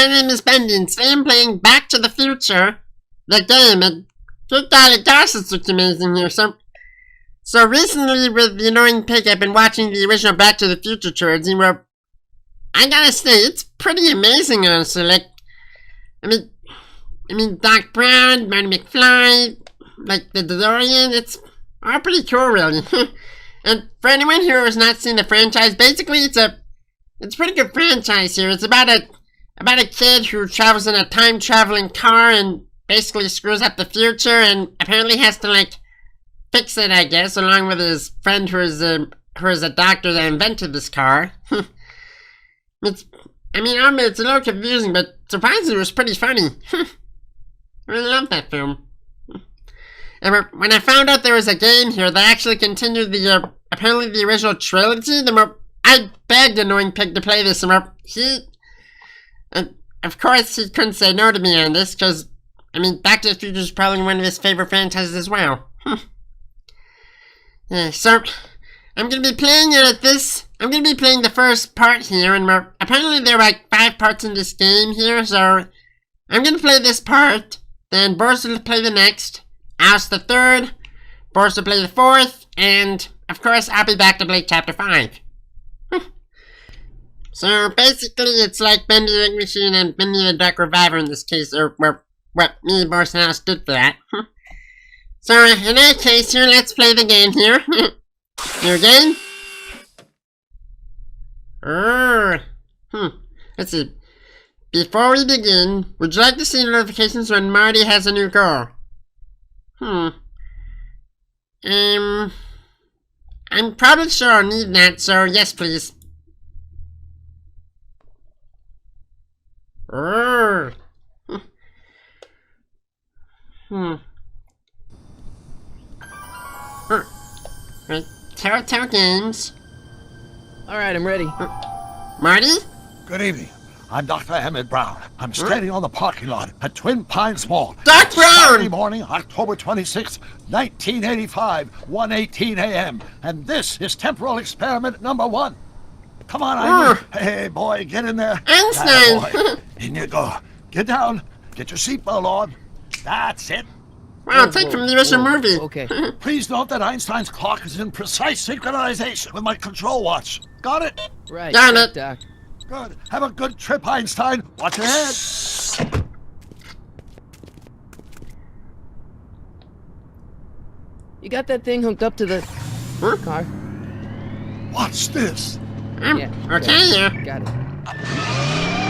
my name is Bendy, and today I'm playing Back to the Future, the game, and good golly gosh, it's looks amazing here. So recently with the annoying pig, I've been watching the original Back to the Future trilogy, where, I gotta say, it's pretty amazing, honestly. Like, I mean, Doc Brown, Marty McFly, like the DeLorean, it's all pretty cool, really. And for anyone who has not seen the franchise, basically it's a pretty good franchise here. It's about a kid who travels in a time-traveling car and basically screws up the future and apparently has to, like, fix it, I guess, along with his friend who is a doctor that invented this car. It's a little confusing, but surprisingly it was pretty funny. I really love that film. And when I found out there was a game here that actually continued apparently the original trilogy, I begged Annoying Pig to play this, and of course he couldn't say no to me on this, because, Back to the Future is probably one of his favorite franchises as well. Yeah, so, I'm gonna be playing the first part here, and apparently there are like 5 parts in this game here, so I'm gonna play this part, then Boris will play the next, Alice the third, Boris will play the fourth, and of course I'll be back to play chapter 5. So basically it's like Bendy the Ink Machine and Bendy the Dark Reviver in this case, or what me, Boris, and Alice did for that. So in any case here, let's play the game here. New game. Let's see. Before we begin, would you like to see notifications when Marty has a new goal? I'm probably sure I'll need that, so yes, please. Right, Telltale Games. Alright, I'm ready. Marty? Good evening. I'm Dr. Emmett Brown. I'm standing on the parking lot at Twin Pines Mall. Doc Brown! Saturday morning, October 26th, 1985, 1:18 a.m. And this is temporal experiment number 1. Come on, Ivy. Hey, boy, get in there. Einstein! In you go. Get down. Get your seatbelt on. That's it. Wow, take from the original movie. Okay. Please note that Einstein's clock is in precise synchronization with my control watch. Got it? Right. Got it. Doc. Good. Have a good trip, Einstein. Watch your head. You got that thing hooked up to the car? Watch this. Yeah. Okay, yeah. Got it.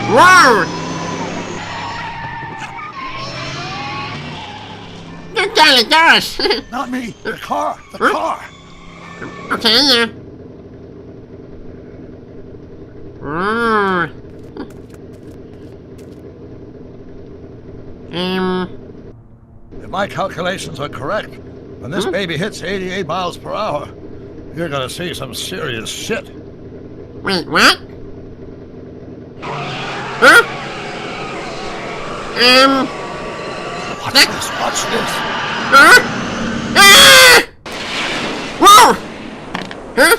Whoa! Good golly gosh! Not me. The car. The car. Okay, yeah. If my calculations are correct, when this baby hits 88 miles per hour, you're gonna see some serious shit. Wait, what? Huh? Watch this. Watch this. Huh? Ah! Whoa! Huh?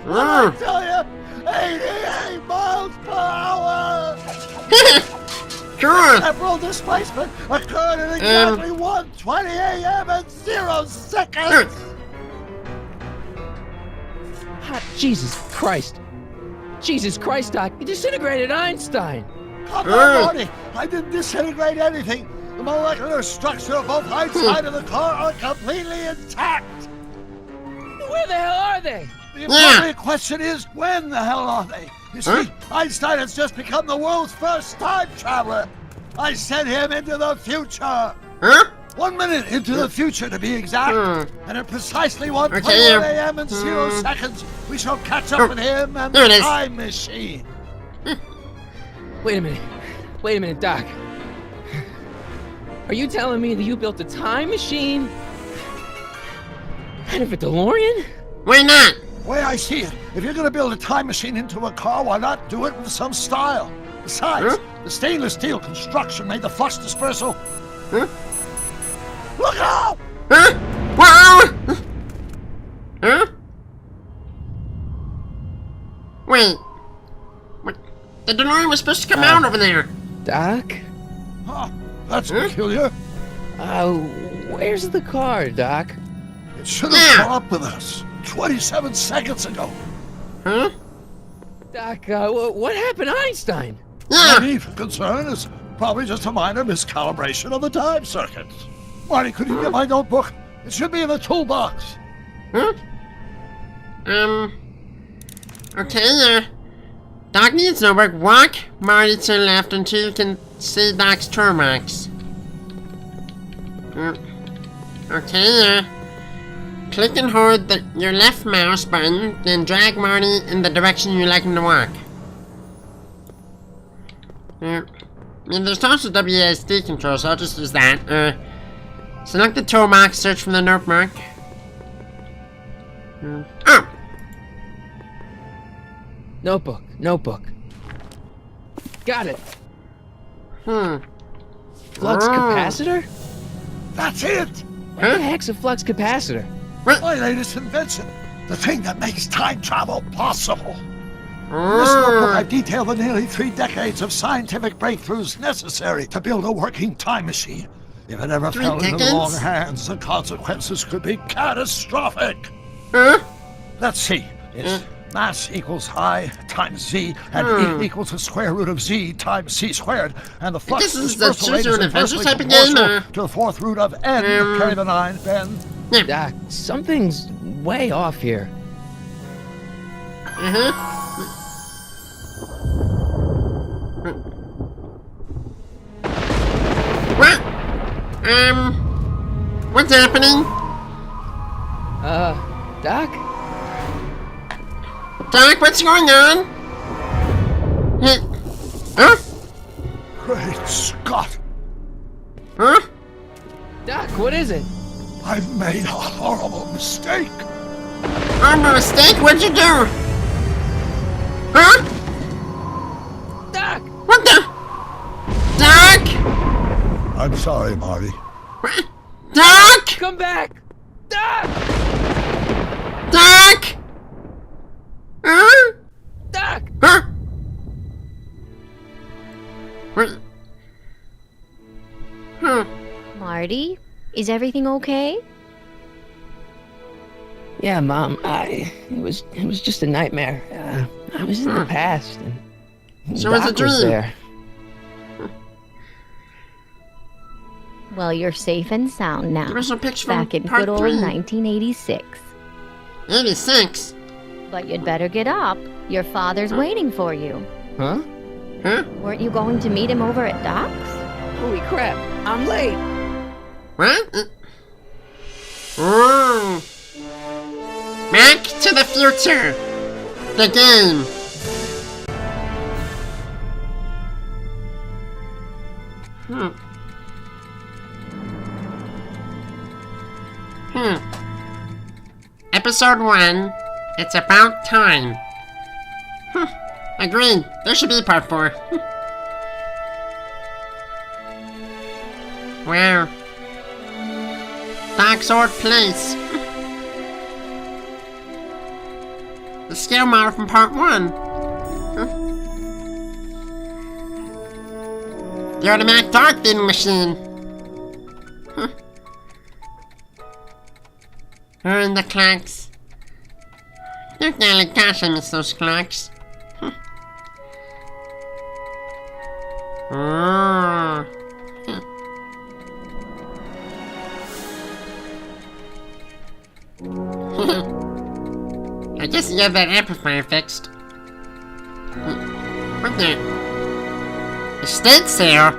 I tell you, 88 miles per hour! Sure! Temporal displacement occurred at exactly 1:20 a.m. and 0 seconds! Hot Jesus Christ. Jesus Christ, Doc. You disintegrated Einstein. Come on, Marty. I didn't disintegrate anything. The molecular structure of both Einstein and the car are completely intact. Where the hell are they? The appropriate question is, when the hell are they? You see, Einstein has just become the world's first time traveler. I sent him into the future. 1 minute into the future, to be exact. And at precisely 1:21 a.m. and 0 seconds, we shall catch up with him and the time machine. Wait a minute, Doc. Are you telling me that you built a time machine out of a DeLorean? Why not? The way I see it, if you're gonna build a time machine into a car, why not do it with some style? Besides, the stainless steel construction made the flux dispersal. Look out! Whoa! Wait. What? The DeLorean was supposed to come out over there. Doc? Huh, that's peculiar. Where's the car, Doc? It should have caught up with us 27 seconds ago. Huh? Doc, what happened to Einstein? Yeah. My chief concern is probably just a minor miscalibration of the time circuits. Marty, could you get my notebook? It should be in the toolbox. Huh? Okay, Doc needs no work. Walk Marty to the left until you can see Doc's tour marks. Okay, click and hold your left mouse button, then drag Marty in the direction you like him to walk. And there's also WASD control, so I'll just use that. Select the tour mark, search for the note mark. Oh! Notebook. Got it. Hmm. Flux capacitor? That's it! What the heck's a flux capacitor? My latest invention. The thing that makes time travel possible. In this notebook, I've detailed the nearly 3 decades of scientific breakthroughs necessary to build a working time machine. If it ever 3 fell into the decades? wrong hands, the consequences could be catastrophic. Huh? Let's see. It's mass equals I times z, and E equals the square root of z times c squared, and the flux This is dispersal the rate choose is your adventure inversely type of game, proportional or? to the 4th root of n. Carry the 9, Ben. Doc, something's way off here. What? What's happening? Doc? Doc, what's going on? Huh? Great Scott! Huh? Doc, what is it? I've made a horrible mistake. I'm a mistake? What'd you do? Huh? Doc! What the? Doc? I'm sorry, Marty. Doc? Come back! Doc! Doc? Huh? Doc! Huh? What? Huh. Marty, is everything okay? Yeah, Mom, it was just a nightmare. I was in the past, and So it's a Doc was dream. there. Well, you're safe and sound now. There was a picture from Back in part good old 3. 1986. 86? But you'd better get up. Your father's waiting for you. Huh? Huh? Weren't you going to meet him over at Doc's? Holy crap, I'm late! What? Oh. Back to the Future. The game. Episode 1. It's about time. Agreed. There should be part 4. Wow. Doc's old place. The scale model from part 1. The automatic dark feeding machine. And the clocks. Look, darling, gosh, I miss those clocks. Oh. I guess you have that amplifier fixed. What the? Estate sale?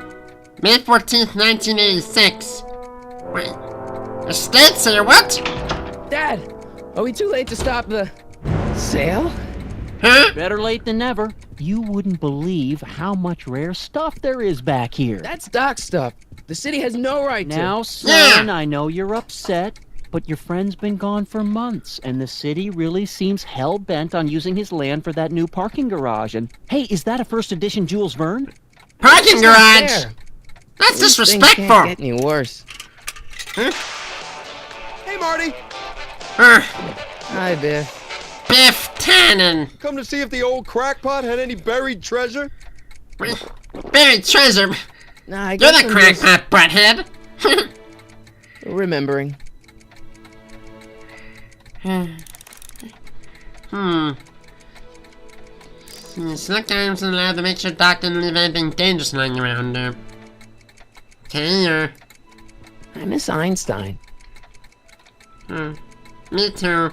May 14th, 1986. Wait. Estate sale? What? Dad, are we too late to stop the sale? Huh? Better late than never. You wouldn't believe how much rare stuff there is back here. That's Doc stuff. The city has no right to. Now, son, I know you're upset, but your friend's been gone for months, and the city really seems hell-bent on using his land for that new parking garage. And, hey, is that a first edition Jules Verne? Parking It's not garage? fair. That's These things disrespectful. can't get any worse. Hey, Marty! Uh, Hi, Biff. Biff Tannen! Come to see if the old crackpot had any buried treasure? Buried treasure? Nah, I You're guess the I'm just crackpot, butthead! remembering. Select items in the lab to make sure Doc didn't leave anything dangerous lying around there. Okay, I miss Einstein. me too.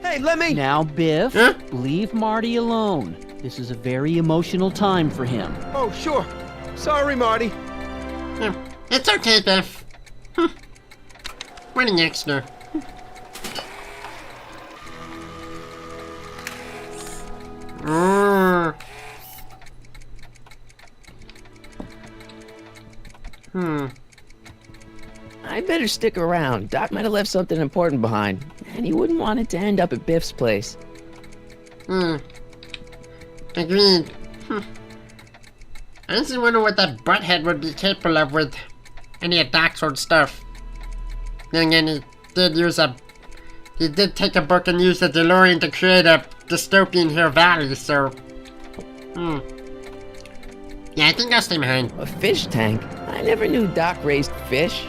Hey, let me... Now, Biff, Huh? leave Marty alone. This is a very emotional time for him. Oh, sure. Sorry, Marty. It's okay, Biff. What an extra. I better stick around. Doc might have left something important behind, and he wouldn't want it to end up at Biff's place. Agreed. I just wonder what that butthead would be capable of with any of Doc's old stuff. Then again, he did take a book and use the DeLorean to create a dystopian Hill Valley, so... Yeah, I think I'll stay behind. A fish tank? I never knew Doc raised fish.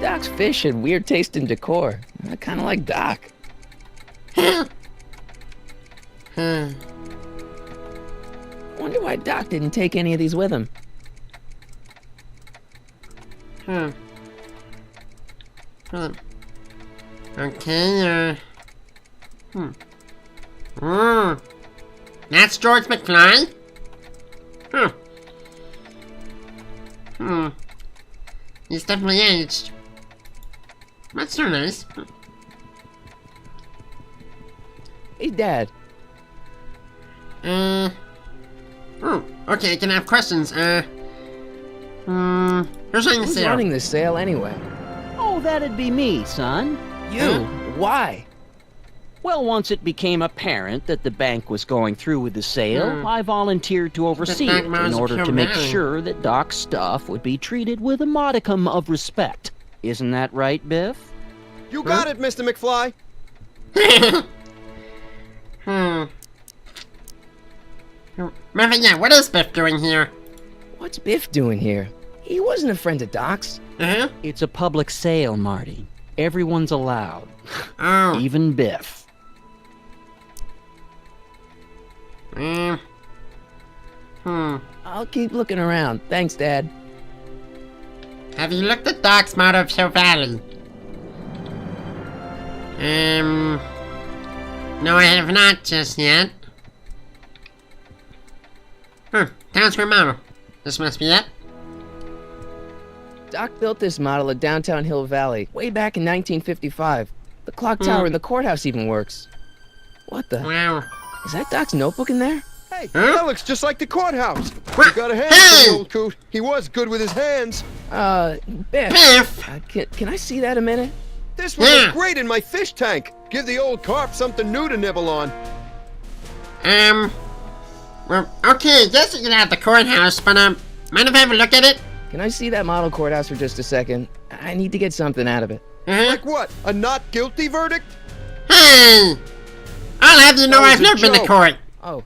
Doc's fish had weird taste and decor. I kind of like Doc. Wonder why Doc didn't take any of these with him. Okay, That's George McFly? He's definitely aged. That's so nice. Hey, Dad. Okay, I can have questions. Who's running the Who's sale? running this sale anyway? Oh, that'd be me, son. You? Why? Well, once it became apparent that the bank was going through with the sale, I volunteered to oversee bank it might in as order well to make marry. sure that Doc's stuff would be treated with a modicum of respect. Isn't that right, Biff? You got it, Mr. McFly. Marvin, yeah, what is Biff doing here? What's Biff doing here? He wasn't a friend of Doc's. It's a public sale, Marty. Everyone's allowed. Oh. Even Biff. I'll keep looking around. Thanks, Dad. Have you looked at Doc's motto of Hill Valley? No, I have not just yet. Town Square model. This must be it. Doc built this model at downtown Hill Valley way back in 1955. The clock tower in the courthouse even works. What the? Wow. Is that Doc's notebook in there? Hey, that looks just like the courthouse. What? You got a hand Hey! for the old coot. He was good with his hands. Biff. Biff! Can I see that a minute? This would Yeah. look great in my fish tank. Give the old carp something new to nibble on. Well, okay, I guess you can have the courthouse, but, mind if I have a look at it? Can I see that model courthouse for just a second? I need to get something out of it. Like what? A not guilty verdict? Hey! I'll have you know That I've was a never been to joke. court. Oh.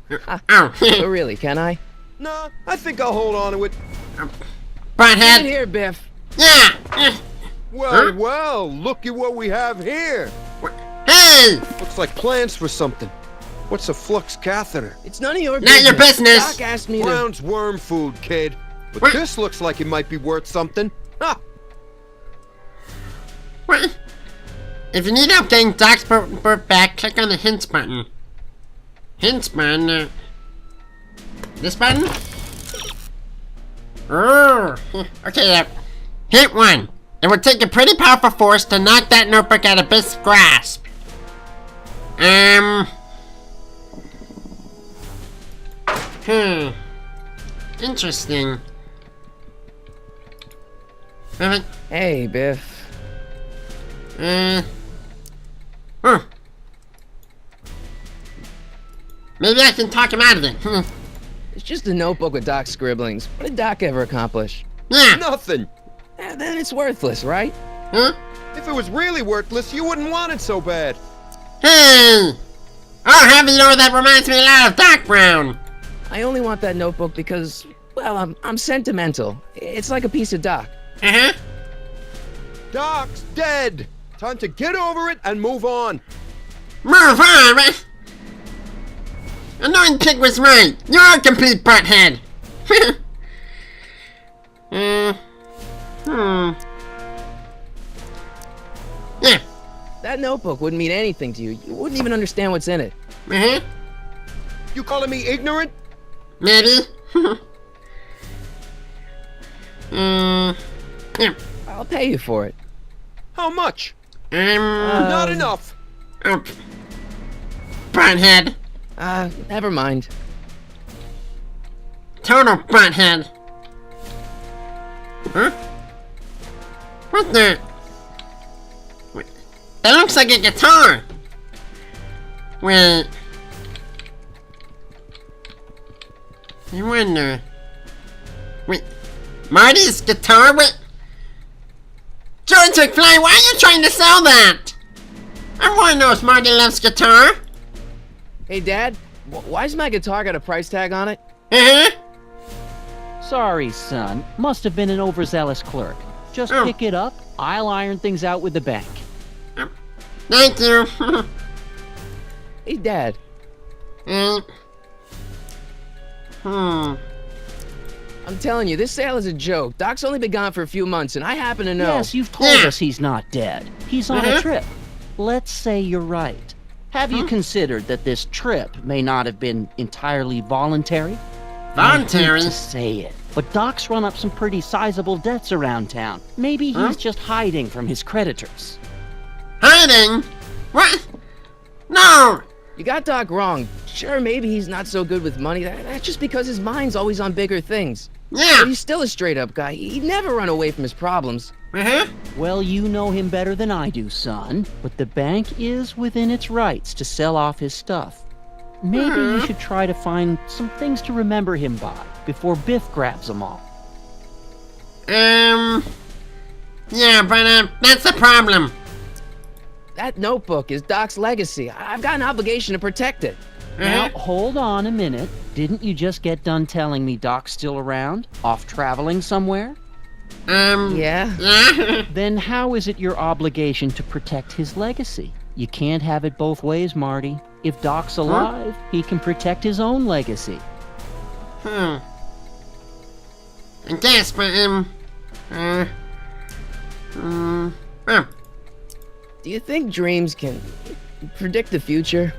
Oh. Oh, really? Can I? Nah, I think I'll hold on to it. Get in Butthead. here, Biff. Yeah! Well, well, look at what we have here. Hey! Looks like plans for something. What's a flux catheter? It's none of your Not business. your business. Doc asked me to... Brown's worm food, kid. But What? this looks like it might be worth something. Ha! What? If you need help getting Doc's book back, click on the hints button. Hints button? This button? Oh, okay, hint 1. It would take a pretty powerful force to knock that notebook out of Biff's grasp. Interesting. Hey, Biff. Maybe I can talk him out of it. It's just a notebook with Doc's scribblings. What did Doc ever accomplish? Yeah. Nothing. Then it's worthless, right? Huh? If it was really worthless, you wouldn't want it so bad. Hey! Oh, how do you know that reminds me a lot of Doc Brown? I only want that notebook because, well, I'm sentimental. It's like a piece of Doc. Uh-huh. Doc's dead. Time to get over it and move on. Move on, right? Annoying Pig was right. You're a complete butthead. Yeah. That notebook wouldn't mean anything to you. You wouldn't even understand what's in it. Uh-huh. You calling me ignorant? Maybe. Yeah. I'll pay you for it. How much? Um, Not enough. oh, butthead. Never mind. Total butthead. Huh? What the? Wait, that looks like a guitar. Wait. I wonder. Wait. Marty's guitar? Wait. George McFly, why are you trying to sell that? Everyone knows Marty loves guitar. Hey, Dad, why's my guitar got a price tag on it? Uh-huh. Sorry, son. Must have been an overzealous clerk. Just Oh. pick it up. I'll iron things out with the bank. Thank you. Hey, Dad. I'm telling you, this sale is a joke. Doc's only been gone for a few months, and I happen to know. Yes, you've told us he's not dead. He's on a trip. Let's say you're right. Have you considered that this trip may not have been entirely voluntary? Voluntary? I hate to say it, but Doc's run up some pretty sizable debts around town. Maybe he's just hiding from his creditors. Hiding? What? No! You got Doc wrong. Sure, maybe he's not so good with money. That's just because his mind's always on bigger things. Yeah. But he's still a straight-up guy. He'd never run away from his problems. Uh-huh. Well, you know him better than I do, son, but the bank is within its rights to sell off his stuff. Maybe you should try to find some things to remember him by before Biff grabs them all. Yeah, but, that's the problem. That notebook is Doc's legacy. I've got an obligation to protect it. Now, hold on a minute. Didn't you just get done telling me Doc's still around? Off traveling somewhere? Yeah? Yeah? Then how is it your obligation to protect his legacy? You can't have it both ways, Marty. If Doc's alive, he can protect his own legacy. I guess, but, Do you think dreams can predict the future?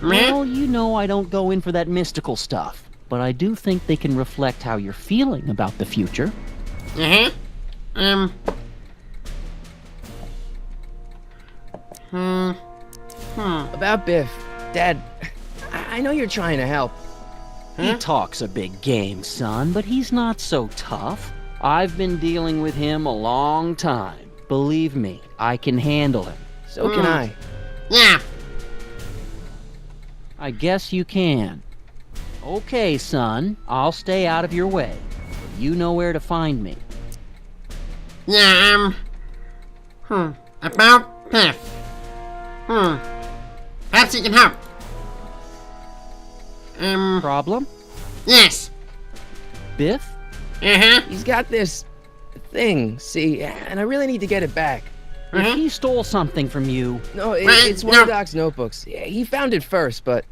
Well, you know I don't go in for that mystical stuff, but I do think they can reflect how you're feeling about the future. About Biff. Dad, I know you're trying to help. He talks a big game, son, but he's not so tough. I've been dealing with him a long time. Believe me, I can handle him. So can I. Yeah. I guess you can. Okay, son, I'll stay out of your way. You know where to find me. Yeah, about Biff. Perhaps you can help. Problem? Yes. Biff? He's got this thing, see, and I really need to get it back. If he stole something from you... No, it's one of Doc's notebooks. Yeah, he found it first, but...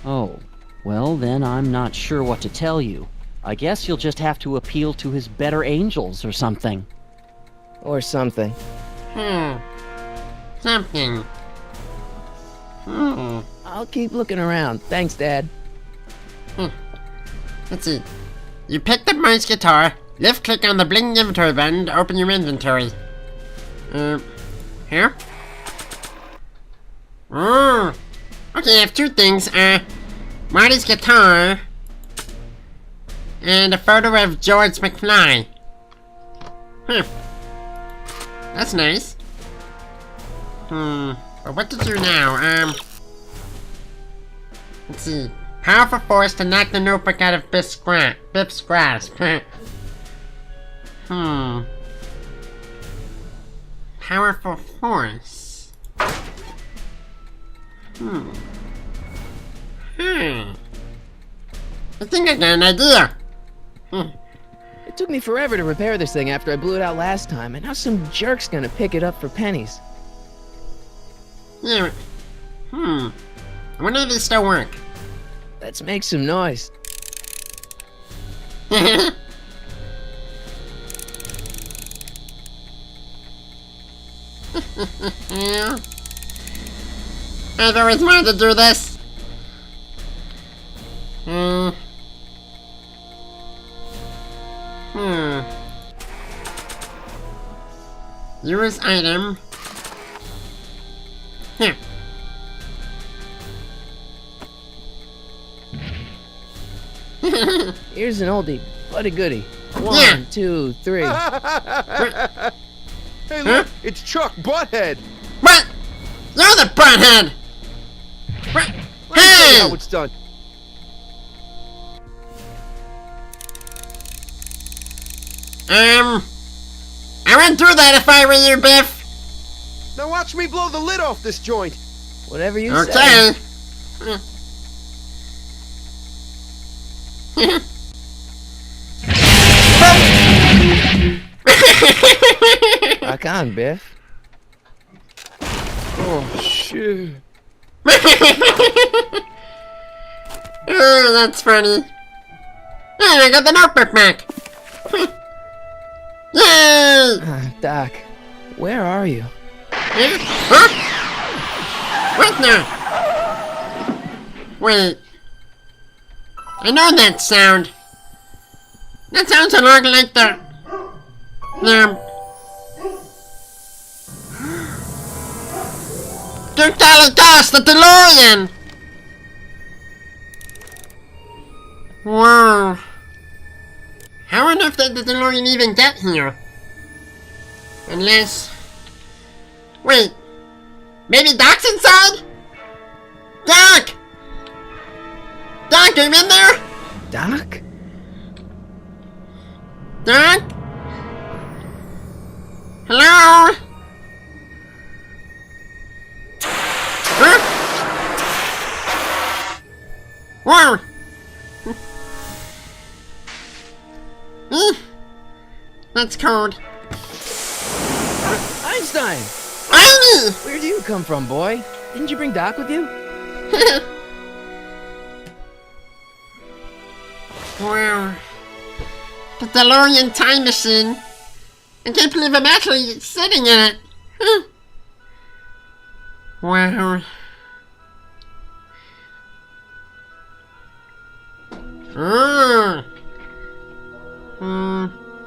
Oh, well then I'm not sure what to tell you. I guess you'll just have to appeal to his better angels or something. Or something. Something. I'll keep looking around. Thanks, Dad. Let's see. You picked up Marty's guitar. Left-click on the blinking inventory button to open your inventory. Here? Okay, I have two things. Marty's guitar. And a photo of George McFly. That's nice. But what to do now? Let's see. Powerful force to knock the notebook out of Biff's grasp. Powerful force. I think I got an idea. It took me forever to repair this thing after I blew it out last time, and now some jerk's gonna pick it up for pennies. Yeah. I wonder if these still work. Let's make some noise. Yeah. I've always wanted to do this. Use item. Here. Here's an oldie, but a goodie. Yeah. 1, 2, 3. Hey, look, it's Chuck Butthead. What? You're the butthead! What? Let me tell you Hey! how it's done. I wouldn't do that if I were you, Biff. Now watch me blow the lid off this joint. Whatever you say. Okay. Rock on, Biff. Oh, shit. Oh, that's funny. Hey, I got the notebook back. Yay! Doc, where are you? Huh? What now? Wait. I know that sound. That sounds a lot like the $2 gas, the DeLorean! Whoa. How on earth did the DeLorean even get here? Unless... Wait. Maybe Doc's inside? Doc! Doc, are you in there? Doc? Doc? Hello? Huh? Whoa! That's cold. Einstein! Amy! Where do you come from, boy? Didn't you bring Doc with you? Wow. The DeLorean time machine. I can't believe I'm actually sitting in it. Huh. Wow.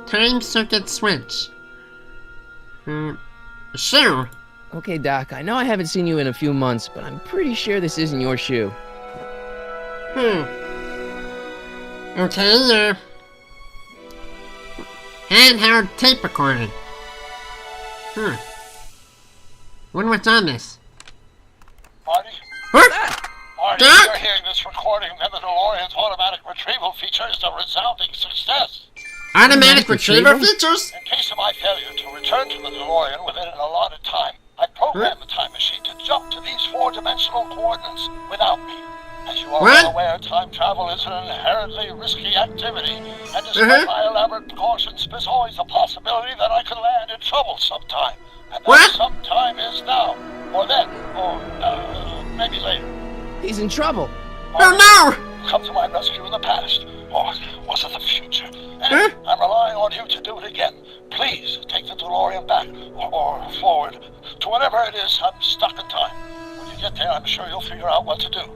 Time circuit switch. Sure. Okay, Doc, I know I haven't seen you in a few months, but I'm pretty sure this isn't your shoe. Okay, handheld tape recording. Wonder what's on this. Marty? What? Marty, Doc? you're hearing this recording, then the DeLorean's automatic retrieval feature is a resounding success. Automatic retrieval features? In case of my failure to return to the DeLorean within an allotted time, I programmed the time machine to jump to these four-dimensional coordinates without me. As you are well aware, time travel is an inherently risky activity, and despite my elaborate precautions, there's always a possibility that I could land in trouble sometime. And that sometime is now, or then, or maybe later. He's in trouble. Oh no! Come to my rescue in the past, or was it the future? And I'm relying on you to do it again. Please take the DeLorean back, or forward, to whenever it is I'm stuck in time. When you get there, I'm sure you'll figure out what to do.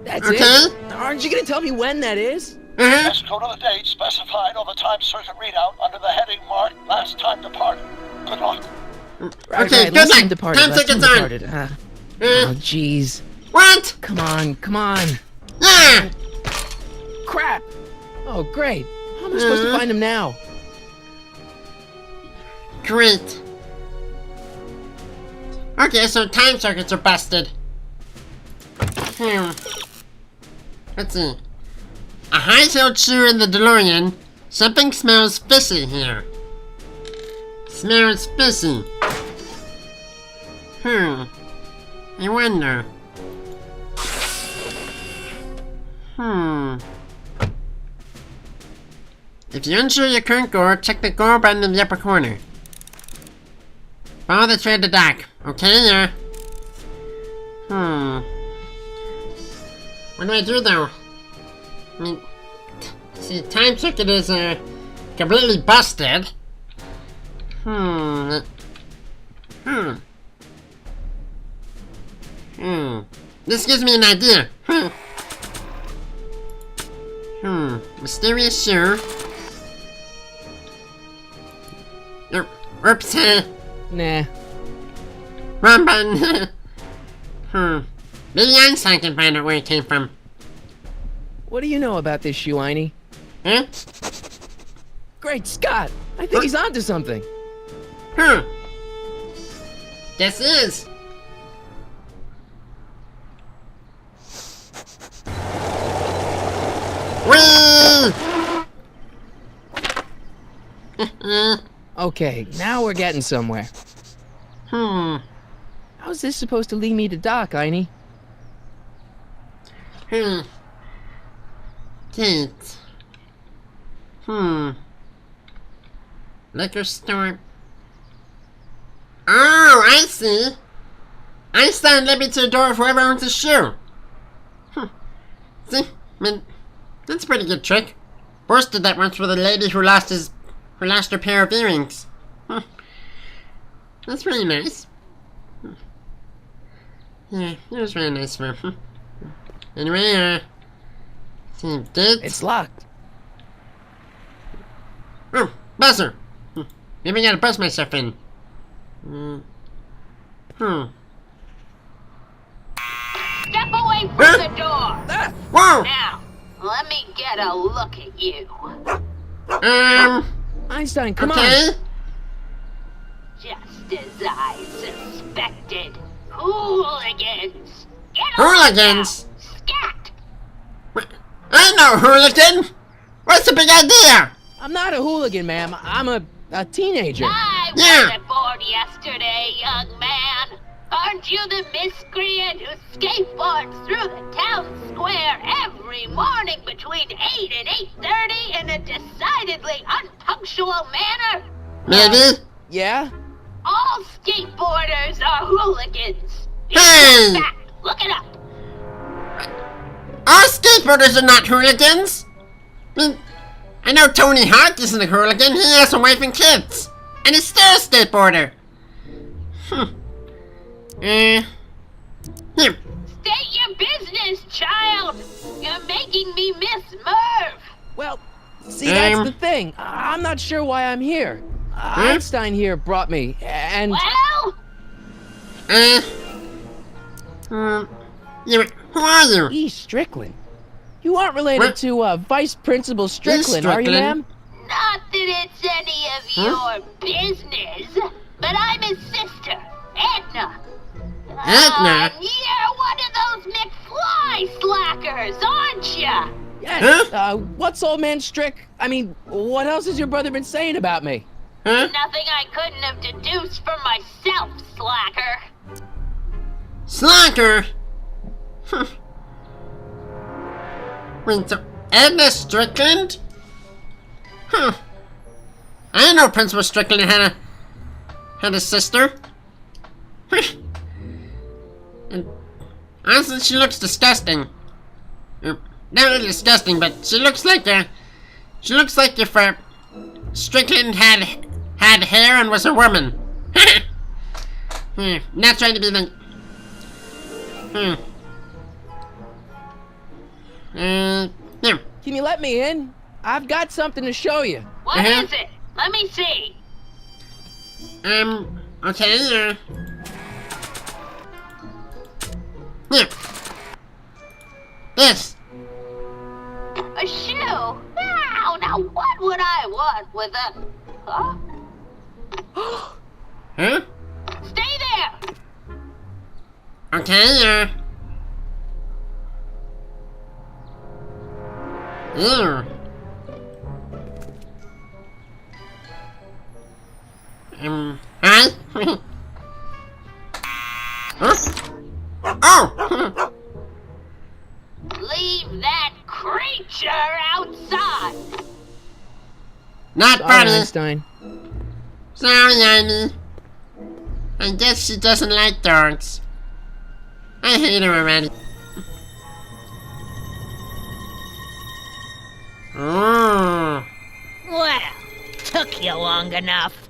That's it? Aren't you gonna tell me when that is? Just go to the date specified on the time circuit readout under the heading marked Last Time Departed. Good luck. Okay, good luck. Time circuit's on. Oh, jeez. What? Come on. Yeah! Crap! Oh, great. How am I supposed to find him now? Great. Okay, so time circuits are busted. Let's see. A high-heeled shoe in the DeLorean. Something smells fishy here. Smells fishy. I wonder. If you're unsure your current goal, check the goal button in the upper corner. Follow the trail to dock. Okay, What do I do though? I mean, see, time circuit is completely busted. This gives me an idea. Mysterious shoe. Oops. Nah. Wrong button. Maybe Einstein can find out where it came from. What do you know about this shoe, Einie? Huh? Great Scott! I think he's onto something. Guess he is. Whee! Okay, now we're getting somewhere. How's this supposed to lead me to dock, Einie? Kate. Liquor store. Oh, I see. Einstein led me to the door of whoever owns the shoe. See? I mean, that's a pretty good trick. Boris did that once with a lady who lost her pair of earrings. That's really nice. Yeah, it was really nice of her. Anyway, see, did. It's locked. Oh, buzzer. Maybe I gotta buzz myself in. Step away from the door! Whoa! Now, let me get a look at you. Einstein, come on! Okay. Just as I suspected. Hooligans! Get Hooligans? on now. Scat! I know, hooligan! What's the big idea? I'm not a hooligan, ma'am. I'm a teenager. I Yeah. wasn't born yesterday, young man. Aren't you the miscreant who skateboards through the town square every morning between 8 and 8:30 in a decidedly unpunctual manner? Maybe? Yeah? All skateboarders are hooligans. Hey! It's a fact. Look it up. All skateboarders are not hooligans! I know Tony Hawk isn't a hooligan, he has a wife and kids! And he's still a skateboarder! Here. State your business, child. You're making me miss Merv. Well, see, that's the thing. I'm not sure why I'm here. Einstein here brought me, and... Well, Who are you? E. Strickland. You aren't related What? to, Vice Principal Strickland, are you, Strickland? ma'am? not that it's any of your business, but I'm his sister, Edna. Edna? And you're one of those McFly slackers, aren't ya? Yes, what's old man Strick? I mean, what else has your brother been saying about me? Huh? Nothing I couldn't have deduced for myself, slacker. Slacker? Wait, so Edna Strickland? I didn't know Principal Strickland had a sister. And honestly, she looks disgusting. Not really disgusting, but she looks like if Strickland had hair and was a woman. Not trying to be like. Here. Can you let me in? I've got something to show you. What is it? Let me see. Okay, Here. This. A shoe? Now what would I want with a... Huh? Huh? Stay there! Okay, Ew. Hi? Huh? Oh! Leave that creature outside. Not Sorry, funny. Einstein. Sorry, Amy. I guess she doesn't like dogs. I hate her already. Oh. Well, took you long enough.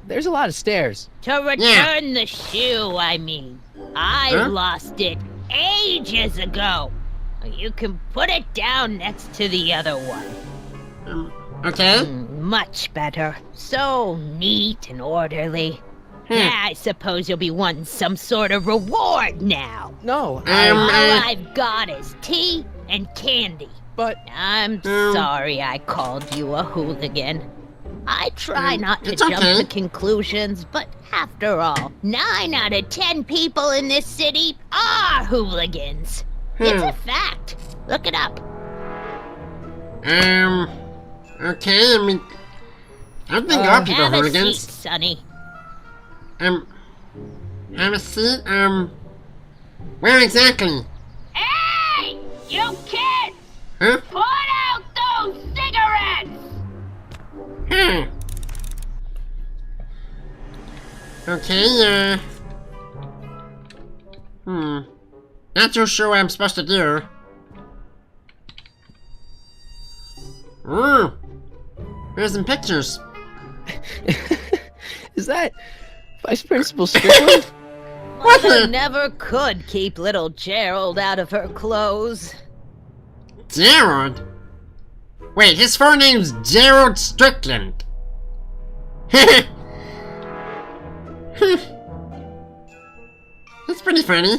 There's a lot of stairs. To return the shoe, I mean. I Huh? lost it ages ago. You can put it down next to the other one. Okay. Much better. So neat and orderly. Hmm. I suppose you'll be wanting some sort of reward now. No, All I've got is tea and candy. but I'm sorry I called you a hooligan. I try not to it's jump okay. to conclusions, but after all, 9 out of 10 people in this city are hooligans. It's a fact. Look it up. Okay, I mean, I don't think all people are Have a seat, hooligans. Sonny. Have a seat, where exactly? Hey! You kids! Huh? Put out those cigarettes! Okay, not too sure what I'm supposed to do. Ooh. Here's some pictures. is that Vice Principal Strickland? What Mother the? never could keep little Gerald out of her clothes. Gerald? Wait, his full name's Gerald Strickland. That's pretty funny.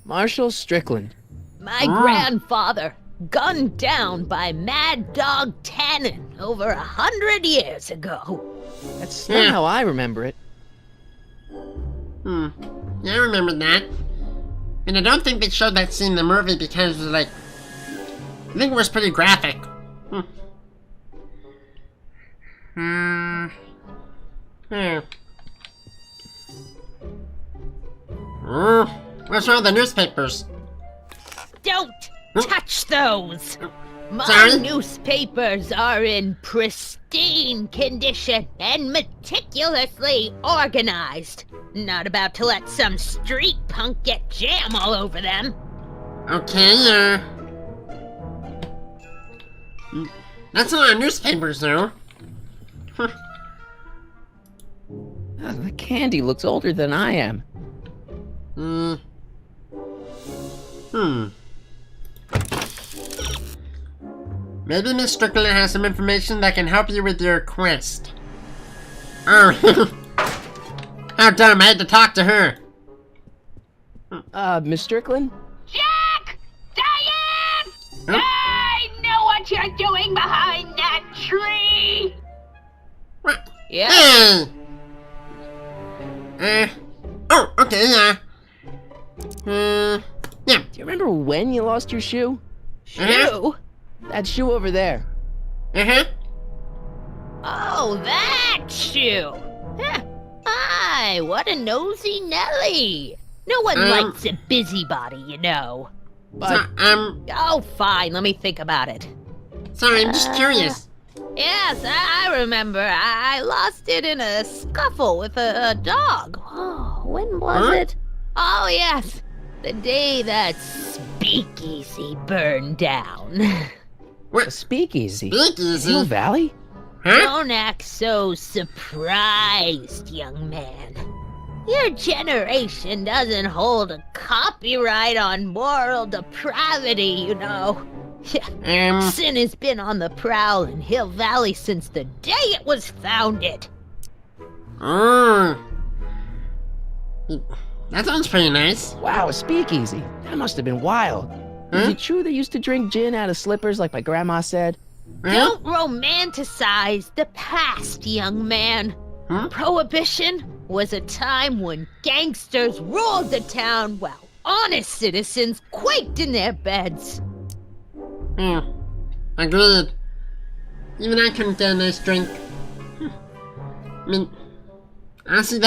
Marshall Strickland. My grandfather, gunned down by Mad Dog Tannen over 100 years ago. That's not how I remember it. Yeah, I remember that. And I don't think they showed that scene in the movie because, like, I think it was pretty graphic. What's wrong with the newspapers? Don't touch those! My Sorry? newspapers are in pristine condition and meticulously organized. Not about to let some street punk get jam all over them. Okay, that's a lot of newspapers, though. The candy looks older than I am. Maybe Miss Strickland has some information that can help you with your quest. Oh, how dumb, I had to talk to her. Miss Strickland? Jack! Diane! Huh? I know what you're doing behind that tree! What? Yeah. Hey! Oh, okay, yeah. Yeah. Do you remember when you lost your shoe? Shoe? That shoe over there. Uh-huh. Oh, that shoe! Huh. Aye, what a nosy Nelly! No one likes a busybody, you know. So, Oh, fine, let me think about it. sorry, I'm just curious. Yes, I remember. I lost it in a scuffle with a dog. Oh, when was Huh? it? Oh, yes. The day that speakeasy burned down. A speakeasy. Speakeasy? Hill Valley? Huh? Don't act so surprised, young man. Your generation doesn't hold a copyright on moral depravity, you know. Sin has been on the prowl in Hill Valley since the day it was founded. That sounds pretty nice. Wow, a speakeasy. That must have been wild. Is it true they used to drink gin out of slippers like my grandma said? Huh? Don't romanticize the past, young man. Prohibition was a time when gangsters ruled the town while honest citizens quaked in their beds. Agreed. Even I couldn't get a nice drink. I mean, honestly,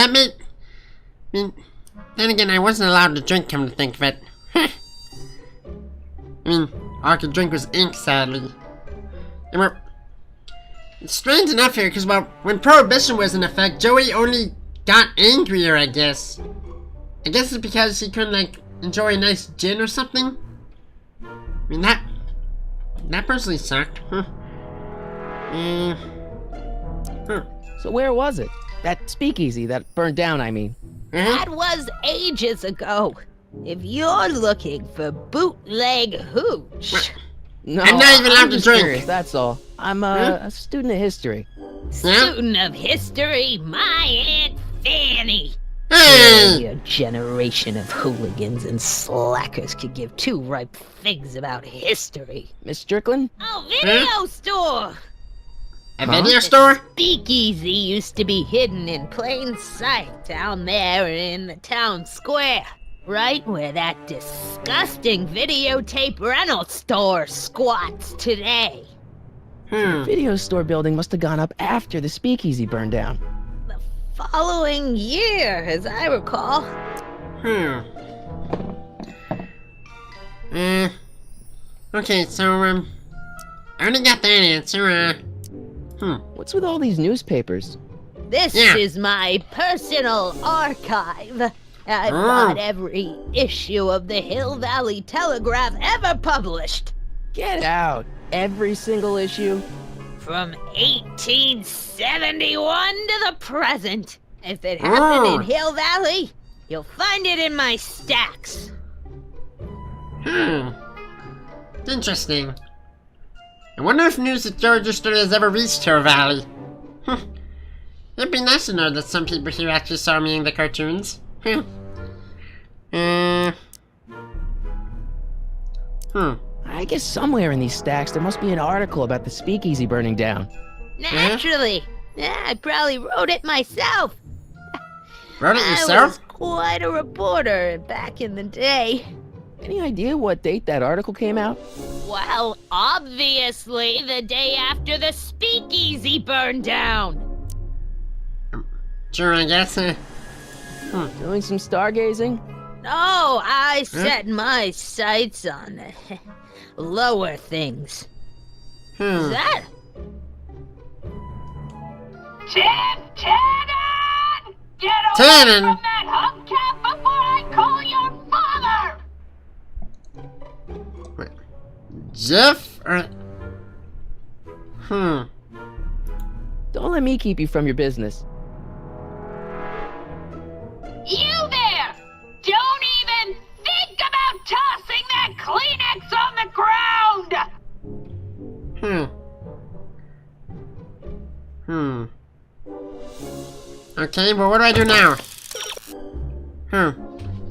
mean, then again, I wasn't allowed to drink, come to think of it. I mean, all I could drink was ink, sadly. And we're... It's strange enough here, because, well, when Prohibition was in effect, Joey only got angrier, I guess. I guess it's because he couldn't, like, enjoy a nice gin or something? I mean, that personally sucked. So where was it? That speakeasy that burned down, I mean. That was ages ago. If you're looking for bootleg hooch. No, I'm not even allowed to just drink. curious, that's all. I'm a student of history. Student of history, my Aunt Fanny. Hey! Your generation of hooligans and slackers could give two ripe figs about history. Miss Strickland? Oh, video store! A video store? Speakeasy used to be hidden in plain sight down there in the town square. Right where that disgusting videotape rental store squats today. The video store building must have gone up after the speakeasy burned down. The following year, as I recall. Okay, so, I already got that answer, What's with all these newspapers? This is my personal archive. I've got every issue of the Hill Valley Telegraph ever published. Get out! Every single issue? From 1871 to the present. If it happened in Hill Valley, you'll find it in my stacks. Interesting. I wonder if news that Georgia Story has ever reached Hill Valley. It'd be nice to know that some people here actually saw me in the cartoons. I guess somewhere in these stacks there must be an article about the speakeasy burning down. Naturally. I probably wrote it myself. Wrote it I yourself? was quite a reporter back in the day. Any idea what date that article came out? Well, obviously the day after the speakeasy burned down. Sure, I guess. Doing some stargazing? No, I set my sights on lower things. Is that? Tannen! Get away Tannen! from that hubcap before I call your father! Jeff? Or... Don't let me keep you from your business. You there! Don't even think about tossing that Kleenex on the ground! Okay, well, what do I do now?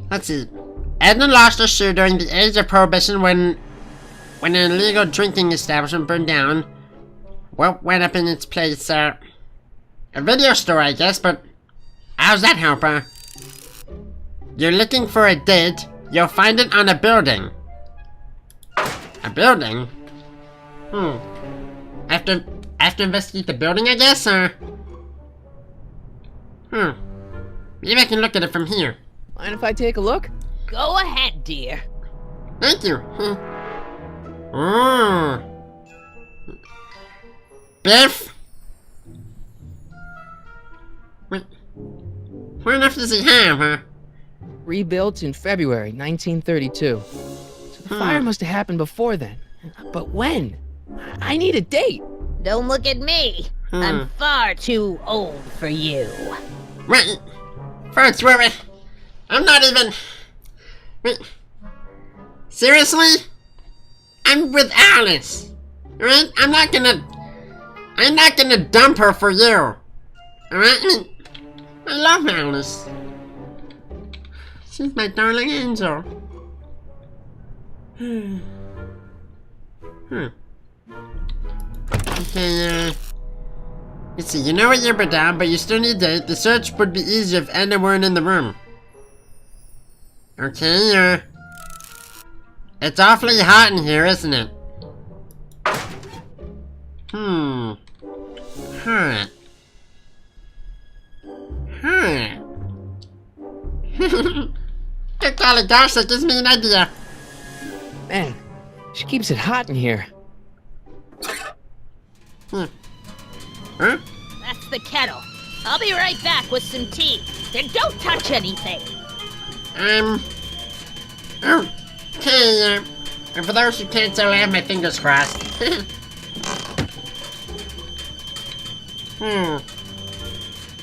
Let's see. Edna lost her shoe during the age of Prohibition when an illegal drinking establishment burned down. What went up in its place? A video store, I guess, but how's that help, You're looking for a date, you'll find it on a building. A building? I have to investigate the building, I guess, or... Maybe I can look at it from here. Mind if I take a look? Go ahead, dear. Thank you. Biff? What enough does he have, Rebuilt in February 1932. So the fire must have happened before then. But when? I need a date. Don't look at me. I'm far too old for you. Wait. First, wait. I'm not even... Wait. Seriously? I'm with Alice. Alright? I'm not gonna dump her for you. Alright? I love Alice. She's my darling angel. Okay, let's see, you know what you're down, but you still need a date. The search would be easier if Edna weren't in the room. Okay, it's awfully hot in here, isn't it? Good golly gosh, that gives me an idea. Man, she keeps it hot in here. Huh? That's the kettle. I'll be right back with some tea. Then don't touch anything. Okay, and for those who can't tell, I have my fingers crossed.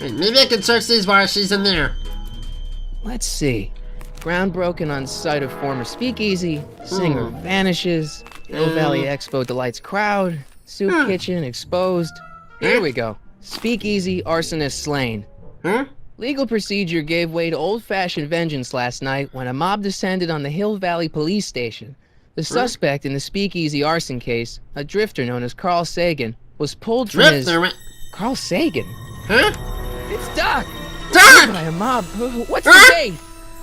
Wait, maybe I can search these while she's in there. Let's see. Ground broken on site of former speakeasy. Singer vanishes. Hill Valley Expo delights crowd. Soup kitchen exposed. Here we go. Speakeasy arsonist slain. Huh? Legal procedure gave way to old-fashioned vengeance last night when a mob descended on the Hill Valley police station. The suspect in the speakeasy arson case, a drifter known as Carl Sagan, was pulled from his... Carl Sagan? Huh? It's Doc! Doc! By a mob. What's the date?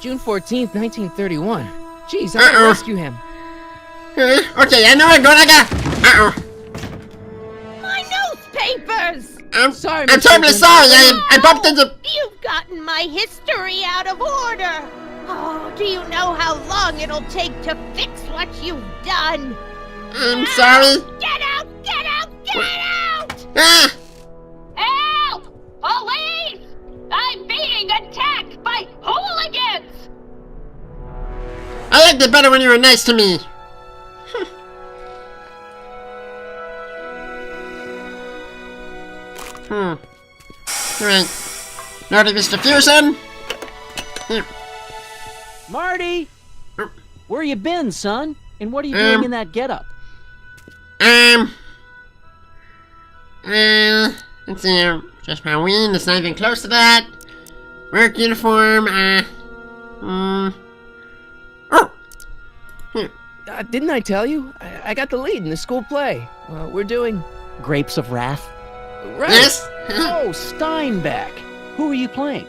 June 14th, 1931. Jeez, I gotta rescue him. Okay, I know I'm going. I got. My newspapers! I'm sorry, I'm Mr. terribly Bendy. sorry. I bumped into. You've gotten my history out of order. Oh, do you know how long it'll take to fix what you've done? I'm sorry. Get out! Get out! Get out! Ah! Help! Police! I'm being attacked by hooligans! I liked it better when you were nice to me. Alright. Naughty Mr. Fusion. Here. Marty! Where you been, son? And what are you doing in that getup? Let's see. Just my ween. It's not even close to that. Work uniform. Didn't I tell you? I got the lead in the school play. We're doing... Grapes of Wrath? Right. Yes. Oh, Stein back. Who are you playing?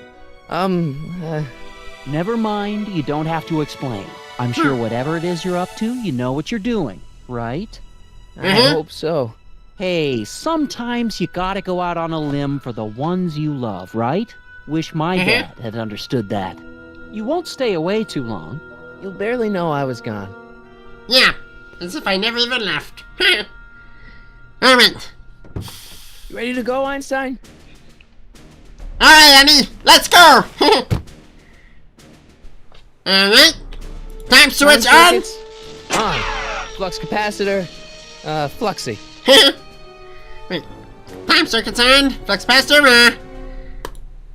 Never mind, you don't have to explain. I'm sure whatever it is you're up to, you know what you're doing, right? I hope so. Hey, sometimes you gotta go out on a limb for the ones you love, right? Wish my dad had understood that. You won't stay away too long. You'll barely know I was gone. Yeah, as if I never even left. Alright. You ready to go, Einstein? Alright, Annie, let's go! Alright. Time switch on! Circuits on. Flux capacitor, fluxy. Wait. Time circuits on. Flux capacitor,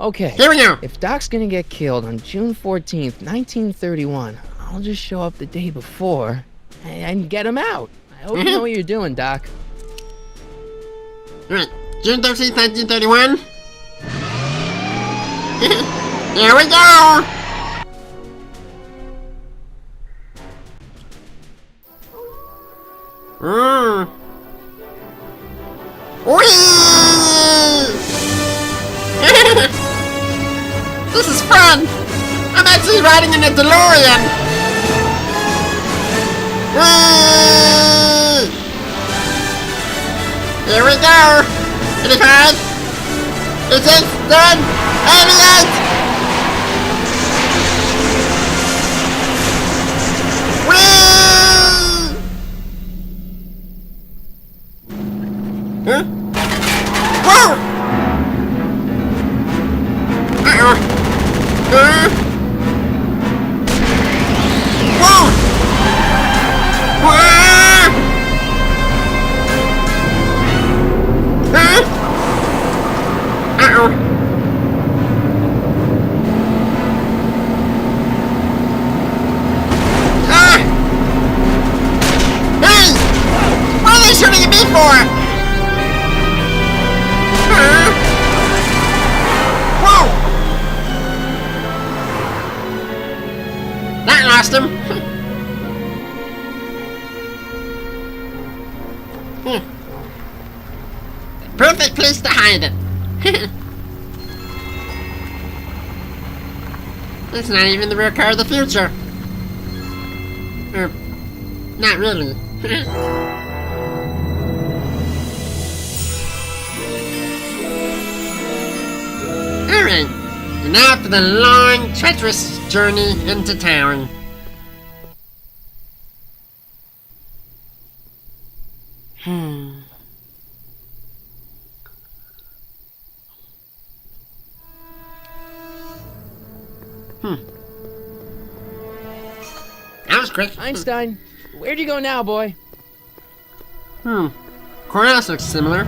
Okay. Here we go. If Doc's gonna get killed on June 14th, 1931, I'll just show up the day before and get him out. I hope you know what you're doing, Doc. Alright. June 13th, 1931. Here we go! Whee! This is fun! I'm actually riding in a DeLorean! Whee! Here we go! 85! 86! 7! 88! Whee! Huh? Whoa! Uh-oh. Whoa! Uh-oh. Ah! Hey! What are they shooting at me for? Whoa! That lost him. The perfect place to hide it. It's not even the rear car of the future. Not really. Alright. And Now for the long, treacherous journey into town. That was quick. Einstein, where'd you go now, boy? Courthouse looks similar.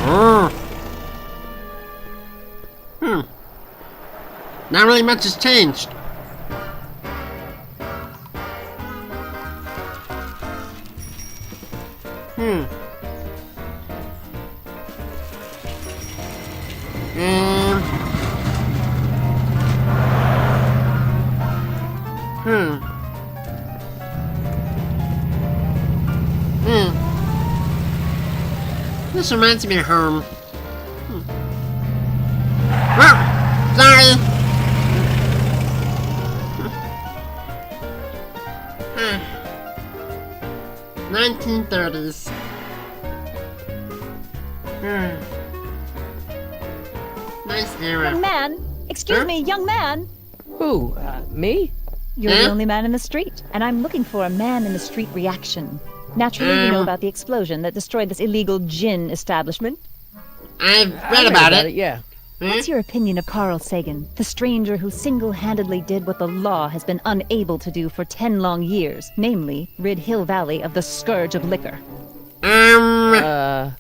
Oh. Not really much has changed. This reminds me of home. Oh, sorry. 1930s. Nice era. Young man! Excuse me, young man! Who, me? You're the only man in the street, and I'm looking for a man-in-the-street reaction. Naturally, you know about the explosion that destroyed this illegal gin establishment. I've read about it. Yeah. What's your opinion of Carl Sagan, the stranger who single-handedly did what the law has been unable to do for 10 long years, namely, rid Hill Valley of the scourge of liquor? Well,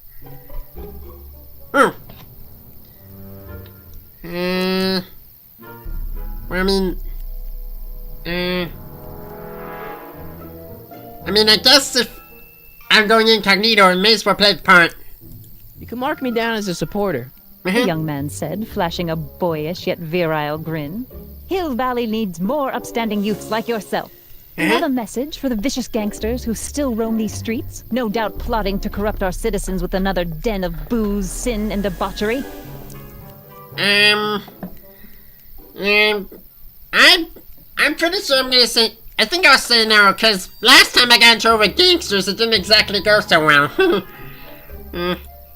I guess if I'm going incognito, I may as well play the part. You can mark me down as a supporter. The young man said, flashing a boyish yet virile grin. Hill Valley needs more upstanding youths like yourself. You have a message for the vicious gangsters who still roam these streets, no doubt plotting to corrupt our citizens with another den of booze, sin, and debauchery? I'm pretty sure I'm gonna say, I think I'll say no, because last time I got in trouble with gangsters, it didn't exactly go so well.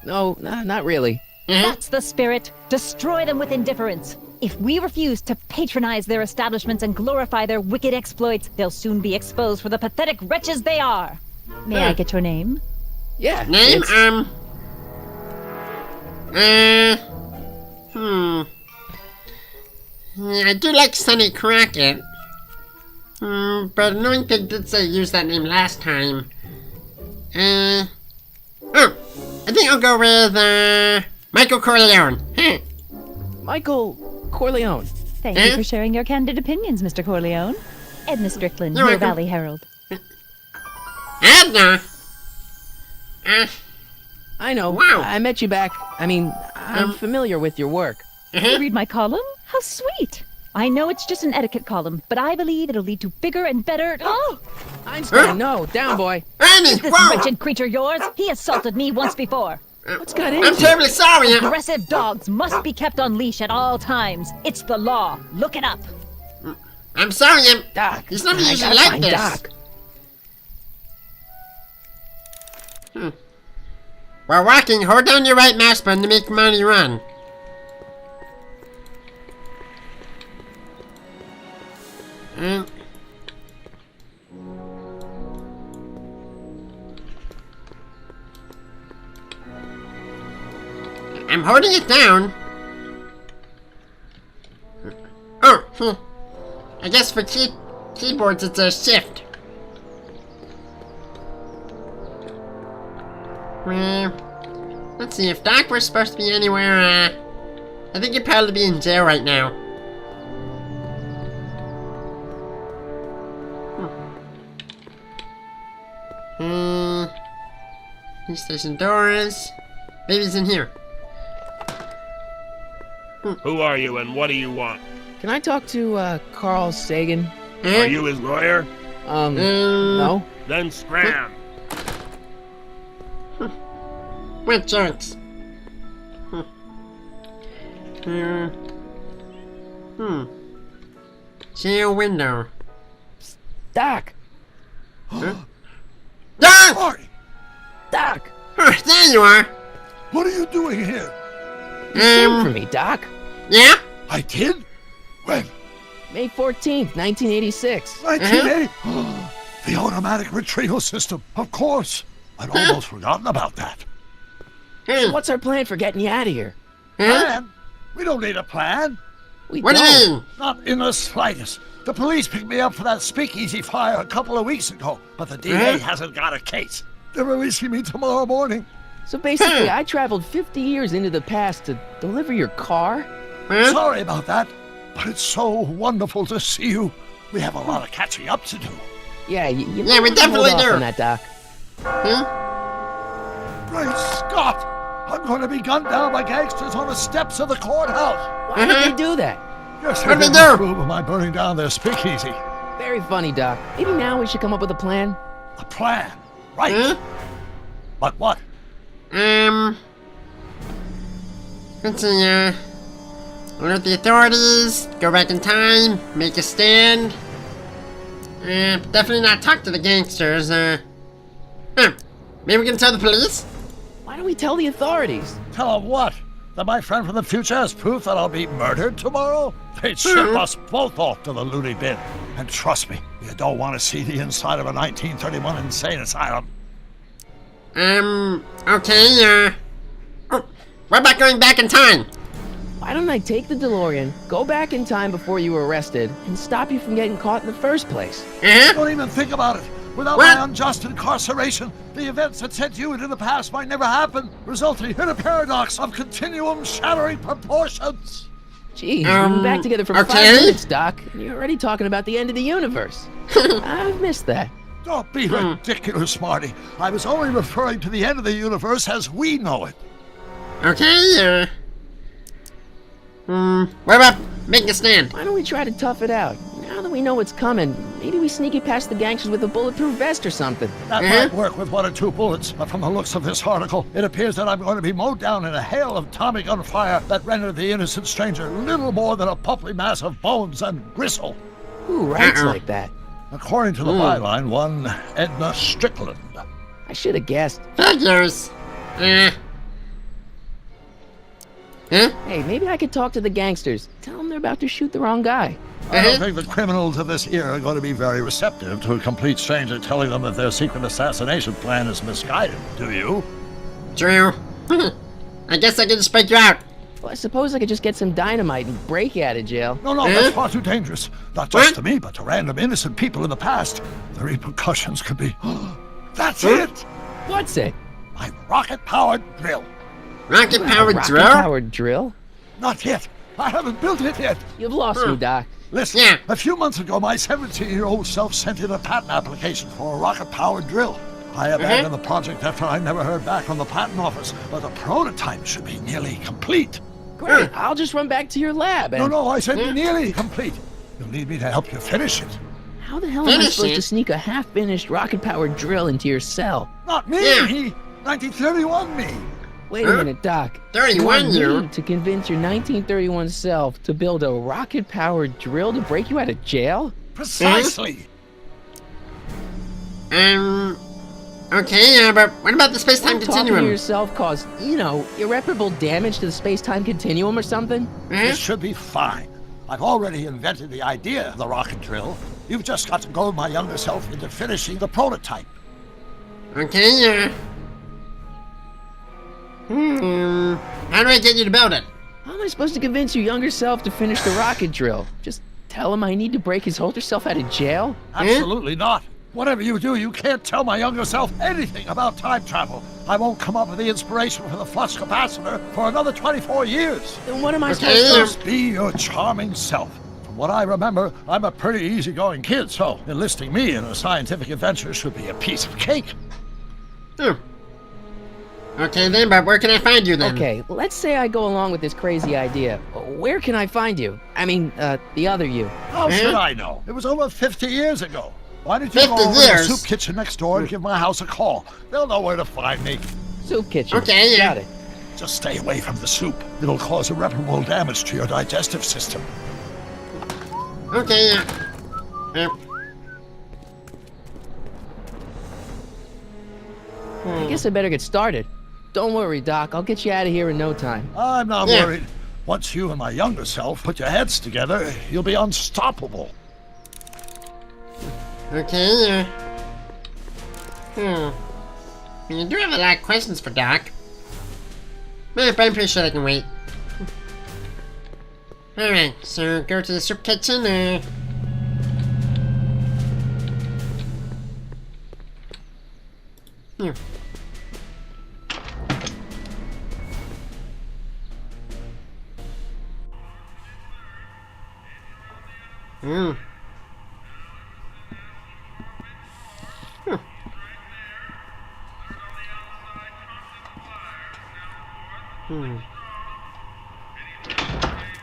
No, not really. That's the spirit. Destroy them with indifference. If we refuse to patronize their establishments and glorify their wicked exploits, they'll soon be exposed for the pathetic wretches they are. May I get your name? Yeah. Name? I do like Sonny Crockett. But Annoying Pig did say use that name last time. I think I'll go with, Michael Corleone. Michael Corleone. Thank you for sharing your candid opinions, Mr. Corleone. Edna Strickland, You're Hill welcome. Valley Herald. Edna? I know. Wow. I met you back. I'm familiar with your work. You read my column? How sweet! I know it's just an etiquette column, but I believe it'll lead to bigger and better... Oh! Einstein, no. Down, boy. Annie, Is this whoa! wretched creature yours? He assaulted me once before. What's got I'm into terribly sorry. Aggressive dogs must be kept on leash at all times. It's the law. Look it up. I'm sorry, Doc? He's not I usually gotta like find this. Doc. While walking, hold down your right mouse button to make money run. I'm holding it down. Oh, I guess for keyboards it's a shift. Let's see, if Doc were supposed to be anywhere, I think he'd probably be in jail right now. Police station doors. Baby's in here. Who are you and what do you want? Can I talk to, Carl Sagan? Are you his lawyer? No. Then scram. What jokes? See a window. Doc! Doc! Marty, Doc! There you are. what are you doing here? You came for me, Doc. Yeah? I did? When? May 14th, 1986. 1980? The automatic retrieval system, of course. I'd almost forgotten about that. So what's our plan for getting you out of here? Plan? We don't need a plan. We What do don't. you mean? Not in the slightest. The police picked me up for that speakeasy fire a couple of weeks ago, but the DA hasn't got a case. They're releasing me tomorrow morning. So basically, I traveled 50 years into the past to deliver your car? Sorry about that, but it's so wonderful to see you. We have a lot of catching up to do. Yeah, you Yeah, might we wanna definitely hold off do. on that, Doc. Great Scott! I'm going to be gunned down by gangsters on the steps of the courthouse. Why did they do that? Yes, What'd they they didn't do? approve of my burning down their speakeasy. Very funny, Doc. Maybe now we should come up with a plan. A plan, right? But what? Let's see, alert the authorities, go back in time, make a stand. Definitely not talk to the gangsters, maybe we can tell the police? Why don't we tell the authorities? Tell them what? That my friend from the future has proof that I'll be murdered tomorrow? They'd ship us both off to the loony bin. And trust me, you don't want to see the inside of a 1931 insane asylum. Okay, what about going back in time? Why don't I take the DeLorean, go back in time before you were arrested, and stop you from getting caught in the first place? Don't even think about it. Without my unjust incarceration, the events that sent you into the past might never happen, resulting in a paradox of continuum-shattering proportions. Geez, we've been back together for 5 minutes, Doc, and you're already talking about the end of the universe. I've missed that. Don't be ridiculous, Marty. I was only referring to the end of the universe as we know it. Okay, what about making a stand? Why don't we try to tough it out? Now that we know what's coming, maybe we sneak it past the gangsters with a bulletproof vest or something. That might work with 1 or 2 bullets, but from the looks of this article, it appears that I'm going to be mowed down in a hail of Tommy gun fire that rendered the innocent stranger little more than a puppy mass of bones and gristle. Who writes like that? According to the byline, one Edna Strickland. I should have guessed. Figures. Hey, maybe I could talk to the gangsters. Tell them they're about to shoot the wrong guy. I don't think the criminals of this era are going to be very receptive to a complete stranger telling them that their secret assassination plan is misguided, do you? True. I guess I can just break you out. Well, I suppose I could just get some dynamite and break you out of jail. No, that's far too dangerous. Not just to me, but to random innocent people in the past. The repercussions could be... That's it! What's it? My rocket-powered drill. Rocket-powered drill? Rocket-powered drill? Not yet. I haven't built it yet. You've lost me, Doc. Listen, a few months ago, my 17-year-old self sent in a patent application for a rocket-powered drill. I abandoned the project after I never heard back from the patent office, but the prototype should be nearly complete. Great, I'll just run back to your lab and... No, I said nearly complete. You'll need me to help you finish it. How the hell am I supposed to sneak a half-finished rocket-powered drill into your cell? Not me! 1931 me! Wait a minute, Doc. 31 you you? want me to convince your 1931 self to build a rocket-powered drill to break you out of jail? Precisely! Okay, but what about the space-time Talking to continuum? yourself caused, irreparable damage to the space-time continuum or something? It should be fine. I've already invented the idea of the rocket drill. You've just got to goad my younger self into finishing the prototype. Okay, how do I get you to build it? How am I supposed to convince your younger self to finish the rocket drill? Just tell him I need to break his older self out of jail? Absolutely not. Whatever you do, you can't tell my younger self anything about time travel. I won't come up with the inspiration for the flux capacitor for another 24 years. Then what am I supposed to... Just be your charming self. From what I remember, I'm a pretty easygoing kid, so enlisting me in a scientific adventure should be a piece of cake. Okay then, but where can I find you then? Okay, let's say I go along with this crazy idea. Where can I find you? I mean, the other you. How should I know? It was over 50 years ago. Why don't you 50 go over to the years? soup kitchen next door and give my house a call? They'll know where to find me. Soup kitchen. Okay, yeah. Got it. Just stay away from the soup. It'll cause irreparable damage to your digestive system. Okay, I guess I better get started. Don't worry, Doc. I'll get you out of here in no time. I'm not Yeah. worried. Once you and my younger self put your heads together, you'll be unstoppable. Okay, You do have a lot of questions for Doc. But I'm pretty sure I can wait. Alright, so go to the soup kitchen, Here. Hmm.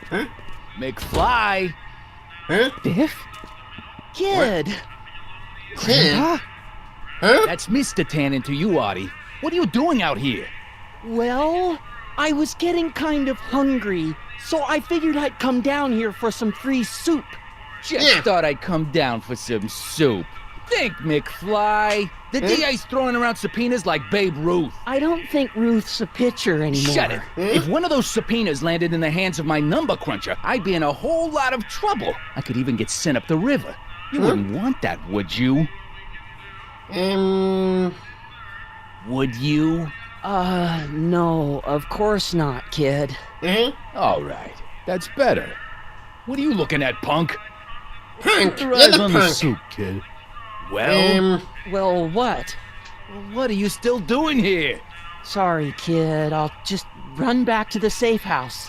Huh? McFly! Huh? Biff? Kid! Kid? Huh? Huh? That's Mr. Tannen to you, Artie. What are you doing out here? Well, I was getting kind of hungry, so I figured I'd come down here for some free soup. Just Yeah. thought I'd come down for some soup. Think, McFly. The DA's throwing around subpoenas like Babe Ruth. I don't think Ruth's a pitcher anymore. Shut it. If one of those subpoenas landed in the hands of my number cruncher, I'd be in a whole lot of trouble. I could even get sent up the river. You wouldn't want that, would you? Would you? No, of course not, kid. All right. That's better. What are you looking at, punk? Punk! Your You're eyes the on the punk! soup, kid. Well, Well, what? what are you still doing here? Sorry, kid. I'll just run back to the safe house.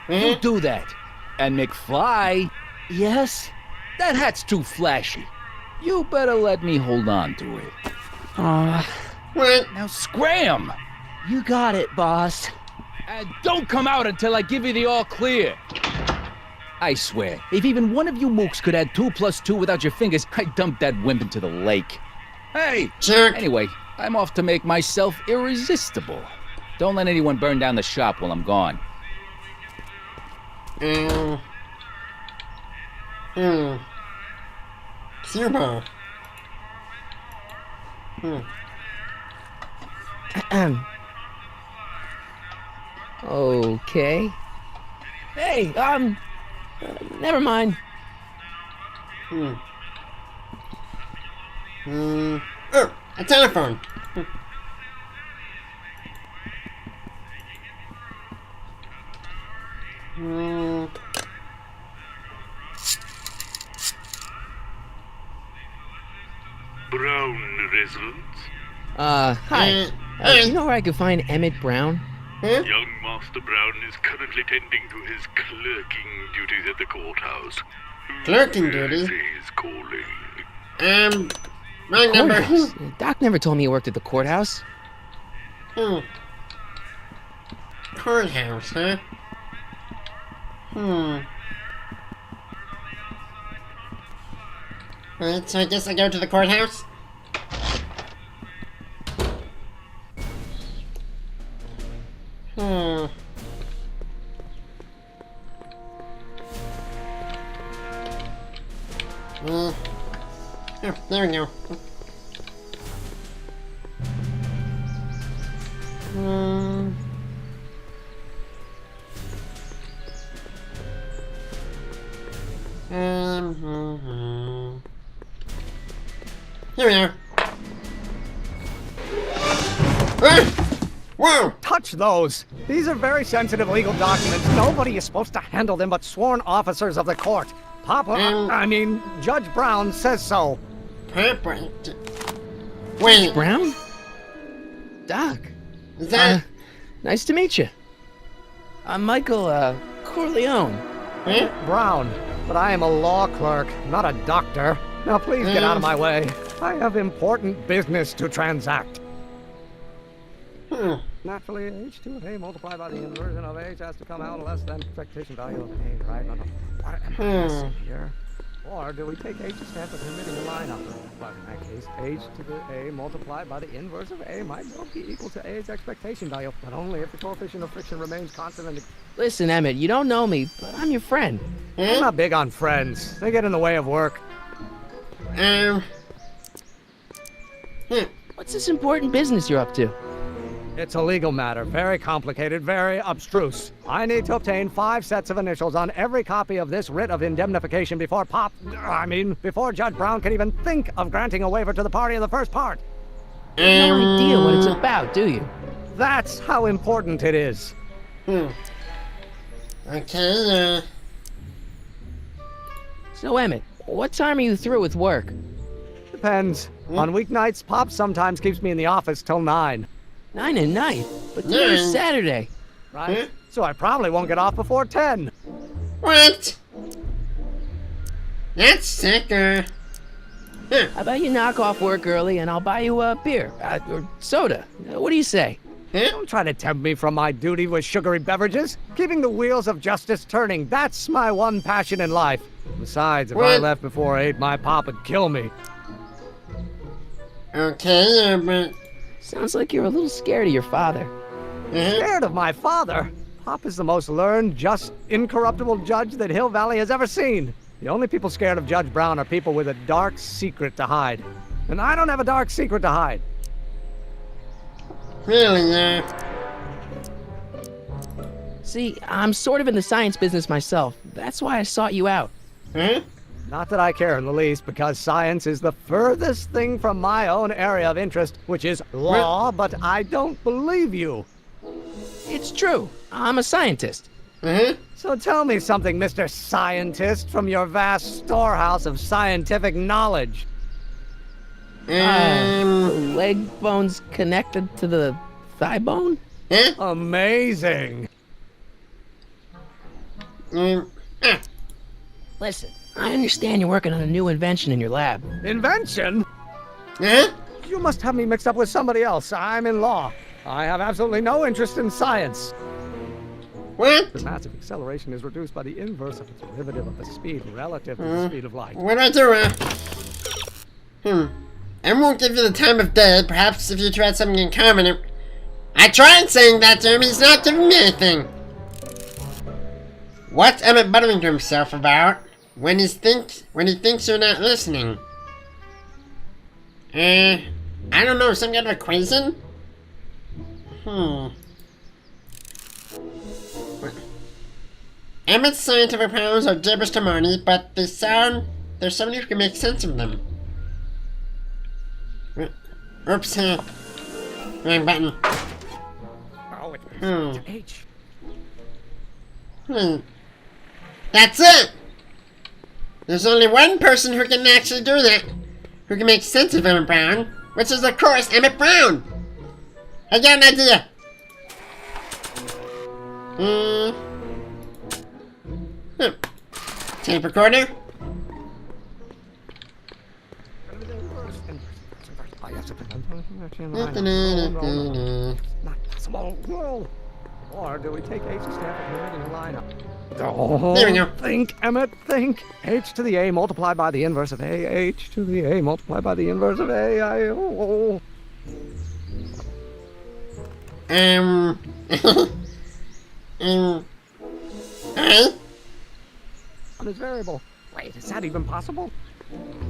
You do that. And McFly, Yes? that hat's too flashy. You better let me hold on to it. What? Now scram! You got it, boss. And don't come out until I give you the all clear. I swear, if even one of you mooks could add 2 + 2 without your fingers, I'd dump that wimp into the lake. Hey! Jerk! Anyway, I'm off to make myself irresistible. Don't let anyone burn down the shop while I'm gone. Cuba. Okay. Hey, never mind. Oh, a telephone. Brown residence. Hi. Do you know where I could find Emmett Brown? Young Master Brown is currently tending to his clerking duties at the courthouse. Clerking duties? He's calling. My number. Courthouse. Doc never told me he worked at the courthouse. Courthouse, huh? Alright, so I guess I go to the courthouse? Oh, there we go. Here we are. Whoa! Touch those! These are very sensitive legal documents. Nobody is supposed to handle them but sworn officers of the court. Judge Brown says so. Papa. Wait. Brown? Doc. Is that... Nice to meet you. I'm Michael, Corleone. Brown, but I am a law clerk, not a doctor. Now please get out of my way. I have important business to transact. Naturally, h2 of a multiplied by the inversion of h has to come out less than expectation value of a, right? No. What am I missing here? Or do we take h to stand for permitting the line operator? But in that case, h to the a multiplied by the inverse of a might well be equal to a's expectation value, but only if the coefficient of friction remains constant and... Listen, Emmett, you don't know me, but I'm your friend. I'm not big on friends. They get in the way of work. What's this important business you're up to? It's a legal matter, very complicated, very abstruse. I need to obtain 5 sets of initials on every copy of this writ of indemnification before before Judge Brown can even think of granting a waiver to the party in the first part. You have no idea what it's about, do you? That's how important it is. Okay, So, Emmett, what time are you through with work? Depends. On weeknights, Pop sometimes keeps me in the office till 9. 9 at night? But today's Saturday. Right? So I probably won't get off before 10. What? That's sicker. How about you knock off work early and I'll buy you a beer, or soda. What do you say? Don't try to tempt me from my duty with sugary beverages. Keeping the wheels of justice turning, that's my one passion in life. Besides, if I left before 8, my pop would kill me. Okay, but... Sounds like you're a little scared of your father. Scared of my father? Pop is the most learned, just, incorruptible judge that Hill Valley has ever seen. The only people scared of Judge Brown are people with a dark secret to hide. And I don't have a dark secret to hide. Really, See, I'm sort of in the science business myself. That's why I sought you out. Not that I care in the least, because science is the furthest thing from my own area of interest, which is law, but I don't believe you. It's true. I'm a scientist. So tell me something, Mr. Scientist, from your vast storehouse of scientific knowledge. Leg bone's connected to the thigh bone? Amazing. Listen, I understand you're working on a new invention in your lab. Invention? You must have me mixed up with somebody else. I'm in law. I have absolutely no interest in science. What? The massive acceleration is reduced by the inverse of its derivative of the speed relative to the speed of light. What do I do? I won't give you the time of day. Perhaps if you tried something in common. I tried saying that to him. He's not giving me anything. What's Emmett buttering to himself about when he thinks you're not listening? I don't know. Some kind of equation? Emmett's scientific problems are gibberish to Marnie, but there's somebody who can make sense of them. Oops, wrong button. Oh, it's H. That's it! There's only one person who can actually do that, who can make sense of Emmett Brown, which is, of course, Emmett Brown! I got an idea! Tape recorder? Not possible. No. Or do we take H's stamp and put it in the lineup? There we go. Think, Emmett, think. H to the A multiplied by the inverse of A. H to the A multiplied by the inverse of A. On this variable. Wait, is that even possible?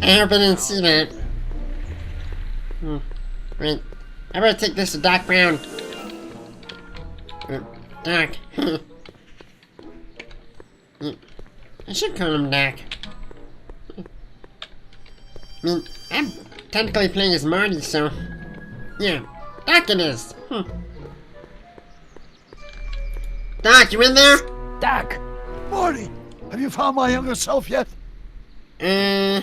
I hope I didn't see that. Wait, I better take this to Doc Brown. Doc. I should call him Doc. I mean, I'm technically playing as Marty, so... Yeah, Doc it is. Doc, you in there? Doc! Marty, have you found my younger self yet? Yeah.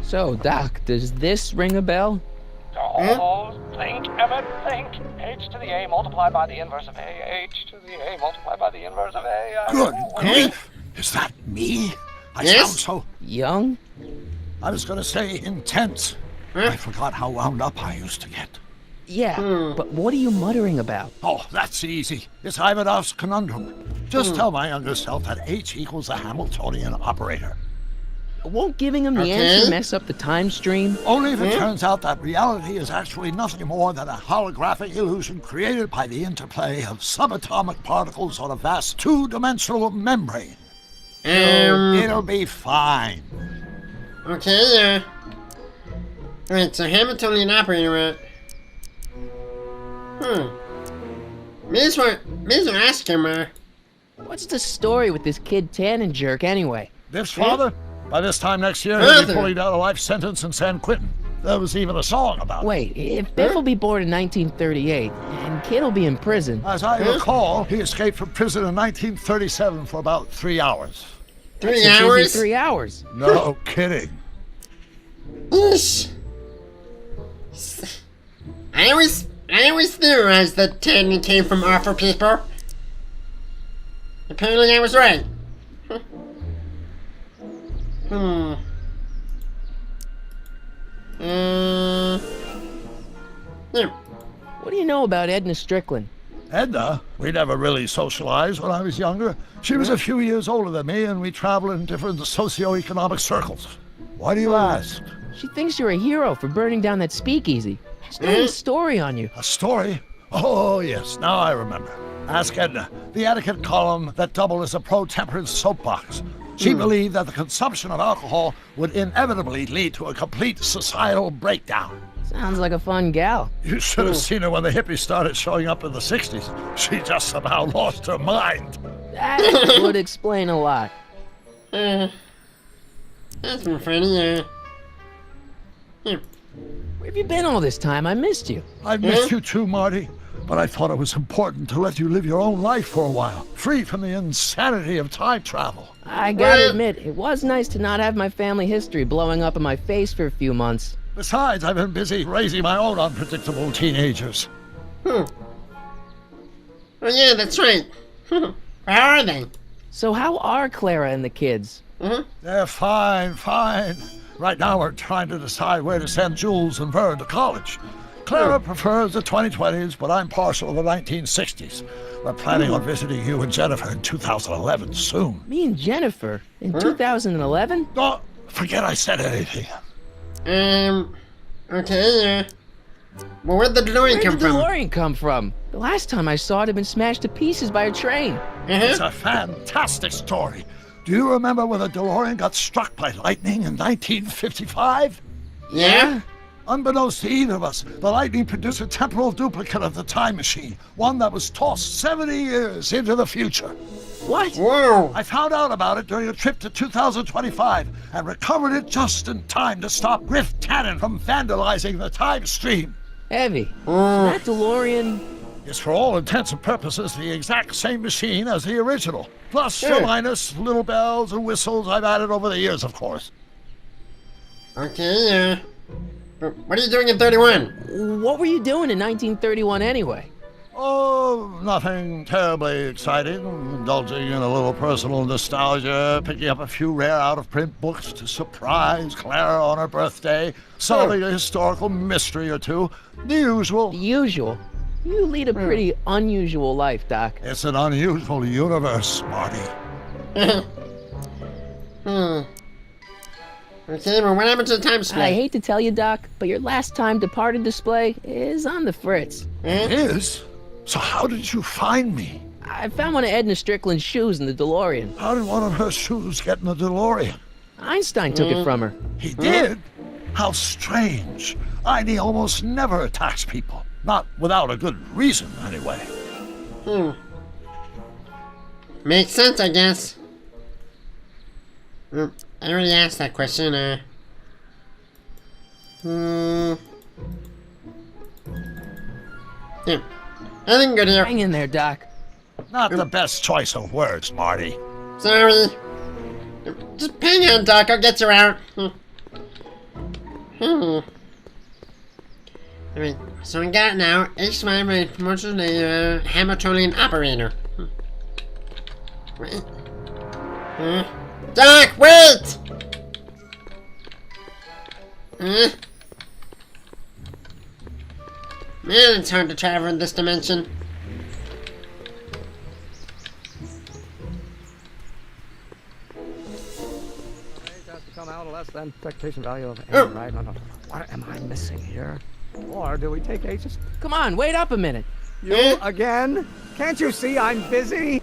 So, Doc, does this ring a bell? Think, Emmett, think. H to the A multiplied by the inverse of A. H to the A multiplied by the inverse of A. Good grief! Is that me? I Yes? sound so... Young? I was gonna say intense. I forgot how wound up I used to get. Yeah, but what are you muttering about? Oh, that's easy. It's Ivanov's conundrum. Just tell my younger self that H equals the Hamiltonian operator. Won't giving him the answer mess up the time stream? Only if it turns out that reality is actually nothing more than a holographic illusion created by the interplay of subatomic particles on a vast two-dimensional membrane. It'll be fine. Okay, alright, so Hamiltonian operator, May as well ask him, What's the story with this kid Tannen jerk anyway? Biff's father? By this time next year, he'll Father. be pulling down a life sentence in San Quentin. There was even a song about it. Wait, if Biff will be born in 1938, and Kid will be in prison. As I recall, he escaped from prison in 1937 for about 3 hours. 3 That's a busy hours? 3 hours. No kidding. Eesh. I always theorized that Tannen came from awful people. Apparently I was right. Yeah. What do you know about Edna Strickland? Edna, we never really socialized when I was younger. She was a few years older than me, and we traveled in different socioeconomic circles. Why do you ask? She thinks you're a hero for burning down that speakeasy. She's got a story on you. A story? Oh, yes, now I remember. Ask Edna, the etiquette column that doubled as a pro-temperance soapbox. She believed that the consumption of alcohol would inevitably lead to a complete societal breakdown. Sounds like a fun gal. You should have seen her when the hippies started showing up in the 60s. She just about lost her mind. That would explain a lot. That's more funny, Where have you been all this time? I missed you. I've missed you too, Marty. But I thought it was important to let you live your own life for a while, free from the insanity of time travel. I gotta admit, it was nice to not have my family history blowing up in my face for a few months. Besides, I've been busy raising my own unpredictable teenagers. Oh yeah, that's right. How are they? So how are Clara and the kids? They're fine. Right now we're trying to decide where to send Jules and Vern to college. Clara prefers the 2020s, but I'm partial to the 1960s. We're planning on visiting you and Jennifer in 2011 soon. Me and Jennifer? In 2011? Oh, forget I said anything. Okay, well, where'd the DeLorean come from? Where'd the DeLorean come from? The last time I saw it had been smashed to pieces by a train. It's a fantastic story. Do you remember when the DeLorean got struck by lightning in 1955? Yeah? Unbeknownst to either of us, the lightning produced a temporal duplicate of the time machine, one that was tossed 70 years into the future. What? Whoa! I found out about it during a trip to 2025 and recovered it just in time to stop Griff Tannen from vandalizing the time stream. Heavy. That DeLorean... It's for all intents and purposes the exact same machine as the original. Plus or minus little bells and whistles I've added over the years, of course. Okay, what are you doing in 31? What were you doing in 1931 anyway? Oh, nothing terribly exciting. Indulging in a little personal nostalgia, picking up a few rare out-of-print books to surprise Clara on her birthday, solving a historical mystery or two. The usual. The usual? You lead a pretty unusual life, Doc. It's an unusual universe, Marty. Okay, well, what happened to the time display? I hate to tell you, Doc, but your last time departed display is on the fritz. It is? So how did you find me? I found one of Edna Strickland's shoes in the DeLorean. How did one of her shoes get in the DeLorean? Einstein took it from her. He did? How strange. Heidi almost never attacks people. Not without a good reason, anyway. Makes sense, I guess. I already asked that question, Yeah. Nothing good here. Hang in there, Doc. Not the best choice of words, Marty. Sorry. Just hang on, Doc. I'll get you out. Alright, so we got now H5 with promotion a Hamiltonian operator. Wait. Doc, wait! Man, it's hard to travel in this dimension. Has to come out less than expectation value of A, right? No. What am I missing here? Or do we take H's? Come on, wait up a minute. You again? Can't you see I'm busy?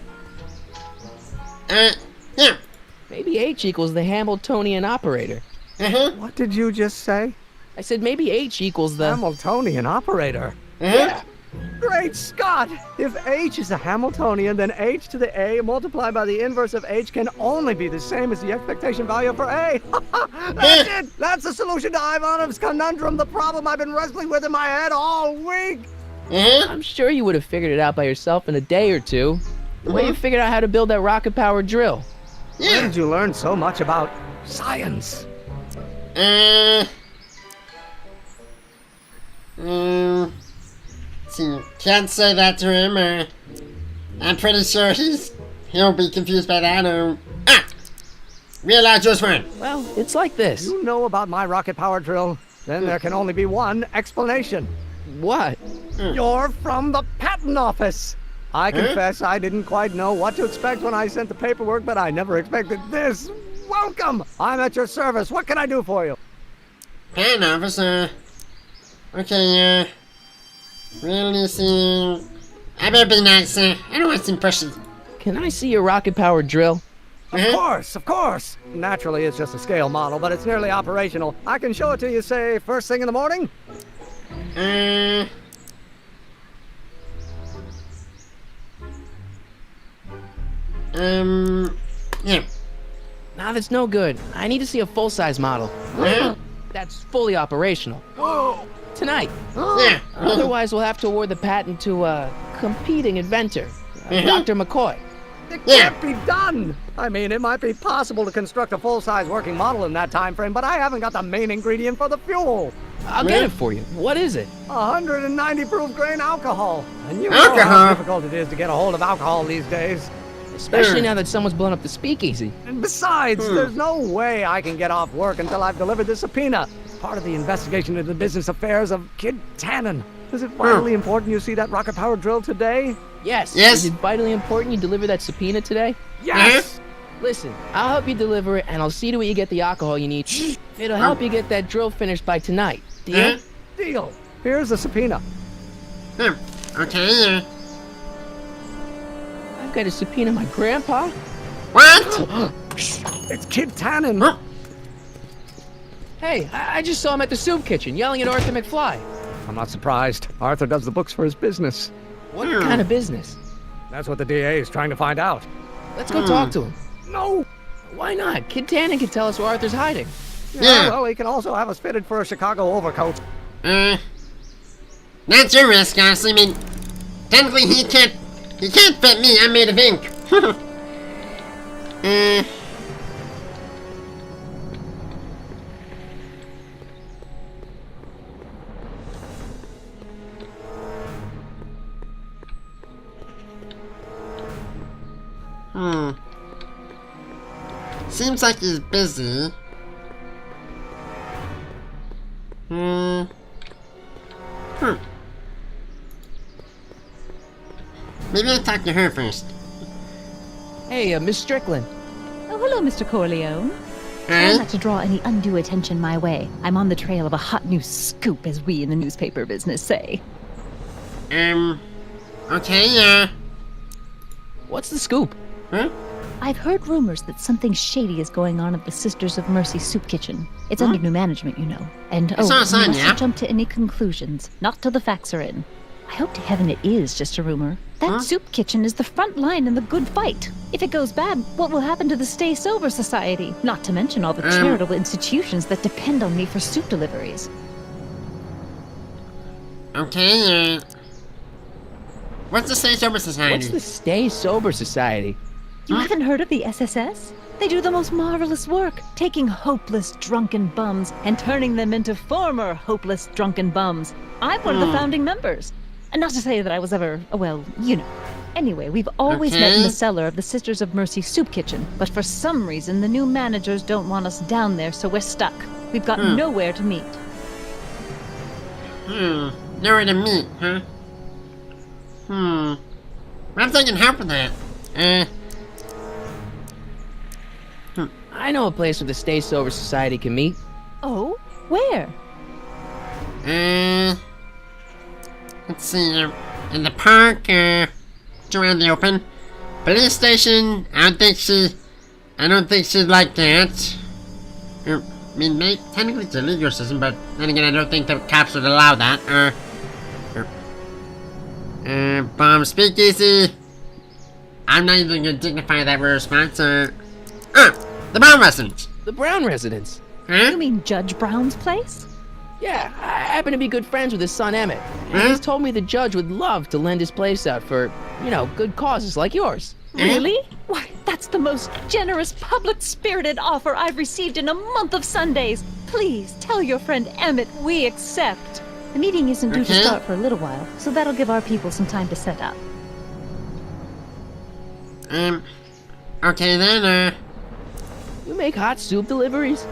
Yeah. Maybe H equals the Hamiltonian operator. What did you just say? I said maybe H equals the... Hamiltonian operator. Yeah. Great Scott! If H is a Hamiltonian, then H to the A multiplied by the inverse of H can only be the same as the expectation value for A. That's it! That's the solution to Ivanov's conundrum, the problem I've been wrestling with in my head all week! I'm sure you would have figured it out by yourself in a day or two. The way you figured out how to build that rocket-powered drill. Where did you learn so much about science? See, can't say that to him. I'm pretty sure he'll be confused by that. Realize just one. Well, it's like this. You know about my rocket power drill? Then there can only be one explanation. What? You're from the patent office. I confess I didn't quite know what to expect when I sent the paperwork, but I never expected this. Welcome! I'm at your service. What can I do for you? Patent office, okay, really see... I better be nice, I don't want to seem pushy. Can I see your rocket-powered drill? Of course! Naturally, it's just a scale model, but it's nearly operational. I can show it to you, say, first thing in the morning? Yeah. Nah, that's no good. I need to see a full-size model. That's fully operational. Tonight. Yeah. Otherwise, we'll have to award the patent to a competing inventor, Dr. McCoy. It can't be done! I mean, it might be possible to construct a full-size working model in that time frame, but I haven't got the main ingredient for the fuel. I'll get it for you. What is it? 190 proof grain alcohol. And you know Alcohol? how difficult it is to get a hold of alcohol these days. Especially now that someone's blown up the speakeasy. And besides, there's no way I can get off work until I've delivered the subpoena. It's part of the investigation into the business affairs of Kid Tannen. Is it vitally important you see that rocket power drill today? Yes. Yes. Is it vitally important you deliver that subpoena today? Yes! Listen, I'll help you deliver it, and I'll see to it you get the alcohol you need. It'll help you get that drill finished by tonight. Deal? Deal. Here's the subpoena. Okay, I've got to subpoena my grandpa? What? It's Kid Tannen. Hey, I just saw him at the soup kitchen yelling at Arthur McFly. I'm not surprised. Arthur does the books for his business. What kind of business? That's what the DA is trying to find out. Let's go talk to him. No! Why not? Kid Tannen can tell us where Arthur's hiding. Yeah. Well, he can also have us fitted for a Chicago overcoat. That's your risk, honestly. I mean, technically he can't fit me. I'm made of ink. Seems like he's busy. Maybe I'll talk to her first. Hey, Miss Strickland. Oh, hello, Mr. Corleone. Try not to draw any undue attention my way. I'm on the trail of a hot new scoop, as we in the newspaper business say. Okay, What's the scoop? I've heard rumors that something shady is going on at the Sisters of Mercy soup kitchen. It's under new management, you know. And I saw a sign, you mustn't yeah? jump to any conclusions. Not till the facts are in. I hope to heaven it is just a rumor. That soup kitchen is the front line in the good fight. If it goes bad, what will happen to the Stay Sober Society? Not to mention all the charitable institutions that depend on me for soup deliveries. Okay, what's the Stay Sober Society? What's the Stay Sober Society? You haven't heard of the SSS? They do the most marvelous work, taking hopeless drunken bums and turning them into former hopeless drunken bums. I'm one of the founding members. And not to say that I was ever, well, you know. Anyway, we've always met in the cellar of the Sisters of Mercy soup kitchen, but for some reason the new managers don't want us down there, so we're stuck. We've got nowhere to meet. Nowhere to meet, huh? I'm thinking help with that. I know a place where the Stay Sober Society can meet. Oh? Where? Let's see, in the park, around the open. Police station, I don't think she'd like that. I mean, technically it's a legal system, but then again, I don't think the cops would allow that. Bomb speakeasy. I'm not even gonna dignify that response. The Brown residence. The Brown residence? Huh? You mean Judge Brown's place? Yeah, I happen to be good friends with his son Emmett. And he's told me the judge would love to lend his place out for, you know, good causes like yours. Really? Why, that's the most generous, public-spirited offer I've received in a month of Sundays. Please tell your friend Emmett we accept. The meeting isn't due to start for a little while, so that'll give our people some time to set up. Okay then, You make hot soup deliveries?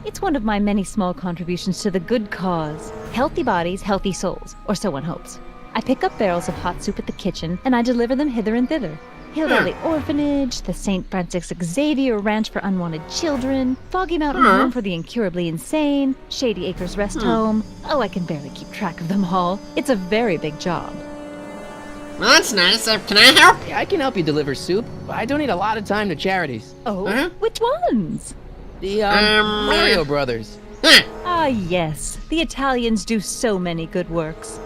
It's one of my many small contributions to the good cause. Healthy bodies, healthy souls, or so one hopes. I pick up barrels of hot soup at the kitchen, and I deliver them hither and thither. Hill Valley Orphanage, the St. Francis Xavier Ranch for Unwanted Children, Foggy Mountain Home for the Incurably Insane, Shady Acres Rest Home. Oh, I can barely keep track of them all. It's a very big job. well, that's nice. Can I help? Yeah, I can help you deliver soup. I donate a lot of time to charities. Oh, which ones? The, Mario Brothers. Ah, yes. The Italians do so many good works.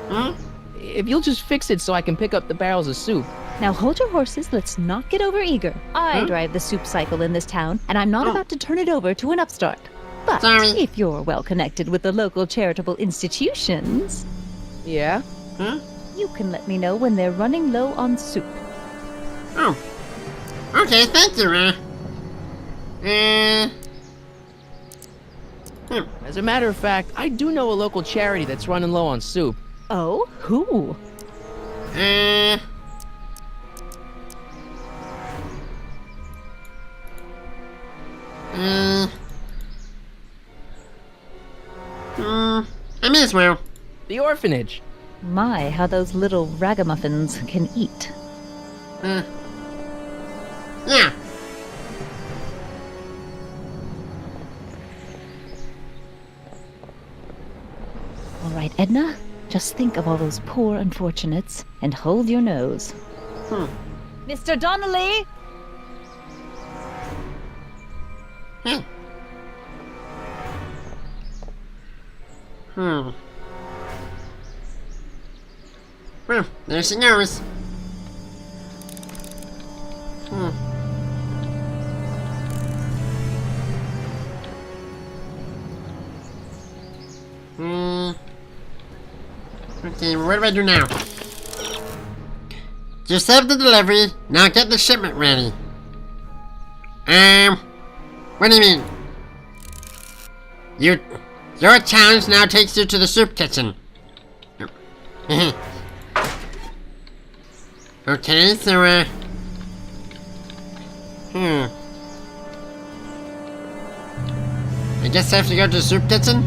If you'll just fix it so I can pick up the barrels of soup. Now hold your horses, let's not get over-eager. I drive the soup cycle in this town, and I'm not about to turn it over to an upstart. But if you're well-connected with the local charitable institutions... Yeah? You can let me know when they're running low on soup. Oh. Okay, thank you, As a matter of fact, I do know a local charity that's running low on soup. Oh? Who? I may as well. The orphanage. My, how those little ragamuffins can eat. Yeah. All right, Edna, just think of all those poor unfortunates and hold your nose. Mr. Donnelly! Well, there she goes. Okay, what do I do now? Just have the delivery, now get the shipment ready. What do you mean? Your challenge now takes you to the soup kitchen. Okay, so, I guess I have to go to the soup kitchen?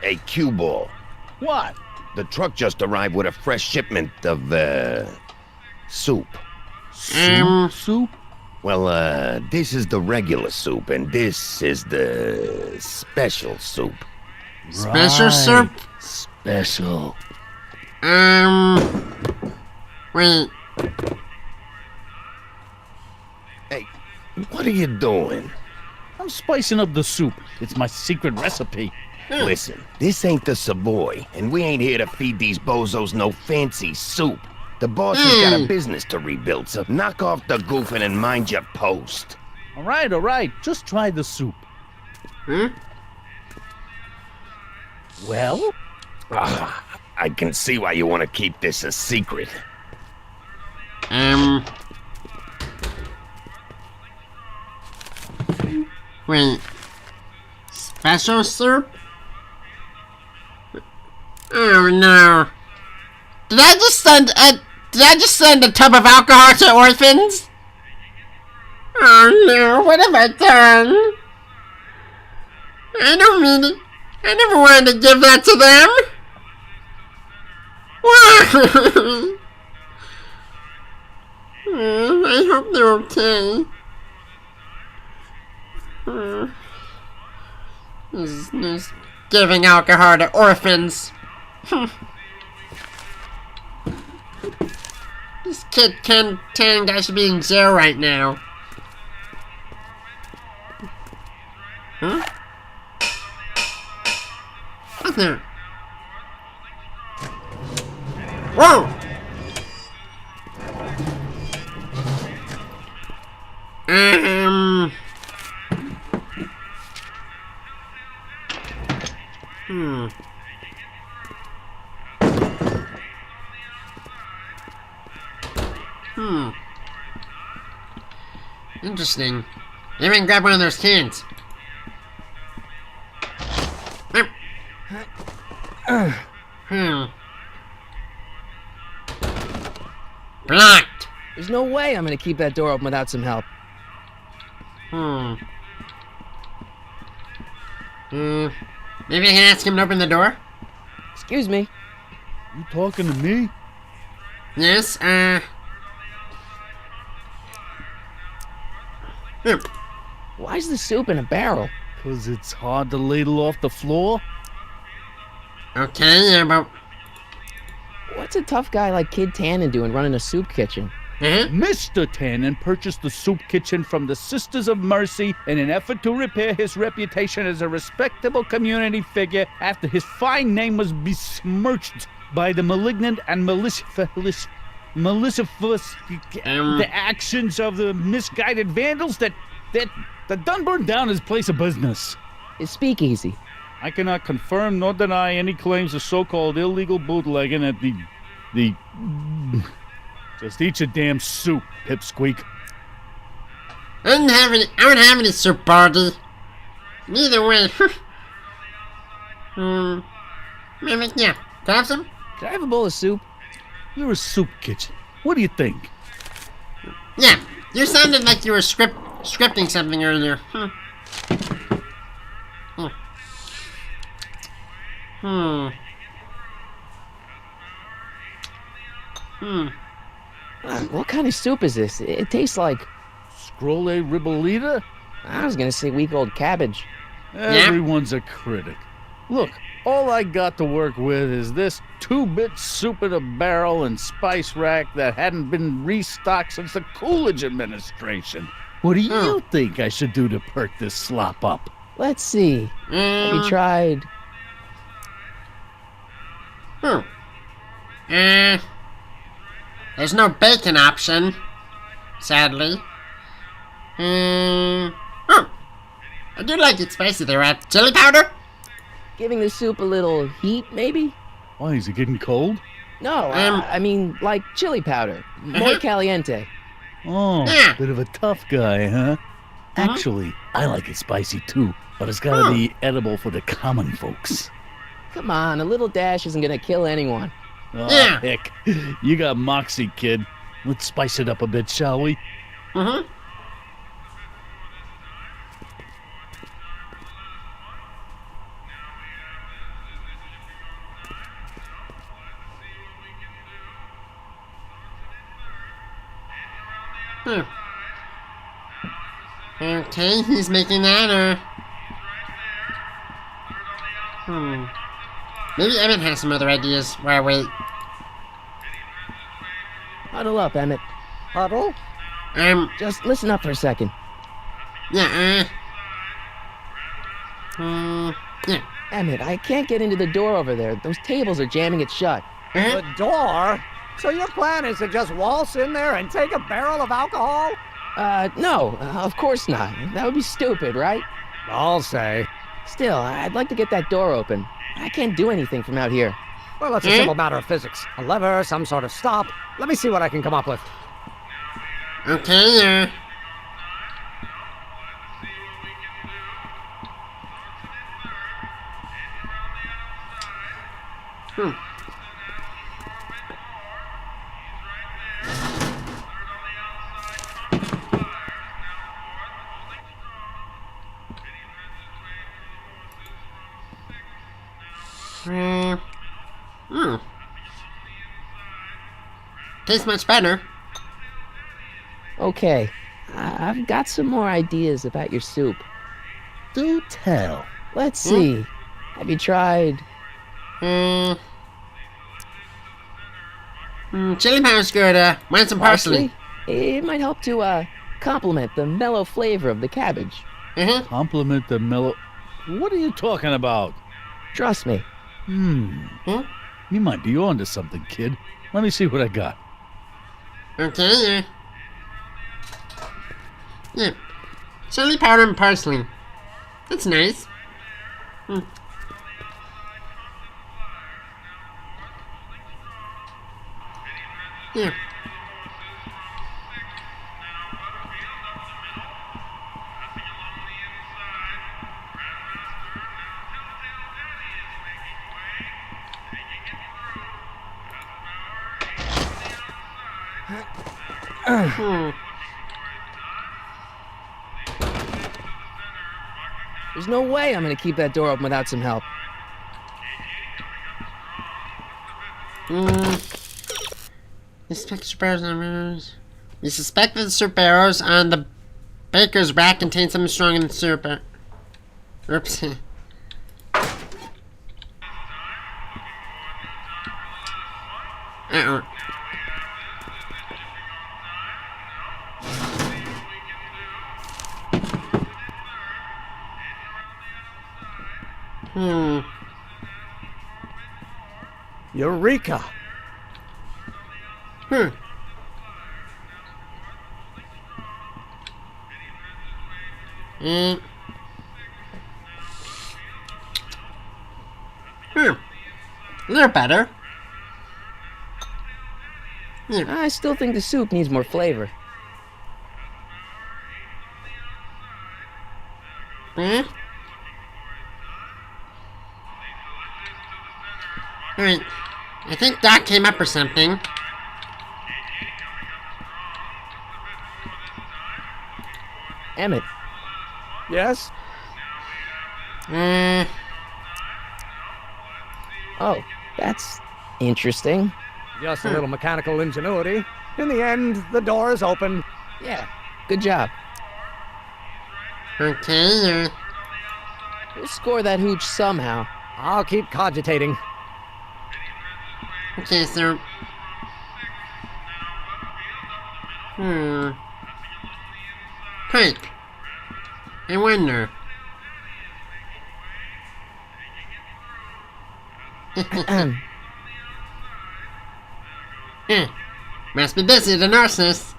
Hey, cue ball. What? The truck just arrived with a fresh shipment of, soup. Soup? Well, this is the regular soup, and this is the special soup. Special soup? Special. Wait. Hey, what are you doing? I'm spicing up the soup. It's my secret recipe. Listen, this ain't the Savoy, and we ain't here to feed these bozos no fancy soup. The boss has got a business to rebuild, so knock off the goofing and mind your post. All right. Just try the soup. Well? I can see why you want to keep this a secret. Wait. Special soup? Oh no. Did I just send a tub of alcohol to orphans? Oh no, what have I done? I don't mean it. I never wanted to give that to them. Why? I hope they're okay. He's giving alcohol to orphans. This kid Tannen guy should be in jail right now. Huh? What's there? Whoa! Interesting. Maybe I can grab one of those cans. Blocked. There's no way I'm gonna keep that door open without some help. Maybe I can ask him to open the door? Excuse me. You talking to me? Yes, Why's the soup in a barrel? 'Cause it's hard to ladle off the floor. Okay, but... What's a tough guy like Kid Tannen doing running a soup kitchen? Mr. Tannen purchased the soup kitchen from the Sisters of Mercy in an effort to repair his reputation as a respectable community figure after his fine name was besmirched by the malignant and malicious the actions of the misguided vandals that done burned down his place of business. His speakeasy. I cannot confirm nor deny any claims of so-called illegal bootlegging at the just eat your damn soup, pipsqueak. I don't have any soup, Barty. Neither way. Maybe, yeah. Can I have some? Can I have a bowl of soup? You're a soup kitchen. What do you think? Yeah, you sounded like you were scripting something earlier. What kind of soup is this? It tastes like... Scrolle ribolita? I was gonna say week-old cabbage. Everyone's a critic. Look, all I got to work with is this 2-bit soup in a barrel and spice rack that hadn't been restocked since the Coolidge administration. What do you think I should do to perk this slop up? Let's see. Have you tried... There's no bacon option, sadly. I do like it spicy there. Chili powder? Giving the soup a little heat, maybe? Why, is it getting cold? No, I mean, like chili powder. More caliente. Oh, bit of a tough guy, huh? Actually, I like it spicy too, but it's gotta be edible for the common folks. Come on, a little dash isn't gonna kill anyone. Oh, heck. You got moxie, kid. Let's spice it up a bit, shall we? Okay, he's making that, Maybe Emmett has some other ideas while I wait. Huddle up, Emmett. Huddle? Just listen up for a second. Yeah, Emmett, I can't get into the door over there. Those tables are jamming it shut. The door? So your plan is to just waltz in there and take a barrel of alcohol? No, of course not. That would be stupid, right? I'll say. Still, I'd like to get that door open. I can't do anything from out here. Well, it's a simple matter of physics. A lever, some sort of stop. Let me see what I can come up with. Okay, Tastes much better. Okay, I've got some more ideas about your soup. Do tell. Let's see. Have you tried? Chili powder's good. Want some parsley? It might help to complement the mellow flavor of the cabbage. Compliment the mellow. What are you talking about? Trust me. You might be onto something, kid. Let me see what I got. Okay, yeah. Chili powder and parsley. That's nice. Yeah. There's no way I'm gonna keep that door open without some help. You suspect that the soup barrels on the baker's rack contain something stronger than soup. Oops. Uh-oh. Eureka! A little better. I still think the soup needs more flavor. Alright. I think Doc came up or something. Emmett. Yes? Oh, that's interesting. Just a little mechanical ingenuity. In the end, the door is open. Yeah, good job. Okay, We'll score that hooch somehow. I'll keep cogitating. okay, so... Pipe. I wonder. Must be busy, the nurses.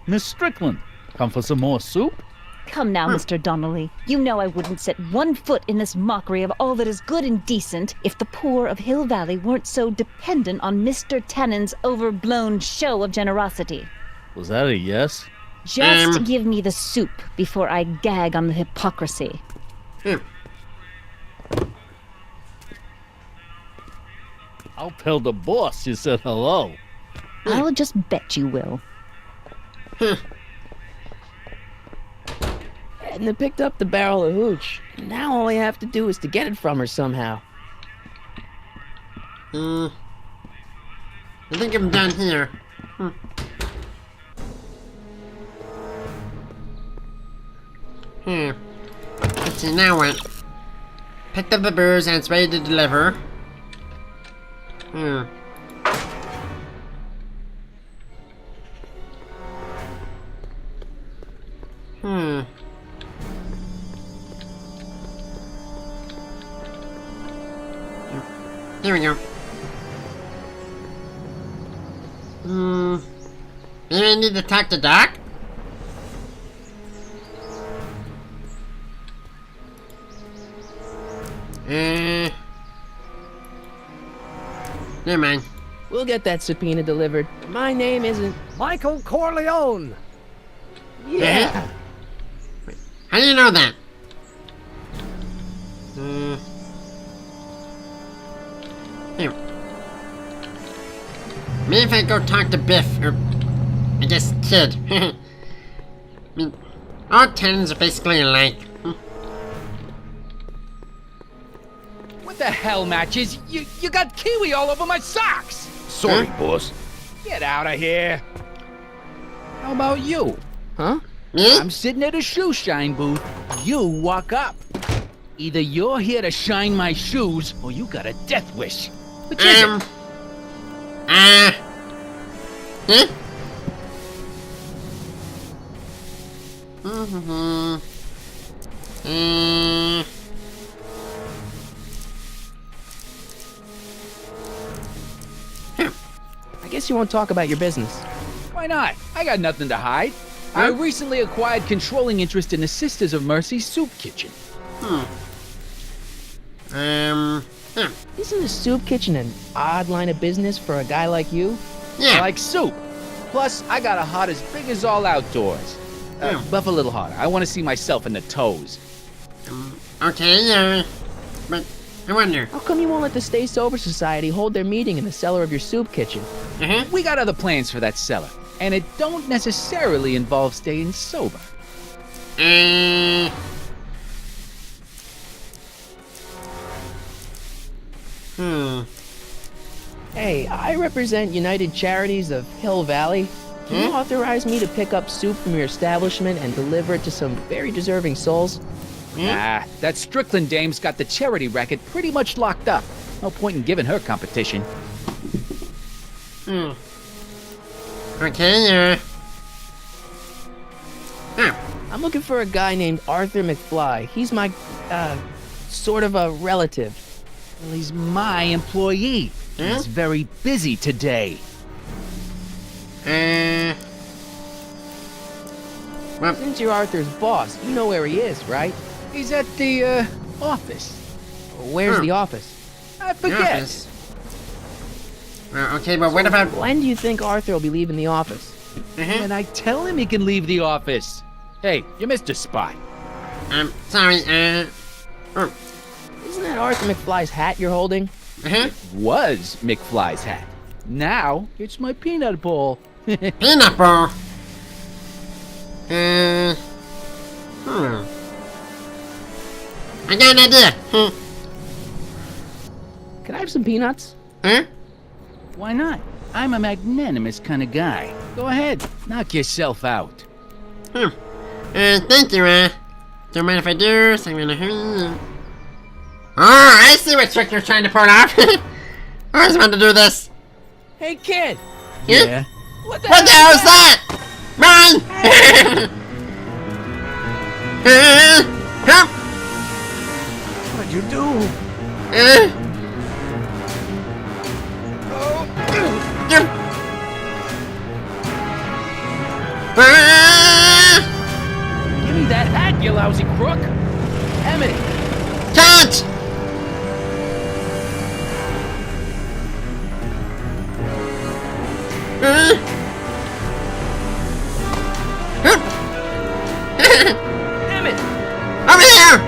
Miss Strickland, come for some more soup? Come now, Mr. Donnelly. You know I wouldn't set one foot in this mockery of all that is good and decent if the poor of Hill Valley weren't so dependent on Mr. Tannen's overblown show of generosity. Was that a yes? Just give me the soup before I gag on the hypocrisy. I'll tell the boss you said hello. I'll just bet you will. Edna picked up the barrel of hooch. Now all I have to do is to get it from her somehow. I think I'm done here. Let's see, now what? Picked up the booze and it's ready to deliver. Here we go. Maybe I need to talk to Doc? Never mind. We'll get that subpoena delivered. My name isn't... Michael Corleone! Yeah! How do you know that? Here. Maybe if I go talk to Biff, or... I guess Kid. I mean, All Tannens are basically alike. What the hell, Matches? You got kiwi all over my socks! Sorry, boss. Get out of here! How about you? Huh? Me? I'm sitting at a shoe shine booth. You walk up. Either you're here to shine my shoes, or you got a death wish. Which is it? Huh? I guess you won't talk about your business. Why not? I got nothing to hide. I recently acquired controlling interest in the Sisters of Mercy soup kitchen. Isn't a soup kitchen an odd line of business for a guy like you? Yeah. I like soup. Plus, I got a heart as big as all outdoors. Buff a little harder. I want to see myself in the toes. Okay, but I wonder. How come you won't let the Stay Sober Society hold their meeting in the cellar of your soup kitchen? We got other plans for that cellar, and it don't necessarily involve staying sober. Hey, I represent United Charities of Hill Valley. Can you authorize me to pick up soup from your establishment and deliver it to some very deserving souls? That Strickland dame's got the charity racket pretty much locked up. No point in giving her competition. Okay, I'm looking for a guy named Arthur McFly. He's my, sort of a relative. Well, he's my employee. He's very busy today. Well, Since you're Arthur's boss, you know where he is, right? He's at the, office. Where's the office? I forget. office. Okay, but what about... When do you think Arthur will be leaving the office? When I tell him he can leave the office. Hey, you missed a spot. Sorry, Isn't that Arthur McFly's hat you're holding? Was McFly's hat. Now, it's my peanut bowl. peanut ball. I got an idea. Can I have some peanuts? Why not? I'm a magnanimous kind of guy. Go ahead, knock yourself out. Thank you, don't mind if I do, so I'm gonna... Oh, I see what trick you're trying to pull off. I always wanted to do this. Hey, kid! Yeah? What the hell is that? Run! Help! What'd you do? Give me that hat, you lousy crook! Emmett! Catch! Emmett! Over here!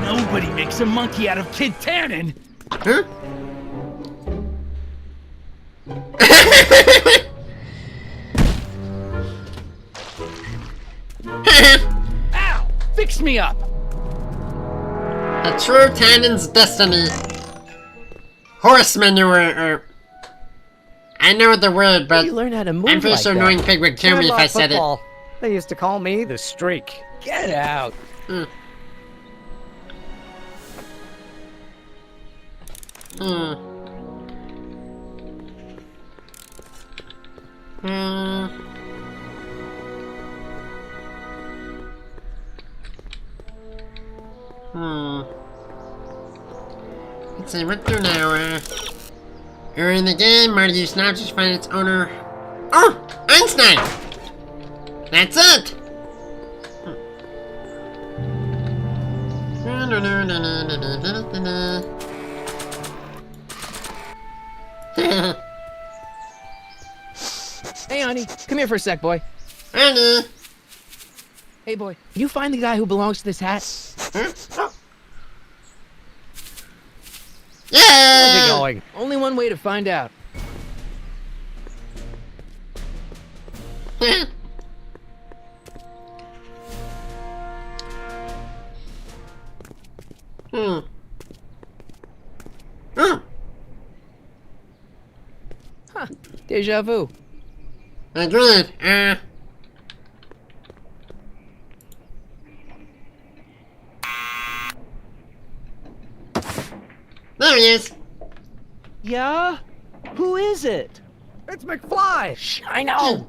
Nobody makes a monkey out of Kid Tannen! Ow! Fix me up! A true Tannen's destiny. Horse manure, I know the word, but You learn how to move I'm pretty like sure that. Annoying Pig would kill me if I said it. They used to call me the Streak. Get out! Let's see, what do now? Early in the game, Marty used knowledge to find its owner. Oh! Einstein! That's it! Hey, honey, come here for a sec, boy. Honey! Hey, boy, can you find the guy who belongs to this hat? Where's he Yeah! going? Only one way to find out. Hmm. Oh, Huh. Deja vu. agreed. There he is. Yeah? Who is it? It's McFly! Shh, I know.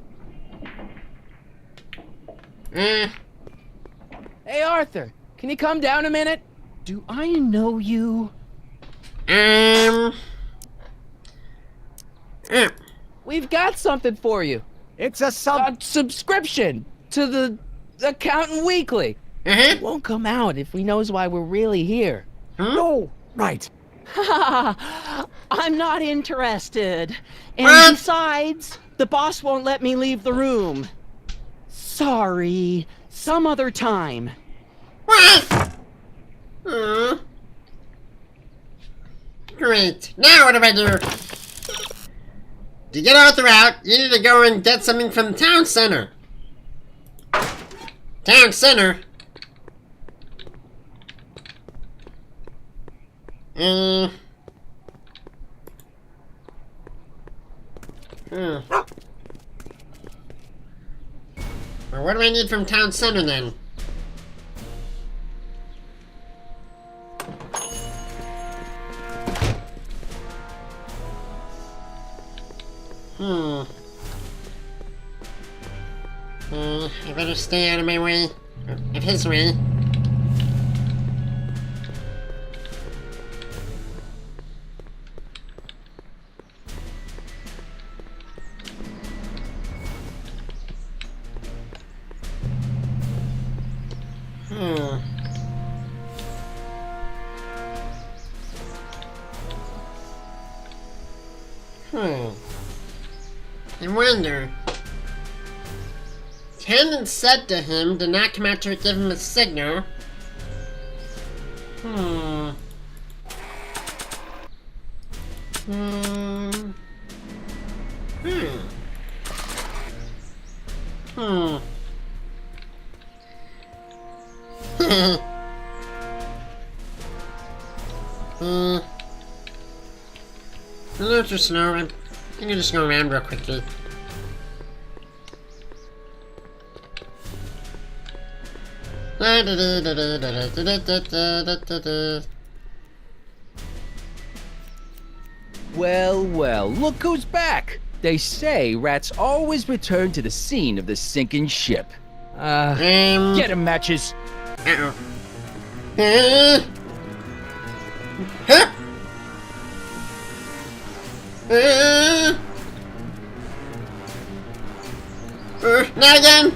Hey, Arthur. Can you come down a minute? Do I know you? We've got something for you. It's a A subscription to the Accountant Weekly. It won't come out if we knows why we're really here. No! Right. I'm not interested. And What? besides, the boss won't let me leave the room. Sorry. Some other time. What? Great. Now what do I do? To get Arthur out, you need to go and get something from the town center. Town center? Well, what do I need from town center then? I better stay out of my way. Of his way. I wonder. Tannen said to him to not come out to give him a signal. A little too slow. I can just go around real quickly. Well, well, look who's back! They say rats always return to the scene of the sinking ship. Get 'em, Matches! Uh-oh. Now again!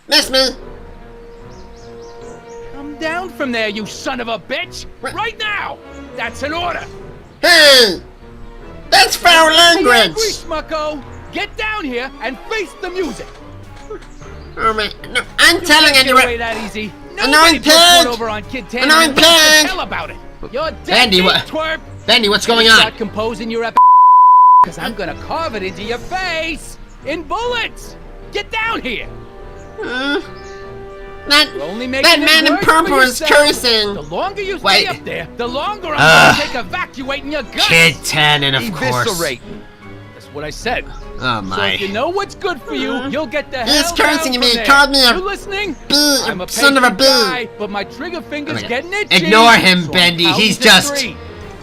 Miss me! Come down from there, you son of a bitch! Right now! That's an order! Hey! That's foul language! Hey, angry schmucko! Get down here and face the music! Oh my... No, I'm telling you. you... Away that easy. Annoying Nobody puts one pig! over on Kid Tannen Annoying and wants to pig! tell about it! You're dead, Bendy, what? twerp! Bendy, what's going Start on? composing your because I'm gonna carve it into your face! In bullets! Get down here! That man in purple is cursing! The longer you stay up there, the longer I'm gonna take evacuating your guts! Kid Tannen, of course. Eviscerate. That's what I said. Oh So my. if you know what's good for you, you'll get the hell He's cursing down me. from He there. called me a You listening? bee, I'm a son of a patient bee. guy, but my trigger finger's getting itchy. Ignore him, so I'm Bendy. counting He's to just... 3.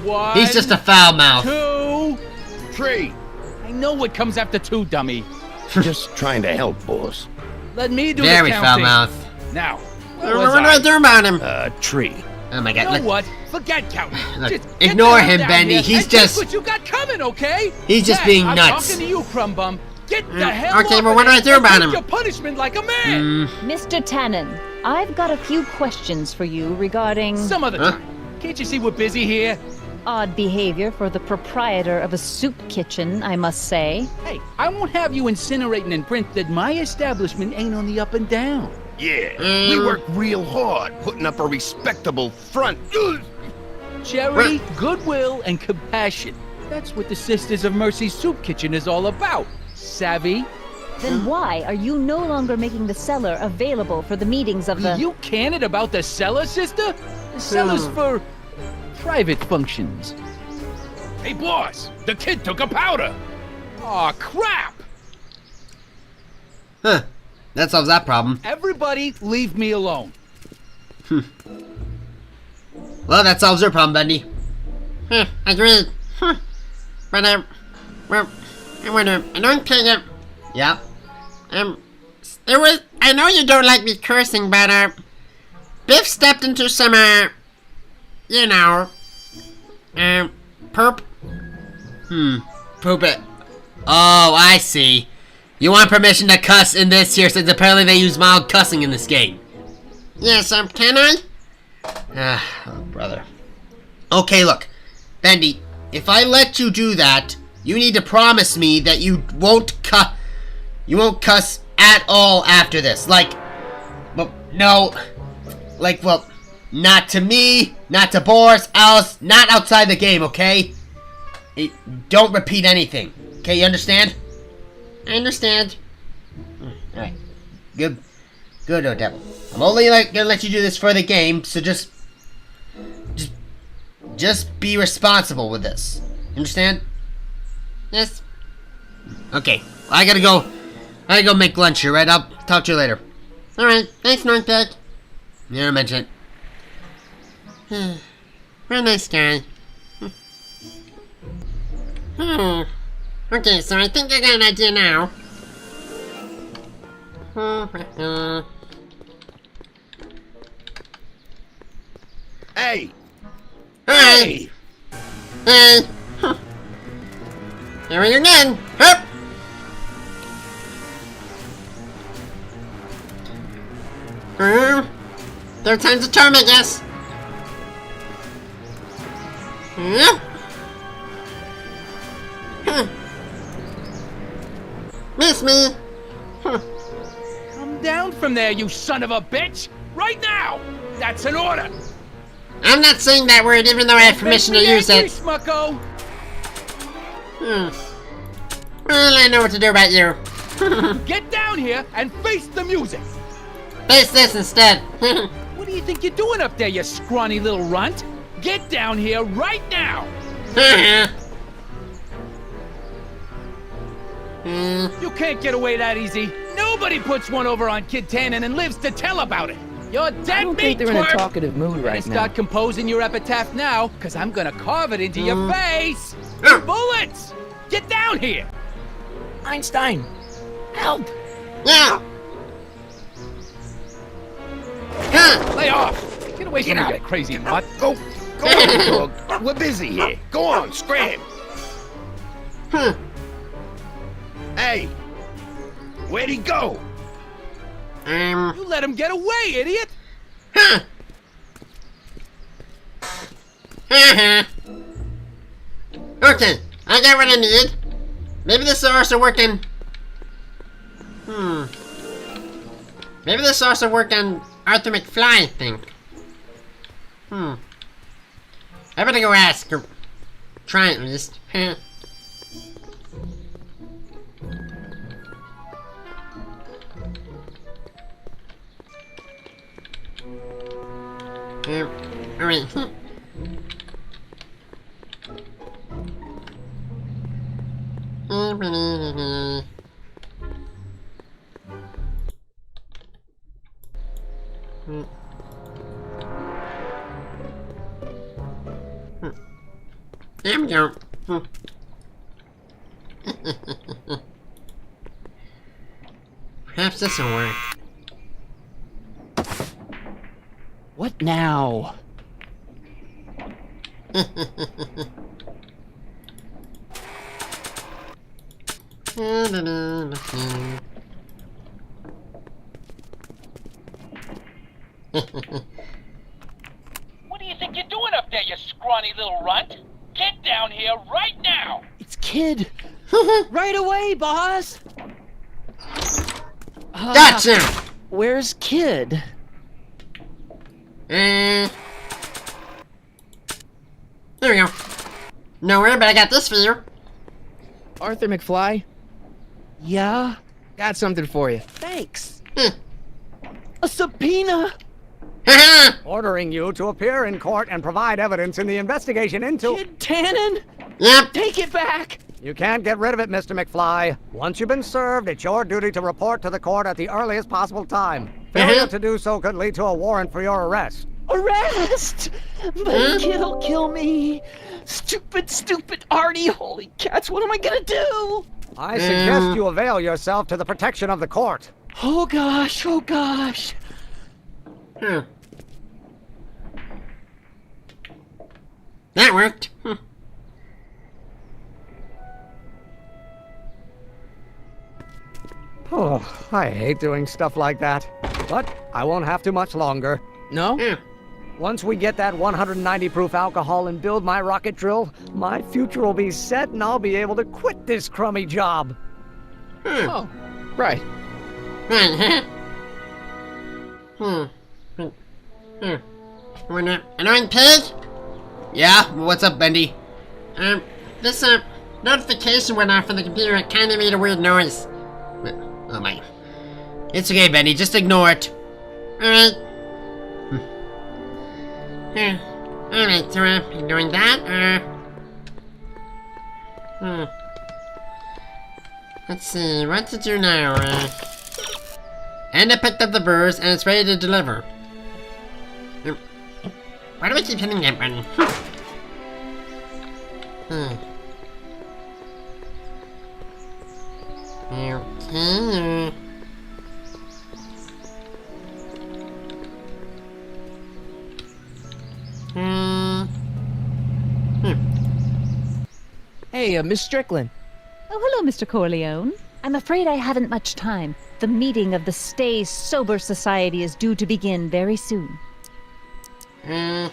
1, He's just a foul mouth. 2, 3. I know what comes after 2, dummy. Just trying to help, boss. Let me do Very the foul counting. mouth. Now, What do I do about him? Tree. Oh my god. You know what? Forget counting. Look, Just get ignore the hell him, down Bendy. here He's and take just... what you got coming, okay? He's just Yeah, being I'm nuts. talking to you, crumb bum. Get the hell Okay, off well, of what do I there do about and him? take your punishment like a man. Mr. Tannen, I've got a few questions for you regarding... Some other time. Can't you see we're busy here? odd behavior for the proprietor of a soup kitchen, I must say. Hey, I won't have you incinerating in print that my establishment ain't on the up and down. Yeah, we work real hard putting up a respectable front. Charity, goodwill, and compassion. That's what the Sisters of Mercy Soup Kitchen is all about. Savvy? Then why are you no longer making the cellar available for the meetings of the... You candid about the cellar, sister? The cellar's for private functions. Hey, boss! The kid took a powder! Aw, crap! Huh. That solves that problem. Everybody leave me alone. Well, that solves your problem, Bendy. Agreed. But, well, I don't think it... Yeah. It was... I know you don't like me cursing, but, Biff stepped into some, you know... poop? Poop it. Oh, I see. You want permission to cuss in this here, since apparently they use mild cussing in this game. Yes, can I? Oh, brother. Okay, look. Bendy, if I let you do that, you need to promise me that you won't cuss at all after this. Like, well, no. Like, well, not to me, not to Boris, Alice, not outside the game, okay? Don't repeat anything. Okay, you understand? I understand. Alright. Good, no devil. I'm only gonna let you do this for the game, so just be responsible with this. Understand? Yes. Okay. I gotta go make lunch here, right? I'll talk to you later. Alright, thanks, Northback. Never mention it. What a nice guy. Okay, so I think I got an idea now. Hey! Hey! Hey! Here we go again! Hup! Third time's a charm, I guess. Yep. Miss me. Come down from there, you son of a bitch! Right now! That's an order! I'm not saying that word even though I have permission to use it. Smucko. Well, I know what to do about you. Get down here and face the music! Face this instead. What do you think you're doing up there, you scrawny little runt? Get down here right now! You can't get away that easy. Nobody puts one over on Kid Tannen and lives to tell about it. You're dead, I don't think they're in a talkative mood right now. Start composing your epitaph now, because I'm gonna carve it into your face. Bullets! Get down here! Einstein! Help! Yeah! Lay off! Get away from me, you crazy mutt. Go on, dog. We're busy here. Go on, scram. Hey! Where'd he go? You let him get away, idiot! Okay, I got what I need. Maybe the sauce will work on... Maybe the sauce will work on Arthur McFly, I think. I better go ask, or try it at least. Alright. There we go. Perhaps this will work. What now? What do you think you're doing up there, you scrawny little runt? Get down here right now! It's Kid. Right away, boss. Gotcha! Where's Kid? Here we go. Nowhere, but I got this for you. Arthur McFly, Yeah? got something for you. Thanks. A subpoena? Ordering you to appear in court and provide evidence in the investigation into... Kid Tannen? Yep. Take it back! You can't get rid of it, Mr. McFly. Once you've been served, it's your duty to report to the court at the earliest possible time. Failure to do so could lead to a warrant for your arrest. Arrest! But Kid'll kill me. Stupid Artie. Holy cats, what am I gonna do? I suggest you avail yourself to the protection of the court. Oh gosh. That worked. Oh, I hate doing stuff like that. But I won't have to much longer. No? Once we get that 190 proof alcohol and build my rocket drill, my future will be set and I'll be able to quit this crummy job. Oh, right. Annoying pig? Yeah? What's up, Bendy? This notification went off on the computer. It kind of made a weird noise. Oh my. It's okay, Bendy. Just ignore it. Alright. Alright, so you're doing that, let's see, what to do now, And I picked up the burrs and it's ready to deliver. Why do I keep hitting that button? Okay. Hey, Miss Strickland. Oh, hello, Mr. Corleone. I'm afraid I haven't much time. The meeting of the Stay Sober Society is due to begin very soon. I'm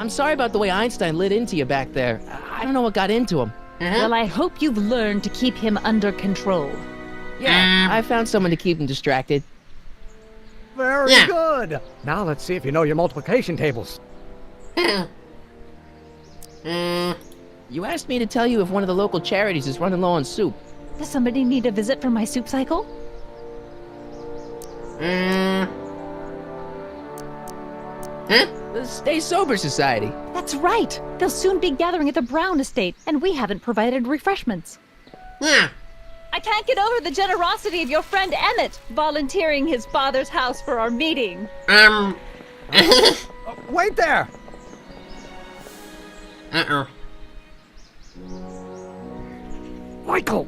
sorry about the way Einstein lit into you back there. I don't know what got into him. Well, I hope you've learned to keep him under control. Yeah, I found someone to keep him distracted. Very good. Now let's see if you know your multiplication tables. You asked me to tell you if one of the local charities is running low on soup. Does somebody need a visit from my soup cycle? The Stay Sober Society. That's right. They'll soon be gathering at the Brown estate, and we haven't provided refreshments. Yeah. I can't get over the generosity of your friend Emmett volunteering his father's house for our meeting. Wait there! Uh-oh. Michael!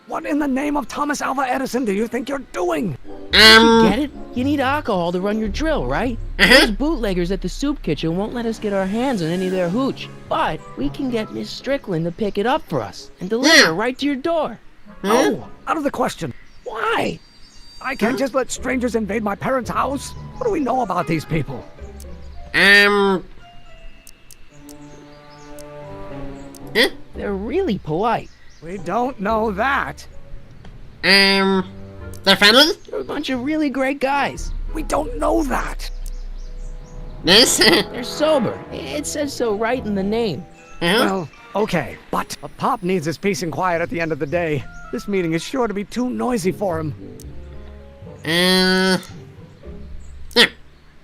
What in the name of Thomas Alva Edison do you think you're doing? Get it? You need alcohol to run your drill, right? Those bootleggers at the soup kitchen won't let us get our hands on any of their hooch. But we can get Miss Strickland to pick it up for us and deliver right to your door. Oh, out of the question. Why? I can't just let strangers invade my parents' house. What do we know about these people? They're really polite. We don't know that. They're friendly? They're a bunch of really great guys. We don't know that. This? They're sober. It says so right in the name. Well, okay, but a pop needs his peace and quiet at the end of the day. This meeting is sure to be too noisy for him.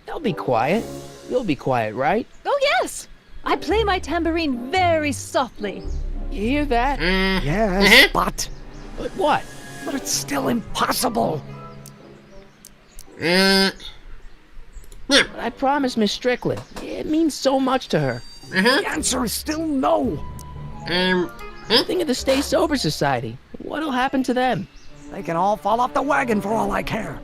They'll be quiet. You'll be quiet, right? Oh, yes! I play my tambourine very softly. You hear that? Yes, but what? But it's still impossible. But I promised Miss Strickland. It means so much to her. The answer is still no. Think of the Stay Sober Society. What'll happen to them? They can all fall off the wagon for all I care.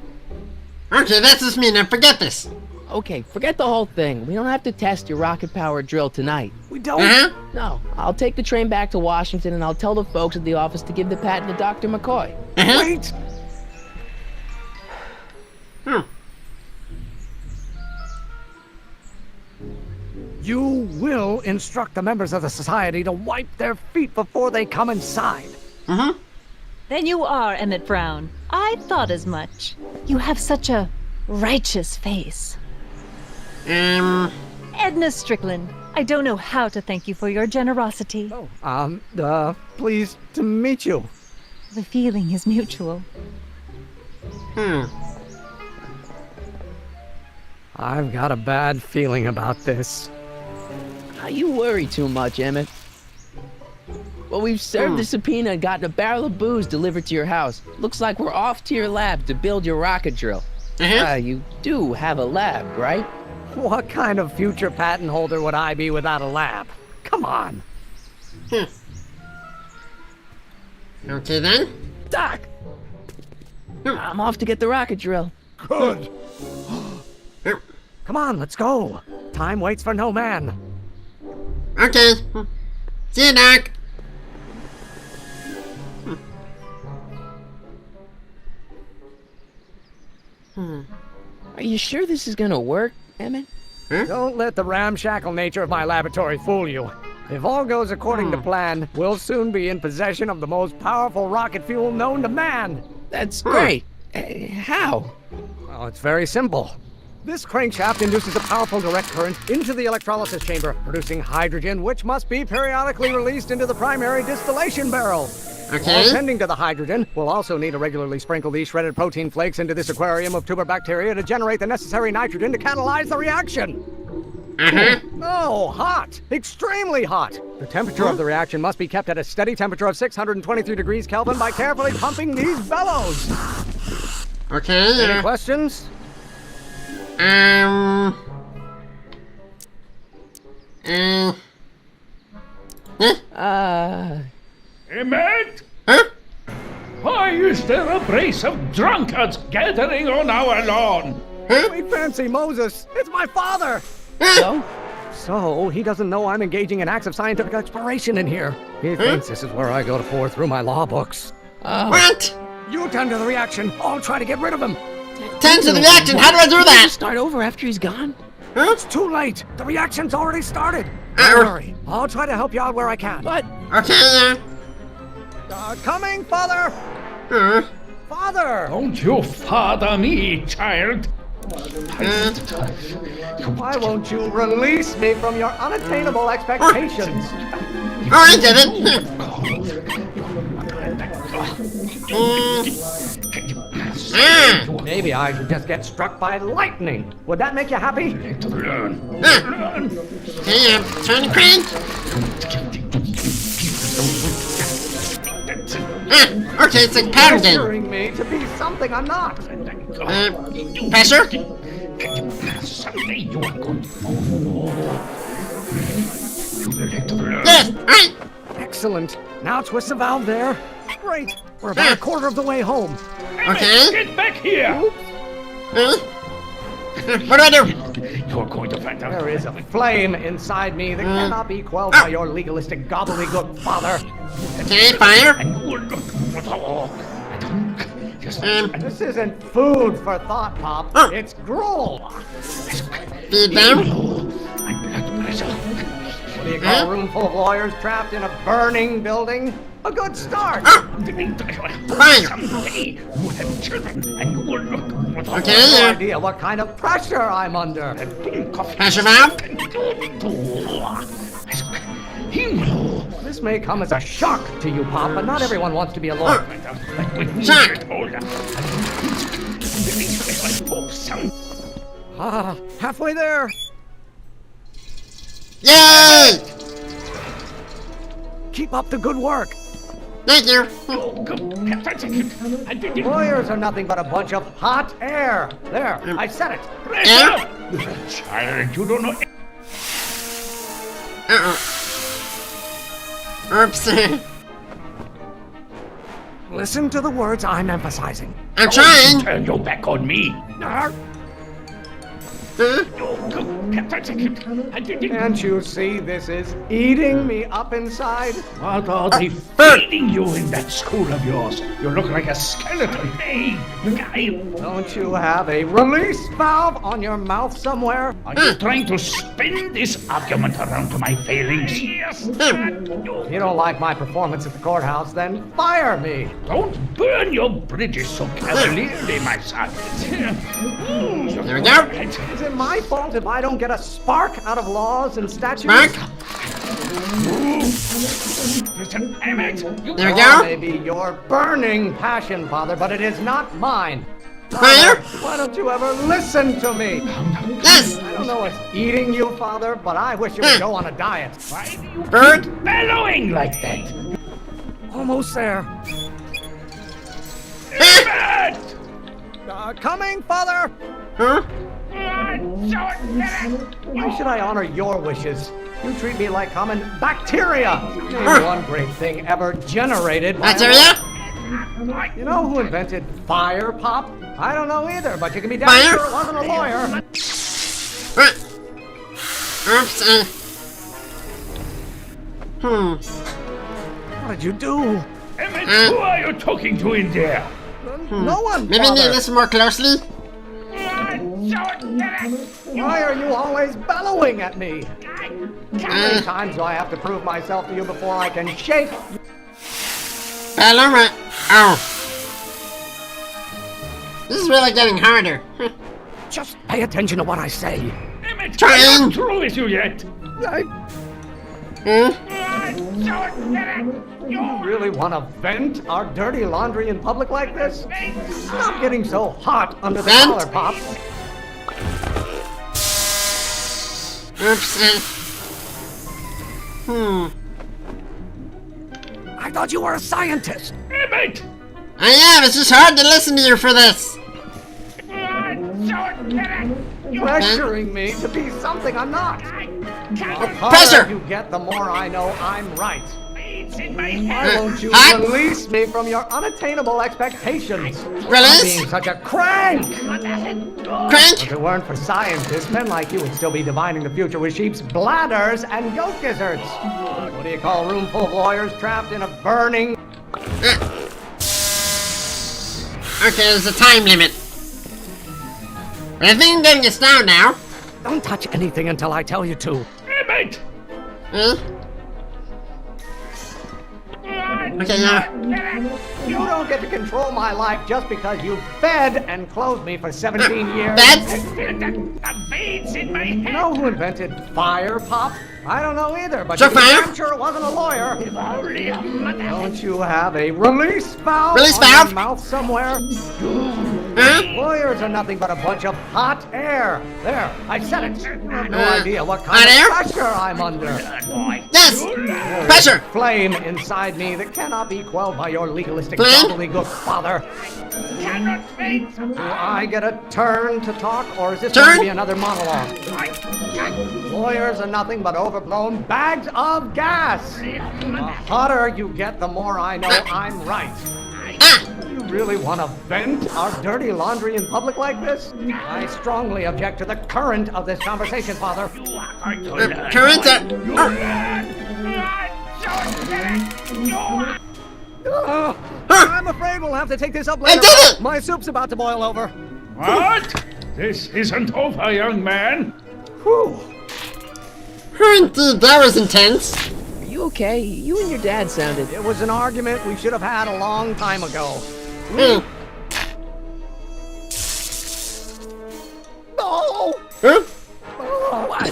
Okay, that's just me. Now forget this. Okay, forget the whole thing. We don't have to test your rocket-powered drill tonight. We don't? No. I'll take the train back to Washington and I'll tell the folks at the office to give the patent to Dr. McCoy. Wait! You will instruct the members of the society to wipe their feet before they come inside. Mm-hmm. Then you are Emmett Brown. I thought as much. You have such a righteous face. Edna Strickland, I don't know how to thank you for your generosity. Pleased to meet you. The feeling is mutual. I've got a bad feeling about this. You worry too much, Emmett. Well, we've served the subpoena and gotten a barrel of booze delivered to your house. Looks like we're off to your lab to build your rocket drill. You do have a lab, right? What kind of future patent holder would I be without a lab? Come on. Okay then. Doc! I'm off to get the rocket drill. Good. Come on, let's go. Time waits for no man. Okay. See you, Doc. Are you sure this is gonna work, Emmett? Don't let the ramshackle nature of my laboratory fool you. If all goes according to plan, we'll soon be in possession of the most powerful rocket fuel known to man. That's great. How? Well, it's very simple. This crankshaft induces a powerful direct current into the electrolysis chamber, producing hydrogen, which must be periodically released into the primary distillation barrel. Okay. While tending to the hydrogen, we'll also need to regularly sprinkle these shredded protein flakes into this aquarium of tuber bacteria to generate the necessary nitrogen to catalyze the reaction. Oh, hot! Extremely hot! The temperature of the reaction must be kept at a steady temperature of 623 degrees Kelvin by carefully pumping these bellows. Okay. Any questions? Emmett? Huh? Why is there a brace of drunkards gathering on our lawn? Sweet fancy Moses! It's my father! So, he doesn't know I'm engaging in acts of scientific exploration in here. He thinks this is where I go to pour through my law books. What? You tend to the reaction. I'll try to get rid of him. Tend to the reaction? How do I do that? Start over after he's gone? It's too late. The reaction's already started. Don't worry. I'll try to help you out where I can. But... Okay, coming, father! Father! Don't you father me, child. Why won't you release me from your unattainable expectations? I did it. Maybe I should just get struck by lightning. Would that make you happy? Okay, turn the crank. Okay, it's like powder game. Pressuring me to be something I'm not. Pressure? Yes, alright. Excellent. Now twist the valve there. Great. We're about a quarter of the way home. Okay. Get back here! What do I do? You're going to find out. There is a flame inside me that cannot be quelled by your legalistic gobbledygook, father. Okay, fire. This isn't food for thought, Pop. It's gruel. Feed them. What do you call a room full of lawyers trapped in a burning building? A good start. Fine. Okay. No idea what kind of pressure I'm under. Pressure valve. This may come as a shock to you, Pop, but not everyone wants to be a lawyer. Shock. Halfway there. Yay! Keep up the good work. Thank you. Lawyers are nothing but a bunch of hot air. There, I said it. Air? Child, you don't know. Oops. Listen to the words I'm emphasizing. I'm trying. Turn your back on me. Can't you see this is eating me up inside? What are they feeding you in that school of yours? You look like a skeleton. Hey, Don't you have a release valve on your mouth somewhere? are you trying to spin this argument around to my failings? Yes. If you don't like my performance at the courthouse, then fire me. Don't burn your bridges so cavalierly, my son. There we go. Is it my fault if I don't get a spark out of laws and statutes? Mark. Listen, Emmett, you There we Or go. maybe your burning passion, Father, but it is not mine. Fire. Why don't you ever listen to me? Yes. I don't know what's eating you, Father, but I wish you would go on a diet. Why do you Bird. keep bellowing like that? Almost there. Emmett! Coming, Father! Huh? Why should I honor your wishes? You treat me like common bacteria. Name one great thing ever generated by Bacteria? You know who invented fire pop? I don't know either, but you can be damn Fire? sure it wasn't a lawyer. Oops. What did you do? Emmett, who are you talking to in there? No one, Maybe need to Father. listen more closely. Why are you always bellowing at me? How many times do I have to prove myself to you before I can shake? Bellow. Oh. This is really getting harder. Just pay attention to what I say. Emmett, Trying. I'm not through with you yet. You really want to vent our dirty laundry in public like this? Stop getting so hot under the Vent? collar, Pop. Oops. I thought you were a scientist. Emmett! I am. It's just hard to listen to you for this. Pressuring me to be something I'm not. The Pressure. harder you get, the more I know I'm right. Why Why won't you Hot. release me from your unattainable expectations? Release? Stop being such a crank! Crank. If it weren't for scientists, men like you would still be divining the future with sheep's bladders and goat gizzards. What do you call a room full of lawyers trapped in a burning... Okay, there's a time limit. But I think I'm getting us down now. Don't touch anything until I tell you to. Emmett! Okay, now. You don't get to control my life just because you fed and clothed me for 17 years. That's. The veins in my You head! know who invented fire pop? I don't know either, but Sure, you can be fire? damn sure it wasn't a lawyer. If only a mother Don't you have a release valve Release on valve? your mouth somewhere? Huh? Lawyers are nothing but a bunch of hot air. There, I said it. You have no idea what kind Hot air? of pressure I'm under. Yes. There is Pressure. a flame inside me that cannot be quelled by your legalistic Flame? gobbledygook, Father. cannot wait! Do I get a turn to talk, or is this Turn? going to be another monologue? Lawyers are nothing but overblown bags of gas. The hotter you get, the more I know I'm right. You really want to vent our dirty laundry in public like this? I strongly object to the current of this conversation, Father. Current. I'm afraid we'll have to take this up I later. did it! My soup's about to boil over. What? This isn't over, young man. Whew. Indeed, that was intense. Are you okay? You and your dad sounded... It was an argument we should have had a long time ago. Hmm. No! Huh? What?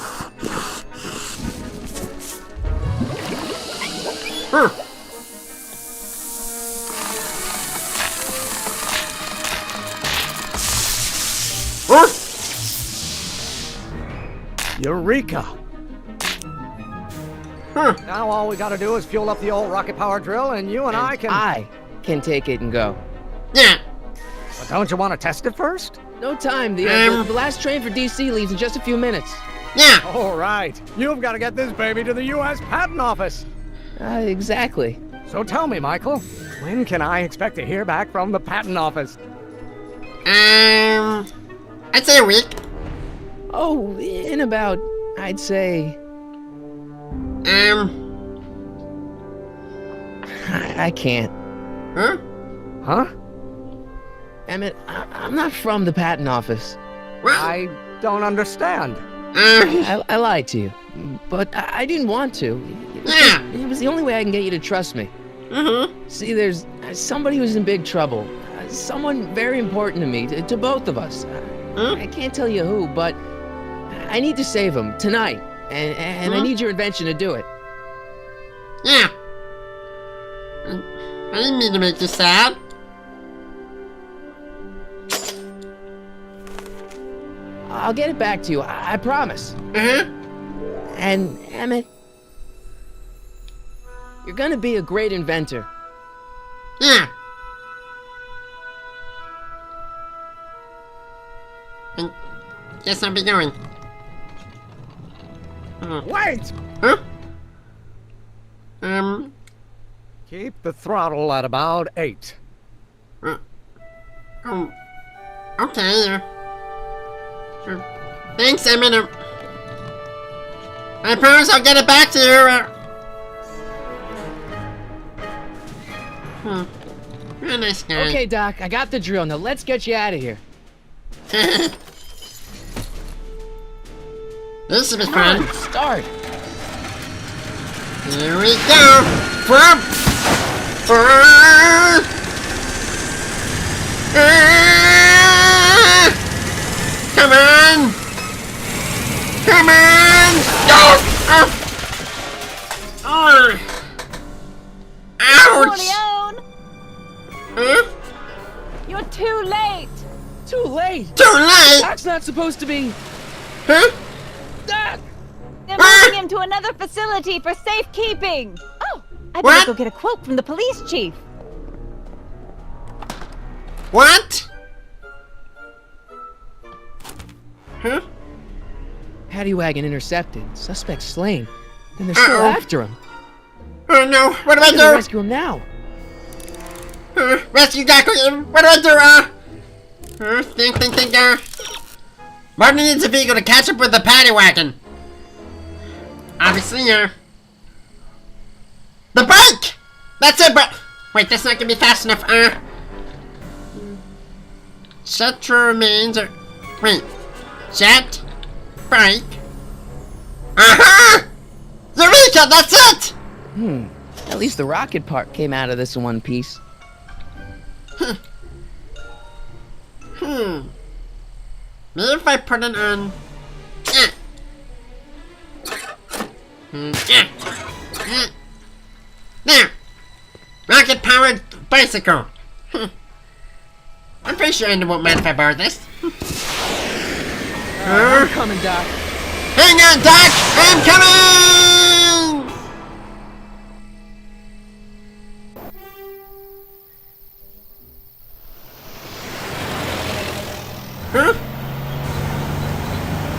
Huh. Huh? Eureka! Huh. Now all we gotta do is fuel up the old rocket power drill and you and I can... I can take it and go. Yeah. But don't you want to test it first? No time. The last train for DC leaves in just a few minutes. Yeah. All right. You've got to get this baby to the U.S. Patent Office. Exactly. So tell me, Michael, when can I expect to hear back from the Patent Office? I'd say a week. Oh, in about, I'd say... I can't. Huh? Huh? Emmett, I'm not from the patent office. I don't understand. I lied to you, but I didn't want to. It was the only way I can get you to trust me. See, there's somebody who's in big trouble. Someone very important to me, to both of us. I can't tell you who, but I need to save him tonight, and I need your invention to do it. Yeah. I didn't mean to make you sad. I'll get it back to you, I promise. And, Emmett, you're gonna be a great inventor. Yeah. I guess I'll be going. Wait! Huh? Keep the throttle at about 8. Okay. Thanks, Emmett. I promise I'll get it back to you. You're a nice guy. Okay, Doc, I got the drill. Now let's get you out of here. This will be fun. Start. Here we go. Come on! Come on! Ouch! Huh? You're too late! Too late? Too late? Doc's not supposed to be... Huh? Doc! They're moving him to another facility for safekeeping! Oh, I better go get a quote from the police chief. What? Huh? Paddy wagon intercepted. Suspect slain. And they're still after him. Oh no, what do I do? Rescue him now. Rescue Doc, what do I do? Think. Martin needs a vehicle to catch up with the paddy wagon. Obviously, the bike! That's it, but... Wait, that's not gonna be fast enough, Cetra remains, wait. Jet, bike. Aha! Eureka, that's it! At least the rocket part came out of this in one piece. Maybe if I put it on... There! Rocket-powered bicycle! I'm pretty sure Andy won't mind if I borrow this. I'm coming, Doc. Hang on, Doc! I'm coming! Huh?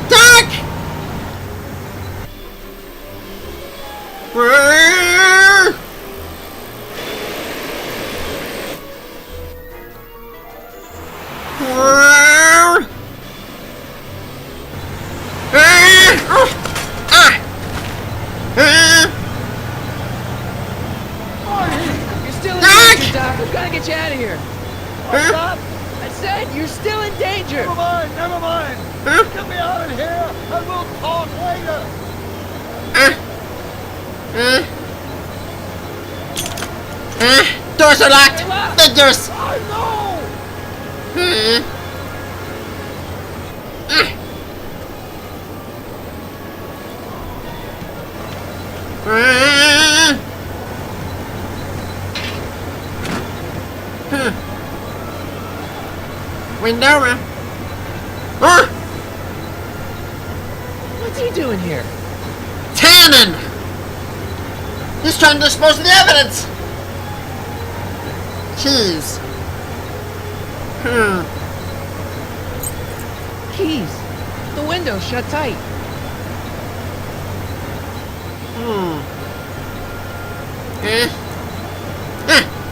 Doc! You're still in danger, Doc. We've got to get you out of here. What's up? I said you're still in danger. Never mind. Get me out of here, and we'll talk later. Doors are locked. The doors. I know. Window. What's he doing here? Tannen! He's trying to dispose of the evidence! Keys. Keys. The window's shut tight.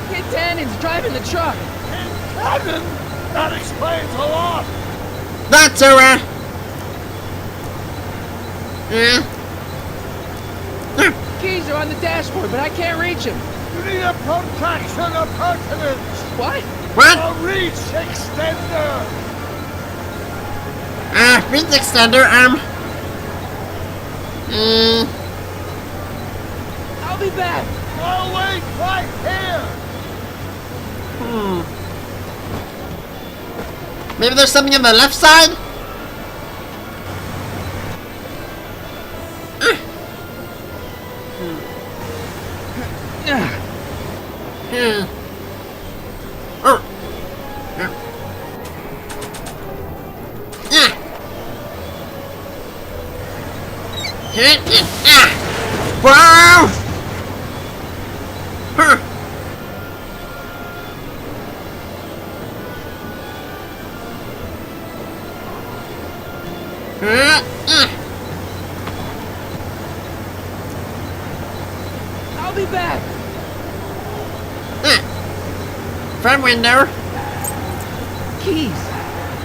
Kid Tannen's driving the truck. Tannen? That explains a lot. That's so, Keys are on the dashboard, but I can't reach them. You need a protraction appurtenance. What? What? A reach extender. Reach extender, I'll be back. I'll wait right here. Maybe there's something on the left side? Wow! I'll be back. Front window. Keys.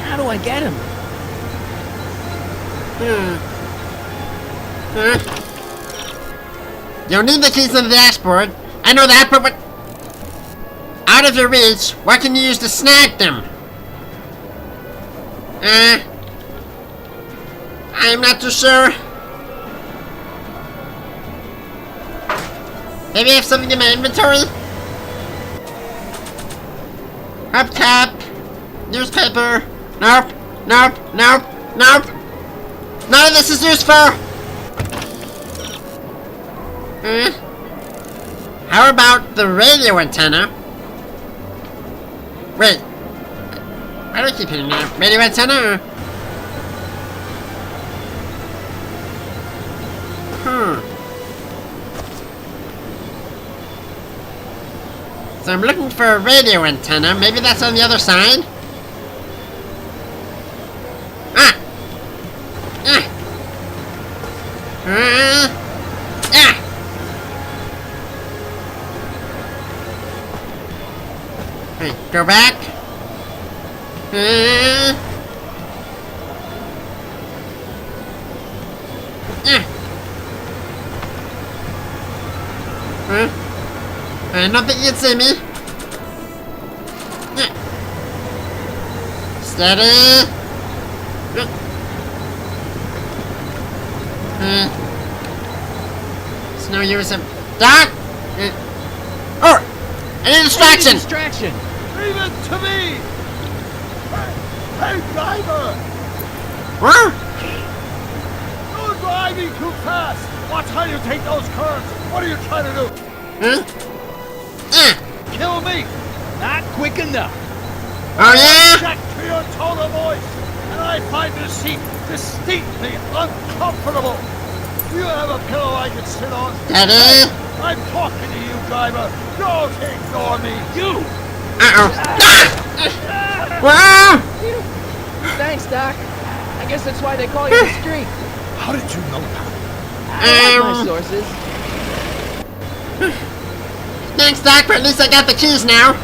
How do I get them? You don't need the keys on the dashboard. I know that, but what? Out of your reach, what can you use to snag them? I'm not too sure. Maybe I have something in my inventory? Hubcap. Newspaper. Nope. Nope. Nope. Nope. None of this is useful. How about the radio antenna? Wait. Why do I keep hitting that? Radio antenna? So I'm looking for a radio antenna. Maybe that's on the other side? Go back. I don't think you'd see me. Steady. It's no use of Doc. Oh, I need a distraction. Distraction. Leave it to me. Hey, driver. Huh? You're driving too fast. Watch how you take those curves. What are you trying to do? Kill me. Not quick enough. Oh yeah? Check to your tone of voice, and I find this seat distinctly uncomfortable. Do you have a pillow I can sit on? Daddy? I'm talking to you, driver. Don't ignore me. You. Wow! Thanks, Doc. I guess that's why they call you the street. How did you know that? I like my sources. Thanks, Doc, but at least I got the keys now.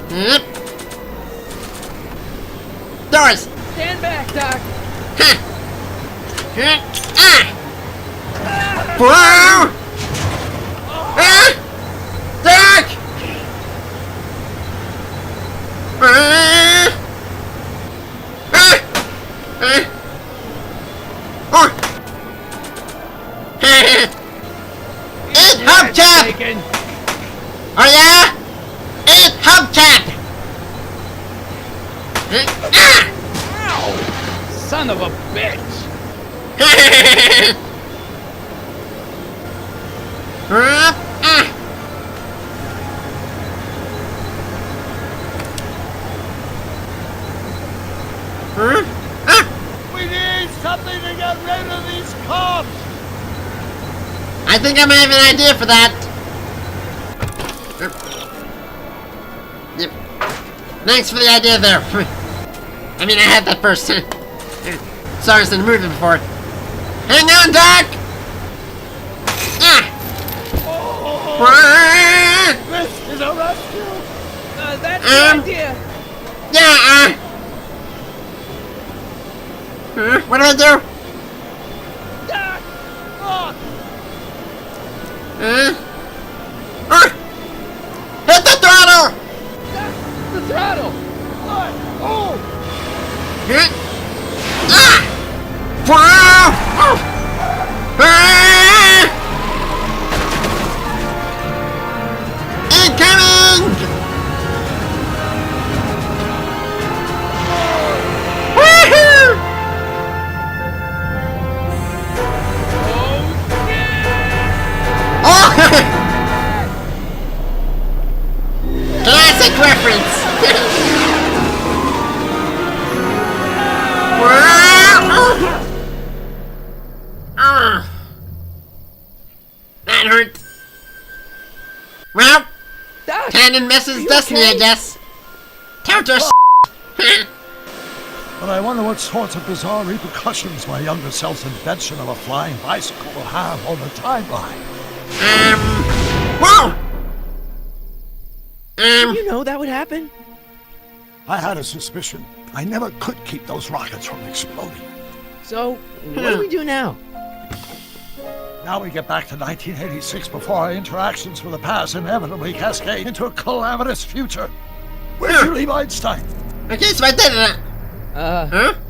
Yep. Doors. Stand back, Doc. Wow! Doc! Eat hubcap! Oh yeah? Eat hubcap! Ow! Son of a bitch! We need something to get rid of these cops. I think I might have an idea for that. Yep. Thanks for the idea there. I mean, I had that first. Sorry, I was in the movie before. Hang on, Doc! This is a rescue. That's the idea. Yeah, What do I do? Hit the throttle! The throttle! Oh! Incoming! Woohoo! Oh! Classic reference! That hurt. Well, Tannen misses destiny, I guess. Counter But I wonder what sorts of bizarre repercussions my younger self's invention of a flying bicycle will have on the timeline. Whoa! Did you know that would happen? I had a suspicion. I never could keep those rockets from exploding. So, what do we do now? Now we get back to 1986 before our interactions with the past inevitably cascade into a calamitous future. Where'd you leave Einstein? Okay, so I did it.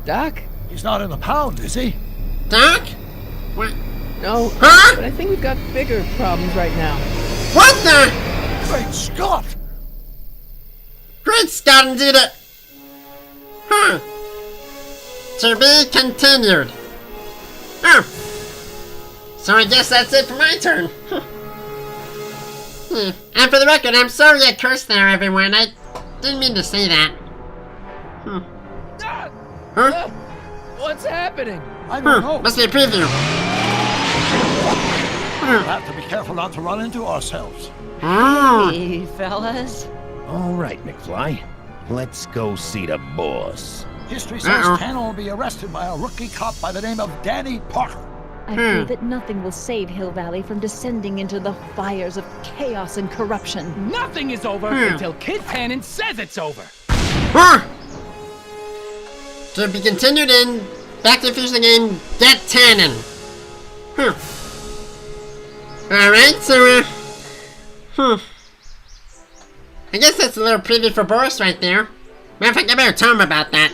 Doc? He's not in the pound, is he? Doc? What? No, Huh? but I think we've got bigger problems right now. What the? Great Scott! Great Scott, indeed it. Huh. To be continued. Oh. So I guess that's it for my turn. And for the record, I'm sorry I cursed there, everyone. I didn't mean to say that. Huh? What's happening? I don't know. Must be a preview. We'll have to be careful not to run into ourselves. Hey, fellas. All right, McFly. Let's go see the boss. History says Tannen will be arrested by a rookie cop by the name of Danny Parker. I fear that nothing will save Hill Valley from descending into the fires of chaos and corruption. Nothing is over until Kid Tannen says it's over. To be continued in Back to the Future game, Get Tannen. Alright, so, I guess that's a little preview for Boris right there. Matter of fact, I better tell him about that.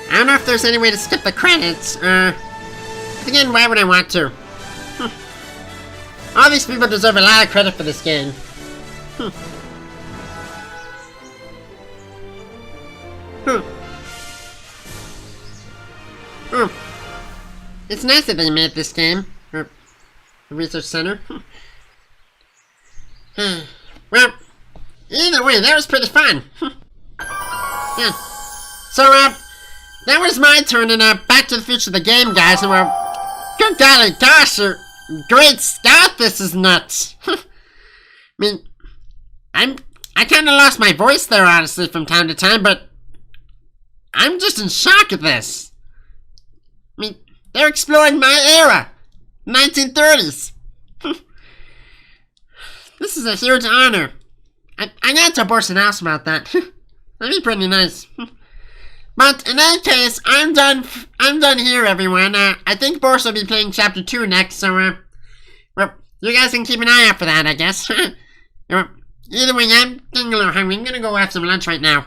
I don't know if there's any way to skip the credits. Again, why would I want to? All these people deserve a lot of credit for this game. It's nice that they made this game. The Research Center. Well, either way, that was pretty fun. Yeah. So, that was my turn in Back to the Future, the game, guys, and good golly gosh, great Scott, this is nuts. I mean, I kind of lost my voice there, honestly, from time to time, but I'm just in shock at this. I mean, they're exploring my era, 1930s. This is a huge honor. I gotta tell Boris and Alice about that. That'd be pretty nice. But in any case, I'm done here, everyone. I think Boris will be playing Chapter 2 next, so, well, you guys can keep an eye out for that, I guess. Either way, I'm getting a little hungry. I'm gonna go have some lunch right now.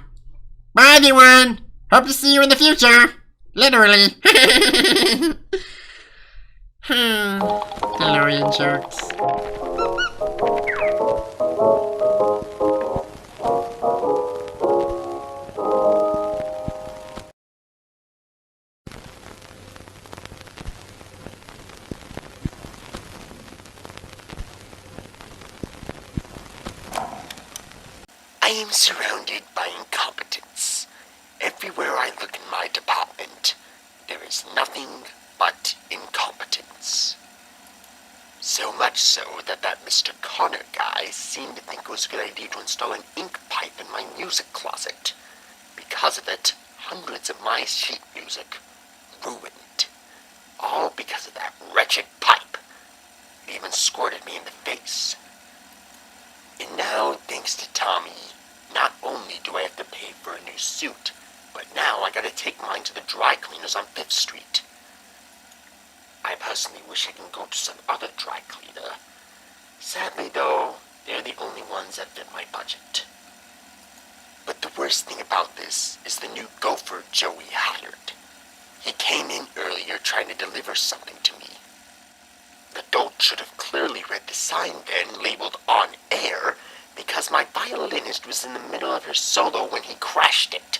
Bye, everyone! Hope to see you in the future! Literally. DeLorean jokes. I am surrounded by incompetence. Everywhere I look in my department, there is nothing but incompetence. So much so that Mr. Connor guy seemed to think it was a good idea to install an ink pipe in my music closet. Because of it, hundreds of my sheet music ruined. All because of that wretched pipe. It even squirted me in the face. And now, thanks to Tommy, not only do I have to pay for a new suit, but now I gotta take mine to the dry cleaners on 5th Street. I personally wish I can go to some other dry cleaner. Sadly though, they're the only ones that fit my budget. But the worst thing about this is the new gopher Joey hired. He came in earlier trying to deliver something to me. The dolt should have clearly read the sign then, labeled on air, because my violinist was in the middle of her solo when he crashed it.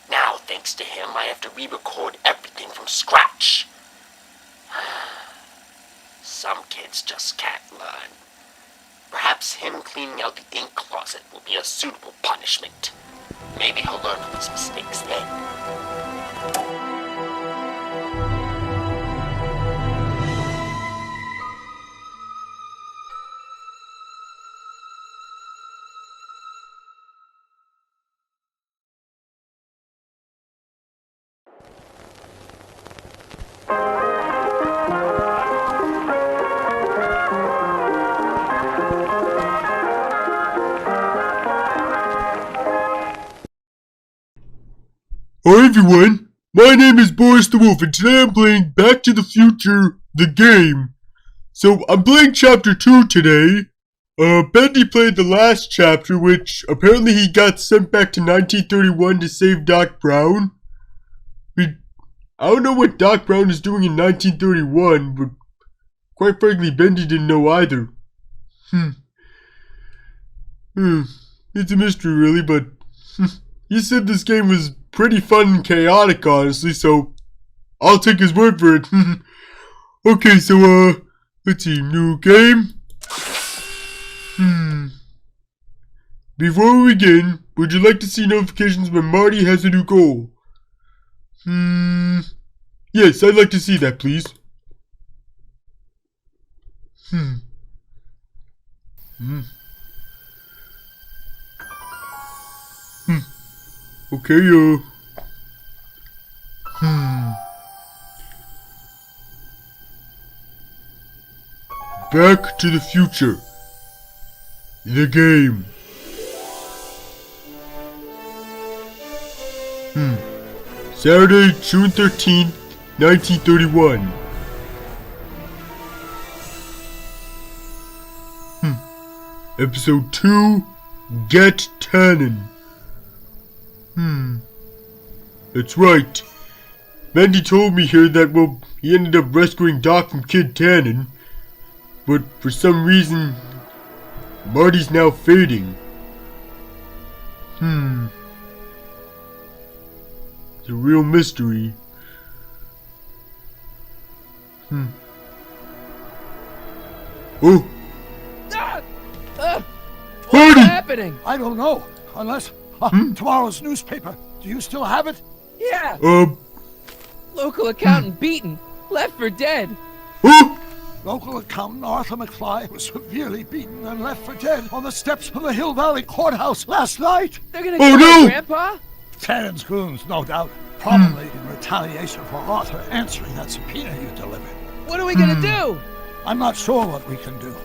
Now, thanks to him, I have to re-record everything from scratch. Some kids just can't learn. Perhaps him cleaning out the ink closet will be a suitable punishment. Maybe he'll learn from his mistakes then. Hi everyone, my name is Boris the Wolf and today I'm playing Back to the Future, the game. So I'm playing chapter 2 today. Bendy played the last chapter, which apparently he got sent back to 1931 to save Doc Brown. I don't know what Doc Brown is doing in 1931, but quite frankly Bendy didn't know either. It's a mystery really, but he said this game was pretty fun and chaotic, honestly, so I'll take his word for it. Okay, so, let's see, new game. Before we begin, would you like to see notifications when Marty has a new goal? Yes, I'd like to see that, please. Okay, Back to the Future. The game. Saturday, June 13th, 1931. Episode 2, Get Tannen. That's right. Bendy told me here that, well, he ended up rescuing Doc from Kid Tannen. But for some reason, Marty's now fading. It's a real mystery. Oh! What's happening? I don't know. Unless tomorrow's newspaper. Do you still have it? Yeah. Local accountant beaten, left for dead. Local accountant Arthur McFly was severely beaten and left for dead on the steps of the Hill Valley Courthouse last night. They're gonna kill my grandpa? Tannen's goons, no doubt. Probably in retaliation for Arthur answering that subpoena you delivered. What are we gonna do? I'm not sure what we can do.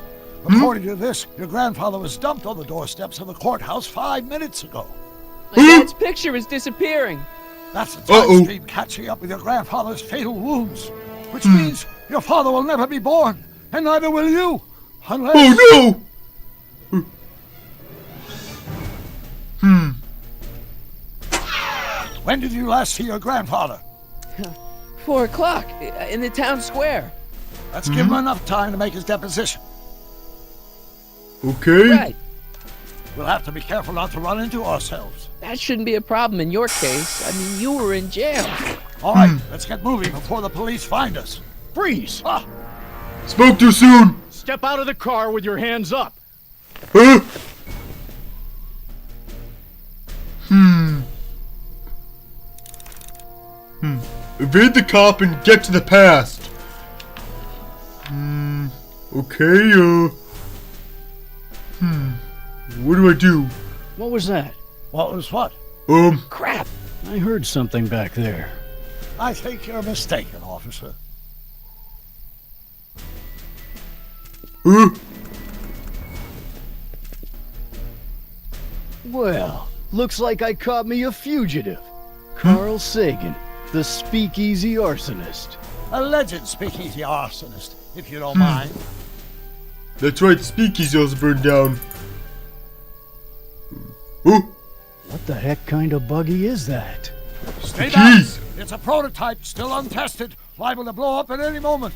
According to this, your grandfather was dumped on the doorsteps of the courthouse 5 minutes ago. My dad's picture is disappearing. That's the time stream catching up with your grandfather's fatal wounds. Which means your father will never be born, and neither will you. Unless... Oh no! When did you last see your grandfather? 4 o'clock, in the town square. Let's give him enough time to make his deposition. Okay. Right. We'll have to be careful not to run into ourselves. That shouldn't be a problem in your case. I mean, you were in jail. All right, let's get moving before the police find us. Freeze! Spoke too soon! Step out of the car with your hands up. Evade the cop and get to the past. Okay, what do I do? What was that? What was what? Crap! I heard something back there. I think you're mistaken, officer. Well, looks like I caught me a fugitive. Carl Sagan, the speakeasy arsonist. Alleged speakeasy arsonist, if you don't mind. That's right, the speakeasy also burned down. Oh! What the heck kind of buggy is that? Stay back! It's a prototype, still untested, liable to blow up at any moment.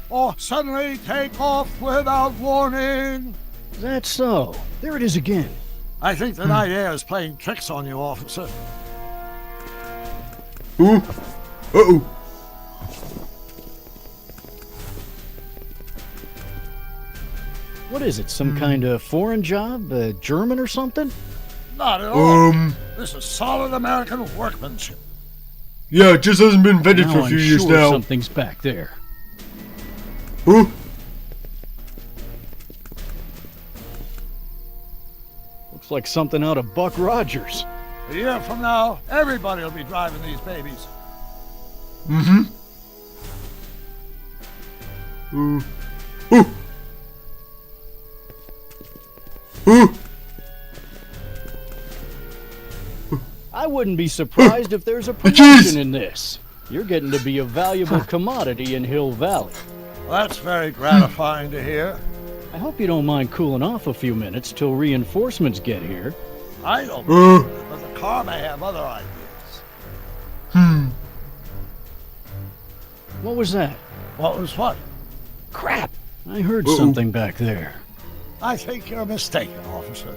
Or suddenly take off without warning. That's so. There it is again. I think the night air is playing tricks on you, officer. Ooh. Uh-oh. What is it, some kind of foreign job? German or something? Not at all. This is solid American workmanship. Yeah, it just hasn't been invented for a few years now. Something's back there. Ooh. Looks like something out of Buck Rogers. A year from now, everybody will be driving these babies. Mm-hmm. Ooh. Ooh. Ooh. I wouldn't be surprised if there's a promotion in this. You're getting to be a valuable commodity in Hill Valley. That's very gratifying to hear. I hope you don't mind cooling off a few minutes till reinforcements get here. I don't mind, but the car may have other ideas. What was that? What was what? Crap! I heard something back there. I think you're mistaken, officer.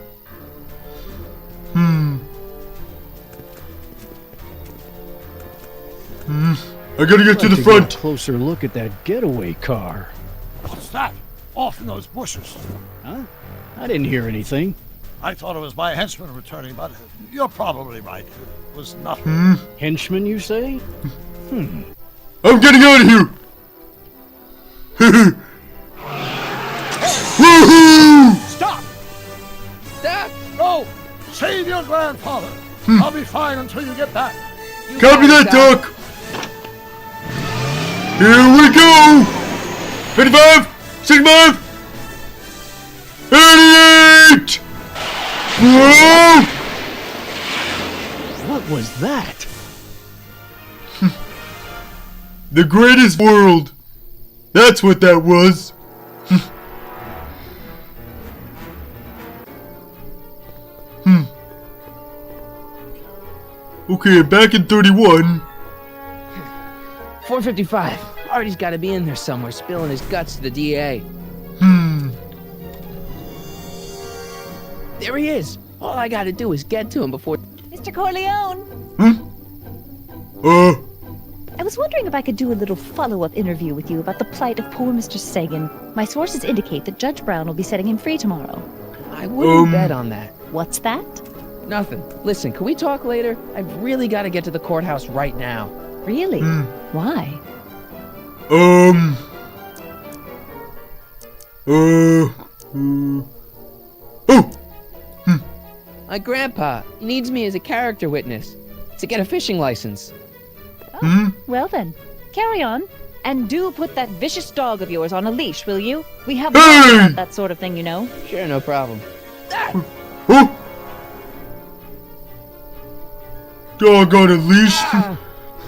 I gotta get to the front. Get a closer look at that getaway car. What's that? Off in those bushes. Huh? I didn't hear anything. I thought it was my henchman returning, but you're probably right. It was nothing. Henchman, you say? I'm getting out of here! Woohoo! Stop! Stop! No! Save your grandfather! I'll be fine until you get back. Copy that, Doc! Here we go! 55! 65! 88! Whoa! What was that? The greatest world! That's what that was! Okay, back in 31. 455. Artie's gotta be in there somewhere, spilling his guts to the DA. There he is. All I gotta do is get to him before... Mr. Corleone! I was wondering if I could do a little follow-up interview with you about the plight of poor Mr. Sagan. My sources indicate that Judge Brown will be setting him free tomorrow. I wouldn't bet on that. What's that? Nothing. Listen, can we talk later? I've really gotta get to the courthouse right now. Really? Why? My grandpa needs me as a character witness to get a fishing license. Well then, carry on. And do put that vicious dog of yours on a leash, will you? We have laws about that sort of thing, you know. Sure, no problem. Dog on a leash?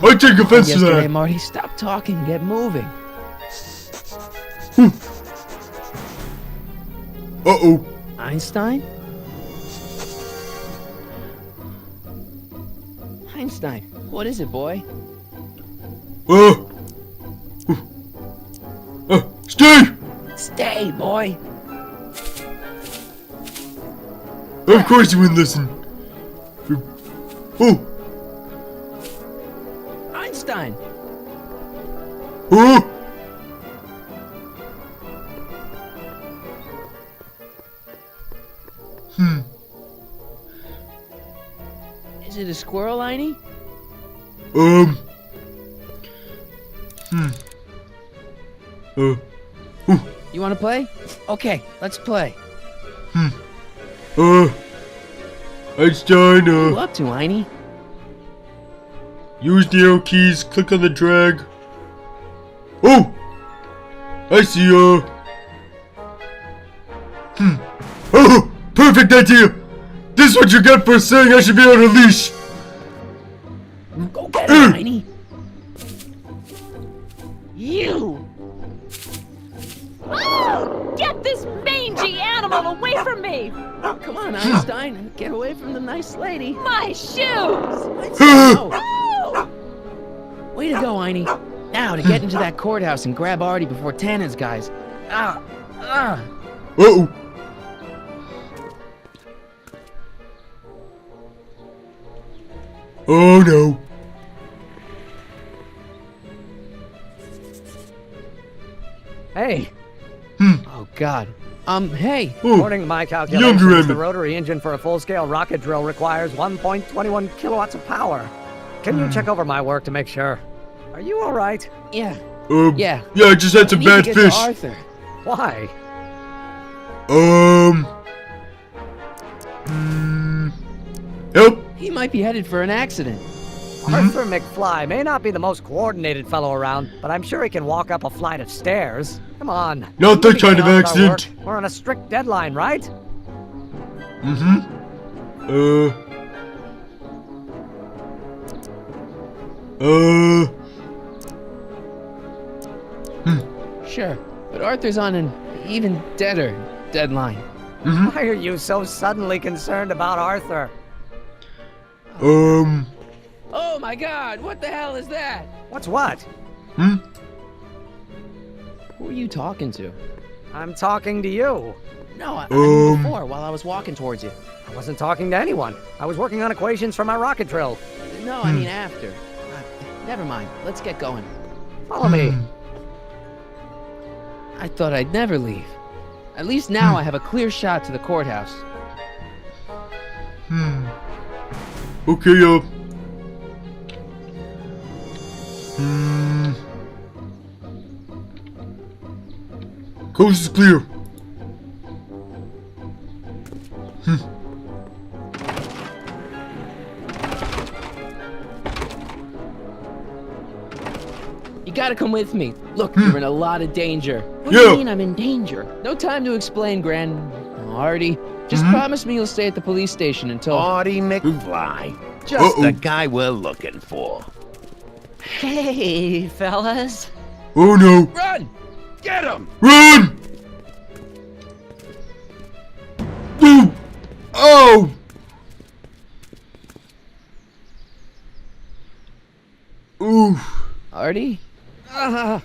I take offense to that. Marty, stop talking, get moving. Uh-oh. Einstein? Einstein, what is it, boy? Stay! Stay, boy! Of course you wouldn't listen. Einstein! Is it a squirrel, Einie? You wanna play? Okay, let's play. Einstein, What are you up to, Einie? Use the arrow keys, click on the drag. Oh! I see, Oh! Perfect idea! This is what you get for saying I should be on a leash. Go get him, Tiny. You! Get this mangy animal away from me! Come on, Einstein. Get away from the nice lady. My shoes! Way to go, Einie. Now to get into that courthouse and grab Artie before Tannen's guys. Uh-oh. Oh no. Hey. Oh God. Hey. According to my calculations, Younger the Emmett. rotary engine for a full-scale rocket drill requires 1.21 kilowatts of power. Can you check over my work to make sure? Are you all right? Yeah. Yeah, I just had some bad fish. Arthur. Why? Help. He might be headed for an accident. Arthur McFly may not be the most coordinated fellow around, but I'm sure he can walk up a flight of stairs. Come on. Not that kind of accident. We're on a strict deadline, right? Sure, but Arthur's on an even deader deadline. Why are you so suddenly concerned about Arthur? Oh my God, what the hell is that? What's what? Who are you talking to? I'm talking to you. No, I mean before, while I was walking towards you. I wasn't talking to anyone. I was working on equations for my rocket drill. No, I mean after. Never mind, let's get going. Follow me. I thought I'd never leave. At least now I have a clear shot to the courthouse. Okay, Coast is clear. You gotta come with me. Look, you're in a lot of danger. What do you mean I'm in danger? No time to explain, Artie. Just promise me you'll stay at the police station until... Artie McFly. Just the guy we're looking for. Hey, fellas. Oh no. Run! Get him! Run! Boom! Oh! Ooh. Artie? Uh-oh.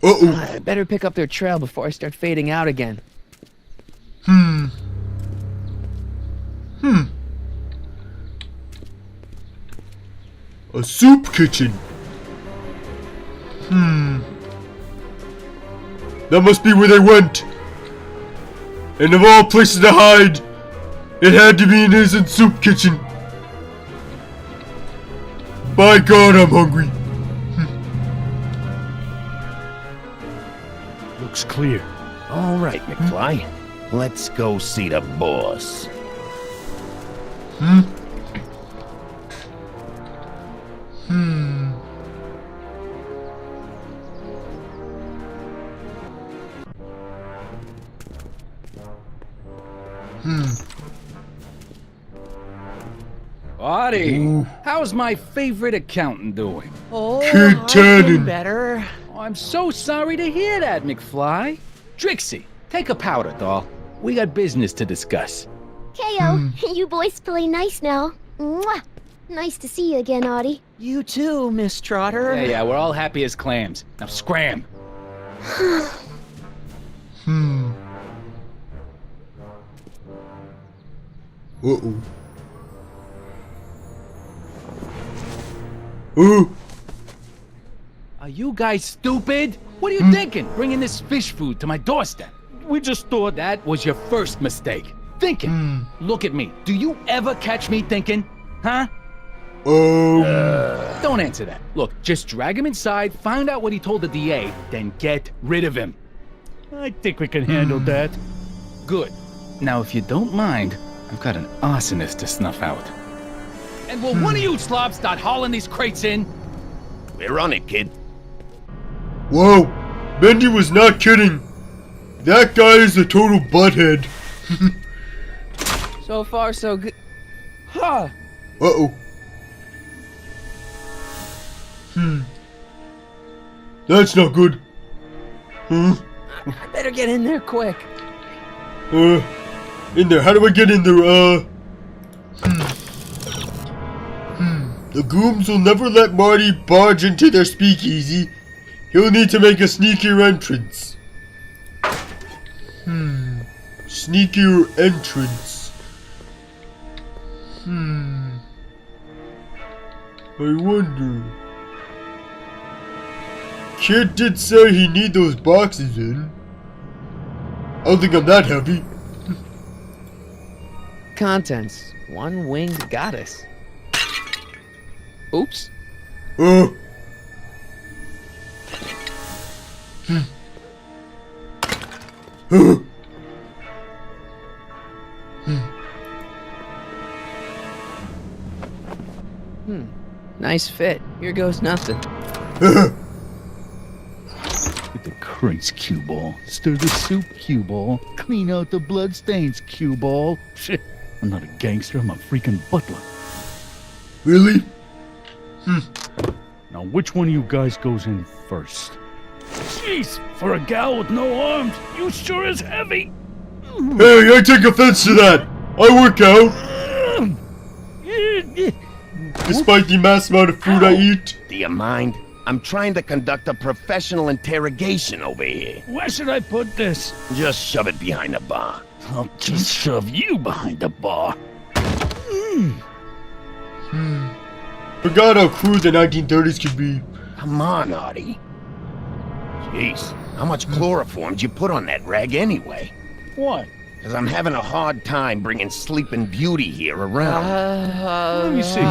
I better pick up their trail before I start fading out again. A soup kitchen. That must be where they went. And of all places to hide, it had to be an innocent soup kitchen. By God, I'm hungry. Looks clear. All right, McFly. Let's go see the boss. Artie, how's my favorite accountant doing? Oh, Tannen. better. Oh, I'm so sorry to hear that, McFly. Trixie, take a powder, doll. We got business to discuss. KO, you boys play nice now. Mwah. Nice to see you again, Artie. You too, Miss Trotter. Yeah, we're all happy as clams. Now scram. Are you guys stupid? What are you thinking, bringing this fish food to my doorstep? We just thought that was your first mistake. Thinking. Look at me. Do you ever catch me thinking? Huh? Don't answer that. Look, just drag him inside, find out what he told the DA, then get rid of him. I think we can handle that. Good. Now, if you don't mind, I've got an arsonist to snuff out. And will one of you slobs start hauling these crates in? We're on it, kid. Whoa, Bendy was not kidding. That guy is a total butthead. So far, so good. Huh. Uh-oh. That's not good. I better get in there quick. In there. How do I get in there? The Gooms will never let Marty barge into their speakeasy. He'll need to make a sneakier entrance. Sneakier entrance. I wonder. Kid did say he need those boxes in. I don't think I'm that heavy. Contents. One winged goddess. Oops. Nice fit. Here goes nothing. Get the crates, cue ball. Stir the soup, cue ball. Clean out the bloodstains, cue ball. Shit, I'm not a gangster, I'm a freaking butler. Really? Now, which one of you guys goes in first? Jeez, for a gal with no arms, you sure is heavy. Hey, I take offense to that. I work out. Despite the mass amount of food I eat. Do you mind? I'm trying to conduct a professional interrogation over here. Where should I put this? Just shove it behind the bar. I'll just shove you behind the bar. Forgot how crude the 1930s could be. Come on, Artie. Jeez, how much chloroform did you put on that rag anyway? What? Because I'm having a hard time bringing Sleeping Beauty here around. Let me see.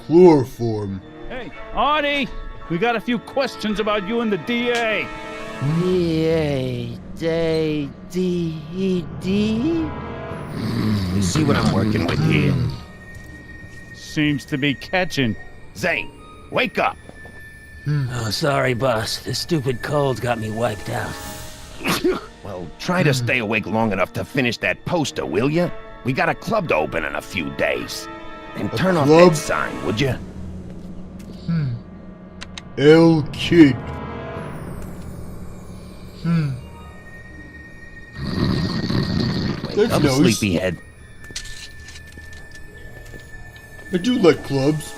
Chloroform. Hey, Artie! We got a few questions about you and the DA. DA, D. You see what I'm working with here? Seems to be catching. Zane, wake up! Oh, sorry, boss. This stupid cold's got me wiped out. Well, try to stay awake long enough to finish that poster, will you? We got a club to open in a few days. And turn off that sign, would you? L Kid. Wake up, sleepyhead. I do like clubs.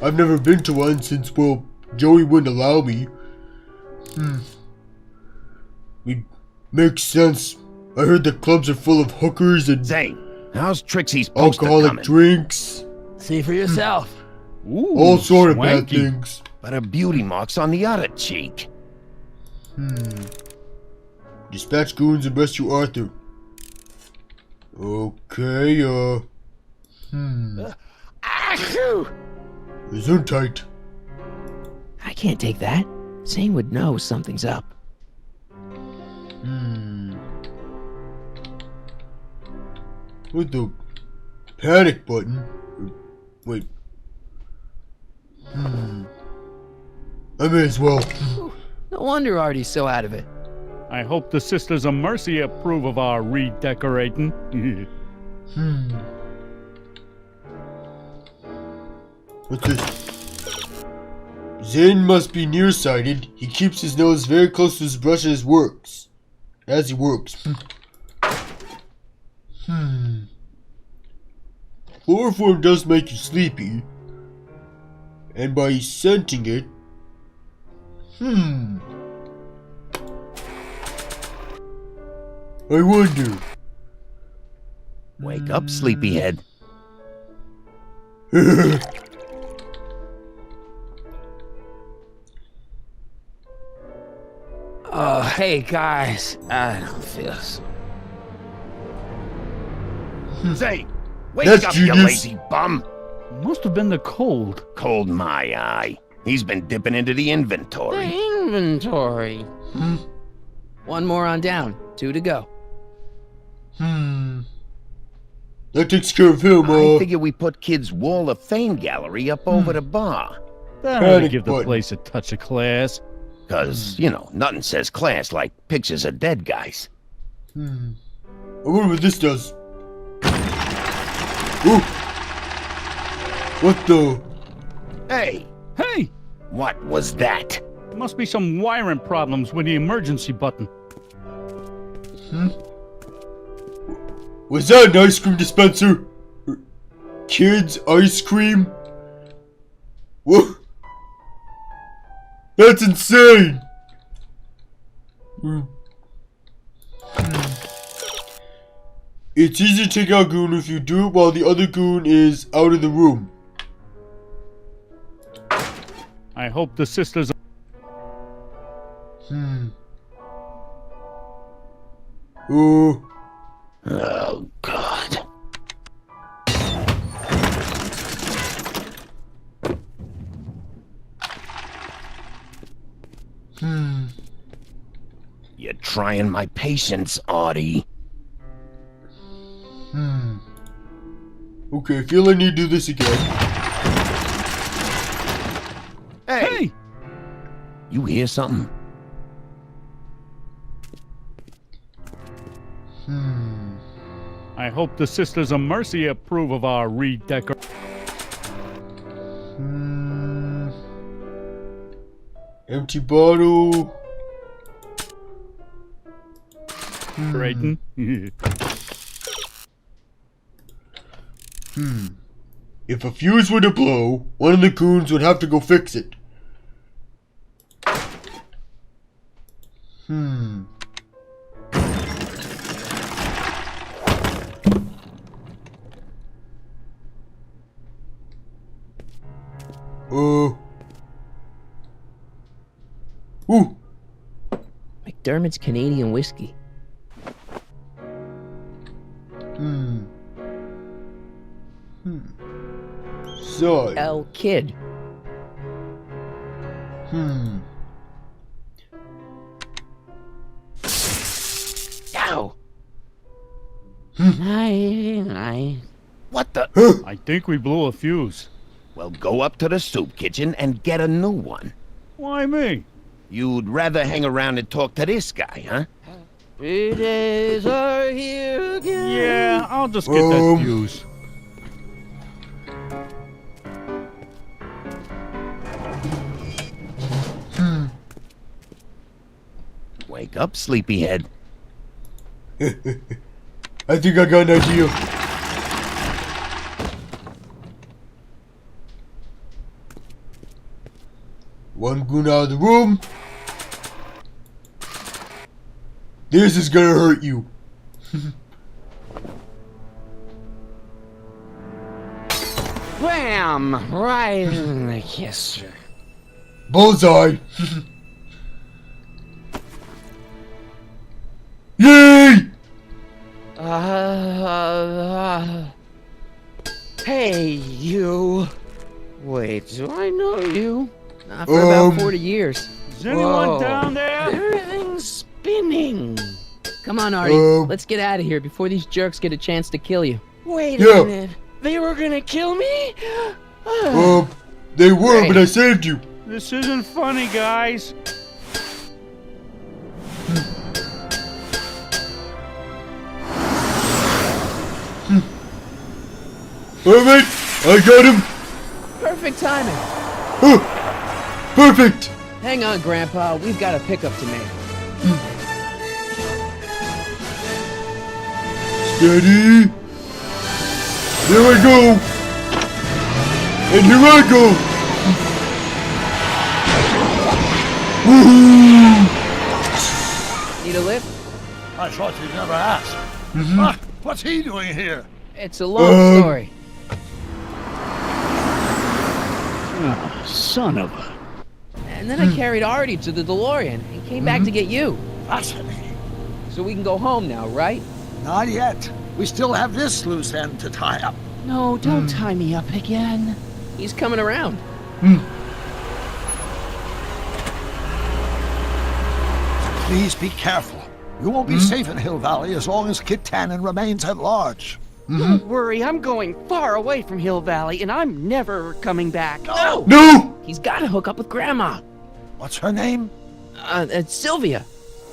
I've never been to one since, well, Joey wouldn't allow me. It makes sense. I heard that clubs are full of hookers and Zane, how's Trixie's poster alcoholic coming? drinks. See for yourself. Ooh, all sort of bad swanky. things. But a beauty mark's on the other cheek. Dispatch goons and rescue Arthur. Okay, Gesundheit. I can't take that. Zane would know something's up. With the panic button. Wait. I may as well. No wonder Artie's so out of it. I hope the Sisters of Mercy approve of our redecorating. What's this? Zane must be nearsighted. He keeps his nose very close to his brush as he works. Chloroform does make you sleepy. And by scenting it... I wonder... Wake up, sleepyhead. Oh, hey guys. I don't feel so. Zane, wake That's up, genius. you lazy bum. Must have been the cold. Cold my eye. He's been dipping into the inventory. Inventory. One more on down. 2 to go. That takes care of him, I figure we put Kid's Wall of Fame gallery up over the bar. That ought to Panic give the button. place a touch of class. 'Cause, you know, nothing says class like pictures of dead guys. I wonder what this does. Ooh! What the? Hey! What was that? Must be some wiring problems with the emergency button. Was that an ice cream dispenser? Kids ice cream? Whoa! That's insane! It's easy to take out goon if you do it while the other goon is out of the room. I hope the sisters... Oh, God. You're trying my patience, Artie. Okay, I feel I need to do this again. Hey! You hear something? I hope the Sisters of Mercy approve of our redecor... Empty bottle. Raiden. If a fuse were to blow, one of the goons would have to go fix it. Ooh. McDermott's Canadian whiskey. So. El Kid. Ow. What the? I think we blew a fuse. Well, go up to the soup kitchen and get a new one. Why me? You'd rather hang around and talk to this guy, huh? 3 days are here again. Yeah, I'll just get that fuse. Wake up, sleepyhead. I think I got an idea. One goon out of the room. This is gonna hurt you. Bam! Right in the kisser. Bullseye. Yay! Hey, you. Wait, do I know you? Not for about 40 years. Is anyone down there? Everything's spinning. Come on, Artie. Let's get out of here before these jerks get a chance to kill you. Wait a minute. They were gonna kill me? They were, but I saved you. This isn't funny, guys. Alright, I got him. Perfect timing. Perfect. Hang on, Grandpa. We've got a pickup to make. Steady. There I go. And here I go. Woohoo! Need a lift? I thought you'd never ask. What's he doing here? It's a long story. Oh, son of a... And then I carried Artie to the DeLorean and came back to get you. Fascinating. So we can go home now, right? Not yet. We still have this loose end to tie up. No, don't tie me up again. He's coming around. Please be careful. You won't be safe in Hill Valley as long as Kid Tannen remains at large. Don't worry, I'm going far away from Hill Valley, and I'm never coming back. No! No! He's got to hook up with Grandma. What's her name? Sylvia.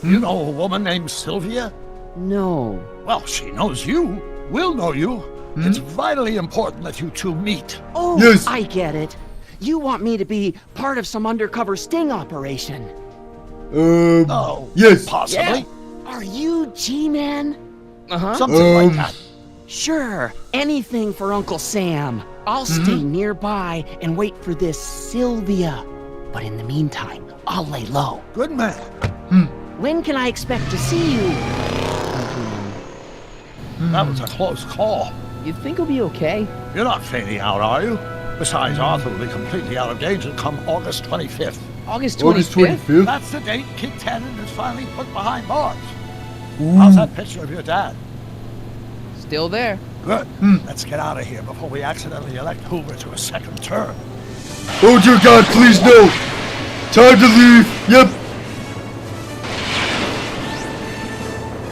You know a woman named Sylvia? No. Well, she knows you. We'll know you. It's vitally important that you two meet. Oh, Yes. I get it. You want me to be part of some undercover sting operation. Oh, yes. Possibly. Yeah. Are you G-Man? Uh-huh. Something like that. Sure, anything for Uncle Sam. I'll stay nearby and wait for this Sylvia. But in the meantime, I'll lay low. Good man. When can I expect to see you? That was a close call. You think he'll be okay? You're not fading out, are you? Besides, Arthur will be completely out of danger come August 25th. August 25th? That's the date Kid Tannen is finally put behind bars. How's that picture of your dad? Still there. Good. Let's get out of here before we accidentally elect Hoover to a second term. Oh dear God, please no! Time to leave! Yep!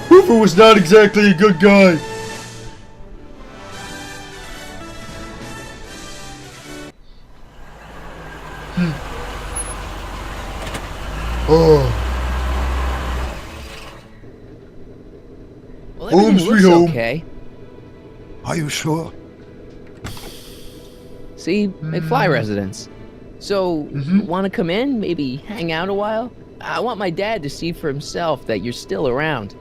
Hoover was not exactly a good guy. Oh. Well, Home everything sweet looks home. okay. Are you sure? See, McFly residence. So, want to come in? Maybe hang out a while? I want my dad to see for himself that you're still around.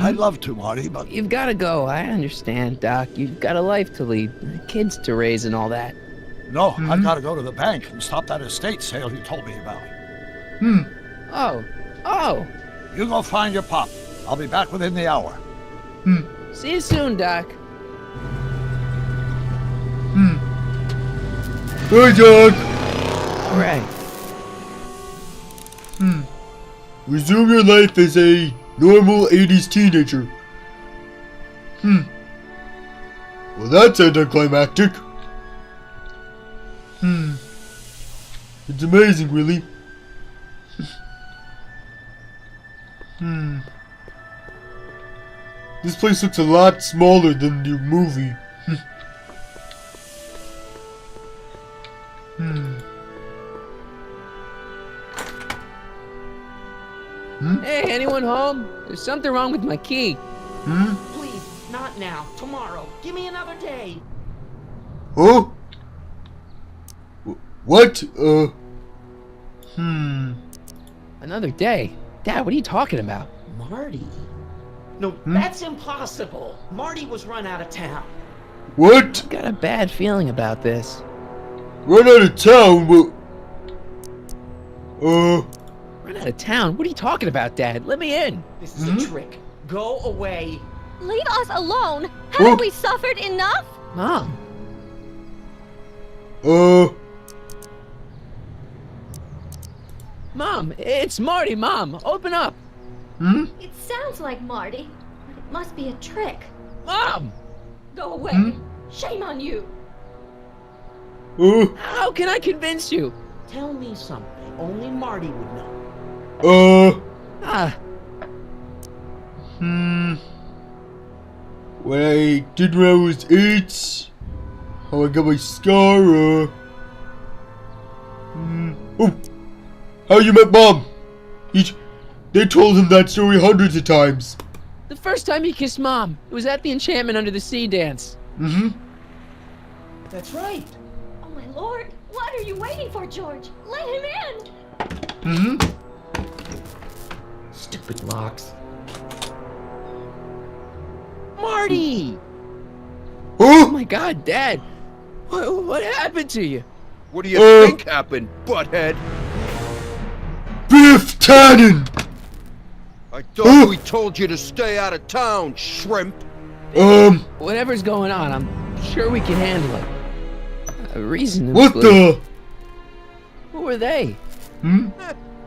I'd love to, Marty, but... You've got to go. I understand, Doc. You've got a life to lead, kids to raise and all that. No, I've got to go to the bank and stop that estate sale you told me about. Oh. You go find your pop. I'll be back within the hour. See you soon, Doc. Hey, Doc. All right. Resume your life as a normal 80s teenager. Well, that's anticlimactic. It's amazing, really. This place looks a lot smaller than the movie. Hey, anyone home? There's something wrong with my key. Please, not now. Tomorrow. Give me another day. Oh? What? Another day? Dad, what are you talking about? Marty? No, that's impossible. Marty was run out of town. What? Got a bad feeling about this. Run out of town? Run out of town? What are you talking about, Dad? Let me in. This is a trick. Go away. Leave us alone. Haven't we suffered enough? Mom. Mom, it's Marty, Mom. Open up. It sounds like Marty, but it must be a trick. Mom! Go away. Shame on you. How can I convince you? Tell me something only Marty would know. What I did when I was 8, how I got my scar, how you met Mom? They told him that story hundreds of times. The first time he kissed Mom, it was at the Enchantment Under the Sea dance. That's right. Oh my lord, what are you waiting for, George? Let him in! Stupid locks. Marty! Oh my God, Dad! What happened to you? What do you think happened, butthead? Biff Tannen! I thought we told you to stay out of town, shrimp. Whatever's going on, I'm sure we can handle it. Reasonably. What the? Who were they?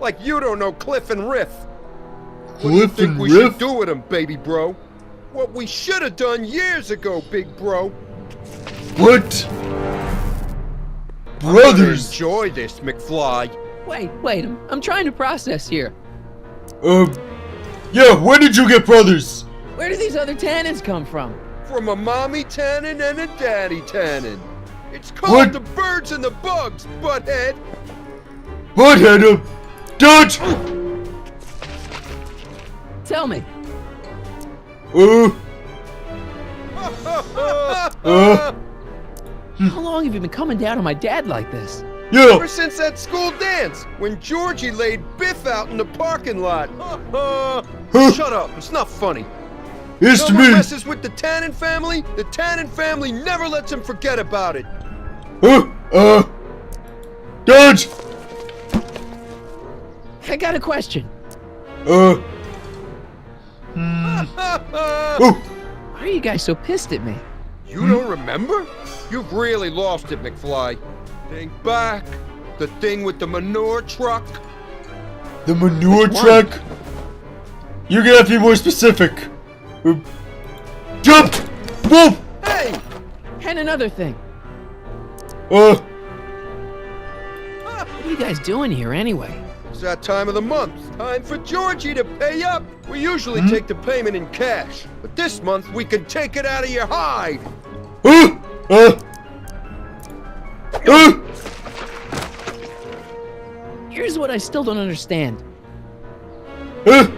Like you don't know Cliff and Riff. What Cliff do you think and we Riff? should do with them, baby bro? What we should have done years ago, big bro. What? I'm gonna Brothers? enjoy this, McFly. Wait, I'm trying to process here. Yeah, when did you get brothers? Where do these other Tannens come from? From a mommy Tannen and a daddy Tannen. It's called What? the birds and the bugs, butthead. Butthead, Dodge! Tell me. How long have you been coming down on my dad like this? Yeah. Ever since that school dance, when Georgie laid Biff out in the parking lot. Shut up, it's not funny. It's to no one me. messes with the Tannen family. The Tannen family never lets him forget about it. Dodge. I got a question. Oh. Why are you guys so pissed at me? You don't remember? You've really lost it, McFly. Think back. The thing with the manure truck. The manure truck? You're gonna have to be more specific. Jump! Whoa! Hey! And another thing. What are you guys doing here anyway? It's that time of the month. Time for Georgie to pay up. We usually take the payment in cash, but this month we can take it out of your hide. Here's what I still don't understand. What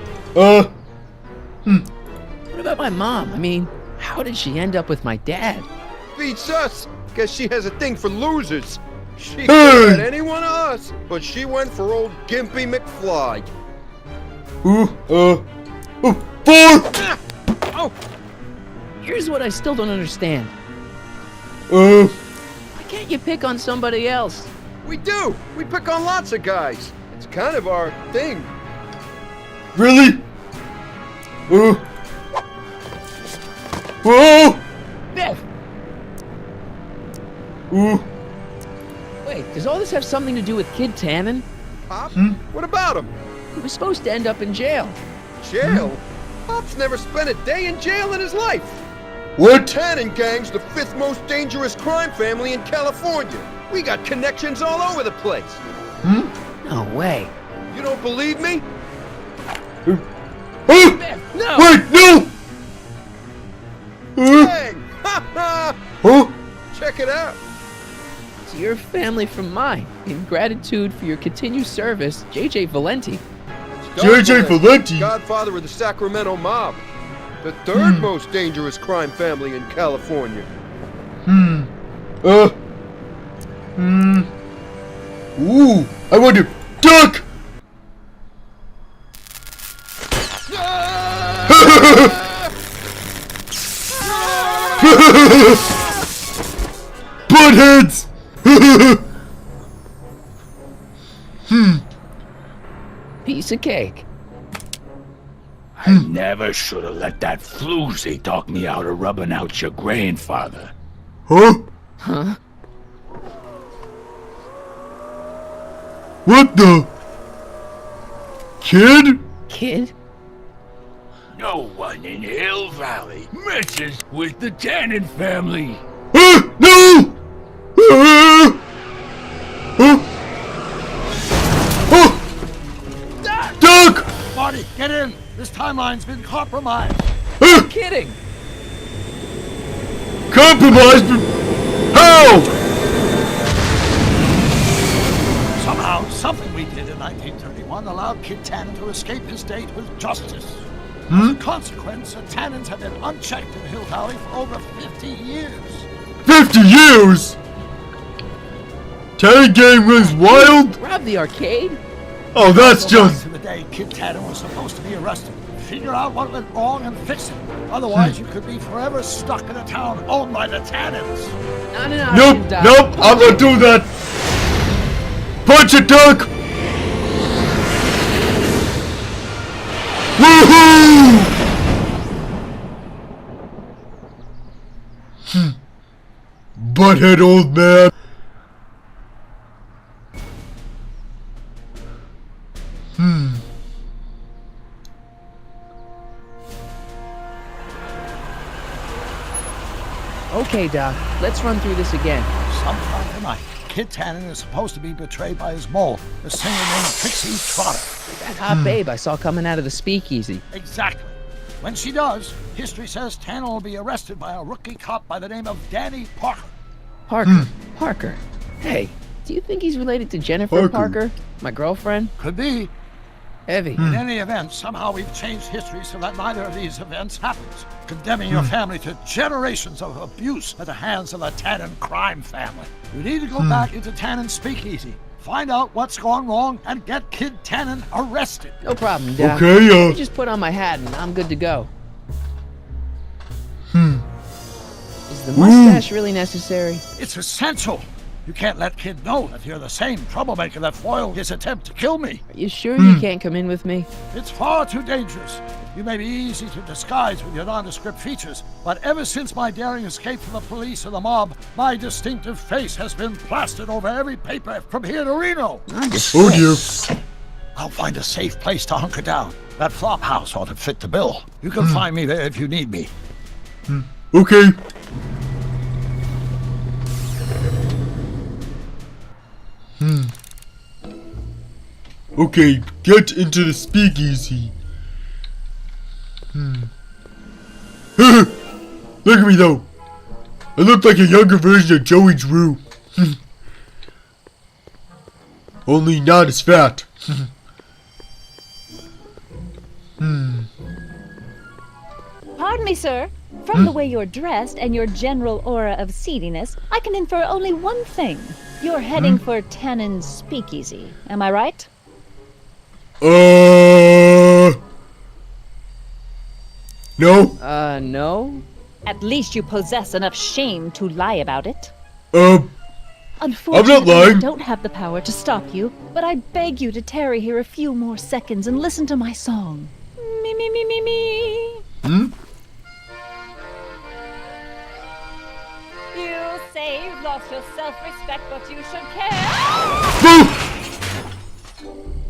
about my mom? I mean, how did she end up with my dad? Beats us. Guess she has a thing for losers. She could have had any one of us, but she went for old Gimpy McFly. Here's what I still don't understand. Why can't you pick on somebody else? We do. We pick on lots of guys. It's kind of our thing. Really? Whoa! Biff! Wait, does all this have something to do with Kid Tannen? Pop? What about him? He was supposed to end up in jail. Jail? Pop's never spent a day in jail in his life. What? The Tannen gang's the 5th most dangerous crime family in California. We got connections all over the place. No way. You don't believe me? Biff, no! Wait, no! Dang! Check it out. To your family from mine, in gratitude for your continued service, J.J. Valenti. J.J. Valenti? Godfather of the Sacramento mob. The 3rd most dangerous crime family in California. Ooh, I want to duck! Buttheads! Piece of cake. I never should have let that floozy talk me out of rubbing out your grandfather. Huh? What the? Kid? Kid? No one in Hill Valley messes with the Tannen family. No! Duck! Marty, get in! This timeline's been compromised. I'm kidding! Compromised? How? Somehow, something we did in 1931 allowed Kid Tannen to escape his date with justice. As a consequence, the Tannens have been unchecked in Hill Valley for over 50 years. 50 years? Tannen gang runs wild? Rob the arcade? Oh, that's Go back just... to the day Kid Tannen was supposed to be arrested. Figure out what went wrong and fix it. Otherwise, you could be forever stuck in a town owned by the Tannens. No, Nope, I'm gonna do that. Punch it, Duck! Woohoo! Butthead old man. Okay, Doc, let's run through this again. Sometime tonight, Kid Tannen is supposed to be betrayed by his mole, a singer named Trixie Trotter. That hot babe I saw coming out of the speakeasy. Exactly. When she does, history says Tannen will be arrested by a rookie cop by the name of Danny Parker. Parker? Hey, do you think he's related to Jennifer Parker, my girlfriend? Could be. Heavy. In any event, somehow we've changed history so that neither of these events happens, condemning your family to generations of abuse at the hands of the Tannen crime family. You need to go back into Tannen's speakeasy, find out what's gone wrong, and get Kid Tannen arrested. No problem, Doc. Okay, I just put on my hat and I'm good to go. Is the mustache really necessary? It's essential. You can't let Kid know that you're the same troublemaker that foiled his attempt to kill me. Are you sure you can't come in with me? It's far too dangerous. You may be easy to disguise with your nondescript features, but ever since my daring escape from the police and the mob, my distinctive face has been plastered over every paper from here to Reno. Oh dear. I'll find a safe place to hunker down. That flop house ought to fit the bill. You can find me there if you need me. Okay. Okay, get into the speakeasy. Look at me though. I look like a younger version of Joey Drew. Only not as fat. Pardon me, sir. From the way you're dressed and your general aura of seediness, I can infer only one thing. You're heading for Tannen's speakeasy. Am I right? No. No? At least you possess enough shame to lie about it. I'm Unfortunately, not lying. I don't have the power to stop you, but I beg you to tarry here a few more seconds and listen to my song. Me, me, me, me, me. You say you've lost your self-respect, but you should care.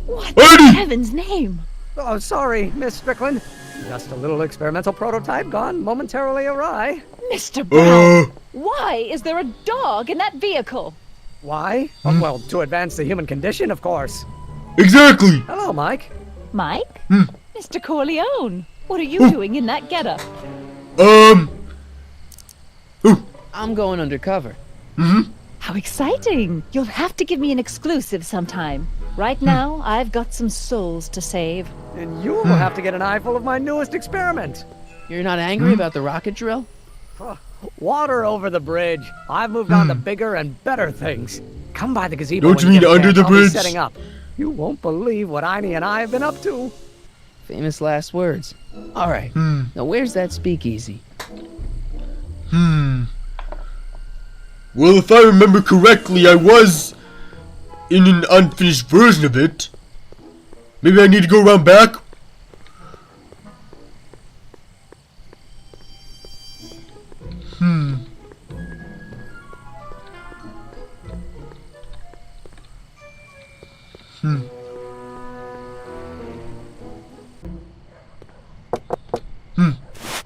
What in heaven's name? Oh, sorry, Miss Strickland. Just a little experimental prototype gone momentarily awry. Mr. Brown, why is there a dog in that vehicle? Why? Oh, well, to advance the human condition, of course. Exactly. Hello, Mike. Mike? Mr. Corleone, what are you doing in that getup? I'm going undercover. How exciting! You'll have to give me an exclusive sometime. Right now, I've got some souls to save. And you will have to get an eyeful of my newest experiment. You're not angry about the rocket drill? Water over the bridge. I've moved on to bigger and better things. Come by the gazebo. Don't you when mean get a under chance. the I'll be bridge? setting up. You won't believe what Einie and I have been up to. Famous last words. All right. Now where's that speakeasy? Well, if I remember correctly, I was in an unfinished version of it. Maybe I need to go around back?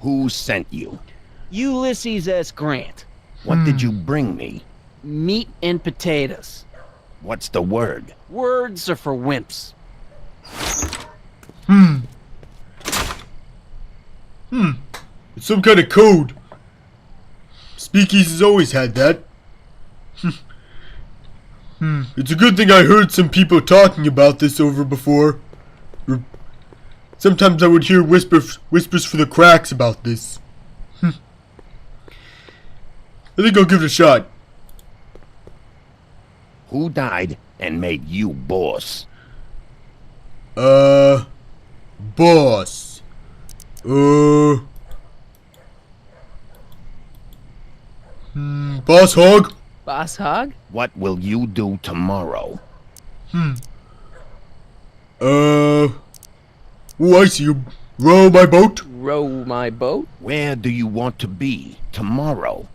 Who sent you? Ulysses S. Grant. What did you bring me? Meat and potatoes. What's the word? Words are for wimps. It's some kind of code. Speakeasy's always had that. It's a good thing I heard some people talking about this over before. Sometimes I would hear whispers for the cracks about this. I think I'll give it a shot. Who died and made you boss? Boss. Boss Hog? Boss Hog? What will you do tomorrow? Oh, I see you. Row my boat? Row my boat? Where do you want to be tomorrow?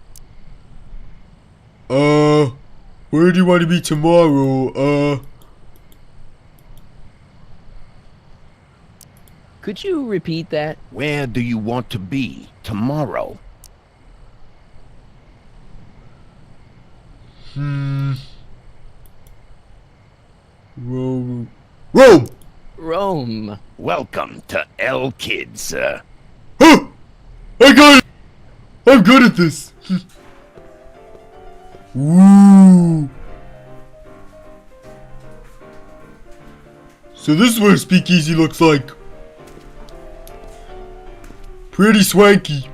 Where do you want to be tomorrow? Could you repeat that? Where do you want to be tomorrow? Rome. Rome. Welcome to El Kid, sir. Huh! I got it! I'm good at this. Woo! So this is what a speakeasy looks like. Pretty swanky.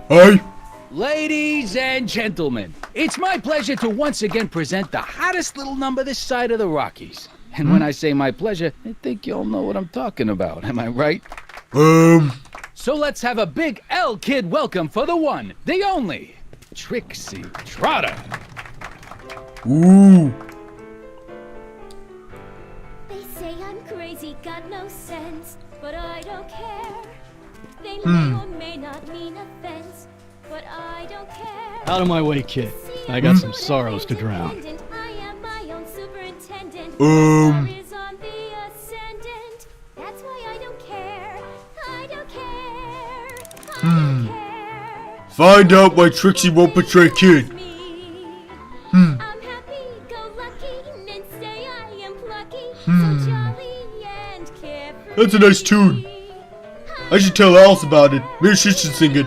Hi. Ladies and gentlemen, it's my pleasure to once again present the hottest little number this side of the Rockies. And when I say my pleasure, I think you all know what I'm talking about. Am I right? So let's have a big L-Kid welcome for the one, the only, Trixie Trotter. Ooh. They say I'm crazy, got no sense, but I don't care. They may or may not mean offense, but I don't care. Out of my way, kid. I got some sorrows to drown. I am my own superintendent. Is on the ascendant. That's why I don't care. I don't care. I don't care. Find out why Trixie won't betray Kid. I'm happy, go lucky, and say I am plucky, so jolly and carefree. That's a nice tune. I should tell Alice about it. Maybe she should sing it.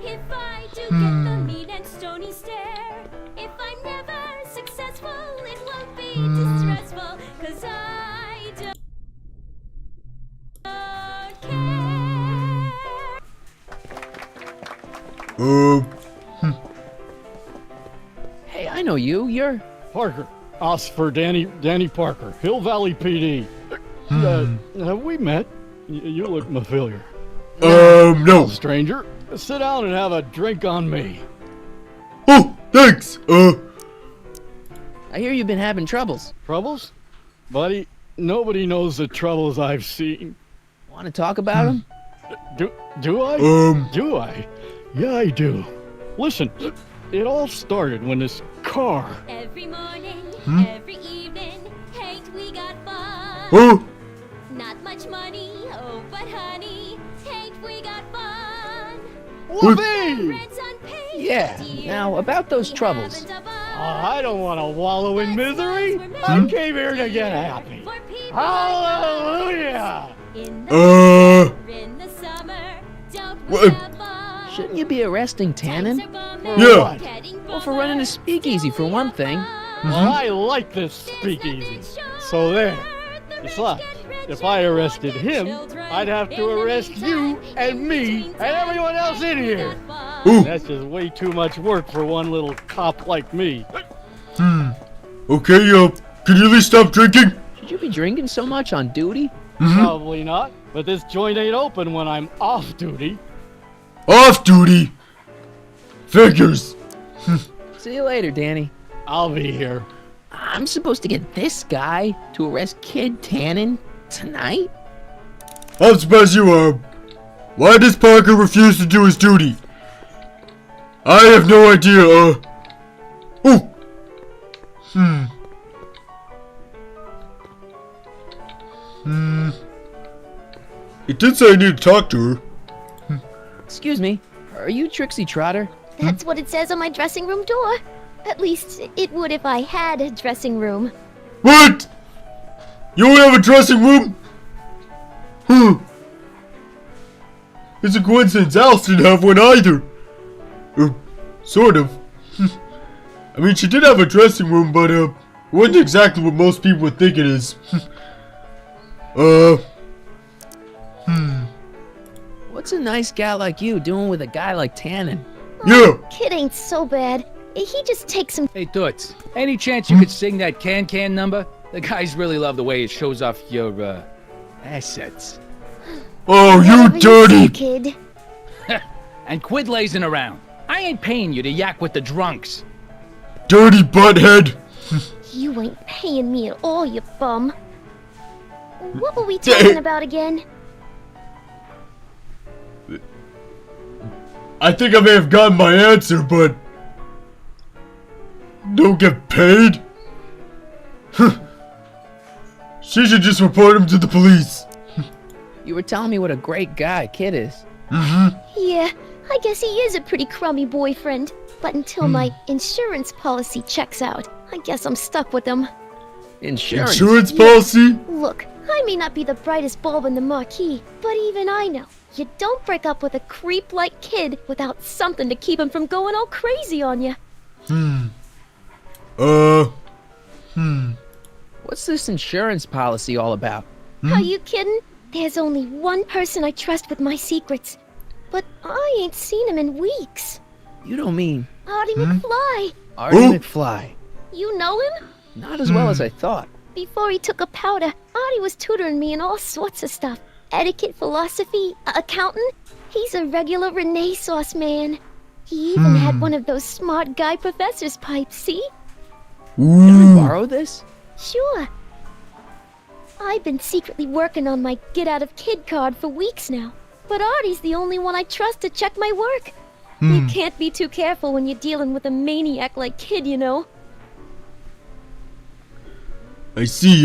If I do get the mean and stony stare, if I'm never successful, it won't be distressful, 'cause I don't care. Hey, I know you. You're Parker. Oscar Danny Parker, Hill Valley PD. Have we met? You look familiar. No. Stranger, sit down and have a drink on me. Oh, thanks. I hear you've been having troubles. Troubles? Buddy, nobody knows the troubles I've seen. Want to talk about them? Do I? Do I? Yeah, I do. Listen, it all started when this car... Every morning, every evening, ain't we got fun? Oh. Not much money, oh, but honey, ain't we got fun? Whoopee! Yeah. Now, about those troubles. I don't want to wallow in misery. I came here to get happy. Hallelujah! In the summer, don't we have fun? Shouldn't you be arresting Tannen? Yeah. Well, for running a speakeasy, for one thing. Well, I like this speakeasy. So there. Besides, if I arrested him, I'd have to arrest you and me and everyone else in here. That's just way too much work for one little cop like me. Okay, can you at least stop drinking? Should you be drinking so much on duty? Probably not, but this joint ain't open when I'm off duty. Off duty? Figures. See you later, Danny. I'll be here. I'm supposed to get this guy to arrest Kid Tannen tonight? I'm surprised you are. Why does Parker refuse to do his duty? I have no idea, It did say I need to talk to her. Excuse me, are you Trixie Trotter? That's what it says on my dressing room door. At least, it would if I had a dressing room. What? You don't have a dressing room? It's a coincidence Alice didn't have one either. Sort of. I mean, she did have a dressing room, but it wasn't exactly what most people would think it is. What's a nice gal like you doing with a guy like Tannen? Yeah. Kid ain't so bad. He just takes some... Hey, Toots, any chance you could sing that can number? The guys really love the way it shows off your, assets. Oh, you dirty! Kid. And quit lazing around. I ain't paying you to yak with the drunks. Dirty butthead! You ain't paying me at all, you bum. What were we talking about again? I think I may have gotten my answer, but... don't get paid? She should just report him to the police. You were telling me what a great guy Kid is. Yeah, I guess he is a pretty crummy boyfriend. But until my insurance policy checks out, I guess I'm stuck with him. Insurance policy? Look, I may not be the brightest bulb in the marquee, but even I know you don't break up with a creep like Kid without something to keep him from going all crazy on you. this insurance policy all about? Are you kidding? There's only one person I trust with my secrets. But I ain't seen him in weeks. You don't mean... Artie McFly. Artie McFly. You know him? Not as well as I thought. Before he took a powder, Artie was tutoring me in all sorts of stuff. Etiquette, philosophy, accounting. He's a regular Renaissance man. He even had one of those smart guy professor's pipes, see? Can we borrow this? Sure. I've been secretly working on my get-out-of-kid card for weeks now. But Artie's the only one I trust to check my work. You can't be too careful when you're dealing with a maniac like Kid, you know. I see,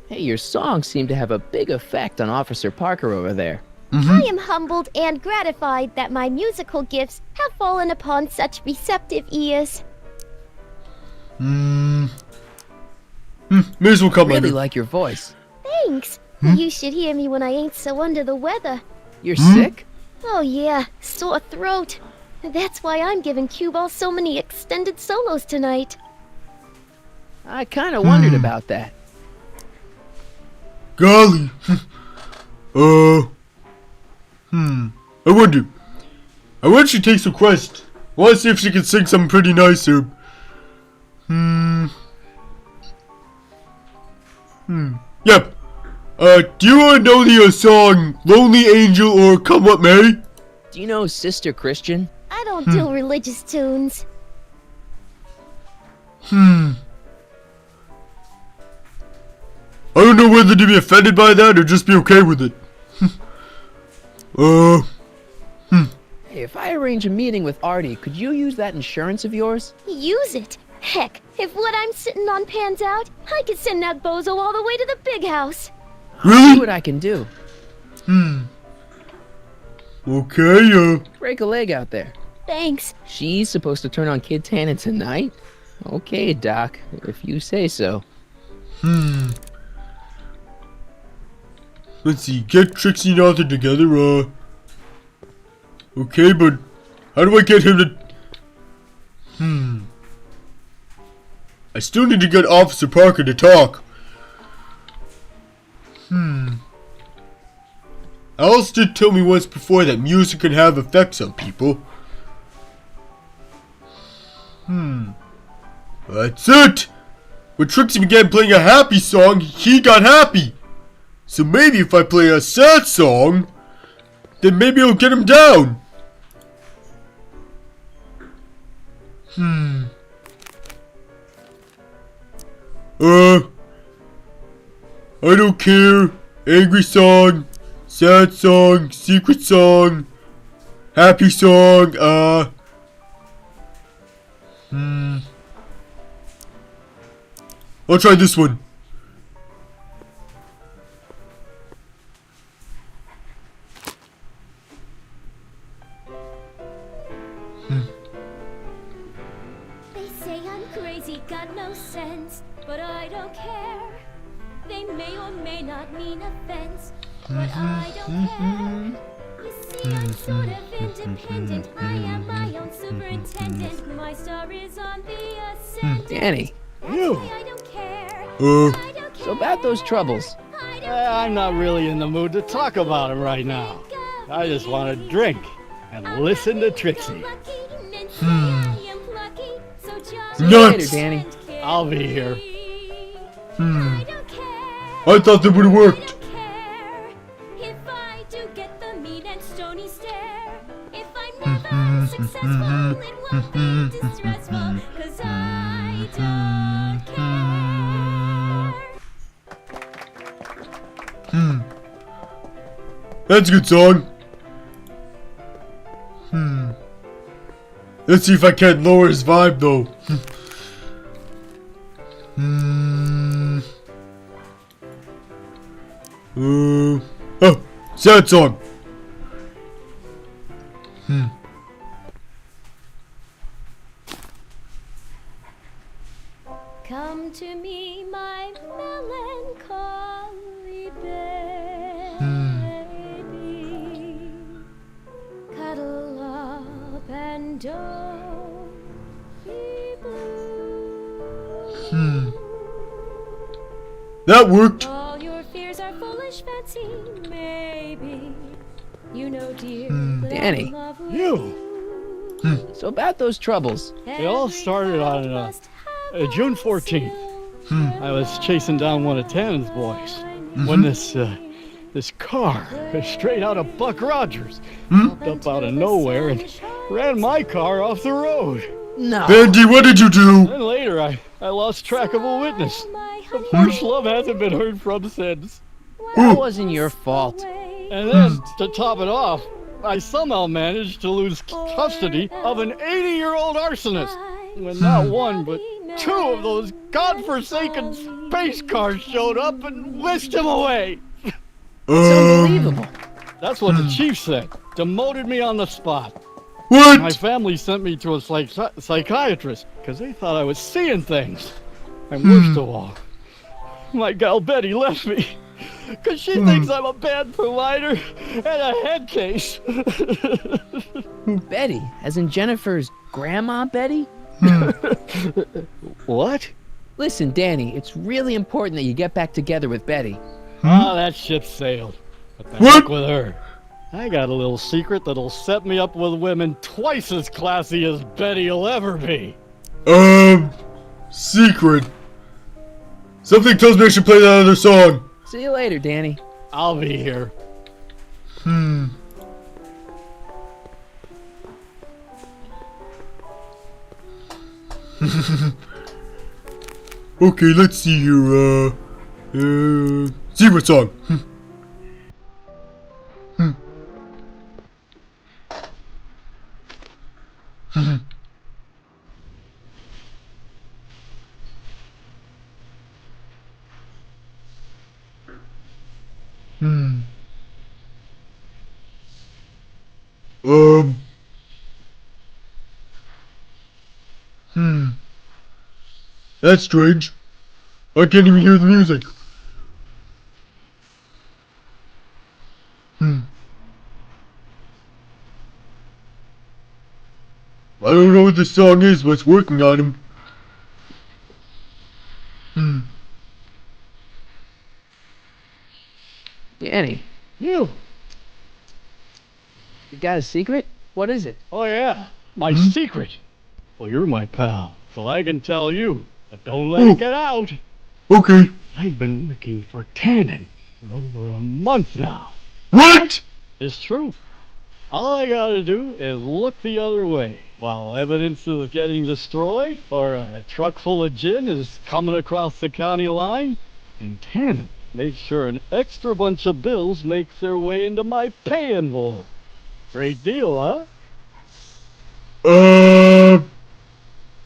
Hey, your songs seem to have a big effect on Officer Parker over there. I am humbled and gratified that my musical gifts have fallen upon such receptive ears. May as well come I really under. like your voice. Thanks. You should hear me when I ain't so under the weather. You're sick? Oh yeah, sore throat. That's why I'm giving Cue Ball so many extended solos tonight. I kind of wondered about that. Golly. I wonder. I want she takes a quest. I want to see if she can sing something pretty nice here. Yep. Do you want to know the song Lonely Angel or Come What May? Do you know Sister Christian? I don't do religious tunes. I don't know whether to be offended by that or just be okay with it. Hey, if I arrange a meeting with Artie, could you use that insurance of yours? Use it. Heck, if what I'm sitting on pans out, I could send that bozo all the way to the big house. I'll see what I can do. Okay, Break a leg out there. Thanks. She's supposed to turn on Kid Tannen tonight? Okay, Doc, if you say so. Let's see, get Trixie and Arthur together, okay, but how do I get him to... I still need to get Officer Parker to talk. Alice did tell me once before that music can have effects on people. That's it! When Trixie began playing a happy song, he got happy. So maybe if I play a sad song, then maybe it'll get him down. I don't care. Angry song, sad song, secret song, happy song, I'll try this one. They say I'm crazy, got no sense, but I don't care. They may or may not mean offense, but I don't care. You see, I'm sort of independent. I am my own superintendent. My star is on the ascendant. Danny. You. I don't care. So about those troubles. I'm not really in the mood to talk about them right now. I just want to drink and listen to Trixie. See you later, Danny. I'll be here. I thought that would have worked. If I do get the mean and stony stare, if I'm never successful, it won't be distressful, 'cause I don't care. That's a good song. Let's see if I can't lower his vibe though. Oh, sad song. Come to me, my melancholy baby. Cuddle up and don't be blue. That worked. All your fears are foolish fancy, maybe. You know, dear, Danny. You. So about those troubles. It all started on June 14th. I was chasing down one of Tannen's boys when this car, straight out of Buck Rogers, popped up out of nowhere and ran my car off the road. No. Bendy, what did you do? Then later, I lost track of a witness. The first love hasn't been heard from since. That wasn't your fault. And then, to top it off, I somehow managed to lose custody of an 80-year-old arsonist. When not one, but two of those godforsaken space cars showed up and whisked him away. It's unbelievable. That's what the chief said. Demoted me on the spot. What? My family sent me to a psychiatrist because they thought I was seeing things. And worst of all, my gal Betty left me because she thinks I'm a bad provider and a head case. Betty, as in Jennifer's grandma Betty? What? Listen, Danny, it's really important that you get back together with Betty. Oh, that ship sailed. But the heck with her. I got a little secret that'll set me up with women twice as classy as Betty'll ever be. Secret. Something tells me I should play that other song. See you later, Danny. I'll be here. Okay, let's see here, secret song. That's strange. I can't even hear the music. I don't know what this song is, but it's working on him. Danny. You got a secret? What is it? Oh yeah, my secret. Well, you're my pal, so I can tell you, but don't let it get out. Okay. I've been looking for Tannen for over a month now. What? It's true. All I gotta do is look the other way while evidence is getting destroyed or a truck full of gin is coming across the county line, and Tannen makes sure an extra bunch of bills makes their way into my pay envelope. Great deal, huh?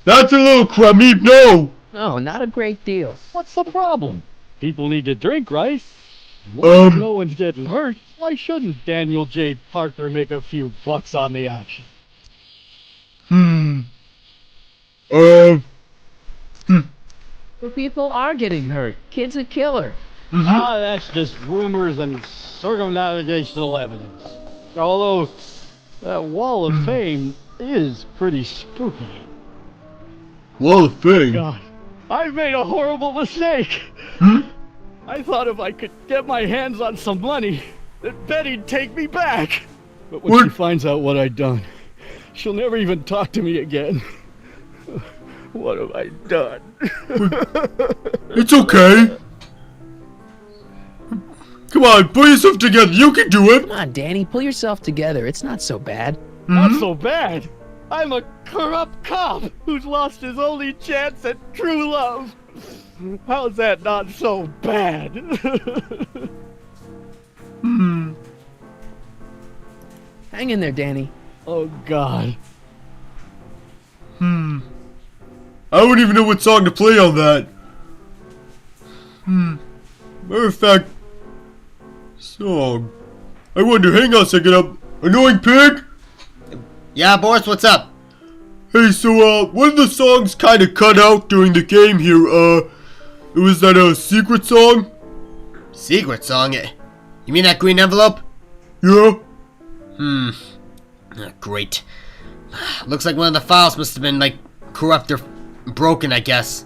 That's a little crummy, no! No, not a great deal. What's the problem? People need to drink, right? Well, if no one's getting hurt, why shouldn't Daniel J. Parker make a few bucks on the action? But people are getting hurt. Kid's a killer. Ah, that's just rumors and circumnavigational evidence. Although, that Wall of Fame is pretty spooky. Wall of Fame? God, I've made a horrible mistake. I thought if I could get my hands on some money, that Betty'd take me back. But when she finds out what I'd done, she'll never even talk to me again. What have I done? It's okay. Come on, pull yourself together. You can do it. Come on, Danny, pull yourself together. It's not so bad. Not so bad. I'm a corrupt cop who's lost his only chance at true love. How's that not so bad? Hang in there, Danny. Oh, God. I don't even know what song to play on that. Matter of fact, song. I wonder, hang on a second up. Annoying Pig? Yeah, Boris, what's up? Hey, so, one of the songs kind of cut out during the game here, it was that, secret song? Secret song? You mean that green envelope? Yeah. Great. Looks like one of the files must have been, like, corrupt or broken, I guess.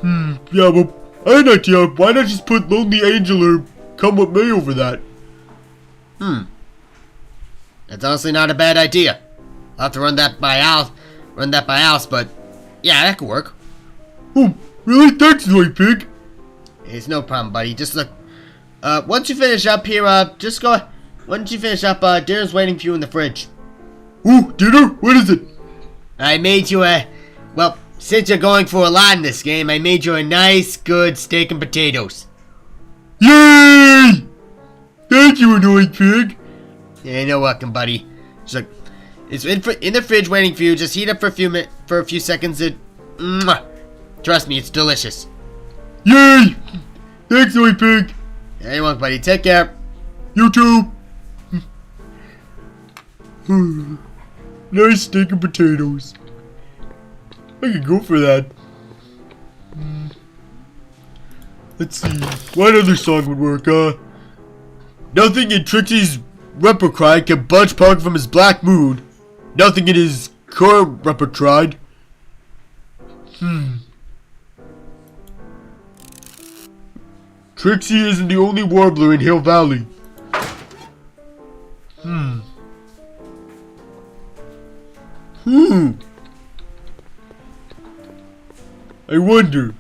Yeah, well, I had an idea. Why not just put Lonely Angel or Come With Me over that? That's honestly not a bad idea. I'll have to run that by Alice, but yeah, that could work. Oh, really? Thanks, Toy Pig. It's no problem, buddy. Just look. Once you finish up here, just go. Once you finish up, dinner's waiting for you in the fridge. Ooh, dinner? What is it? I made you well, since you're going for a lot in this game, I made you a nice, good steak and potatoes. Yay! Thank you, Annoying Pig. Yeah, you're welcome, buddy. Just look, it's in the fridge waiting for you. Just heat up for a few seconds. Trust me, it's delicious. Yay! Thanks, Annoying Pig. Yeah, you're welcome, buddy. Take care. You too. Nice steak and potatoes. I could go for that. Let's see. What other song would work? Nothing in Trixie's repertoire can budge Pug from his black mood. Nothing in his current repertoire. Trixie isn't the only warbler in Hill Valley. I wonder.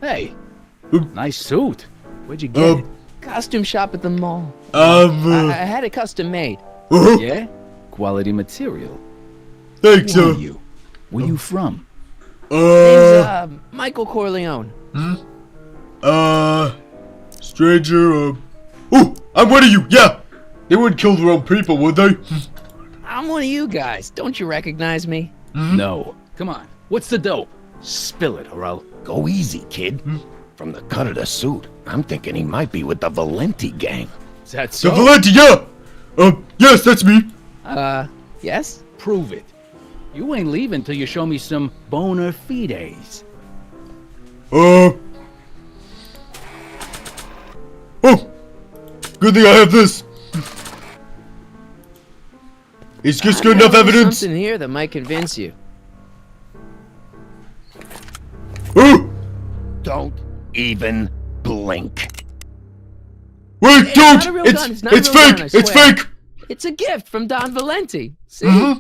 Hey, nice suit. Where'd you get it? Costume shop at the mall. I had it custom made. Yeah? Quality material. Thanks, Who are you? Where you from? Name's, Michael Corleone. Stranger, Oh, I'm one of you, yeah! They wouldn't kill their own people, would they? I'm one of you guys. Don't you recognize me? No. Come on. What's the dope? Spill it, or I'll... Go easy, kid. From the cut of the suit, I'm thinking he might be with the Valenti gang. Is that so? The Valenti, yeah! Yes, that's me. Yes? Prove it. You ain't leaving till you show me some bona fides. Oh! Good thing I have this. It's just good enough evidence. Something here that might convince you. Don't even blink. Wait, Hey, don't! It's not a real gun. It's not a It's real fake! gun, I It's swear. fake! It's a gift from Don Valenti. See?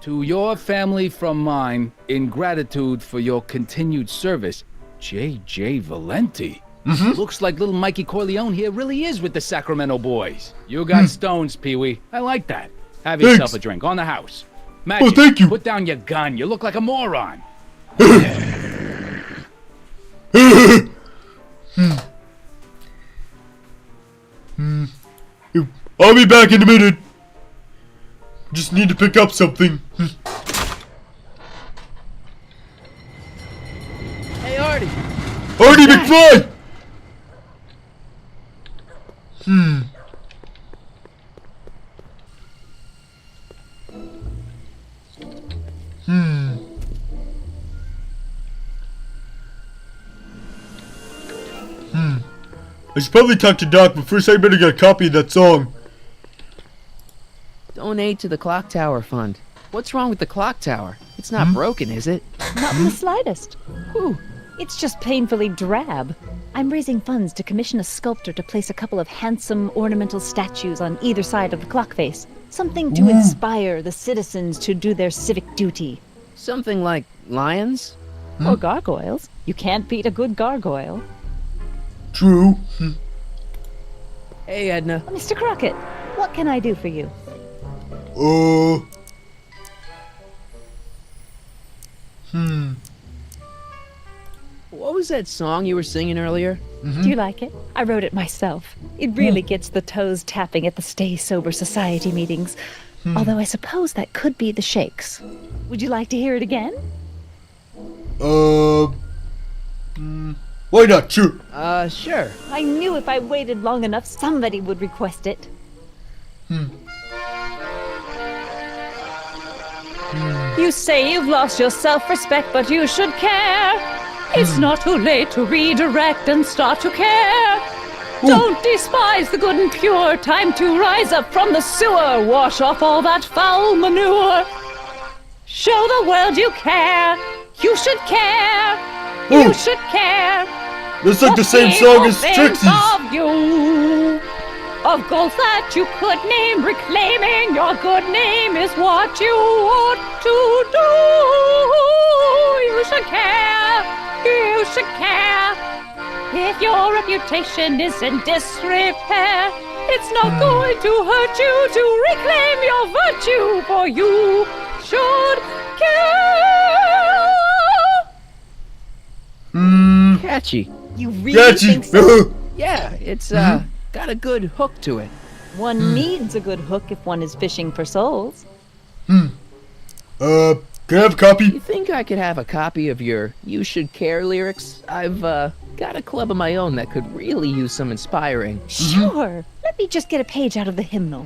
To your family from mine, in gratitude for your continued service, J.J. Valenti. Looks like little Mikey Corleone here really is with the Sacramento boys. You got stones, Pee-wee. I like that. Have yourself a drink on the house. Magic, thank you. Put down your gun. You look like a moron. I'll be back in a minute. Just need to pick up something. Hey, Artie. Artie McFly! I should probably talk to Doc, but first I better get a copy of that song. Donate to the Clock Tower Fund. What's wrong with the clock tower? It's not broken, is it? Not in the slightest. Whew. It's just painfully drab. I'm raising funds to commission a sculptor to place a couple of handsome ornamental statues on either side of the clock face. Something to inspire the citizens to do their civic duty. Something like lions? Or gargoyles. You can't beat a good gargoyle. True. Hey, Edna. Mr. Crockett, what can I do for you? What was that song you were singing earlier? Do you like it? I wrote it myself. It really gets the toes tapping at the Stay Sober Society meetings. Although I suppose that could be the Shakes. Would you like to hear it again? Why not? Sure. Sure. I knew if I waited long enough, somebody would request it. You say you've lost your self-respect, but you should care. It's not too late to redirect and start to care. Don't despise the good and pure. Time to rise up from the sewer. Wash off all that foul manure. Show the world you care. You should care. Oh. You should care. That's like the same People song as think Trixie's. Of you, of goals that you could name, reclaiming your good name is what you ought to do. You should care. You should care. If your reputation is in disrepair, it's not going to hurt you to reclaim your virtue, for you should care. Catchy. You really think so? Yeah, it's got a good hook to it. One needs a good hook if one is fishing for souls. Can I have a copy? You think I could have a copy of your You Should Care lyrics? I've got a club of my own that could really use some inspiring. Sure. Let me just get a page out of the hymnal.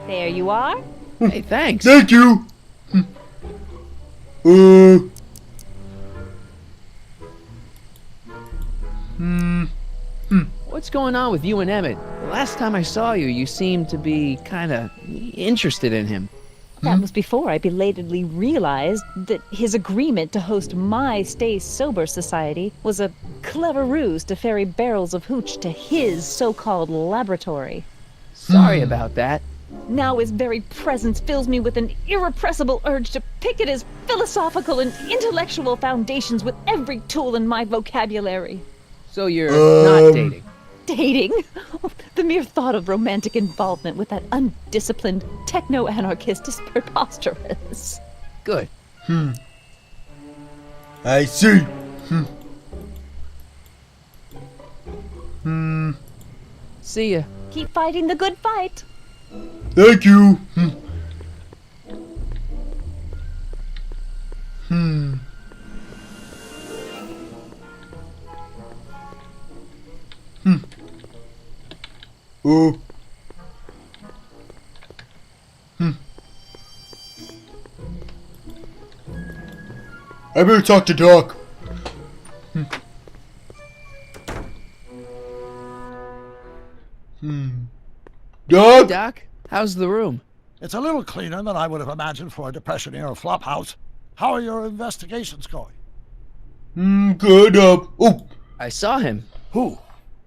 There you are. Hey, thanks. Thank you. What's going on with you and Emmett? The last time I saw you, you seemed to be kinda interested in him. That was before I belatedly realized that his agreement to host my Stay Sober Society was a clever ruse to ferry barrels of hooch to his so-called laboratory. Sorry about that. Now his very presence fills me with an irrepressible urge to pick at his philosophical and intellectual foundations with every tool in my vocabulary. So you're not dating? Dating? The mere thought of romantic involvement with that undisciplined techno-anarchist is preposterous. Good. I see. See ya. Keep fighting the good fight. Thank you. Oh. I better talk to Doc. Doc? Doc, how's the room? It's a little cleaner than I would have imagined for a Depression-era flophouse. How are your investigations going? Good, oh. I saw him. Who?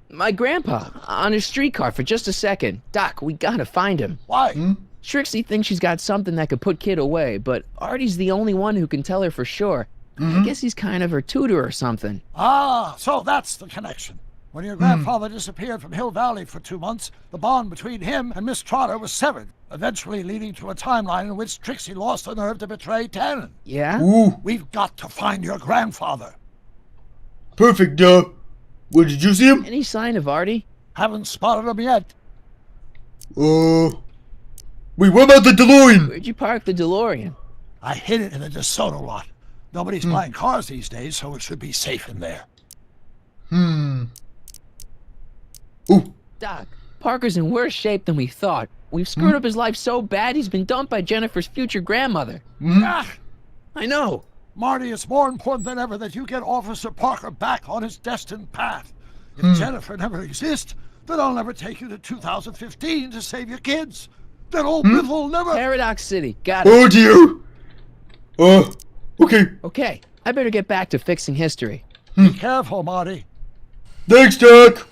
My grandpa, on his streetcar for just a second. Doc, we gotta find him. Why? Trixie thinks she's got something that could put Kid away, but Artie's the only one who can tell her for sure. I guess he's kind of her tutor or something. Ah, so that's the connection. When your grandfather disappeared from Hill Valley for 2 months, the bond between him and Miss Trotter was severed, eventually leading to a timeline in which Trixie lost the nerve to betray Tannen. Yeah? Ooh. We've got to find your grandfather. Perfect, Well, did you see him? Any sign of Artie? Haven't spotted him yet. Wait, what about the DeLorean? Where'd you park the DeLorean? I hid it in the DeSoto lot. Nobody's buying cars these days, so it should be safe in there. Ooh. Doc, Parker's in worse shape than we thought. We've screwed up his life so bad he's been dumped by Jennifer's future grandmother. Ah, I know. Marty, it's more important than ever that you get Officer Parker back on his destined path. If Jennifer never exists, then I'll never take you to 2015 to save your kids. Then old Biff will never— Paradox City, got it. Oh, dear. Okay. Okay, I better get back to fixing history. Be careful, Marty. Thanks, Doc.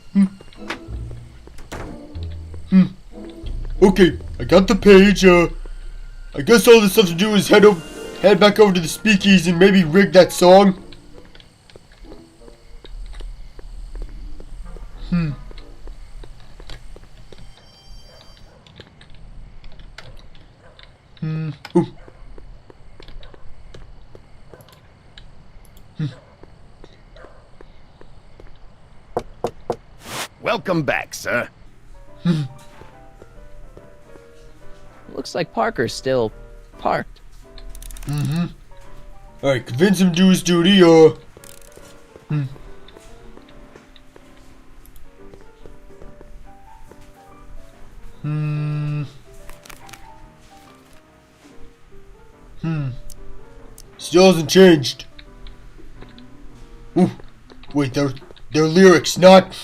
Okay, I got the page. I guess all this stuff to do is head back over to the speakeasy and maybe rig that song. Ooh. Welcome back, sir. Looks like Parker's still parked. Alright, convince him to do his duty, Still hasn't changed. Ooh. Wait, they're lyrics, not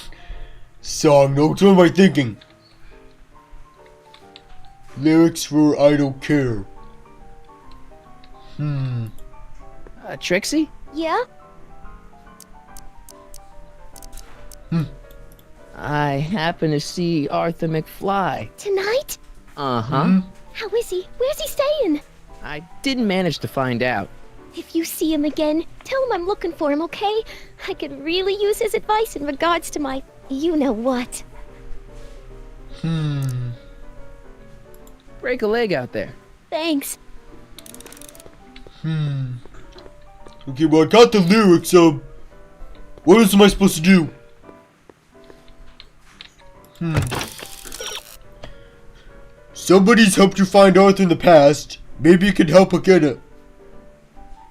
song notes. What am I thinking? Lyrics for I Don't Care. Trixie? Yeah? I happen to see Arthur McFly. Tonight? Uh-huh. How is he? Where's he staying? I didn't manage to find out. If you see him again, tell him I'm looking for him, okay? I could really use his advice in regards to my you-know-what. Break a leg out there. Thanks. Okay, well, I got the lyrics, what else am I supposed to do? Somebody's helped you find Arthur in the past. Maybe you can help again.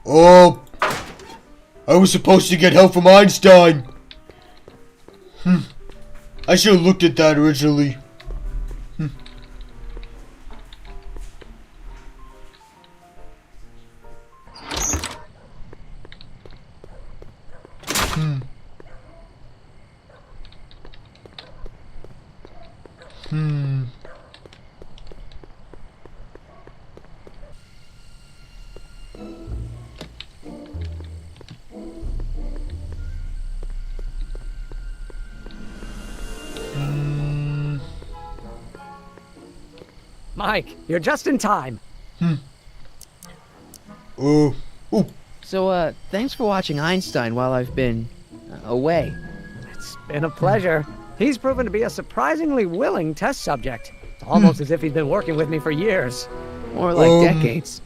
Oh, I was supposed to get help from Einstein. I should have looked at that originally. Mike, you're just in time. So, thanks for watching Einstein while I've been away. It's been a pleasure. He's proven to be a surprisingly willing test subject. It's almost as if he's been working with me for years. More like decades.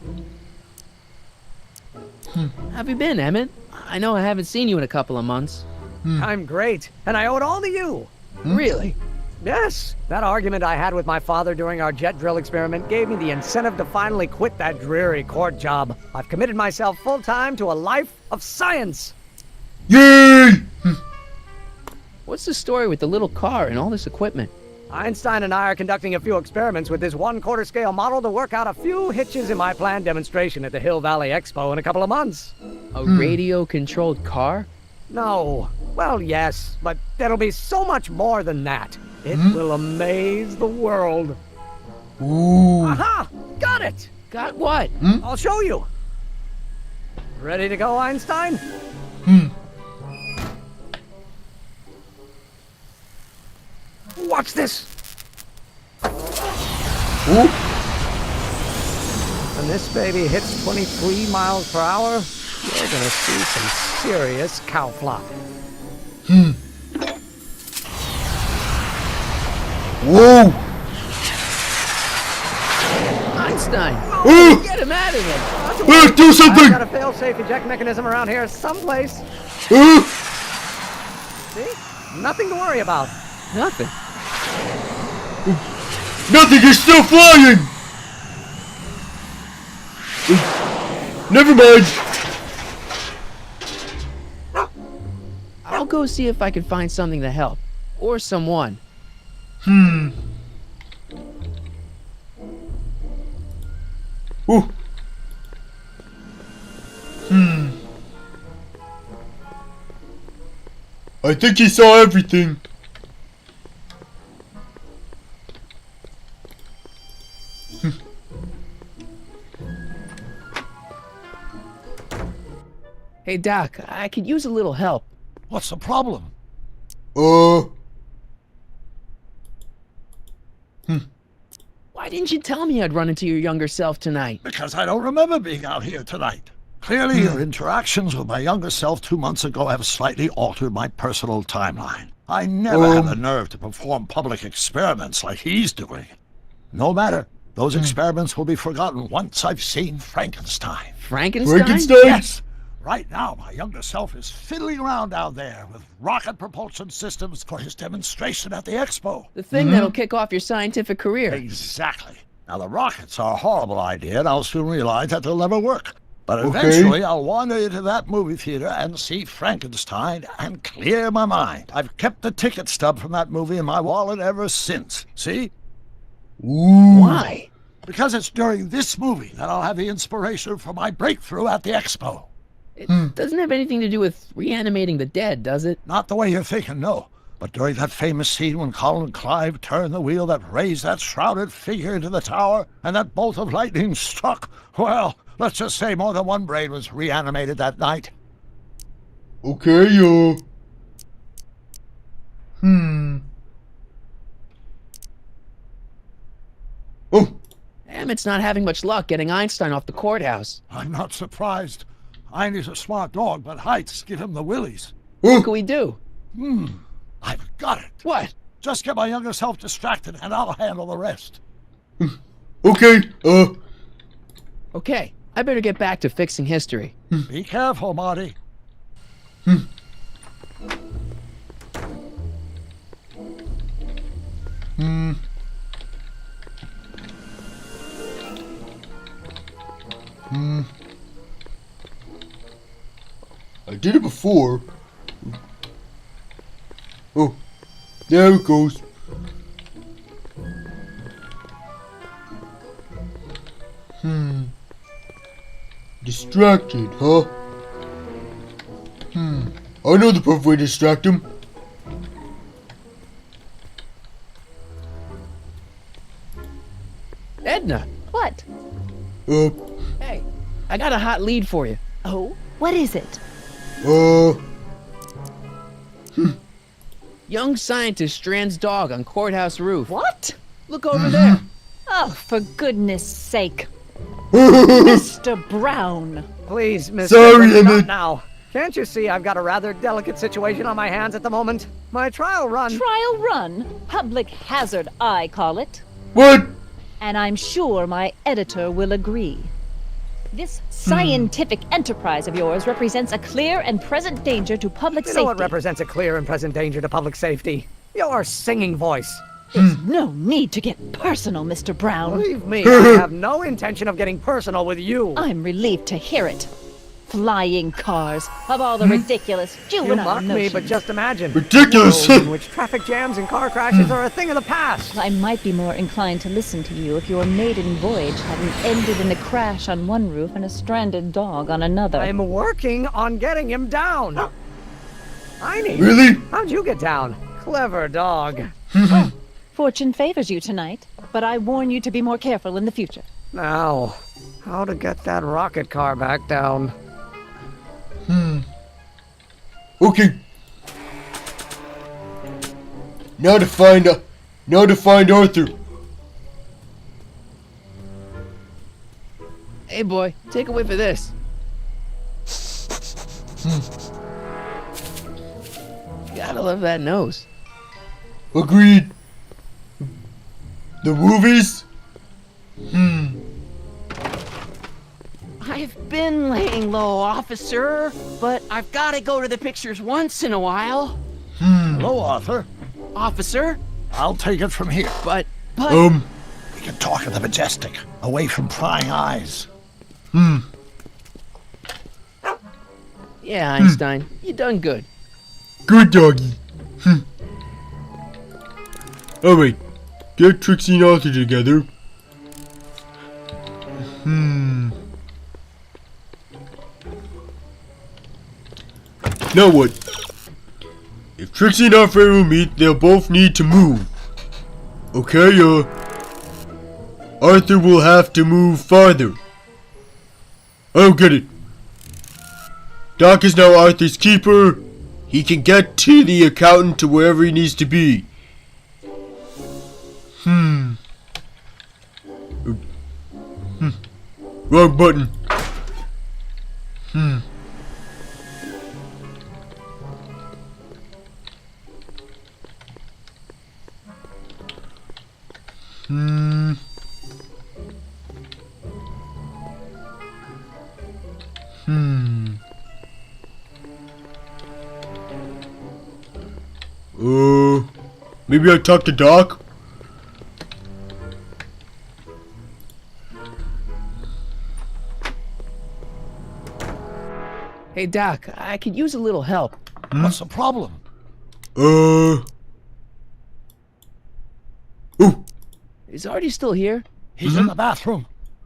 How have you been, Emmett? I know I haven't seen you in a couple of months. I'm great, and I owe it all to you. Really? Yes. That argument I had with my father during our jet drill experiment gave me the incentive to finally quit that dreary court job. I've committed myself full-time to a life of science. Yay! What's the story with the little car and all this equipment? Einstein and I are conducting a few experiments with this 1/4 scale model to work out a few hitches in my planned demonstration at the Hill Valley Expo in a couple of months. A radio-controlled car? No. Well, yes, but there'll be so much more than that. It will amaze the world. Ooh. Aha! Got it! Got what? I'll show you. Ready to go, Einstein? Watch this. Ooh. When this baby hits 23 miles per hour, you're gonna see some serious cow flop. Whoa! Einstein! Get him out of here! Do something! I've got a fail-safe eject mechanism around here someplace. See? Nothing to worry about. Nothing. Nothing, you're still flying! Never mind. I'll go see if I can find something to help. Or someone. Ooh. I think he saw everything. Hey, Doc, I could use a little help. What's the problem? Why didn't you tell me I'd run into your younger self tonight? Because I don't remember being out here tonight. Clearly, your interactions with my younger self 2 months ago have slightly altered my personal timeline. I never had the nerve to perform public experiments like he's doing. No matter. Those experiments will be forgotten once I've seen Frankenstein. Frankenstein? Frankenstein? Yes. Right now, my younger self is fiddling around down there with rocket propulsion systems for his demonstration at the expo. The thing that'll kick off your scientific career. Exactly. Now, the rockets are a horrible idea, and I'll soon realize that they'll never work. But eventually, I'll wander into that movie theater and see Frankenstein and clear my mind. I've kept the ticket stub from that movie in my wallet ever since. See? Ooh. Why? Because it's during this movie that I'll have the inspiration for my breakthrough at the expo. It doesn't have anything to do with reanimating the dead, does it? Not the way you're thinking, no. But during that famous scene when Colin Clive turned the wheel that raised that shrouded figure into the tower and that bolt of lightning struck, well, Let's just say more than one brain was reanimated that night. Okay, Oh! Emmett's not having much luck getting Einstein off the courthouse. I'm not surprised. Einstein's a smart dog, but heights give him the willies. What can we do? I've got it. What? Just get my younger self distracted, and I'll handle the rest. Okay, Okay, I better get back to fixing history. Be careful, Marty. I did it before. Oh, there it goes. Distracted, huh? I know the perfect way to distract him. Edna! What? Hey, I got a hot lead for you. Oh? What is it? Young scientist strands dog on courthouse roof. What? Look over there. Oh, for goodness sake. Mr. Brown. Please, Mr. Sorry, Emmett, not Emmett. now. Can't you see I've got a rather delicate situation on my hands at the moment? My trial run... Trial run? Public hazard, I call it. What? And I'm sure my editor will agree. This scientific enterprise of yours represents a clear and present danger to public You safety. know what represents a clear and present danger to public safety? Your singing voice. There's no need to get personal, Mr. Brown. Believe me, I have no intention of getting personal with you. I'm relieved to hear it. Flying cars, of all the ridiculous You juvenile mock me, notions. but just imagine. Ridiculous. A world in which traffic jams and car crashes are a thing of the past. I might be more inclined to listen to you if your maiden voyage hadn't ended in a crash on one roof and a stranded dog on another. I'm working on getting him down. Einie. Really? How'd you get down? Clever dog. Fortune favors you tonight, but I warn you to be more careful in the future. Now, how to get that rocket car back down? Okay. Now to find Arthur. Hey boy, take a whiff of this. Gotta love that nose. Agreed. The movies? I've been laying low, officer, but I've got to go to the pictures once in a while. Hello, Arthur. Officer? I'll take it from here. But... We can talk in the majestic, away from prying eyes. Yeah, Einstein, you done good. Good doggy. Alright, get Trixie and Arthur together. Now what? If Trixie and Arthur will meet, they'll both need to move. Okay, Arthur will have to move farther. I don't get it. Doc is now Arthur's keeper. He can get to the accountant to wherever he needs to be. Wrong button. Maybe I talk to Doc? Hey Doc, I could use a little help. What's the problem? Is Artie still here? He's in the bathroom.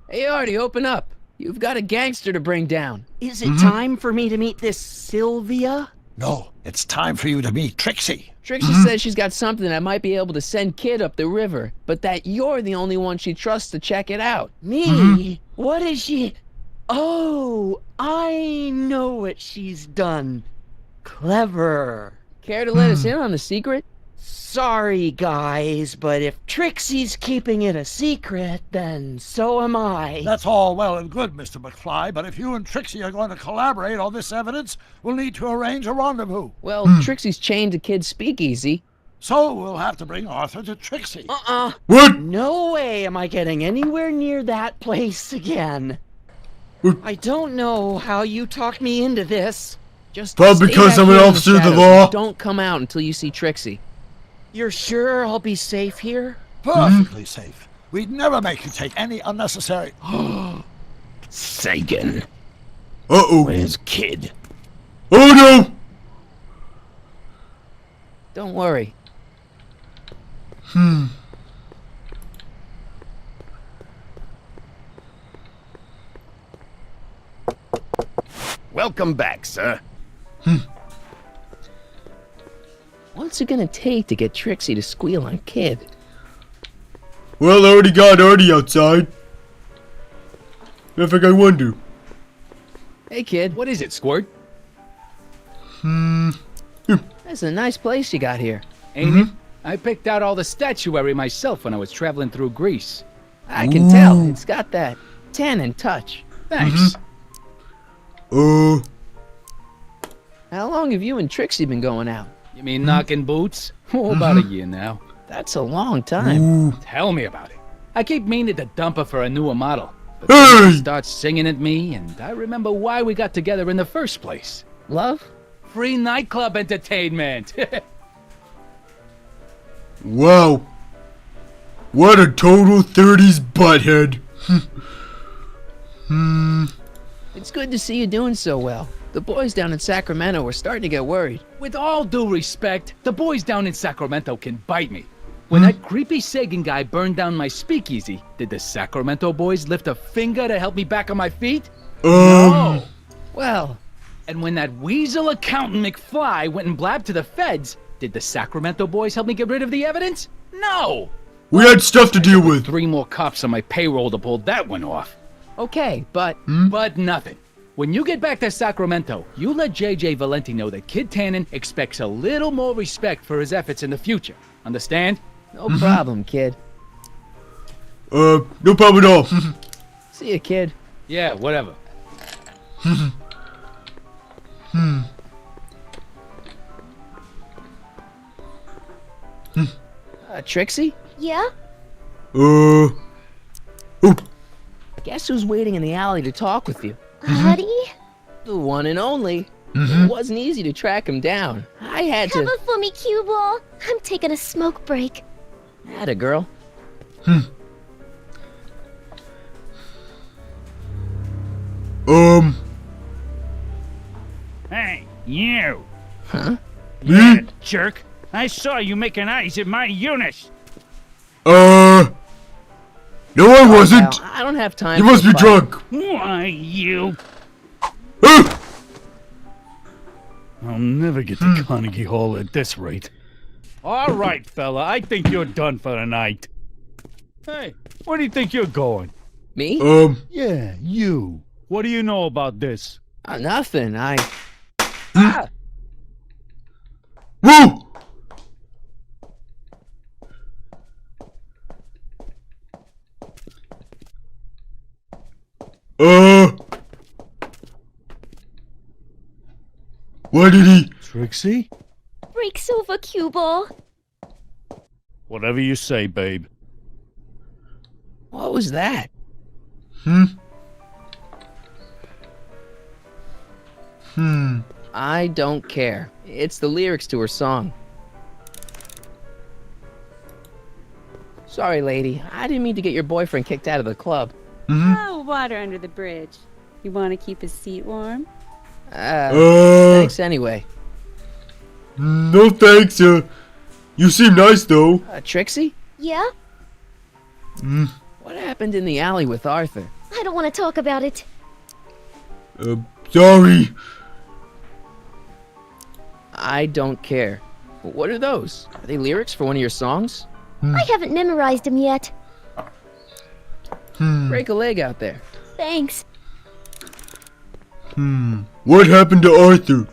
Hey Artie, open up. You've got a gangster to bring down. Is it time for me to meet this Sylvia? No, it's time for you to meet Trixie. Trixie says she's got something that might be able to send Kid up the river, but that you're the only one she trusts to check it out. Me? What is she? Oh, I know what she's done. Clever. Care to let us in on the secret? Sorry, guys, but if Trixie's keeping it a secret, then so am I. That's all well and good, Mr. McFly, but if you and Trixie are going to collaborate on this evidence, we'll need to arrange a rendezvous. Well, Trixie's chained to Kid's speakeasy. So we'll have to bring Arthur to Trixie. What? No way am I getting anywhere near that place again. I don't know how you talked me into this. Just probably stay because back I'm here an in officer the of the shadows law. and don't come out until you see Trixie. You're sure I'll be safe here? Perfectly safe. We'd never make you take any unnecessary... Sagan. Uh-oh. Where's Kid? Oh no! Don't worry. Welcome back, sir. What's it gonna take to get Trixie to squeal on Kid? Well, I already got Artie outside. I think I wonder. Hey, Kid. What is it, Squirt? That's a nice place you got here. Ain't it? I picked out all the statuary myself when I was traveling through Greece. I can tell. It's got that Tannen touch. Thanks. How long have you and Trixie been going out? You mean knocking boots? Oh, about a year now. That's a long time. Tell me about it. I keep meaning to dump her for a newer model. But then she starts singing at me, and I remember why we got together in the first place. Love? Free nightclub entertainment. Wow. What a total 30s butthead. It's good to see you doing so well. The boys down in Sacramento were starting to get worried. With all due respect, the boys down in Sacramento can bite me. When that creepy Sagan guy burned down my speakeasy, did the Sacramento boys lift a finger to help me back on my feet? No. Well. And when that weasel accountant McFly went and blabbed to the feds, did the Sacramento boys help me get rid of the evidence? No. We had stuff to deal with. 3 more cops on my payroll to pull that one off. Okay, but... But nothing. When you get back to Sacramento, you let JJ Valenti know that Kid Tannen expects a little more respect for his efforts in the future. Understand? No problem, Kid. No problem at all. See ya, Kid. Yeah, whatever. Trixie? Yeah? Guess who's waiting in the alley to talk with you? Buddy? The one and only. It wasn't easy to track him down. I had to... Cover for me, cue ball. I'm taking a smoke break. Atta girl. Hey, you! Huh? Yeah, jerk! I saw you making eyes at my Eunice! No, I wasn't! I don't have time. You must be drunk! Why, you... I'll never get to Carnegie Hall at this rate. All right, fella, I think you're done for the night. Hey, where do you think you're going? Me? Yeah, you. What do you know about this? Nothing. Woo! What did he... Trixie? Breaks over, cue ball. Whatever you say, babe. What was that? I don't care. It's the lyrics to her song. Sorry, lady. I didn't mean to get your boyfriend kicked out of the club. Oh, water under the bridge. You want to keep his seat warm? Thanks anyway. No thanks, you seem nice though. Trixie? Yeah? What happened in the alley with Arthur? I don't want to talk about it. Sorry. I don't care. What are those? Are they lyrics for one of your songs? I haven't memorized them yet. Break a leg out there. Thanks. What happened to Arthur?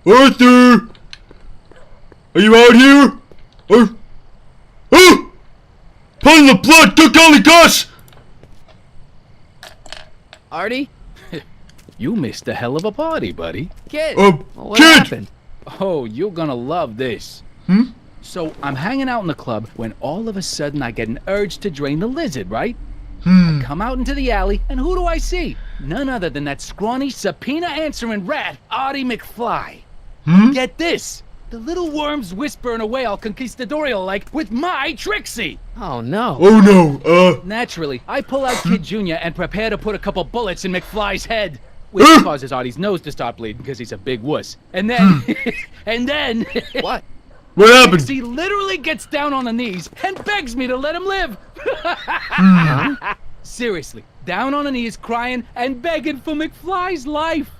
Arthur! Are you out here? Oh! Pulling the blood, good golly gosh! Artie? You missed a hell of a party, buddy. Kid! What Kid! happened? Oh, you're gonna love this. So, I'm hanging out in the club when all of a sudden I get an urge to drain the lizard, right? I come out into the alley, and who do I see? None other than that scrawny, subpoena-answering rat, Artie McFly. Get this! The little worm's whispering away all conquistadorial-like with my Trixie! Oh, no. Oh, no, Naturally, I pull out Kid Jr. and prepare to put a couple bullets in McFly's head. Which causes Artie's nose to start bleeding because he's a big wuss. And then... and then... What? What happened? Trixie literally gets down on the knees and begs me to let him live. Seriously, down on the knees, crying and begging for McFly's life.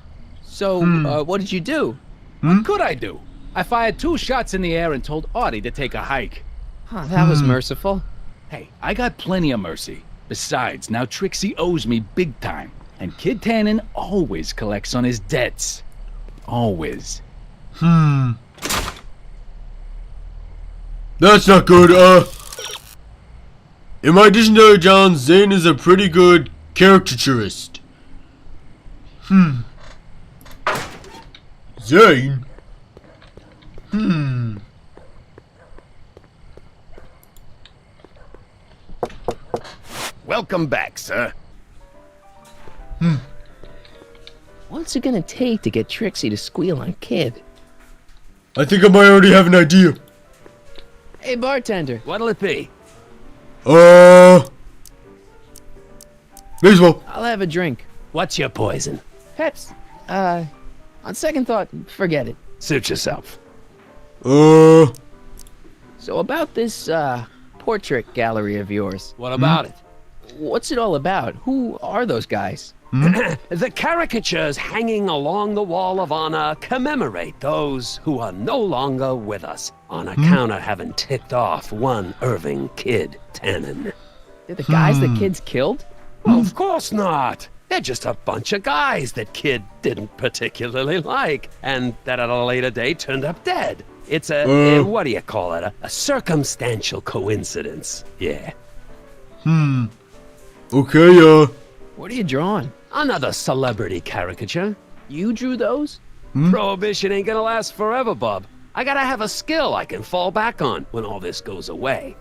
So, what did you do? What could I do? I fired 2 shots in the air and told Artie to take a hike. That was merciful. Hey, I got plenty of mercy. Besides, now Trixie owes me big time. And Kid Tannen always collects on his debts. Always. That's not good, in my dictionary, John, Zane is a pretty good caricaturist. Zane? Welcome back, sir. What's it gonna take to get Trixie to squeal on Kid? I think I might already have an idea. Hey, bartender. What'll it be? May as well. I'll have a drink. What's your poison? Peps. On second thought, forget it. Suit yourself. So about this, portrait gallery of yours. What about it? What's it all about? Who are those guys? The caricatures hanging along the wall of honor commemorate those who are no longer with us on account of having ticked off one Irving Kid Tannen. They're the guys that Kid's killed? Of course not. They're just a bunch of guys that Kid didn't particularly like, and that at a later date turned up dead. It's a, what do you call it? A circumstantial coincidence. Yeah. Okay, What are you drawing? Another celebrity caricature. You drew those? Prohibition ain't gonna last forever, bub. I gotta have a skill I can fall back on when all this goes away.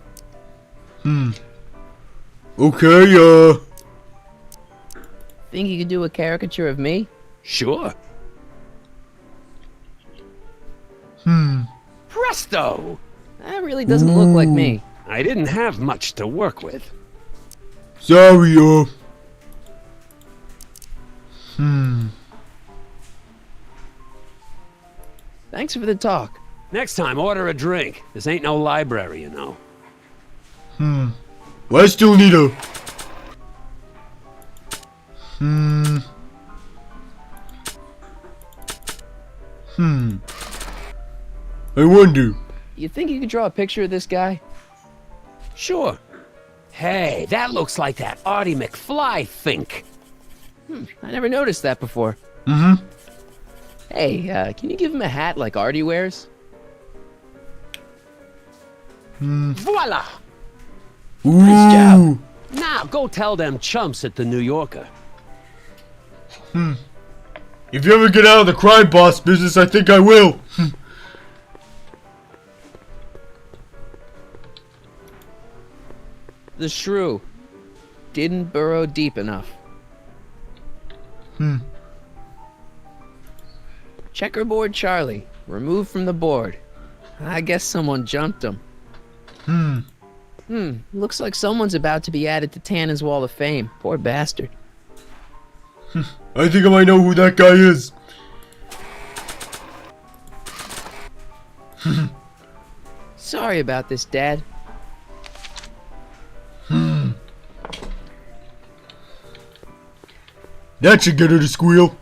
Okay, Think you could do a caricature of me? Sure. Presto! That really doesn't look like me. I didn't have much to work with. Sorry, Thanks for the talk. Next time, order a drink. This ain't no library, you know. Well, I still need a... I wonder. You think you could draw a picture of this guy? Sure. Hey, that looks like that Artie McFly think. I never noticed that before. Hey, can you give him a hat like Artie wears? Voila! Nice job. Now, go tell them chumps at the New Yorker. If you ever get out of the crime boss business, I think I will. The shrew didn't burrow deep enough. Checkerboard Charlie, removed from the board. I guess someone jumped him. Looks like someone's about to be added to Tannen's Wall of Fame. Poor bastard. I think I might know who that guy is. Sorry about this, Dad. That should get her to squeal.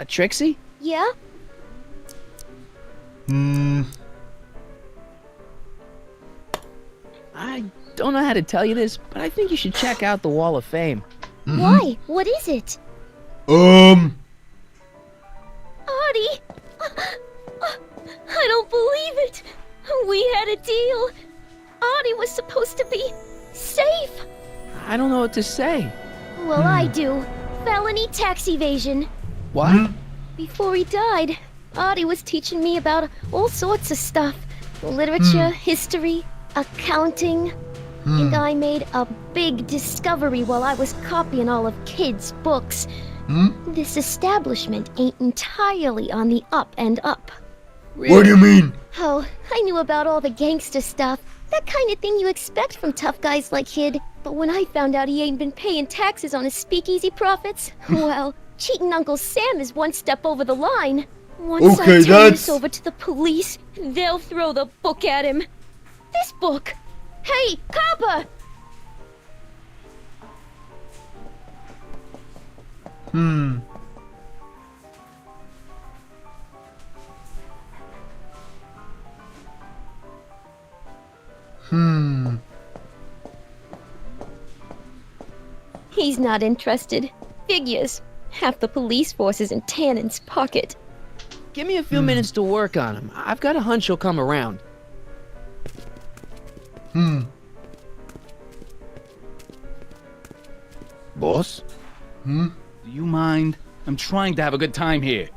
Trixie? Yeah? I don't know how to tell you this, but I think you should check out the Wall of Fame. Why? What is it? Um... Artie! I don't believe it! We had a deal! Artie was supposed to be safe! I don't know what to say. Well, I do. Felony tax evasion. What? Before he died, Artie was teaching me about all sorts of stuff. Literature, history, accounting. And I made a big discovery while I was copying all of Kid's books. This establishment ain't entirely on the up and up. Really? What do you mean? Oh, I knew about all the gangster stuff. That kind of thing you expect from tough guys like Kid. But when I found out he ain't been paying taxes on his speakeasy profits, well, cheating Uncle Sam is one step over the line. Once I turn this over to the police, they'll throw the book at him. This book! Hey, copper! He's not interested. Figures. Half the police force is in Tannen's pocket. Give me a few minutes to work on him. I've got a hunch he'll come around. Boss? Do you mind? I'm trying to have a good time here.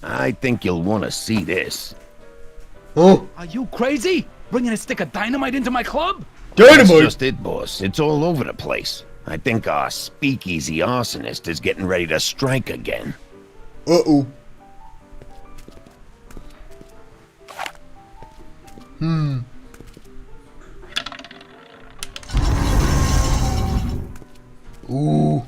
I think you'll want to see this. Oh? Are you crazy? Bringing a stick of dynamite into my club? That's just it, boss. It's all over the place. I think our speakeasy arsonist is getting ready to strike again. Uh-oh. Ooh.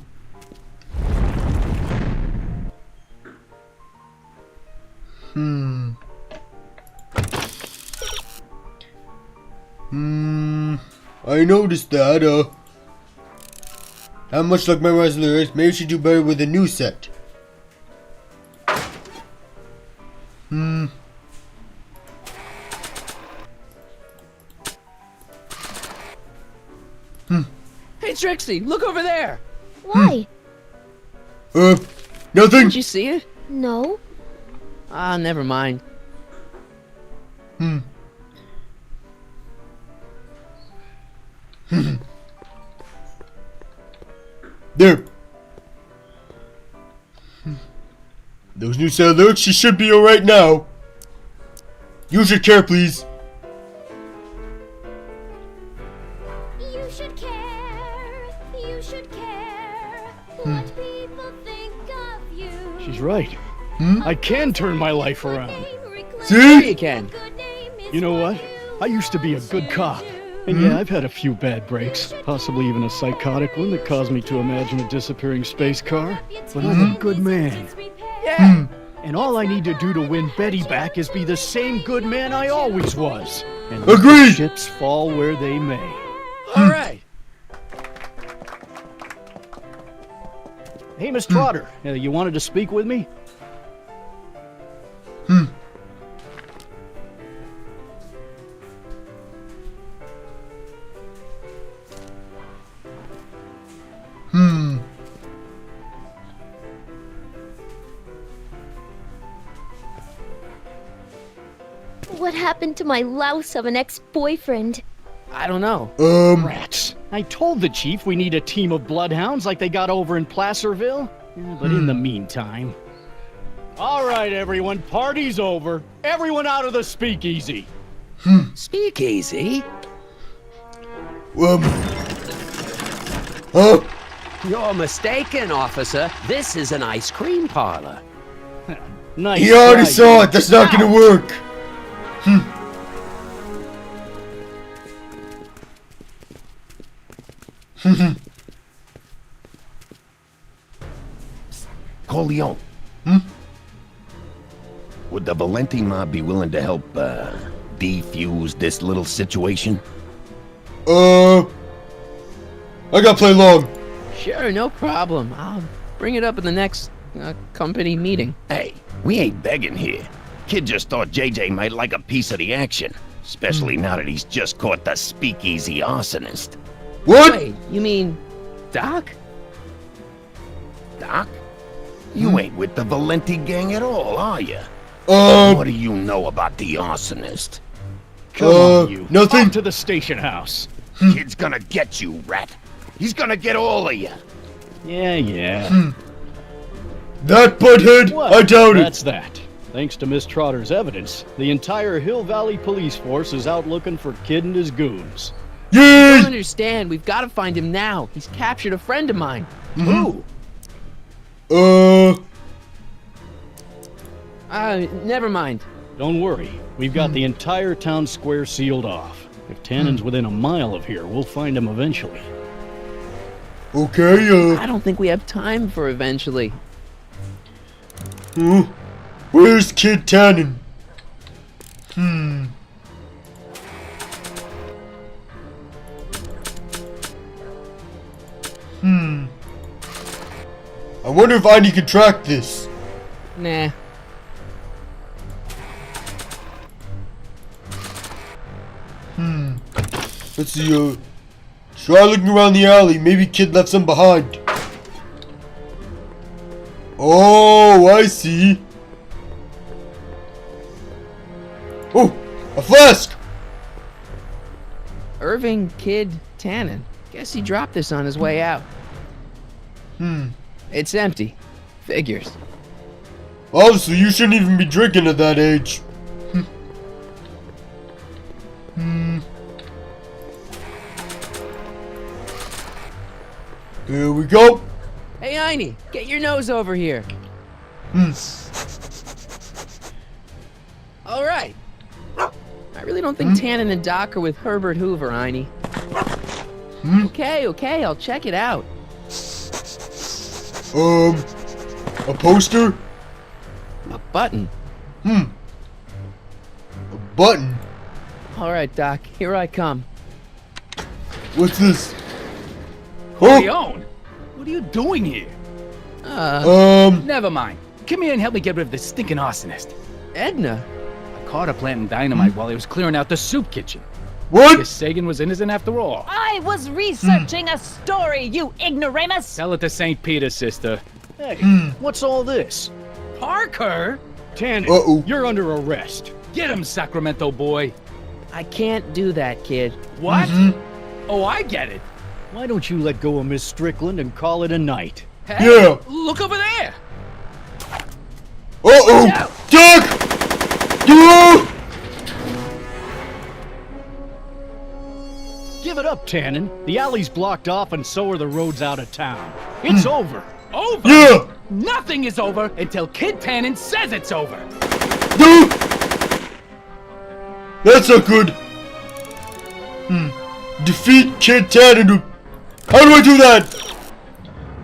I noticed that, how much like memorizing lyrics, maybe we should do better with a new set. Hey, Trixie, look over there! Why? Nothing. Did you see it? No. Ah, never mind. There. Those new set of lyrics, she should be alright now. Use your care, please. You should care. You should care. What people think of you. She's right. I can turn my life around. See? You can. You know what? I used to be a good cop. And yeah, I've had a few bad breaks. Possibly even a psychotic one that caused me to imagine a disappearing space car. But I'm a good man. Yeah. And all I need to do to win Betty back is be the same good man I always was. And agreed. The ships fall where they may. All right. Hey, Miss Trotter, you wanted to speak with me? What happened to my louse of an ex-boyfriend? I don't know. Rats. I told the chief we need a team of bloodhounds like they got over in Placerville. Yeah, but in the meantime... All right, everyone, party's over. Everyone out of the speakeasy. Speakeasy? You're mistaken, officer. This is an ice cream parlor. Nice. He already saw it. That's not gonna work. Corleone. Would the Valenti mob be willing to help, defuse this little situation? I gotta play along. Sure, no problem. I'll bring it up in the next company meeting. Hey, we ain't begging here. Kid just thought JJ might like a piece of the action, especially now that he's just caught the speakeasy arsonist. What? Wait, you mean Doc? Doc? You ain't with the Valenti gang at all, are you? What do you know about the arsonist? Come on, you. Nothing. On to the station house. Kid's gonna get you, rat. He's gonna get all of you. Yeah. That butthead? Well, I doubt it. That's that. Thanks to Miss Trotter's evidence, the entire Hill Valley police force is out looking for Kid and his goons. I don't understand. We've got to find him now. He's captured a friend of mine. Who? Never mind. Don't worry. We've got the entire town square sealed off. If Tannen's within a mile of here, we'll find him eventually. Okay, I don't think we have time for eventually. Where's Kid Tannen? I wonder if Ivy can track this. Nah. Let's see, try looking around the alley. Maybe Kid left some behind. Oh, I see. Oh, a flask! Irving Kid Tannen. Guess he dropped this on his way out. It's empty. Figures. Obviously, you shouldn't even be drinking at that age. Here we go. Hey, Einie, get your nose over here. All right. I really don't think Tannen and Doc are with Herbert Hoover, Einie. Okay, I'll check it out. A poster? A button. A button? All right, Doc, here I come. What's this? Leon, what are you doing here? Never mind. Come here and help me get rid of this stinking arsonist. Edna? I caught her planting dynamite while he was clearing out the soup kitchen. What? Guess Sagan was innocent after all. I was researching a story, you ignoramus! Tell it to St. Peter, sister. Hey, what's all this? Parker? Tannen, you're under arrest. Get him, Sacramento boy. I can't do that, kid. What? Oh, I get it. Why don't you let go of Miss Strickland and call it a night? Hey, look over there! Doc! Give it up, Tannen. The alley's blocked off and so are the roads out of town. It's over. Over? Yeah! Nothing is over until Kid Tannen says it's over. That's not good. Defeat Kid Tannen. How do I do that?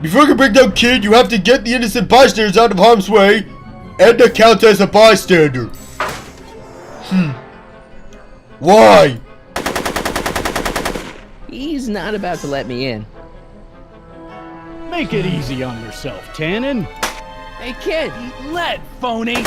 Before you can bring down Kid, you have to get the innocent bystanders out of harm's way and account as a bystander. Why? He's not about to let me in. Make it easy on yourself, Tannen. Hey, kid. Let, phony.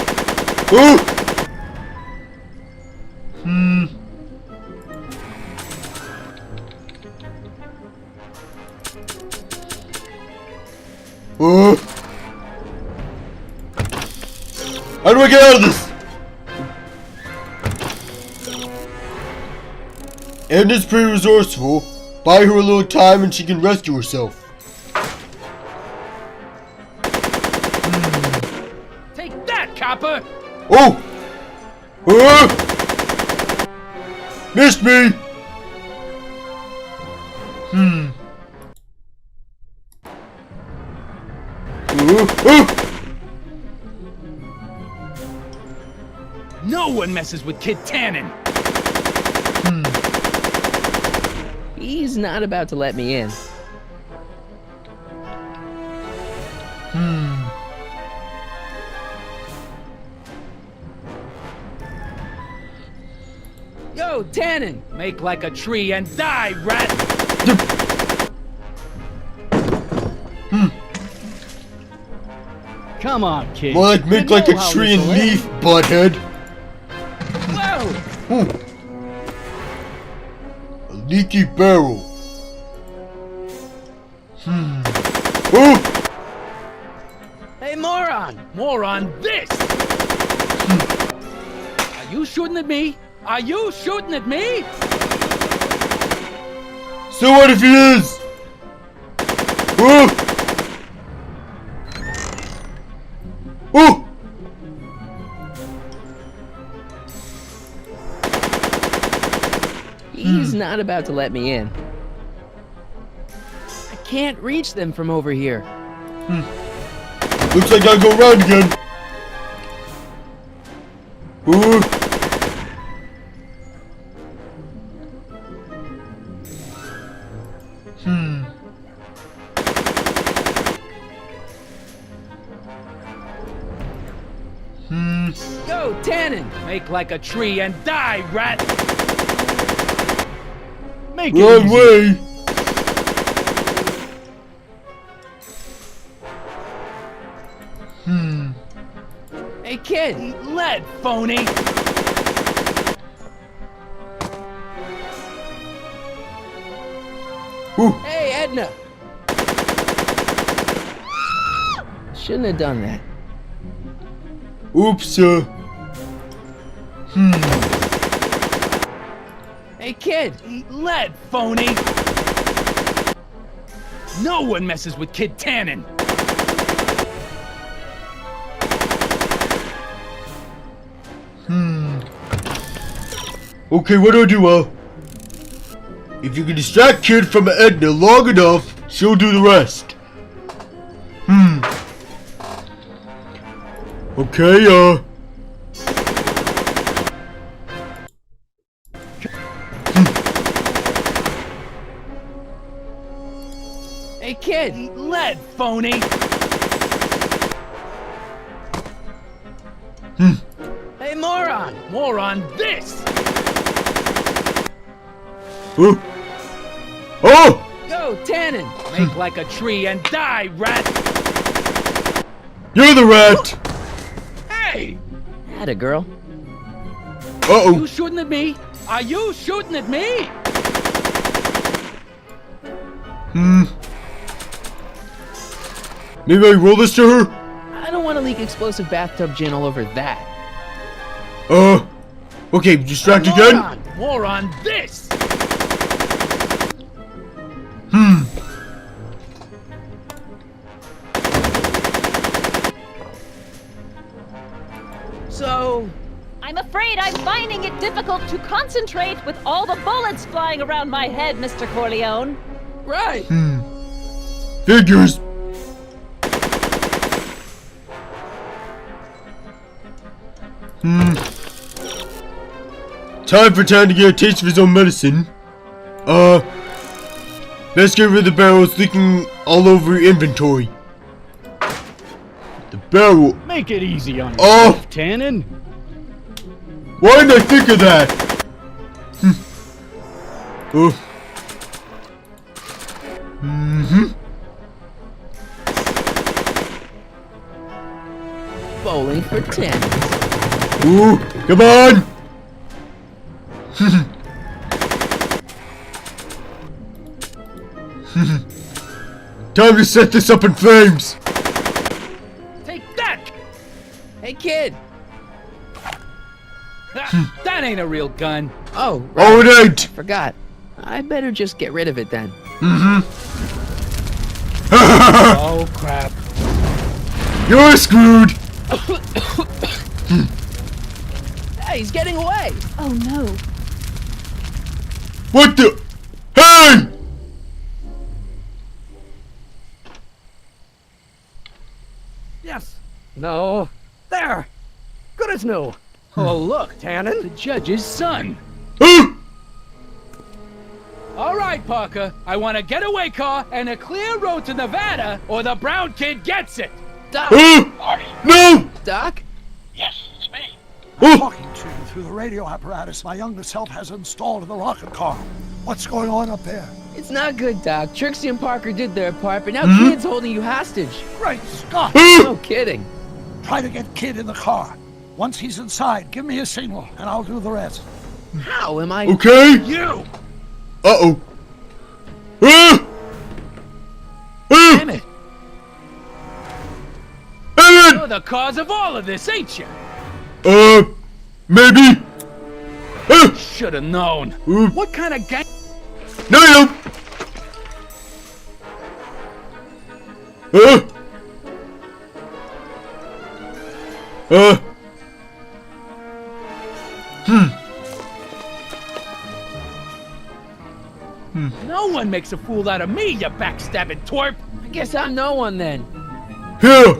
How do I get out of this? Edna's pretty resourceful. Buy her a little time and she can rescue herself. Take that, copper! Oh! Missed me! No one messes with Kid Tannen! He's not about to let me in. Yo, Tannen! Make like a tree and die, rat! Come on, kid. More like make You like know a how tree and this'll end. leaf, butthead. Whoa! A leaky barrel. Oh! Hey, moron! Moron, this! Are you shooting at me? Are you shooting at me? So what if he is? Oh! Oh! He's not about to let me in. I can't reach them from over here. Looks like I go around again. Ooh. Go, Tannen! Make like a tree and die, rat! Make it Wrong easy. way. Hey, kid! Eat lead, phony! Hey, Edna! Shouldn't have done that. Oops, Hey, kid! Eat lead, phony! No one messes with Kid Tannen! Okay, what do I do, if you can distract Kid from Edna long enough, she'll do the rest. Okay, Hey, kid! Eat lead, phony! Hey, moron! Moron, this! Oh! Go, Tannen! Make like a tree and die, rat! You're the rat! Hey! Atta girl. Uh-oh. You shooting at me? Are you shooting at me? Maybe I roll this to her? I don't want to leak explosive bathtub gin all over that. Okay, distract again? Moron, this! So... I'm afraid I'm finding it difficult to concentrate with all the bullets flying around my head, Mr. Corleone. Right. Figures. Time for Tannen to get a taste of his own medicine. Let's get rid of the barrels leaking all over your inventory. The barrel. Make it easy on yourself, Tannen. Why didn't I think of that? Bowling for 10. Ooh, come on! Time to set this up in flames! Take that! Hey, kid! That ain't a real gun. Oh, right. Oh, it ain't! Forgot. I better just get rid of it then. Oh, crap. You're screwed! Hey, he's getting away! Oh no. What the? Hey! Yes. No. There. Good as new. Oh, look, Tannen. The judge's son. All right, Parker. I want a getaway car and a clear road to Nevada, or the brown kid gets it. Doc! No! Doc? Yes, it's me. I'm talking to you through the radio apparatus my younger self has installed in the rocket car. What's going on up there? It's not good, Doc. Trixie and Parker did their part, but now Kid's holding you hostage. Great Scott! No kidding. Try to get Kid in the car. Once he's inside, give me a signal, and I'll do the rest. How am I? Okay. You! Uh-oh. Damn it. You're the cause of all of this, ain't you? Maybe. Should have known. What kind of gang? No. No one makes a fool out of me, you backstabbing twerp. I guess I'm no one then. Here.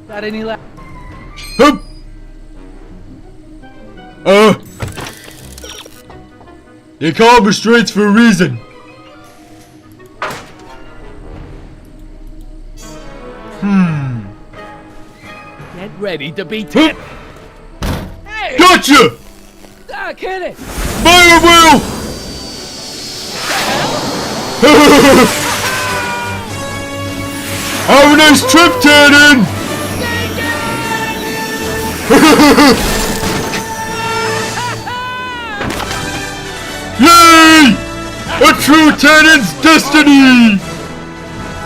Got any left? They call restraints for a reason. Get ready to be tipped. Hey! Gotcha! Doc, hit it! Fire wheel! Have a nice trip, Tannen! Yay! A true Tannen's destiny!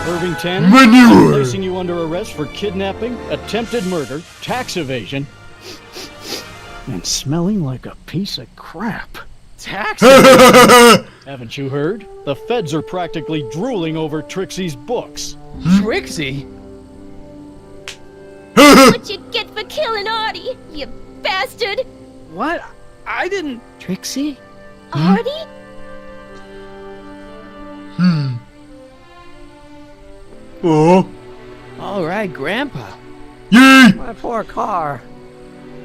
Irving Tannen, Manure. placing you under arrest for kidnapping, attempted murder, tax evasion, and smelling like a piece of crap. Tax evasion? Haven't you heard? The feds are practically drooling over Trixie's books. Trixie? What you get for killing Artie, you bastard! What? I didn't... Trixie? Artie? Oh. All right, Grandpa. Yay! My poor car.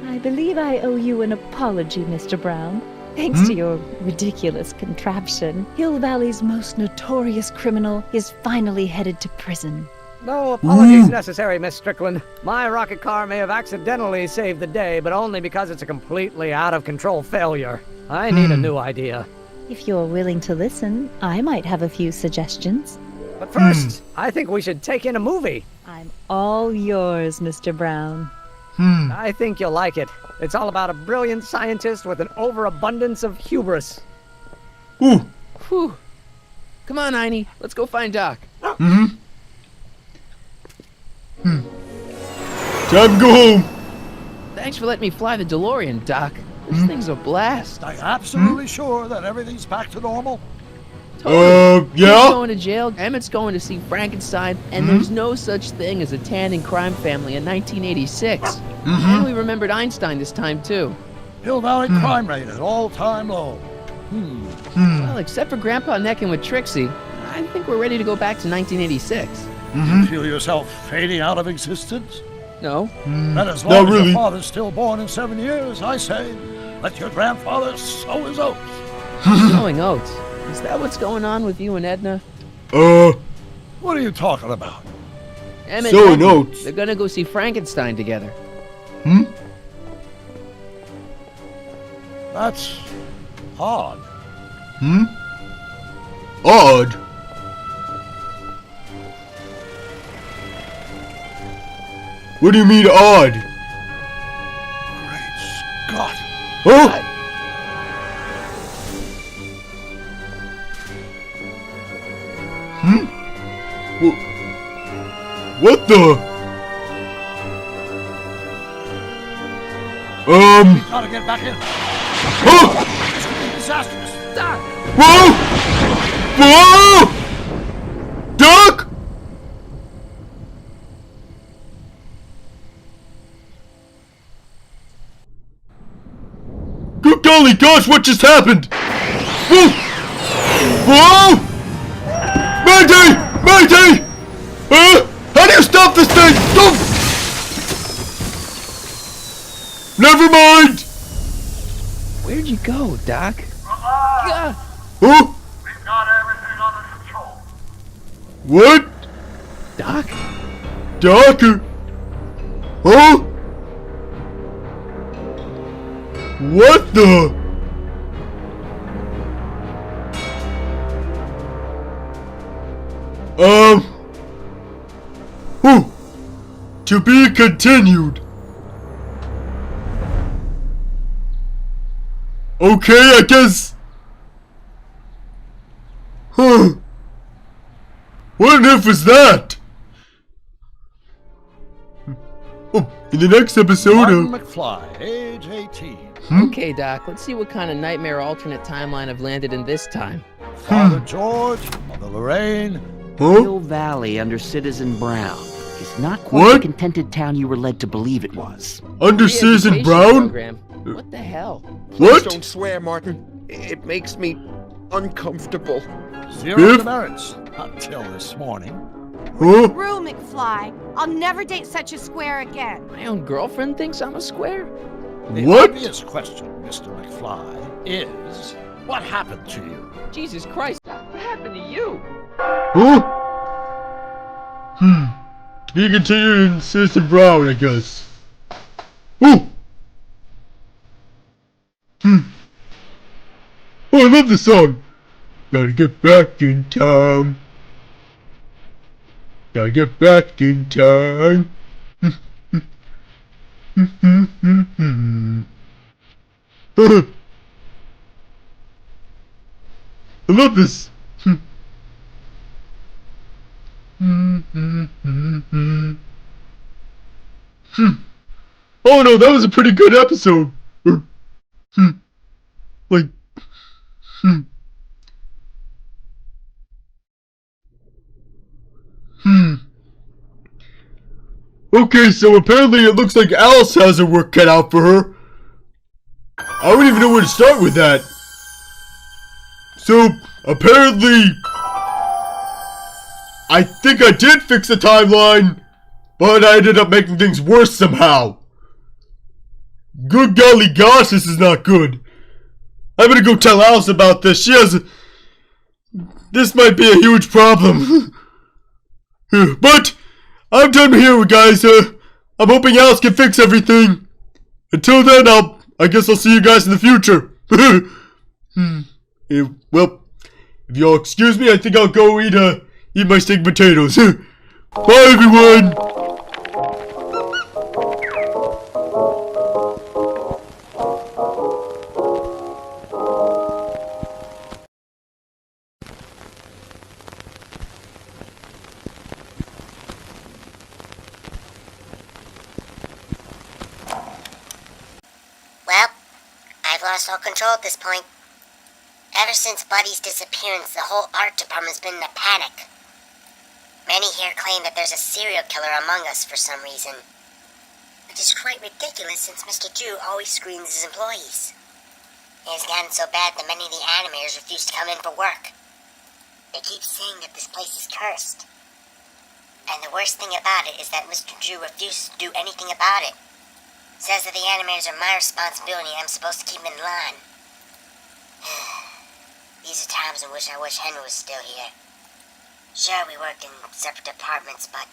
I believe I owe you an apology, Mr. Brown. Thanks to your ridiculous contraption, Hill Valley's most notorious criminal is finally headed to prison. No apologies necessary, Miss Strickland. My rocket car may have accidentally saved the day, but only because it's a completely out-of-control failure. I need a new idea. If you're willing to listen, I might have a few suggestions. But first, I think we should take in a movie. I'm all yours, Mr. Brown. I think you'll like it. It's all about a brilliant scientist with an overabundance of hubris. Whew. Come on, Einie. Let's go find Doc. Time to go home. Thanks for letting me fly the DeLorean, Doc. This thing's a blast. Are you absolutely sure that everything's back to normal? Yeah? He's yeah? going to jail, Emmett's going to see Frankenstein, and there's no such thing as a Tannen crime family in 1986. And we remembered Einstein this time, too. Hill Valley crime rate at all-time low. Well, except for Grandpa necking with Trixie, I think we're ready to go back to 1986. You feel yourself fading out of existence? No. And as long as your father's still born in 7 years, I say, let your grandfather sow his oats. Sowing oats? Is that what's going on with you and Edna? What are you talking about? Emmett Sowing and Edna, oats? they're gonna go see Frankenstein together. That's odd. Odd? What do you mean odd? Great Scott. Huh? What the? We gotta get back in. Oh! This could be disastrous. Doc! Whoa! Whoa! Doc! Good golly gosh, what just happened? Whoa! Whoa! Mayday! Mayday! How do you stop this thing? Don't! Never mind! Where'd you go, Doc? Huh? Huh? We've got everything under control. What? Doc? Doc? Huh? What the? To be continued. Okay, I guess. Huh. What on earth was that? Oh, in the next episode Martin McFly, age 18. Okay, Doc, let's see what kind of nightmare alternate timeline I've landed in this time. Father George, Mother Lorraine. Hill Valley under Citizen Brown is not quite the contented town you were led to believe it was. Under Citizen Brown? What the hell? Please don't swear, Martin. It makes me uncomfortable. Zero demerits until this morning. Through, McFly. I'll never date such a square again. My own girlfriend thinks I'm a square? The obvious question, Mr. McFly, is what happened to you? Jesus Christ, what happened to you? Be continued in Citizen Brown, I guess. Oh, I love this song. Gotta get back in time. Gotta get back in time. I love this. Oh no, that was a pretty good episode. Okay, so apparently it looks like Alice has her work cut out for her. I don't even know where to start with that. So, apparently, I think I did fix the timeline, but I ended up making things worse somehow. Good golly gosh, this is not good. I'm gonna go tell Alice about this. This might be a huge problem. But, I'm done here, guys. I'm hoping Alice can fix everything. Until then, I guess I'll see you guys in the future. Well, if y'all excuse me, I think I'll go eat my steak and potatoes. Bye, everyone. Well, I've lost all control at this point. Ever since Buddy's disappearance, the whole art department's been in a panic. Many here claim that there's a serial killer among us for some reason. Which is quite ridiculous since Mr. Jew always screens his employees. It has gotten so bad that many of the animators refuse to come in for work. They keep saying that this place is cursed. And the worst thing about it is that Mr. Jew refuses to do anything about it. Says that the animators are my responsibility and I'm supposed to keep them in line. These are times in which I wish Henry was still here. Sure, we work in separate departments, but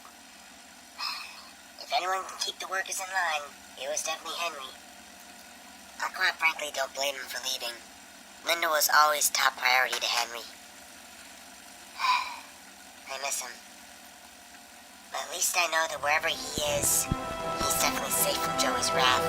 if anyone can keep the workers in line, it was definitely Henry. I quite frankly don't blame him for leaving. Linda was always top priority to Henry. I miss him. But at least I know that wherever he is, he's definitely safe from Joey's wrath.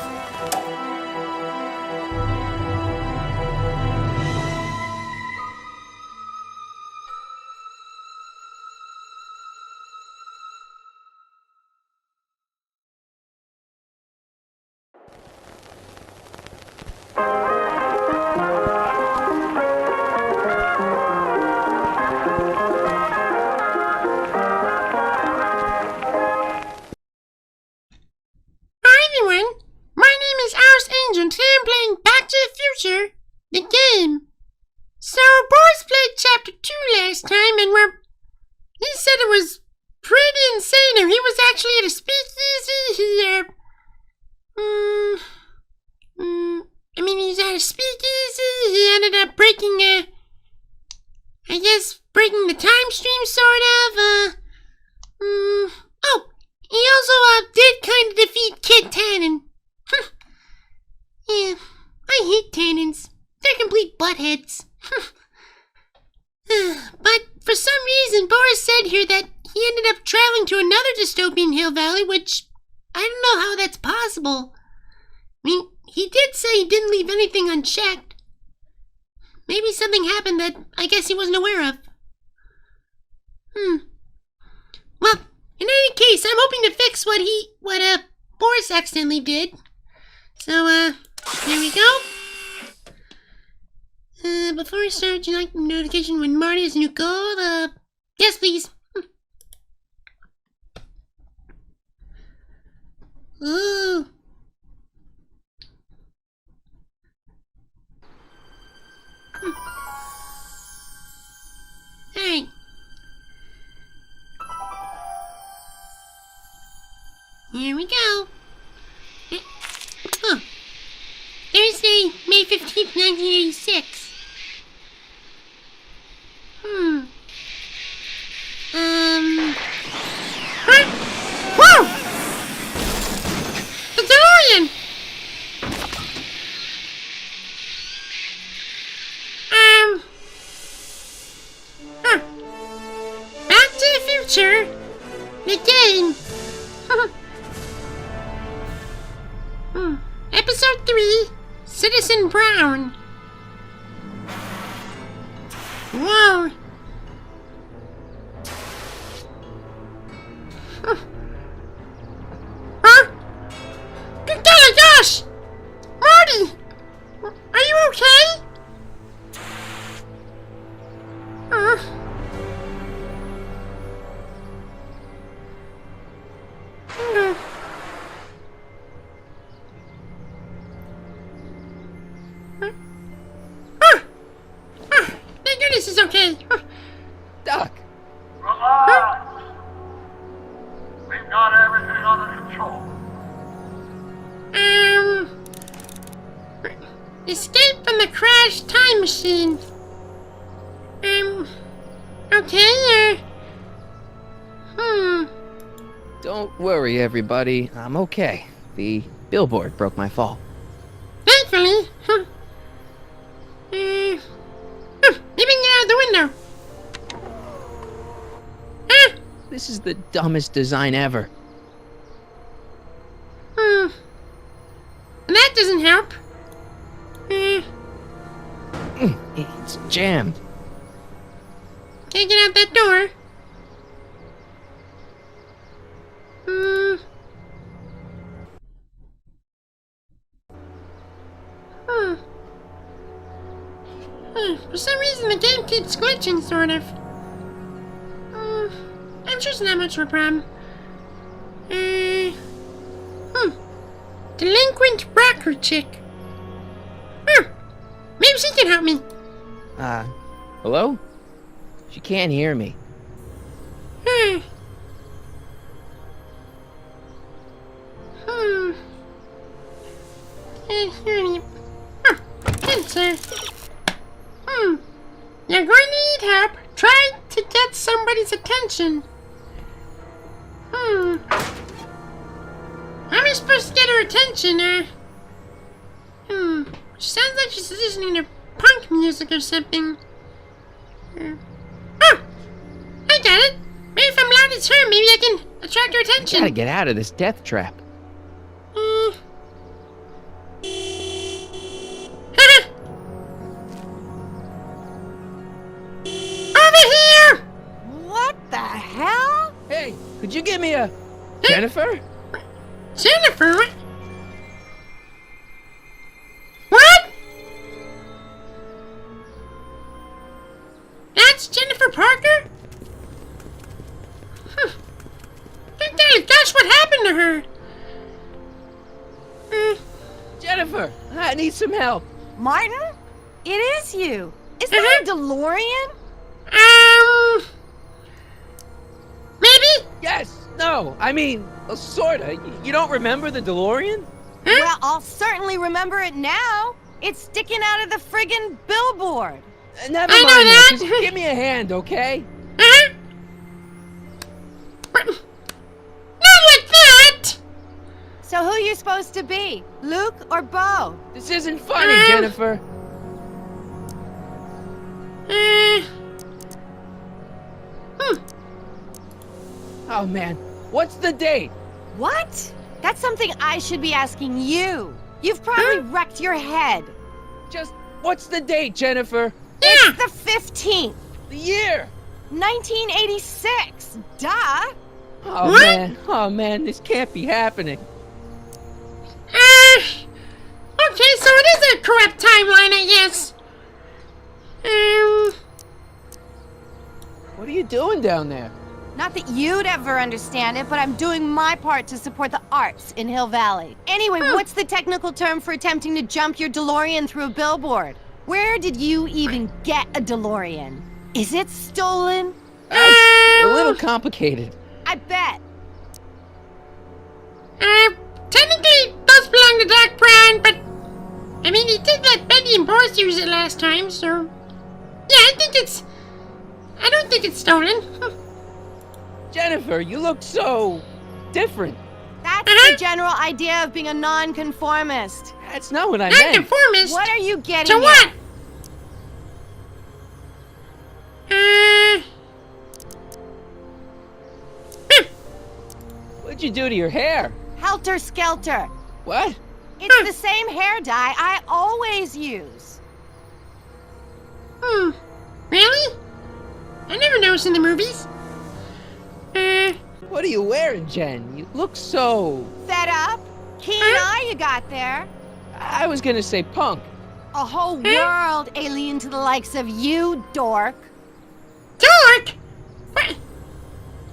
The game. So Boris played chapter 2 last time, and he said it was pretty insane. He was actually at a speakeasy. He was at a speakeasy. He ended up breaking the time stream, sort of. reason, Boris said here that he ended up traveling to another dystopian hill valley, which I don't know how that's possible. I mean, he did say he didn't leave anything unchecked. Maybe something happened that I guess he wasn't aware of. Well, in any case, I'm hoping to fix what Boris accidentally did. So, here we go. Before we start, do you like notification when Marty has a new goal? Yes, please. Ooh. Alright. Here we go. Oh. Thursday, May 15th, 1986. Huh? Whoa! The DeLorean! Back to the Future. The game. Episode 3, Citizen Brown. Whoa. Huh? Good golly gosh! Marty! Are you okay? Thank goodness he's okay. Doc. Relax. We've got everything under control. Escape from the crashed time machine. Okay, Don't worry, everybody. I'm okay. The billboard broke my fall. Thankfully. Maybe we can get out of the window. This is the dumbest design ever. That doesn't help. It's jammed. Can't get out that door. For some reason, the game keeps glitching, sort of. I'm sure it's not much of a problem. Delinquent rocker chick. Maybe she can help me. Hello? She can't hear me. Answer. You're going to need help trying to get somebody's attention. How am I supposed to get her attention, She sounds like she's listening to punk music or something. I got it! Maybe if I'm loud as her, maybe I can attract her attention. Gotta get out of this death trap. Over here! What the hell? Hey, could you give me a... Jennifer? Jennifer? What? That's Jennifer Parker? Good gosh, what happened to her? Jennifer, I need some help. Martin? It is you. Is that a DeLorean? Maybe? Yes. No. I mean, sorta. You don't remember the DeLorean? Well, I'll certainly remember it now. It's sticking out of the friggin' billboard. Never mind that. Just give me a hand, okay? Not like that! So who are you supposed to be? Luke or Bo? This isn't funny, Jennifer. Oh man, what's the date? What? That's something I should be asking you. You've probably wrecked your head. Just, what's the date, Jennifer? It's the 15th. The year? 1986. Duh. Oh man, this can't be happening. Okay, so it is a correct timeline, I guess. What are you doing down there? Not that you'd ever understand it, but I'm doing my part to support the arts in Hill Valley. Anyway, what's the technical term for attempting to jump your DeLorean through a billboard? Where did you even get a DeLorean? Is it stolen? That's a little complicated. I bet. Technically it does belong to Doc Brown, but I mean, he did let Bendy and Boris use it last time, so yeah, I don't think it's stolen. Jennifer, you look so different. That's the general idea of being a nonconformist. That's not what I meant. Nonconformist? What are you getting To what? What'd you do to your hair? Helter Skelter. What? It's the same hair dye I always use. Really? I never noticed in the movies. What are you wearing, Jen? You look so... Fed up? Keen eye you got there. I was gonna say punk. A whole world alien to the likes of you, dork. Dork? What?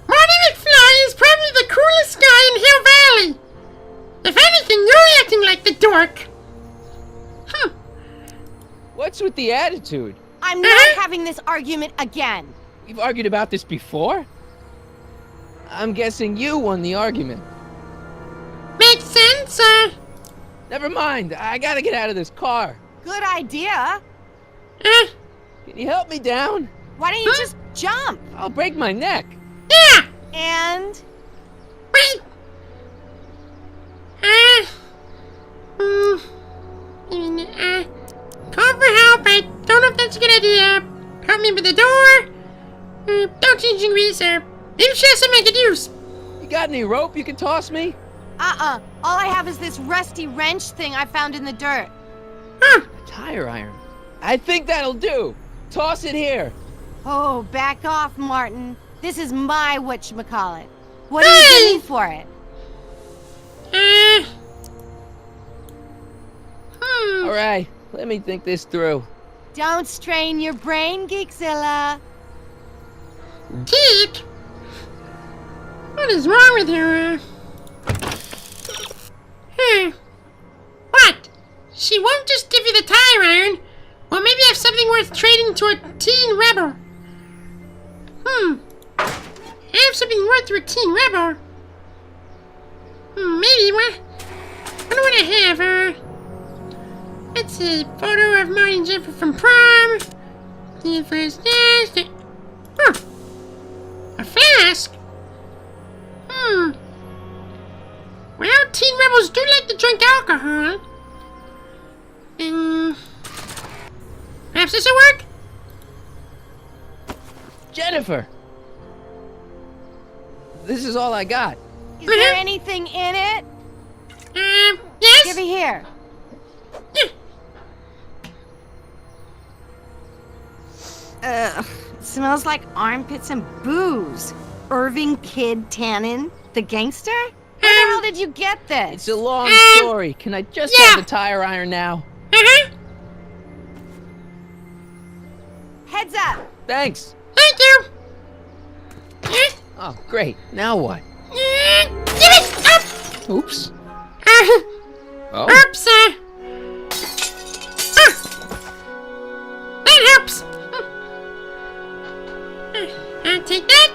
Marty McFly is probably the coolest guy in Hill Valley. If anything, you're acting like the dork. What's with the attitude? I'm not having this argument again. We've argued about this before? I'm guessing you won the argument. Makes sense, Never mind, I gotta get out of this car. Good idea. Can you help me down? Why don't you just jump? I'll break my neck. Yeah! And? Wait! Call for help. I don't know if that's a good idea. Help me with the door. Don't change degrees, maybe she has something I could use. You got any rope you can toss me? All I have is this rusty wrench thing I found in the dirt. A tire iron. I think that'll do. Toss it here. Oh, back off, Martin. This is my whatchamacallit. What do you give me for it? Alright, let me think this through. Don't strain your brain, Geekzilla. Geek? What is wrong with her? What? She won't just give you the tire iron? Well, maybe I have something worth trading to a teen rebel. I have something worth to a teen rebel. Maybe, what? I what I have, let's see, photo of Marty and Jennifer from prom. The first dance. A flask? Well, teen rebels do like to drink alcohol. Perhaps this will work? Jennifer! This is all I got. Is there anything in it? Yes? Give it here. It smells like armpits and booze. Irving Kid Tannen, the gangster? Where the hell did you get this? It's a long story. Can I just have the tire iron now? Heads up. Thanks. Thank you. Oh, great. Now what? Give it up. Oops. Oh. Oops. That helps. I'll take that.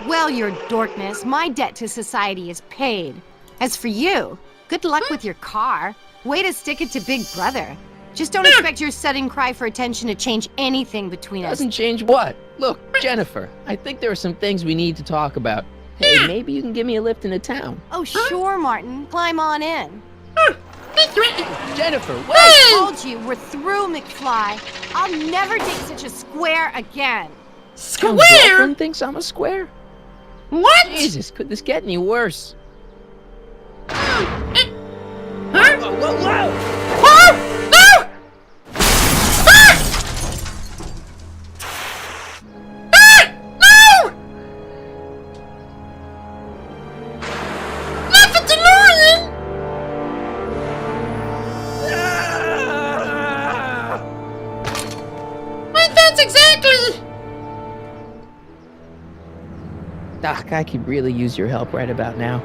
Well, your dorkness, my debt to society is paid. As for you, good luck with your car. Way to stick it to Big Brother. Just don't expect your sudden cry for attention to change anything between us. Doesn't change what? Look, Jennifer, I think there are some things we need to talk about. Hey, maybe you can give me a lift into town. Oh, sure, Martin. Climb on in. Jennifer, wait! I told you, we're through, McFly. I'll never date such a square again. Your girlfriend thinks I'm a square? What? Jesus, could this get any worse? Huh? Whoa, whoa, whoa! Whoa! No! Ah! Ah! No! Not the DeLorean! Wait, that's exactly. Doc, I could really use your help right about now.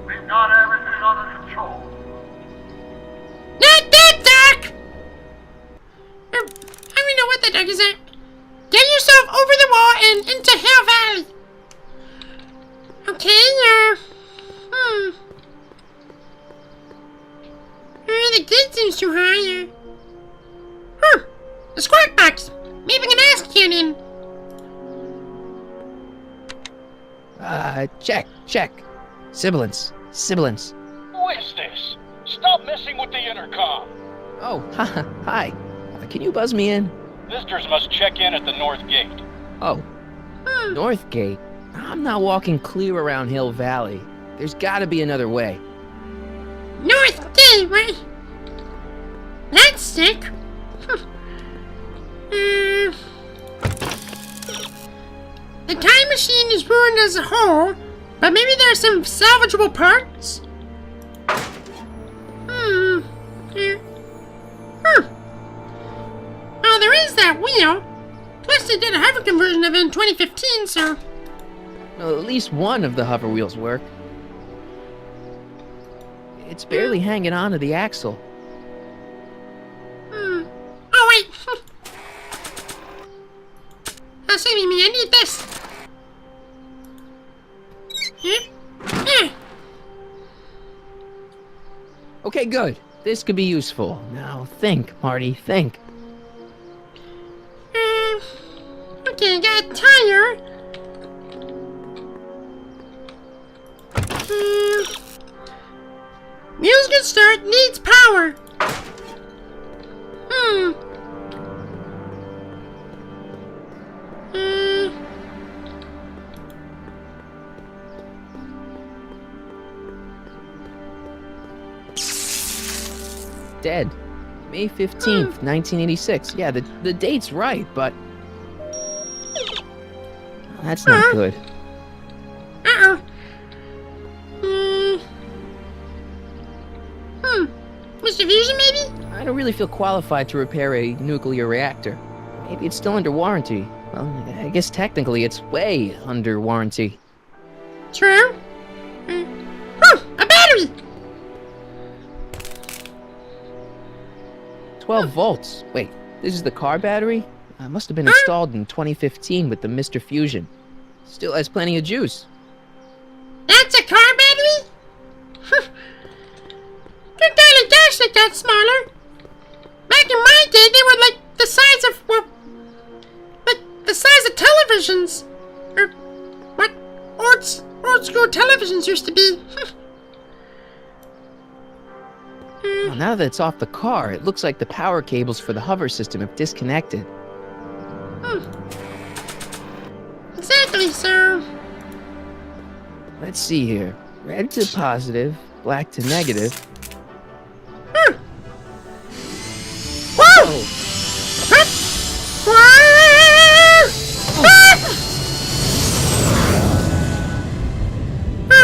We've got everything under control. Not that, Doc! I don't know what the Doc is at. Get yourself over the wall and into Hill Valley. Okay, the gate seems too high, the squawk box. Maybe we can ask Tannen. Check. Sibilance. Who is this? Stop messing with the intercom. Oh, hi. Can you buzz me in? Visitors must check in at the north gate. Oh, North Gate? I'm not walking clear around Hill Valley. There's gotta be another way. North Gate, right? That's sick. The time machine is ruined as a whole, but maybe there's some salvageable parts? Oh, there is that wheel. Plus, they did a hover conversion of it in 2015, so... Well, at least one of the hover wheels work. It's barely hanging on to the axle. Oh, wait. Oh, Sammy, I need this. Okay, good. This could be useful. Now think, Marty, think. Okay, got a tire. Wheels can start, needs power. Dead. May 15th, 1986. Yeah, the date's right, but... That's not good. Mr. Fusion, maybe? I don't really feel qualified to repair a nuclear reactor. Maybe it's still under warranty. Well, I guess technically it's way under warranty. True. A battery! 12 volts. Wait, this is the car battery? Must have been installed in 2015 with the Mr. Fusion. Still has plenty of juice. That's a car battery? Good golly gosh, they got smaller. Back in my day, they were like the size of, well, like the size of televisions. Or what old school televisions used to be. Well, now that it's off the car, it looks like the power cables for the hover system have disconnected. Exactly, sir. Let's see here. Red to positive, black to negative. Whoa!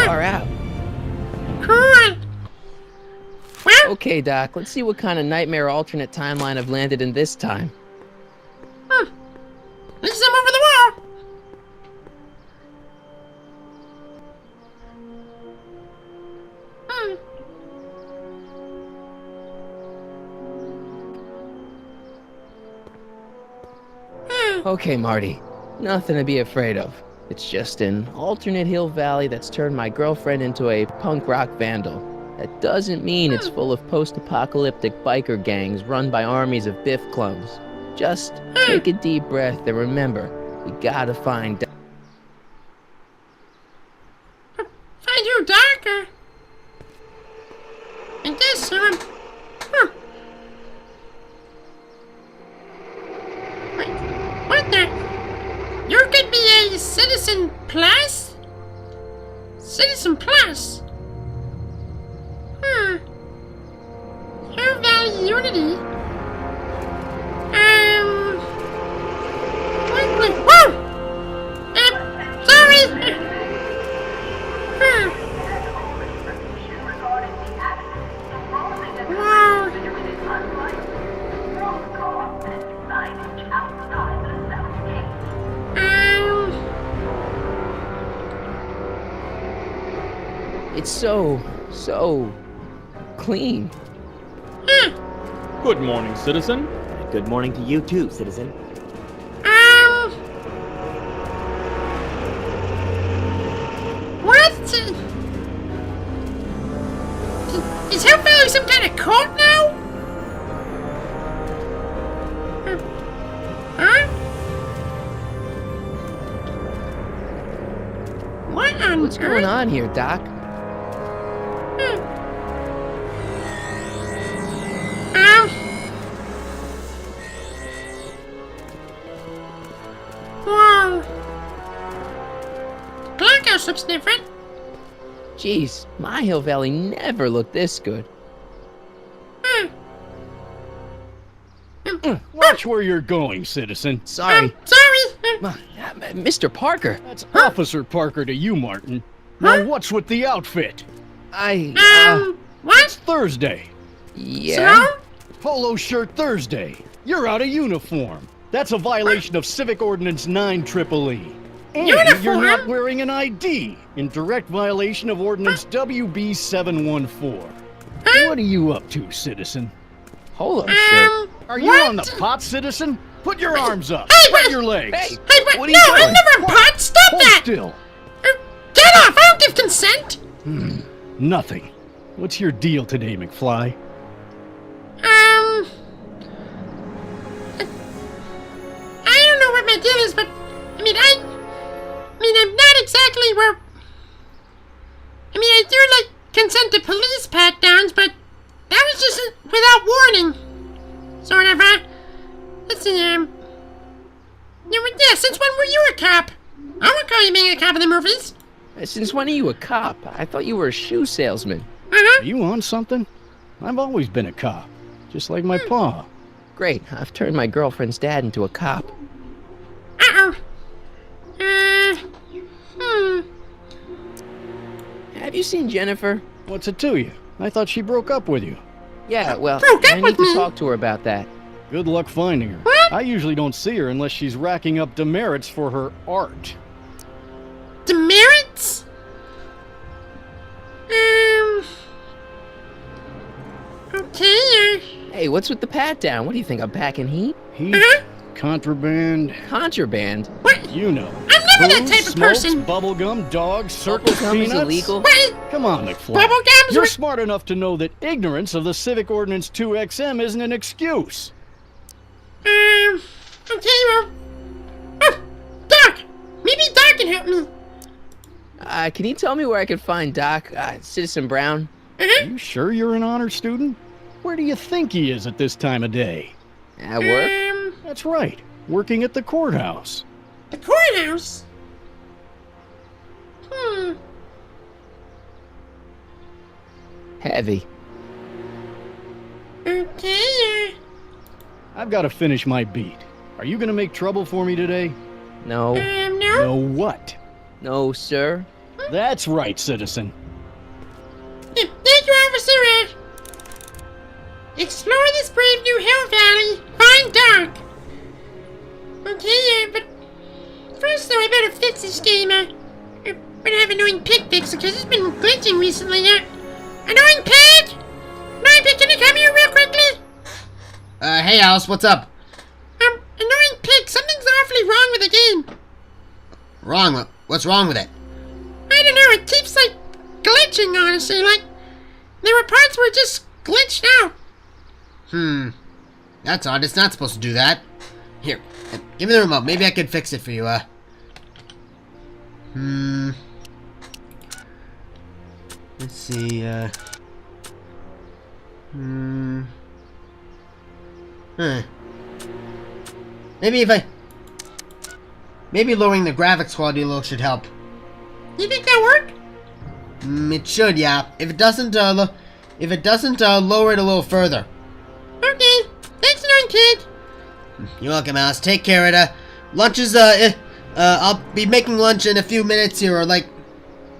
Far out. Cool. Okay, Doc, let's see what kind of nightmare alternate timeline I've landed in this time. At least I'm over the wall. Okay, Marty. Nothing to be afraid of. It's just an alternate Hill Valley that's turned my girlfriend into a punk rock vandal. That doesn't mean it's full of post-apocalyptic biker gangs run by armies of Biff clones. Just take a deep breath and remember, we gotta find... Find who, Doc? Citizen Plus. Hill Valley Unity. Whoa! Sorry! It's so clean. Good morning, citizen. Good morning to you too, citizen. What? Is Hill Valley some kind of cult now? Huh? What on What's going on here, Doc? Whoa. Blockhouse looks different. Jeez, my Hill Valley never looked this good. Watch where you're going, citizen. Sorry. Mr. Parker. That's Officer Parker to you, Martin. Now what's with the outfit? What? It's Thursday. Yeah? Polo shirt Thursday. You're out of uniform. That's a violation of Civic Ordinance 9EEE. And you're not wearing an ID, in direct violation of Ordinance WB 714. What are you up to, citizen? Polo shirt. Are you on the pot, citizen? Put your arms up. Spread your legs. Hey, what are you doing? I'm never on pot. Stop Hold that! still. Get off! I don't give consent! Nothing. What's your deal today, McFly? I don't know what my deal is, but I'm not exactly where. I do like consent to police pat downs, but that was just without warning. Sort of, let's see, yeah, since when were you a cop? I would call you being a cop in the movies. Since when are you a cop? I thought you were a shoe salesman. Are you on something? I've always been a cop, just like my pa. Great, I've turned my girlfriend's dad into a cop. Have you seen Jennifer? What's it to you? I thought she broke up with you. Yeah, well, I need to talk to her about that. Good luck finding her. I usually don't see her unless she's racking up demerits for her art. Demerits? Okay. Hey, what's with the pat down? What do you think, I'm packing heat? Heat? Contraband? Contraband? What? You know. I'm never that type of smokes, person. Bubblegum, dogs, circus Bubblegum peanuts. is illegal? Wait. Come on, McFly. Bubblegums? You're smart enough to know that ignorance of the Civic Ordinance 2XM isn't an excuse. Okay, well. Oh, Doc! Maybe Doc can help me. Can you tell me where I can find Doc, Citizen Brown? Are you sure you're an honor student? Where do you think he is at this time of day? At work? That's right. Working at the courthouse. The courthouse? Heavy. Okay. I've got to finish my beat. Are you going to make trouble for me today? No. No? No what? No, sir. That's right, citizen. Thank you, officer. Explore this brave new Hill Valley. Find Doc. Okay, but first though, I better fix this game. We're gonna have annoying pig fix because it's been glitching recently. Annoying pig! Annoying pig, can you come here real quickly? Hey Alice, what's up? Annoying pig, something's awfully wrong with the game. Wrong? What's wrong with it? I don't know, it keeps like glitching, honestly. Like, there were parts where it just glitched out. That's odd, it's not supposed to do that. Here, give me the remote, maybe I could fix it for you, Let's see, Maybe lowering the graphics quality a little should help. You think that'll work? It should, yeah. If it doesn't, lower it a little further. Okay. Thanks, annoying kid. You're welcome, Mouse. Take care of it. Lunch is, I'll be making lunch in a few minutes here, or like,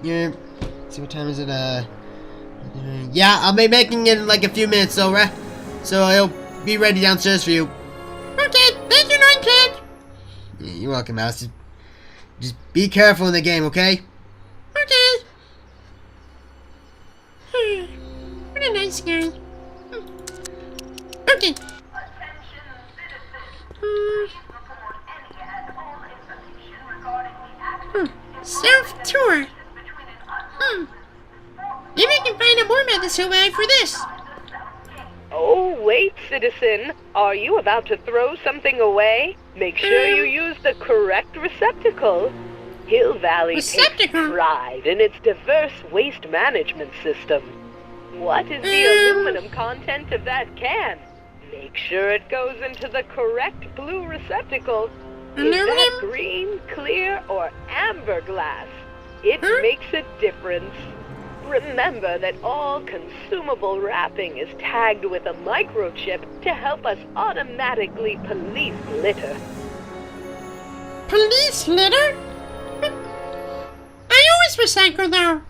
yeah. See what time is it? Yeah, I'll be making it in like a few minutes, so it'll be ready downstairs for you. Okay, thank you, annoying kid. Yeah, you're welcome, Mouse. Just be careful in the game, okay? Okay. What a nice guy. Okay. Self-tour. Maybe I can find out more about this Hawaii for this. Oh, wait, citizen. Are you about to throw something away? Make sure you use the correct receptacle. Hill Valley takes pride in its diverse waste management system. What is the aluminum content of that can? Make sure it goes into the correct blue receptacle. Is that green, clear, or amber glass? It makes a difference. Remember that all consumable wrapping is tagged with a microchip to help us automatically police litter. Police litter? I always recycle, though.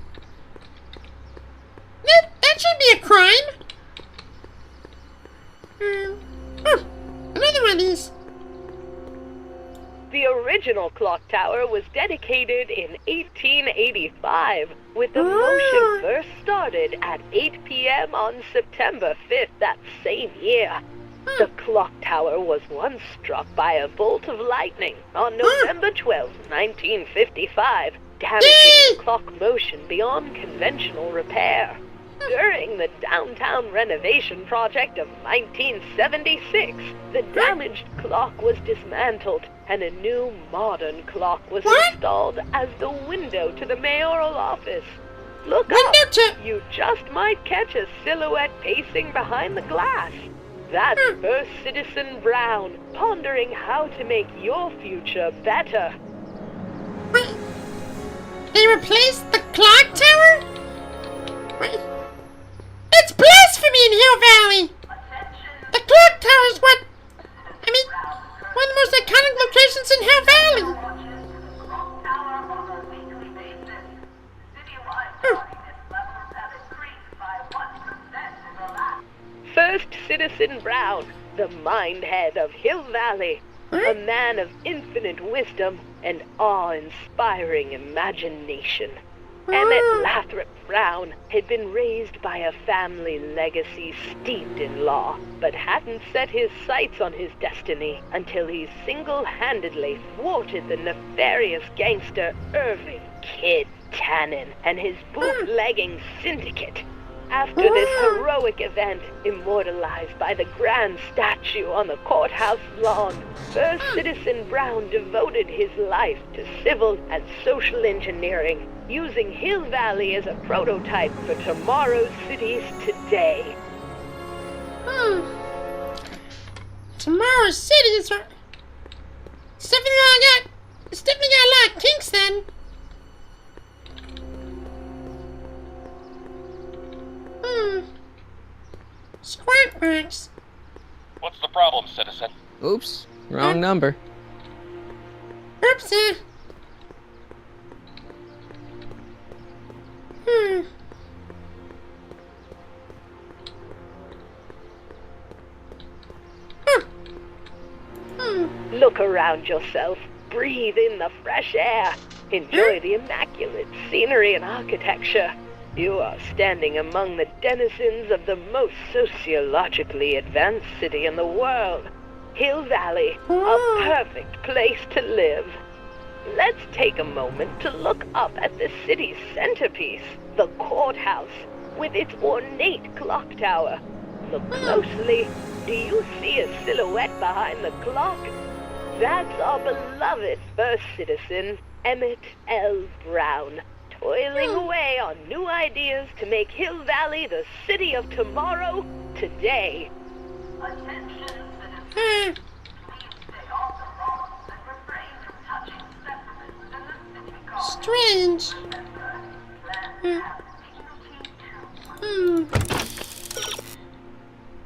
That should be a crime. Another one of these. The original clock tower was dedicated in 1885, with the motion first started at 8 p.m. on September 5th that same year. The clock tower was once struck by a bolt of lightning on November 12, 1955, damaging the clock motion beyond conventional repair. During the downtown renovation project of 1976, the damaged clock was dismantled and a new modern clock was installed as the window to the mayoral office. Look up! You just might catch a silhouette pacing behind the glass. That's First Citizen Brown, pondering how to make your future better. They replaced the clock tower? It's blasphemy in Hill Valley! The clock tower is one of the most iconic locations in Hill Valley! First Citizen Brown, the mind head of Hill Valley, a man of infinite wisdom and awe-inspiring imagination. Emmett Lathrop Brown had been raised by a family legacy steeped in law, but hadn't set his sights on his destiny until he single-handedly thwarted the nefarious gangster Irving Kid Tannen and his bootlegging syndicate. After this heroic event, immortalized by the grand statue on the courthouse lawn, First Citizen Brown devoted his life to civil and social engineering, using Hill Valley as a prototype for tomorrow's cities today. Tomorrow's cities are... It's definitely got a lot of kinks then. Squirtworks. What's the problem, citizen? Oops, wrong number. Oopsie. Look around yourself. Breathe in the fresh air. Enjoy the immaculate scenery and architecture. You are standing among the denizens of the most sociologically advanced city in the world. Hill Valley, a perfect place to live. Let's take a moment to look up at the city's centerpiece, the courthouse, with its ornate clock tower. Look closely. Do you see a silhouette behind the clock? That's our beloved first citizen, Emmett L. Brown, toiling away on new ideas to make Hill Valley the city of tomorrow, today. Strange.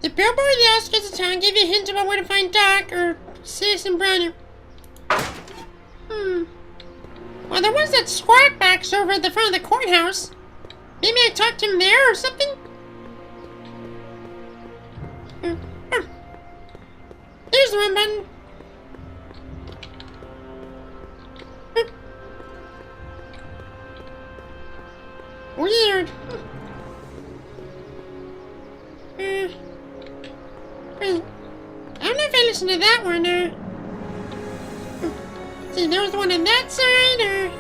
The billboard on the outskirts of town gave you a hint about where to find Doc or Citizen Brown. Well, there was that squawk box over at the front of the courthouse. Maybe I talked to him there or something? There's the run button. Weird. Wait. I don't know if I listened to that one see, there was one on that side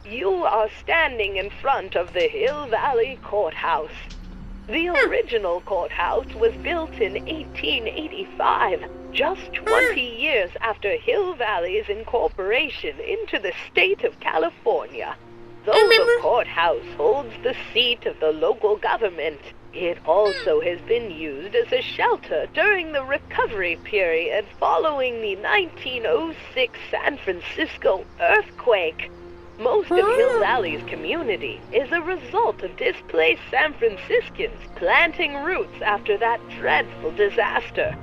You are standing in front of the Hill Valley Courthouse. The original courthouse was built in 1885, just 20 years after Hill Valley's incorporation into the state of California. Though the courthouse holds the seat of the local government, it also has been used as a shelter during the recovery period following the 1906 San Francisco earthquake. Most of Hill Valley's community is a result of displaced San Franciscans planting roots after that dreadful disaster.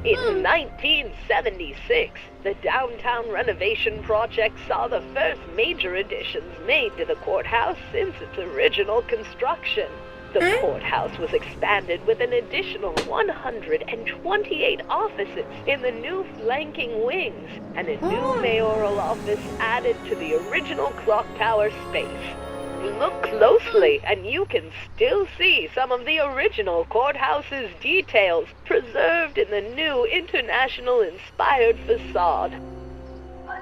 In 1976, the downtown renovation project saw the first major additions made to the courthouse since its original construction. The courthouse was expanded with an additional 128 offices in the new flanking wings, and a new mayoral office added to the original clock tower space. Look closely, and you can still see some of the original courthouse's details preserved in the new international-inspired facade. I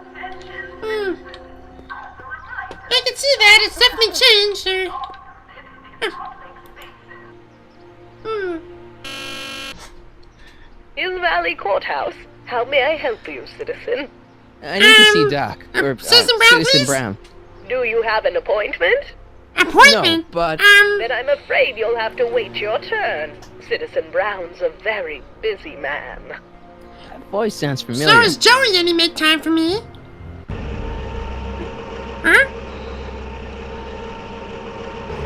can see that. It's definitely changed. Hill Valley Courthouse. How may I help you, citizen? I need to see Doc, or Citizen Brown. Do you have an appointment? No, but... Then I'm afraid you'll have to wait your turn. Citizen Brown's a very busy man. That voice sounds familiar. So is Joey, and he made time for me. Huh?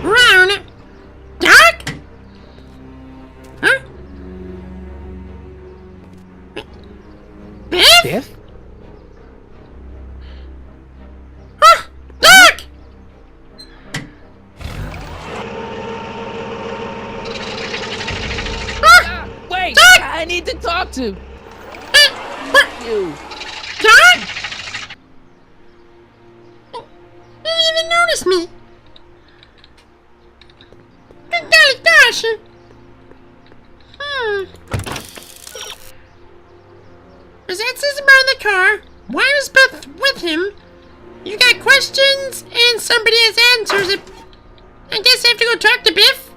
Brown? Doc? Huh? Biff? Biff? Doc! Wait! Doc! I need to talk to you. Doc? You didn't even notice me. Good golly gosh. Was that Citizen Brown in the car? Why was Beth with him? You got questions and somebody has answers. I guess I have to go talk to Biff.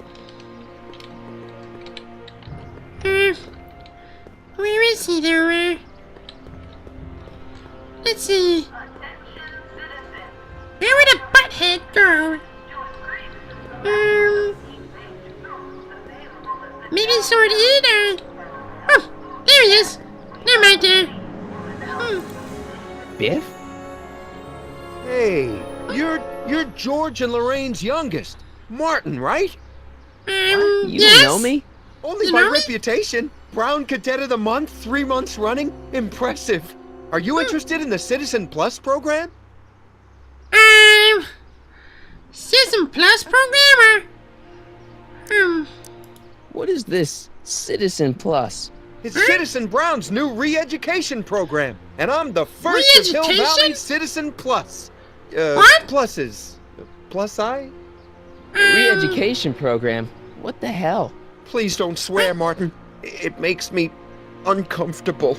Where is he there? Let's see. Where would a butthead go? Maybe sort of eat oh, there he is. Never mind there. Biff? Hey, you're George and Lorraine's youngest. Martin, right? You yes? don't know me? Only You by know me? reputation. Brown Cadet of the Month, 3 months running. Impressive. Are you interested in the Citizen Plus program? Citizen Plus program What is this Citizen Plus? It's Citizen Brown's new re-education program, and I'm the first of Hill Valley Citizen Plus. What? Pluses. Plus I? Re-education program? What the hell? Please don't swear, Martin. It makes me uncomfortable.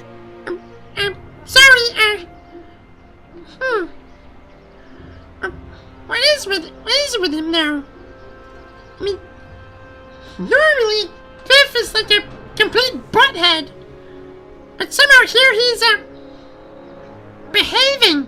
Sorry, what is it with him now? I mean, normally, Biff is like a complete butthead. But somehow here he's, behaving.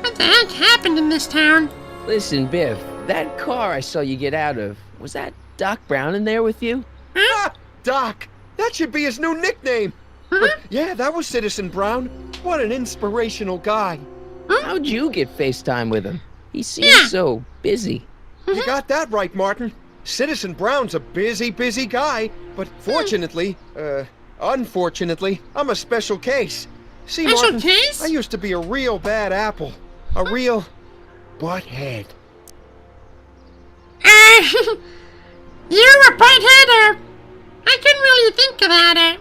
What the heck happened in this town? Listen, Biff, that car I saw you get out of, was that Doc Brown in there with you? Ah, Doc! That should be his new nickname! But yeah, that was Citizen Brown. What an inspirational guy. How'd you get FaceTime with him? He seems so busy. You got that right, Martin. Citizen Brown's a busy guy, but fortunately, unfortunately, I'm a special case. See, Martin, I used to be a real bad apple. A real butthead. You're a butthead, I couldn't really think of that,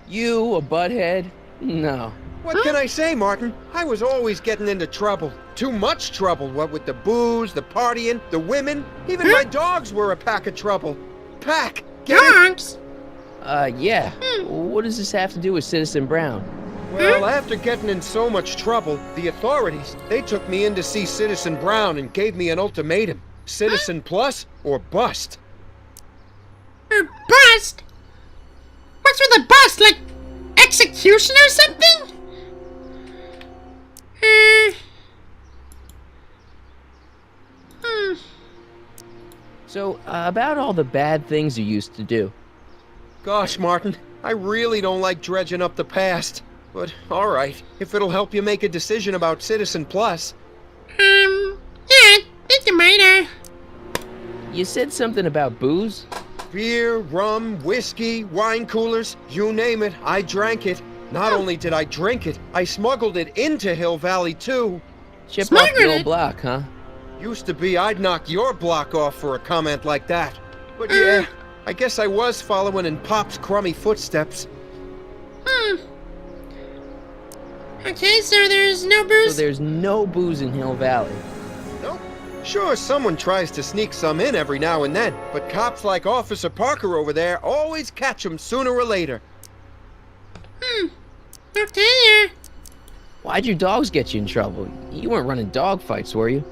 You a butthead? No. What can I say, Martin? I was always getting into trouble. Too much trouble, what with the booze, the partying, the women. Even my dogs were a pack of trouble. Pack! Get Dogs? Yeah. What does this have to do with Citizen Brown? Well, after getting in so much trouble, the authorities, they took me in to see Citizen Brown and gave me an ultimatum. Citizen Plus or bust. Bust? What's with a bust? Like execution or something? So, about all the bad things you used to do. Gosh, Martin, I really don't like dredging up the past. But, alright, if it'll help you make a decision about Citizen Plus. Yeah, I think you might, You said something about booze? Beer, rum, whiskey, wine coolers, you name it, I drank it. Not only did I drink it, I smuggled it into Hill Valley, too. Chip off the old block, huh? Used to be I'd knock your block off for a comment like that. But yeah, I guess I was following in Pop's crummy footsteps. Okay, so there's no booze? So there's no booze in Hill Valley. Nope. Sure, someone tries to sneak some in every now and then, but cops like Officer Parker over there always catch 'em sooner or later. Okay, Why'd your dogs get you in trouble? You weren't running dog fights, were you?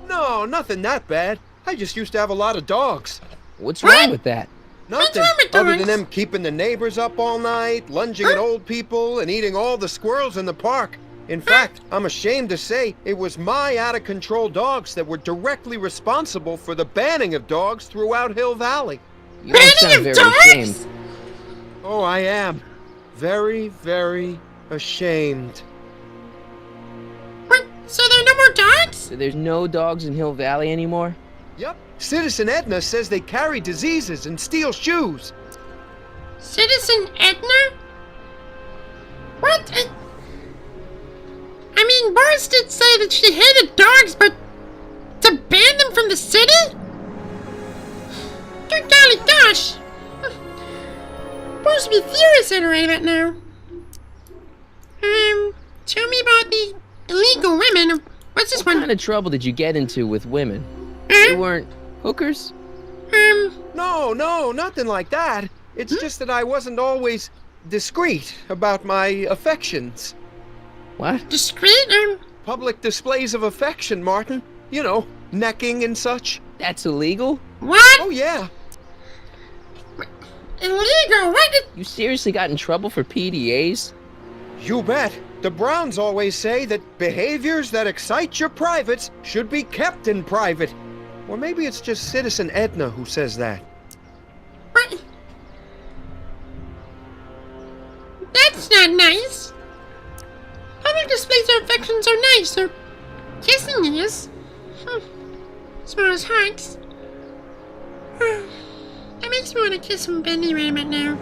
No, nothing that bad. I just used to have a lot of dogs. What's wrong with that? Nothing other than them keeping the neighbors up all night, lunging at old people, and eating all the squirrels in the park. In fact, I'm ashamed to say it was my out-of-control dogs that were directly responsible for the banning of dogs throughout Hill Valley. You don't sound very ashamed. Oh, I am. Very, very ashamed. So there are no more dogs? So there's no dogs in Hill Valley anymore? Yep. Citizen Edna says they carry diseases and steal shoes. Citizen Edna? What? I mean, Boris did say that she hated dogs, but to ban them from the city? Good golly gosh! Boris would be furious at her right about now. Tell me about the illegal women. What's this one? What kind of trouble did you get into with women? They weren't hookers? No, nothing like that. It's just that I wasn't always discreet about my affections. What? Discreet? Public displays of affection, Martin. You know, necking and such. That's illegal? What? Oh, yeah. Illegal? What? You seriously got in trouble for PDAs? You bet. The Browns always say that behaviors that excite your privates should be kept in private. Or maybe it's just Citizen Edna who says that. What? That's not nice. Public displays of affections are nice, so kissing is. As far as hugs. That makes me want to kiss some Bendy right about now.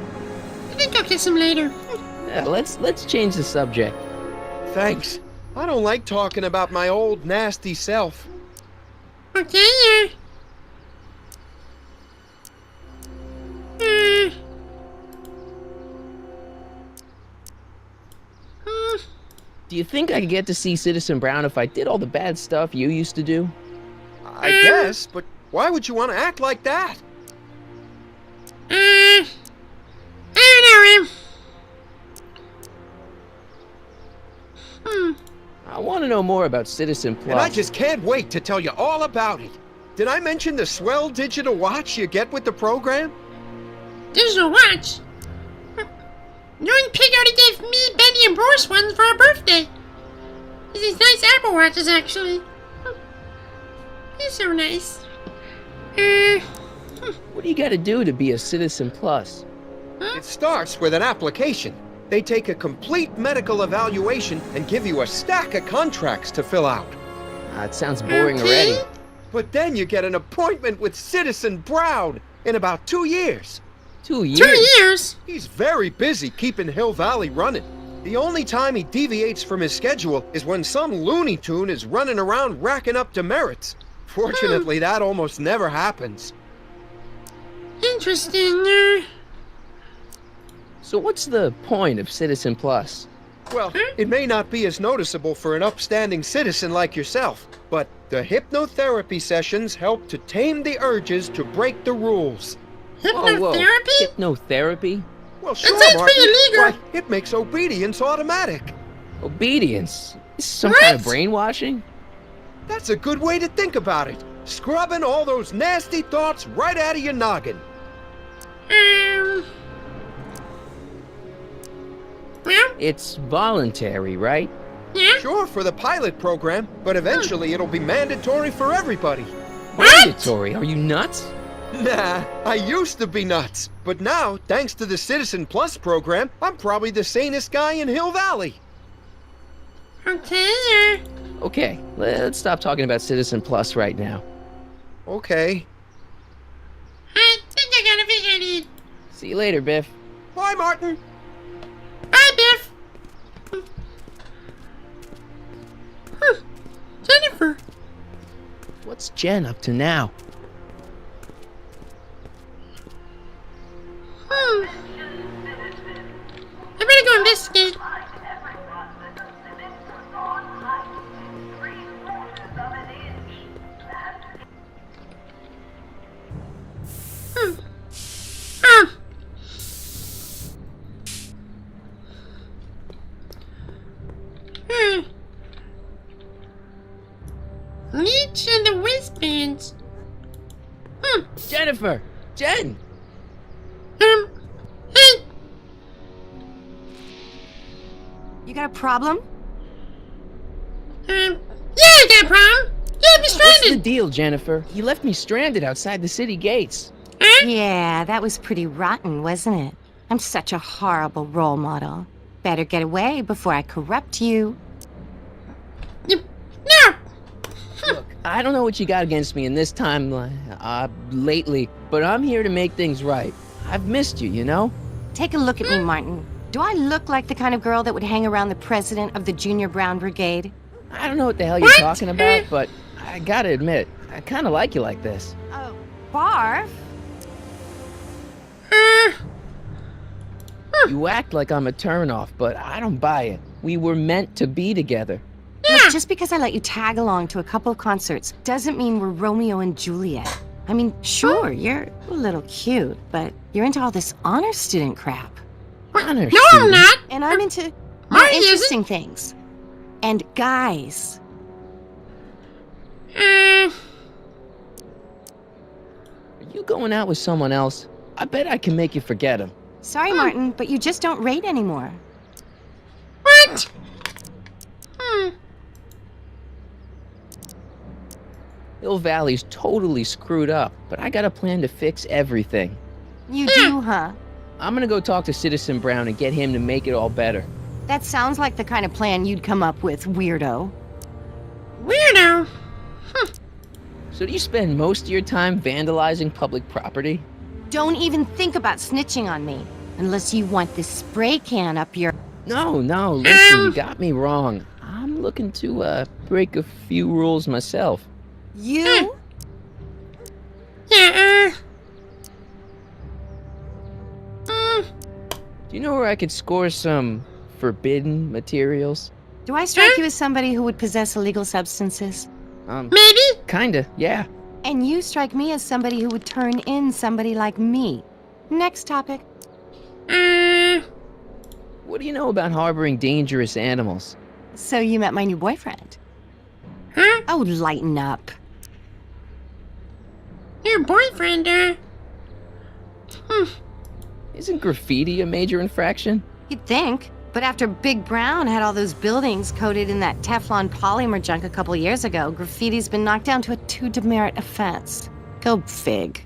I think I'll kiss him later. Yeah, let's change the subject. Thanks. I don't like talking about my old nasty self. Okay, Do you think I could get to see Citizen Brown if I did all the bad stuff you used to do? I guess, but why would you want to act like that? I don't know, I want to know more about Citizen Plus. And I just can't wait to tell you all about it. Did I mention the swell digital watch you get with the program? Digital watch? Young Pig already gave me, Bendy, and Boris one for our birthday. These nice Apple Watches, actually. They're so nice. What do you gotta do to be a Citizen Plus? It starts with an application. They take a complete medical evaluation and give you a stack of contracts to fill out. It sounds boring already. But then you get an appointment with Citizen Brown in about 2 years. 2 years? 2 years? He's very busy keeping Hill Valley running. The only time he deviates from his schedule is when some Looney Tune is running around racking up demerits. Fortunately, that almost never happens. Interesting. So what's the point of Citizen Plus? Well, it may not be as noticeable for an upstanding citizen like yourself, but the hypnotherapy sessions help to tame the urges to break the rules. Hypnotherapy? Hypnotherapy? Well, sure, sounds Martin. pretty illegal. Why, it makes obedience automatic. Obedience? Is some kind of brainwashing? That's a good way to think about it. Scrubbing all those nasty thoughts right out of your noggin. It's voluntary, right? Yeah. Sure, for the pilot program, but eventually it'll be mandatory for everybody. Mandatory? Are you nuts? Nah, I used to be nuts. But now, thanks to the Citizen Plus program, I'm probably the sanest guy in Hill Valley. Okay. Okay, let's stop talking about Citizen Plus right now. Okay. I think I got a fish I need. See you later, Biff. Bye, Martin. Bye, Biff. Jennifer. What's Jen up to now? I better go investigate. Leech and the wristbands. Jennifer! Jen! Hey! You got a problem? Yeah, I got a problem. Yeah, be stranded. What's the deal, Jennifer? You left me stranded outside the city gates. Yeah, that was pretty rotten, wasn't it? I'm such a horrible role model. Better get away before I corrupt you. No! Look, I don't know what you got against me in this time, lately, but I'm here to make things right. I've missed you, you know? Take a look at me, Martin. Do I look like the kind of girl that would hang around the president of the Junior Brown Brigade? I don't know what the hell you're talking about, but I gotta admit, I kinda like you like this. Oh, Barf? You act like I'm a turnoff, but I don't buy it. We were meant to be together. Look, just because I let you tag along to a couple of concerts doesn't mean we're Romeo and Juliet. I mean, sure, you're a little cute, but you're into all this honor student crap. Honor No, I'm not. And I'm into Are more you? interesting things. And guys. Are you going out with someone else? I bet I can make you forget him. Sorry, Martin, but you just don't rate anymore. What? Hill Valley's totally screwed up, but I got a plan to fix everything. You do, huh? I'm gonna go talk to Citizen Brown and get him to make it all better. That sounds like the kind of plan you'd come up with, weirdo. Weirdo? So do you spend most of your time vandalizing public property? Don't even think about snitching on me, unless you want this spray can up your... No, listen, you got me wrong. I'm looking to, break a few rules myself. You? Yeah, Do you know where I could score some forbidden materials? Do I strike you as somebody who would possess illegal substances? Maybe? Kinda, yeah. And you strike me as somebody who would turn in somebody like me. Next topic. What do you know about harboring dangerous animals? So you met my new boyfriend. Huh? Oh, lighten up. Your boyfriend, Isn't graffiti a major infraction? You'd think. But after Big Brown had all those buildings coated in that Teflon polymer junk a couple years ago, graffiti's been knocked down to a 2 demerit offense. Go fig.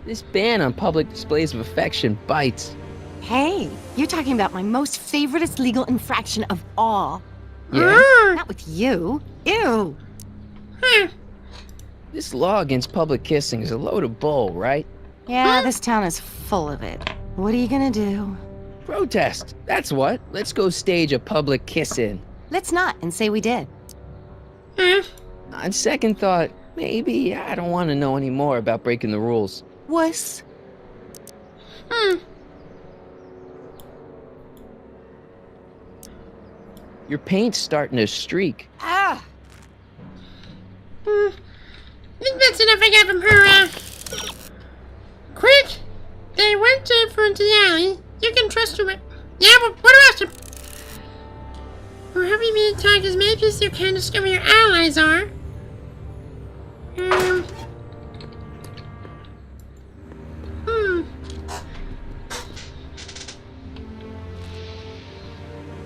This ban on public displays of affection bites. Hey, you're talking about my most favoriteest legal infraction of all. Yeah? Not with you. Ew. This law against public kissing is a load of bull, right? Yeah, this town is full of it. What are you gonna do? Protest. That's what. Let's go stage a public kiss-in. Let's not and say we did. On second thought, maybe I don't want to know any more about breaking the rules. Wuss. Your paint's starting to streak. Ah! I think that's enough I got from her, Quick! They went for the alley. You can trust her. Yeah, but what about them? Or have you been attacked as maybe you can discover your allies are?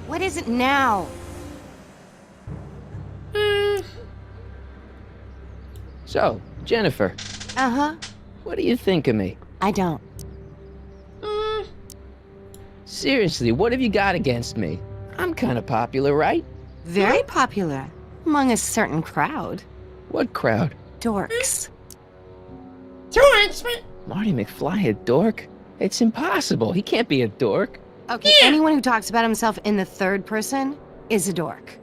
What is it now? So, Jennifer. Uh-huh. What do you think of me? I don't. Seriously, what have you got against me? I'm kind of popular, right? Very popular. Among a certain crowd. What crowd? Dorks. Dorks? Marty McFly a dork? It's impossible. He can't be a dork. Okay, anyone who talks about himself in the third person is a dork.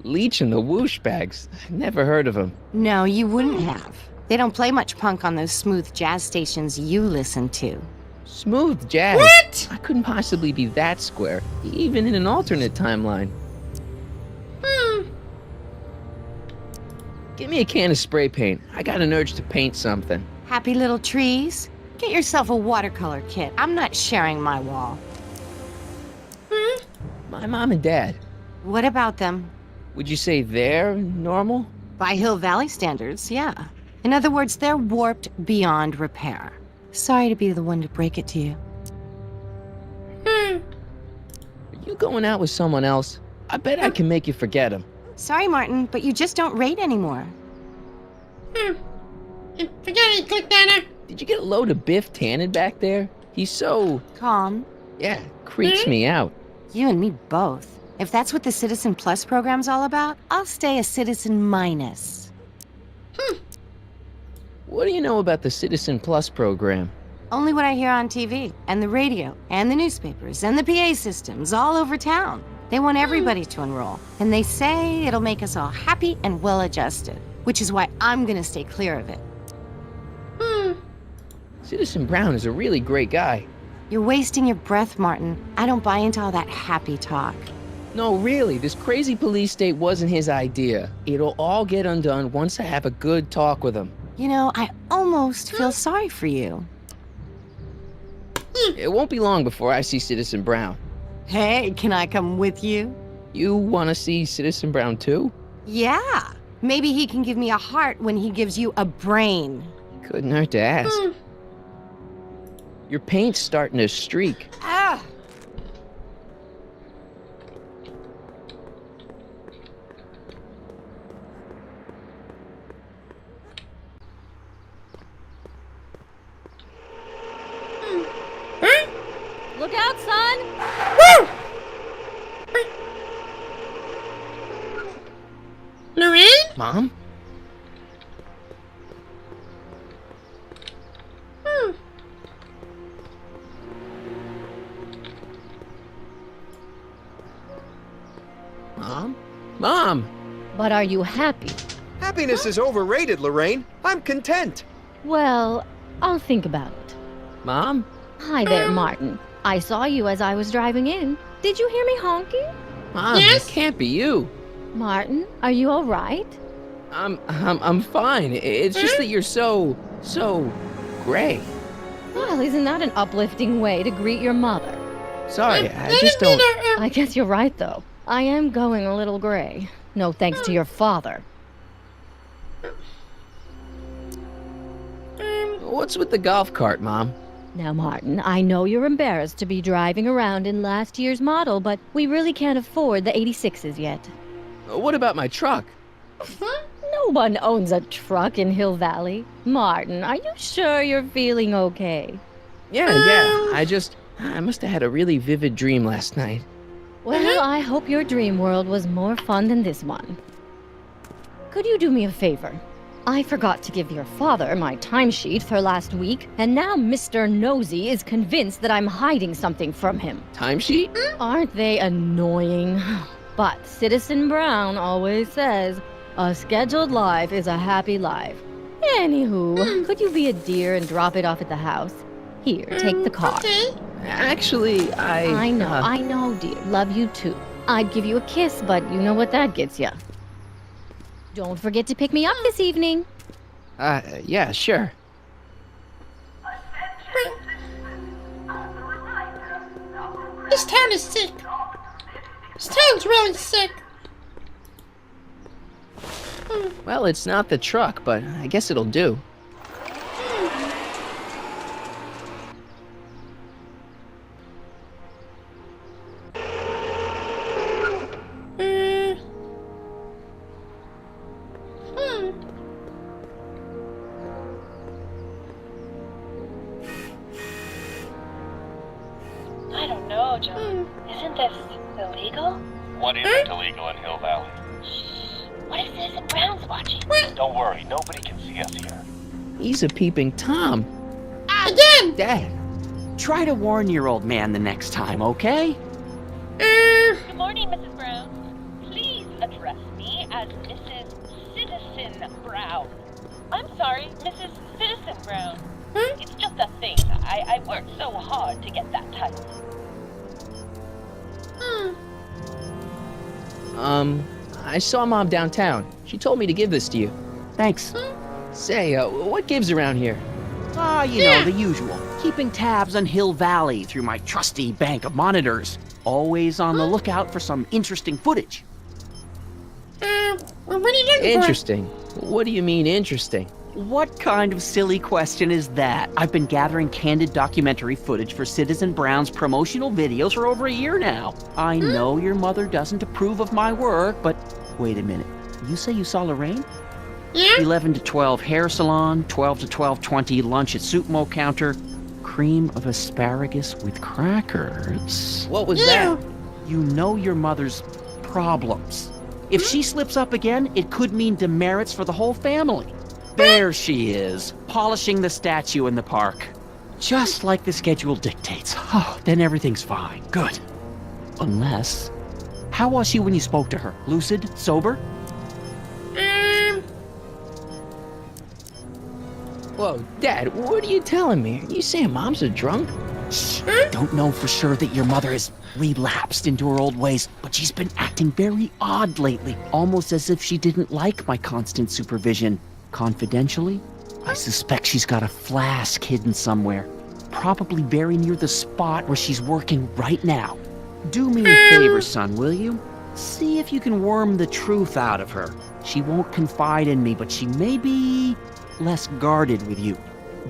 Leech and the Whoosh Bags. Never heard of them. No, you wouldn't have. They don't play much punk on those smooth jazz stations you listen to. Smooth jazz? What? I couldn't possibly be that square, even in an alternate timeline. Give me a can of spray paint. I got an urge to paint something. Happy little trees? Get yourself a watercolor kit. I'm not sharing my wall. My mom and dad. What about them? Would you say they're normal? By Hill Valley standards, yeah. In other words, they're warped beyond repair. Sorry to be the one to break it to you. Are you going out with someone else? I bet I can make you forget him. Sorry, Martin, but you just don't rate anymore. Forget it, click that. Did you get a load of Biff Tannen back there? He's so... calm. Yeah, creeps me out. You and me both. If that's what the Citizen Plus program's all about, I'll stay a Citizen Minus. What do you know about the Citizen Plus program? Only what I hear on TV, and the radio, and the newspapers, and the PA systems all over town. They want everybody to enroll, and they say it'll make us all happy and well-adjusted, which is why I'm gonna stay clear of it. Citizen Brown is a really great guy. You're wasting your breath, Martin. I don't buy into all that happy talk. No, really, this crazy police state wasn't his idea. It'll all get undone once I have a good talk with him. You know, I almost feel sorry for you. It won't be long before I see Citizen Brown. Hey, can I come with you? You want to see Citizen Brown too? Yeah. Maybe he can give me a heart when he gives you a brain. Couldn't hurt to ask. Your paint's starting to streak. Ah! Look out, son! Woo! Lorraine? Mom? Mom? Mom! But are you happy? Happiness is overrated, Lorraine. I'm content. Well, I'll think about it. Mom? Hi there, Martin. I saw you as I was driving in. Did you hear me honking? Mom, Yes? it can't be you. Martin, are you all right? I'm fine. It's just that you're so gray. Well, isn't that an uplifting way to greet your mother? Sorry, I just don't... I guess you're right, though. I am going a little gray. No thanks to your father. What's with the golf cart, Mom? Now, Martin, I know you're embarrassed to be driving around in last year's model, but we really can't afford the 86s yet. What about my truck? No one owns a truck in Hill Valley. Martin, are you sure you're feeling okay? Yeah. I must have had a really vivid dream last night. Well, I hope your dream world was more fun than this one. Could you do me a favor? I forgot to give your father my timesheet for last week, and now Mr. Nosy is convinced that I'm hiding something from him. Timesheet? Aren't they annoying? But Citizen Brown always says, a scheduled life is a happy life. Anywho, could you be a dear and drop it off at the house? Here, take the car. Okay. Actually, I know, dear. Love you too. I'd give you a kiss, but you know what that gets ya. Don't forget to pick me up this evening. Yeah, sure. This town is sick. This town's really sick. Well, it's not the truck, but I guess it'll do. I don't know, John. Isn't this illegal? What isn't illegal in Hill Valley? What if Citizen Brown's watching? Don't worry, nobody can see us here. He's a peeping Tom. Again! Dad, try to warn your old man the next time, okay? Good morning, Mrs. Brown. Please address me as Mrs. Citizen Brown. I'm sorry, Mrs. Citizen Brown. It's just a thing. I worked so hard to get that title. I saw Mom downtown. She told me to give this to you. Thanks. Say, what gives around here? You know, the usual. Keeping tabs on Hill Valley through my trusty bank of monitors. Always on the lookout for some interesting footage. What are you looking for? Interesting. What do you mean, interesting? What kind of silly question is that? I've been gathering candid documentary footage for Citizen Brown's promotional videos for over a year now. I know your mother doesn't approve of my work, but wait a minute. You say you saw Lorraine? Yeah? 11 to 12 hair salon, 12 to 12:20 lunch at soup mo counter, cream of asparagus with crackers. What was that? You know your mother's problems. If she slips up again, it could mean demerits for the whole family. There she is, polishing the statue in the park. Just like the schedule dictates. Oh, then everything's fine. Good. Unless... How was she when you spoke to her? Lucid? Sober? Whoa, Dad, what are you telling me? Are you saying Mom's a drunk? Shh. Don't know for sure that your mother has relapsed into her old ways, but she's been acting very odd lately, almost as if she didn't like my constant supervision. Confidentially, I suspect she's got a flask hidden somewhere, probably very near the spot where she's working right now. Do me a favor, son, will you? See if you can worm the truth out of her. She won't confide in me, but she may be less guarded with you.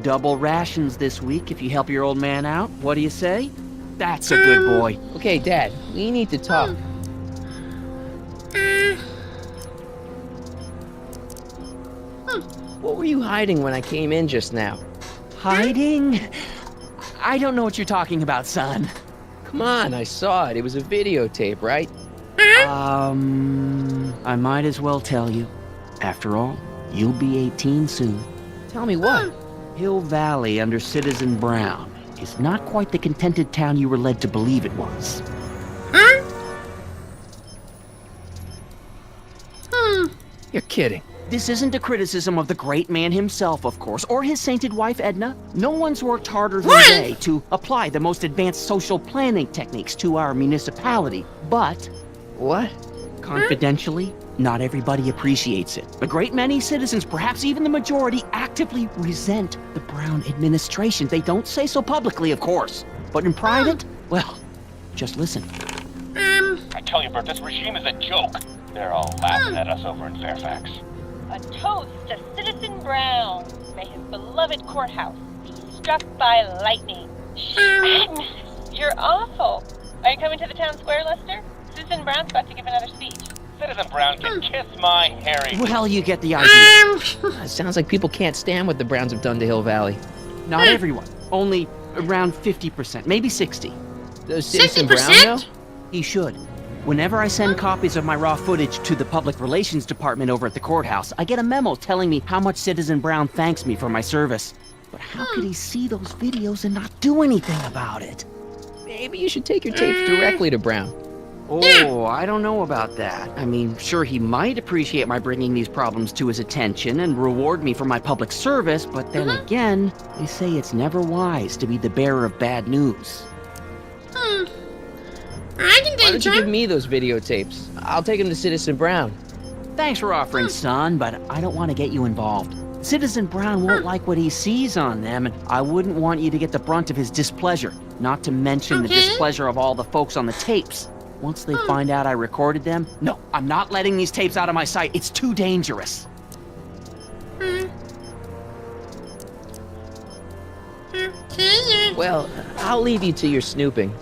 Double rations this week if you help your old man out. What do you say? That's a good boy. Okay, Dad, we need to talk. What were you hiding when I came in just now? Hiding? I don't know what you're talking about, son. Come on, I saw it. It was a videotape, right? I might as well tell you. After all, you'll be 18 soon. Tell me what? Hill Valley under Citizen Brown is not quite the contented town you were led to believe it was. You're kidding. This isn't a criticism of the great man himself, of course, or his sainted wife, Edna. No one's worked harder than they to apply the most advanced social planning techniques to our municipality. But... What? Confidentially, not everybody appreciates it. A great many citizens, perhaps even the majority, actively resent the Brown administration. They don't say so publicly, of course. But in private, well, just listen. I tell you, Bert, this regime is a joke. They're all laughing at us over in Fairfax. A toast to Citizen Brown. May his beloved courthouse be struck by lightning. You're awful. Are you coming to the town square, Lester? Citizen Brown's about to give another speech. Citizen Brown can kiss my hairy. Well, you get the idea. It sounds like people can't stand what the Browns have done to Hill Valley. Not everyone. Only around 50%, maybe 60. Does Citizen Brown know? He should. Whenever I send copies of my raw footage to the Public Relations Department over at the courthouse, I get a memo telling me how much Citizen Brown thanks me for my service. But how could he see those videos and not do anything about it? Maybe you should take your tapes directly to Brown. Oh, I don't know about that. I mean, sure, he might appreciate my bringing these problems to his attention and reward me for my public service, but then again, they say it's never wise to be the bearer of bad news. I can Why don't you give me those videotapes? I'll take them to Citizen Brown. Thanks for offering, son, but I don't want to get you involved. Citizen Brown won't like what he sees on them, and I wouldn't want you to get the brunt of his displeasure, not to mention the displeasure of all the folks on the tapes. Once they find out I recorded them, no, I'm not letting these tapes out of my sight. It's too dangerous. Well, I'll leave you to your snooping.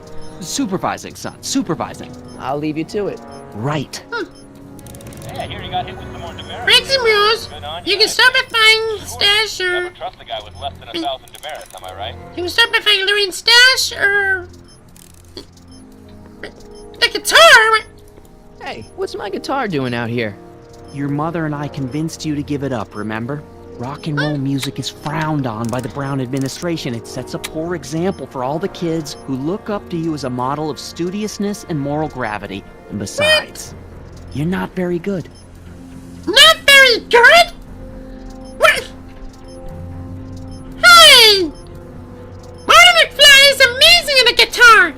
Supervising, son, supervising. I'll leave you to it. Right. Hey, I hear you got hit with some more demerits. Break some rules. You can start by finding stash or... Never trust a guy with less than 1,000 demerits, am I right? You can start by finding Lorraine's stash or... the guitar. Hey, what's my guitar doing out here? Your mother and I convinced you to give it up, remember? Rock and roll music is frowned on by the Brown administration. It sets a poor example for all the kids who look up to you as a model of studiousness and moral gravity. And besides, you're not very good. Not very good? What? Hey! Marty McFly is amazing on the guitar!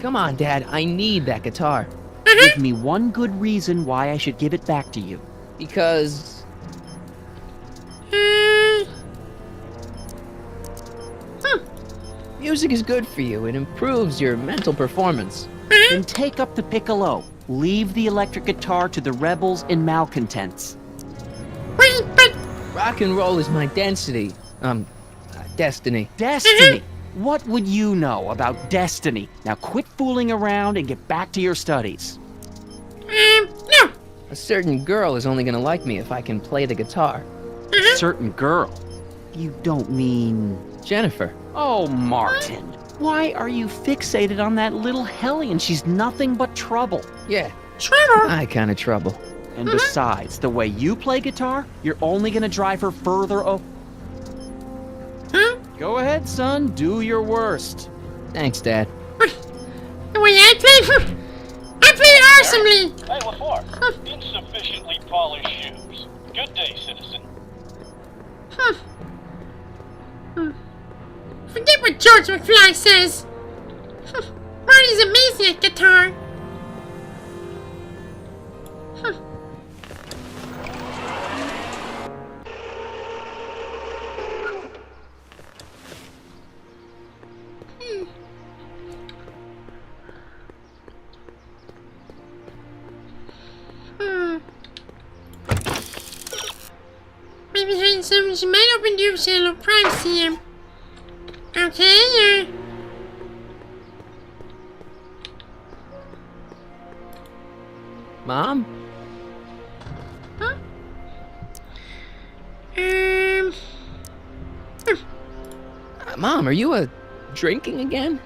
Come on, Dad, I need that guitar. Give me one good reason why I should give it back to you. Because... music is good for you. It improves your mental performance. Then take up the piccolo. Leave the electric guitar to the rebels and malcontents. Wait, but... rock and roll is my density. Destiny. Destiny? What would you know about destiny? Now quit fooling around and get back to your studies. No. A certain girl is only gonna like me if I can play the guitar. A certain girl? You don't mean... Jennifer. Oh, Martin. Why are you fixated on that little hellion? She's nothing but trouble. Yeah. Trouble? My kind of trouble. And besides, the way you play guitar, you're only gonna drive her further Go ahead, son. Do your worst. Thanks, Dad. The way I play awesomely. Hey, what for? Insufficiently polished shoes. Good day, citizen. Forget what George McFly says. Marty's amazing at guitar. Maybe hiding something she might open to a little privacy here. Okay, Mom? Huh? Mom, are you drinking again?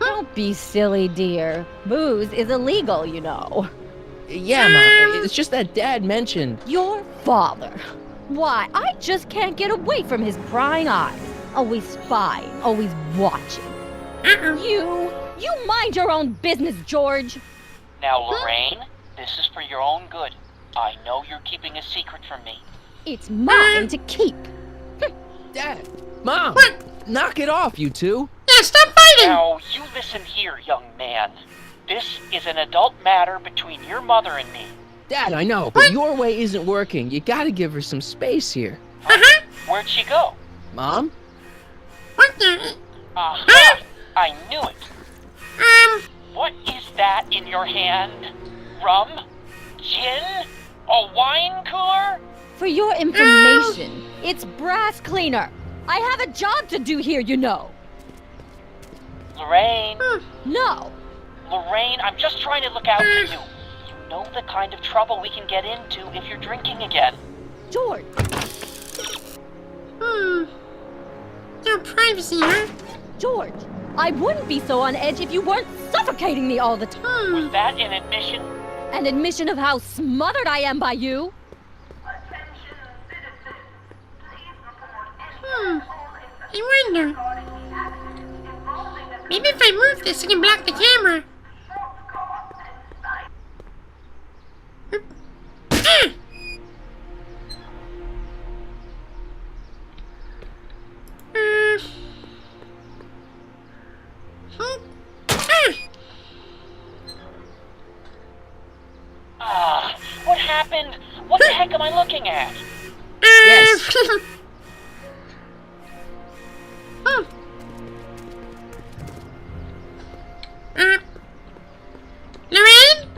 Don't be silly, dear. Booze is illegal, you know. Yeah, Mom. It's just that Dad mentioned... Your father. Why, I just can't get away from his prying eyes. Always spying, always watching. You mind your own business, George. Now, Lorraine, this is for your own good. I know you're keeping a secret from me. It's mine to keep. Dad! Mom! Knock it off, you two! Yeah, stop fighting! Now, you listen here, young man. This is an adult matter between your mother and me. Dad, I know, but your way isn't working. You gotta give her some space here. Where'd she go? Mom? What the... I knew it. What is that in your hand? Rum? Gin? A wine cooler? For your information, it's brass cleaner. I have a job to do here, you know. Lorraine. No. Lorraine, I'm just trying to look out for you. You know the kind of trouble we can get into if you're drinking again. George. No privacy, huh? George, I wouldn't be so on edge if you weren't suffocating me all the time. Was that an admission? An admission of how smothered I am by you? I wonder. Maybe if I move this, I can block the camera. What happened? What the heck am I looking at? Yes. Lorraine?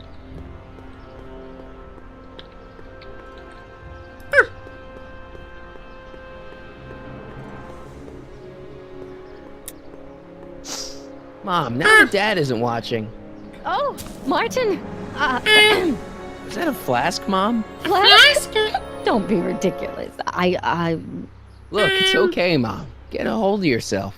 Mom, now that Dad isn't watching. Oh, Martin. Is that a flask, Mom? Flask? Don't be ridiculous. Look, it's okay, Mom. Get a hold of yourself.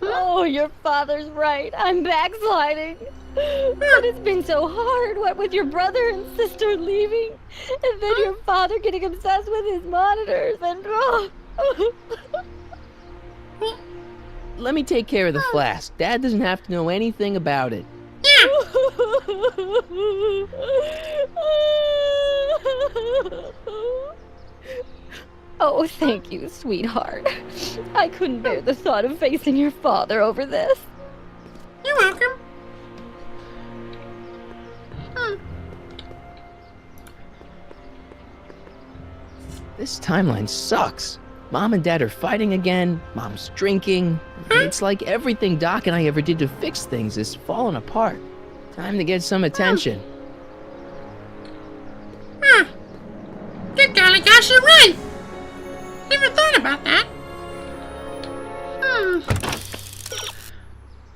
Oh, your father's right. I'm backsliding. But it's been so hard, what with your brother and sister leaving, and then your father getting obsessed with his monitors, and Let me take care of the flask. Dad doesn't have to know anything about it. Oh, thank you, sweetheart. I couldn't bear the thought of facing your father over this. You're welcome. This timeline sucks. Mom and Dad are fighting again. Mom's drinking. It's like everything Doc and I ever did to fix things is falling apart. Time to get some attention. Good golly gosh, you're right. Never thought about that.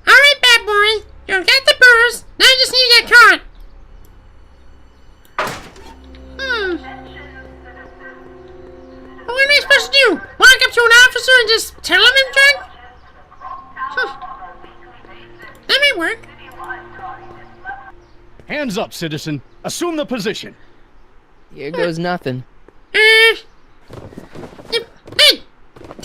Alright, bad boy. You got the booze. Now you just need to get caught. What am I supposed to do? Walk up to an officer and just tell him I'm drunk? That may work. Hands up, citizen. Assume the position. Here goes nothing. Hey! Take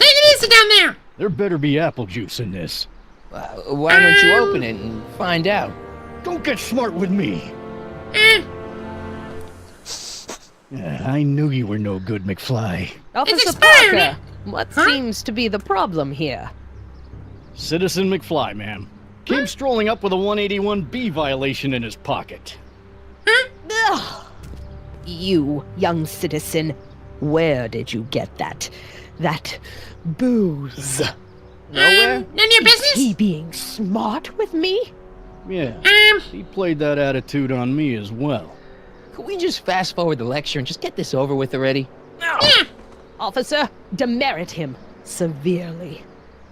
it easy down there! There better be apple juice in this. Why don't you open it and find out? Don't get smart with me. I knew you were no good, McFly. Officer Parker, what seems to be the problem here? Citizen McFly, ma'am. Came strolling up with a 181B violation in his pocket. Ugh. You, young citizen, where did you get that booze? Nowhere? None of your business? Is he being smart with me? Yeah, he played that attitude on me as well. Could we just fast forward the lecture and just get this over with already? Officer, demerit him severely.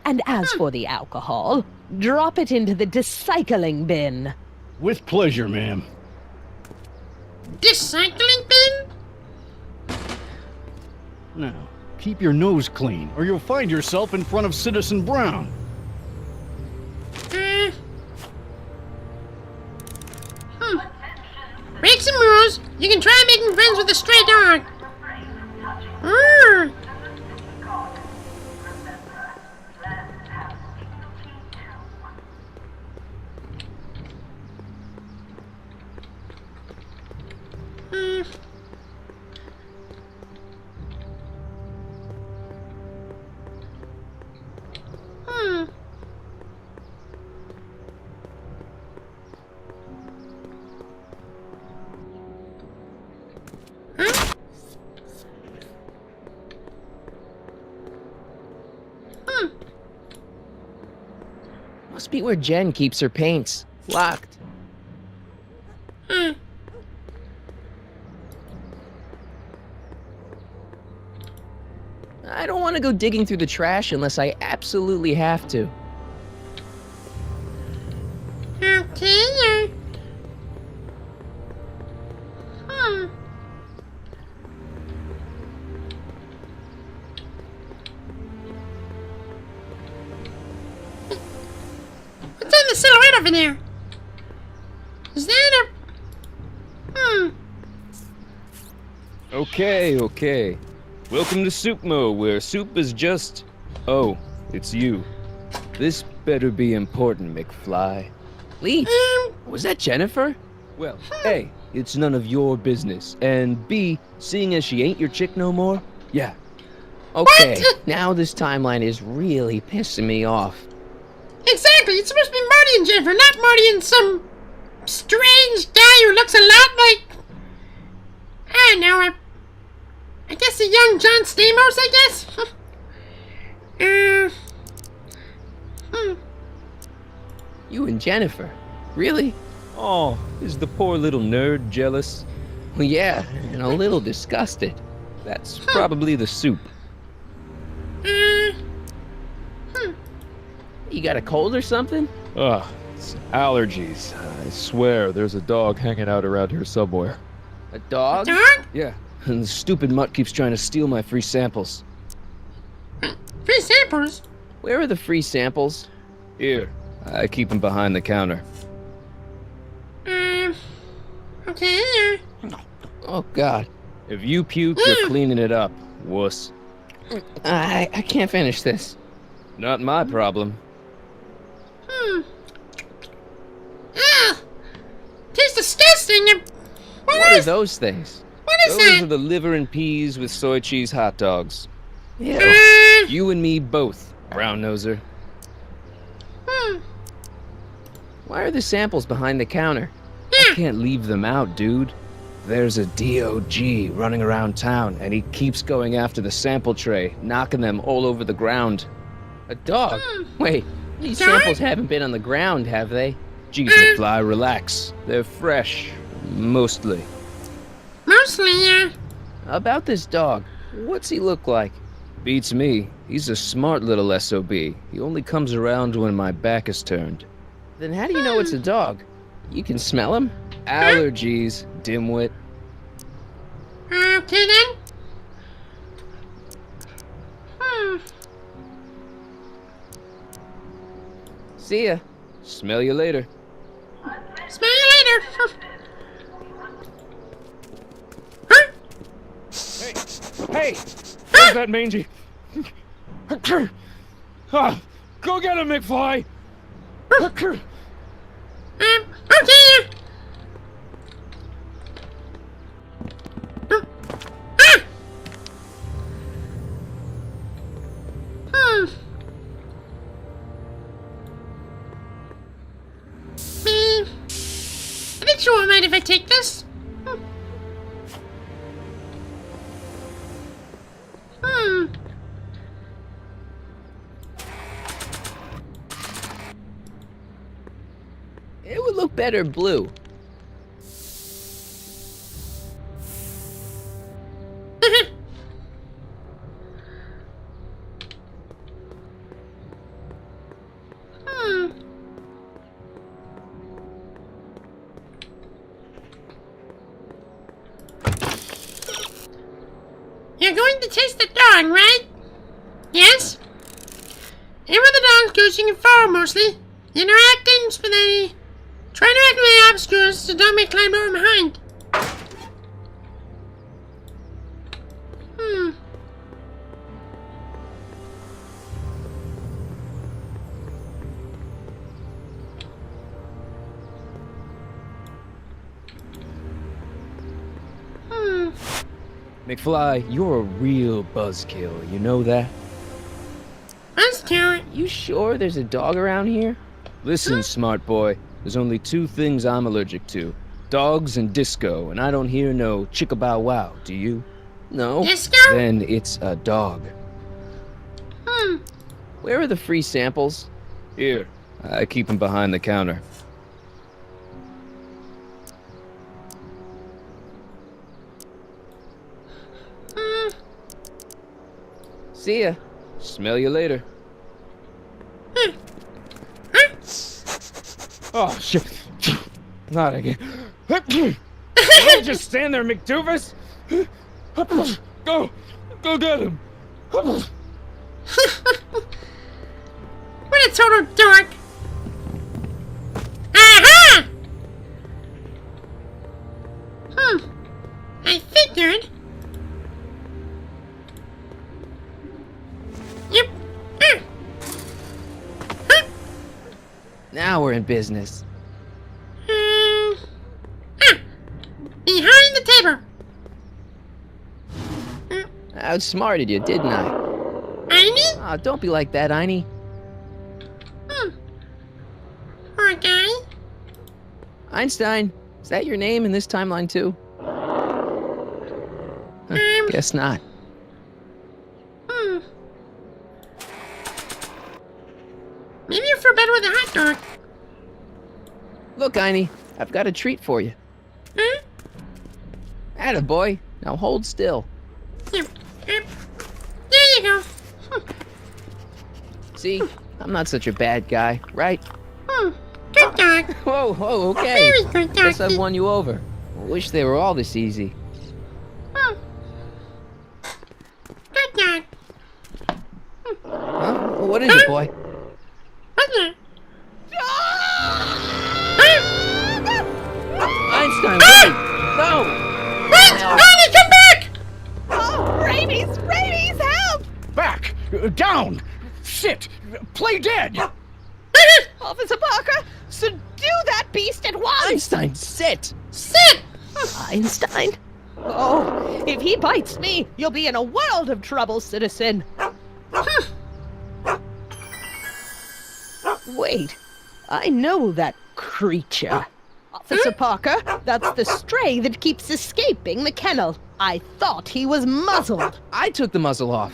And as for the alcohol, drop it into the recycling bin. With pleasure, ma'am. Recycling bin? Now, keep your nose clean, or you'll find yourself in front of Citizen Brown. Break some rules. You can try making friends with a stray dog. Must be where Jen keeps her paints. Locked. I don't want want to go digging through the trash unless I absolutely have to. Okay. What's in the silhouette over there? Is that a... Okay. Welcome to Soupmo, where soup is just... Oh, it's you. This better be important, McFly. Lee, was that Jennifer? Well, A, it's none of your business, and B, seeing as she ain't your chick no more, yeah. Okay, now this timeline is really pissing me off. Exactly, it's supposed to be Marty and Jennifer, not Marty and some strange guy who looks a lot like... I don't know, I guess a young John Stamos, I guess? You and Jennifer? Really? Oh, is the poor little nerd jealous? Well, yeah, and a little disgusted. That's probably the soup. You got a cold or something? Ugh, it's allergies. I swear there's a dog hanging out around here somewhere. A dog? Yeah, and the stupid mutt keeps trying to steal my free samples. Free samples? Where are the free samples? Here, I keep them behind the counter. Okay. Oh, God. If you puke, you're cleaning it up, wuss. I can't finish this. Not my problem. Tastes disgusting. What are those things? What is Those that? are the liver and peas with soy cheese hot dogs. Ew. You and me both, brown noser. Why are the samples behind the counter? I can't leave them out, dude. There's a DOG running around town, and he keeps going after the sample tray, knocking them all over the ground. A dog? Wait, these Dog? samples haven't been on the ground, have they? Jeez, McFly, relax. They're fresh. Mostly. Mostly, yeah. About this dog, what's he look like? Beats me. He's a smart little SOB. He only comes around when my back is turned. Then how do you know it's a dog? You can smell him? Allergies, dimwit. Okay then. See ya. Smell you later. Smell you later. Hey! Where's that mangy? Go get him, McFly! Okay. I think you won't mind if I take this. It would look better blue. You're going to taste the dog, right? Yes? And with the dog goes, you can follow mostly. Interacting with the... Try to act with the obstacles so don't make climb over behind. McFly, you're a real buzzkill, you know that? Buzzkill? You sure there's a dog around here? Listen, smart boy, there's only two things I'm allergic to. Dogs and disco, and I don't hear no chicka-bow-wow, do you? No. Disco? Then it's a dog. Where are the free samples? Here, I keep them behind the counter. See ya. Smell you later. Oh, shit. Not again. Don't just stand there, McDoofus. Go get him. What a total dork. Aha! I figured. Yep. Now we're in business. Behind the table. I outsmarted you, didn't I? Einie? Oh, don't be like that, Einie. Poor guy. Einstein, is that your name in this timeline too? Guess not. Maybe you feel better with a hot dog. Look, Einie, I've got a treat for you. Attaboy. Now hold still. There you go. See? I'm not such a bad guy, right? Good dog. Whoa, okay. Very good dog. Guess I've won you over. Wish they were all this easy. Good dog. Huh? What is it, boy? Einstein, wait! No! Wait! Einie, come back! Oh, rabies! Rabies, help! Back! Down! Sit! Play dead! Officer Parker, subdue that beast at once! Einstein, sit! Sit! Einstein? Oh, if he bites me, you'll be in a world of trouble, citizen. Wait, I know that creature. Officer Parker, that's the stray that keeps escaping the kennel. I thought he was muzzled. I took the muzzle off.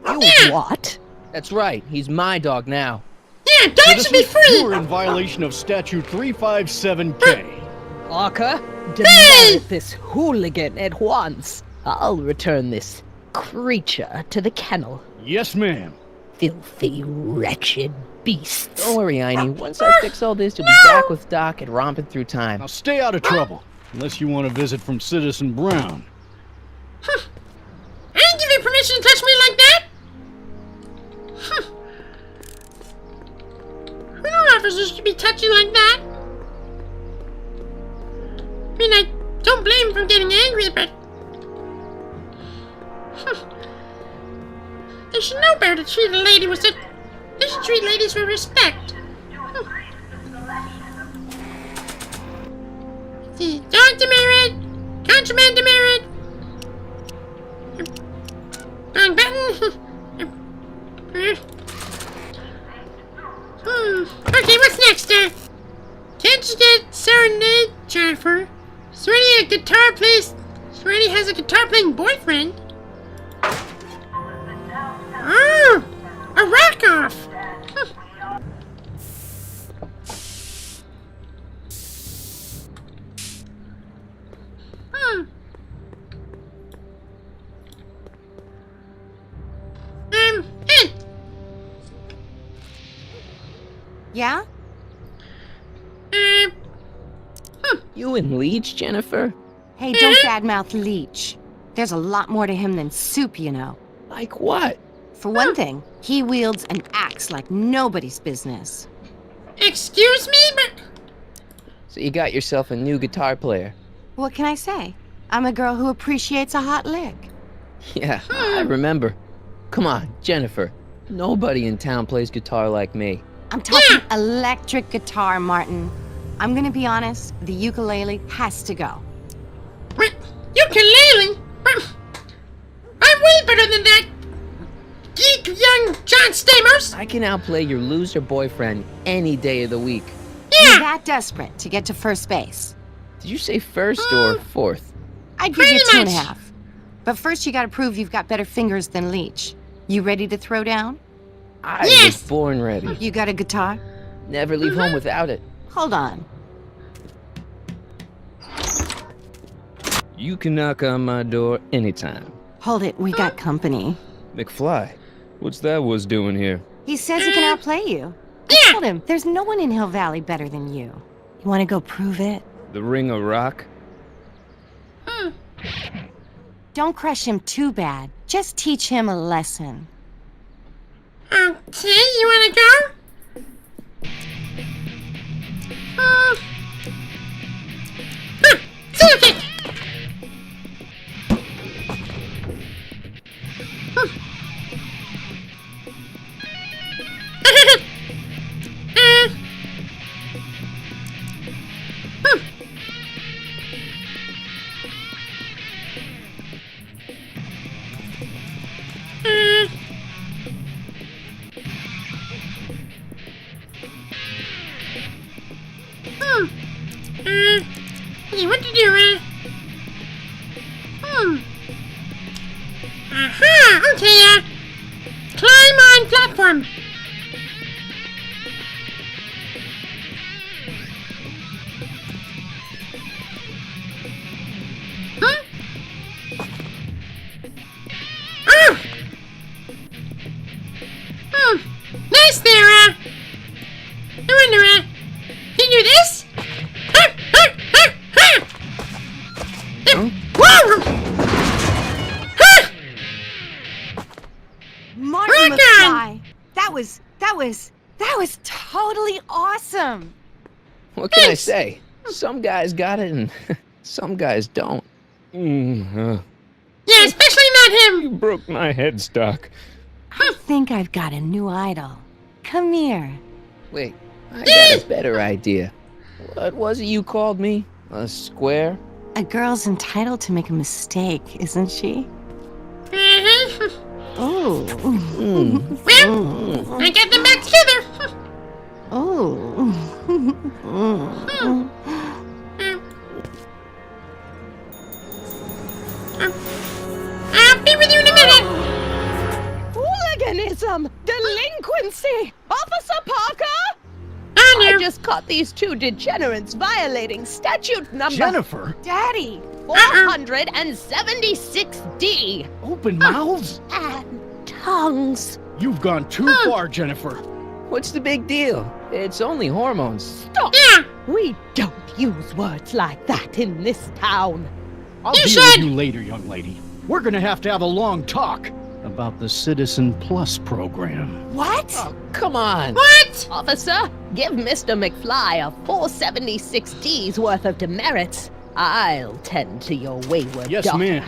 You what? That's right, he's my dog now. Yeah, dogs should be free! You were in violation of Statute 357K. Parker, demolish this hooligan at once. I'll return this creature to the kennel. Yes, ma'am. Filthy, wretched beasts. Don't worry, Einie. Once I fix all this, you'll be back with Doc and romping through time. Now stay out of trouble, unless you want a visit from Citizen Brown. I didn't give you permission to touch me like that! Criminal officers should be touchy like that. I mean, I don't blame him for getting angry, but... They should know better to treat a lady with such... They should treat ladies with respect. See, dog demerit, contraband demerit. Wrong button. Okay, what's next, Can't you get serenade, Jennifer? Serenity a guitar plays. Serenity has a guitar playing boyfriend. Oh, a rock off. Hey. Yeah? You and Leech, Jennifer? Hey, don't badmouth Leech. There's a lot more to him than soup, you know. Like what? For one thing, he wields an axe like nobody's business. Excuse me, but... So you got yourself a new guitar player. What can I say? I'm a girl who appreciates a hot lick. Yeah, I remember. Come on, Jennifer. Nobody in town plays guitar like me. I'm talking electric guitar, Martin. I'm gonna be honest, the ukulele has to go. Ukulele? I'm way better than that! Geek young John Stamos! I can outplay your loser boyfriend any day of the week. You're that desperate to get to first base. Did you say first or fourth? I'd give you 2.5. But first you gotta prove you've got better fingers than Leech. You ready to throw down? I was born ready. You got a guitar? Never leave home without it. Hold on. You can knock on my door anytime. Hold it, we got company. McFly, What's that was doing here? He says he can outplay you. I told him, there's no one in Hill Valley better than you. You want to go prove it? The Ring of Rock? Don't crush him too bad. Just teach him a lesson. Okay, you wanna go? Super kick! Hey, what you doing? Aha, okay, climb on platform. Nice there, I wonder, can you do this? Martin McFly! That was totally awesome! What can I say? Some guys got it and some guys don't. Yeah, especially not him! You broke my headstock. I think I've got a new idol. Come here. Wait, I got a better idea. What was it you called me? A square? A girl's entitled to make a mistake, isn't she? Oh. Well, I got them back together. Oh. I'll be with you in a minute. Hooliganism! Delinquency! Officer Parker! I just caught these two degenerates violating statute number... Jennifer! Daddy! 476D! Open mouths? And tongues! You've gone too far, Jennifer. What's the big deal? It's only hormones. Stop! We don't use words like that in this town. I'll deal with you later, young lady. We're gonna have to have a long talk about the Citizen Plus program. What? Oh, come on. What? Officer, give Mr. McFly a 476D's worth of demerits. I'll tend to your wayward Yes, daughter. ma'am.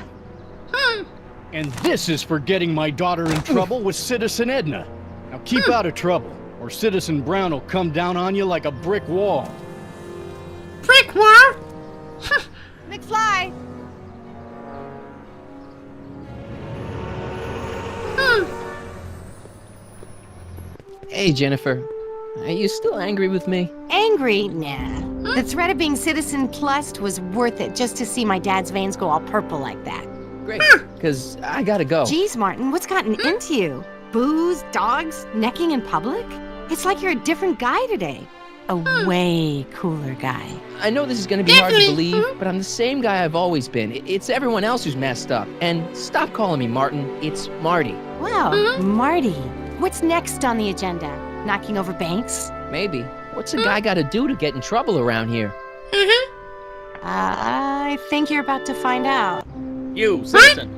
And this is for getting my daughter in trouble with Citizen Edna. Now keep out of trouble, or Citizen Brown will come down on you like a brick wall. Brick wall? McFly! Hey, Jennifer. Are you still angry with me? Angry? Nah. The threat of being Citizen Plus was worth it just to see my dad's veins go all purple like that. Great, because I gotta go. Geez, Martin, what's gotten into you? Booze, dogs, necking in public? It's like you're a different guy today. A way cooler guy. I know this is gonna be hard to believe, but I'm the same guy I've always been. It's everyone else who's messed up. And stop calling me Martin. It's Marty. Wow, Marty. What's next on the agenda? Knocking over banks? Maybe. What's a guy gotta do to get in trouble around here? I think you're about to find out. You, citizen.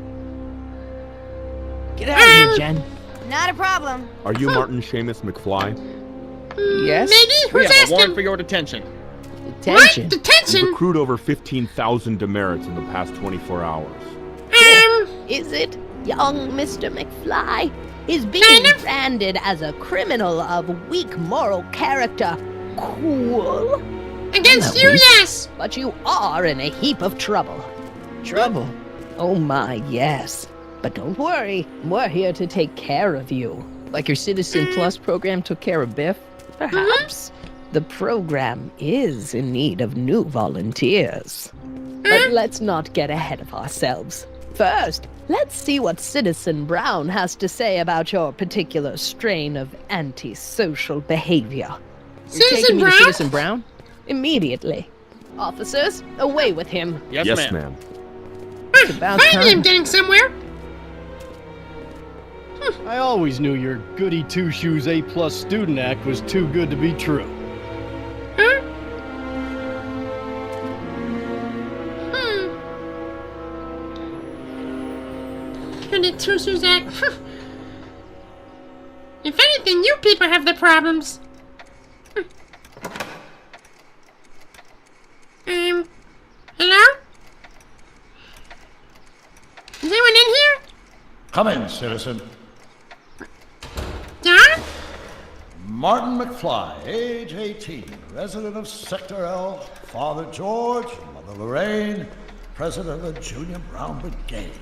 Get out of here, Jen. Not a problem. Are you Martin Seamus McFly? Yes? Maybe? We Who's have a asking? warrant for your detention. Detention? What? Detention? We've accrued over 15,000 demerits in the past 24 hours. Is it, young Mr. McFly? Is being branded as a criminal of weak moral character cool? Against you, yes! But you are in a heap of trouble. Trouble? Oh my, yes. But don't worry, we're here to take care of you. Like your Citizen Plus program took care of Biff? Perhaps. The program is in need of new volunteers. But let's not get ahead of ourselves. First, let's see what Citizen Brown has to say about your particular strain of antisocial behavior. You're taking me to Citizen Brown? Immediately. Officers, away with him. Yes, ma'am. It's about Finally, I'm time. getting somewhere. I always knew your goody two-shoes A+ student act was too good to be true. Huh? Goody two-shoes act. If anything, you people have the problems. Hello? Is anyone in here? Come in, citizen. John? Martin McFly, age 18, resident of Sector L, Father George, Mother Lorraine, president of the Junior Brown Brigade,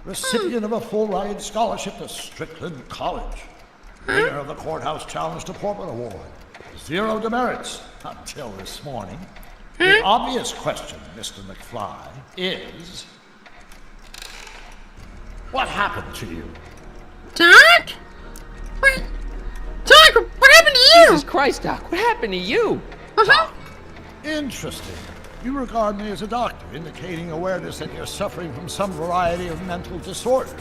recipient of a full-ride scholarship to Strickland College, winner of the Courthouse Challenge to Portrait Award, 0 demerits until this morning. The obvious question, Mr. McFly, is... what happened to you? Doc? What? Doc, what happened to you? Jesus Christ, Doc, what happened to you? Interesting. You regard me as a doctor, indicating awareness that you're suffering from some variety of mental disorder.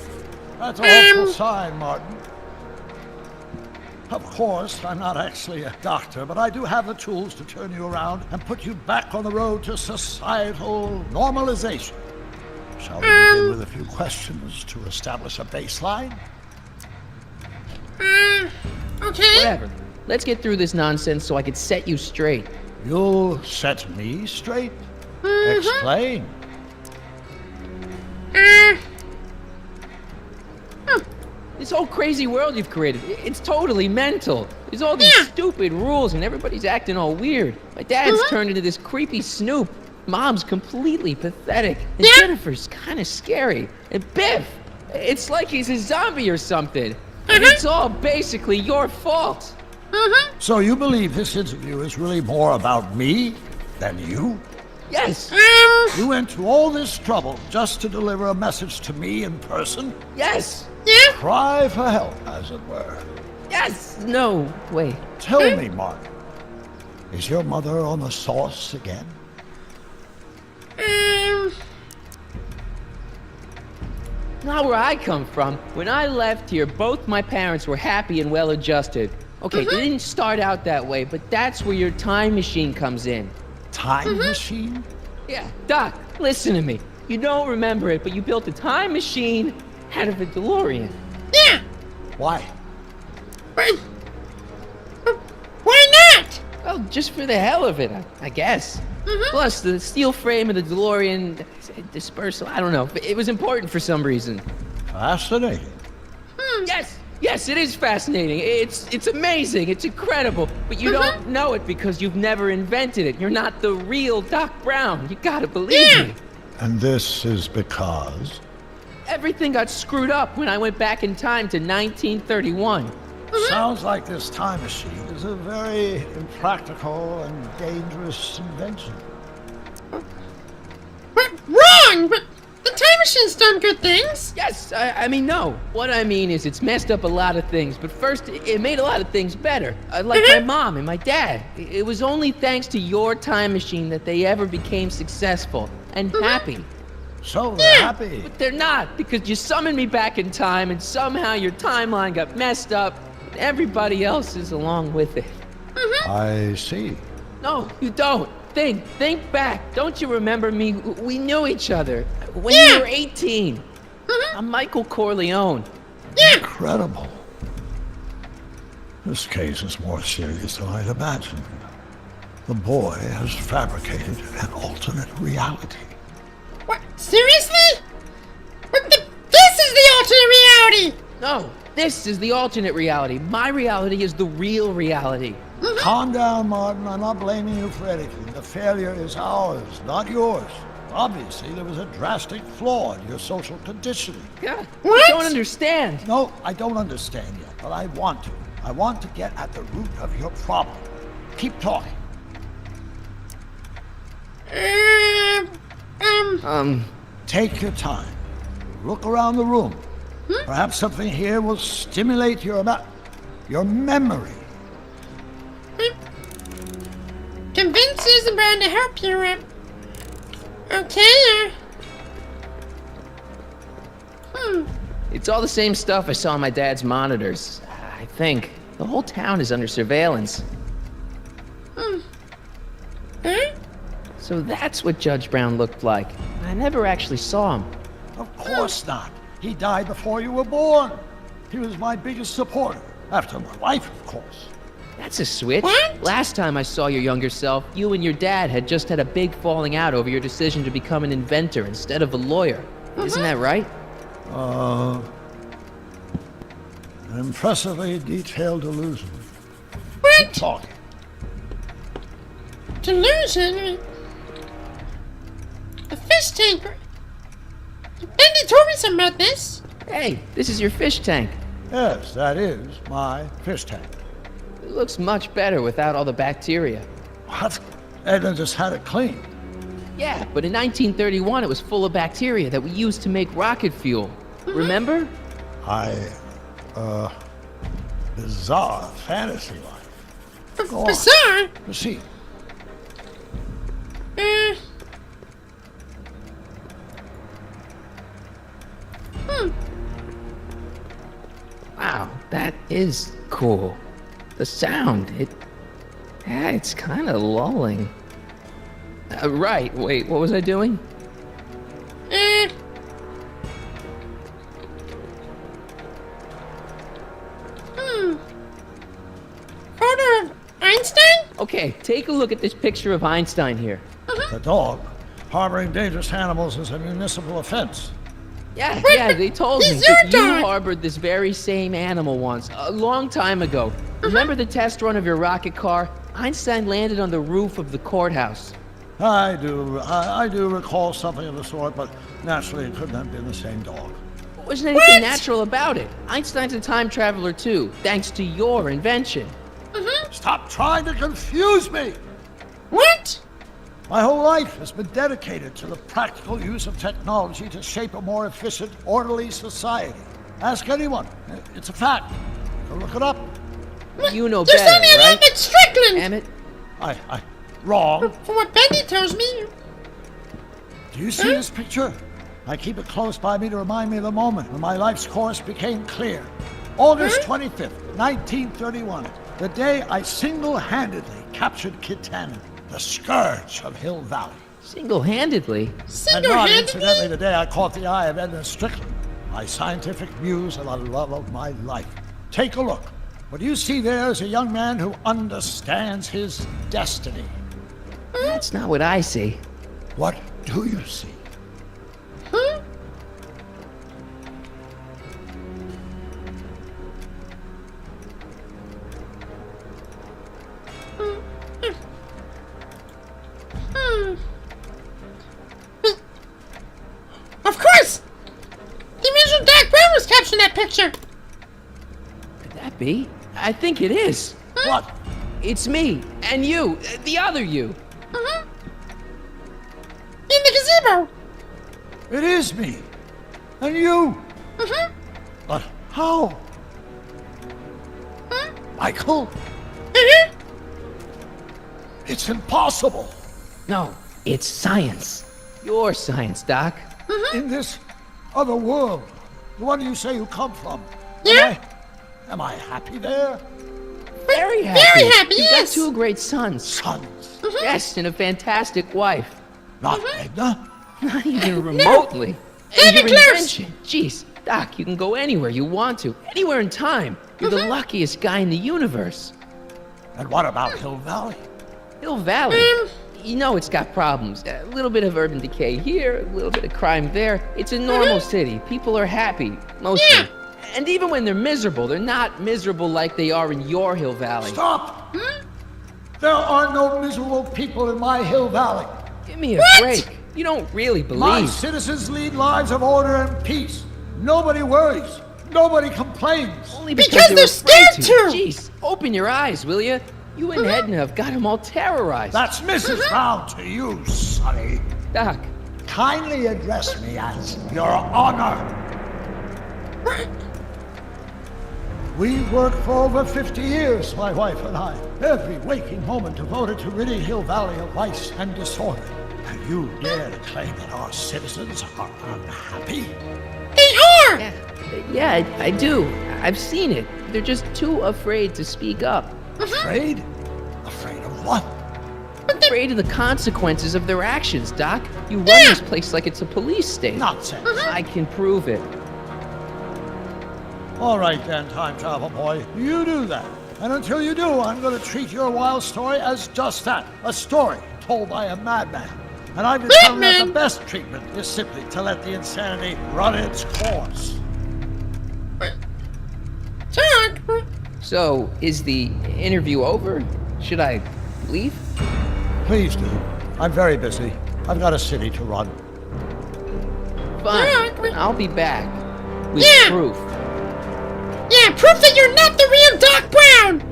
That's a hopeful sign, Martin. Of course, I'm not actually a doctor, but I do have the tools to turn you around and put you back on the road to societal normalization. Shall we begin with a few questions to establish a baseline? Okay. Whatever. Let's get through this nonsense so I can set you straight. You'll set me straight? Explain. This whole crazy world you've created, it's totally mental. There's all these stupid rules and everybody's acting all weird. My dad's turned into this creepy snoop. Mom's completely pathetic. And Jennifer's kind of scary. And Biff, it's like he's a zombie or something. And it's all basically your fault. So you believe this interview is really more about me than you? Yes. You went to all this trouble just to deliver a message to me in person? Yes. Cry for help, as it were. Yes. No, wait. Tell me, Martin, is your mother on the sauce again? Not where I come from. When I left here, both my parents were happy and well-adjusted. Okay, they didn't start out that way, but that's where your time machine comes in. Time machine? Yeah, Doc, listen to me. You don't remember it, but you built a time machine out of a DeLorean. Yeah. Why? Why not? Well, just for the hell of it, I guess. Plus, the steel frame of the DeLorean dispersal, I don't know. It was important for some reason. Fascinating. Yes, it is fascinating. It's amazing. It's incredible. But you don't know it because you've never invented it. You're not the real Doc Brown. You gotta believe me. And this is because? Everything got screwed up when I went back in time to 1931. Sounds like this time machine is a very impractical and dangerous invention. Wrong! But the time machine's done good things. Yes, I mean, no. What I mean is it's messed up a lot of things, but first, it made a lot of things better. Like my mom and my dad. It was only thanks to your time machine that they ever became successful and happy. So they're happy. But they're not, because you summoned me back in time and somehow your timeline got messed up. And everybody else is along with it. I see. No, you don't. Think back. Don't you remember me? We knew each other when you were 18. I'm Michael Corleone. Incredible. This case is more serious than I'd imagined. The boy has fabricated an alternate reality. What? Seriously? This is the alternate reality! No, this is the alternate reality. My reality is the real reality. Calm down, Martin. I'm not blaming you for anything. The failure is ours, not yours. Obviously, there was a drastic flaw in your social conditioning. Yeah, I don't understand. No, I don't understand yet, but I want to. I want to get at the root of your problem. Keep talking. Take your time. Look around the room. Perhaps something here will stimulate your memory. Convince Susan Brown to help you. Okay. It's all the same stuff I saw on my dad's monitors. I think. The whole town is under surveillance. So that's what Judge Brown looked like. I never actually saw him. Of course not. He died before you were born. He was my biggest supporter, after my wife, of course. That's a switch. Last time I saw your younger self, you and your dad had just had a big falling out over your decision to become an inventor instead of a lawyer. Isn't that right? An impressively detailed delusion. What? Keep talking. Delusion? A fish tanker? Bendy told me something about this. Hey, this is your fish tank. Yes, that is my fish tank. It looks much better without all the bacteria. What? Edna just had it cleaned. Yeah, but in 1931 it was full of bacteria that we used to make rocket fuel. Remember? Bizarre fantasy life. Go on. Bizarre? Proceed. Wow, that is cool. The sound, it's kind of lulling. Right, wait, what was I doing? Photo of Einstein? Okay, take a look at this picture of Einstein here. The dog. Harboring dangerous animals is a municipal offense. Yeah, they told me that you harbored this very same animal once, a long time ago. Remember the test run of your rocket car? Einstein landed on the roof of the courthouse. I do recall something of the sort, but naturally it couldn't have been the same dog. Wasn't anything natural about it. Einstein's a time traveler too, thanks to your invention. Stop trying to confuse me! What? My whole life has been dedicated to the practical use of technology to shape a more efficient, orderly society. Ask anyone. It's a fact. Go look it up. You know There's better, only a right? Lambert Strickland! Damn it. Wrong. From what Bendy tells me. Do you see this picture? I keep it close by me to remind me of the moment when my life's course became clear. August 25th, 1931. The day I single-handedly captured Kid Tannen, the scourge of Hill Valley. Single-handedly? And not incidentally the day I caught the eye of Edna Strickland, my scientific muse and the love of my life. Take a look. What you see there is a young man who understands his destiny. That's not what I see. What do you see? Of course! The original Doc Brown was capturing that picture! Could that be? I think it is. What? It's me, and you, the other you. In the gazebo! It is me. And you. But how? Michael? It's impossible. No, it's science. Your science, Doc. In this other world, the one you say you come from. Yeah? Am I happy there? Very happy. Very happy, You've yes. got two great sons. Sons? Yes, and a fantastic wife. Not Edna? Not even remotely. And your close. invention. Jeez, Doc, you can go anywhere you want to. Anywhere in time. You're the luckiest guy in the universe. And what about Hill Valley? Hill Valley? You know it's got problems. A little bit of urban decay here, a little bit of crime there. It's a normal city. People are happy, mostly. Yeah. And even when they're miserable, they're not miserable like they are in your Hill Valley. Stop! There are no miserable people in my Hill Valley. Give me a break. You don't really believe. My citizens lead lives of order and peace. Nobody worries. Nobody complains. Only Because they're scared to. Jeez, open your eyes, will you? You and Edna have got them all terrorized. That's Mrs. Brown to you, Sonny. Doc. Kindly address me as Your Honor. We worked for over 50 years, my wife and I. Every waking moment devoted to ridding Hill Valley of vice and disorder. And you dare to claim that our citizens are unhappy? They are! Yeah, Yeah, I do. I've seen it. They're just too afraid to speak up. Afraid? Afraid of what? Afraid of the consequences of their actions, Doc. You run this place like it's a police state. Nonsense. I can prove it. All right then, time travel boy. You do that. And until you do, I'm going to treat your wild story as just that. A story told by a madman. And I've determined that the best treatment is simply to let the insanity run its course. So, is the interview over? Should I leave? Please do. I'm very busy. I've got a city to run. Fine. I'll be back. With proof. Yeah, proof that you're not the real Doc Brown!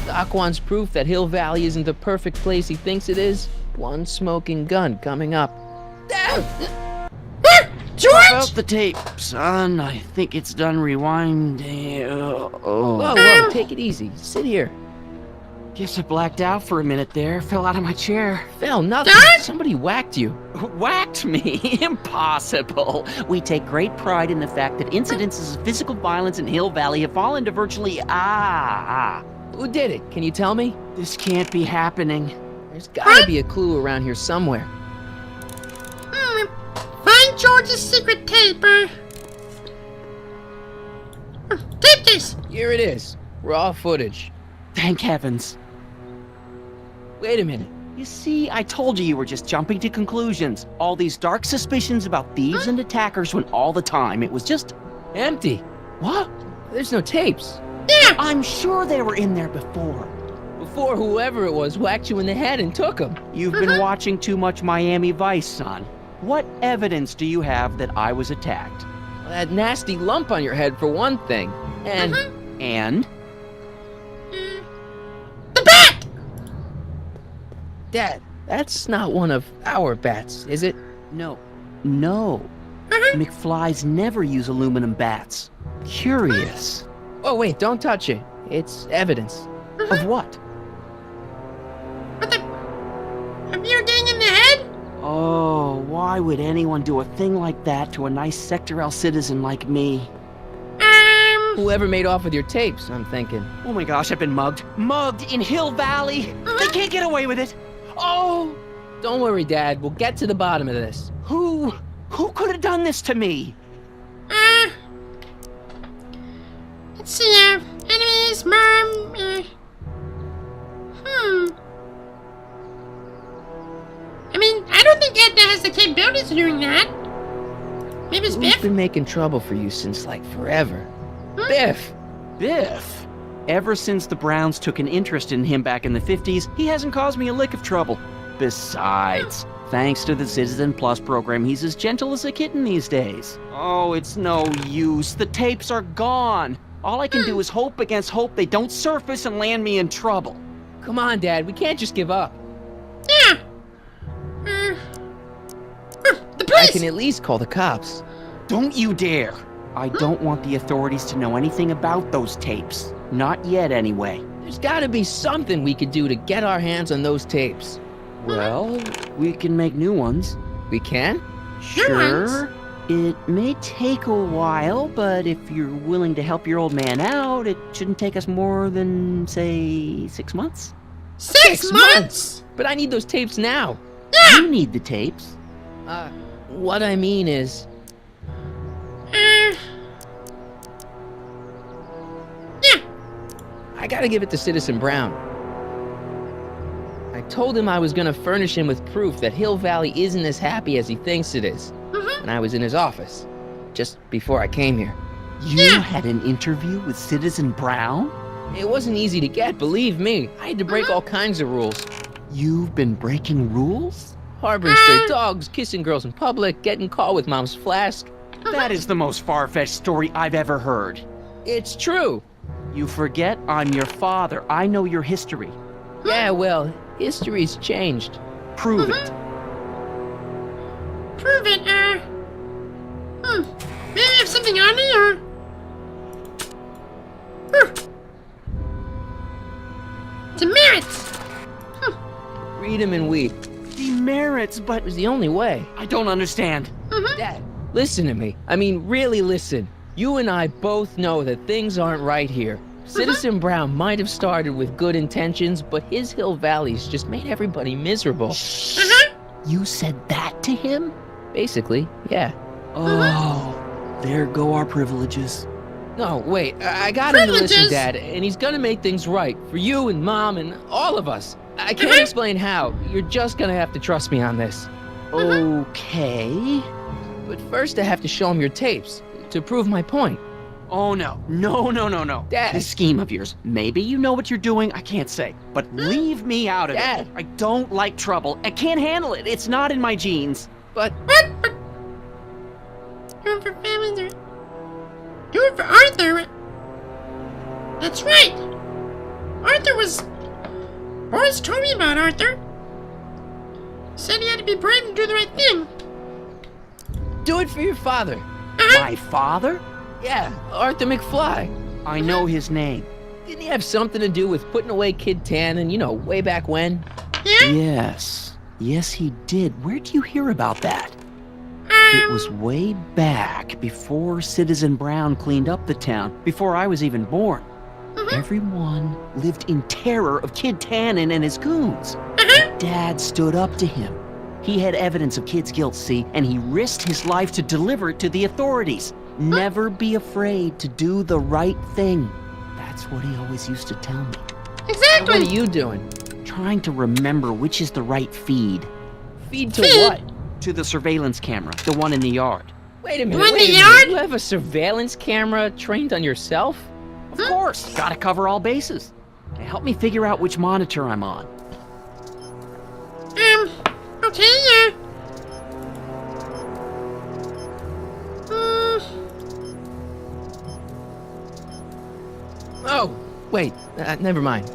Doc wants proof that Hill Valley isn't the perfect place he thinks it is. One smoking gun coming up. George! About the tape, son. I think it's done rewinding. Whoa, take it easy. Sit here. Guess I blacked out for a minute there. Fell out of my chair. Fell nothing. Somebody whacked you. Whacked me? Impossible. We take great pride in the fact that incidences of physical violence in Hill Valley have fallen to virtually Who did it? Can you tell me? This can't be happening. There's gotta be a clue around here somewhere. Find George's secret tape, tape this! Here it is. Raw footage. Thank heavens. Wait a minute. You see, I told you were just jumping to conclusions. All these dark suspicions about thieves and attackers when all the time it was just empty. What? There's no tapes. Yeah! I'm sure they were in there before. Before whoever it was whacked you in the head and took them. You've been watching too much Miami Vice, son. What evidence do you have that I was attacked? Well, that nasty lump on your head for one thing. And... And? The bat! Dad, that's not one of our bats, is it? No. McFlys never use aluminum bats. Curious. Oh, wait, don't touch it. It's evidence. Of what? Of you getting in the head? Oh, why would anyone do a thing like that to a nice Sector L citizen like me? Whoever made off with your tapes, I'm thinking. Oh my gosh, I've been mugged. Mugged in Hill Valley! They can't get away with it! Oh! Don't worry, Dad. We'll get to the bottom of this. Who could have done this to me? Let's see, enemies, Mom, I mean, I don't think Edna has the capabilities of doing that. Maybe it's Who's Biff? been making trouble for you since, like, forever? Biff! Biff? Ever since the Browns took an interest in him back in the 50s, he hasn't caused me a lick of trouble. Besides, thanks to the Citizen Plus program, he's as gentle as a kitten these days. Oh, it's no use. The tapes are gone. All I can do is hope against hope they don't surface and land me in trouble. Come on, Dad. We can't just give up. Yeah. The police! I can at least call the cops. Don't you dare. I don't want the authorities to know anything about those tapes. Not yet, anyway. There's gotta be something we could do to get our hands on those tapes. Well, we can make new ones. We can? Sure. It may take a while, but if you're willing to help your old man out, it shouldn't take us more than, say, 6 months. 6 months? But I need those tapes now. Yeah! You need the tapes. What I mean is... Yeah. I gotta give it to Citizen Brown. I told him I was gonna furnish him with proof that Hill Valley isn't as happy as he thinks it is. And I was in his office, just before I came here. You had an interview with Citizen Brown? It wasn't easy to get, believe me. I had to break all kinds of rules. You've been breaking rules? Harboring stray dogs, kissing girls in public, getting caught with Mom's flask. That is the most far-fetched story I've ever heard. It's true. You forget I'm your father. I know your history. Yeah, well, history's changed. Prove it. Prove it, maybe I have something on it, or... freedom and we. Demerits, but It was the only way. I don't understand. Dad, listen to me. I mean, really listen. You and I both know that things aren't right here. Citizen Brown might have started with good intentions, but his Hill Valley's just made everybody miserable. You said that to him? Basically, yeah. Oh, there go our privileges. No, wait, I got him to listen, Dad, and he's gonna make things right for you and Mom and all of us. I can't explain how. You're just gonna have to trust me on this. Okay. But first I have to show him your tapes to prove my point. Oh, no. No. Dad. This scheme of yours, maybe you know what you're doing, I can't say. But leave me out of Dad. it. I don't like trouble. I can't handle it. It's not in my genes. But... Do it for family. Do it for Arthur. That's right. Arthur was... Boris told me about Arthur. Said he had to be brave and do the right thing. Do it for your father. My father? Yeah, Arthur McFly. I know his name. Didn't he have something to do with putting away Kid Tannen, you know, way back when? Yeah? Yes, he did. Where'd you hear about that? It was way back before Citizen Brown cleaned up the town, before I was even born. Everyone lived in terror of Kid Tannen and his goons. Dad stood up to him. He had evidence of Kid's guilt, see, and he risked his life to deliver it to the authorities. Never be afraid to do the right thing. That's what he always used to tell me. Exactly. What are you doing? Trying to remember which is the right feed. Feed to what? To the surveillance camera, the one in the yard. Wait a minute, One in wait a the minute. yard? You have a surveillance camera trained on yourself? Of course, gotta cover all bases. Now help me figure out which monitor I'm on. Okay, Oh, wait, never mind.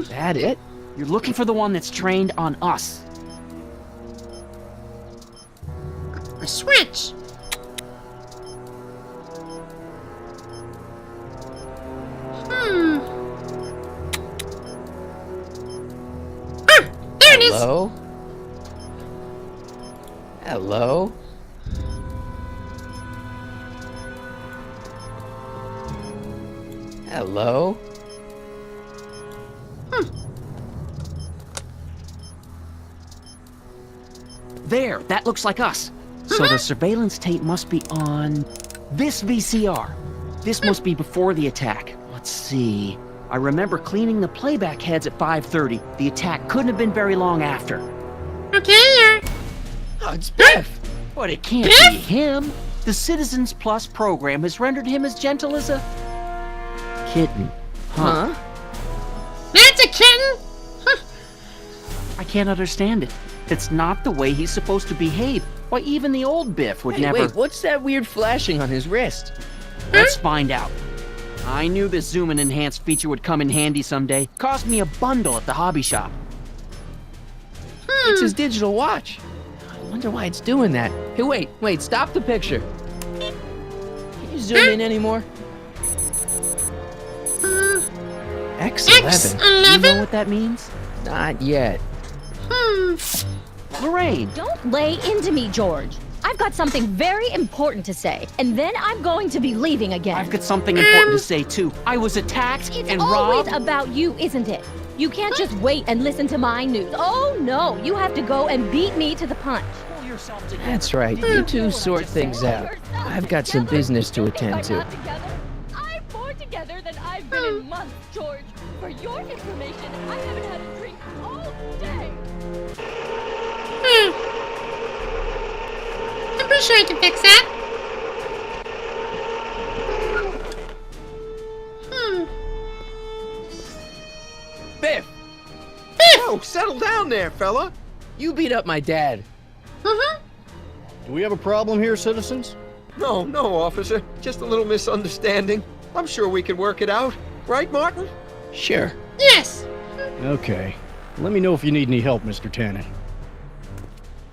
That it? You're looking for the one that's trained on us. a switch. There it is. Hello? Hello? Hello? There, that looks like us. So the surveillance tape must be on this VCR. This must be before the attack. Let's see. I remember cleaning the playback heads at 5:30. The attack couldn't have been very long after. Okay, Oh, it's Biff! But it can't be him. The Citizens Plus program has rendered him as gentle as a kitten. Huh? That's a kitten? I can't understand it. It's not the way he's supposed to behave. Why, even the old Biff would Hey, never... wait, what's that weird flashing on his wrist? Let's find out. I knew this zoom and enhanced feature would come in handy someday. Cost me a bundle at the hobby shop. It's his digital watch. I wonder why it's doing that. Hey, wait, stop the picture. Can you zoom in anymore? X11. You know what that means? Not yet. Lorraine. Don't lay into me, George. I've got something very important to say, and then I'm going to be leaving again. I've got something important to say, too. I was attacked It's and always robbed. about you, isn't it? You can't just wait and listen to my news. Oh, no. You have to go and beat me to the punch. Pull yourself together. That's right. You two sort things out. I've got some business to attend to. I'm more together than I've been in months, George. For your information, I haven't had a drink all day. I'm pretty sure I can fix that. Biff! Whoa, settle down there, fella. You beat up my dad. Do we have a problem here, citizens? No, officer. Just a little misunderstanding. I'm sure we can work it out. Right, Martin? Sure. Yes. Okay. Let me know if you need any help, Mr. Tannen.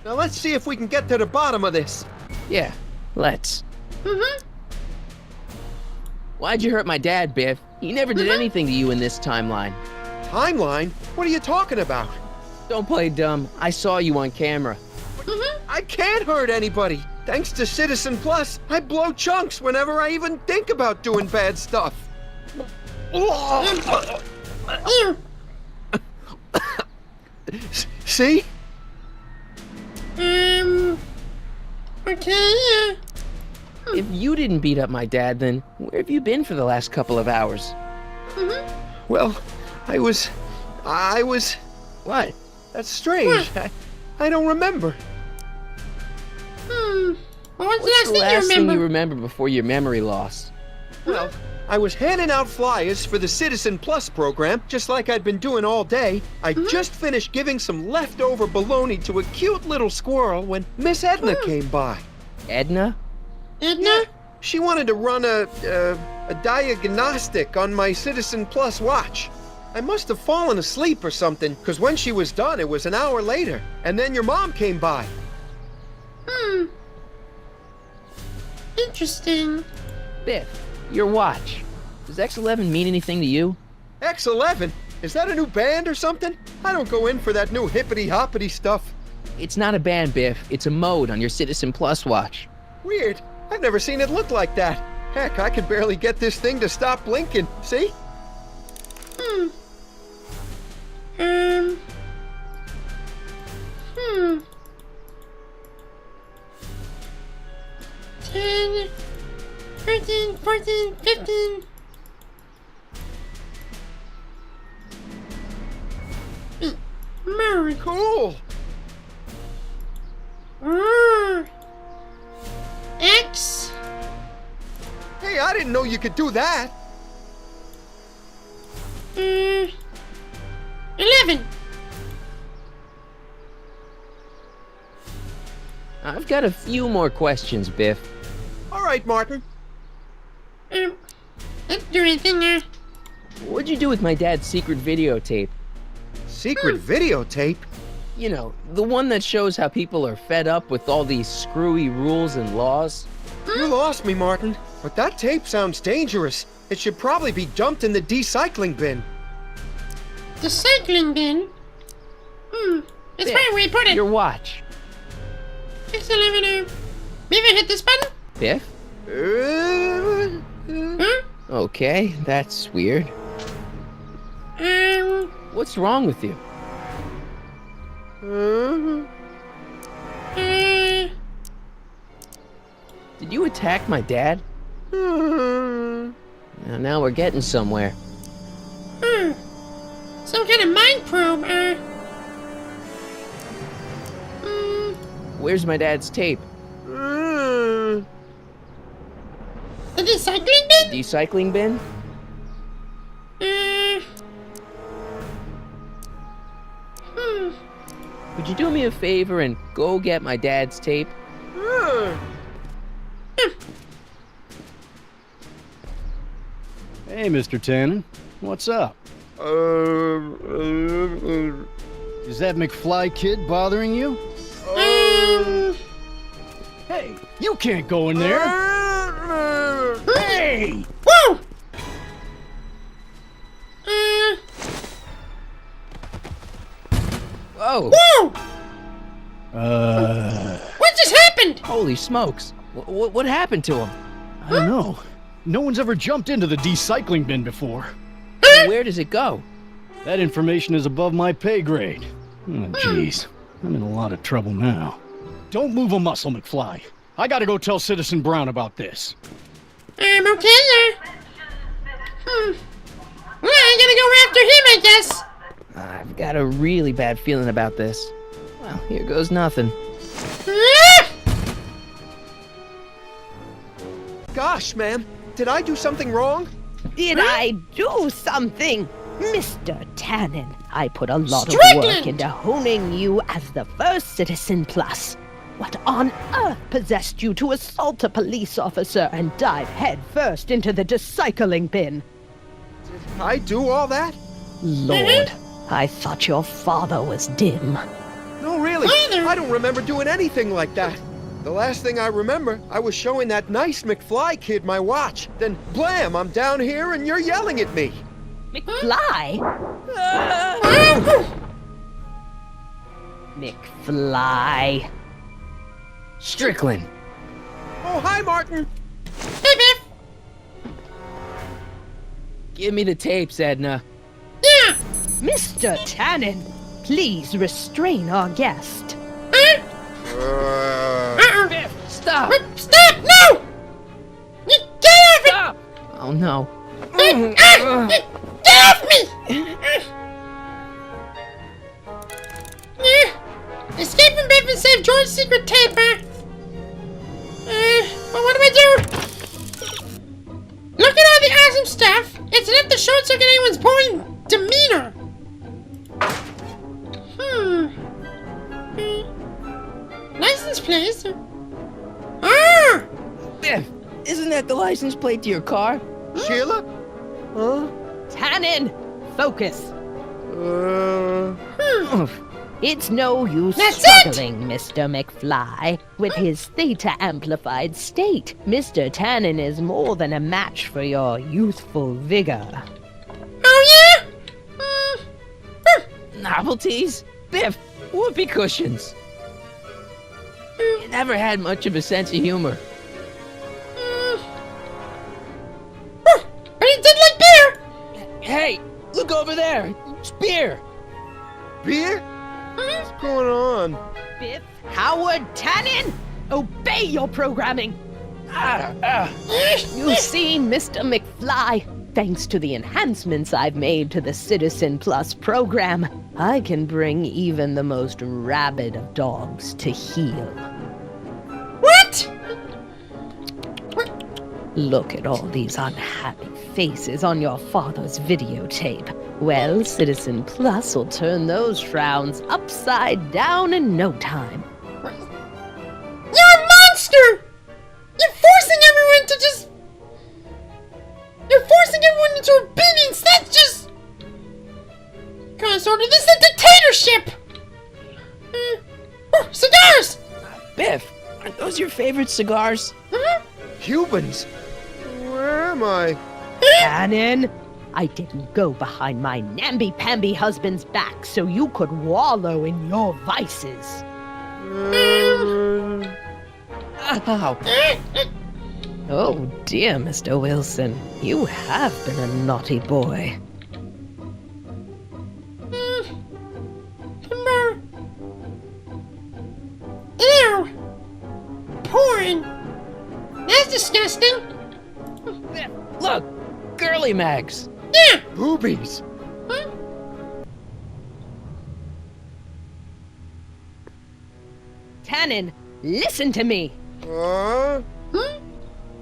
Now let's see if we can get to the bottom of this. Yeah, let's. Mm-hmm. Why'd you hurt my dad, Biff? He never did anything to you in this timeline. Timeline? What are you talking about? Don't play dumb. I saw you on camera. I can't hurt anybody. Thanks to Citizen Plus, I blow chunks whenever I even think about doing bad stuff. See? Okay. If you didn't beat up my dad, then where have you been for the last couple of hours? Well, I was... What? That's strange. I don't remember. What's the last thing you remember before your memory loss? Well, I was handing out flyers for the Citizen Plus program, just like I'd been doing all day. I just finished giving some leftover bologna to a cute little squirrel when Miss Edna came by. Edna? Edna? She wanted to run a diagnostic on my Citizen Plus watch. I must have fallen asleep or something, because when she was done, it was an hour later. And then your mom came by. Interesting. Biff, your watch. Does X11 mean anything to you? X11? Is that a new band or something? I don't go in for that new hippity-hoppity stuff. It's not a band, Biff. It's a mode on your Citizen Plus watch. Weird. I've never seen it look like that. Heck, I can barely get this thing to stop blinking. See? 10, 13, 14, 15. Very cool. X. Hey, I didn't know you could do that. 11. I've got a few more questions, Biff. All right, Martin. Let's do anything. What'd you do with my dad's secret videotape? Secret videotape? You know, the one that shows how people are fed up with all these screwy rules and laws. You lost me, Martin. But that tape sounds dangerous. It should probably be dumped in the decycling bin. The cycling bin? That's where we put it. Your watch. 611. Maybe hit this button? Biff? Okay, that's weird. What's wrong with you? Did you attack my dad? Now we're getting somewhere. Some kind of mind probe. Where's my dad's tape? The recycling bin? Decycling bin? Would you do me a favor and go get my dad's tape? Hey, Mr. Tannen. What's up? Is that McFly kid bothering you? Hey, you can't go in there! Hey! Woo! Whoa! Whoa! What just happened? Holy smokes. What happened to him? I don't know. No one's ever jumped into the decycling bin before. Where does it go? That information is above my pay grade. Oh, jeez. I'm in a lot of trouble now. Don't move a muscle, McFly. I gotta go tell Citizen Brown about this. Okay, Well, I gotta go after him, I guess. I've got a really bad feeling about this. Well, here goes nothing. Gosh, man. Did I do something wrong? Did I do something? Mr. Tannen, I put a lot of work into honing you as the first Citizen Plus. What on earth possessed you to assault a police officer and dive headfirst into the decycling bin? Did I do all that? Lord, I thought your father was dim. No, really. Either. I don't remember doing anything like that. The last thing I remember, I was showing that nice McFly kid my watch. Then, blam, I'm down here and you're yelling at me. McFly? McFly. Strickland. Oh, hi, Martin. Hey, Biff. Give me the tapes, Edna. Yeah. Mr. Tannen, please restrain our guest. Biff, stop! Stop! No! You get off it! Stop! Oh no. Get off me! Escape from Biff and save George's secret tape, huh? But what do I do? Look at all the awesome stuff. It's enough to short-circuit anyone's boring demeanor. License plate? Ah! Biff, isn't that the license plate to your car? Sheila? Huh? Tannen, focus. It's no use struggling, Mr. McFly. With his theta-amplified state, Mr. Tannen is more than a match for your youthful vigor. Oh, yeah? Novelties? Biff, whoopee cushions. You never had much of a sense of humor. But he did like beer! Hey, look over there. It's beer. Beer? What's going on? Biff Howard Tannen, obey your programming. You see, Mr. McFly, thanks to the enhancements I've made to the Citizen Plus program, I can bring even the most rabid of dogs to heel. What? Look at all these unhappy faces on your father's videotape. Well, Citizen Plus will turn those frowns upside down in no time. You're a monster! You're forcing everyone to just... You're forcing everyone into obedience! That's just... Sort of, this is a dictatorship! Cigars! Biff, aren't those your favorite cigars? Cubans? Where am I? Tannen, I didn't go behind my namby-pamby husband's back so you could wallow in your vices. Ow. Oh dear, Mr. Wilson, you have been a naughty boy. Ew! Porn! That's disgusting! Look! Girly mags! Yeah! Boobies! Tannen, listen to me!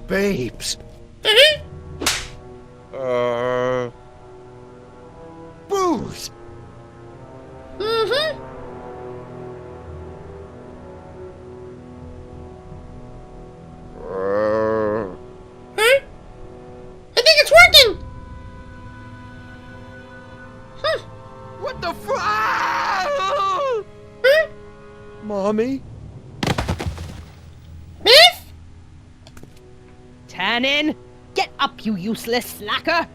Babes. Booze! I think it's working! What the Mommy? Biff? Tannen, get up, you useless slacker!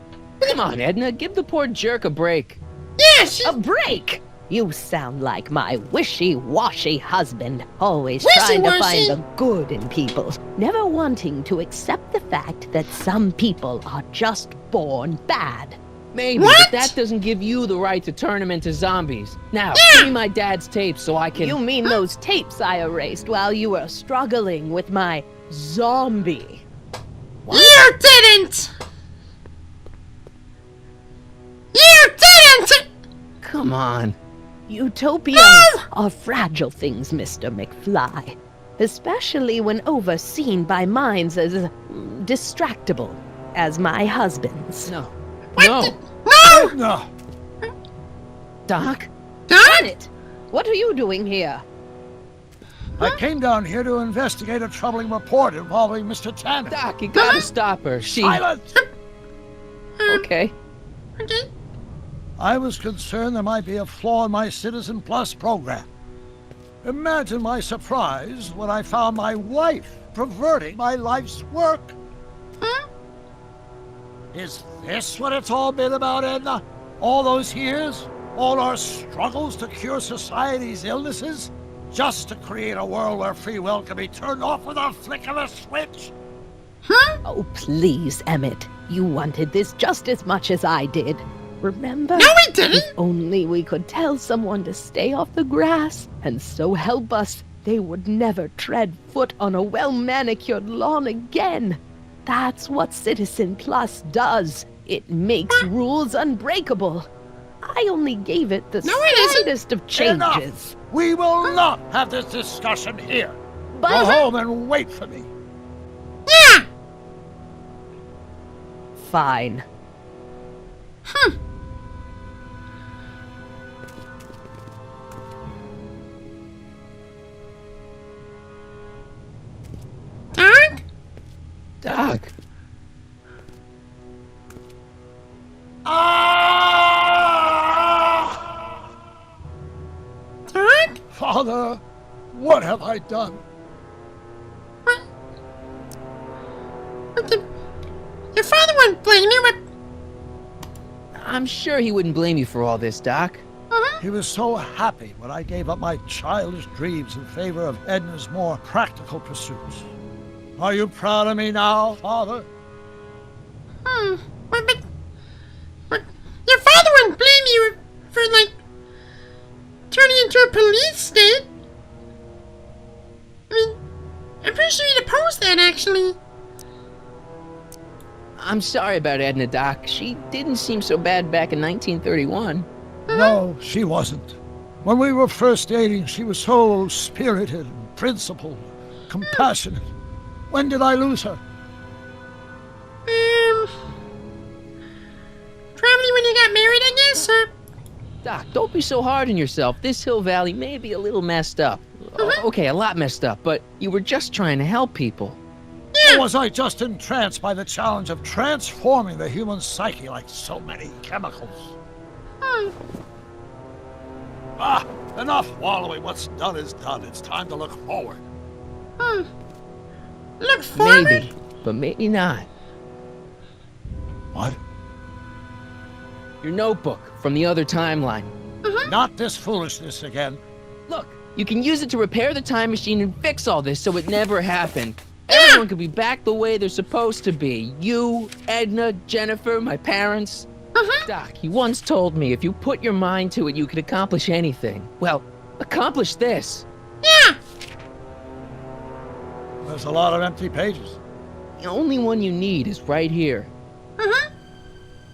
Come on, Edna, give the poor jerk a break. Yeah, A break? You sound like my wishy-washy husband, always Wishy-washy? trying to find the good in people, never wanting to accept the fact that some people are just born bad. Maybe, but that doesn't give you the right to turn them into zombies. Now, give me my dad's tapes so I can... You mean those tapes I erased while you were struggling with my zombie? What? You didn't! You didn't! Come on. Utopias are fragile things, Mr. McFly. Especially when overseen by minds as distractible as my husband's. No. No! No! Doc? Darn it! What are you doing here? I came down here to investigate a troubling report involving Mr. Tannen. Doc, you gotta stop her. She... Silence! Okay. I was concerned there might be a flaw in my Citizen Plus program. Imagine my surprise when I found my wife perverting my life's work. Is this what it's all been about, Edna? All those years? All our struggles to cure society's illnesses? Just to create a world where free will can be turned off with a flick of a switch? Oh, please, Emmett. You wanted this just as much as I did. Remember? No, we didn't! If only we could tell someone to stay off the grass, and so help us, they would never tread foot on a well-manicured lawn again. That's what Citizen Plus does. It makes rules unbreakable. I only gave it the slightest of changes. Enough. We will not have this discussion here. But go home and wait for me. Yeah! Fine. Doc? Doc. Doc? Father, what have I done? What? Your father wouldn't blame you, but... I'm sure he wouldn't blame you for all this, Doc. He was so happy when I gave up my childish dreams in favor of Edna's more practical pursuits. Are you proud of me now, Father? But your father wouldn't blame you for, like, turning into a police state. I mean, I'm pretty sure he'd oppose that, actually. I'm sorry about Edna, Doc. She didn't seem so bad back in 1931. No, she wasn't. When we were first dating, she was so spirited and principled, compassionate. When did I lose her? Probably when you got married, I guess, sir. Doc, don't be so hard on yourself. This Hill Valley may be a little messed up. Okay, a lot messed up, but you were just trying to help people. Or was I just entranced by the challenge of transforming the human psyche like so many chemicals? Enough wallowing. What's done is done. It's time to look forward. Look forward? Maybe, but maybe not. What? Your notebook from the other timeline. Not this foolishness again. Look, you can use it to repair the time machine and fix all this so it never happened. Everyone could be back the way they're supposed to be. You, Edna, Jennifer, my parents. Doc, you once told me if you put your mind to it, you could accomplish anything. Well, accomplish this. Yeah! There's a lot of empty pages. The only one you need is right here.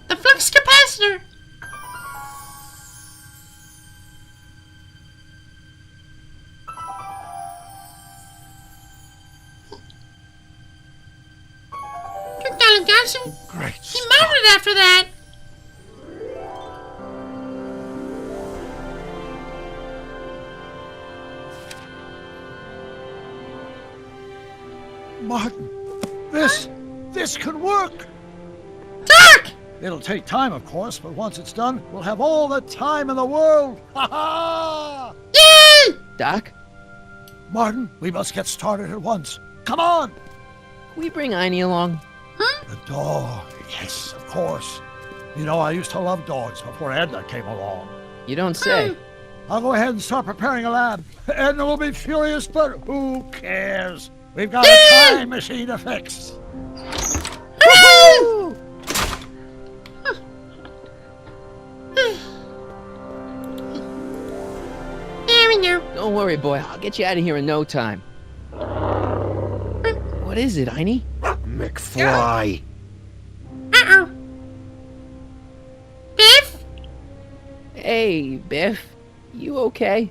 The flux capacitor. Good golly, Johnson. Great. He melted after that. Martin, this could work. Doc! It'll take time, of course, but once it's done, we'll have all the time in the world. Ha ha! Yay! Doc? Martin, we must get started at once. Come on! Can we bring Einie along? The dog. Yes, of course. You know, I used to love dogs before Edna came along. You don't say. I'll go ahead and start preparing a lab. Edna will be furious, but who cares? We've got a time machine to fix. Woohoo! There we go. Don't worry, boy. I'll get you out of here in no time. What is it, Einie? McFly. Uh-oh. Biff? Hey, Biff. You okay?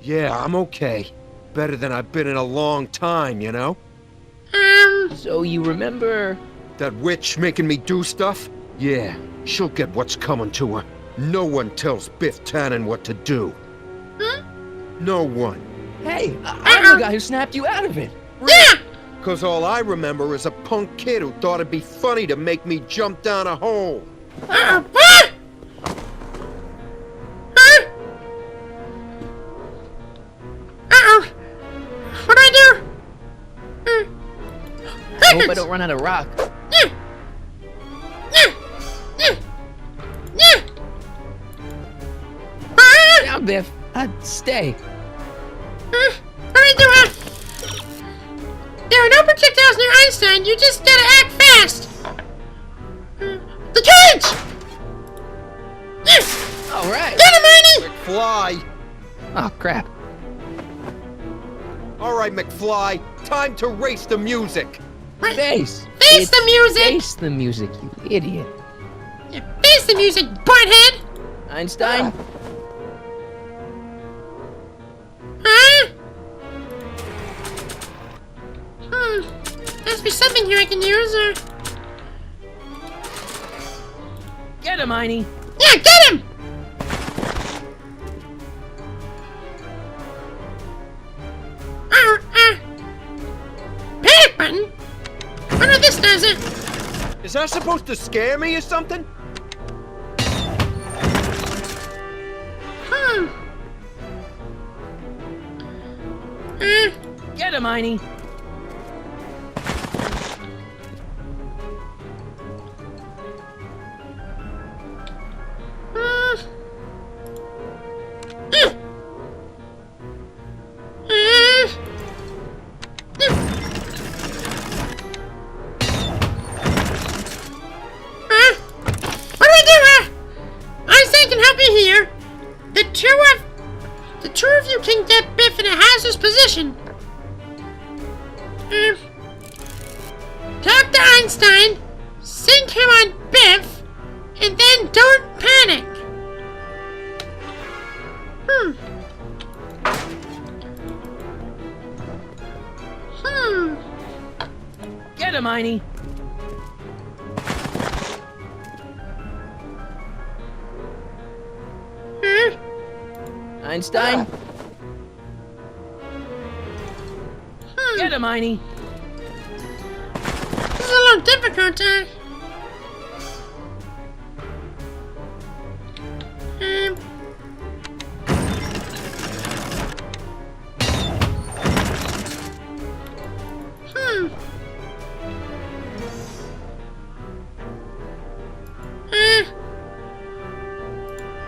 Yeah, I'm okay. Better than I've been in a long time, you know? So you remember... That witch making me do stuff? Yeah, she'll get what's coming to her. No one tells Biff Tannen what to do. No one. Hey, I'm the guy who snapped you out of it. Yeah! Cause all I remember is a punk kid who thought it'd be funny to make me jump down a hole. What? Huh? hope I don't run out of rock. Down, Biff. Stay. Alright, there are no projectiles near Einstein. You just gotta act fast. The cage! Alright. Get him, Ernie! McFly! Oh, crap. All right, McFly. Time to race the music. Face. Face the music! Face the music, you idiot. Yeah, face the music, butthead! Einstein? Huh? Must be something here I can use, or... Get him, Einie. Yeah, get him! Panic button? Oh no, this does it. Is that supposed to scare me or something? Get him, Einie. What do I do? Einstein can help you here. The two of you can get Biff in a hazardous position. Talk to Einstein, sink him on Biff, and then don't panic. Get him, Einie. Einstein? Get him, Einie. This is a little difficult,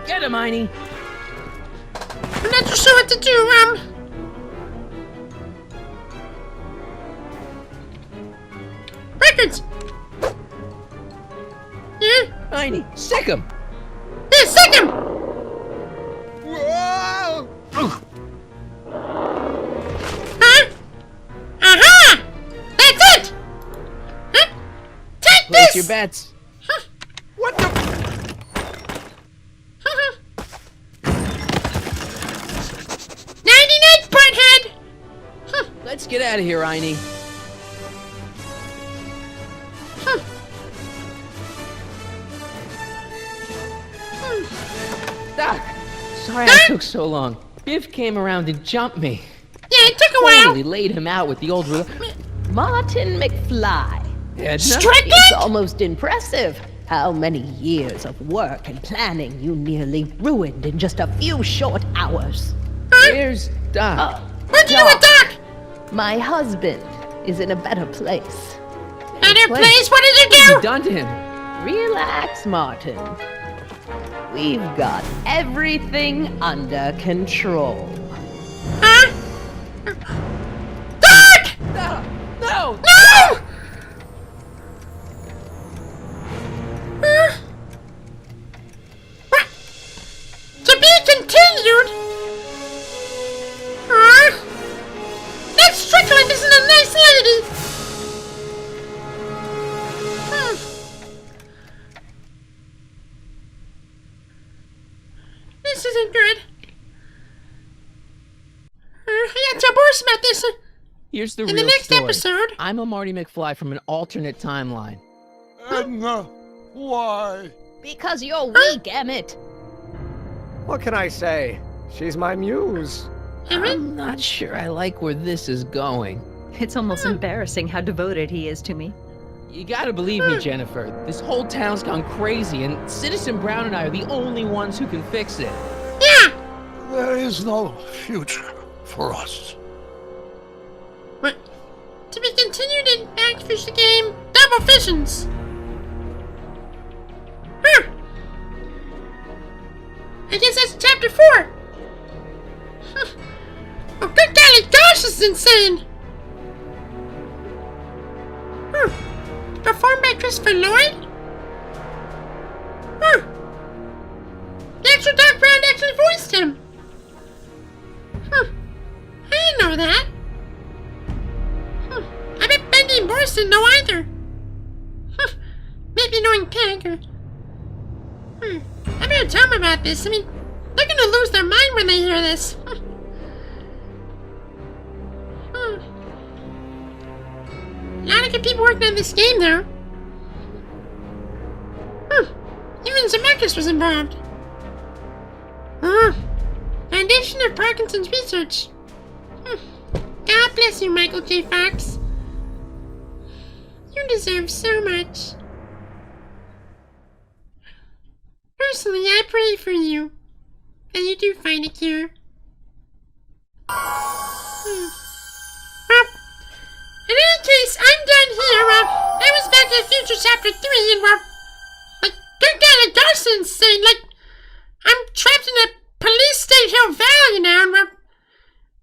Get him, Einie. I'm not too sure what to do, Records! Yeah? Einie, sick him! Yeah, sick him! Whoa! Huh? Aha! That's it! Huh? Take Place this! your bets. What the? 99, butthead! Let's get out of here, Einie. Doc, sorry I took so long. Biff came around and jumped me. Yeah, it took a while. Totally laid him out with the old ruler. Martin McFly. It's almost impressive how many years of work and planning you nearly ruined in just a few short hours. Where's Doc? What'd you do with Doc? My husband is in a better place. Better place? What did you do? What have you done to him? Relax, Martin. We've got everything under control. Huh? Doc! No! No! To be continued? That Strickland isn't a nice lady! This isn't good. I gotta tell Boris about this. Here's the In real the next story. episode. I'm a Marty McFly from an alternate timeline. Edna, why? Because you're weak, Emmett. What can I say? She's my muse. I'm not sure I like where this is going. It's almost embarrassing how devoted he is to me. You gotta believe me, Jennifer. This whole town's gone crazy, and Citizen Brown and I are the only ones who can fix it. Yeah! There is no future for us. What? To be continued in back Back to the Future game, Double Visions. Huh. I guess that's chapter 4. Oh, good golly gosh, this is insane. Performed by Christopher Lloyd? The actual Doc Brown actually voiced him. I didn't know that. I bet Bendy and Boris didn't know either. Maybe knowing Peg or... I better tell them about this. I mean, they're gonna lose their mind when they hear this. A lot of good people working on this game, though. Even Zemeckis was involved. Foundation of Parkinson's Research. God bless you, Michael J. Fox. You deserve so much. Personally, I pray for you that you do find a cure. Well, in any case, I'm done here. I was Back to the Future Chapter 3, and like, good golly, that's insane. Like, I'm trapped in a police state Hill Valley now, and my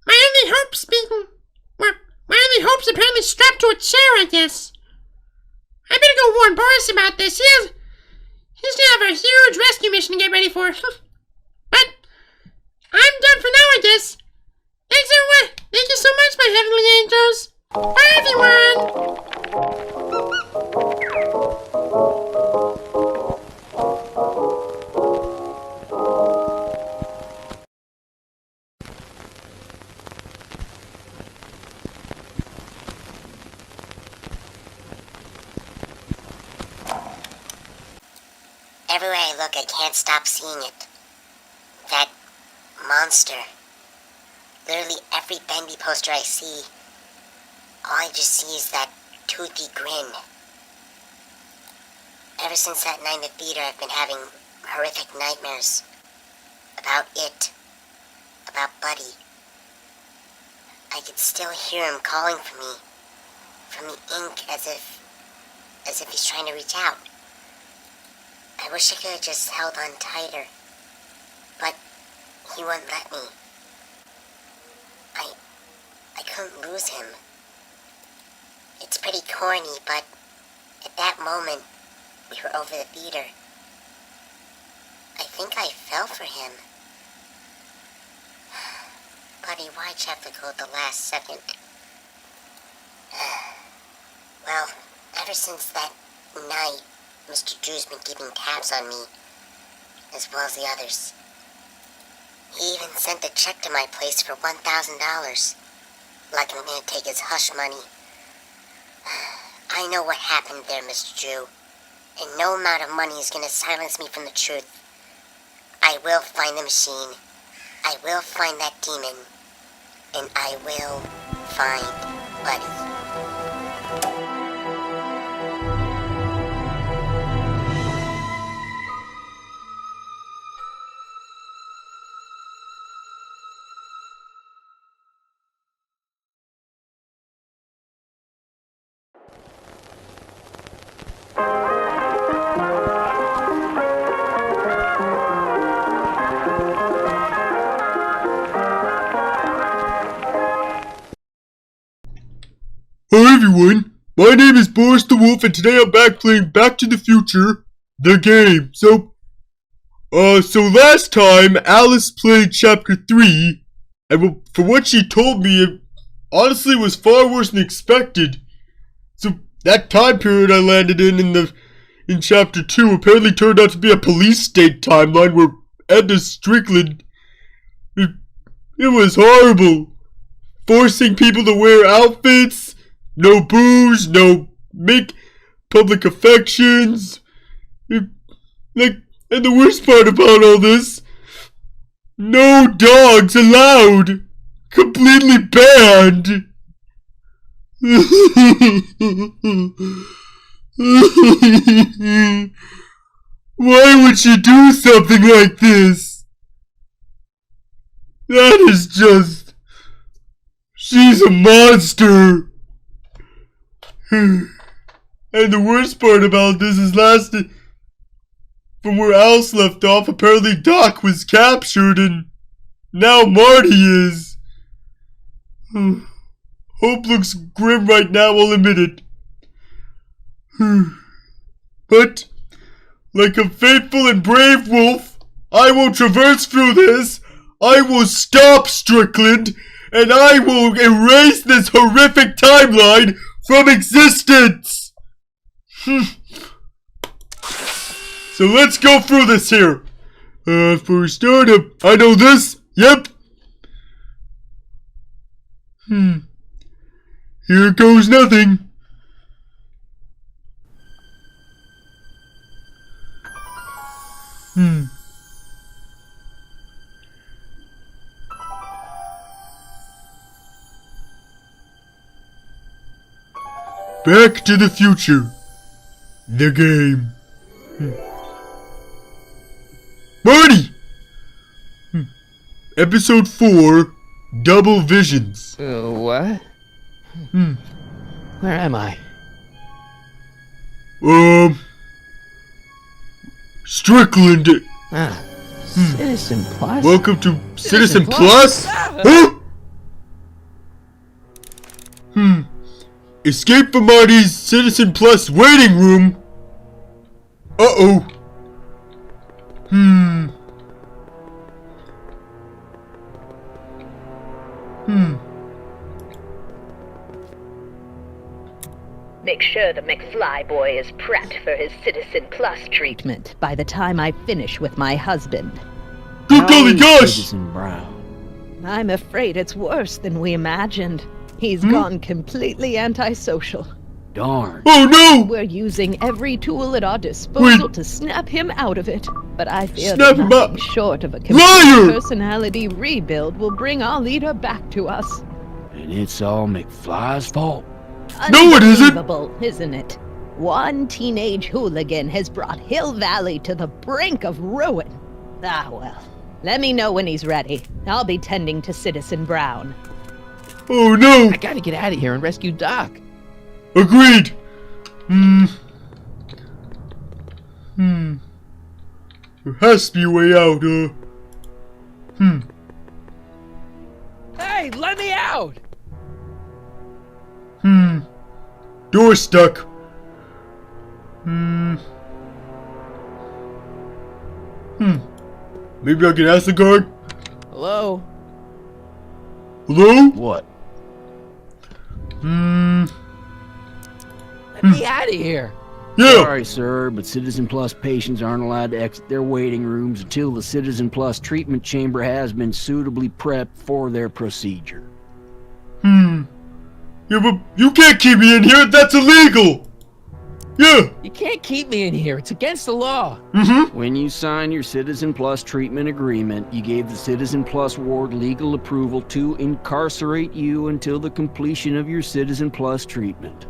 only hope's apparently strapped to a chair, I guess. I better go warn Boris about this. He's gonna have a huge rescue mission to get ready for. But I'm done for now, I guess. Thanks everyone. Thank you so much, my heavenly angels. Bye, everyone. Everywhere I look, I can't stop seeing it. That monster. Literally every Bendy poster I see, all I just see is that toothy grin. Ever since that night in the theater, I've been having horrific nightmares. About it. About Buddy. I could still hear him calling for me. From the ink, as if he's trying to reach out. I wish I could have just held on tighter. But he wouldn't let me. I couldn't lose him. It's pretty corny, but at that moment, we were over the theater. I think I fell for him. Buddy, why'd you have to go at the last second? Well, ever since that night, Mr. Drew's been keeping tabs on me, as well as the others. He even sent a check to my place for $1,000. Like I'm gonna take his hush money. I know what happened there, Mr. Drew, and no amount of money is gonna silence me from the truth. I will find the machine. I will find that demon. And I will find Buddy. Hi everyone, my name is Boris the Wolf and today I'm back playing Back to the Future, the game. So last time Alice played Chapter 3, and from what she told me, it honestly was far worse than expected. So that time period I landed in Chapter 2 apparently turned out to be a police state timeline where Edna Strickland, it was horrible. Forcing people to wear outfits. No booze, no make public affections. And the worst part about all this, no dogs allowed. Completely banned. Why would she do something like this? That is just... She's a monster. And the worst part about this is from where Alice left off, apparently Doc was captured and now Marty is. Hope looks grim right now, I'll admit it. But, like a faithful and brave wolf, I will traverse through this, I will stop Strickland, and I will erase this horrific timeline from existence! So let's go through this here. For startup, I know this, yep. Here goes nothing. Back to the Future. The game. Marty! Episode 4, Double Visions. What? Where am I? Strickland. Citizen Plus? Welcome to Citizen Plus? Huh? Escape from Marty's Citizen Plus waiting room. Uh-oh. Make sure the McFly boy is prepped for his Citizen Plus treatment by the time I finish with my husband. Good golly gosh! Citizen Brown. I'm afraid it's worse than we imagined. He's gone completely antisocial. Darn. Oh no! We're using every tool at our disposal to snap him out of it. But I fear Snap that him nothing out. short of a Liar! complete personality rebuild will bring our leader back to us. And it's all McFly's fault. No, it isn't. Unbelievable, isn't it? One teenage hooligan has brought Hill Valley to the brink of ruin. Ah, well. Let me know when he's ready. I'll be tending to Citizen Brown. Oh no! I gotta get out of here and rescue Doc. Agreed! There has to be a way out, Hey, let me out! Door stuck. Maybe I can ask the guard? Hello? Hello? What? Let me out of here. Yeah. Sorry, sir, but Citizen Plus patients aren't allowed to exit their waiting rooms until the Citizen Plus treatment chamber has been suitably prepped for their procedure. Yeah, but you can't keep me in here. That's illegal. Yeah. You can't keep me in here. It's against the law. When you signed your Citizen Plus treatment agreement, you gave the Citizen Plus ward legal approval to incarcerate you until the completion of your Citizen Plus treatment.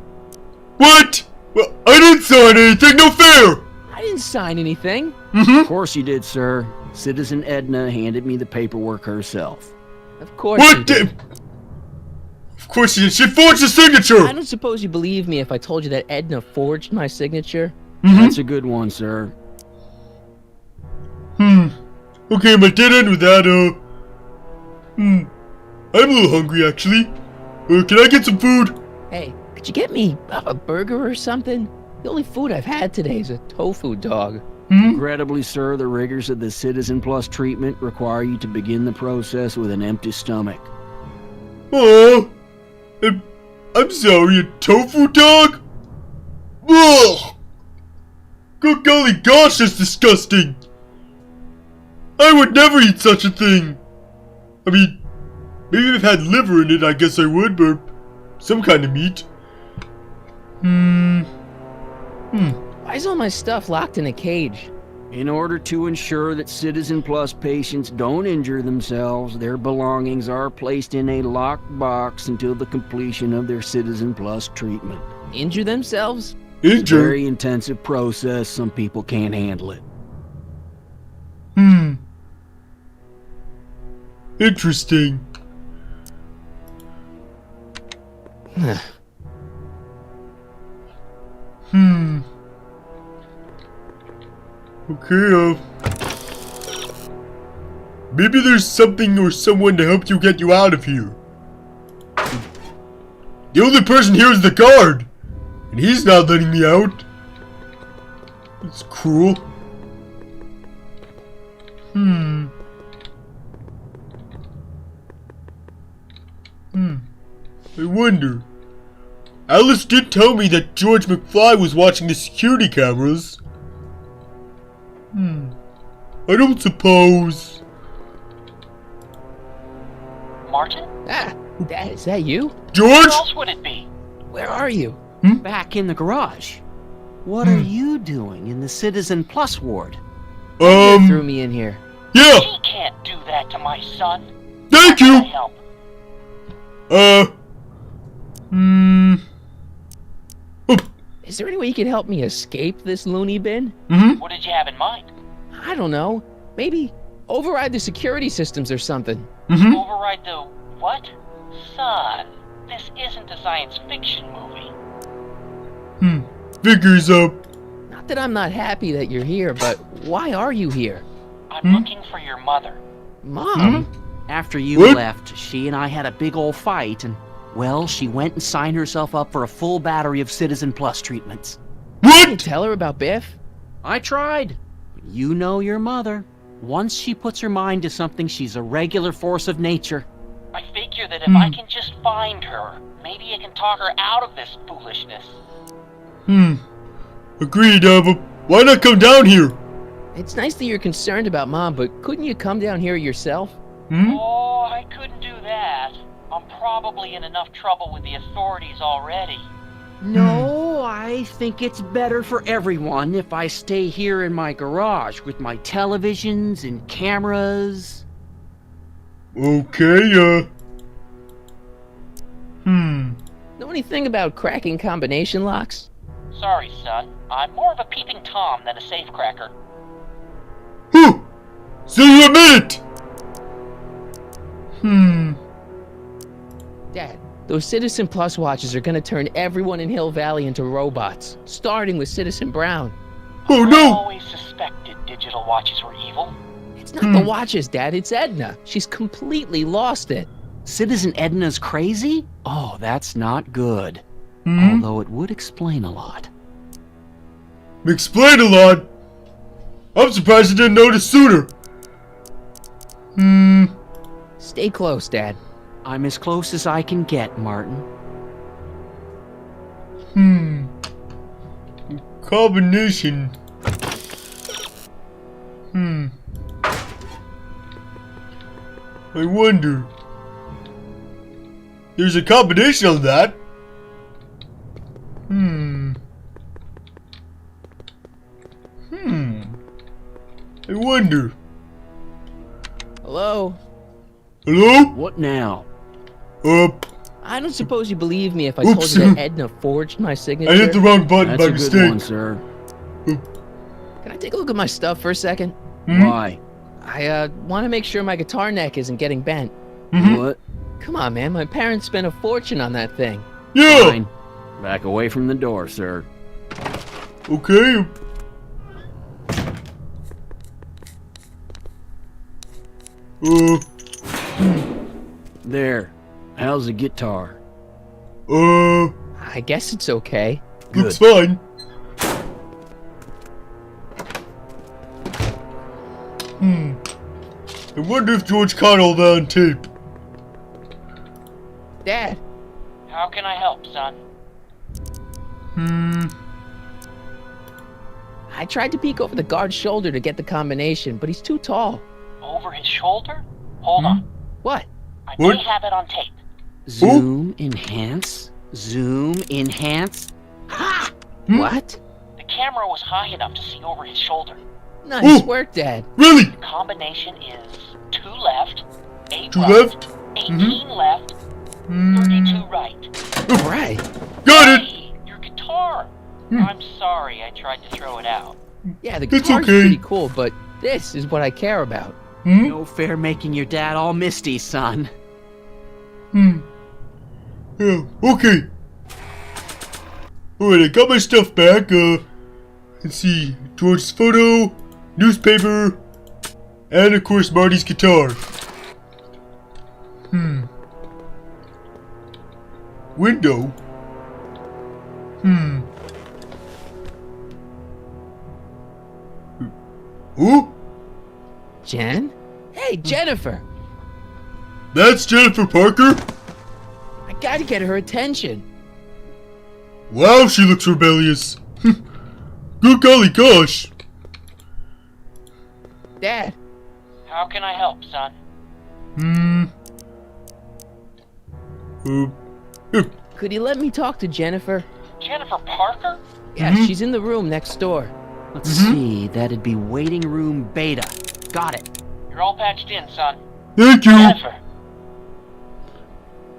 What? Well, I didn't sign anything. No fair. I didn't sign anything. Of course you did, sir. Citizen Edna handed me the paperwork herself. Of course What? you did. Of course she did. She forged the signature. I don't suppose you believe me if I told you that Edna forged my signature. That's a good one, sir. Okay, my dead end with that, I'm a little hungry, actually. Can I get some food? Hey, could you get me a burger or something? The only food I've had today is a tofu dog. Regrettably, sir, the rigors of the Citizen Plus treatment require you to begin the process with an empty stomach. Oh, I'm sorry, a tofu dog? Ugh! Good golly gosh, that's disgusting! I would never eat such a thing! I mean, maybe if it had liver in it, I guess I would, but some kind of meat. Why is all my stuff locked in a cage? In order to ensure that Citizen Plus patients don't injure themselves, their belongings are placed in a locked box until the completion of their Citizen Plus treatment. Injure themselves? It's a very intensive process. Some people can't handle it. Okay, maybe there's something or someone to help get you out of here. The only person here is the guard, and he's not letting me out. It's cruel. I wonder. Alice did tell me that George McFly was watching the security cameras. I don't suppose. Martin? Ah, Dad, is that you? George? Where else would it be? Where are you? Back in the garage. What are you doing in the Citizen Plus ward? You threw me in here. Yeah! He can't do that to my son. Thank How you! can I help? Is there any way you can help me escape this loony bin? What did you have in mind? I don't know. Maybe override the security systems or something. Override the what? Son, this isn't a science fiction movie. Figures up. Not that I'm not happy that you're here, but why are you here? I'm looking for your mother. Mom? After you left, she and I had a big old fight, and, well, she went and signed herself up for a full battery of Citizen Plus treatments. What? Did you tell her about Biff? I tried. You know your mother. Once she puts her mind to something, she's a regular force of nature. I figure that if I can just find her, maybe I can talk her out of this foolishness. Agreed, but why not come down here? It's nice that you're concerned about Mom, but couldn't you come down here yourself? Oh, I couldn't do that. I'm probably in enough trouble with the authorities already. No, I think it's better for everyone if I stay here in my garage with my televisions and cameras. Okay, Know anything about cracking combination locks? Sorry, son. I'm more of a peeping Tom than a safecracker. So you admit it! Dad, those Citizen Plus watches are gonna turn everyone in Hill Valley into robots, starting with Citizen Brown. Oh I no! always suspected digital watches were evil. It's not the watches, Dad, it's Edna. She's completely lost it. Citizen Edna's crazy? Oh, that's not good. Although it would explain a lot. Explain a lot. I'm surprised I didn't notice sooner. Stay close, Dad. I'm as close as I can get, Martin. Combination. I wonder. There's a combination on that. I wonder. Hello? Hello? What now? I don't suppose you believe me if I told you that Edna forged my signature? I hit the wrong button That's by a mistake. good one, sir. Can I take a look at my stuff for a second? Why? I want to make sure my guitar neck isn't getting bent. What? Come on, man. My parents spent a fortune on that thing. Yeah! Fine. Back away from the door, sir. Okay. There. How's the guitar? I guess it's okay. Looks fine. I wonder if George caught all that on tape. Dad. How can I help, son? I tried to peek over the guard's shoulder to get the combination, but he's too tall. Over his shoulder? Hold on. What? I may have it on tape. Zoom, enhance. Zoom, enhance. Ha! What? The camera was high enough to see over his shoulder. Nice work, Dad. Really? The combination is 2 left, 8 2 right, left? 18 left, 32 right. Right. Got it! Hey, your guitar. I'm sorry I tried to throw it out. Yeah, the It's guitar's okay. pretty cool, but this is what I care about. No fair making your dad all misty, son. Yeah, okay. Alright, I got my stuff back. Let's see. George's photo, newspaper, and of course Marty's guitar. Window. Who? Jen? Hey, Jennifer! That's Jennifer Parker? I gotta get her attention. Wow, she looks rebellious. Good golly gosh. Dad. How can I help, son? Could you let me talk to Jennifer? Jennifer Parker? Yeah, she's in the room next door. Let's see, that'd be waiting room beta. Got it. You're all patched in, son. Thank you. Jennifer.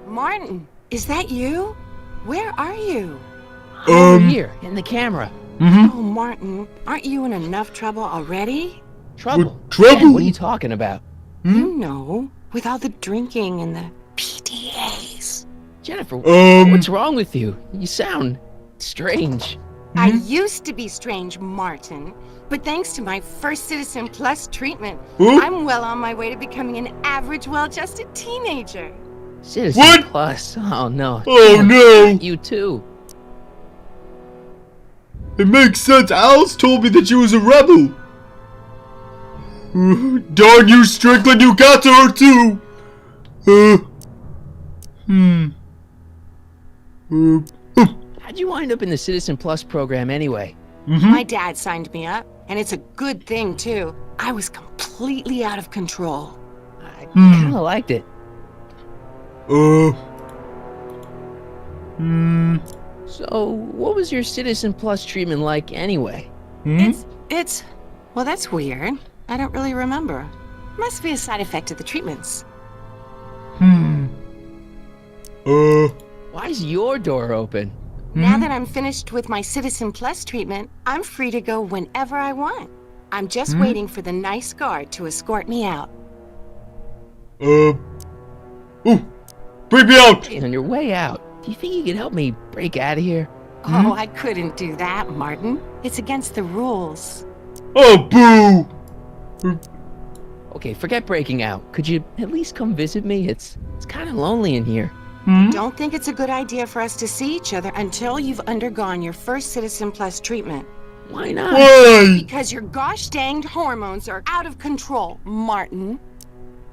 Martin, is that you? Where are you? Over here, in the camera. Oh, Martin, aren't you in enough trouble already? Trouble? Trouble? Jen, what are you talking about? You know, with all the drinking and the PDAs. Jennifer, what's wrong with you? You sound strange. I used to be strange, Martin, but thanks to my first Citizen Plus treatment, I'm well on my way to becoming an average, well-adjusted teenager. Citizen Plus? Oh no. Oh no! You too. It makes sense. Alice told me that you was a rebel. Darn you, Strickland, you got to her too. How'd you wind up in the Citizen Plus program anyway? My dad signed me up, and it's a good thing too. I was completely out of control. I kinda liked it. So, what was your Citizen Plus treatment like anyway? Well, that's weird. I don't really remember. Must be a side effect of the treatments. Why is your door open? Now that I'm finished with my Citizen Plus treatment, I'm free to go whenever I want. I'm just waiting for the nice guard to escort me out. Bring me out! Hey, on your way out, do you think you could help me break out of here? Oh, I couldn't do that, Martin. It's against the rules. Oh, boo! Okay, forget breaking out. Could you at least come visit me? It's kind of lonely in here. Don't think it's a good idea for us to see each other until you've undergone your first Citizen Plus treatment. Why not? Why? Because your gosh danged hormones are out of control, Martin.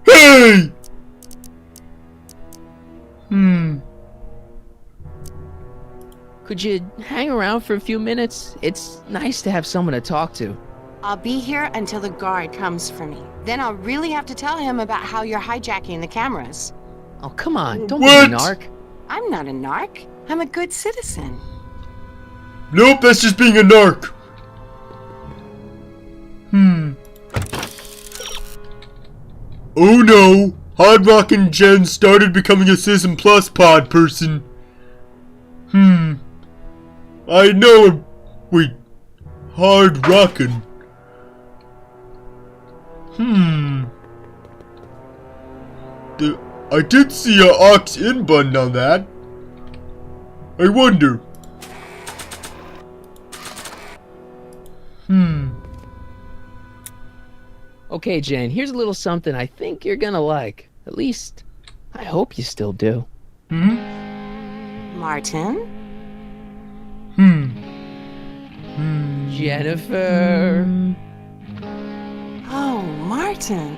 Hey! Could you hang around for a few minutes? It's nice to have someone to talk to. I'll be here until the guard comes for me. Then I'll really have to tell him about how you're hijacking the cameras. Oh, come on. Don't be a narc. I'm not a narc. I'm a good citizen. Nope, that's just being a narc. Oh no. Hard Rockin' Jen started becoming a Citizen Plus pod person. I know it. Wait. Hard Rockin'. I did see a ox-in button on that. I wonder. Okay, Jen, here's a little something I think you're gonna like. At least, I hope you still do. Martin? Jennifer. Oh, Martin.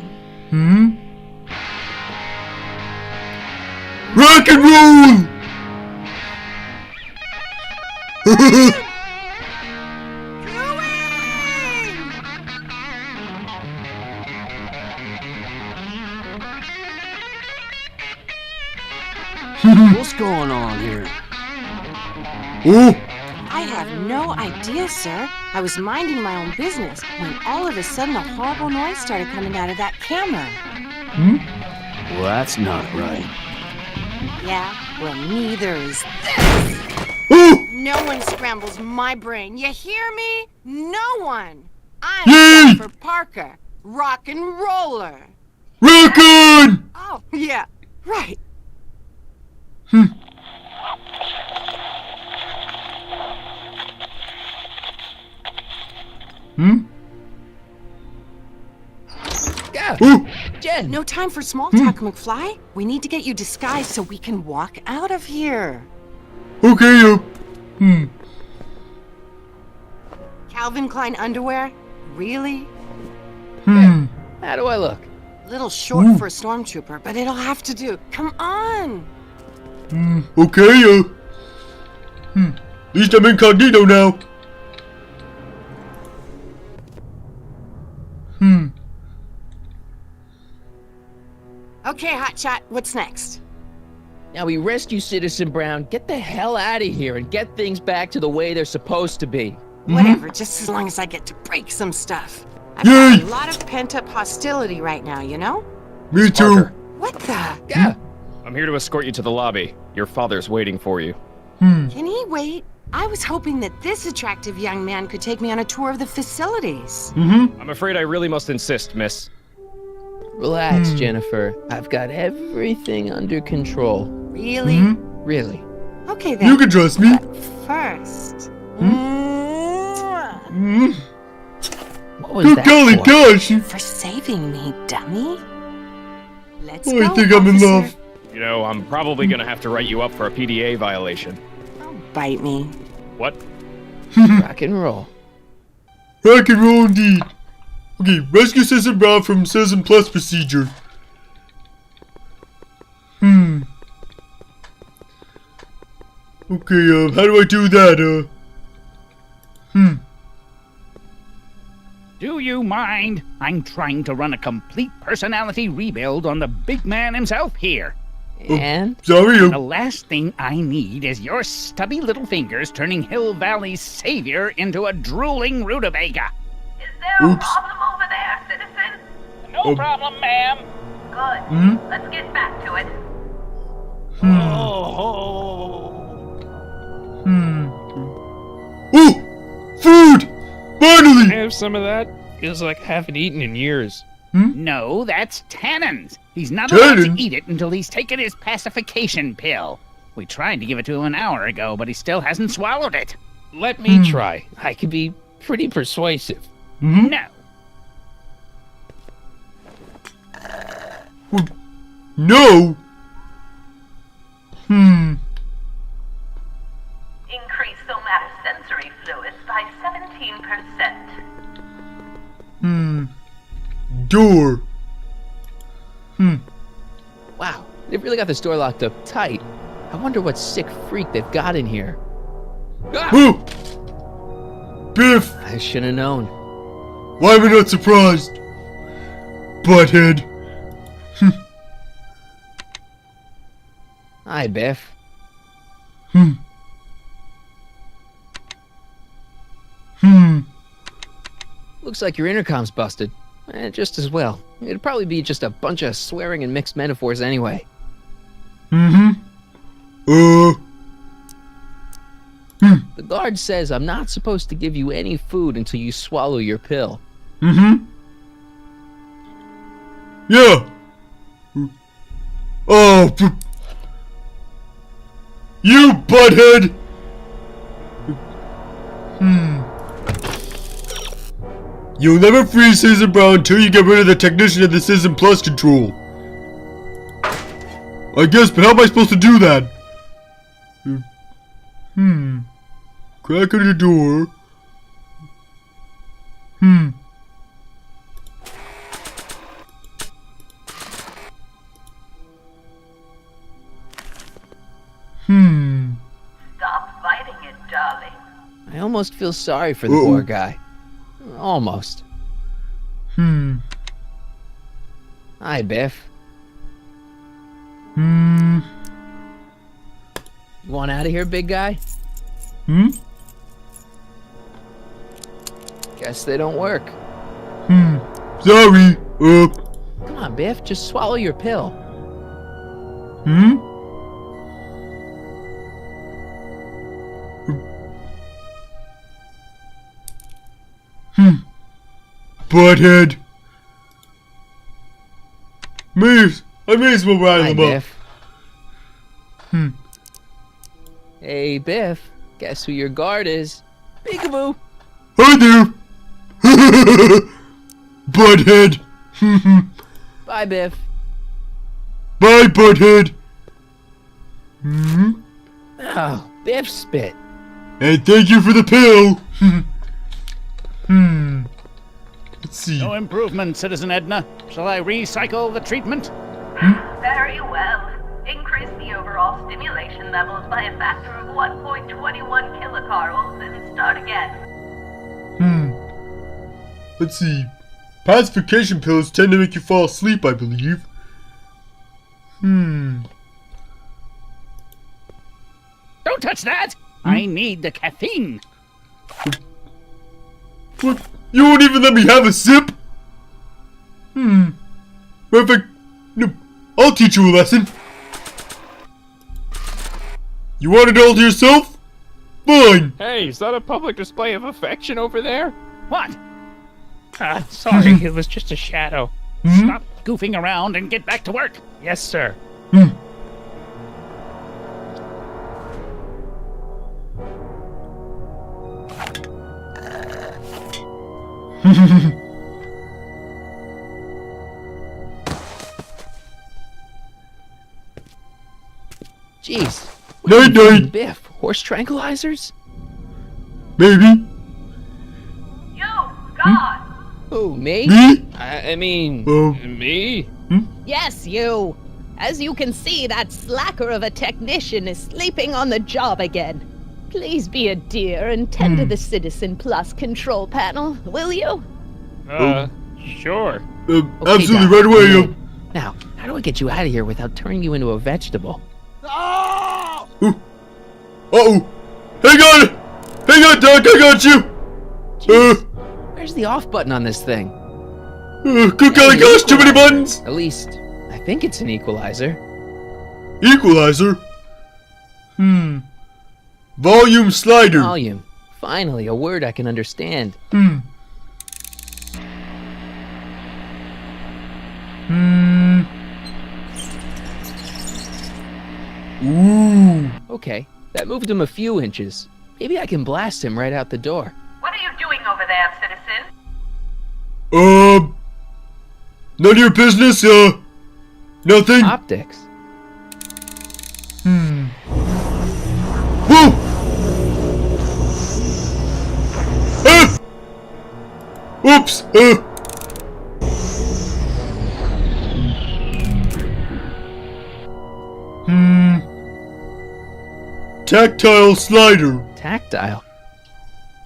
Rock and roll! What's going on here? I have no idea, sir. I was minding my own business when all of a sudden a horrible noise started coming out of that camera. Well, that's not right. Yeah, well, neither is this. No one scrambles my brain. You hear me? No one. I'm Jennifer Parker, rock and roller. Rockin'! Oh, yeah, right. Yeah. Ooh. Jen. No time for small talk, McFly. We need to get you disguised so we can walk out of here. Okay, Calvin Klein underwear? Really? How do I look? Little short for a stormtrooper, but it'll have to do. Come on! Okay, at least I'm incognito now. Okay, Hotshot, what's next? Now we rescue Citizen Brown, get the hell out of here, and get things back to the way they're supposed to be. Whatever, just as long as I get to break some stuff. I've Yay! got a lot of pent-up hostility right now, you know? Me too. What the? Yeah. I'm here to escort you to the lobby. Your father's waiting for you. Can he wait? I was hoping that this attractive young man could take me on a tour of the facilities. I'm afraid I really must insist, miss. Relax, Jennifer. I've got everything under control. Really? Really. Okay then. You can trust me. But first. What was Good that golly for? gosh. For saving me, dummy. Let's Oh, go, I think I'm in officer. love. You know, I'm probably gonna have to write you up for a PDA violation. Bite me. What? Rock and roll. Rock and roll indeed. Okay, rescue Citizen Brown from Citizen Plus procedure. Okay, how do I do that, Do you mind? I'm trying to run a complete personality rebuild on the big man himself here. And? Sorry, The last thing I need is your stubby little fingers turning Hill Valley's savior into a drooling rutabaga. Is there a problem over there, citizen? No problem, ma'am. Good. Let's get back to it. Oh! Food! Finally! Have some of that? Feels like I haven't eaten in years. No, that's Tannen's. He's not allowed to Tannen? eat it until he's taken his pacification pill. We tried to give it to him an hour ago, but he still hasn't swallowed it. Let me try. I could be pretty persuasive. No. No! Increase somatosensory fluids by 17%. Door. Wow, they've really got this door locked up tight. I wonder what sick freak they've got in here. Ooh! Biff! I should have known. Why am I not surprised? Butthead. Hi, Biff. Looks like your intercom's busted. Just as well. It'd probably be just a bunch of swearing and mixed metaphors anyway. The guard says I'm not supposed to give you any food until you swallow your pill. Yeah. Oh, you butthead! You'll never free Citizen Brown until you get rid of the technician and the Citizen Plus control. I guess, but how am I supposed to do that? Crack on the door. Stop fighting it, darling. I almost feel sorry for the poor guy. Almost. Hi, Biff. You want out of here, big guy? Guess they don't work. Sorry. Come on, Biff, just swallow your pill. Butthead. I may as well rile Hi, him Biff. Hey, Biff. Guess who your guard is? Peekaboo. up. Hi there. Butthead. Bye, Biff. Bye, Butthead. Oh, Biff spit. And thank you for the pill. Let's see. No improvement, Citizen Edna. Shall I recycle the treatment? Very well. Increase the overall stimulation levels by a factor of 1.21 kilocarls and start again. Let's see. Pacification pills tend to make you fall asleep, I believe. Don't touch that! I need the caffeine. What? You won't even let me have a sip? Perfect. No, I'll teach you a lesson. You want it all to yourself? Fine. Hey, is that a public display of affection over there? What? Sorry, it was just a shadow. Stop goofing around and get back to work. Yes, sir. Jeez. Night, night. Biff, horse tranquilizers? Maybe. God! Who, me? Me? I mean, me? Yes, you. As you can see, that slacker of a technician is sleeping on the job again. Please be a dear and tend to the Citizen Plus control panel, will you? Sure. Absolutely, right away. Now, how do I get you out of here without turning you into a vegetable? Uh-oh. Hang on, Doc, I got you. Where's the off button on this thing? Good golly gosh, too many buttons. At least, I think it's an equalizer. Equalizer? Volume slider. Volume. Finally, a word I can understand. Ooh. Okay, that moved him a few inches. Maybe I can blast him right out the door. What are you doing over there, citizen? None of your business, nothing? Optics. Whoa! Oops, Tactile slider. Tactile?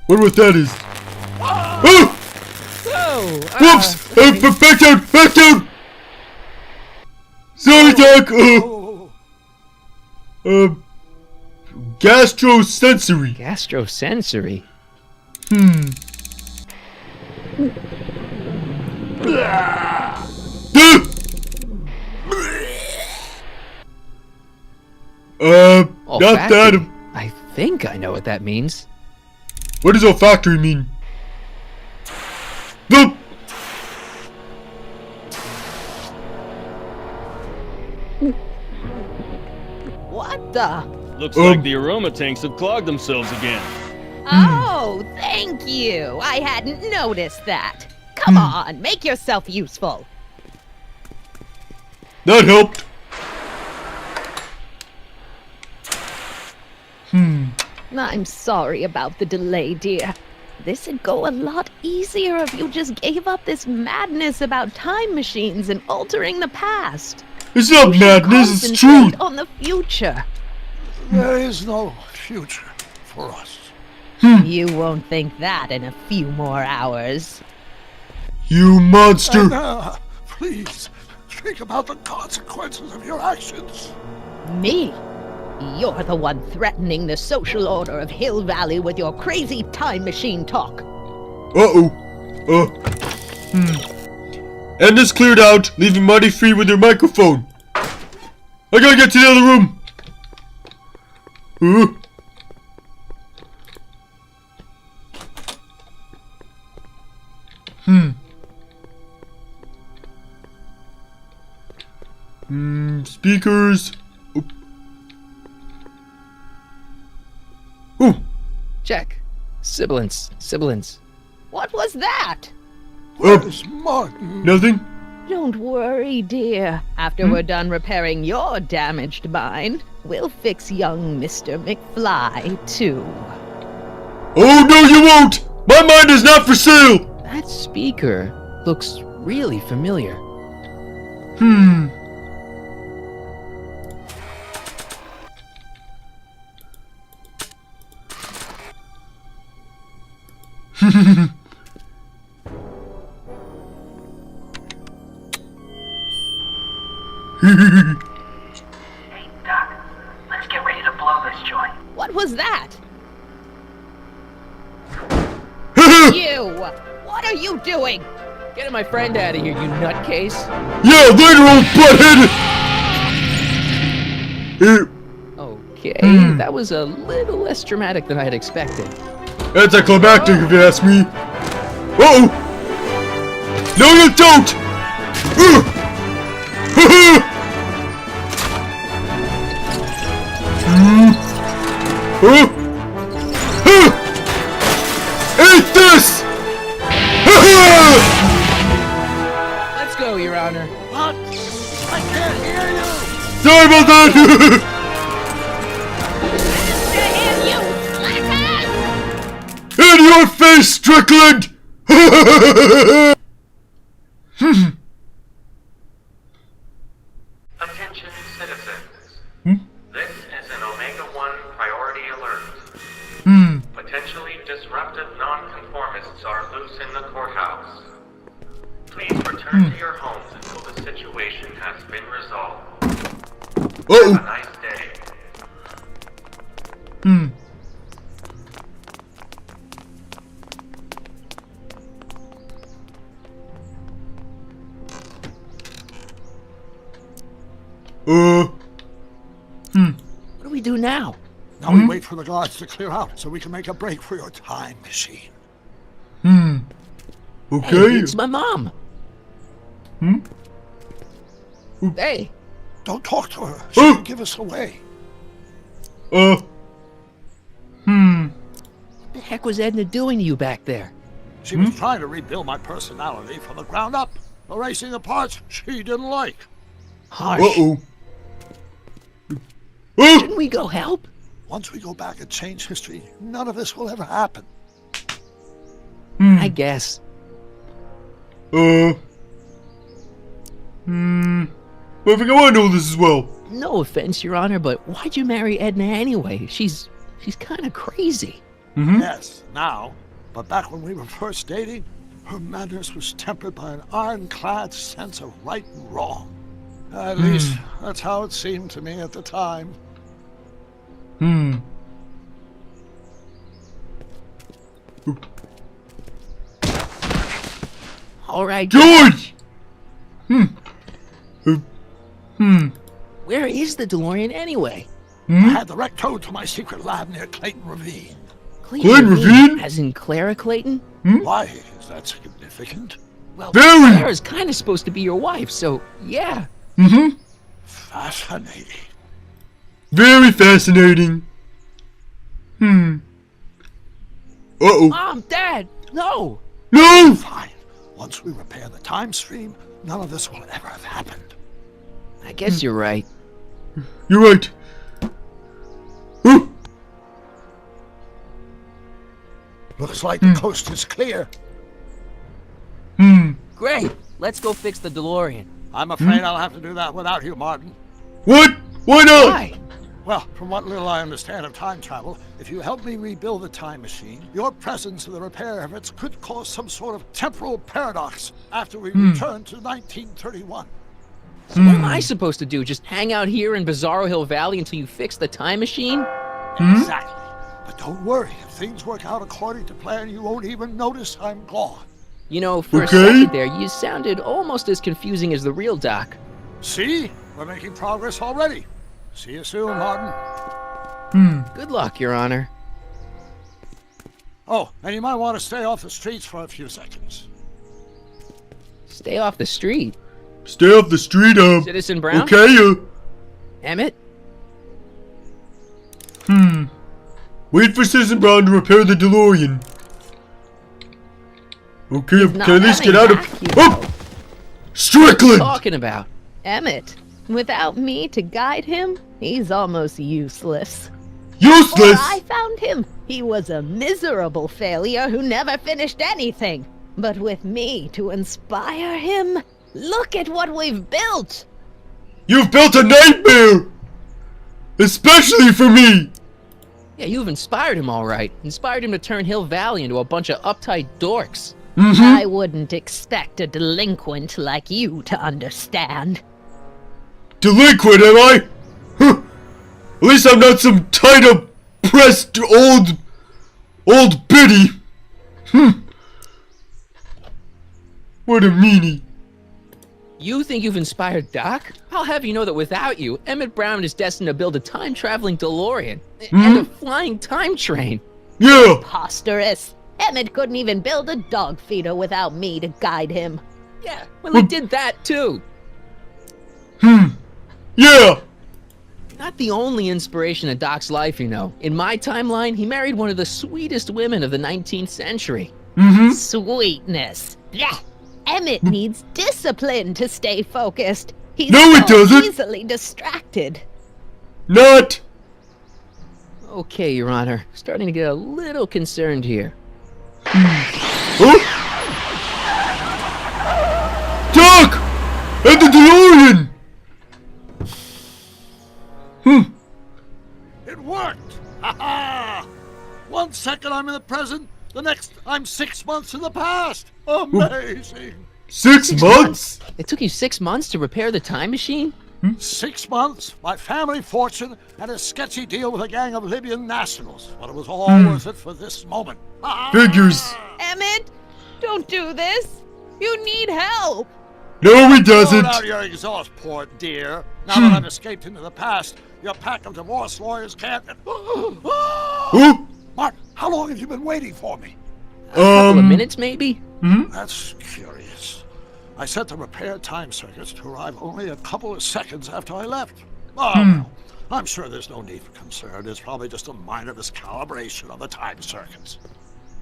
Wonder what that is. Whoops! Back down! Sorry, Doc! Gastrosensory. Gastrosensory? Not that. I think I know what that means. What does olfactory mean? Nope. What the? Looks like the aroma tanks have clogged themselves again. Oh, thank you. I hadn't noticed that. Come on, make yourself useful. That helped. I'm sorry about the delay, dear. This'd go a lot easier if you just gave up this madness about time machines and altering the past. It's not madness, it's truth. On the future. There is no future for us. You won't think that in a few more hours. You monster! Anna, please, think about the consequences of your actions. Me? You're the one threatening the social order of Hill Valley with your crazy time machine talk. And this cleared out, leaving Marty free with your microphone. I gotta get to the other room. Speakers. Check. Sibilance. What was that? Where's Martin? Nothing? Don't worry, dear. After we're done repairing your damaged mind, we'll fix young Mr. McFly, too. Oh, no, you won't! My mind is not for sale! That speaker looks really familiar. Hey, Doc, let's get ready to blow this joint. What was that? You! What are you doing? Getting my friend out of here, you nutcase. Yeah, later, old butthead! Okay, that was a little less dramatic than I had expected. Anticlimactic, if you ask me. Uh-oh! No, you don't! Eat this! Let's go, Your Honor. What? I can't hear you! Sorry about that! In your face, Strickland! Attention citizens. This is an Omega-1 priority alert. Potentially disruptive nonconformists are loose in the courthouse. Please return to your homes until the situation has been resolved. Have a nice day. What do we do now? Now we wait for the guards to clear out so we can make a break for your time machine. Okay. Hey, it's my mom. Hey. Don't talk to her. She can give us away. What the heck was Edna doing to you back there? She was trying to rebuild my personality from the ground up, erasing the parts she didn't like. Harsh. Uh-oh. Shouldn't we go help? Once we go back and change history, none of this will ever happen. I guess. I think I want to know this as well. No offense, Your Honor, but why'd you marry Edna anyway? She's kind of crazy. Yes, now. But back when we were first dating, her manners was tempered by an ironclad sense of right and wrong. At least, that's how it seemed to me at the time. All right, George! Where is the DeLorean anyway? I had the wreck towed to my secret lab near Clayton Ravine. Clayton Ravine? As in Clara Clayton? Why is that significant? Well, Clara's kind of supposed to be your wife, so yeah. Fascinating. Very fascinating. Uh-oh. Mom, Dad, no! No! Fine. Once we repair the time stream, none of this will ever have happened. I guess you're right. You're right. Looks like the coast is clear. Great. Let's go fix the DeLorean. I'm afraid I'll have to do that without you, Martin. What? Why not? Why? Well, from what little I understand of time travel, if you help me rebuild the time machine, your presence in the repair efforts could cause some sort of temporal paradox after we return to 1931. So what am I supposed to do? Just hang out here in Bizarro Hill Valley until you fix the time machine? Exactly. But don't worry, if things work out according to plan, you won't even notice I'm gone. You know, for a second there, you sounded almost as confusing as the real Doc. See? We're making progress already. See you soon, Martin. Good luck, Your Honor. Oh, and you might want to stay off the streets for a few seconds. Stay off the street? Stay off the street, Citizen Brown? Okay, Emmett? Wait for Citizen Brown to repair the DeLorean. Okay, He's can not I at least get coming out back, of... you Oh! know. What are you Strickland! talking about? Emmett, without me to guide him, he's almost useless. Useless! Before I found him, he was a miserable failure who never finished anything. But with me to inspire him, look at what we've built! You've built a nightmare! Especially for me! Yeah, you've inspired him all right. Inspired him to turn Hill Valley into a bunch of uptight dorks. I wouldn't expect a delinquent like you to understand. Delinquent, am I? Huh. At least I'm not some tight-up, pressed old biddy. What a meanie. You think you've inspired Doc? I'll have you know that without you, Emmett Brown is destined to build a time-traveling DeLorean and a flying time train. Yeah. Preposterous. Emmett couldn't even build a dog feeder without me to guide him. Yeah, well, he did that too. Yeah. Not the only inspiration in Doc's life, you know. In my timeline, he married one of the sweetest women of the 19th century. Sweetness. Yeah. Emmett needs discipline to stay focused. He's No, it doesn't. easily distracted. Not. Okay, Your Honor. Starting to get a little concerned here. Huh? Doc! And the DeLorean! It worked! Ha ha! 1 second I'm in the present, the next I'm 6 months in the past. Amazing! 6 months? It took you 6 months to repair the time machine? 6 months, my family fortune, and a sketchy deal with a gang of Libyan nationals. But it was all worth it for this moment. Figures. Emmett, don't do this. You need help. No, he doesn't. Throw out your exhaust, poor dear. Now that I've escaped into the past, your pack of divorce lawyers can't... Martin, how long have you been waiting for me? A couple of minutes, maybe? That's curious. I set the repair time circuits to arrive only a couple of seconds after I left. Oh, well, I'm sure there's no need for concern. It's probably just a minor miscalibration of the time circuits.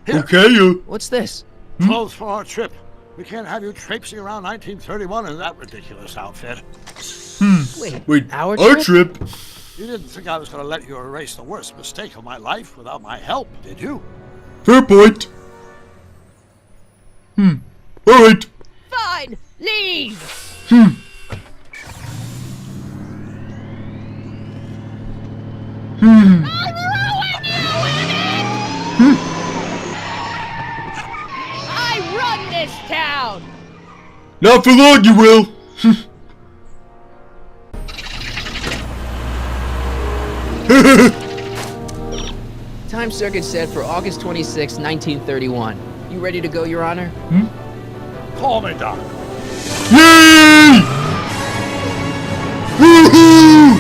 Here. Okay, you. What's this? Clothes for our trip. We can't have you traipsing around 1931 in that ridiculous outfit. Wait, our trip? trip? You didn't think I was going to let you erase the worst mistake of my life without my help, did you? Fair point. Alright. Fine, leave. I run this town. Not for long, you will. Time circuit set for August 26, 1931. You ready to go, Your Honor? Call me, Doc. Yay! Woohoo!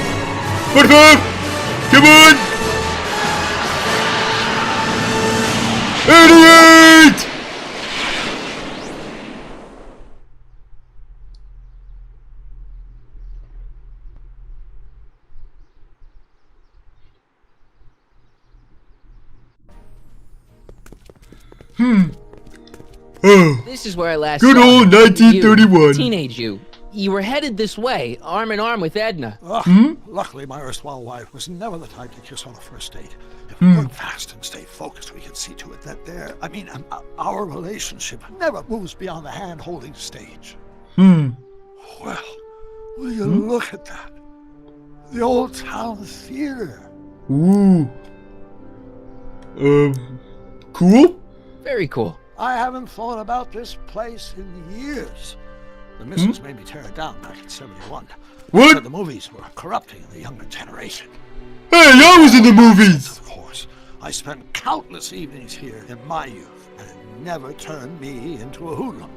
Come on! 88! Oh. This is where I last Good saw old you. 1931. Teenage you. You were headed this way, arm in arm with Edna. Luckily, my erstwhile wife was never the type to kiss on a first date. If we work fast and stay focused, we can see to it that our relationship never moves beyond the hand-holding stage. Well, will you look at that? The old town theater. Ooh. Cool? Very cool. I haven't thought about this place in years. The missus made me tear it down back in '71. What? Said the movies were corrupting the younger generation. Hey, I was in the movies! Of course. I spent countless evenings here in my youth, and it never turned me into a hoodlum.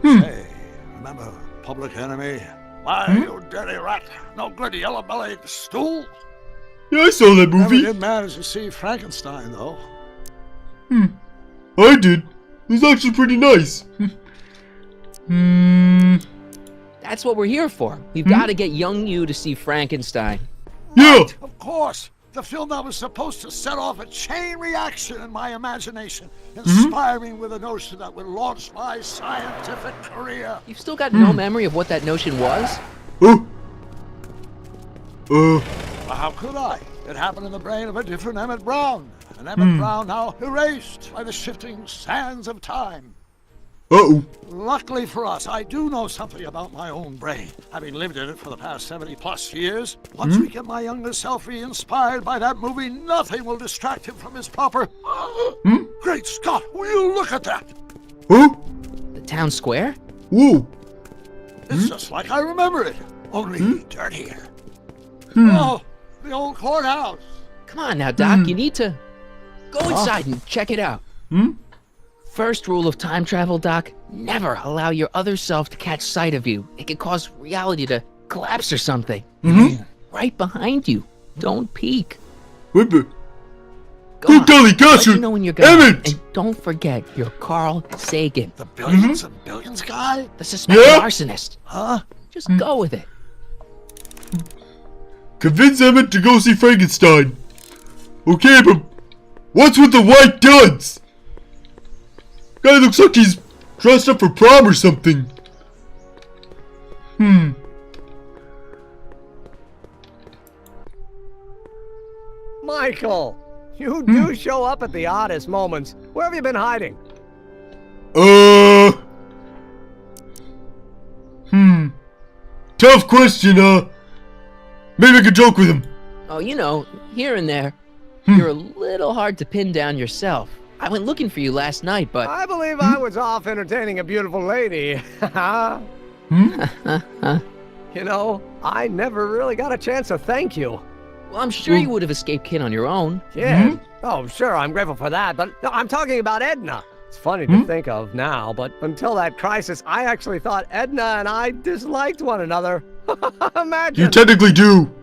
Say, remember Public Enemy? Why, you dirty rat, no good yellow-bellied stool? Yeah, I saw that movie. Never did manage to see Frankenstein, though. I did. It was actually pretty nice. That's what we're here for. We've got to get young you to see Frankenstein. Yeah. Of course. The film that was supposed to set off a chain reaction in my imagination, inspiring with a notion that would launch my scientific career. You've still got no memory of what that notion was? Well, how could I? It happened in the brain of a different Emmett Brown. An Emmett Brown now erased by the shifting sands of time. Luckily for us, I do know something about my own brain, having lived in it for the past 70+ years. Once we get my younger self re-inspired by that movie, nothing will distract him from his proper... Great Scott, will you look at that? The town square? Whoa. It's just like I remember it, only dirtier. Oh, the old courthouse. Come on now, Doc, you need to go inside and check it out. First rule of time travel, Doc, never allow your other self to catch sight of you. It could cause reality to collapse or something. Right behind you. Don't peek. Good golly, gosh, you know when you're gone. And don't forget, you're Carl Sagan. The billions and billions guy? The suspected arsonist. Huh? Just go with it. Convince Emmett to go see Frankenstein. Okay, but what's with the white duds? Guy looks like he's dressed up for prom or something. Michael, you do show up at the oddest moments. Where have you been hiding? Tough question, maybe I could joke with him. Oh, you know, here and there. You're a little hard to pin down yourself. I went looking for you last night, but... I believe I was off entertaining a beautiful lady. You know, I never really got a chance to thank you. Well, I'm sure you would have escaped Kid on your own. Yeah. Oh, sure, I'm grateful for that, but no, I'm talking about Edna. It's funny to think of now, but until that crisis, I actually thought Edna and I disliked one another. Imagine. You technically do.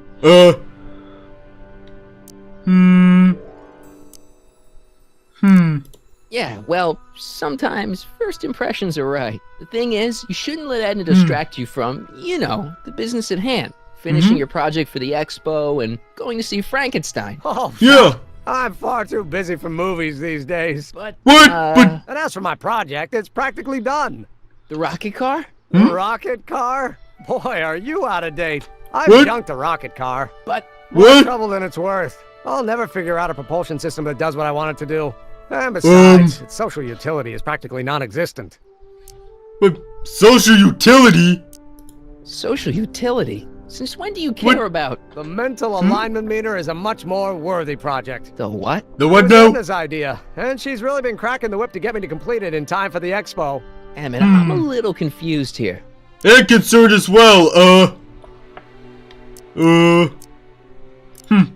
Yeah, well, sometimes first impressions are right. The thing is, you shouldn't let Edna distract you from, you know, the business at hand. Finishing your project for the expo and going to see Frankenstein. Oh, yeah. I'm far too busy for movies these days. But, and as for my project, it's practically done. The rocket car? The rocket car? Boy, are you out of date. I've junked the rocket car. But... More trouble than it's worth. I'll never figure out a propulsion system that does what I want it to do. And besides, its social utility is practically non-existent. But social utility? Social utility? Since when do you care about... The mental alignment meter is a much more worthy project. The what? The what now? now? Edna's idea, and she's really been cracking the whip to get me to complete it in time for the expo. Emmett, I'm a little confused here. And concerned as well,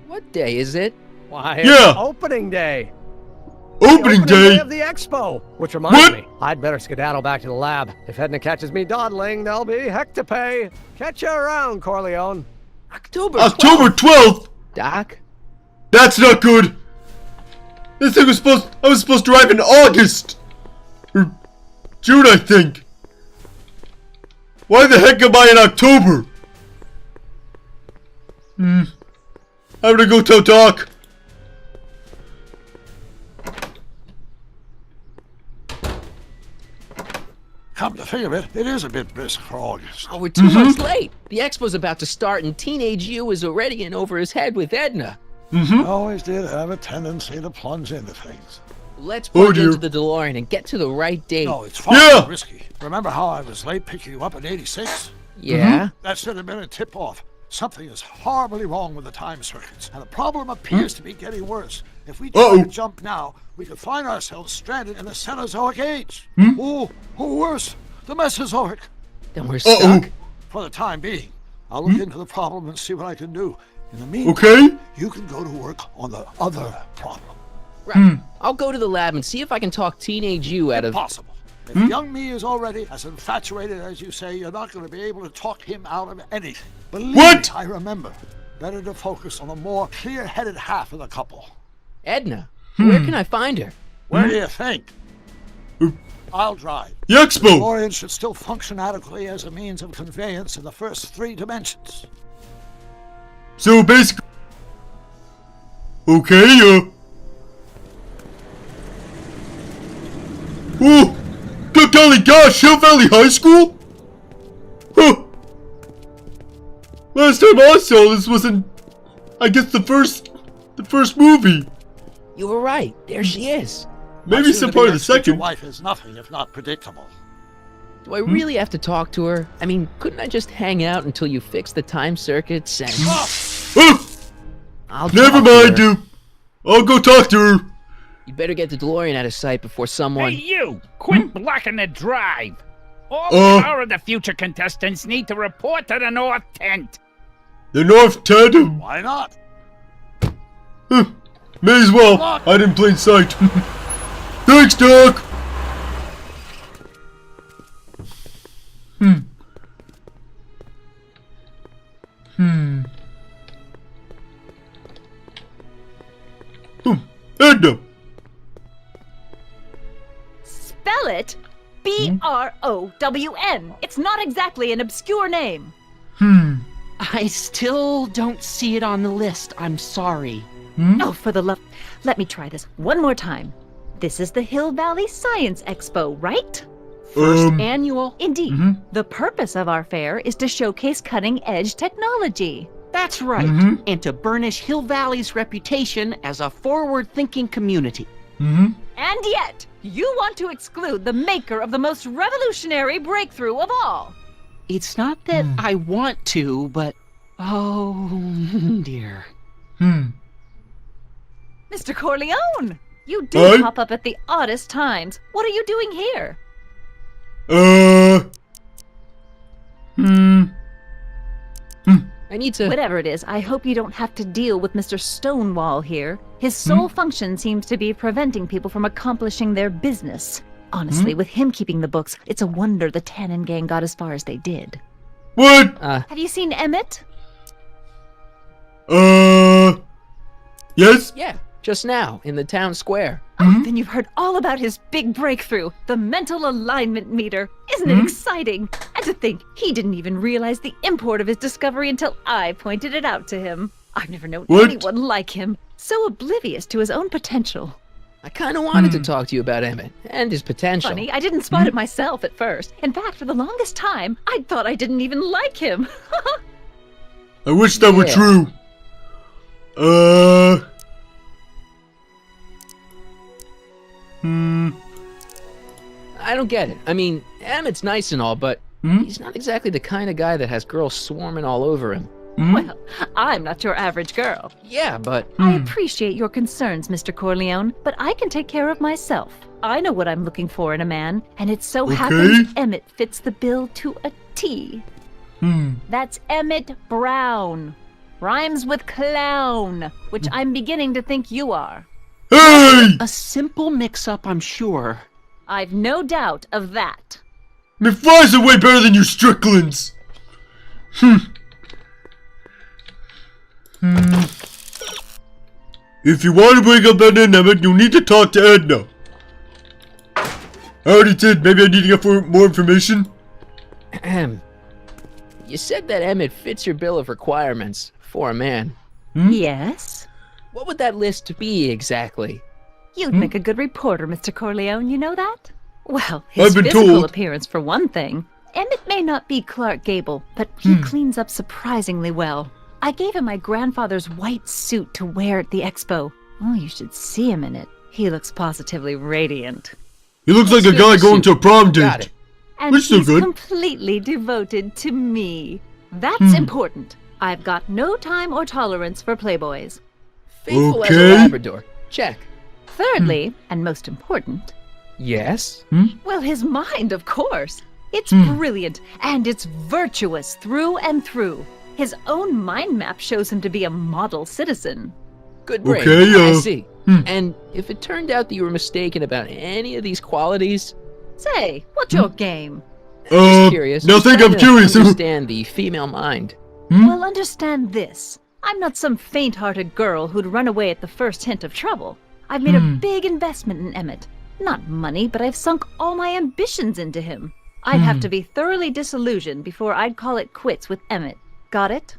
What day is it? Why, yeah. it's opening day. Opening day of the expo. Which reminds me, I'd better skedaddle back to the lab. If Edna catches me dawdling, there'll be heck to pay. Catch you around, Corleone. October 12th? Doc? That's not good. This thing was I was supposed to arrive in August. Or June, I think. Why the heck am I in October? I'm gonna go tell Doc. Come to think of it, it is a bit brisk for August. Oh, we're 2 months late. The expo's about to start and teenage you is already in over his head with Edna. I always did have a tendency to plunge into things. Let's plunge into the DeLorean and get to the right date. No, it's far too risky. Remember how I was late picking you up in '86? Yeah? That should have been a tip-off. Something is horribly wrong with the time circuits, and the problem appears to be getting worse. If we try to jump now, we could find ourselves stranded in the Cenozoic age. Or worse, the Mesozoic. Then we're stuck? For the time being. I'll look into the problem and see what I can do. In the meantime, you can go to work on the other problem. Right. I'll go to the lab and see if I can talk teenage you out of... Impossible. If young me is already as infatuated as you say, you're not going to be able to talk him out of anything. Believe me, I remember. Better to focus on the more clear-headed half of the couple. Edna? Where can I find her? Where do you think? I'll drive. The expo! DeLorean should still function adequately as a means of conveyance in the first 3 dimensions. So basically... Okay, oh, good golly gosh, Hill Valley High School? Huh. Last time I saw this was in, I guess, the first movie. You were right. There she is. Maybe some part of the second. Your wife is nothing if not predictable. Do I really have to talk to her? I mean, couldn't I just hang out until you fix the time circuits and... I'll Never mind, dude. I'll go talk to her. You better get the DeLorean out of sight before someone... Hey, you! Quit blocking the drive! All 4 of the future contestants need to report to the North Tent. The North Tent? Why not? May as well. Hide in plain sight. Thanks, Doc. Edna. Spell it B-R-O-W-N. It's not exactly an obscure name. I still don't see it on the list. I'm sorry. Oh, for the love... Let me try this one more time. This is the Hill Valley Science Expo, right? First annual. Indeed. The purpose of our fair is to showcase cutting-edge technology. That's right. And to burnish Hill Valley's reputation as a forward-thinking community. And yet, you want to exclude the maker of the most revolutionary breakthrough of all. It's not that I want to, but... Oh, dear. Mr. Corleone! You do pop up at the oddest times. What are you doing here? I need to... Whatever it is, I hope you don't have to deal with Mr. Stonewall here. His sole function seems to be preventing people from accomplishing their business. Honestly, with him keeping the books, it's a wonder the Tannen gang got as far as they did. What? Have you seen Emmett? Yes? Yeah, just now, in the town square. Oh, then you've heard all about his big breakthrough, the mental alignment meter. Isn't it exciting? And to think, he didn't even realize the import of his discovery until I pointed it out to him. I've never known anyone like him, so oblivious to his own potential. I kind of wanted to talk to you about Emmett and his potential. Funny, I didn't spot it myself at first. In fact, for the longest time, I thought I didn't even like him. I wish that were true. I don't get it. I mean, Emmett's nice and all, but he's not exactly the kind of guy that has girls swarming all over him. Well, I'm not your average girl. Yeah, but... I appreciate your concerns, Mr. Corleone, but I can take care of myself. I know what I'm looking for in a man, and it so happens Emmett fits the bill to a T. That's Emmett Brown. Rhymes with clown, which I'm beginning to think you are. Hey! A simple mix-up, I'm sure. I've no doubt of that. My fries are way better than your Stricklands. If you want to bring up Edna and Emmett, you'll need to talk to Edna. I already did. Maybe I need to get more information. You said that Emmett fits your bill of requirements for a man. Yes? What would that list be exactly? You'd make a good reporter, Mr. Corleone, you know that? Well, his physical appearance for one thing. Emmett may not be Clark Gable, but he cleans up surprisingly well. I gave him my grandfather's white suit to wear at the expo. Oh, you should see him in it. He looks positively radiant. He looks like a guy going to a prom date. And he's completely devoted to me. That's important. I've got no time or tolerance for playboys. Faithful as a Labrador. Check. Thirdly, and most important... Yes? Well, his mind, of course. It's brilliant, and it's virtuous through and through. His own mind map shows him to be a model citizen. Good brain. I see. And if it turned out that you were mistaken about any of these qualities... Say, what's your game? Just curious. No, I'm curious. Understand the female mind. Well, understand this. I'm not some faint-hearted girl who'd run away at the first hint of trouble. I've made a big investment in Emmett. Not money, but I've sunk all my ambitions into him. I'd have to be thoroughly disillusioned before I'd call it quits with Emmett. Got it?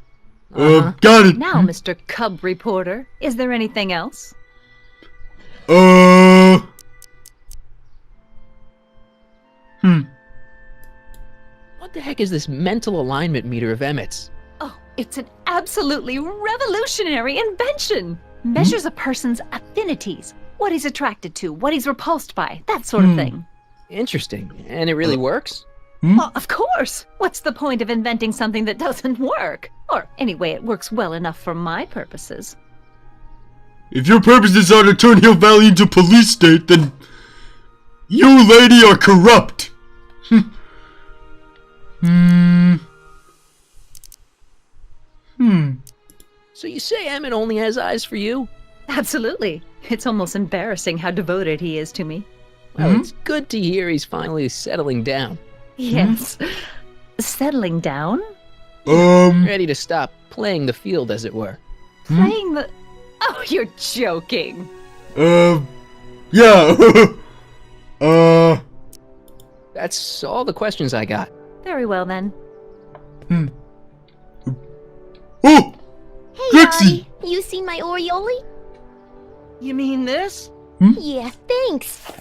Got it. Got it. Now, Mr. Cub Reporter, is there anything else? What the heck is this mental alignment meter of Emmett's? Oh, it's an absolutely revolutionary invention. Measures a person's affinities, what he's attracted to, what he's repulsed by, that sort of thing. Interesting. And it really works? Well, of course. What's the point of inventing something that doesn't work? Or anyway, it works well enough for my purposes. If your purposes are to turn Hill Valley into police state, then you, lady, are corrupt. So you say Emmett only has eyes for you? Absolutely. It's almost embarrassing how devoted he is to me. Well, it's good to hear he's finally settling down. Yes. Settling down? Ready to stop playing the field, as it were. Playing the... Oh, you're joking. Yeah. That's all the questions I got. Very well, then. Oh! Hey, Trixie! Artie, you see my Oriole? You mean this? Yeah, thanks.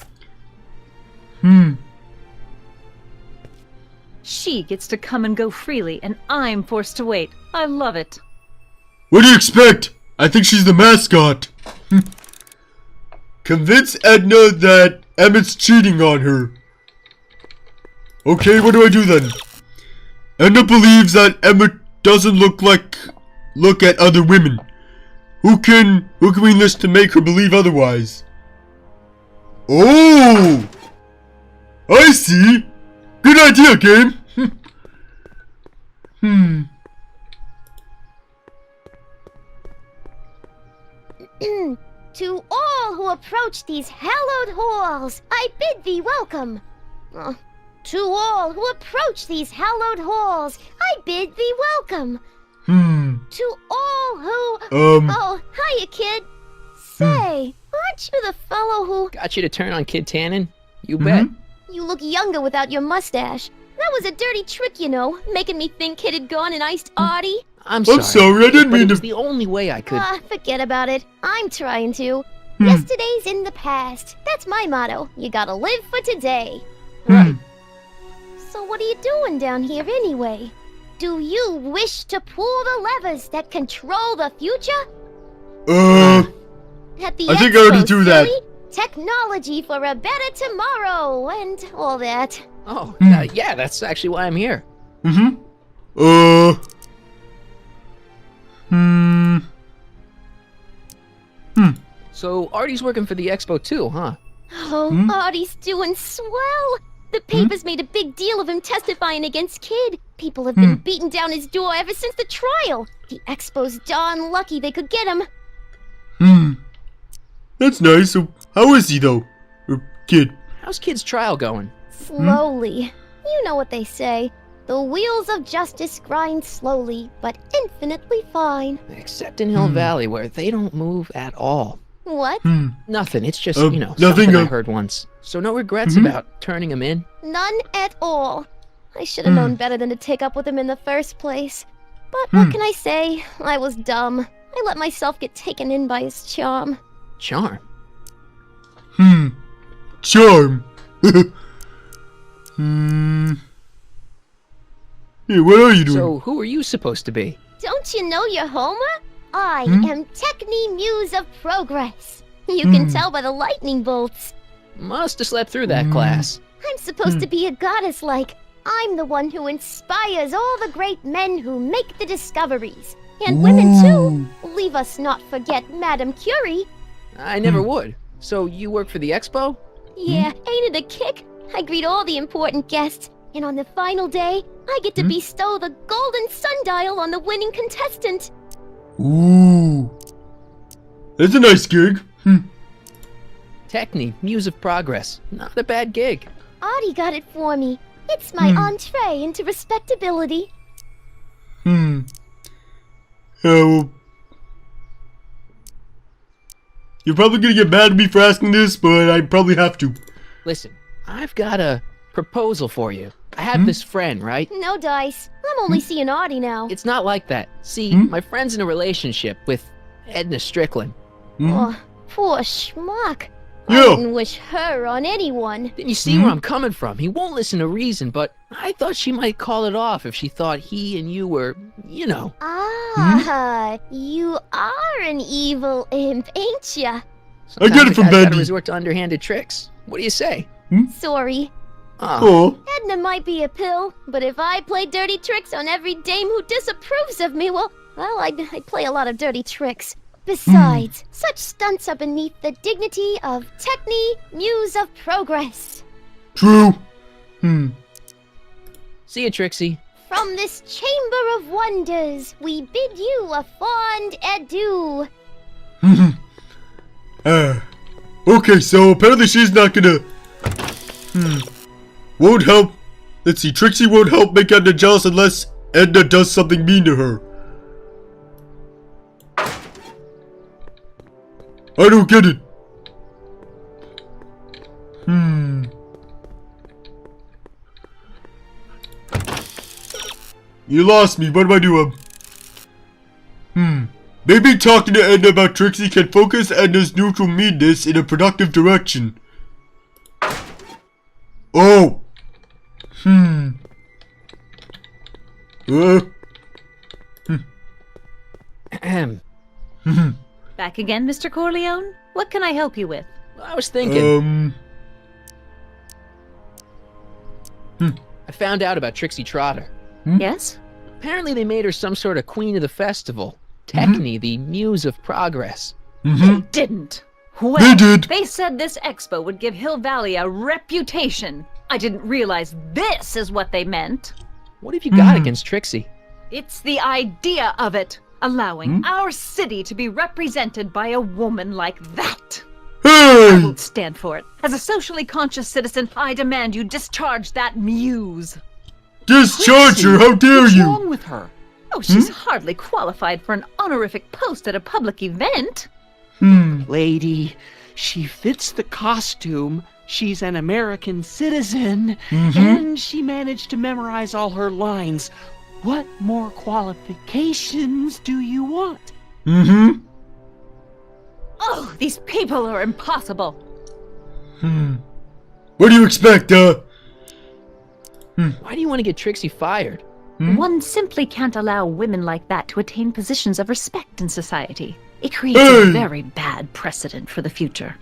She gets to come and go freely, and I'm forced to wait. I love it. What do you expect? I think she's the mascot. Convince Edna that Emmett's cheating on her. Okay, what do I do then? Edna believes that Emmett doesn't look at other women. Who can we enlist to make her believe otherwise? Oh! I see! Good idea, game! To all who approach these hallowed halls, I bid thee welcome. To all who approach these hallowed halls, I bid thee welcome. To all who... Oh, hiya, kid. Say, aren't you the fellow who... Got you to turn on Kid Tannen? You bet. You look younger without your mustache. That was a dirty trick, you know, making me think Kid had gone and iced Artie. I'm sorry, I didn't mean it was to... the only way I could... Forget about it. I'm trying to. Yesterday's in the past. That's my motto. You gotta live for today. Right. So what are you doing down here anyway? Do you wish to pull the levers that control the future? At the I think I already do that. silly. Technology for a better tomorrow and all that. Oh, yeah, that's actually why I'm here. So Artie's working for the expo too, huh? Oh, Artie's doing swell. The papers made a big deal of him testifying against Kid. People have been beating down his door ever since the trial. The expo's darn lucky they could get him. That's nice. So, how is he though? Kid. How's Kid's trial going? Slowly. You know what they say. The wheels of justice grind slowly, but infinitely fine. Except in Hill Valley, where they don't move at all. What? Nothing. It's just, nothing. something I heard once. So no regrets about turning him in? None at all. I should have known better than to take up with him in the first place. But what can I say? I was dumb. I let myself get taken in by his charm. Charm? Charm. Hey, what are you doing? So who are you supposed to be? Don't you know your Homer? I am Techni Muse of Progress. You can tell by the lightning bolts. Must have slept through that class. I'm supposed to be a goddess like. I'm the one who inspires all the great men who make the discoveries. And women too. Leave us not forget Madame Curie. I never would. So you work for the expo? Yeah, ain't it a kick? I greet all the important guests. And on the final day, I get to bestow the golden sundial on the winning contestant. Ooh. That's a nice gig. Techni, Muse of Progress. Not a bad gig. Artie got it for me. It's my entree into respectability. Well, you're probably gonna get mad at me for asking this, but I probably have to. Listen, I've got a proposal for you. I have this friend, right? No dice. I'm only seeing Audie now. It's not like that. See, my friend's in a relationship with Edna Strickland. Oh, poor schmuck. Yeah. I wouldn't wish her on anyone. Then you see where I'm coming from. He won't listen to reason, but I thought she might call it off if she thought he and you were, you know. Ah, you are an evil imp, ain't ya? I get it from I gotta Bendy. resort to underhanded tricks. What do you say? Sorry. Oh. Edna might be a pill, but if I play dirty tricks on every dame who disapproves of me, well, I'd play a lot of dirty tricks. Besides, such stunts are beneath the dignity of Techne, Muse of Progress. True. See you, Trixie. From this chamber of wonders, we bid you a fond adieu. Okay, so apparently she's not gonna... Won't help. Let's see, Trixie won't help make Edna jealous unless Edna does something mean to her. I don't get it. You lost me. What do I do? Maybe talking to Edna about Trixie can focus Edna's neutral meanness in a productive direction. Oh. Back again, Mr. Corleone? What can I help you with? I was thinking. I found out about Trixie Trotter. Yes? Apparently they made her some sort of queen of the festival. Techne, the Muse of Progress. They didn't. Well, They did. They said this expo would give Hill Valley a reputation. I didn't realize this is what they meant. What have you got against Trixie? It's the idea of it. Allowing our city to be represented by a woman like that. I won't stand for it. As a socially conscious citizen, I demand you discharge that muse. Discharge her? How dare What's you? wrong with her? Oh, she's hardly qualified for an honorific post at a public event. Lady, she fits the costume. She's an American citizen, and she managed to memorize all her lines. What more qualifications do you want? Oh, these people are impossible. What do you expect, Why do you want to get Trixie fired? One simply can't allow women like that to attain positions of respect in society. It creates a very bad precedent for the future.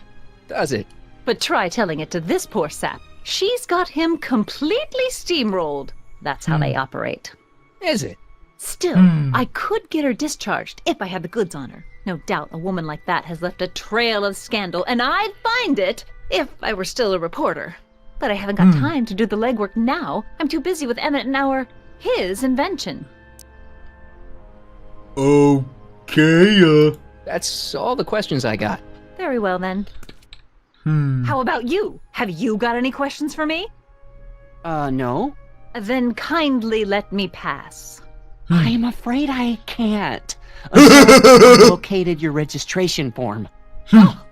Does it? But try telling it to this poor sap. She's got him completely steamrolled. That's how they operate. Is it? Still, I could get her discharged if I had the goods on her. No doubt a woman like that has left a trail of scandal, and I'd find it if I were still a reporter. But I haven't got time to do the legwork now. I'm too busy with Emmett and his invention. Okay, That's all the questions I got. Very well, then. How about you? Have you got any questions for me? No. Then kindly let me pass. I'm afraid I can't. Until I've located your registration form.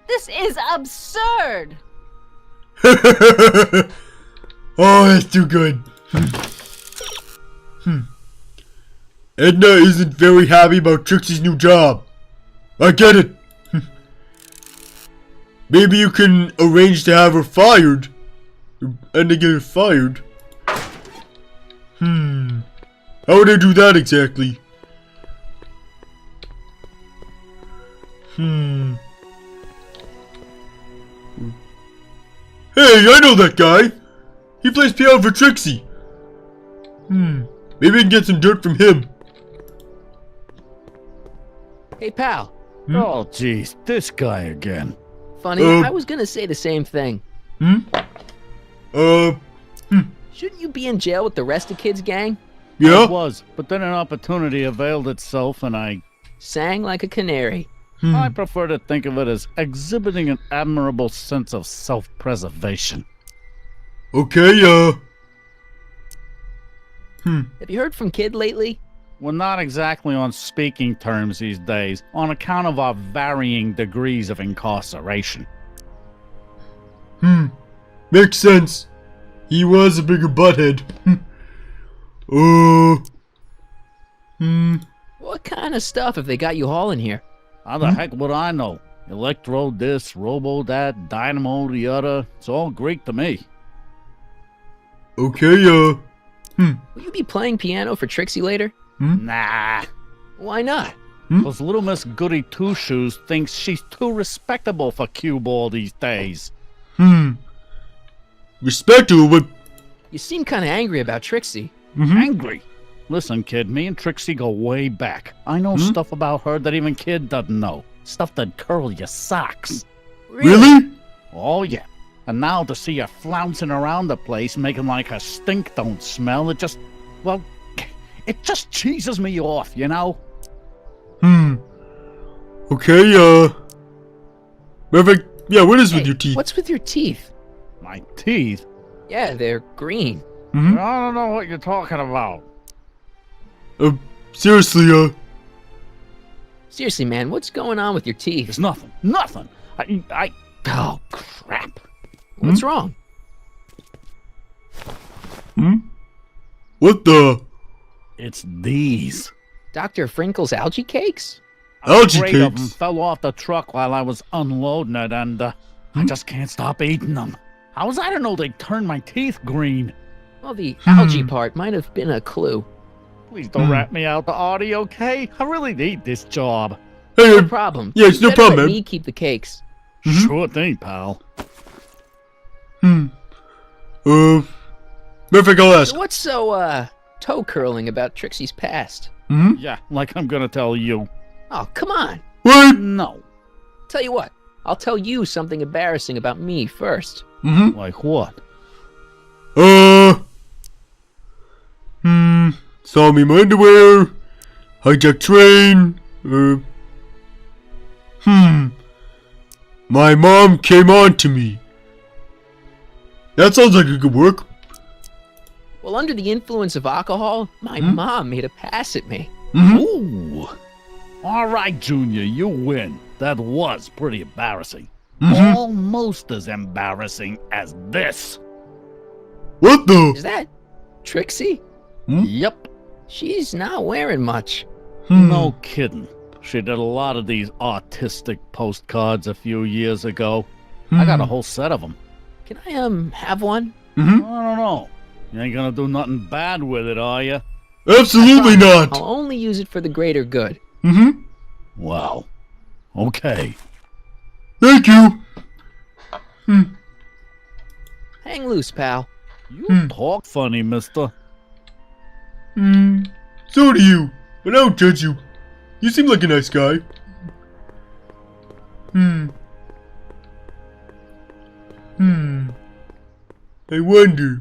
This is absurd! Oh, that's too good. Edna isn't very happy about Trixie's new job. I get it. Maybe you can arrange to have her fired. Edna get her fired. How would I do that exactly? Hey, I know that guy! He plays piano for Trixie! Maybe I can get some dirt from him. Hey, pal. Oh, jeez, this guy again. Funny, I was gonna say the same thing. Shouldn't you be in jail with the rest of Kid's gang? Yeah? I was, but then an opportunity availed itself and I... sang like a canary. I prefer to think of it as exhibiting an admirable sense of self-preservation. Okay, Have you heard from Kid lately? We're not exactly on speaking terms these days, on account of our varying degrees of incarceration. Makes sense. He was a bigger butthead. What kind of stuff have they got you hauling here? How the heck would I know? Electro this, robo that, dynamo the other. It's all Greek to me. Okay, Will you be playing piano for Trixie later? Nah. Why not? Because little Miss Goody Two-Shoes thinks she's too respectable for cue ball these days. Respectable, but... You seem kind of angry about Trixie. Angry? Listen, kid, me and Trixie go way back. I know stuff about her that even kid doesn't know. Stuff that curl your socks. Really? Oh, yeah. And now to see her flouncing around the place, making like her stink don't smell, it just... Well, it just cheeses me off, you know? Okay, Perfect. Yeah, what is with your teeth? What's with your teeth? My teeth? Yeah, they're green. I don't know what you're talking about. Seriously, Seriously, man, what's going on with your teeth? It's nothing. Nothing. Oh, crap. What's wrong? What the? It's these. Dr. Frinkle's algae cakes? Algae Of them cakes? fell off the truck while I was unloading it, and I just can't stop eating them. How was I to know they'd turn my teeth green? Well, the algae part might have been a clue. Please don't rat me out, the Artie, okay? I really need this job. Hey, No problem. Yeah, it's no Better problem, let man. me keep the cakes. Sure thing, pal. Perfect, I'll ask. So what's so, toe curling about Trixie's past? Yeah, like I'm gonna tell you. Oh, come on. What? No. Tell you what, I'll tell you something embarrassing about me first. Like what? Saw me in my underwear. Hijack train. My mom came on to me. That sounds like it could work. Well, under the influence of alcohol, my mom made a pass at me. Ooh. All right, Junior, you win. That was pretty embarrassing. Almost as embarrassing as this. What the? Is that Trixie? Yep. She's not wearing much. No kidding. She did a lot of these artistic postcards a few years ago. I got a whole set of them. Can I, have one? I don't know. You ain't gonna do nothing bad with it, are you? Absolutely not. I'll only use it for the greater good. Wow. Okay. Thank you. Hang loose, pal. You talk funny, mister. So do you, but I don't judge you. You seem like a nice guy. I wonder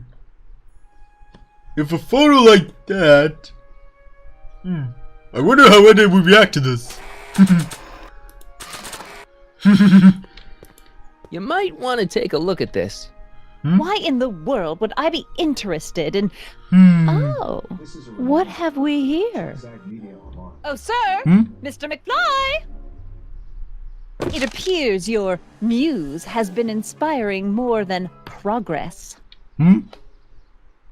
if a photo like that. I wonder how Edna would react to this. You might want to take a look at this. Why in the world would I be interested in... Oh, what have we here? Oh, sir! Mr. McFly! It appears your muse has been inspiring more than progress.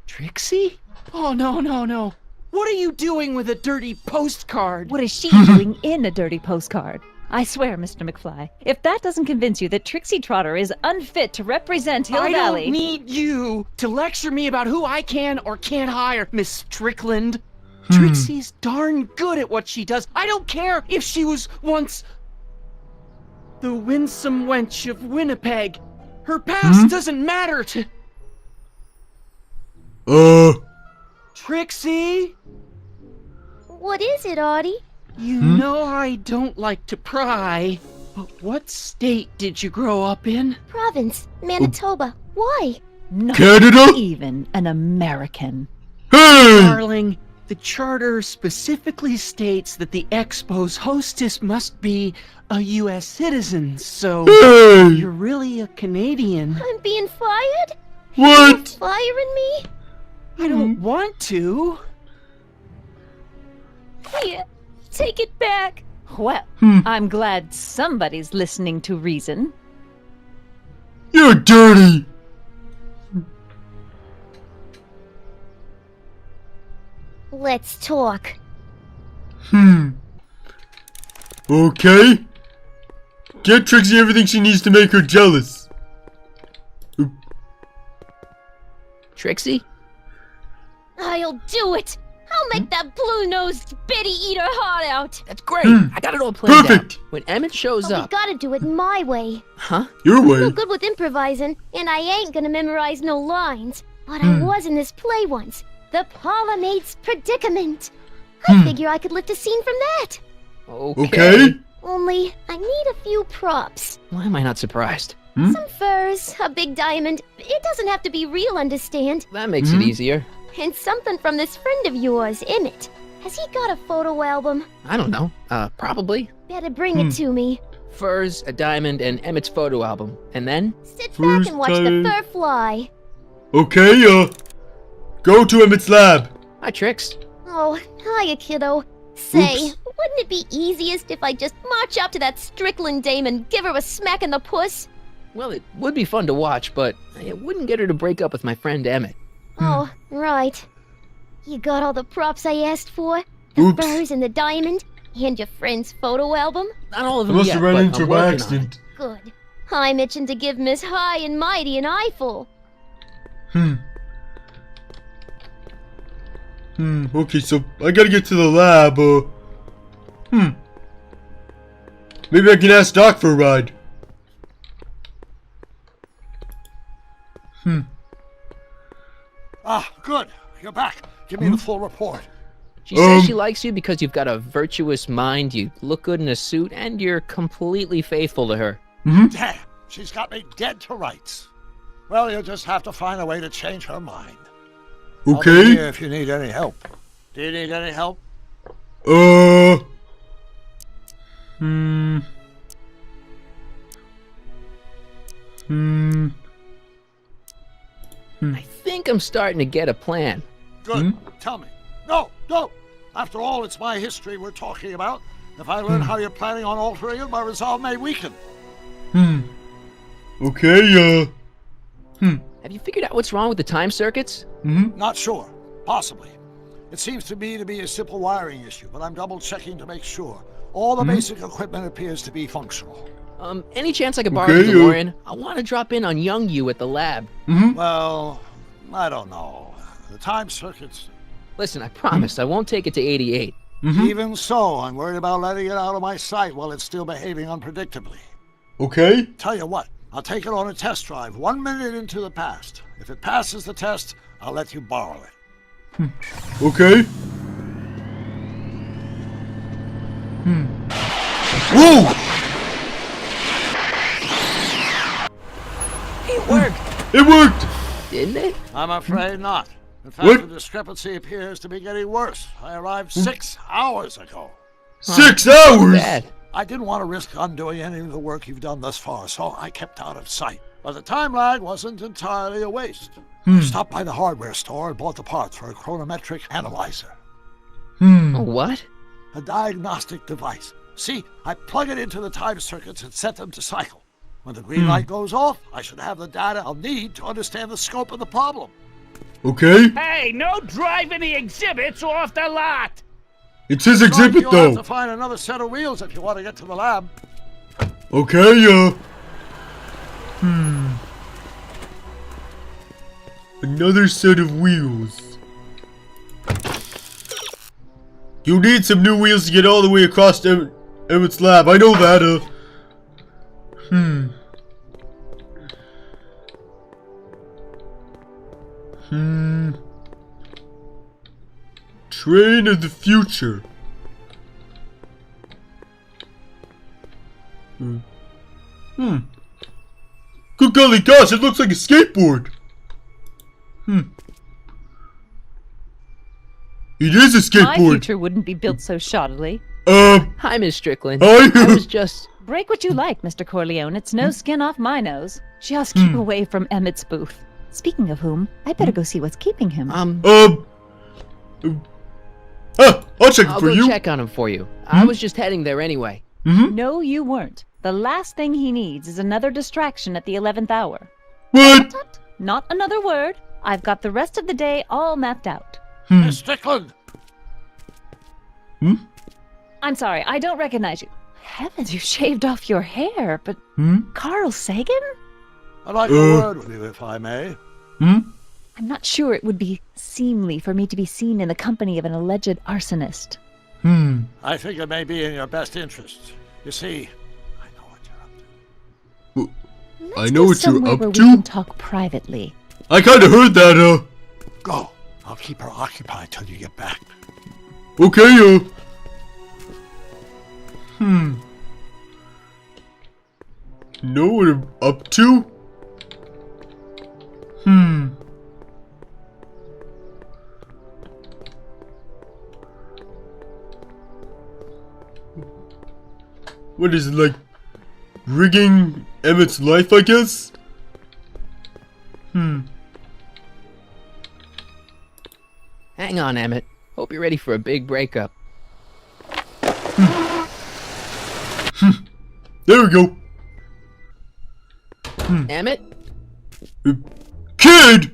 Trixie? Oh, no. What are you doing with a dirty postcard? What is she doing in a dirty postcard? I swear, Mr. McFly, if that doesn't convince you that Trixie Trotter is unfit to represent Hill Valley... I don't need you to lecture me about who I can or can't hire, Miss Strickland. Trixie's darn good at what she does. I don't care if she was once the winsome wench of Winnipeg. Her past doesn't matter to... Trixie? What is it, Audie? You know I don't like to pry, but what state did you grow up in? Province, Manitoba. Why? Not Canada? even an American. Hey! Darling, the charter specifically states that the Expo's hostess must be a U.S. citizen, so Hey! you're really a Canadian. I'm being fired? What? You're firing me? I don't want to. Here, take it back. Well, I'm glad somebody's listening to reason. You're dirty. Let's talk. Okay. Get Trixie everything she needs to make her jealous. Trixie? I'll do it! I'll make that blue-nosed bitty eat her heart out! That's great! I got it all planned Perfect. out. When Emmett shows But up... we gotta do it my way. Huh? Your I'm way? no good with improvising, and I ain't gonna memorize no lines. But I was in this play once. The Parlor Maid's Predicament. I figure I could lift a scene from that. Okay. Only, I need a few props. Why am I not surprised? Some furs, a big diamond. It doesn't have to be real, understand? That makes it easier. And something from this friend of yours, Emmett. Has he got a photo album? I don't know. Probably. Better bring it to me. Furs, a diamond, and Emmett's photo album. And then? Sit back and watch the fur fly. Okay, go to Emmett's lab. Hi, Trix. Oh, hiya, kiddo. Say, Oops. wouldn't it be easiest if I just march up to that Strickland dame and give her a smack in the puss? Well, it would be fun to watch, but it wouldn't get her to break up with my friend Emmett. Oh, right. You got all the props I asked for? The furs and the diamond? And your friend's photo album? Not all of I them must yet, have ran but into I'm her by working on it. accident. Good. I'm itching to give Miss High and Mighty an eyeful. Okay, so I gotta get to the lab, Maybe I can ask Doc for a ride. Ah, good. You're back. Give me the full report. She says she likes you because you've got a virtuous mind, you look good in a suit, and you're completely faithful to her. Damn, she's got me dead to rights. Well, you'll just have to find a way to change her mind. I'll be Okay. here if you need any help. Do you need any help? I think I'm starting to get a plan. Good. Tell me. No, don't. After all, it's my history we're talking about. If I learn how you're planning on altering it, my resolve may weaken. Okay, Have you figured out what's wrong with the time circuits? Not sure. Possibly. It seems to me to be a simple wiring issue, but I'm double-checking to make sure. All the basic equipment appears to be functional. Any chance I could borrow the DeLorean? I want to drop in on young you at the lab. Well, I don't know. The time circuits... Listen, I promise I won't take it to 88. Even so, I'm worried about letting it out of my sight while it's still behaving unpredictably. Okay. Tell you what, I'll take it on a test drive 1 minute into the past. If it passes the test, I'll let you borrow it. Okay. Whoa! It worked! It worked! Didn't it? I'm afraid not. In fact, What? the discrepancy appears to be getting worse. I arrived 6 hours ago. 6 hours? Bad. I didn't want to risk undoing any of the work you've done thus far, so I kept out of sight. But the time lag wasn't entirely a waste. I stopped by the hardware store and bought the parts for a chronometric analyzer. A what? A diagnostic device. See, I plug it into the time circuits and set them to cycle. When the green light goes off, I should have the data I'll need to understand the scope of the problem. Okay. Hey, no driving the exhibits off the lot! It's his Looks like exhibit, you'll have though. to find another set of wheels if you want to get to the lab. Okay, Another set of wheels. You need some new wheels to get all the way across Emmett's lab. I know that, Train of the future. Good golly gosh, it looks like a skateboard. It is a My skateboard. future wouldn't be built so shoddily. Hi, Miss Strickland. Hi. I was just... Break what you like, Mr. Corleone. It's no skin off my nose. Just keep away from Emmett's booth. Speaking of whom, I better go see what's keeping him. I'll check it I'll for go you. check on him for you. I was just heading there anyway. No, you weren't. The last thing he needs is another distraction at the 11th hour. What? Not another word. I've got the rest of the day all mapped out. Miss Strickland, I'm sorry, I don't recognize you. Heavens, you shaved off your hair, but Carl Sagan? I'd like a word with you, if I may. I'm not sure it would be seemly for me to be seen in the company of an alleged arsonist. I think it may be in your best interest. You see, I know what you're Somewhere up where we to. can talk privately. I kind of heard that, Go. I'll keep her occupied till you get back. Okay, Know what I'm up to? What is it, like rigging Emmett's life, I guess? Hang on, Emmett. Hope you're ready for a big breakup. There we go. Emmett? Kid!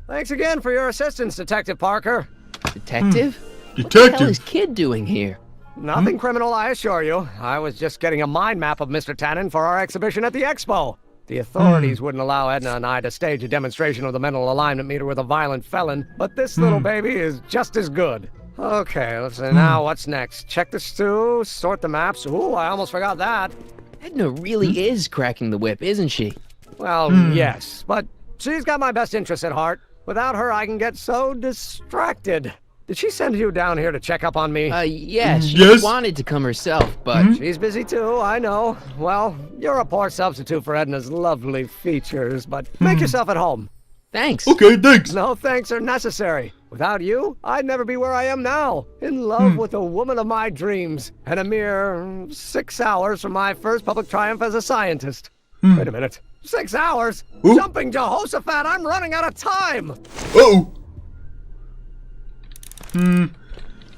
Thanks again for your assistance, Detective Parker. Detective? What the Detective? hell is Kid doing here? Nothing criminal, I assure you. I was just getting a mind map of Mr. Tannen for our exhibition at the expo. The authorities wouldn't allow Edna and I to stage a demonstration of the mental alignment meter with a violent felon, but this little baby is just as good. Okay, let's see. Now what's next? Check the stew, sort the maps. Ooh, I almost forgot that. Edna really is cracking the whip, isn't she? Well, yes, but she's got my best interests at heart. Without her, I can get so distracted. Did she send you down here to check up on me? Yes, she wanted to come herself, but... She's busy too, I know. Well, you're a poor substitute for Edna's lovely features, but make yourself at home. Thanks. Okay, thanks. No thanks are necessary. Without you, I'd never be where I am now. In love with the woman of my dreams. And a mere 6 hours from my first public triumph as a scientist. Wait a minute. 6 hours? Ooh. Jumping Jehoshaphat, I'm running out of time! Uh-oh.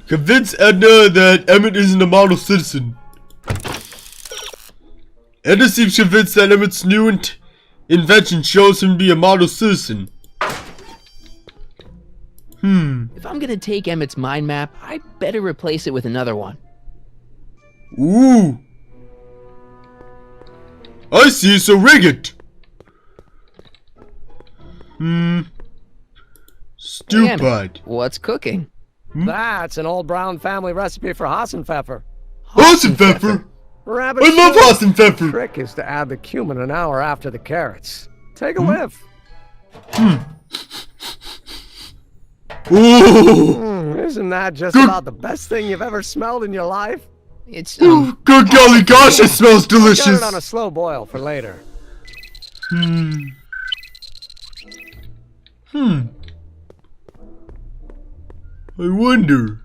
Convince Edna that Emmett isn't a model citizen. Edna seems convinced that Emmett's new invention shows him to be a model citizen. If I'm gonna take Emmett's mind map, I better replace it with another one. Ooh. I see, so rig it. Stupid. What's cooking? That's an old brown family recipe for Hassenpfeffer. Hassenpfeffer? Rabbit I love stew. Hassenpfeffer. The trick is to add the cumin an hour after the carrots. Take a whiff. Ooh. Isn't that just about the best thing you've ever smelled in your life? It's Good golly gosh, it smells delicious. Got it on a slow boil for later. I wonder.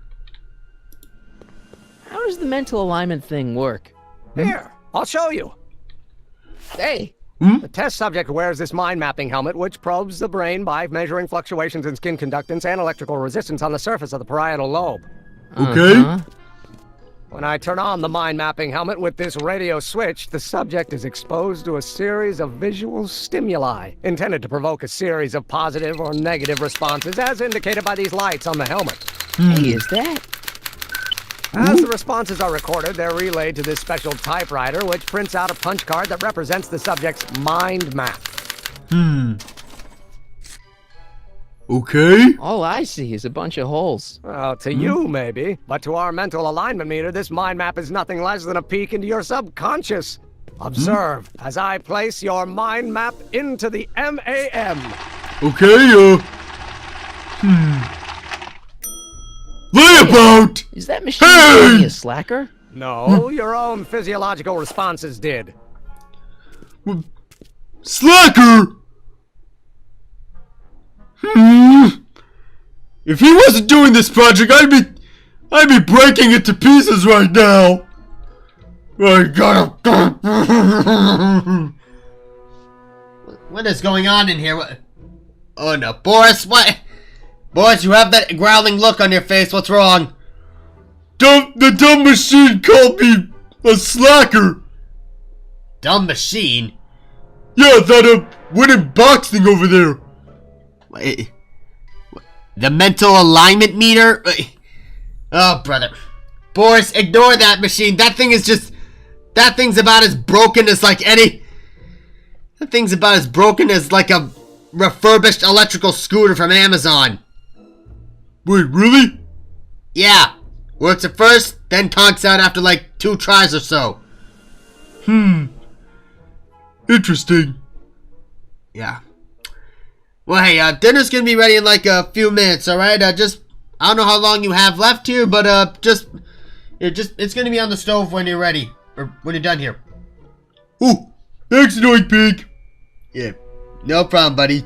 How does the mental alignment thing work? Here, I'll show you. Hey. The test subject wears this mind mapping helmet, which probes the brain by measuring fluctuations in skin conductance and electrical resistance on the surface of the parietal lobe. Okay. When I turn on the mind mapping helmet with this radio switch, the subject is exposed to a series of visual stimuli intended to provoke a series of positive or negative responses, as indicated by these lights on the helmet. Hey, is that? As the responses are recorded, they're relayed to this special typewriter, which prints out a punch card that represents the subject's mind map. Okay. All I see is a bunch of holes. Well, to you, maybe. But to our mental alignment meter, this mind map is nothing less than a peek into your subconscious. Observe as I place your mind map into the MAM. Okay, Layabout! Is that machine calling me a slacker? No, your own physiological responses did. Slacker! If he wasn't doing this project, I'd be breaking it to pieces right now. I gotta. What is going on in here? What? Oh no, Boris, what? Boris, you have that growling look on your face. What's wrong? The dumb machine called me a slacker. Dumb machine? Yeah, that winning boxing over there. Wait, the mental alignment meter? Oh, brother. Boris, ignore that machine. That thing's about as broken as like any... That thing's about as broken as like a refurbished electrical scooter from Amazon. Wait, really? Yeah. Works at first, then conks out after like 2 tries or so. Interesting. Yeah. Well, hey, dinner's gonna be ready in like a few minutes, alright? I don't know how long you have left here, but it's gonna be on the stove when you're ready. Or when you're done here. Oh, thanks, Annoying Pig. Yeah, no problem, buddy.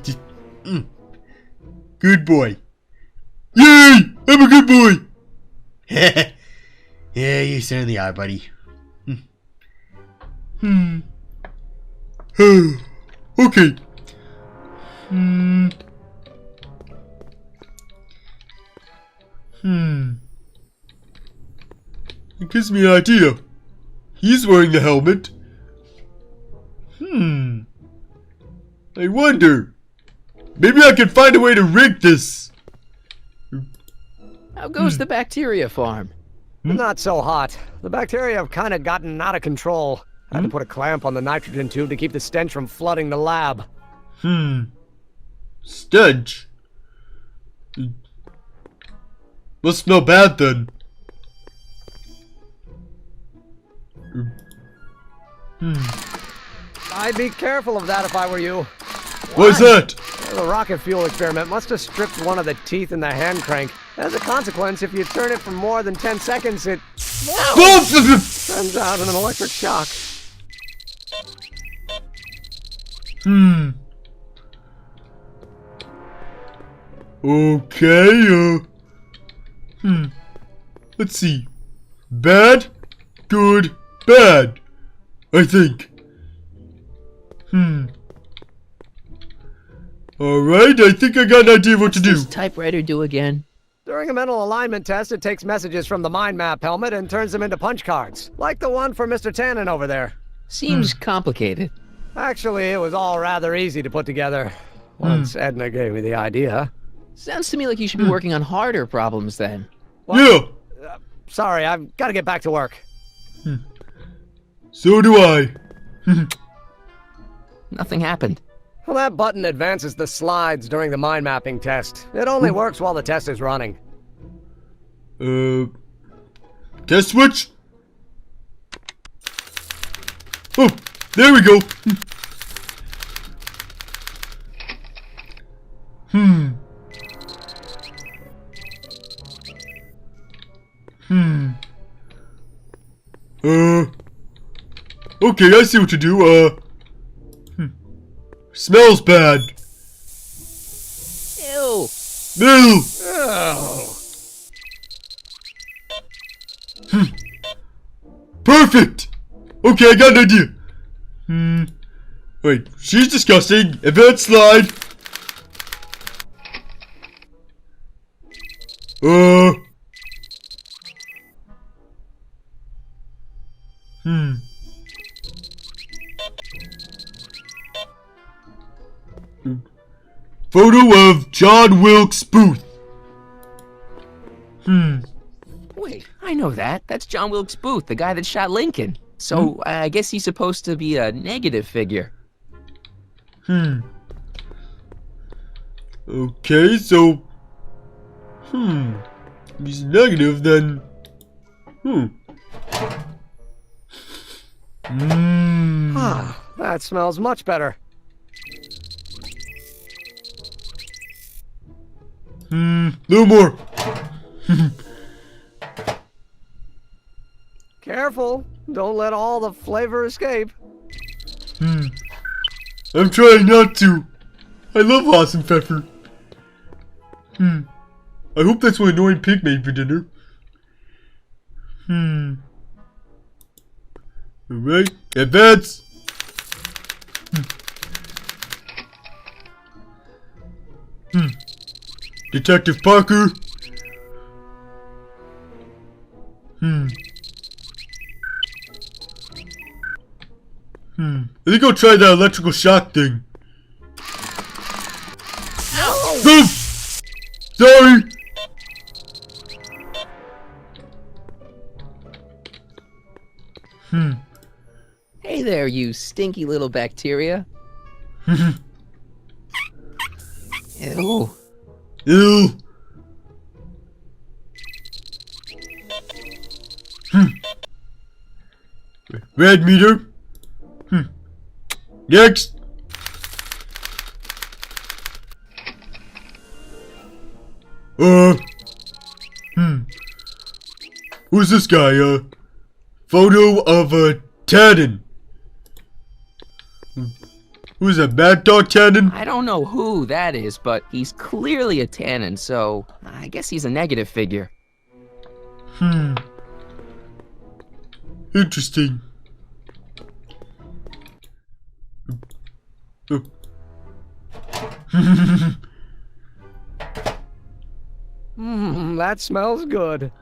Good boy. Yay! I'm a good boy! Yeah, you certainly are, buddy. Okay. It gives me an idea. He's wearing the helmet. I wonder. Maybe I can find a way to rig this. How goes the bacteria farm? Not so hot. The bacteria have kind of gotten out of control. I had to put a clamp on the nitrogen tube to keep the stench from flooding the lab. Stench? Must smell bad then. I'd be careful of that if I were you. What's that? The rocket fuel experiment must have stripped one of the teeth in the hand crank. As a consequence, if you turn it for more than 10 seconds, it sends out an electric shock. Okay, let's see. Bad, good, bad, I think. Alright, I think I got an idea of what to do. What's this typewriter do again? During a mental alignment test, it takes messages from the mind map helmet and turns them into punch cards, like the one for Mr. Tannen over there. Seems complicated. Actually, it was all rather easy to put together, once Edna gave me the idea. Sounds to me like you should be working on harder problems then. What? Yeah! Sorry, I've got to get back to work. So do I. Nothing happened. Well, that button advances the slides during the mind mapping test. It only works while the test is running. Test switch? Oh, there we go. Okay, I see what to do. Smells bad. Ew. Ew. Oh. Perfect. Okay, I got an idea. Wait, she's disgusting. Event slide. Photo of John Wilkes Booth. Wait, I know that. That's John Wilkes Booth, the guy that shot Lincoln. So I guess he's supposed to be a negative figure. Okay, so... If he's negative, then... That smells much better. No more. Careful. Don't let all the flavor escape. I'm trying not to. I love awesome pepper. I hope that's what Annoying Pig made for dinner. Alright, advance. Detective Parker. I think I'll try that electrical shock thing. Oof! Sorry! Hey there, you stinky little bacteria. Ew. Ew. Red meter. Next. Who's this guy? Photo of Tannen. Who's that, Mad Dog Tannen? I don't know who that is, but he's clearly a Tannen, so I guess he's a negative figure. Interesting. That smells good.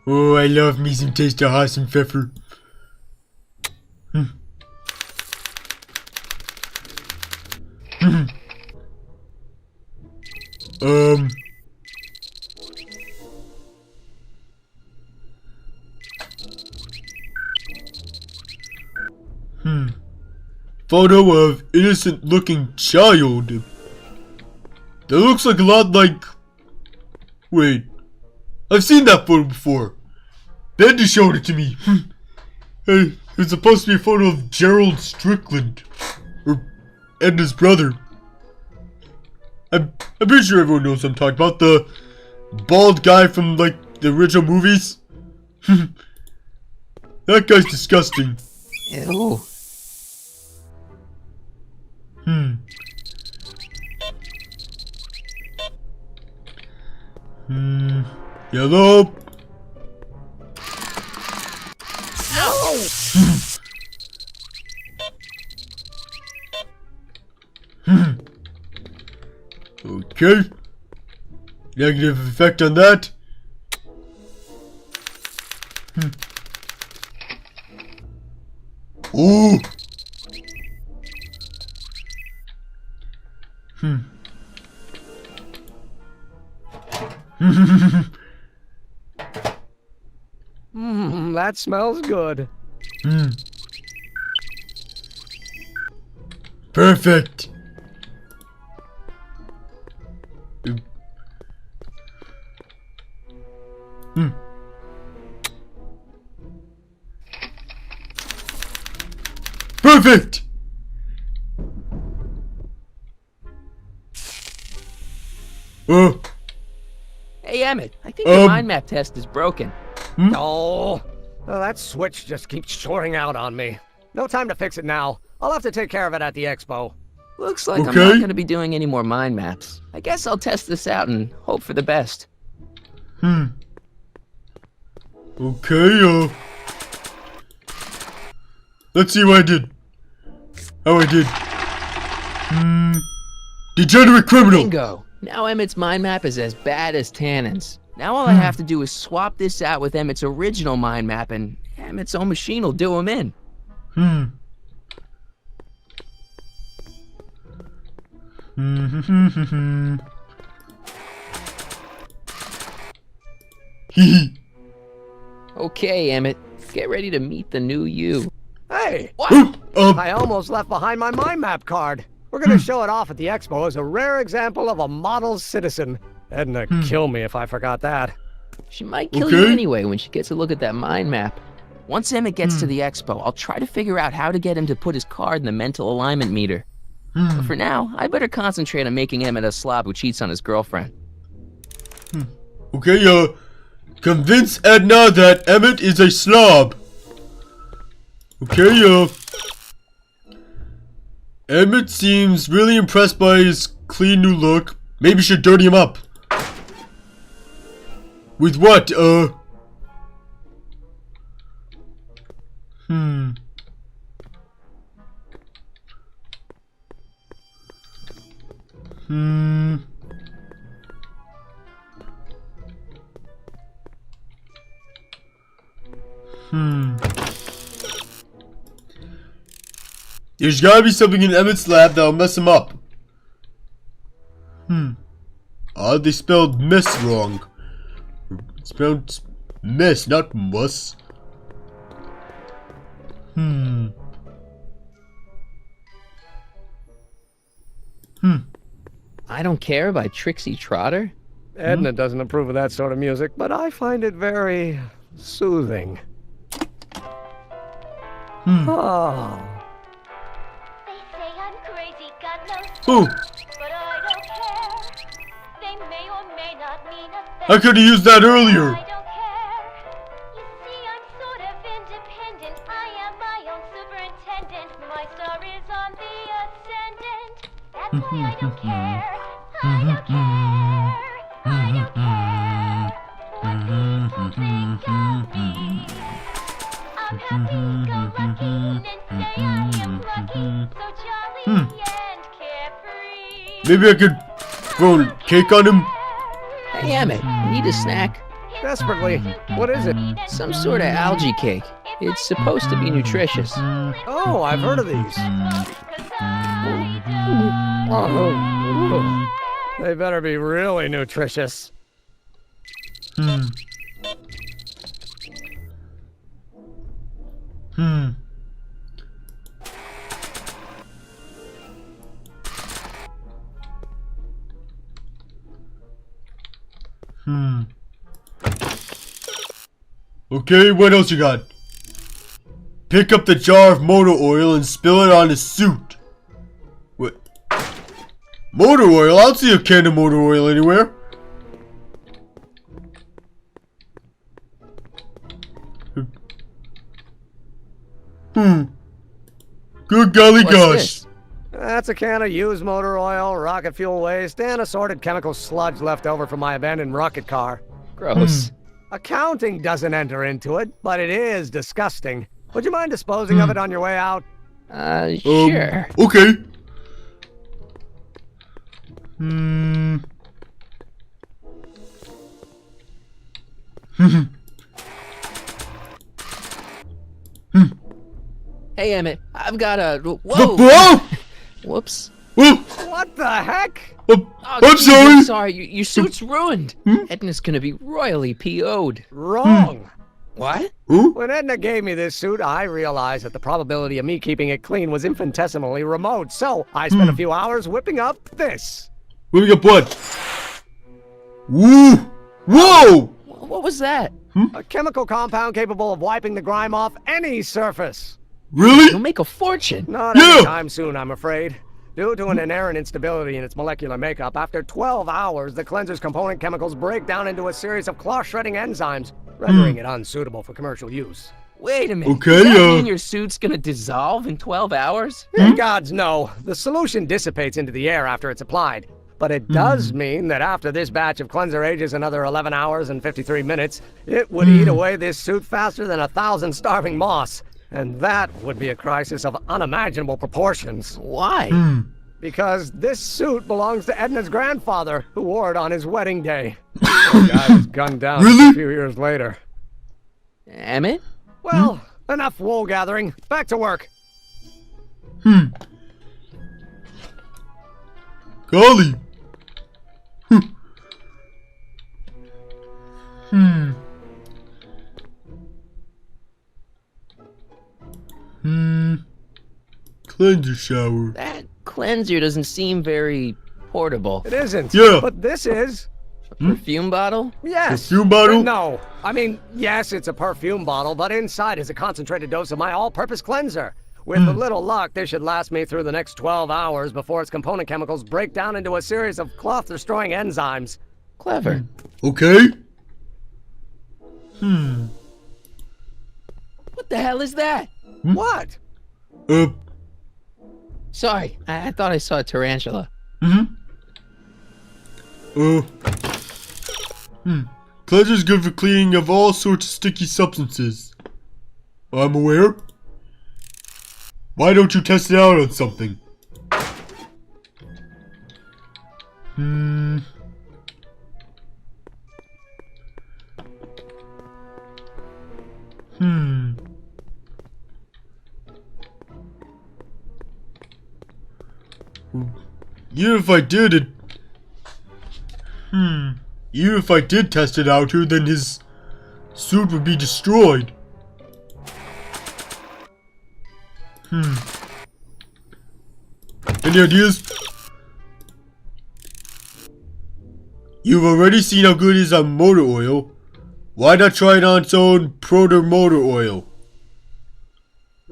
Oh, I love me some taste of hot and pepper. Photo of innocent looking child. That looks like a lot like... Wait. I've seen that photo before. Bendy showed it to me. Hey, it's supposed to be a photo of Gerald Strickland. And his brother. I'm pretty sure everyone knows what I'm talking about. The bald guy from, like, the original movies. That guy's disgusting. Ew. Yellow. No! Okay. Negative effect on that. Ooh. That smells good. Perfect. Perfect. Hey, Emmett, I think the mind map test is broken. Oh, that switch just keeps shorting out on me. No time to fix it now. I'll have to take care of it at the expo. Looks like I'm not going to be doing any more mind maps. I guess I'll test this out and hope for the best. Okay, let's see what I did. How I did. Degenerate criminal. Bingo. Now Emmett's mind map is as bad as Tannen's. Now all I have to do is swap this out with Emmett's original mind map, and Emmett's own machine will do him in. Okay, Emmett, get ready to meet the new you. Hey! What? I almost left behind my mind map card. We're gonna show it off at the expo as a rare example of a model citizen. Edna kill me if I forgot that. She might kill you anyway when she gets a look at that mind map. Once Emmett gets to the expo, I'll try to figure out how to get him to put his card in the mental alignment meter. But for now, I better concentrate on making Emmett a slob who cheats on his girlfriend. Okay, convince Edna that Emmett is a slob. Okay, Emmett seems really impressed by his clean new look. Maybe should dirty him up. With what, There's gotta be something in Emmett's lab that'll mess him up. They spelled miss wrong. It's spelled miss, not muss. I Don't Care by Trixie Trotter? Edna doesn't approve of that sort of music, but I find it very soothing. Oh. They say I'm crazy, God knows. Oh. But I don't care. They may or may not mean a thing. I could have used that earlier. I don't care. You see, I'm sort of independent. I am my own superintendent. My star is on the ascendant. That's why I don't care. I don't care. I don't care what people think of me. I'm happy-go-lucky and say I am lucky, so jolly and carefree. Maybe I could throw cake on him. Hey, Emmett, need a snack? Desperately. What is it? Some sort of algae cake. It's supposed to be nutritious. Oh, I've heard of these. Oh. They better be really nutritious. Okay, what else you got? Pick up the jar of motor oil and spill it on his suit. What? Motor oil? I don't see a can of motor oil anywhere. Good golly gosh. This? That's a can of used motor oil, rocket fuel waste, and assorted chemical sludge left over from my abandoned rocket car. Gross. Accounting doesn't enter into it, but it is disgusting. Would you mind disposing of it on your way out? Sure. Okay. Hey, Emmett, I've got a... Whoa! Whoa! Whoops. What the heck? I'm sorry. I'm sorry. Your suit's ruined. Edna's gonna be royally PO'd. Wrong. What? When Edna gave me this suit, I realized that the probability of me keeping it clean was infinitesimally remote, so I spent a few hours whipping up this. Whipping up what? Woo! Whoa! What was that? A chemical compound capable of wiping the grime off any surface. Really? You'll make a fortune. Not anytime soon, I'm afraid. Due to an inherent instability in its molecular makeup, after 12 hours, the cleanser's component chemicals break down into a series of cloth-shredding enzymes, rendering it unsuitable for commercial use. Wait a minute. Okay, Does that mean your suit's gonna dissolve in 12 hours? Gods, no. The solution dissipates into the air after it's applied. But it does mean that after this batch of cleanser ages another 11 hours and 53 minutes, it would eat away this suit faster than 1,000 starving moths. And that would be a crisis of unimaginable proportions. Why? Because this suit belongs to Edna's grandfather, who wore it on his wedding day. The guy was gunned down a few years later. Emmett? Well, enough wool gathering. Back to work. Golly. Cleanser shower. That cleanser doesn't seem very portable. It isn't. Yeah. But this is. A perfume bottle? Yes. Perfume bottle? No. I mean, yes, it's a perfume bottle, but inside is a concentrated dose of my all-purpose cleanser. With a little luck, this should last me through the next 12 hours before its component chemicals break down into a series of cloth-destroying enzymes. Clever. Okay. What the hell is that? What? Sorry, I thought I saw a tarantula. Cleanser's good for cleaning of all sorts of sticky substances. I'm aware. Why don't you test it out on something? Even if I did it... Even if I did test it out here, then his suit would be destroyed. Any ideas? You've already seen how good it is on motor oil. Why not try it on its own proto-motor oil?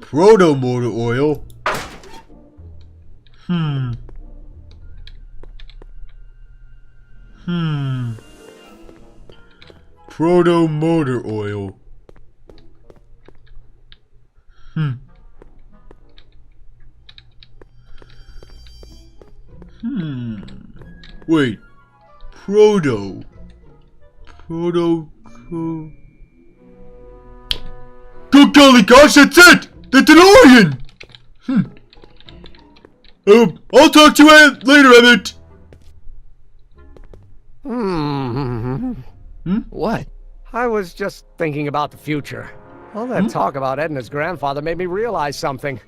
Proto-motor oil? Proto-motor oil. Wait. Proto. Good golly gosh, that's it! The DeLorean! I'll talk to you later, Emmett. What? I was just thinking about the future. All that talk about Edna's grandfather made me realize something.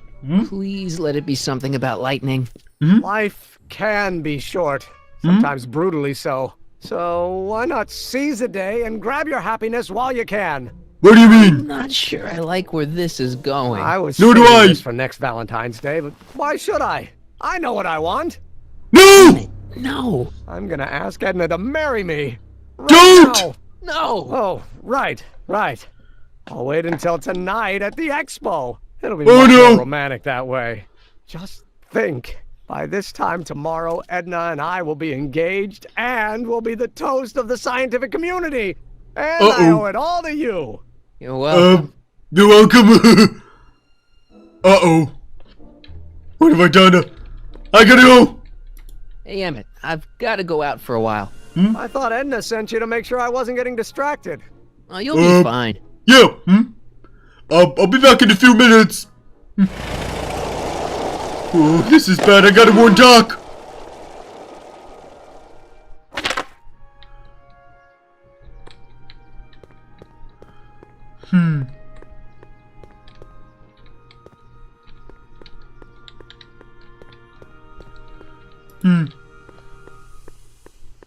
Please let it be something about lightning. Life can be short, sometimes brutally so. So why not seize the day and grab your happiness while you can? What do you mean? I'm not sure I like where this is going. I was Nor do saving I. this for next Valentine's Day, but why should I? I know what I want. No! No. I'm gonna ask Edna to marry me. Right Don't! now. No. Oh, right. I'll wait until tonight at the expo. It'll be Oh, much no. more romantic that way. Just think. By this time tomorrow, Edna and I will be engaged and will be the toast of the scientific community. And I owe it all to you. You're welcome. You're welcome. Uh-oh. What have I done? I gotta go. Hey, Emmett, I've got to go out for a while. I thought Edna sent you to make sure I wasn't getting distracted. Oh, you'll be fine. Yeah. I'll be back in a few minutes. Oh, this is bad. I gotta warn Doc.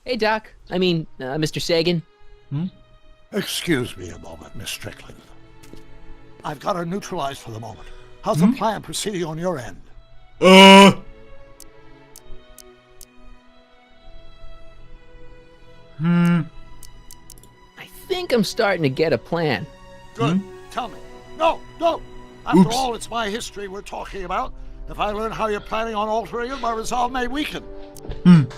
Hey, Doc. I mean, Mr. Sagan. Excuse me a moment, Miss Strickland. I've got her neutralized for the moment. How's the plan proceeding on your end? I think I'm starting to get a plan. Good. Tell me. No, don't. After all, it's my history we're talking about. If I learn how you're planning on altering it, my resolve may weaken. You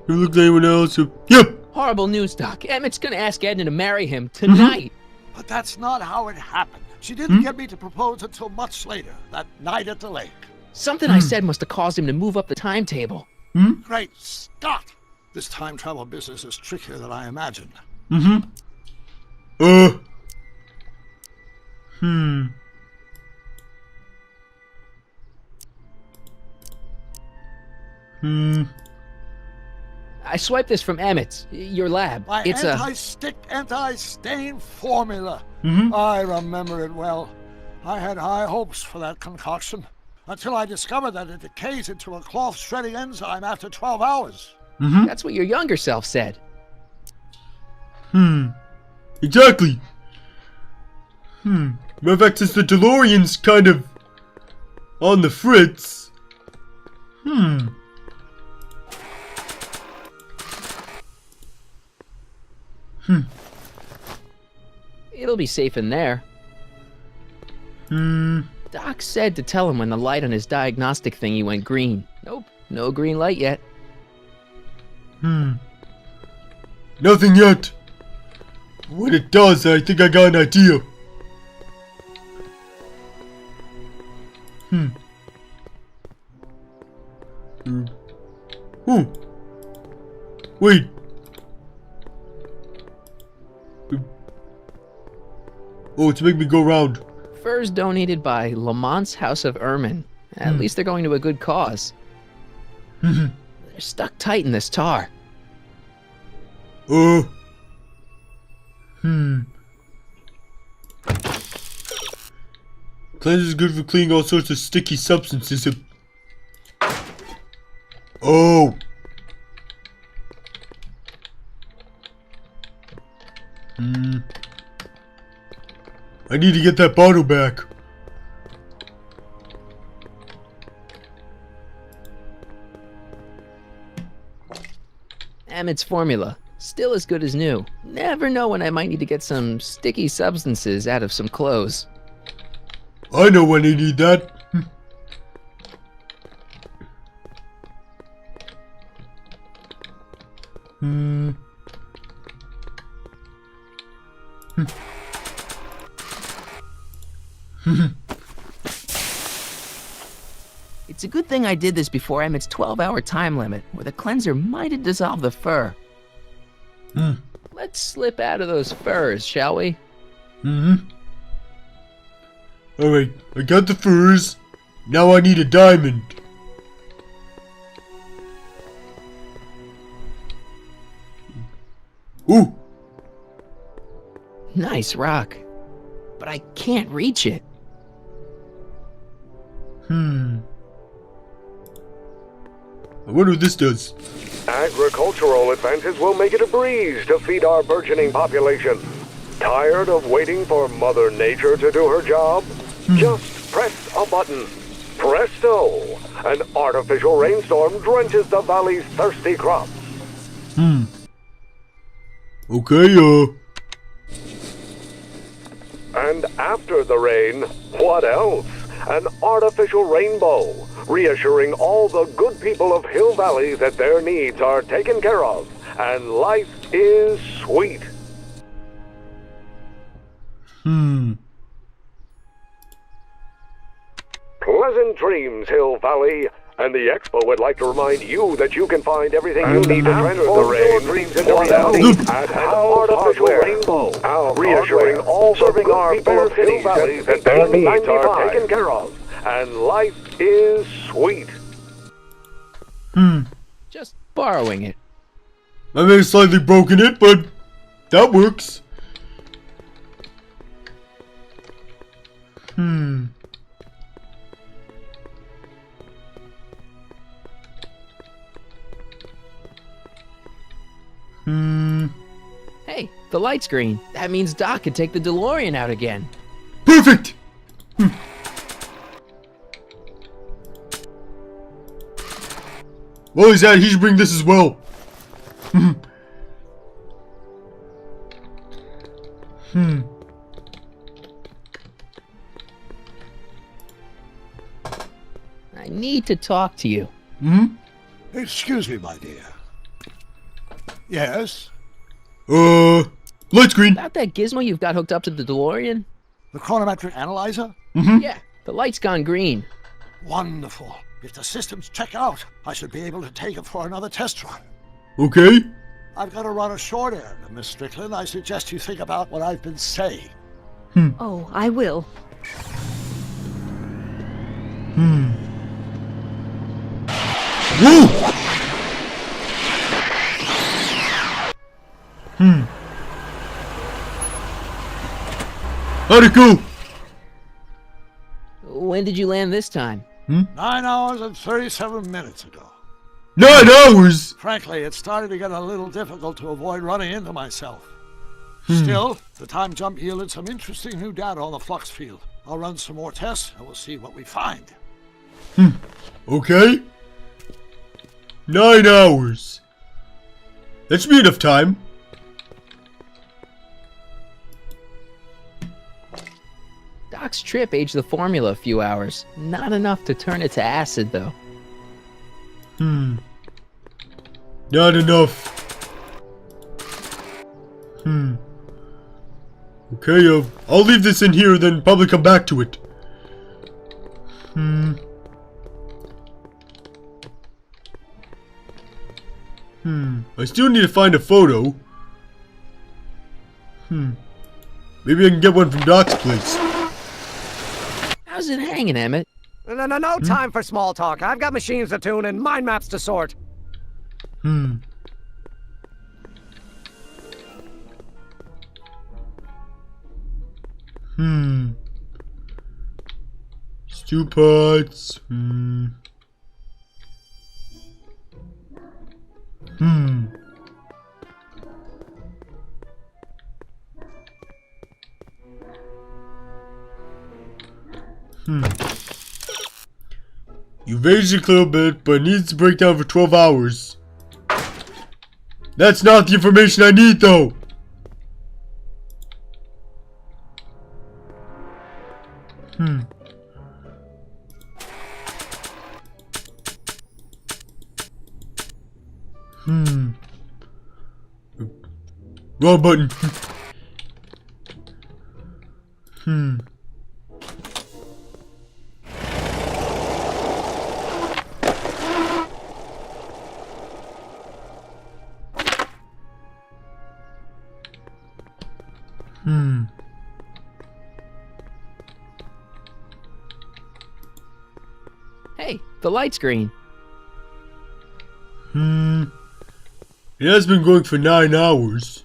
look at anyone else? Yep. Horrible news, Doc. Emmett's gonna ask Edna to marry him tonight. But that's not how it happened. She didn't get me to propose until much later, that night at the lake. Something I said must have caused him to move up the timetable. Great Scott! This time travel business is trickier than I imagined. I swiped this from Emmett's, your lab. My It's anti-stick, anti-stain formula. I remember it well. I had high hopes for that concoction, until I discovered that it decays into a cloth shredding enzyme after 12 hours. That's what your younger self said. Exactly. Matter of fact, since the DeLorean's kind of on the fritz. It'll be safe in there. Doc said to tell him when the light on his diagnostic thingy went green. Nope, no green light yet. Nothing yet. When it does, I think I got an idea. Wait. Oh, it's making me go round. Furs donated by Lamont's House of Ermine. At least they're going to a good cause. They're stuck tight in this tar. Cleanser is good for cleaning all sorts of sticky substances. Oh. I need to get that bottle back. Emmett's formula. Still as good as new. Never know when I might need to get some sticky substances out of some clothes. I know when I need that. It's a good thing I did this before Emmett's 12-hour time limit, or the cleanser might have dissolved the fur. Let's slip out of those furs, shall we? Alright, I got the furs. Now I need a diamond. Ooh! Nice rock. But I can't reach it. I wonder what this does. Agricultural advances will make it a breeze to feed our burgeoning population. Tired of waiting for Mother Nature to do her job? Just press a button. Presto! An artificial rainstorm drenches the valley's thirsty crops. Okay, And after the rain, what else? An artificial rainbow, reassuring all the good people of Hill Valley that their needs are taken care of, and life is sweet. Pleasant dreams, Hill Valley. And the Expo would like to remind you that you can find everything you need to transform your dreams into reality at an artificial rainbow, reassuring all serving our fair Hill Valley that their needs are taken care of, and life is sweet. Just borrowing it. I may have slightly broken it, but that works. Hey, the light's green. That means Doc could take the DeLorean out again. Perfect! Well, he's out. He should bring this as well. I need to talk to you. Excuse me, my dear. Yes? Light screen. About that gizmo you've got hooked up to the DeLorean? The chronometric analyzer? Yeah, the light's gone green. Wonderful. If the systems check out, I should be able to take it for another test run. Okay. I've got to run a short errand, Miss Strickland. I suggest you think about what I've been saying. Oh, I will. Woo! How'd it go? When did you land this time? 9 hours and 37 minutes ago. 9 hours? Frankly, it started to get a little difficult to avoid running into myself. Still, the time jump yielded some interesting new data on the flux field. I'll run some more tests and we'll see what we find. Okay. 9 hours. That should be enough time. Doc's trip aged the formula a few hours. Not enough to turn it to acid, though. Not enough. Okay, I'll leave this in here, then probably come back to it. I still need to find a photo. Maybe I can get one from Doc's place. How's it hanging, Emmett? No time for small talk. I've got machines to tune and mind maps to sort. Stew pots. You've aged a little bit, but it needs to break down for 12 hours. That's not the information I need, though. Wrong button. Hey, the light's green. It has been going for 9 hours.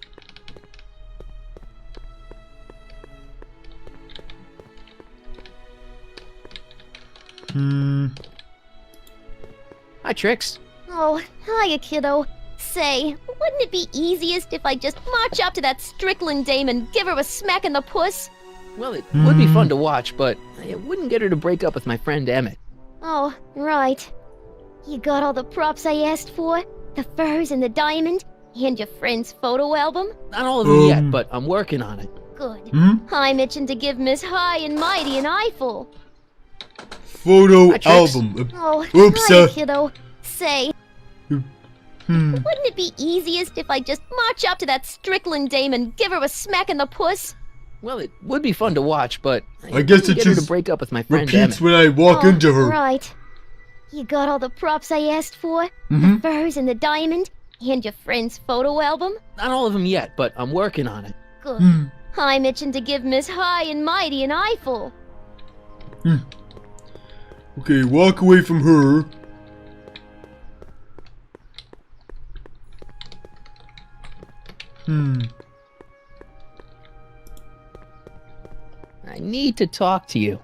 Hi, Trix. Oh, hiya, kiddo. Say, wouldn't it be easiest if I just march up to that Strickland dame and give her a smack in the puss? Well, it would be fun to watch, but it wouldn't get her to break up with my friend Emmett. Oh, right. You got all the props I asked for? The furs and the diamond? And your friend's photo album? Not all of them yet, but I'm working on it. Good. I'm itching to give Miss High and Mighty an eyeful. Photo album. Oh, Oops. hiya, kiddo. Say, wouldn't it be easiest if I just march up to that Strickland dame and give her a smack in the puss? Well, it would be fun to watch, but I guess it get her to just break up with my friend repeats Emmett. when I walk into her. Right. You got all the props I asked for? Mhm. The furs and the diamond? And your friend's photo album? Not all of them yet, but I'm working on it. Good. I'm itching to give Miss High and Mighty an eyeful. Okay, walk away from her. I need to talk to you.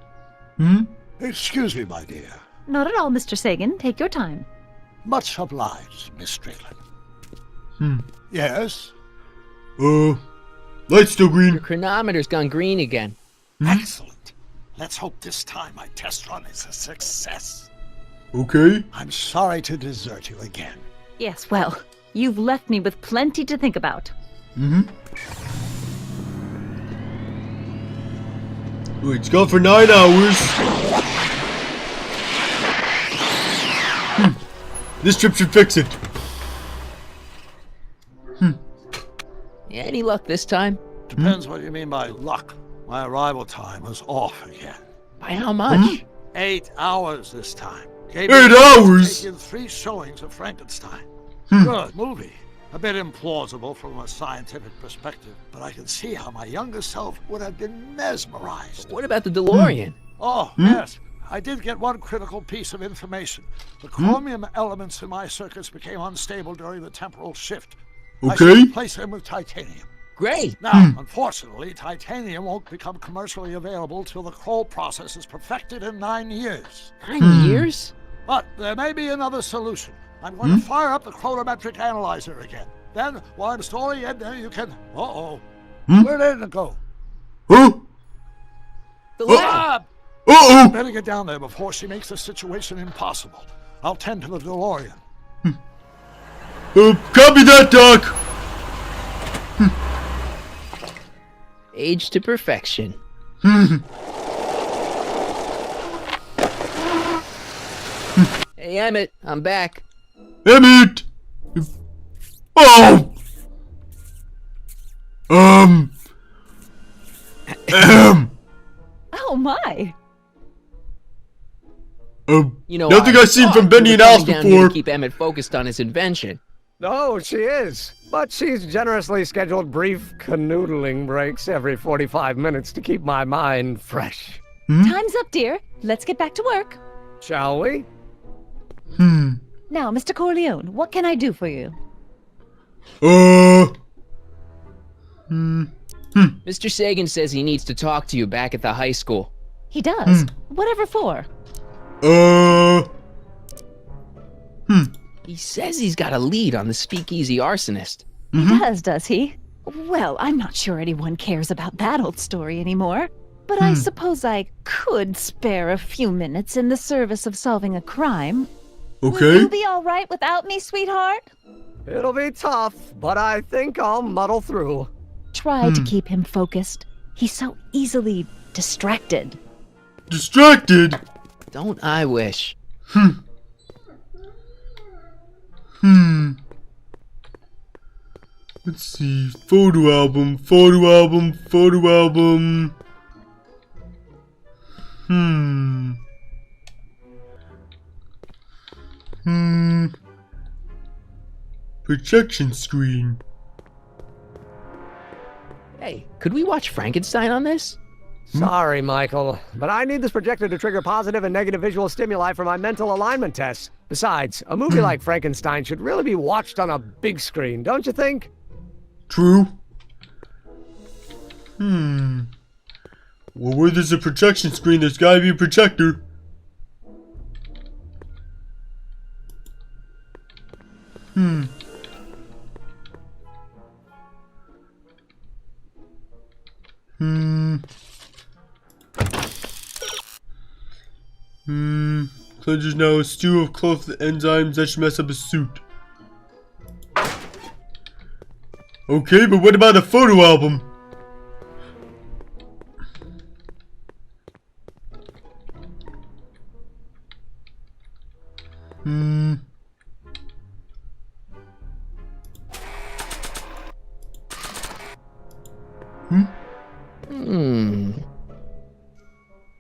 Excuse me, my dear. Not at all, Mr. Sagan. Take your time. Much obliged, Miss Strickland. Yes? Light's still green. Your chronometer's gone green again. Excellent. Let's hope this time my test run is a success. Okay. I'm sorry to desert you again. Yes, well, you've left me with plenty to think about. It's gone for 9 hours. This trip should fix it. Any luck this time? Depends what you mean by luck. My arrival time was off again. By how much? 8 hours this time. 8 hours? Taken 3 showings of Frankenstein. Good movie. A bit implausible from a scientific perspective, but I can see how my younger self would have been mesmerized. What about the DeLorean? Oh, yes. I did get one critical piece of information. The chromium elements in my circuits became unstable during the temporal shift. I Okay. should replace them with titanium. Great. Now, unfortunately, titanium won't become commercially available till the Kroll process is perfected in 9 years. 9 years? But there may be another solution. I'm going to fire up the chronometric analyzer again. Then, while I'm storing it, you can... Where did it go? Huh? The lab! Better get down there before she makes the situation impossible. I'll tend to the DeLorean. Copy that, Doc. Age to perfection. Hey, Emmett, I'm back. Emmett! Oh! Oh my! You know, nothing I've seen from Bendy and Alice down here before. to keep Emmett focused on his invention. No, she is. But she's generously scheduled brief canoodling breaks every 45 minutes to keep my mind fresh. Time's up, dear. Let's get back to work. Shall we? Now, Mr. Corleone, what can I do for you? Mr. Sagan says he needs to talk to you back at the high school. He does. Whatever for? He says he's got a lead on the speakeasy arsonist. He does he? Well, I'm not sure anyone cares about that old story anymore. But I suppose I could spare a few minutes in the service of solving a crime. Okay. Will you be all right without me, sweetheart? It'll be tough, but I think I'll muddle through. Try to keep him focused. He's so easily distracted. Distracted? Don't I wish? Let's see. Photo album, photo album, photo album. Projection screen. Hey, could we watch Frankenstein on this? Sorry, Michael, but I need this projector to trigger positive and negative visual stimuli for my mental alignment tests. Besides, a movie like Frankenstein should really be watched on a big screen, don't you think? True. Well, where there's a projection screen, there's gotta be a projector. Cleanser's now a stew of clothed enzymes that should mess up his suit. Okay, but what about a photo album?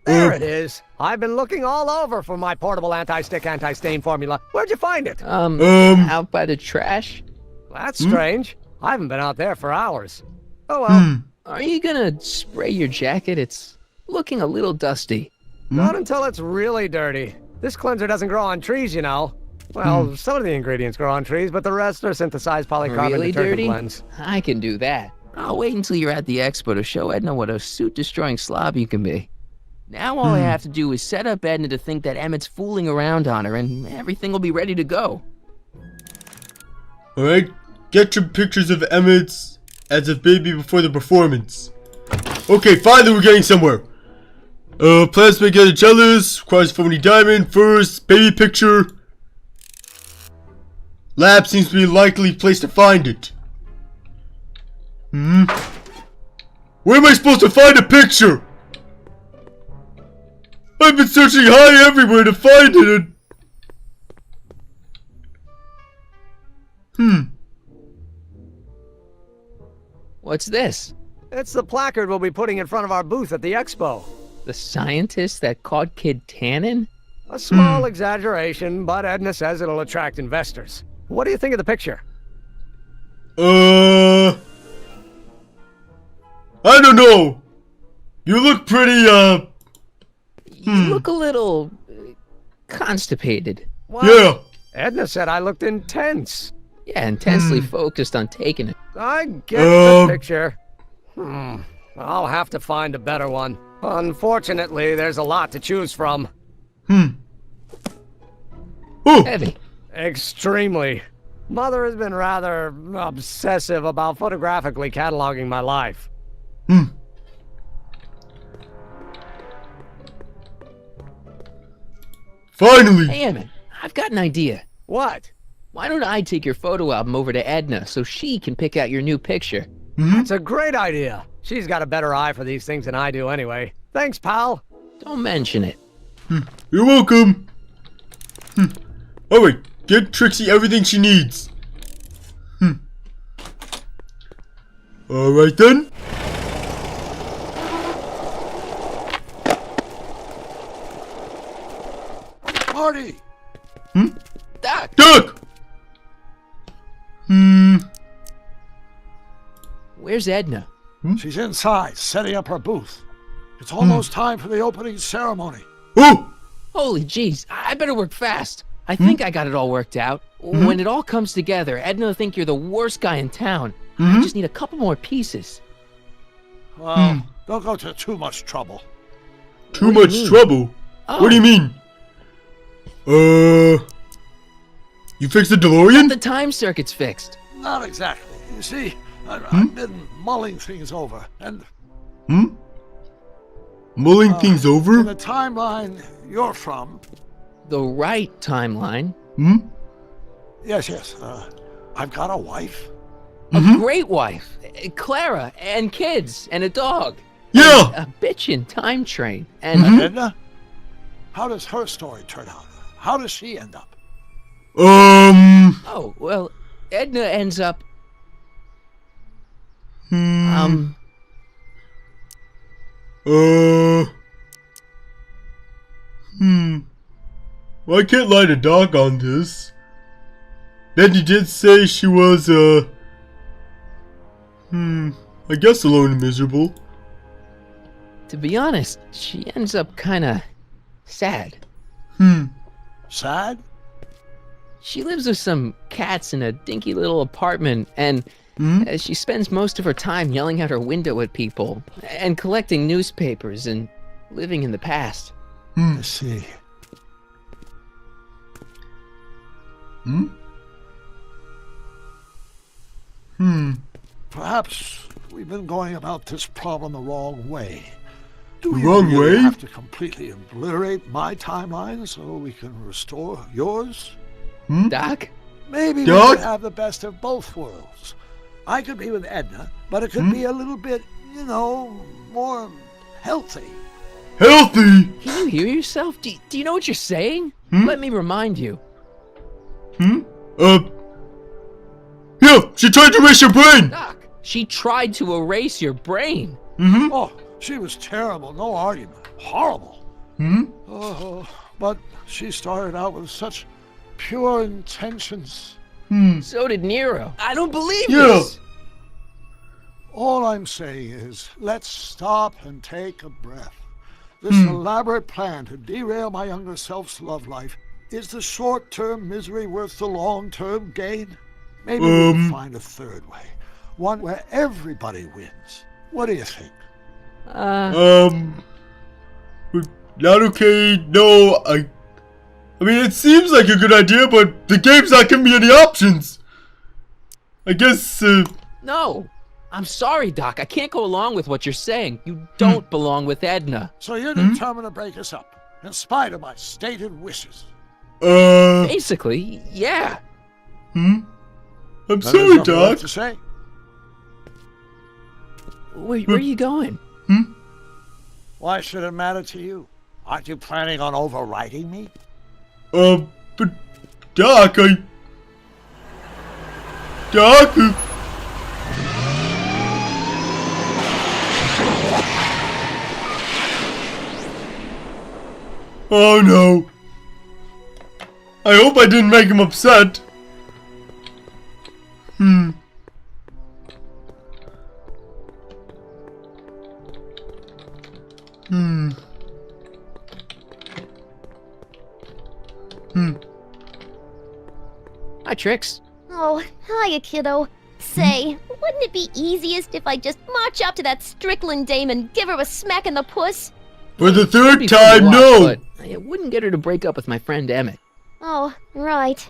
There it is. I've been looking all over for my portable anti-stick, anti-stain formula. Where'd you find it? Out by the trash? That's strange. I haven't been out there for hours. Oh well. Are you gonna spray your jacket? It's looking a little dusty. Not until it's really dirty. This cleanser doesn't grow on trees, you know. Well, some of the ingredients grow on trees, but the rest are synthesized polycarbonate Really detergent dirty? blends. I can do that. I'll wait until you're at the expo to show Edna what a suit-destroying slob you can be. Now all I have to do is set up Edna to think that Emmett's fooling around on her, and everything will be ready to go. Alright, get your pictures of Emmett as a baby before the performance. Okay, finally we're getting somewhere. Plasma get jealous, requires phony diamond, first, baby picture. Lab seems to be a likely place to find it. Where am I supposed to find a picture? I've been searching high everywhere to find it. What's this? It's the placard we'll be putting in front of our booth at the expo. The scientist that caught Kid Tannen? A small exaggeration, but Edna says it'll attract investors. What do you think of the picture? I don't know. You look pretty, You look a little constipated. What? Yeah. Edna said I looked intense. Yeah, intensely focused on taking it. I get the picture. I'll have to find a better one. Unfortunately, there's a lot to choose from. Heavy. Extremely. Mother has been rather obsessive about photographically cataloging my life. Finally! Hey, Emmett, I've got an idea. What? Why don't I take your photo album over to Edna so she can pick out your new picture? That's a great idea. She's got a better eye for these things than I do anyway. Thanks, pal. Don't mention it. You're welcome. Alright, get Trixie everything she needs. Alright then. Marty! Doc! Doc! Where's Edna? She's inside, setting up her booth. It's almost time for the opening ceremony. Oh! Holy jeez, I better work fast. I think I got it all worked out. When it all comes together, Edna will think you're the worst guy in town. I just need a couple more pieces. Well, don't go to too much trouble. Too much trouble? Oh. What do you mean? You fixed the DeLorean? The time circuit's fixed. Not exactly. You see, I've been mulling things over, and... Mulling things over? In the timeline you're from. The right timeline? Yes. I've got a wife. A great wife. Clara, and kids, and a dog. Yeah! And a bitchin' time train. And Edna? How does her story turn out? How does she end up? Oh, well, Edna ends up... Well, I can't lie to Doc on this. Bendy did say she was, I guess alone and miserable. To be honest, she ends up kinda sad. Sad? She lives with some cats in a dinky little apartment, and she spends most of her time yelling out her window at people, and collecting newspapers, and living in the past. I see. Perhaps we've been going about this problem the wrong way. Do we really have to completely obliterate my timeline so we can restore yours? Doc? Maybe we could have the best of both worlds. I could be with Edna, but it could be a little bit, more healthy. Healthy? Can you hear yourself? Do you know what you're saying? Let me remind you. Yeah, she tried to erase your brain! Doc, she tried to erase your brain. Oh, she was terrible, no argument. Horrible. But she started out with such pure intentions. So did Nero. I don't believe this. All I'm saying is, let's stop and take a breath. This elaborate plan to derail my younger self's love life, is the short-term misery worth the long-term gain? Maybe we'll find a third way. One where everybody wins. What do you think? Not okay, no, I mean, it seems like a good idea, but the game's not giving me any options. I guess, No. I'm sorry, Doc. I can't go along with what you're saying. You don't belong with Edna. So you're determined to break us up, in spite of my stated wishes? Basically, yeah. I'm sorry, Doc. To say. Where are you going? Why should it matter to you? Aren't you planning on overriding me? But Doc, Doc? Oh no. I hope I didn't make him upset. Hi, Trix. Oh, hiya, kiddo. Say, wouldn't it be easiest if I just march up to that Strickland dame and give her a smack in the puss? For the third time, no! But I wouldn't get her to break up with my friend Emmett. Oh, right.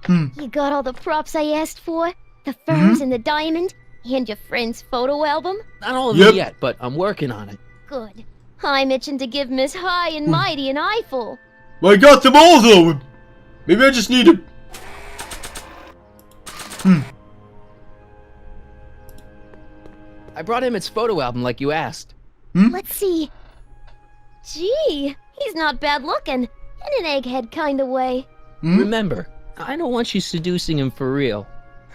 You got all the props I asked for? The furs and the diamond? And your friend's photo album? Not all of it yet, but I'm working on it. Good. I'm itching to give Miss High and Mighty an eyeful. Well, I got them all, though. Maybe I just need to... I brought Emmett's photo album like you asked. Let's see. Gee, he's not bad looking. In an egghead kind of way. Remember, I don't want you seducing him for real.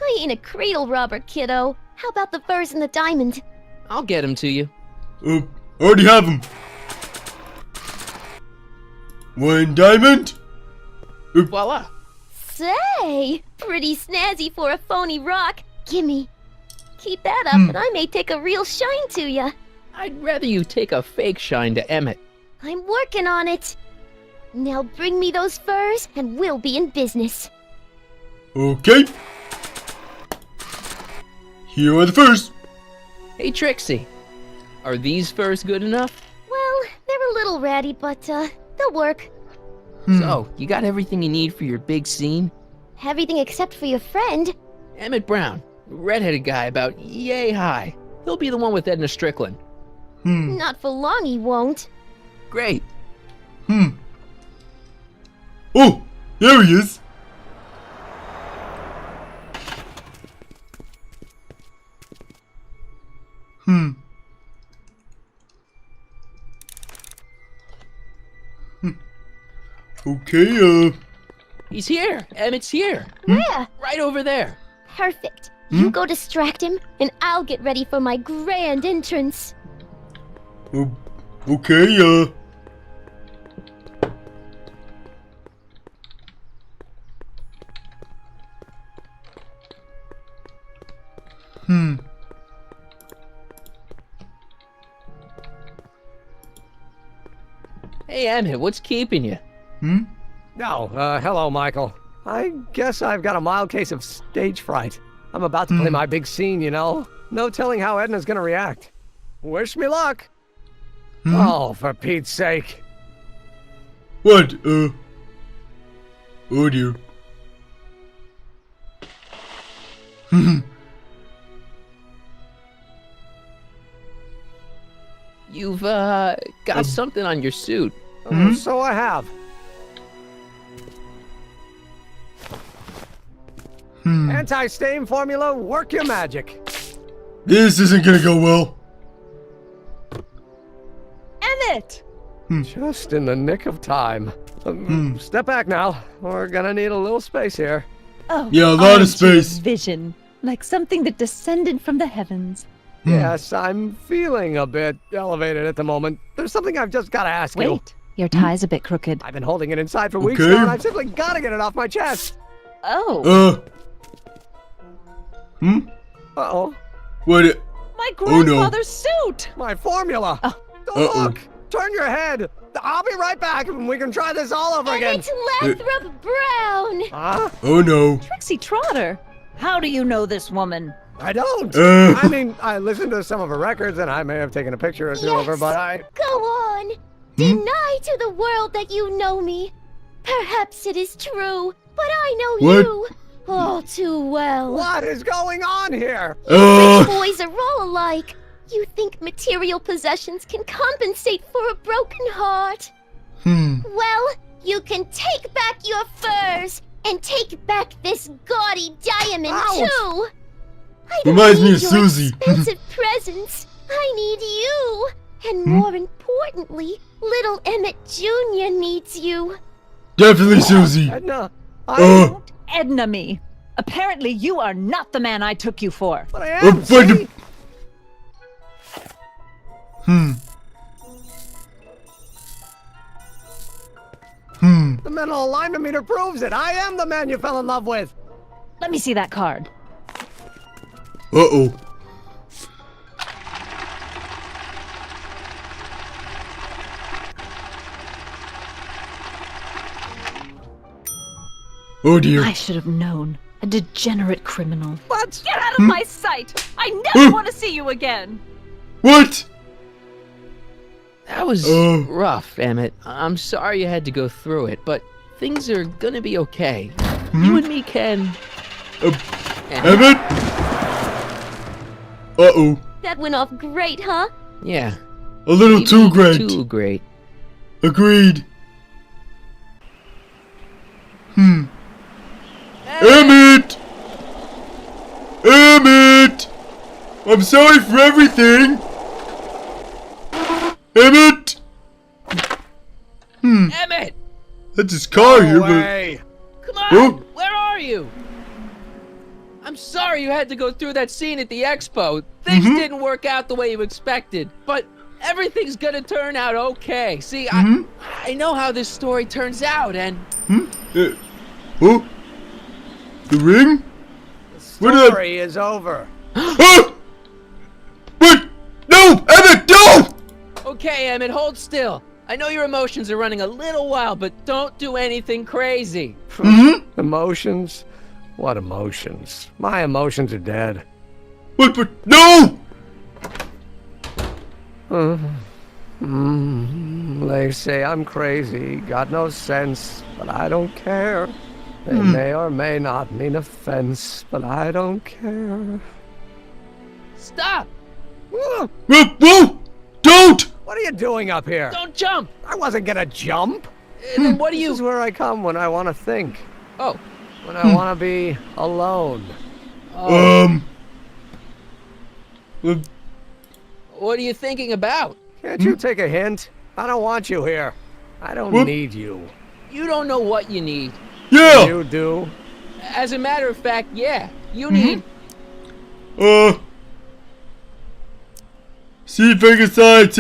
I ain't a cradle robber, kiddo. How about the furs and the diamond? I'll get him to you. Already have him. One diamond. Voila. Say, pretty snazzy for a phony rock. Gimme. Keep that up, and I may take a real shine to ya. I'd rather you take a fake shine to Emmett. I'm working on it. Now bring me those furs, and we'll be in business. Okay. Here are the furs. Hey, Trixie. Are these furs good enough? Well, they're a little ratty, but, they'll work. So, you got everything you need for your big scene? Everything except for your friend. Emmett Brown. Redheaded guy about yay high. He'll be the one with Edna Strickland. Not for long he won't. Great. Oh, there he is. Okay, He's here. Emmett's here. Where? Right over there. Perfect. You go distract him, and I'll get ready for my grand entrance. Okay, Hey, Emmett, what's keeping you? No, hello, Michael. I guess I've got a mild case of stage fright. I'm about to play my big scene, you know? No telling how Edna's gonna react. Wish me luck. Oh, for Pete's sake. What, oh dear. You've, got something on your suit. So I have. Anti-stain formula, work your magic. This isn't gonna go well. Emmett! Just in the nick of time. Step back now. We're gonna need a little space here. Oh, Yeah, a lot of aren't you space. Vision, like something that descended from the heavens. Yes, I'm feeling a bit elevated at the moment. There's something I've just got to ask you. Wait, your tie's a bit crooked. I've been holding it inside for weeks Okay. now, and I've simply got to get it off my chest. Oh. Uh-oh. What? My Oh, no. grandfather's suit! My formula. Don't look. Turn your head. I'll be right back, and we can try this all over again. It's Lathrop Brown! Huh? Oh no. Trixie Trotter. How do you know this woman? I don't. Uh. I mean, I listened to some of her records, and I may have taken a picture or two of her, but I... Go on! Deny to the world that you know me. Perhaps it is true, but I know What? you all too well. What is going on here? Rich boys are all alike. You think material possessions can compensate for a broken heart? Well, you can take back your furs and take back this gaudy diamond too. I don't Reminds me need of your Susie. expensive presents. I need you, and more importantly, little Emmett Jr. needs you. Definitely Susie. Edna, Edna me. Apparently you are not the man I took you for. But I am, see? The mental alignment meter proves it. I am the man you fell in love with. Let me see that card. Uh-oh. Oh dear. I should have known. A degenerate criminal. What? Get out of my sight! I never want to see you again! What? That was rough, Emmett. I'm sorry you had to go through it, but things are gonna be okay. You and me can... Emmett? Uh-oh. That went off great, huh? Yeah. A little Maybe too great. Too great. Agreed. Emmett! Emmett! I'm sorry for everything! Emmett! Emmett! That's his car here, way. Come on! Oh. Where are you? I'm sorry you had to go through that scene at the expo. Things didn't work out the way you expected, but everything's gonna turn out okay. See, I know how this story turns out, and... Oh? The ring? The story is over. Ah! Wait! No! Emmett, no! Okay, Emmett, hold still. I know your emotions are running a little wild, but don't do anything crazy. Emotions? What emotions? My emotions are dead. What, but no! They say I'm crazy, got no sense, but I don't care. They may or may not mean offense, but I don't care. Stop! Whoa! Don't! What are you doing up here? Don't jump! I wasn't gonna jump. Then what do you... This is where I come when I want to think. Oh. When I want to be alone. Oh. What are you thinking about? Can't you take a hint? I don't want you here. I don't need you. You don't know what you need. Yeah! You do. As a matter of fact, yeah. You need... See finger side,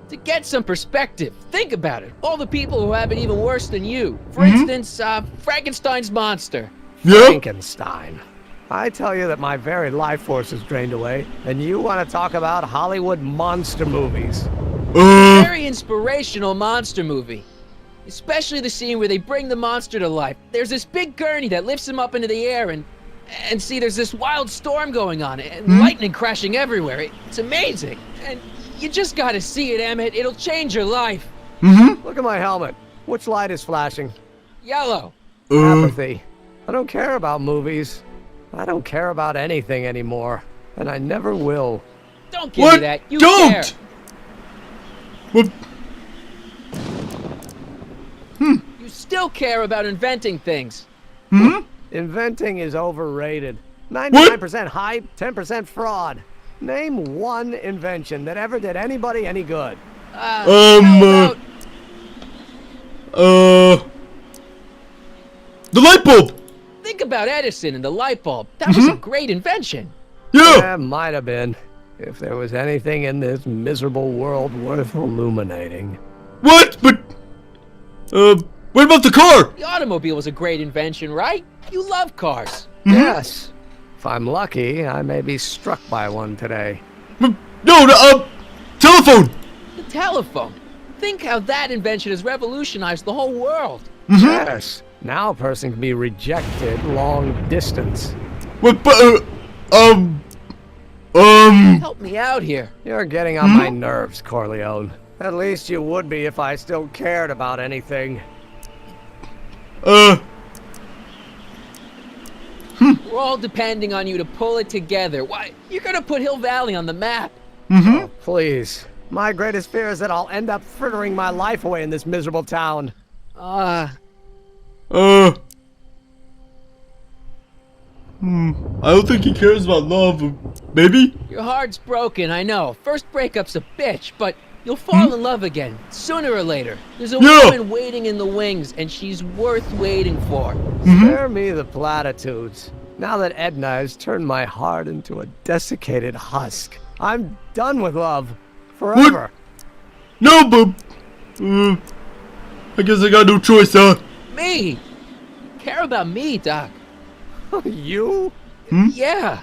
To get some perspective, think about it. All the people who have it even worse than you. For instance, Frankenstein's monster. Frankenstein. I tell you that my very life force is drained away, and you want to talk about Hollywood monster movies. Very inspirational monster movie. Especially the scene where they bring the monster to life. There's this big gurney that lifts him up into the air, and see, there's this wild storm going on, and lightning crashing everywhere. It's amazing. And you just gotta see it, Emmett. It'll change your life. Look at my helmet. Which light is flashing? Yellow. Apathy. I don't care about movies. I don't care about anything anymore. And I never will. Don't give me that. You care. You still care about inventing things. Inventing is overrated. 99% hype, 10% fraud. Name one invention that ever did anybody any good. The light bulb! Think about Edison and the light bulb. That was a great invention. Yeah, might have been. If there was anything in this miserable world worth illuminating. What? But, what about the car? The automobile was a great invention, right? You love cars. Yes. If I'm lucky, I may be struck by one today. No, telephone! The telephone. Think how that invention has revolutionized the whole world. Yes. Now a person can be rejected long distance. Help me out here. You're getting on my nerves, Corleone. At least you would be if I still cared about anything. We're all depending on you to pull it together. Why, you're gonna put Hill Valley on the map. Oh, please. My greatest fear is that I'll end up frittering my life away in this miserable town. I don't think he cares about love. Maybe? Your heart's broken, I know. First breakup's a bitch, but you'll fall in love again, sooner or later. There's a woman waiting in the wings, and she's worth waiting for. Spare me the platitudes. Now that Edna has turned my heart into a desiccated husk, I'm done with love. Forever. What? No, but... I guess I got no choice, huh? Me? Care about me, Doc. You? Yeah.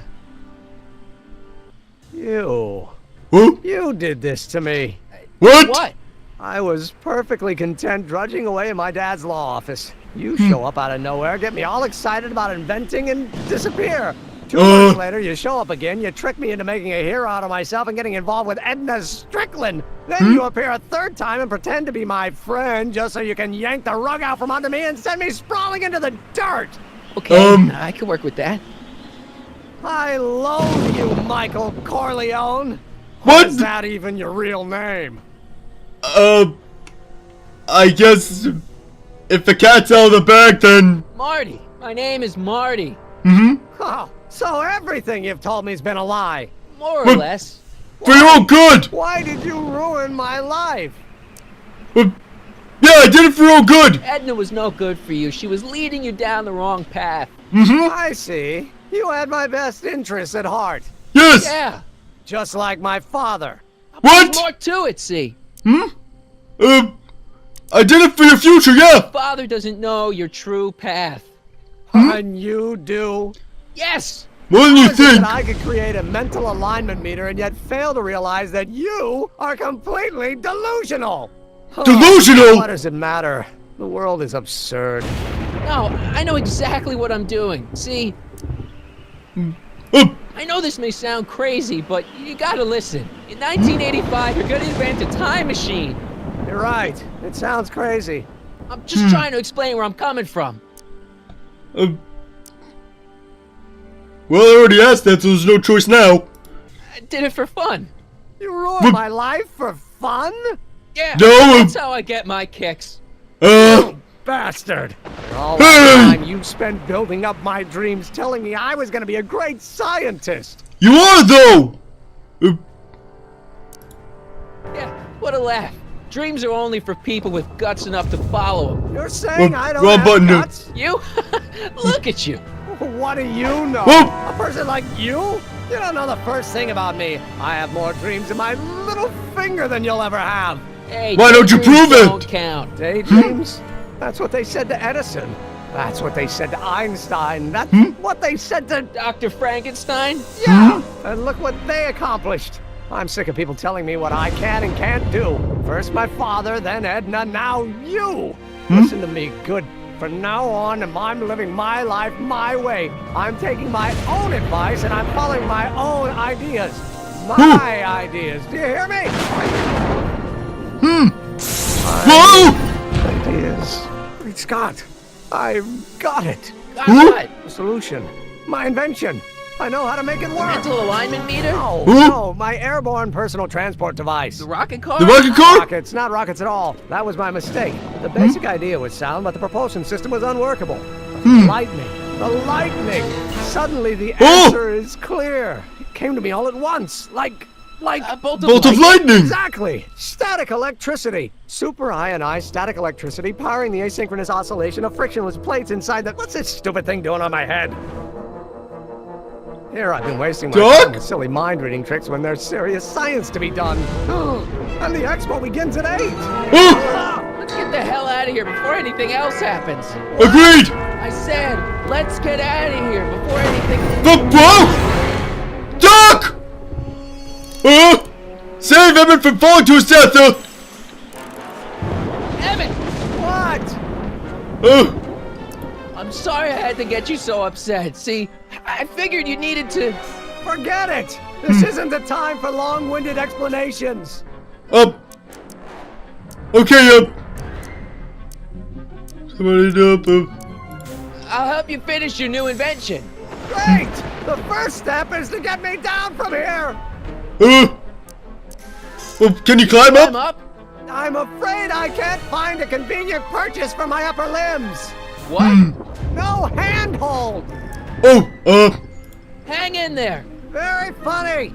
You. Huh? You did this to me. What? What? I was perfectly content drudging away in my dad's law office. You show up out of nowhere, get me all excited about inventing, and disappear. 2 months later, you show up again, you trick me into making a hero out of myself and getting involved with Edna Strickland. Then you appear a third time and pretend to be my friend just so you can yank the rug out from under me and send me sprawling into the dirt. Okay, I can work with that. I loathe you, Michael Corleone. What? Is that even your real name? I guess if the cat's out of the bag, then... Marty. My name is Marty. Oh, so everything you've told me's been a lie. More or less. For your own good! Why did you ruin my life? Yeah, I did it for your own good! Edna was no good for you. She was leading you down the wrong path. I see. You had my best interests at heart. Yes! Yeah. Just like my father. What? There's more to it, see. I did it for your future, yeah! Father doesn't know your true path. And you do? Yes! More than you think! I could create a mental alignment meter and yet fail to realize that you are completely delusional! Delusional? What does it matter? The world is absurd. No, I know exactly what I'm doing. See? I know this may sound crazy, but you gotta listen. In 1985, you're gonna invent a time machine. You're right. It sounds crazy. I'm just trying to explain where I'm coming from. Well, I already asked that, so there's no choice now. I did it for fun. You ruined my life for fun? Yeah, No, that's how I get my kicks. Bastard! All the time you spent building up my dreams, telling me I was gonna be a great scientist. You are, though! Yeah, what a laugh. Dreams are only for people with guts enough to follow them. You're saying I don't wrong have button. guts? You? Look at you. What do you know? A person like you? You don't know the first thing about me. I have more dreams in my little finger than you'll ever have. Hey, why don't you prove it? Don't count. Daydreams? That's what they said to Edison. That's what they said to Einstein. That's what they said to Dr. Frankenstein? Yeah, and look what they accomplished. I'm sick of people telling me what I can and can't do. First my father, then Edna, now you. Listen to me, good. From now on, I'm living my life my way. I'm taking my own advice and I'm following my own ideas. My ideas. Do you hear me? Ideas. Great Scott. I've got it. Got what? The solution. My invention. I know how to make it work. Mental alignment meter? No, my airborne personal transport device. The rocket car? The rocket car? Rockets, not rockets at all. That was my mistake. The basic idea was sound, but the propulsion system was unworkable. Lightning. The lightning. Suddenly the answer is clear. It came to me all at once. Like a bolt of lightning. Exactly. Static electricity. Super ionized static electricity powering the asynchronous oscillation of frictionless plates inside the... What's this stupid thing doing on my head? Here I've been wasting my time with silly mind-reading tricks when there's serious science to be done. And the expo begins at 8. Let's get the hell out of here before anything else happens. Agreed! I said, let's get out of here before anything... Duck! Save Emmett from falling to his death, Emmett! What? I'm sorry I had to get you so upset. See, I figured you needed to... Forget it! This isn't the time for long-winded explanations. Okay, I'll help you finish your new invention. Great! The first step is to get me down from here! Can you climb up? I'm afraid I can't find a convenient purchase for my upper limbs. What? No handhold! Hang in there. Very funny.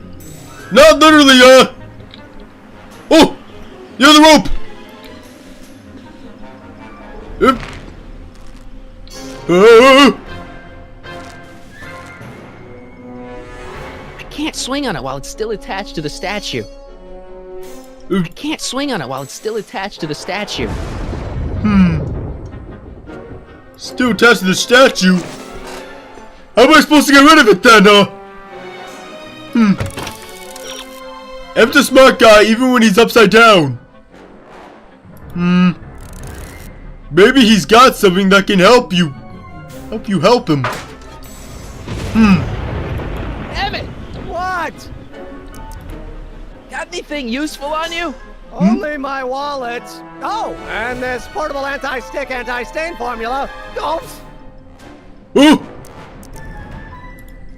Not literally, you're the rope! I can't swing on it while it's still attached to the statue. I can't swing on it while it's still attached to the statue. Still attached to the statue? How am I supposed to get rid of it then, M's a smart guy even when he's upside down. Maybe he's got something that can help you. Help him. Emmett! What? Got anything useful on you? Only my wallet. Oh, and this portable anti-stick, anti-stain formula. Don't.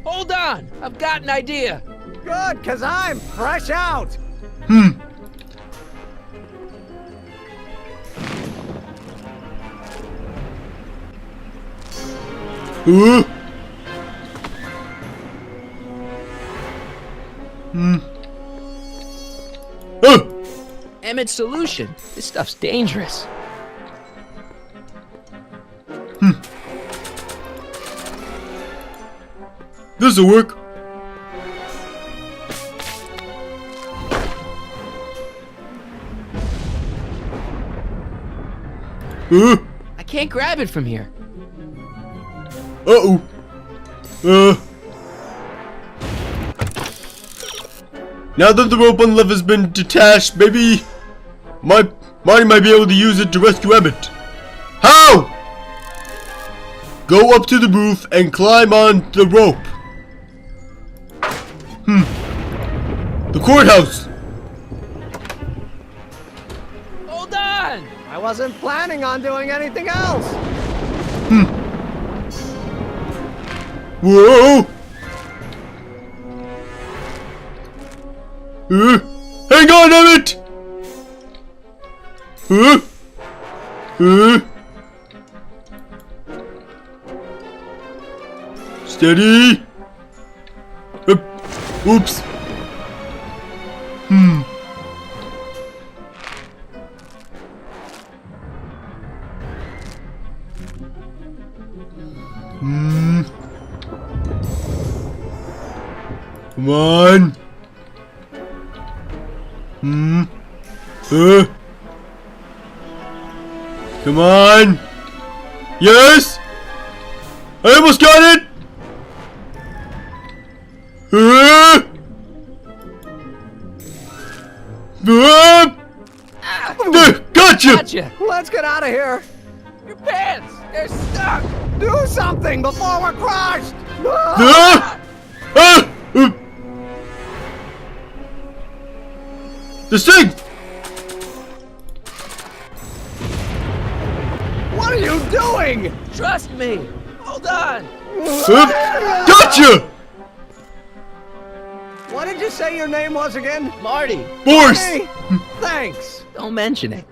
Hold on, I've got an idea. Good, cause I'm fresh out. Emmett's solution. This stuff's dangerous. This'll work. I can't grab it from here. Now that the rope on the left has been detached, maybe Marty might be able to use it to rescue Emmett. How? Go up to the roof and climb on the rope. The courthouse. Hold on! I wasn't planning on doing anything else. Whoa! Hang on, Emmett! Steady! Oops! Come on! Come on! Yes! I almost got it! Gotcha! Let's get out of here! Your pants! They're stuck! Do something before we're crushed! The thing! What are you doing? Trust me. Hold on. Gotcha! What did you say your name was again? Marty. Boris! Hey, thanks. Don't mention it.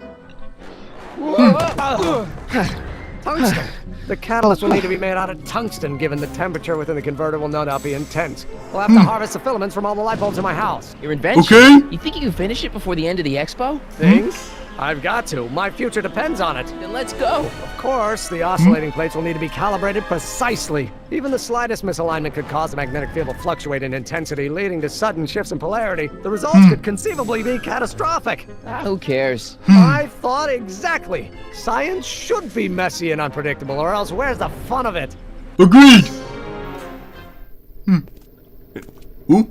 Tungsten. The catalyst will need to be made out of tungsten, given the temperature within the converter will no doubt be intense. We'll have to harvest the filaments from all the light bulbs in my house. Your invention? Okay. You think you can finish it before the end of the expo? Think? I've got to. My future depends on it. Then let's go. Of course, the oscillating plates will need to be calibrated precisely. Even the slightest misalignment could cause the magnetic field to fluctuate in intensity, leading to sudden shifts in polarity. The results could conceivably be catastrophic. Who cares? I thought exactly. Science should be messy and unpredictable, or else where's the fun of it? Agreed! Who?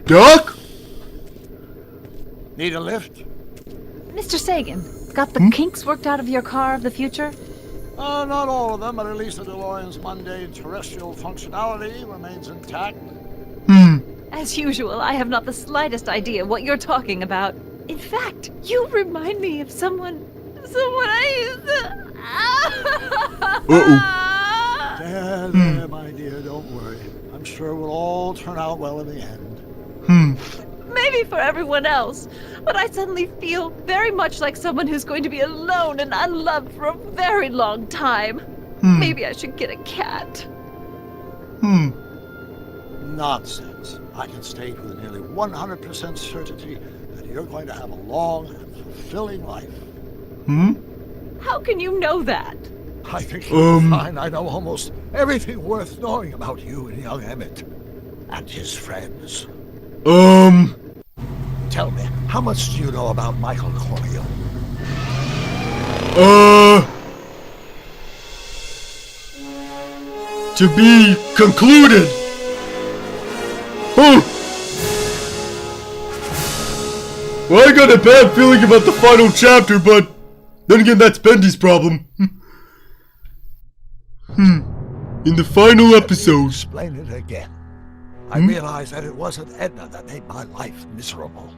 Doc? Need a lift? Mr. Sagan, got the kinks worked out of your car of the future? Not all of them, but at least the DeLorean's mundane terrestrial functionality remains intact. As usual, I have not the slightest idea what you're talking about. In fact, you remind me of someone I used to... There, my dear, don't worry. I'm sure we'll all turn out well in the end. Maybe for everyone else, but I suddenly feel very much like someone who's going to be alone and unloved for a very long time. Maybe I should get a cat. Nonsense. I can state with nearly 100% certainty that you're going to have a long and fulfilling life. How can you know that? I think you'll find I know almost everything worth knowing about you and young Emmett. And his friends. Tell me, how much do you know about Michael Corleone? To be concluded. Well, I got a bad feeling about the final chapter, but then again, that's Bendy's problem. In the final episode. Explain it again. I realized that it wasn't Edna that made my life miserable.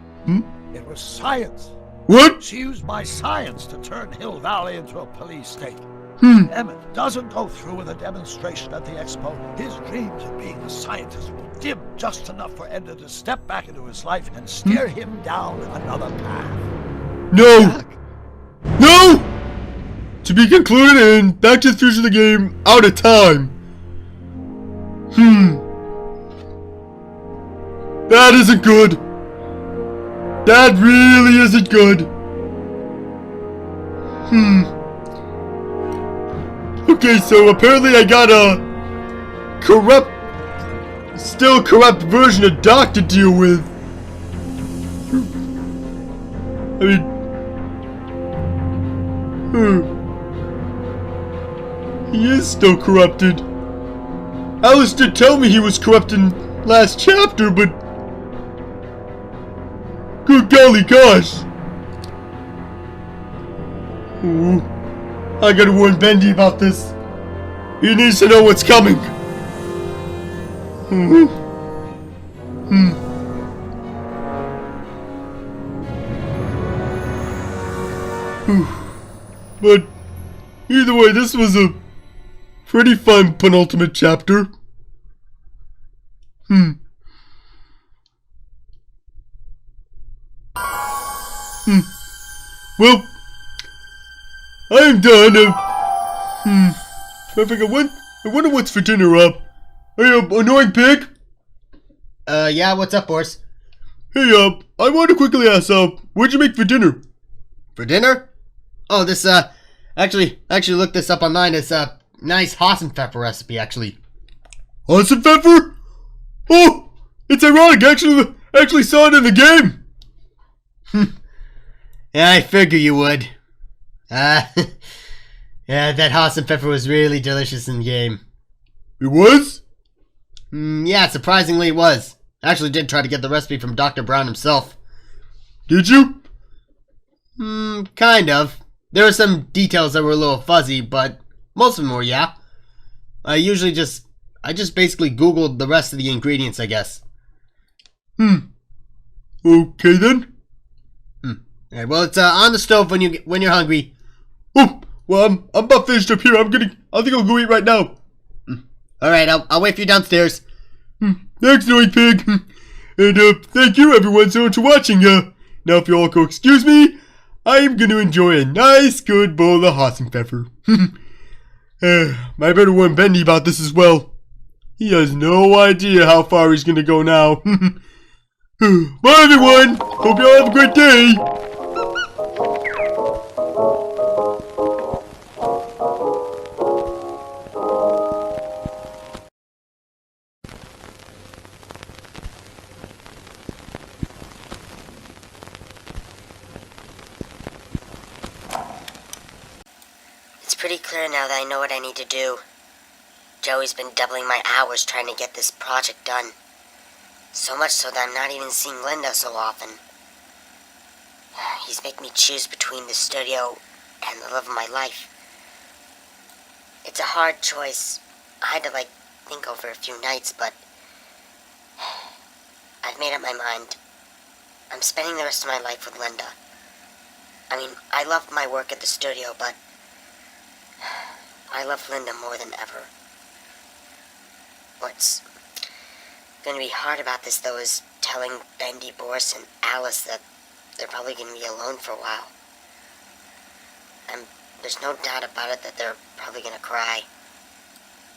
It was science. What? She used my science to turn Hill Valley into a police state. Emmett doesn't go through with a demonstration at the expo. His dreams of being a scientist will dim just enough for Edna to step back into his life and steer him down another path. No! No! To be concluded in Back to the Future the game, Outatime. That isn't good. That really isn't good. Okay, so apparently I got a still corrupt version of Doc to deal with. I mean, he is still corrupted. Alice did tell me he was corrupt in last chapter, but good golly gosh. Ooh. I gotta warn Bendy about this. He needs to know what's coming. But either way, this was a pretty fun penultimate chapter. Well, I am done. I wonder what's for dinner, Hey, annoying pig? Yeah, what's up, Boris? Hey, I want to quickly ask, what'd you make for dinner? For dinner? Oh, this, actually looked this up online. It's a nice Hassenpfeffer recipe, actually. Hassenpfeffer? Oh, it's ironic, actually saw it in the game. Yeah, I figure you would. Yeah, that Hassenpfeffer was really delicious in the game. It was? Yeah, surprisingly it was. I actually did try to get the recipe from Dr. Brown himself. Did you? Kind of. There were some details that were a little fuzzy, but most of them were, yeah. I just basically Googled the rest of the ingredients, I guess. Okay then. Alright, well, it's on the stove when you're hungry. Oh, well, I'm about finished up here. I think I'll go eat right now. Alright, I'll wait for you downstairs. Thanks, Annoying Pig. And thank you everyone so much for watching. Now if you all go excuse me, I am going to enjoy a nice good bowl of Hassenpfeffer. I better warn Bendy about this as well. He has no idea how far he's going to go now. Bye everyone. Hope you all have a great day. It's pretty clear now that I know what I need to do. Joey's been doubling my hours trying to get this project done. So much so that I'm not even seeing Linda so often. He's making me choose between the studio and the love of my life. It's a hard choice. I had to, think over a few nights, but I've made up my mind. I'm spending the rest of my life with Linda. I mean, I loved my work at the studio, but I love Linda more than ever. What's going to be hard about this, though, is telling Bendy, Boris, and Alice that they're probably going to be alone for a while. There's no doubt about it that they're probably going to cry.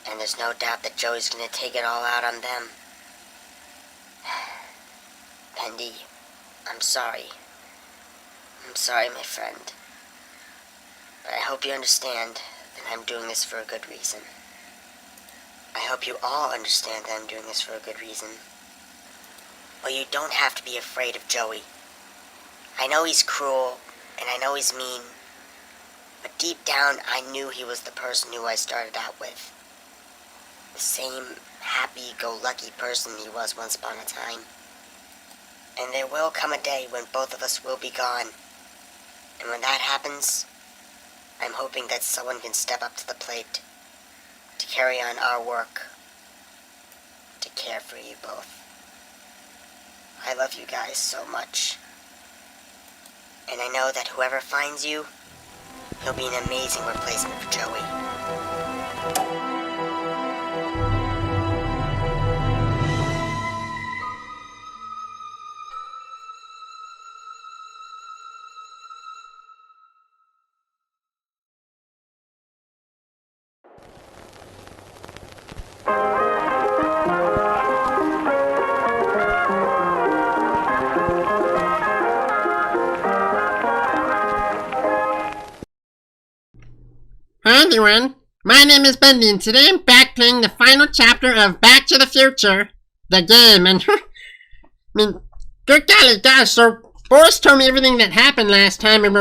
And there's no doubt that Joey's going to take it all out on them. Bendy, I'm sorry. I'm sorry, my friend. But I hope you understand that I'm doing this for a good reason. I hope you all understand that I'm doing this for a good reason. Well, you don't have to be afraid of Joey. I know he's cruel, and I know he's mean, but deep down I knew he was the person who I started out with. The same happy-go-lucky person he was once upon a time. And there will come a day when both of us will be gone. And when that happens, I'm hoping that someone can step up to the plate to carry on our work, to care for you both. I love you guys so much. And I know that whoever finds you, he'll be an amazing replacement for Joey. Hi everyone, my name is Bendy and today I'm back playing the final chapter of Back to the Future, the game, and good golly gosh, so Boris told me everything that happened last time and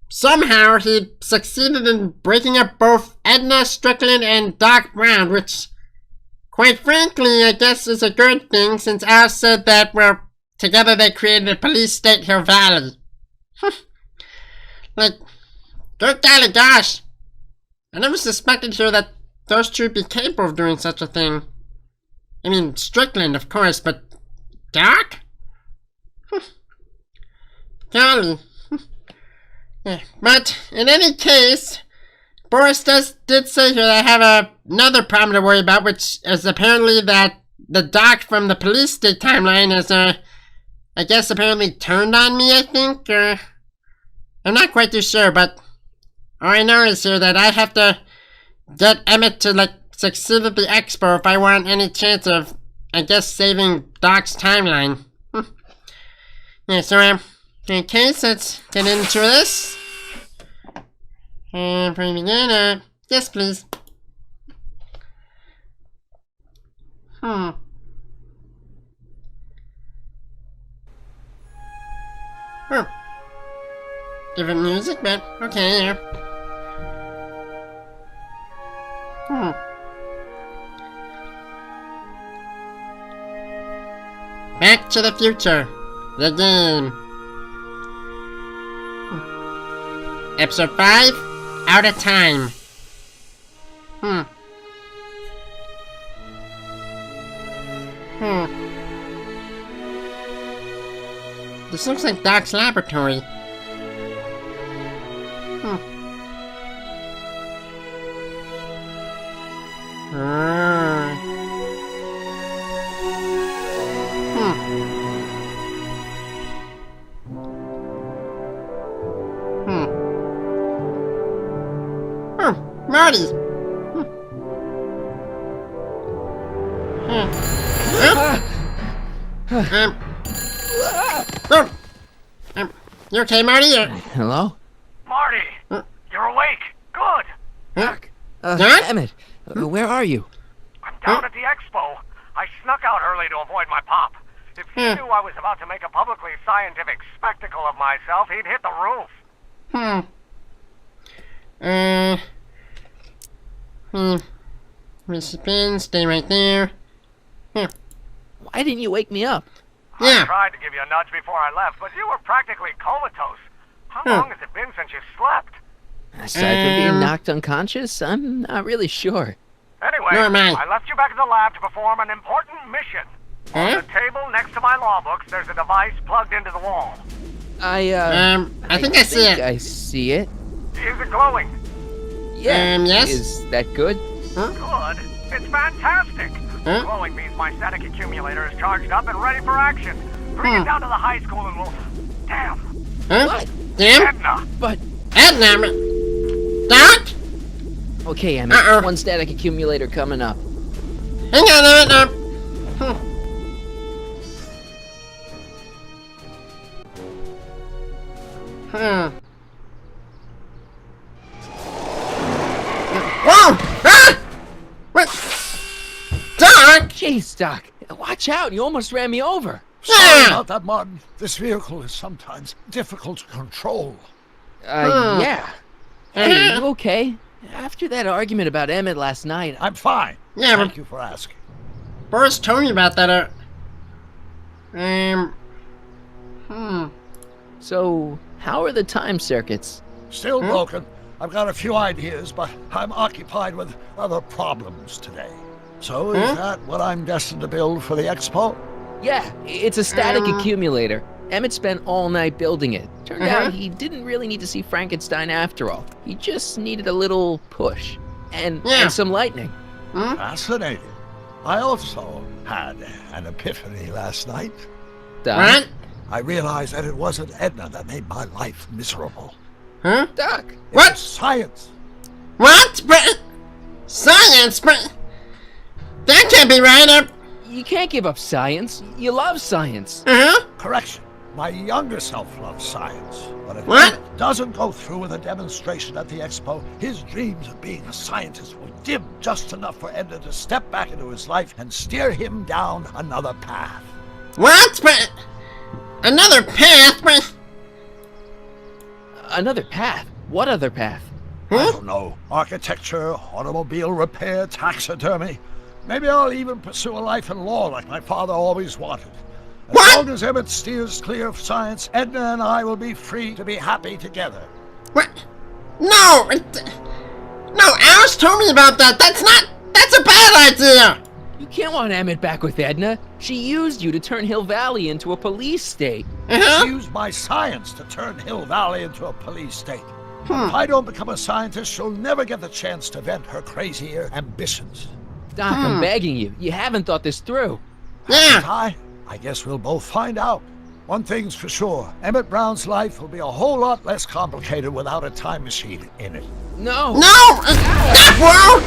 somehow he succeeded in breaking up both Edna Strickland and Doc Brown, which, quite frankly, I guess is a good thing since Al said that, together they created a police state Hill Valley. Good golly gosh. I never suspected here that those two would be capable of doing such a thing. I mean, Strickland, of course, but Doc? Golly. Yeah, but in any case, Boris did say here that I have another problem to worry about, which is apparently that the Doc from the police state timeline is, I guess apparently turned on me, I think, I'm not quite too sure, but all I know is here that I have to get Emmett to, like, succeed at the expo if I want any chance of, I guess, saving Doc's timeline. Yeah, so, in case, let's get into this. And for the beginning, yes, please. Different music, but okay, yeah. Back to the Future, the game. Episode 5, Outatime. This looks like Doc's laboratory. Marty! You okay, Marty? Hello? Marty! You're awake! Good! Doc? Doc? Emmett, where are you? I'm down at the expo. I snuck out early to avoid my pop. If he knew I was about to make a publicly scientific spectacle of myself, he'd hit the roof. Spin, stay right there. Why didn't you wake me up? I tried to give you a nudge before I left, but you were practically comatose. How long has it been since you slept? Aside from being knocked unconscious, I'm not really sure. Anyway, Nor am I. I left you back at the lab to perform an important mission. On the table next to my law books, there's a device plugged into the wall. I think I see it. I see it. Is it glowing? Yeah. Yes? Is that good? Good? It's fantastic. Glowing means my static accumulator is charged up and ready for action. Bring it down to the high school and we'll... Damn. What? Damn? Edna. But... Edna? Doc? Okay, Emmett. One static accumulator coming up. Hang on a minute. Whoa! Ah! What? Doc! Jeez, Doc. Watch out. You almost ran me over. Sorry about that, Martin. This vehicle is sometimes difficult to control. Yeah. Hey, you okay? After that argument about Emmett last night... I'm fine. Yeah, Thank you for asking. Boris told me about that. So, how are the time circuits? Still broken. I've got a few ideas, but I'm occupied with other problems today. So, is that what I'm destined to build for the expo? Yeah, it's a static accumulator. Emmett spent all night building it. Turned out he didn't really need to see Frankenstein after all. He just needed a little push. And some lightning. Fascinating. I also had an epiphany last night. Doc? I realized that it wasn't Edna that made my life miserable. Doc? It was science. What? But science? But that can't be right. You can't give up science. You love science. Correction. My younger self loves science. But if Emmett doesn't go through with a demonstration at the expo, his dreams of being a scientist will dim just enough for Edna to step back into his life and steer him down another path. What? But another path? But another path? What other path? I don't know. Architecture, automobile repair, taxidermy. Maybe I'll even pursue a life in law like my father always wanted. As long as Emmett steers clear of science, Edna and I will be free to be happy together. What? No! No, Alice told me about that. That's a bad idea! You can't want Emmett back with Edna. She used you to turn Hill Valley into a police state. She used my science to turn Hill Valley into a police state. If I don't become a scientist, she'll never get the chance to vent her crazier ambitions. Doc, I'm begging you. You haven't thought this through. Yeah. I guess we'll both find out. One thing's for sure. Emmett Brown's life will be a whole lot less complicated without a time machine in it. No! No! Whoa!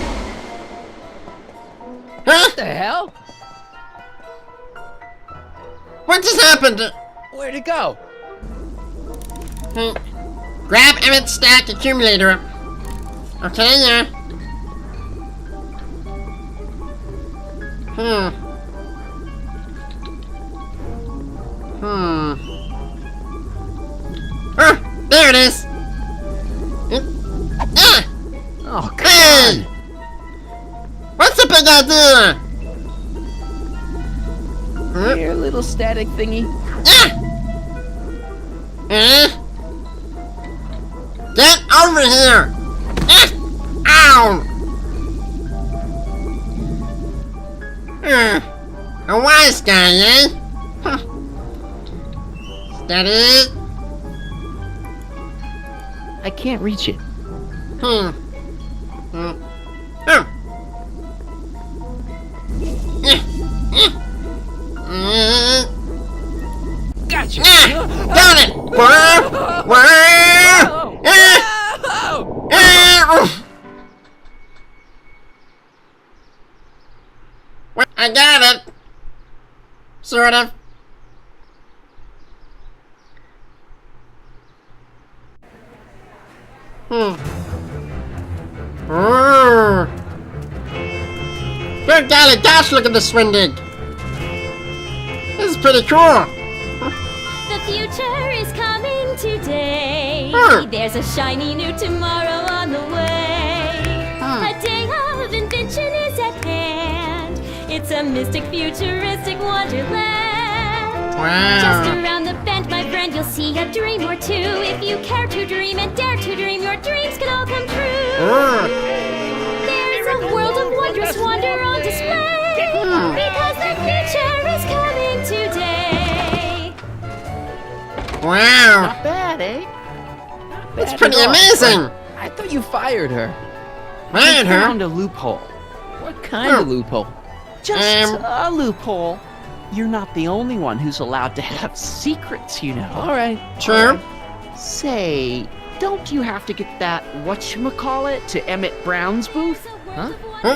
Huh? What the hell? What just happened? Where'd it go? Grab Emmett's stack accumulator. Okay, yeah. There it is. Oh, come on. What's the big idea? Here, little static thingy. Get over here! Ow! A wise guy, eh? Steady. I can't reach it. Gotcha! Got it! I got it! Sort of. Good golly gosh, look at this Swindig! This is pretty cool! The future is coming today. There's a shiny new tomorrow on the way. A day of invention is at hand. It's a mystic, futuristic wonderland. Wow. Just around the bend, my friend, you'll see a dream or two. If you care to dream and dare to dream, your dreams can all come true. There's a world of wondrous wonder on display. Because the future is coming today. Wow. Not bad, eh? It's pretty amazing. I thought you fired her. Fired her? Found a loophole. What kind of loophole? Just a loophole. You're not the only one who's allowed to have secrets, you know. All right. True. Say, don't you have to get that whatchamacallit to Emmett Brown's booth? Huh?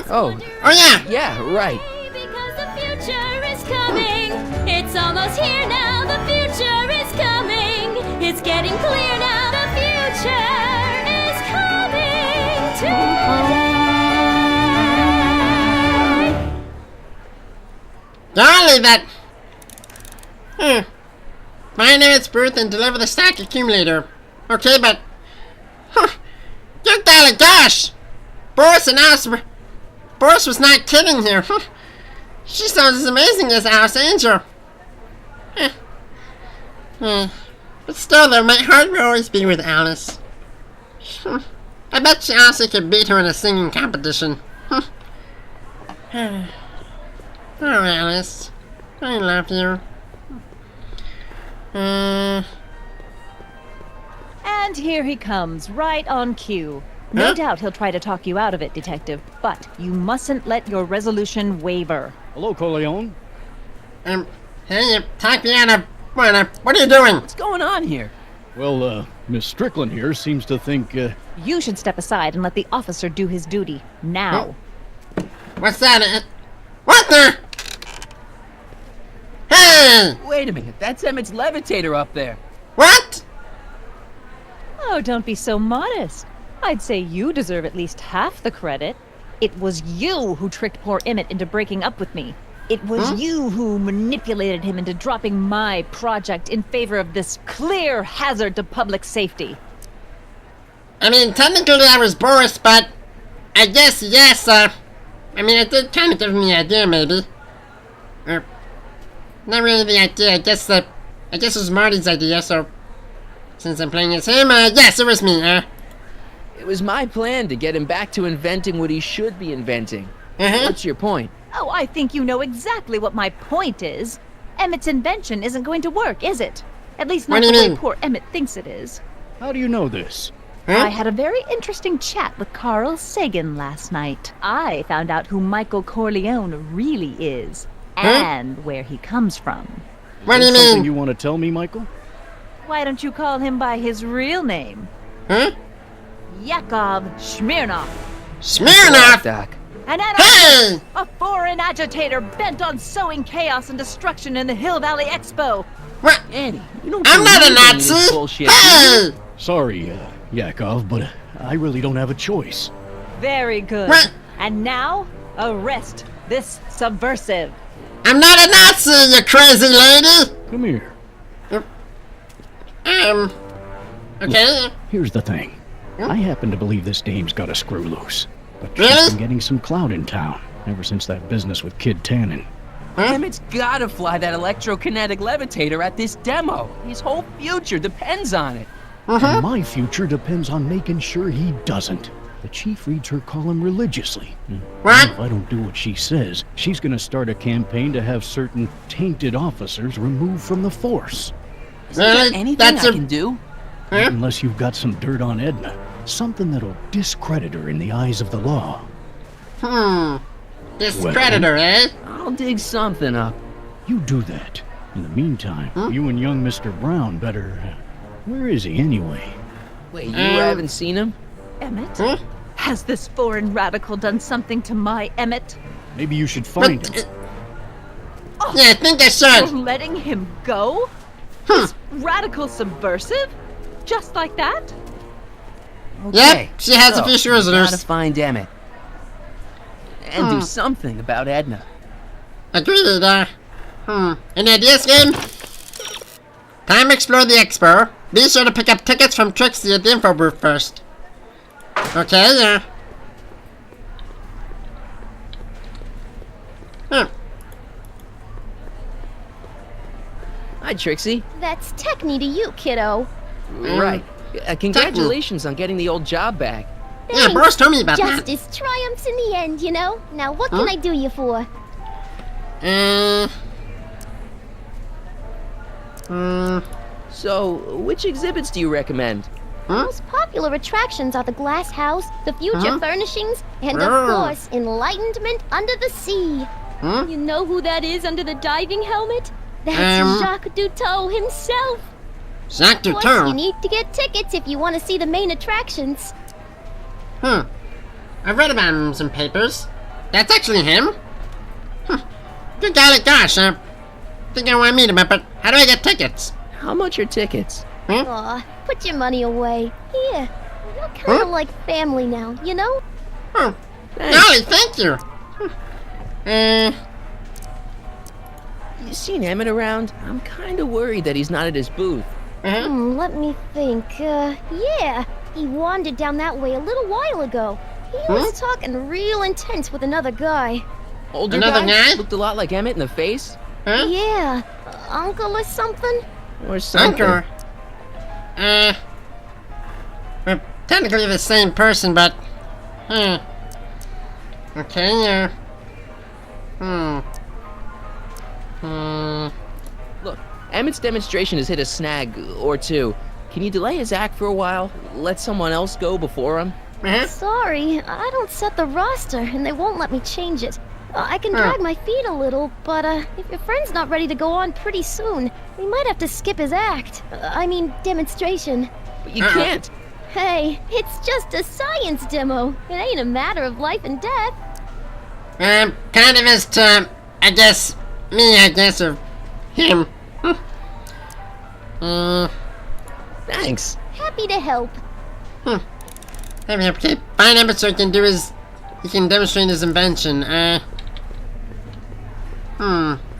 Oh yeah. Yeah, right. Because the future is coming. It's almost here now. The future is coming. It's getting clear now. The future is coming today. Golly, that... Find Emmett's booth and deliver the stack accumulator. Okay, but... Good golly gosh! Boris was not kidding here. She sounds as amazing as Alice Angel. But still though, my heart will always be with Alice. I bet she also could beat her in a singing competition. Oh, Alice. I love you. And here he comes, right on cue. No doubt he'll try to talk you out of it, Detective, but you mustn't let your resolution waver. Hello, Corleone. Hey, you talk me out of... What are you doing? What's going on here? Well, Miss Strickland here seems to think, You should step aside and let the officer do his duty. Now. What's that? What the? Hey! Wait a minute, that's Emmett's levitator up there. What? Oh, don't be so modest. I'd say you deserve at least half the credit. It was you who tricked poor Emmett into breaking up with me. It was you who manipulated him into dropping my project in favor of this clear hazard to public safety. I mean, technically I was Boris, but I guess yes, I mean, it did kind of give me the idea, maybe. Or, not really the idea, I guess it was Marty's idea, so since I'm playing as him, yes, it was me, It was my plan to get him back to inventing what he should be inventing. What's your point? Oh, I think you know exactly what my point is. Emmett's invention isn't going to work, is it? At least not the way poor Emmett thinks it is. how do you know this? I had a very interesting chat with Carl Sagan last night. I found out who Michael Corleone really is, and where he comes from. What do you Something mean? you want to tell me, Michael? Why don't you call him by his real name? Huh? Yakov Smirnov. Smirnov? Doc. An Hey! anarchist! A foreign agitator bent on sowing chaos and destruction in the Hill Valley Expo. What? Annie, you don't I'm do not a anything in this Nazi! bullshit, Hey! Sorry, Yakov, but I really don't have a choice. Very good. What? And now, arrest this subversive. I'm not a Nazi, you crazy lady! Come here. Okay. Look, here's the thing. I happen to believe this dame's got a screw loose. But Really? she's been getting some clout in town, ever since that business with Kid Tannen. Emmett's gotta fly that electrokinetic levitator at this demo. His whole future depends on it. And my future depends on making sure he doesn't. The chief reads her column religiously. What? If I don't do what she says, she's gonna start a campaign to have certain tainted officers removed from the force. Is there anything I can do? Not unless you've got some dirt on Edna. Something that'll discredit her in the eyes of the law. Discreditor, eh? I'll dig something up. You do that. In the meantime, you and young Mr. Brown better... where is he anyway? Wait, you haven't seen him? Emmett? Has this foreign radical done something to my Emmett? Maybe you should find him. Yeah, I think I should. You're letting him go? This radical subversive? Just like that? Okay, Yep, she has a few we gotta shoulders. find Emmett. And do something about Edna. Agreed, Any ideas, game? Time to explore the expo. Be sure to pick up tickets from Trixie at the info booth first. Okay, Hi, Trixie. That's Techni to you, kiddo. Right. Congratulations on getting the old job back. Yeah, Boris told me about that. Justice triumphs in the end, you know? Now, what can I do you for? So, which exhibits do you recommend? Most popular attractions are the Glass House, the Future Furnishings, and of course, Enlightenment Under the Sea. You know who that is under the diving helmet? That's Jacques Duteau himself. Jacques Of course, Duteau? you need to get tickets if you want to see the main attractions. I've read about him in some papers. That's actually him? Good golly gosh, think I want to meet him, but how do I get tickets? How much are tickets? Aw, put your money away. Here, you're kind of like family now, you know? Golly, thank you. You seen Emmett around? I'm kind of worried that he's not at his booth. Let me think. Yeah, he wandered down that way a little while ago. He was talking real intense with another guy. Older Another guy? Looked a lot like Emmett in the face? Yeah, uncle or something? Or something. Uncle. We're technically the same person, but... Okay, Look, Emmett's demonstration has hit a snag or two. Can you delay his act for a while? Let someone else go before him? Sorry, I don't set the roster, and they won't let me change it. I can drag my feet a little, but if your friend's not ready to go on pretty soon, we might have to skip his act. I mean, demonstration. But you can't. Hey, it's just a science demo. It ain't a matter of life and death. Kind of is to, I guess, or him. Thanks. Happy to help. Okay, find him so he can do his... He can demonstrate his invention,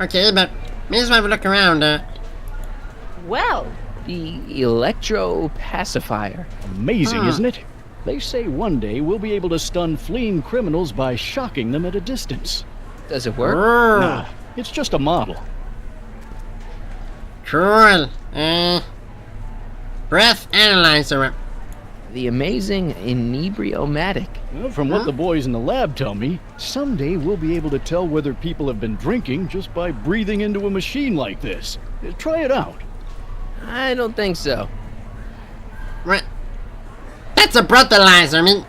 okay, but may as well have a look around, Well, the electro pacifier. Amazing, isn't it? They say one day we'll be able to stun fleeing criminals by shocking them at a distance. Does it work? Nah, it's just a model. Cool. Breath analyzer. The amazing inebriomatic. Well, from what the boys in the lab tell me, someday we'll be able to tell whether people have been drinking just by breathing into a machine like this. Try it out. I don't think so. What? That's a breathalyzer. I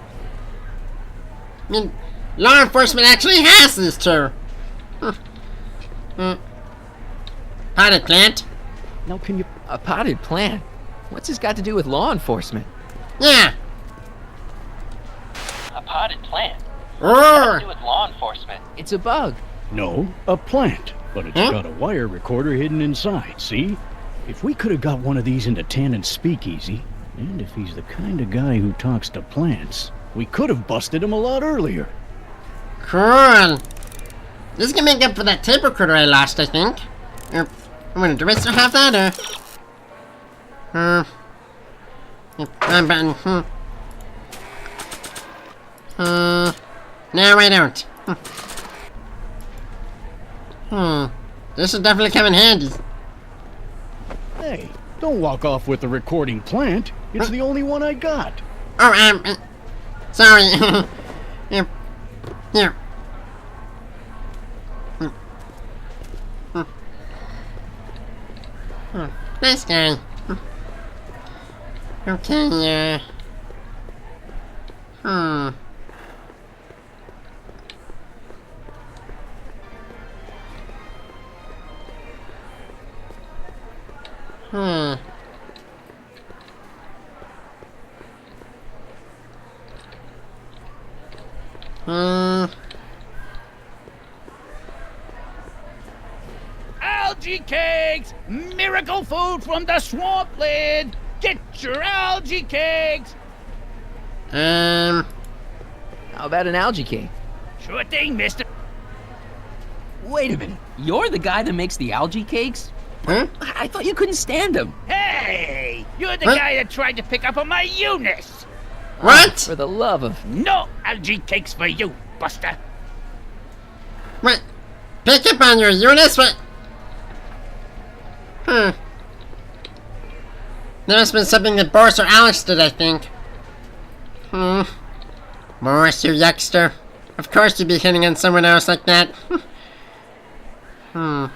mean, law enforcement actually has these two. potted plant. Now can you... A potted plant? What's this got to do with law enforcement? Yeah. A potted plant? Roar. What's that to do with law enforcement? It's a bug. No, a plant. But it's got a wire recorder hidden inside, see? If we could have got one of these into Tannen's speakeasy, and if he's the kind of guy who talks to plants, we could have busted him a lot earlier. Cool. This can make up for that tape recorder I lost, I think. Do I still have that, button. No, I don't. This will definitely come in handy. Hey, don't walk off with the recording plant. It's the only one I got. Oh, sorry. Here. Nice guy. Okay, Algae cakes! Miracle food from the swampland! Get your algae cakes! How about an algae cake? Sure thing, mister. Wait a minute. You're the guy that makes the algae cakes? Huh? I thought you couldn't stand them. Hey! You're the guy that tried to pick up on my Eunice! What? For the love of... No algae cakes for you, Buster! What? Pick up on your Eunice? What? There must have been something that Boris or Alex did, I think. Boris, you yuckster. Of course you'd be hitting on someone else like that. May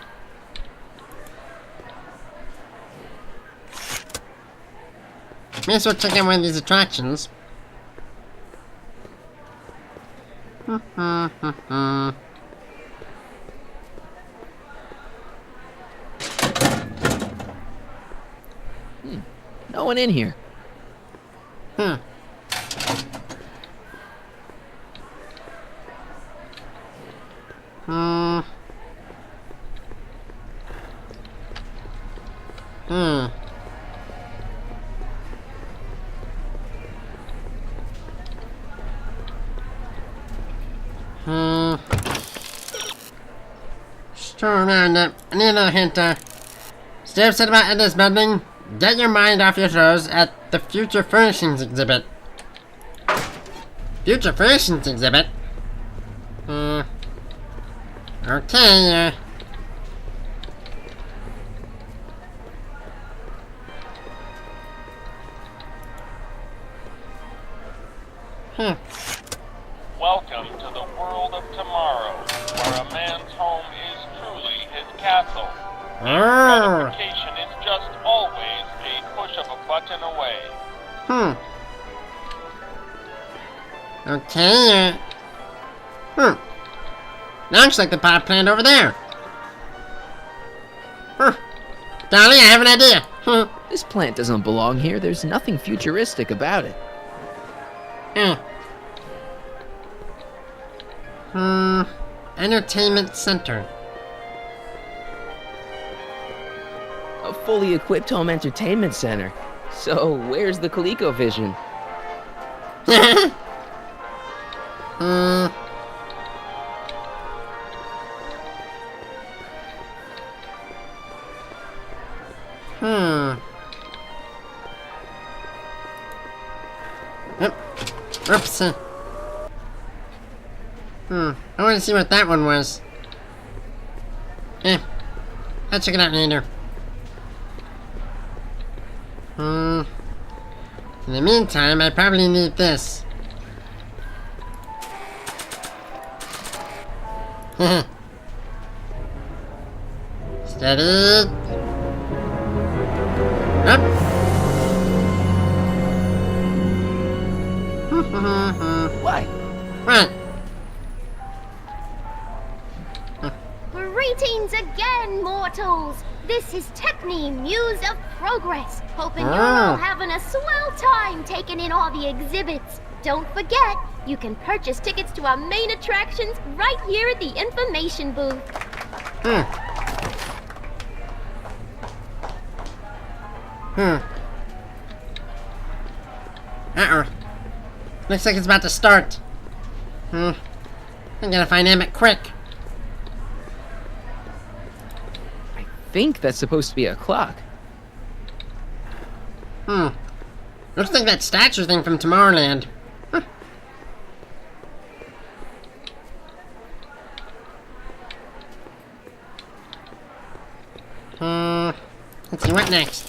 as well check out one of these attractions. No one in here. Sure, man, I need another hint. Stay upset about Edna's building. Get your mind off your toes at the Future Furnishings exhibit. Future Furnishings exhibit? Okay, Welcome to the world of tomorrow, where a man's home is truly his castle. Gratification is just always a push of a button away. Okay, looks like the pot plant over there. Dolly, I have an idea. This plant doesn't belong here. There's nothing futuristic about it. Entertainment Center. A fully equipped home entertainment center. So, where's the ColecoVision? Oops. I want to see what that one was. I'll check it out later. In the meantime, I probably need this. Steady. Up. What? What? Greeting Greetings again, mortals! This is Techni, Muse of Progress. Hoping you're all having a swell time taking in all the exhibits. Don't forget, you can purchase tickets to our main attractions right here at the information booth. Uh-oh. Looks like it's about to start. I'm gonna find Emmett quick. I think that's supposed to be a clock. Looks like that statue thing from Tomorrowland. Let's see, what next?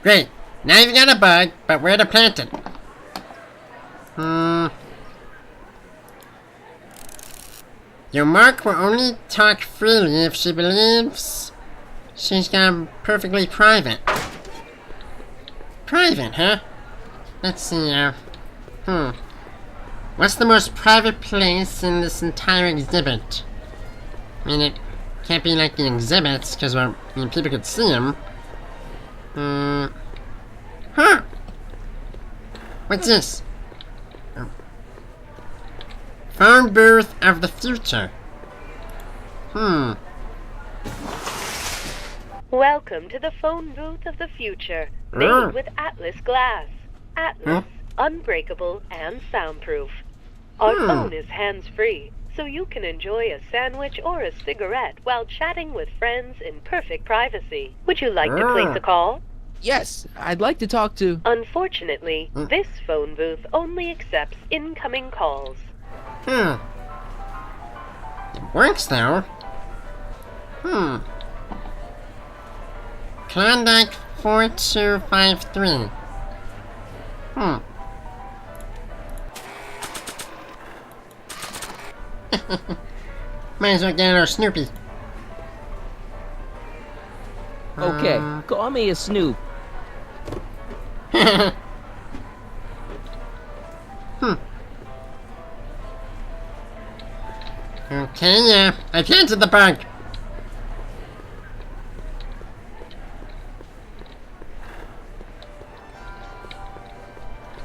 Great. Now you've got a bug, but where to plant it? Your mark will only talk freely if she believes she's gone perfectly private. Private, huh? Let's see, what's the most private place in this entire exhibit? I mean, it can't be like the exhibits, because, well, I mean, people could see them. What's this? Phone booth of the future. Welcome to the phone booth of the future, made with Atlas glass. Atlas, unbreakable and soundproof. Our phone is hands-free, so you can enjoy a sandwich or a cigarette while chatting with friends in perfect privacy. Would you like to place a call? Yes, I'd like to talk to... Unfortunately, this phone booth only accepts incoming calls. It works though. Klondike 4253. Might as well get our Snoopy. Okay, call me a Snoop. Okay, yeah. I planted the bug.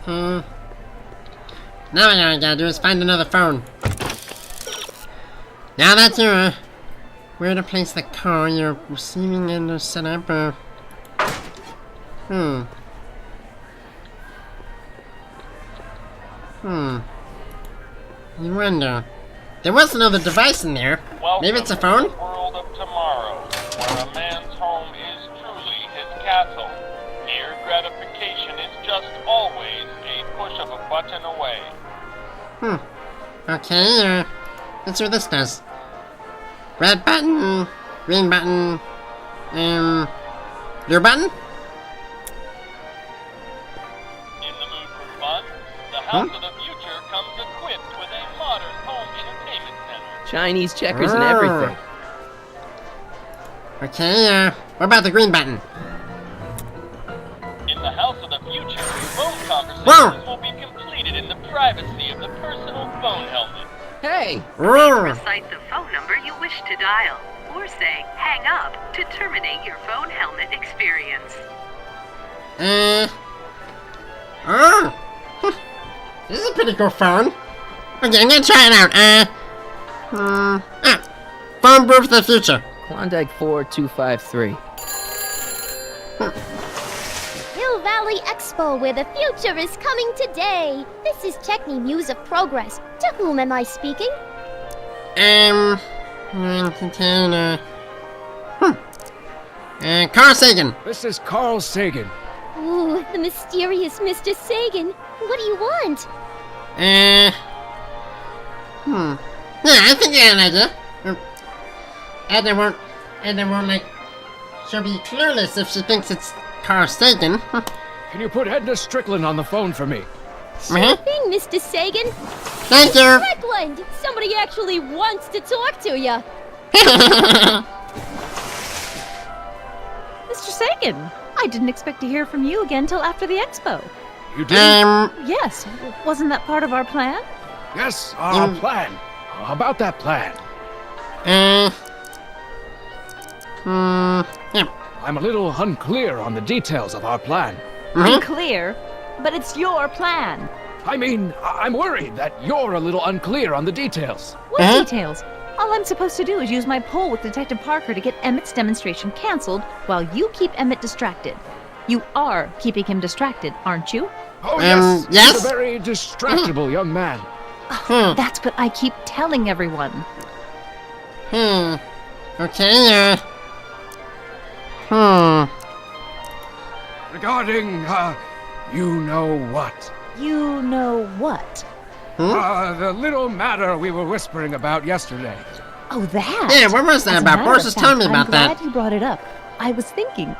Now all I gotta do is find another phone. Now that's you, where to place the call you're receiving and to set up a... You wonder. There was another device in there. Maybe it's a phone? Welcome to the world of tomorrow, where a man's home is truly his castle. Here, gratification is just always a push of a button away. Okay, let's see what this does. Red button, green button, blue button? In the mood for fun, the house of the future comes equipped with a modern home entertainment center. Chinese checkers and everything. Okay, what about the green button? In the house of the future, phone conversations will be completed in the privacy of the personal phone helmet. Hey! Recite the phone number you wish to dial, or say hang up to terminate your phone helmet experience. This is a pretty cool phone. Okay, I'm gonna try it out. Phone booth of the future. Klondike 4253. Hill Valley Expo, where the future is coming today. This is Techni, Muse of Progress. To whom am I speaking? Carl Sagan. This is Carl Sagan. Ooh, the mysterious Mr. Sagan. What do you want? Yeah, I think I have an idea. Edna won't, like, she'll be clueless if she thinks it's Carl Sagan. Can you put Edna Strickland on the phone for me? Sure thing, Mr. Sagan. Thank you. Strickland! Somebody actually wants to talk to you. Mr. Sagan, I didn't expect to hear from you again till after the expo. You didn't? Yes, wasn't that part of our plan? Yes, our plan. How about that plan? Yeah. I'm a little unclear on the details of our plan. Unclear? But it's your plan. I mean, I'm worried that you're a little unclear on the details. What details? All I'm supposed to do is use my poll with Detective Parker to get Emmett's demonstration canceled while you keep Emmett distracted. You are keeping him distracted, aren't you? Oh, yes. Yes? He's a very distractible young man. That's what I keep telling everyone. Okay, Regarding, you know what? You know what? The little matter we were whispering about yesterday. Oh, that? Yeah, what was that As a about? matter Boris of was telling me fact, about that. I'm glad you brought it up. I was thinking,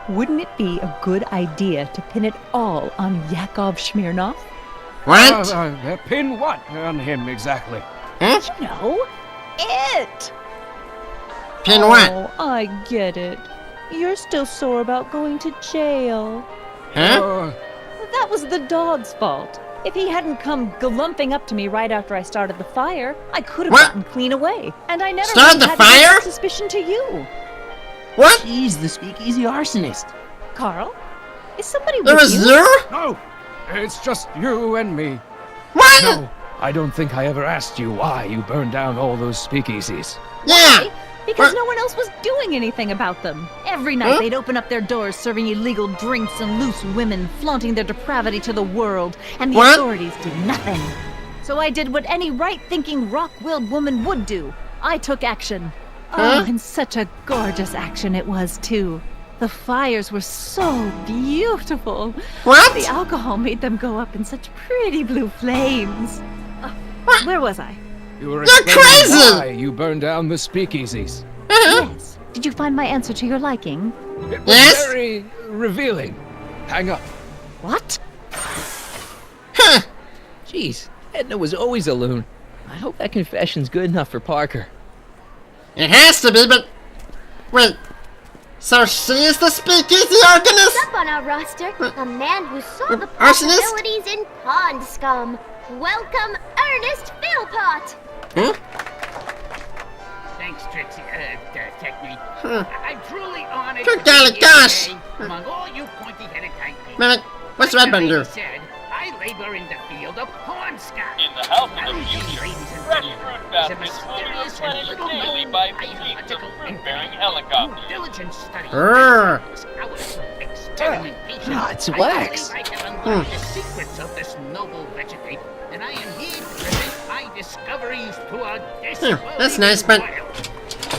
wouldn't it be a good idea to pin it all on Yakov Smirnov? What? Pin what on him exactly? You know, it! Pin what? Oh, I get it. You're still sore about going to jail. That was the dog's fault. If he hadn't come galumping up to me right after I started the fire, I could have gotten clean away. And I never Started the had fire? suspicion to you. What? He's the speakeasy arsonist. Carl? Is somebody It with was you? you? No, it's just you and me. What? No, I don't think I ever asked you why you burned down all those speakeasies. Yeah. Because no one else was doing anything about them. Every night they'd open up their doors serving illegal drinks and loose women, flaunting their depravity to the world, and the authorities did nothing. So I did what any right-thinking, rock-willed woman would do. I took action. Oh, and such a gorgeous action it was, too. The fires were so beautiful. What? The alcohol made them go up in such pretty blue flames. Where was I? You were You're explaining crazy! why you burned down the speakeasies. Yes. Did you find my answer to your liking? It was very revealing. Hang up. What? Jeez, Edna was always a loon. I hope that confession's good enough for Parker. It has to be, but... Wait. So she is the speakeasy organist? Up on our roster, a man who saw the arsonist? possibilities in pond scum. Welcome, Ernest Philpott. Thanks, Trixie, Technique. I'm truly honored Good to golly be gosh. here today among all you pointy-headed type people. Man, what's Like Red Button the do? lady said, I labor in the field of porn scum. In the house of the future, fresh fruit baskets will be replenished daily by fleets of fruit-bearing helicopters. Diligent study. Urgh. Hours of experimentation. It's I wax. believe I can unlock the secrets of this noble vegetate, and I am here to present my discoveries to a That's nice, but...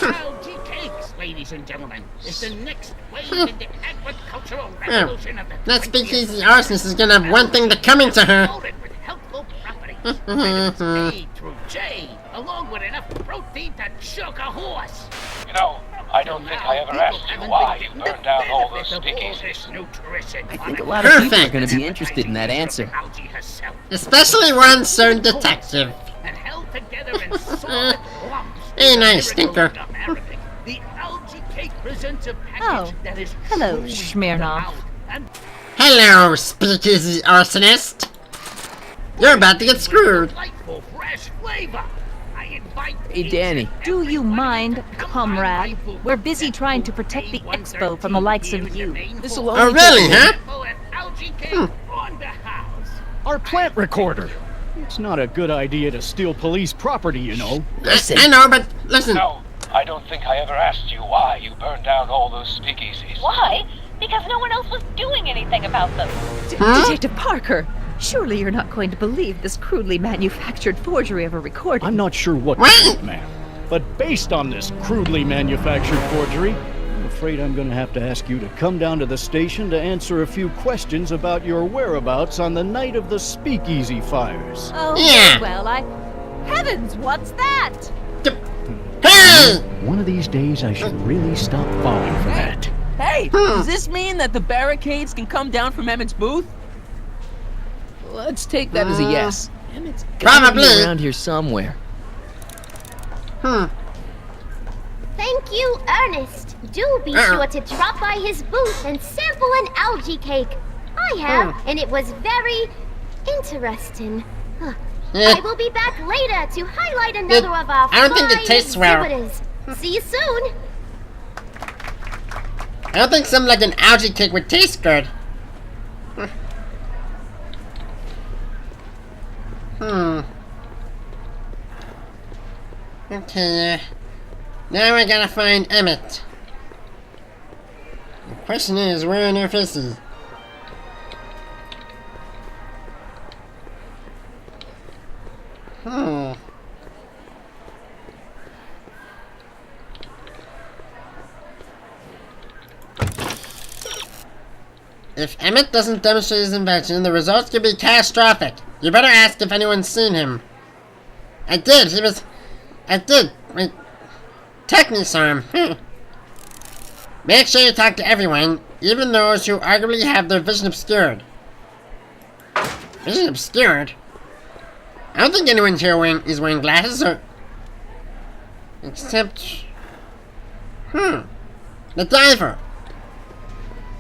Algae cakes, ladies and gentlemen, is the next wave in the agricultural revolution of the That speakeasy arsonist is gonna have one thing to coming to her. loaded with healthful properties. Vitamins A through J, along with enough protein to choke a horse. You know, I don't think I ever asked you why you burned down all those speakeasies. I I think a lot of people are going to be interested in that answer. Especially one certain detective. And held together in solid lumps. Hey, nice stinker. The algae cake presents a package Oh, that is hello, truly Smirnov. proud and Hello, speakeasy arsonist. You're about to get screwed. delightful fresh flavor. I invite Hey, Danny. Do you mind, comrade? We're busy trying to protect the expo from the likes of you. This'll Oh, only really, take a huh? for an algae cake on the house. Our plant recorder. It's not a good idea to steal police property, you know. I know, but listen. No, I don't think I ever asked you why you burned down all those speakeasies. Why? Because no one else was doing anything about them. Detective Parker, surely you're not going to believe this crudely manufactured forgery of a recording. I'm not sure what to think, ma'am. But based on this crudely manufactured forgery, I'm afraid I'm going to have to ask you to come down to the station to answer a few questions about your whereabouts on the night of the speakeasy fires. Oh, Yeah. well, Heavens, what's that? Hey! One of these days, I should really stop falling for that. Hey, does this mean that the barricades can come down from Emmett's booth? Let's take that as a yes. Emmett's gotta be Probably. around here somewhere. Thank you, Ernest. Do be sure to drop by his booth and sample an algae cake. I have, and it was very interesting. I will be back later to highlight another of our I don't think it fine tastes well. exhibitors. See you soon. I don't think something like an algae cake would taste good. Okay, now I gotta find Emmett. The question is, where on earth is he? If Emmett doesn't demonstrate his invention, the results could be catastrophic. You better ask if anyone's seen him. I did. Wait. Technically saw him. Make sure you talk to everyone, even those who arguably have their vision obscured. Vision obscured? I don't think anyone here is wearing glasses or... Except... The diver.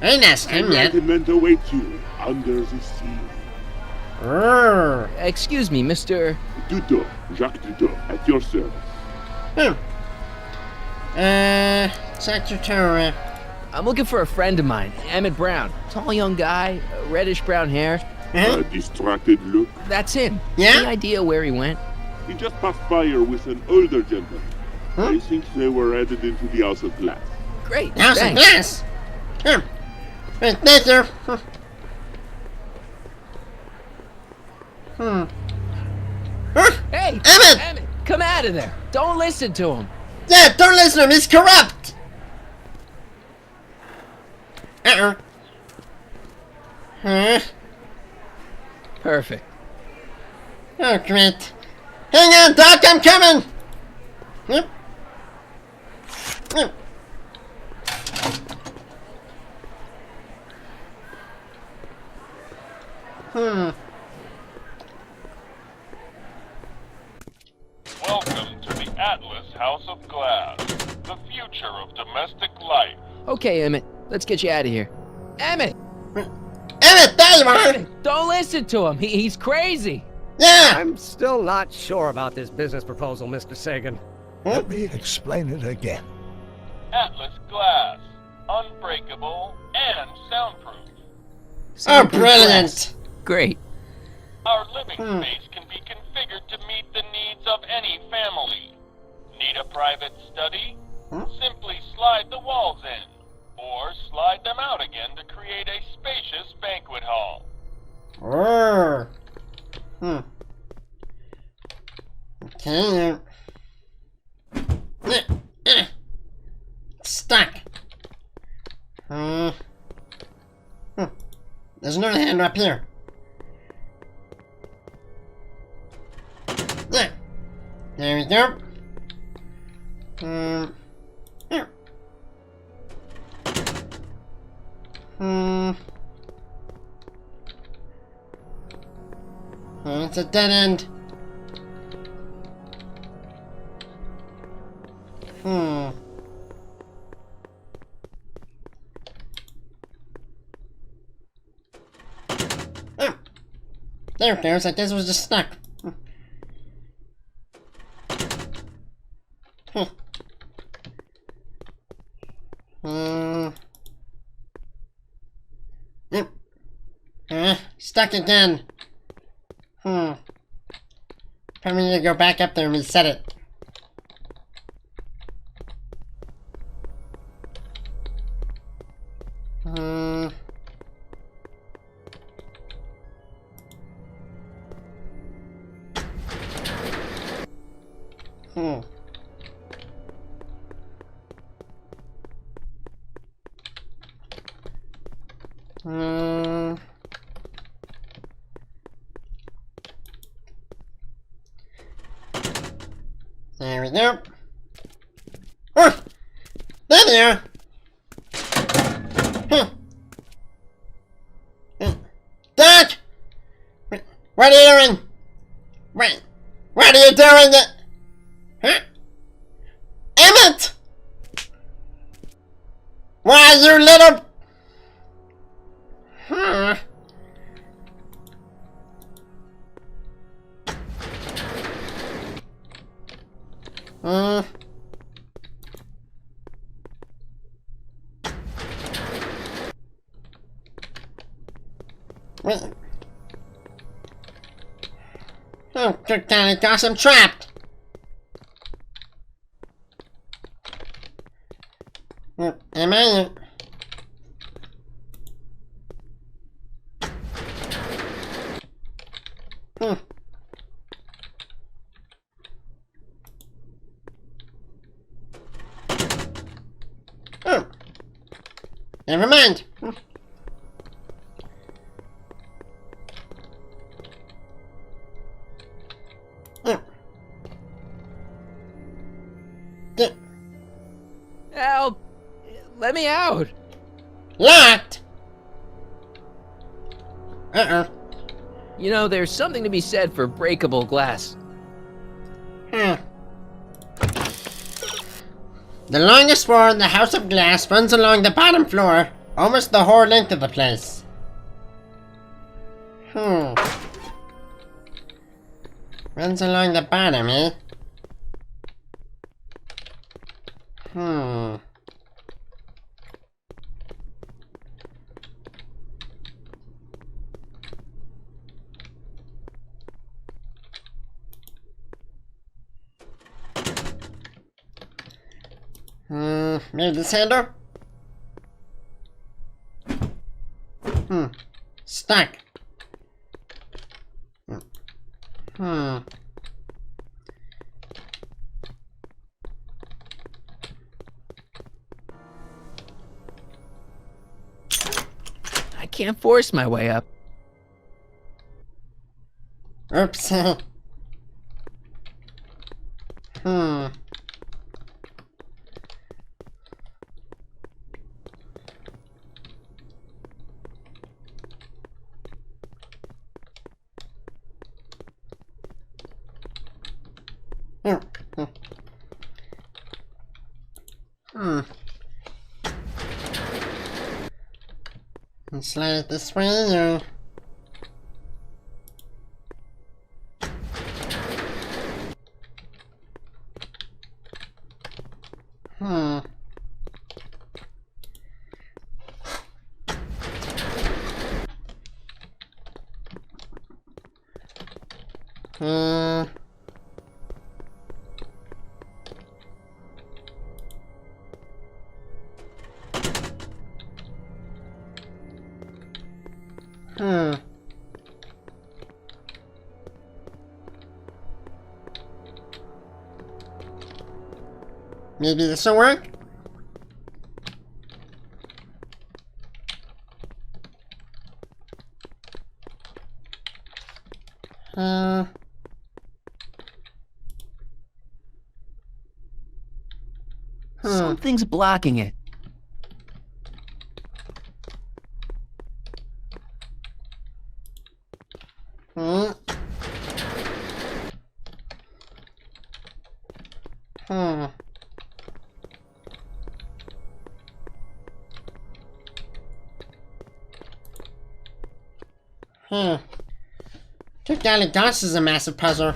I didn't ask him yet. Enlightenment awaits you under the sea. Excuse me, Mr. Duto, Jacques Duto, at your service. Secretary. I'm looking for a friend of mine, Emmett Brown. Tall young guy, reddish brown hair. A distracted look. That's him. Yeah? Any idea where he went? He just passed by with an older gentleman. I think they were headed into the House of Glass. Great, House of Glass? Thank you. Hey, Emmett! Come out of there. Don't listen to him. Yeah, don't listen to him. He's corrupt. Perfect. Oh, great. Hang on, Doc. I'm coming. Welcome to the Atlas House of Glass, the future of domestic life. Okay, Emmett. Let's get you out of here. Emmett! Emmett, there you are! Emmett, don't listen to him. He's crazy. Yeah! I'm still not sure about this business proposal, Mr. Sagan. Let me explain it again. Atlas Glass, unbreakable and soundproof. Oh, brilliant! Great. Our living space can be configured to meet the needs of any family. Need a private study? Simply slide the walls in, or slide them out again to create a spacious banquet hall. Okay. Stuck. There's another hand up here. There we go. It's a dead end. There it goes. I guess it was just stuck. Stuck again. Probably need to go back up there and reset it. There we go. Oh! There they are! Doc! What are you doing? What are you doing? Emmett! Why, you little... Wait. Oh, good golly gosh, I'm trapped! Am I? Oh. Never mind. Help! Let me out! Locked! Uh-oh. You know, there's something to be said for breakable glass. The longest floor in the House of Glass runs along the bottom floor, almost the whole length of the place. Runs along the bottom, eh? Maybe this handle? Stuck. I can't force my way up. Oops. Slide it this way, or... Maybe this will work? Something's blocking it. Good golly gosh, this is a massive puzzle.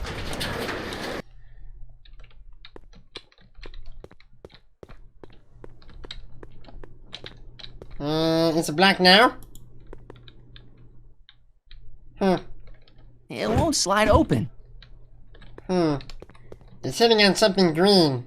Is it black now? It won't slide open. It's sitting on something green.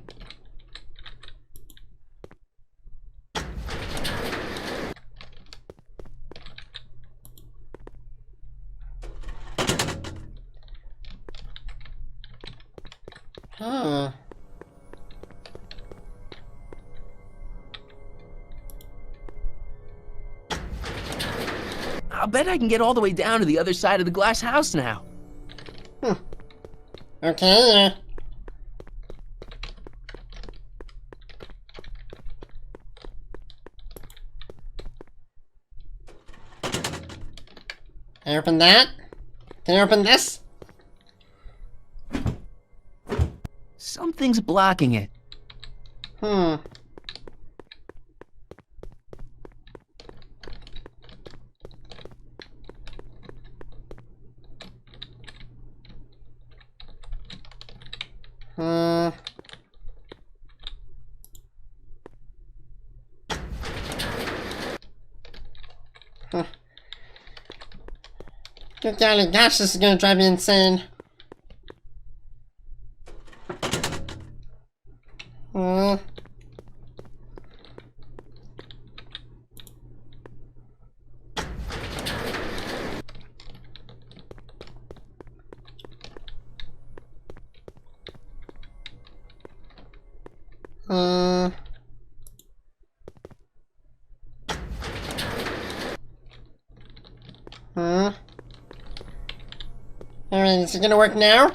I'll bet I can get all the way down to the other side of the glass house now. Okay, Can I open that? Can I open this? Something's blocking it. Good golly gosh, this is gonna drive me insane. Alright, is it gonna work now?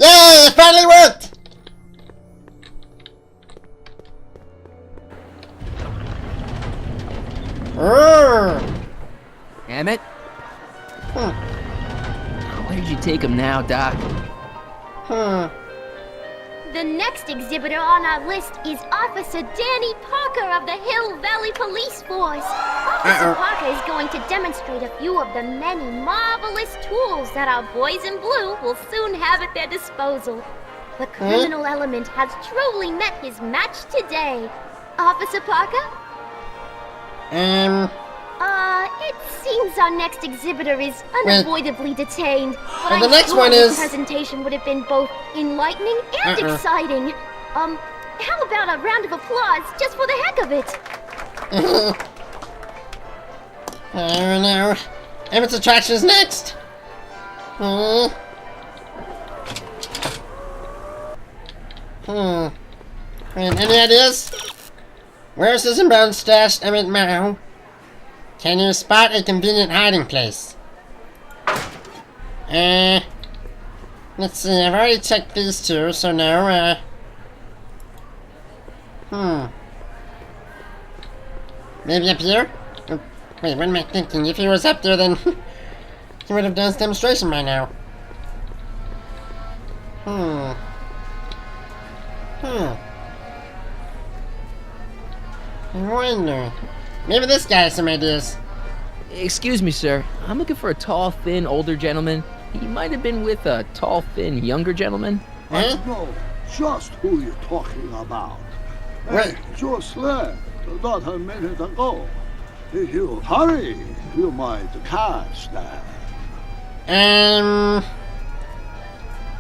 Yay! It finally worked! Emmett? Where'd you take him now, Doc? The next exhibitor on our list is Officer Danny Parker of the Hill Valley Police Force. Officer Parker is going to demonstrate a few of the many marvelous tools that our boys in blue will soon have at their disposal. The criminal element has truly met his match today. Officer Parker? It seems our next exhibitor is unavoidably detained. But And the next one his is... presentation would have been both enlightening and exciting. How about a round of applause just for the heck of it? I don't know. Emmett's attraction is next. Any ideas? Where's this brown stashed Emmett Mao? Can you spot a convenient hiding place? Let's see, I've already checked these two, so no, maybe up here? Wait, what am I thinking? If he was up there, then he would have done his demonstration by now. I wonder. Maybe this guy has some ideas. Excuse me, sir. I'm looking for a tall, thin, older gentleman. He might have been with a tall, thin, younger gentleman. I know just who you're talking about. Hey, just left, not a minute ago. If you hurry, you might catch that.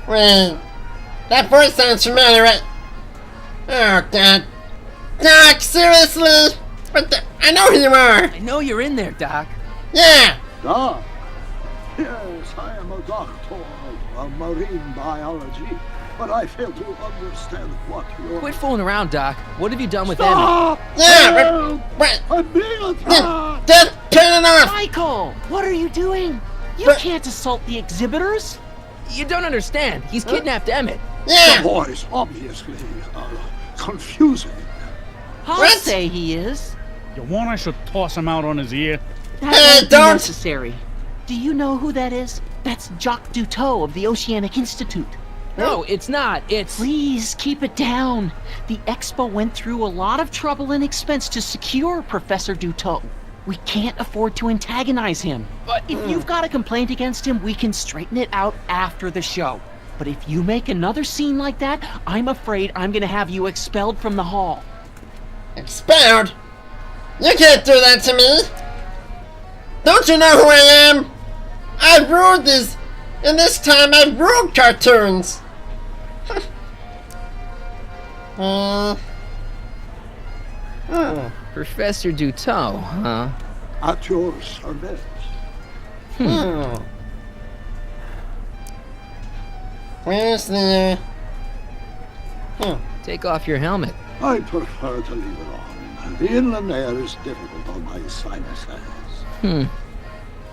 Wait. That voice sounds familiar, right? Oh, God. Doc, seriously? What the? I know who you are! I know you're in there, Doc. Yeah! Doc? Yes, I am a doctor of marine biology, but I fail to understand what you're... Quit fooling around, Doc. What have you done with Stop! Emmy? Yeah, but... I'm being attacked! Just turn it off! Michael, what are you doing? You can't assault the exhibitors. You don't understand. He's kidnapped Emmett. The boy's obviously confusing. I'll say he is. You want I should toss him out on his ear? That won't be necessary. Do you know who that is? That's Jacques Duteau of the Oceanic Institute. No, it's not. It's... Please, keep it down. The Expo went through a lot of trouble and expense to secure Professor Duteau. We can't afford to antagonize him. But if you've got a complaint against him, we can straighten it out after the show. But if you make another scene like that, I'm afraid I'm gonna have you expelled from the hall. Expelled? You can't do that to me! Don't you know who I am? I ruled this, and this time I ruled cartoons! Professor Duteau, huh? At your service. Where's the... Take off your helmet. I prefer to leave it on. The inland air is difficult on my sinuses.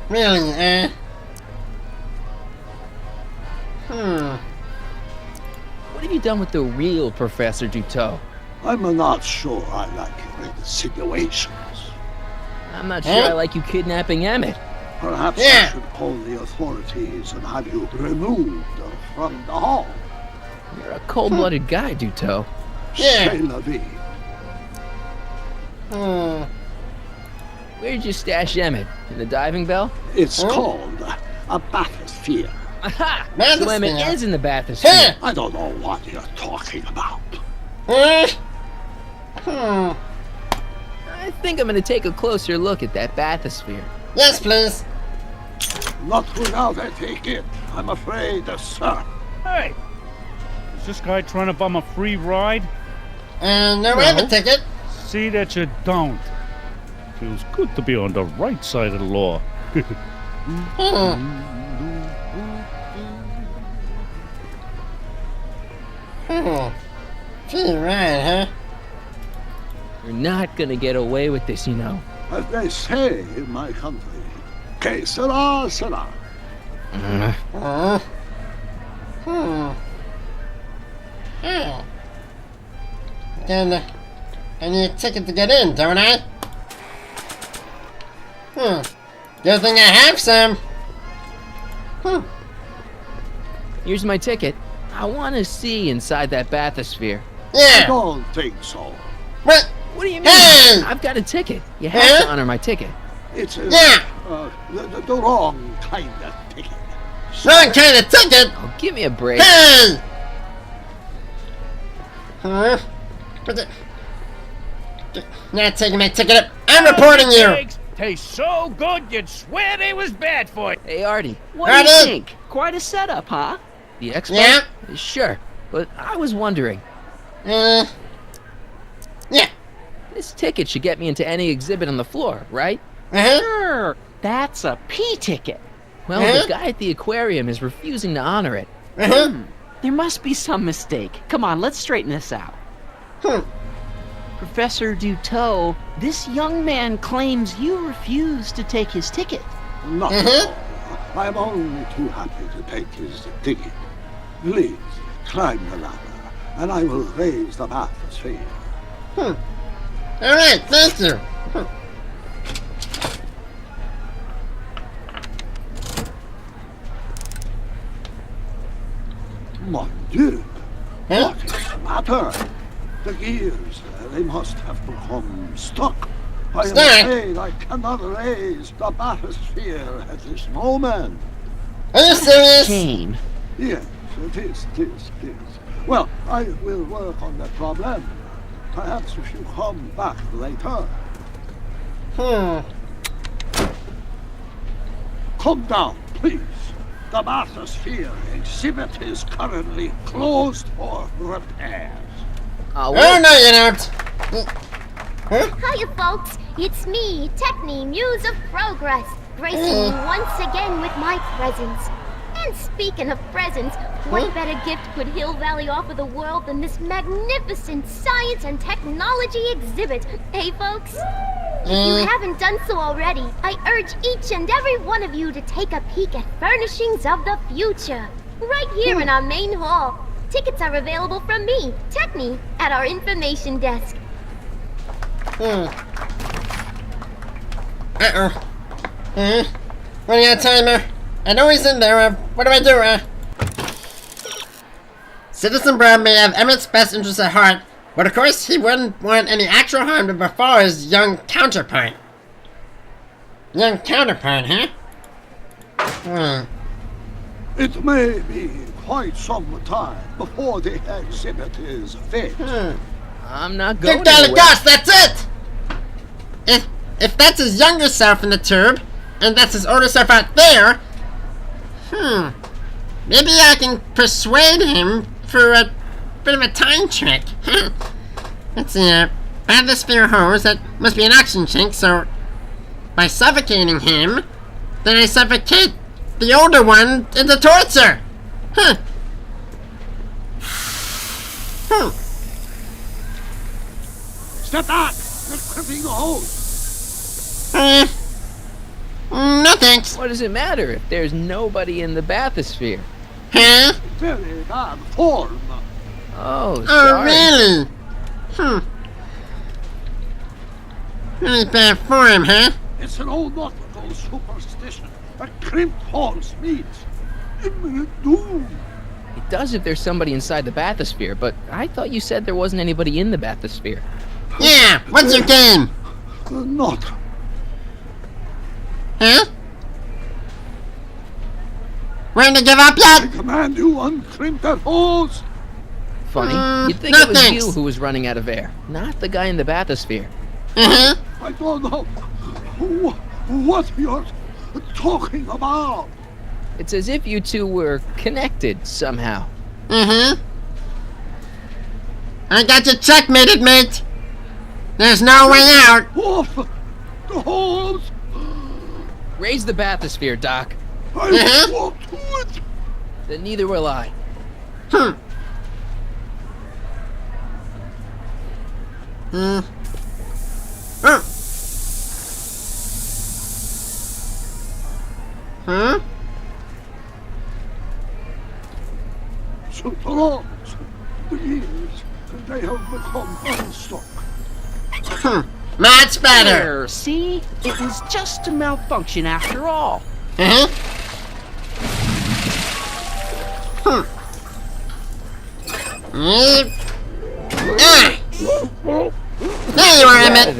Really, What have you done with the real Professor Duteau? I'm not sure I like your insinuations. I'm not sure I like you kidnapping Emmett. Perhaps I should call the authorities and have you removed from the hall. You're a cold-blooded guy, Duteau. C'est la vie. Where'd you stash Emmett? In the diving bell? It's called a bathysphere. Aha! So Emmett is in the bathysphere. I don't know what you're talking about. I think I'm gonna take a closer look at that bathysphere. Yes, please. Not without a ticket, I'm afraid, sir. Hey! Is this guy trying to bum a free ride? No, I have a ticket. See that you don't. Feels good to be on the right side of the law. Free ride, huh? You're not gonna get away with this, you know. As they say in my country, que sera, sera. Then, I need a ticket to get in, don't I? Good thing I have some. Here's my ticket. I want to see inside that bathysphere. I don't think so. What? What do you mean? Hey! I've got a ticket. You have to honor my ticket. It's the wrong kind of ticket. Wrong kind of ticket? Oh, give me a break. Hey! Not taking my ticket up. I'm reporting you. Tastes so good you'd swear they was bad for you. Hey, Artie, what do you think? Quite a setup, huh? The expo? Yeah. Sure, but I was wondering. Yeah. This ticket should get me into any exhibit on the floor, right? Sure. That's a P ticket. Well, the guy at the aquarium is refusing to honor it. There must be some mistake. Come on, let's straighten this out. Professor Duteau, this young man claims you refused to take his ticket. Not I'm only too happy to take his ticket. Please, climb the ladder, and I will raise the bathysphere. Alright, thank you. Mon Dieu! What is the matter? The gears, they must have become stuck. I am afraid I cannot raise the bathysphere at this moment. Are you serious? Shame. Yes, it is. Well, I will work on the problem. Perhaps if you come back later. Come down, please. The bathysphere exhibit is currently closed for repairs. Oh, no, you don't. Hiya, folks. It's me, Techni, Muse of Progress, gracing you once again with my presence. And speaking of presents, what better gift could Hill Valley offer the world than this magnificent science and technology exhibit? Hey, folks? If you haven't done so already, I urge each and every one of you to take a peek at Furnishings of the Future, right here in our main hall. Tickets are available from me, Techni, at our information desk. Running out of time, I know he's in there, what do I do, Citizen Brown may have Emmett's best interests at heart, but of course he wouldn't want any actual harm to befall his young counterpart. Young counterpart, huh? It may be quite some time before the exhibit is fixed. I'm not going Good golly anywhere. gosh, that's it! If that's his younger self in the tube, and that's his older self out there, maybe I can persuade him for a bit of a time trick. Let's see, bathysphere hose, that must be an oxygen tank, so by suffocating him, then I suffocate the older one into torture. Step back! You're clipping the hose! No thanks. What does it matter if there's nobody in the bathysphere? Very bad form. Oh, Oh, sorry. really? Really bad form, huh? It's an old nautical superstition. A crimped horse means imminent doom. It does if there's somebody inside the bathysphere, but I thought you said there wasn't anybody in the bathysphere. Yeah, what's your game? Not. Huh? Ready to give up yet? I command you uncrimp that hose. Funny. You'd think no it was thanks. you who was running out of air, not the guy in the bathysphere. I don't know what you're talking about. It's as if you two were connected somehow. I got you checkmated, mate. There's no way out. Off the holes. Raise the bathysphere, Doc. I won't do it. Then neither will I. So long. The years, they have become unstuck. Much better. There, see? It was just a malfunction after all. There you are, Emmett.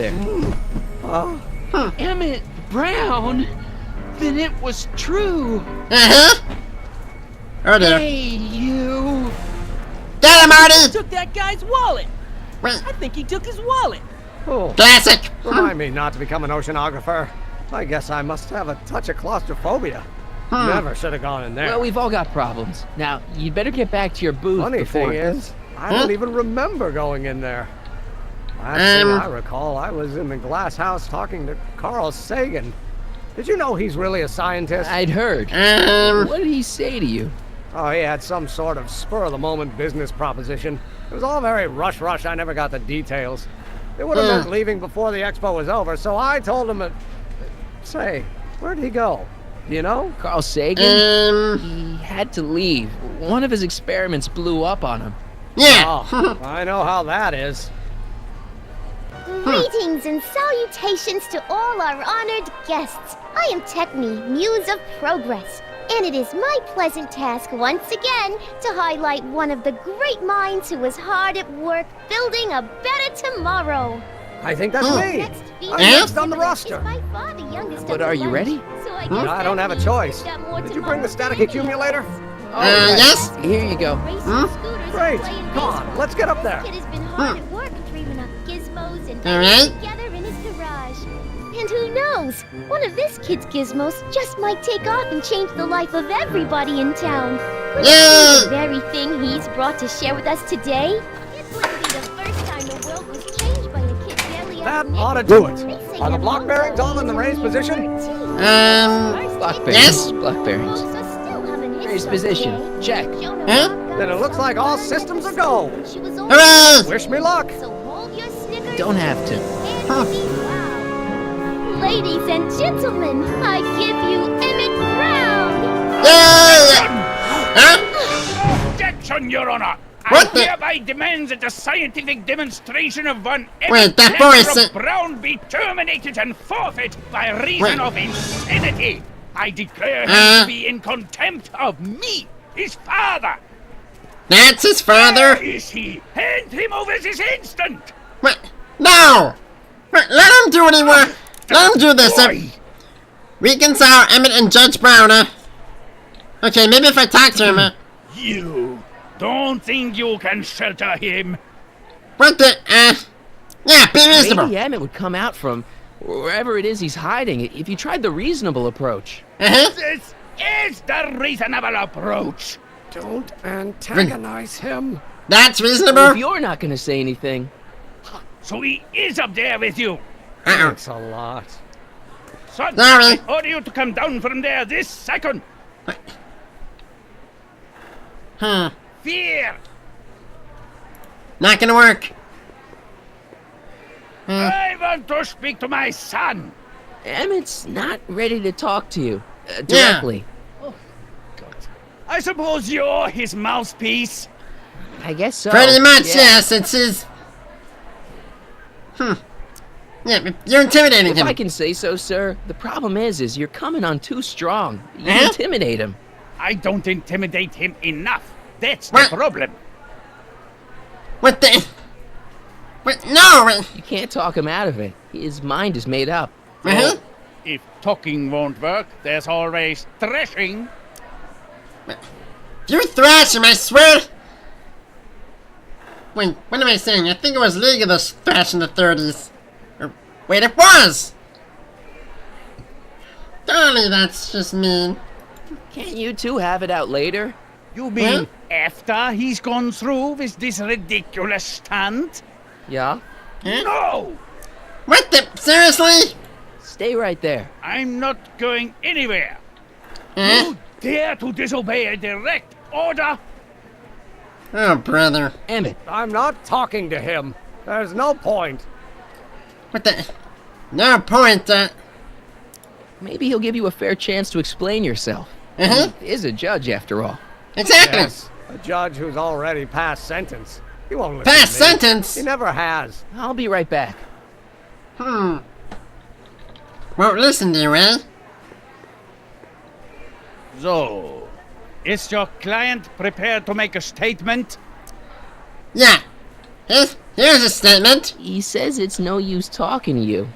Emmett Brown? Then it was true. Oh dear. Hey, you. Get him, Marty. Took that guy's wallet. I think he took his wallet. Oh. Classic. Remind me not to become an oceanographer. I guess I must have a touch of claustrophobia. Never should have gone in there. Well, we've all got problems. Now, you'd better get back to your booth Funny before... thing is, I don't even remember going in there. Last thing I recall, I was in the glass house talking to Carl Sagan. Did you know he's really a scientist? I'd heard. What did he say to you? Oh, he had some sort of spur-of-the-moment business proposition. It was all very rush. I never got the details. It would have meant leaving before the expo was over, so I told him Say, where'd he go? Do you know? Carl Sagan? He had to leave. One of his experiments blew up on him. Yeah. Oh, I know how that is. Greetings and salutations to all our honored guests. I am Techni, Muse of Progress, and it is my pleasant task once again to highlight one of the great minds who was hard at work building a better tomorrow. I think that's me. I'm next on the roster. But are you ready? I don't have a choice. Did you bring the static accumulator? Yes. Here you go. Great. Come on, let's get up there. Kid has been hard at work dreaming up gizmos and All right. together in his garage. And who knows? One of this kid's gizmos just might take off and change the life of everybody in town. Could it be the very thing he's brought to share with us today? This wouldn't be the first time the world was changed by a kid barely That ought to do it. Are the block bearings all in the raised position? Block bearings. Yes. Block bearings. Raised position. Check. Then it looks like all systems are go. Hooray! Wish me luck. Don't have to. Ladies and gentlemen, I give you Emmett Brown! Objection, Your Honor! What I the- hereby demand that the scientific demonstration of one Wait, that Emmett Boris Lambert Brown be terminated and forfeit by reason of insanity. I declare him to be in contempt of me, his father. That's his father? Where is he? Hand him over this instant. What? No! Let him do what he wants. Let him do this. Reconcile Emmett and Judge Brown, Okay, maybe if I talk to him, You don't think you can shelter him? What the, yeah, be reasonable. Maybe Emmett would come out from wherever it is he's hiding if you tried the reasonable approach. This is the reasonable approach. Don't antagonize him. That's reasonable? If you're not going to say anything. So he is up there with you. Thanks a lot. Son, Sorry. I order you to come down from there this second. Fear. Not gonna work. I want to speak to my son. Emmett's not ready to talk to you directly. Oh, God. I suppose you're his mouthpiece. I guess so. Pretty much, yes. It's his. Yeah, you're intimidating if him. I can say so, sir, the problem is you're coming on too strong. You intimidate him. I don't intimidate him enough. That's the problem. What the? What? No! You can't talk him out of it. His mind is made up. Well, if talking won't work, there's always thrashing. You thrash him, I swear! Wait, what am I saying? I think it was legal to thrash in the 30s. Or Wait, it was! Golly, that's just mean. Can't you two have it out later? You mean after he's gone through with this ridiculous stunt? Yeah? No! What the? Seriously? Stay right there. I'm not going anywhere. You dare to disobey a direct order? Oh, brother. Emmett. I'm not talking to him. There's no point. What the? No point, Maybe he'll give you a fair chance to explain yourself. He is a judge, after all. Exactly. Yes, a judge who's already passed sentence. He won't listen Past to me. sentence? He never has. I'll be right back. Won't listen to you, eh? So, is your client prepared to make a statement? Yeah. Here's a statement. He says it's no use talking to you.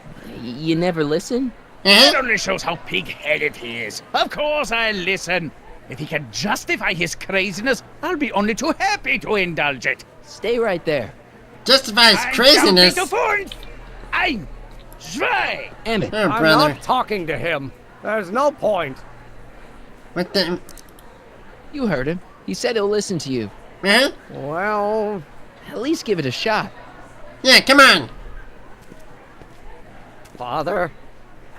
You never listen? That only shows how pig-headed he is. Of course I'll listen. If he can justify his craziness, I'll be only too happy to indulge it. Stay right there. Justify his craziness. I'm zwei. Emmett. Oh, I'm brother. not talking to him. There's no point. What the? You heard him. He said he'll listen to you. Well, at least give it a shot. Yeah, come on. Father?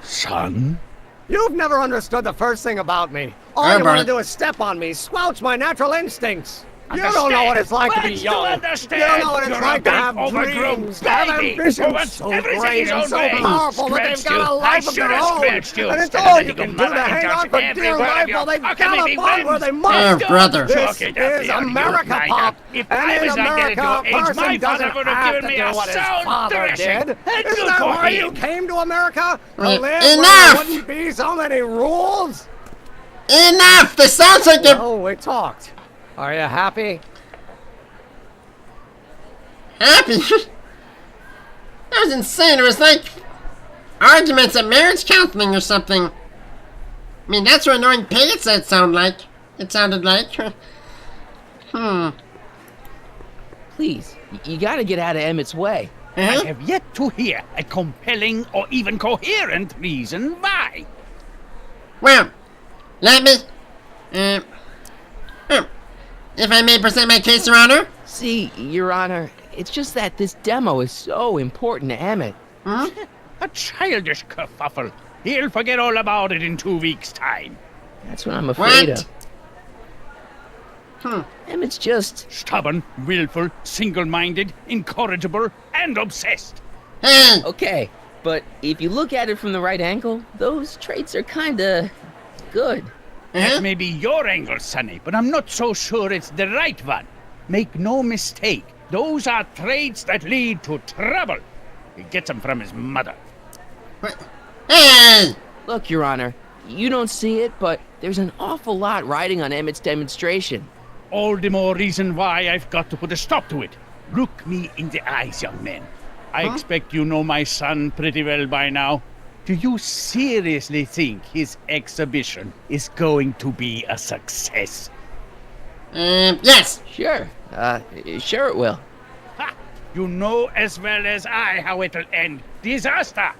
Son? You've never understood the first thing about me. All you want to do is step on me, squelch my natural instincts. You don't know what it's like to be young. You don't know what it's like to have dreams, to have ambitions so great and so powerful that they've got a life of their own. And it's all you can do to hang on for dear life while they gallop where they must. Oh, brother. This is America, Pop. And in America, a person doesn't have to do what his father did. Isn't that why you came to America? To live where there wouldn't be so many rules? Enough! This sounds like a... Oh, we talked. Are you happy? Happy? That was insane. It was like arguments at marriage counseling or something. I mean, that's what annoying pagans sounded like. Please, you gotta get out of Emmett's way. I have yet to hear a compelling or even coherent reason why. Well, let me... if I may present my case, Your Honor? See, Your Honor, it's just that this demo is so important to Emmett. A childish kerfuffle. He'll forget all about it in 2 weeks' time. That's what I'm afraid of. Emmett's just... stubborn, willful, single-minded, incorrigible, and obsessed. Okay, but if you look at it from the right angle, those traits are kinda... good. That may be your angle, Sonny, but I'm not so sure it's the right one. Make no mistake, those are traits that lead to trouble. He gets them from his mother. Hey! Look, Your Honor, you don't see it, but there's an awful lot riding on Emmett's demonstration. All the more reason why I've got to put a stop to it. Look me in the eyes, young man. I expect you know my son pretty well by now. Do you seriously think his exhibition is going to be a success? Yes. Sure. Sure it will. Ha! You know as well as I how it'll end. Disaster!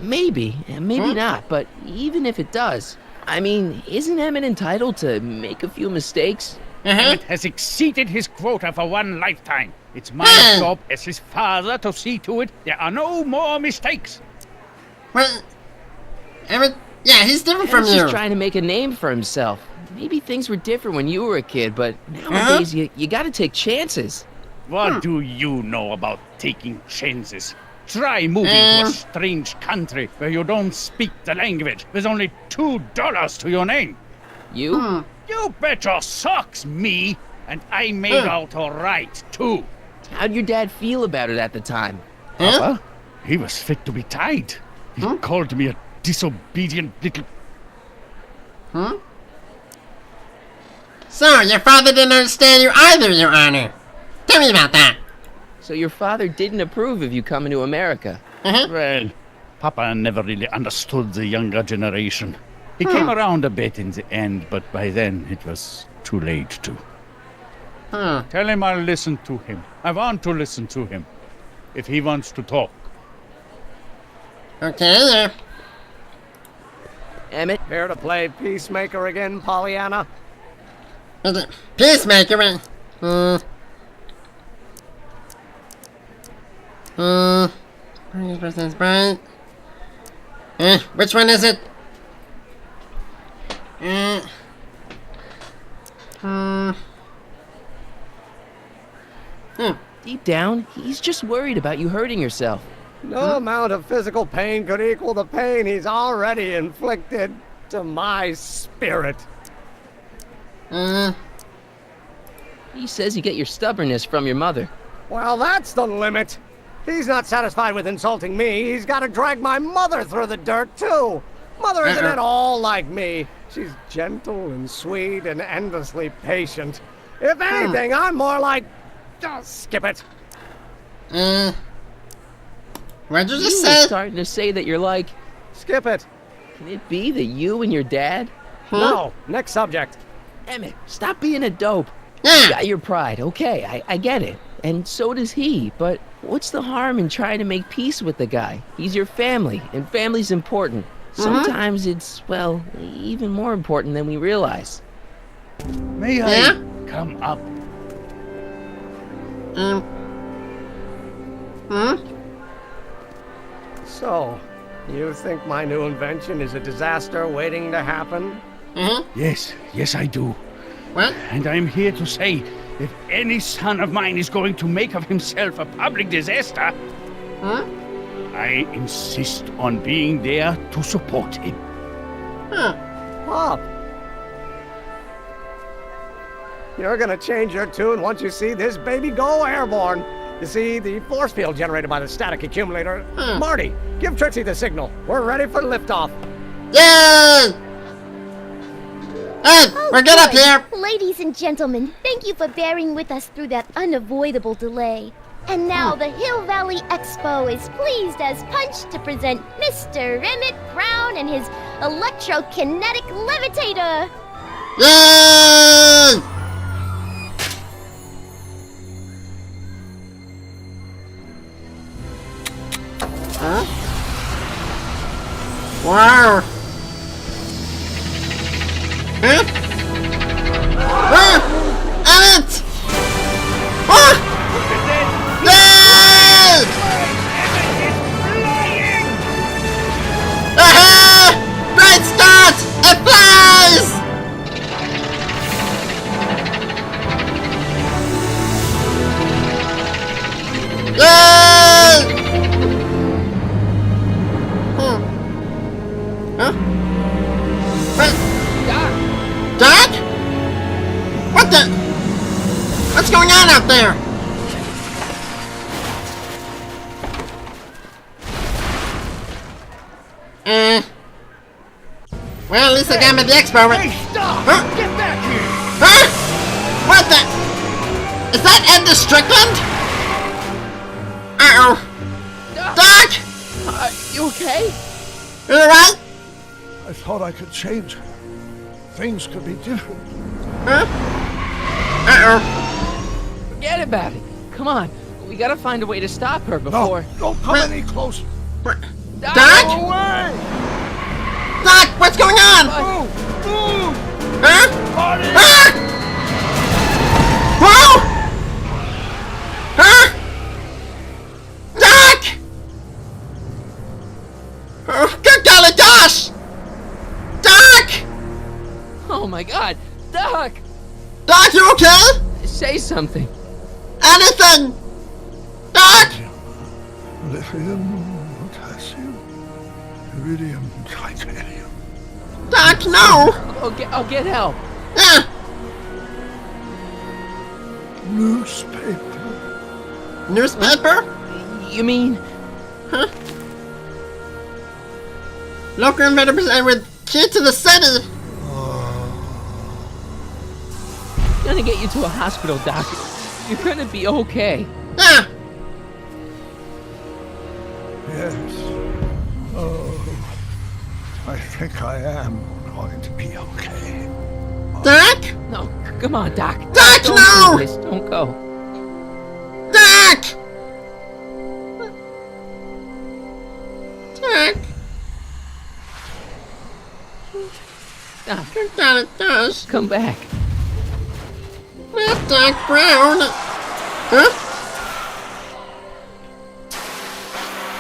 Maybe, and maybe not, but even if it does, I mean, isn't Emmett entitled to make a few mistakes? Emmett has exceeded his quota for one lifetime. It's my job as his father to see to it there are no more mistakes. Well, Emmett, yeah, he's different from Emmett's you. just trying to make a name for himself. Maybe things were different when you were a kid, but nowadays you gotta take chances. What do you know about taking chances? Try moving to a strange country where you don't speak the language with only $2 to your name. You? You bet your socks, me! And I made out all right, too. How'd your dad feel about it at the time? Papa? He was fit to be tied. He called me a disobedient little... So, your father didn't understand you either, Your Honor. Tell me about that. So your father didn't approve of you coming to America? Well, Papa never really understood the younger generation. He came around a bit in the end, but by then it was too late to. Tell him I'll listen to him. I want to listen to him. If he wants to talk. Okay, Emmett? Here to play peacemaker again, Pollyanna? Peacemaker, man. Right. Which one is it? Deep down, he's just worried about you hurting yourself. No amount of physical pain could equal the pain he's already inflicted to my spirit. He says you get your stubbornness from your mother. Well, that's the limit. He's not satisfied with insulting me. He's got to drag my mother through the dirt, too. Mother isn't at all like me. She's gentle and sweet and endlessly patient. If anything, I'm more like... skip it. What'd you just You say? were starting to say that you're like... Skip it. Can it be that you and your dad? No, next subject. Emmett, stop being a dope. Yeah. You got your pride, okay, I get it. And so does he, but what's the harm in trying to make peace with the guy? He's your family, and family's important. Sometimes it's, well, even more important than we realize. May I come up? So, you think my new invention is a disaster waiting to happen? Yes, I do. What? And I'm here to say, if any son of mine is going to make of himself a public disaster, I insist on being there to support him. Pop! You're gonna change your tune once you see this baby go airborne. You see, the force field generated by the static accumulator. Marty, give Trixie the signal. We're ready for liftoff. Yay! Hey, we're good up here. Ladies and gentlemen, thank you for bearing with us through that unavoidable delay. And now the Hill Valley Expo is pleased as punch to present Mr. Emmett Brown and his electrokinetic levitator. Yay! Wow. Emmett! Yay! Great start! It flies! Yay! What? Doc? What the? What's going on out there? Well, at least I got him at the expo. Hey, stop! Get back here! What the? Is that Ed Strickland? Uh-oh. Doc! You okay? You alright? I thought I could change her. Things could be different. Uh-oh. Forget about it. Come on, we gotta find a way to stop her before... No, don't come any closer. Doc? Go away! Doc, what's going on? Move! Move! Huh? Marty! Whoa! Huh? Doc! Oh, good golly gosh! Doc! Oh my god, Doc! Doc, you okay? Say something. Anything! Doc! Lithium, potassium, iridium, titanium. Doc, no! I'll get help. Yeah. Newspaper. Newspaper? You mean? Huh? Local inventor presented with key to the city. Gonna get you to a hospital, Doc. You're gonna be okay. Yeah. Yes. Oh, I think I am going to be okay. Doc? No, come on, Doc. Doc, Don't no! do this. Don't go. Doc! Doc? Good God, it does. Come back. Not Doc Brown. Huh?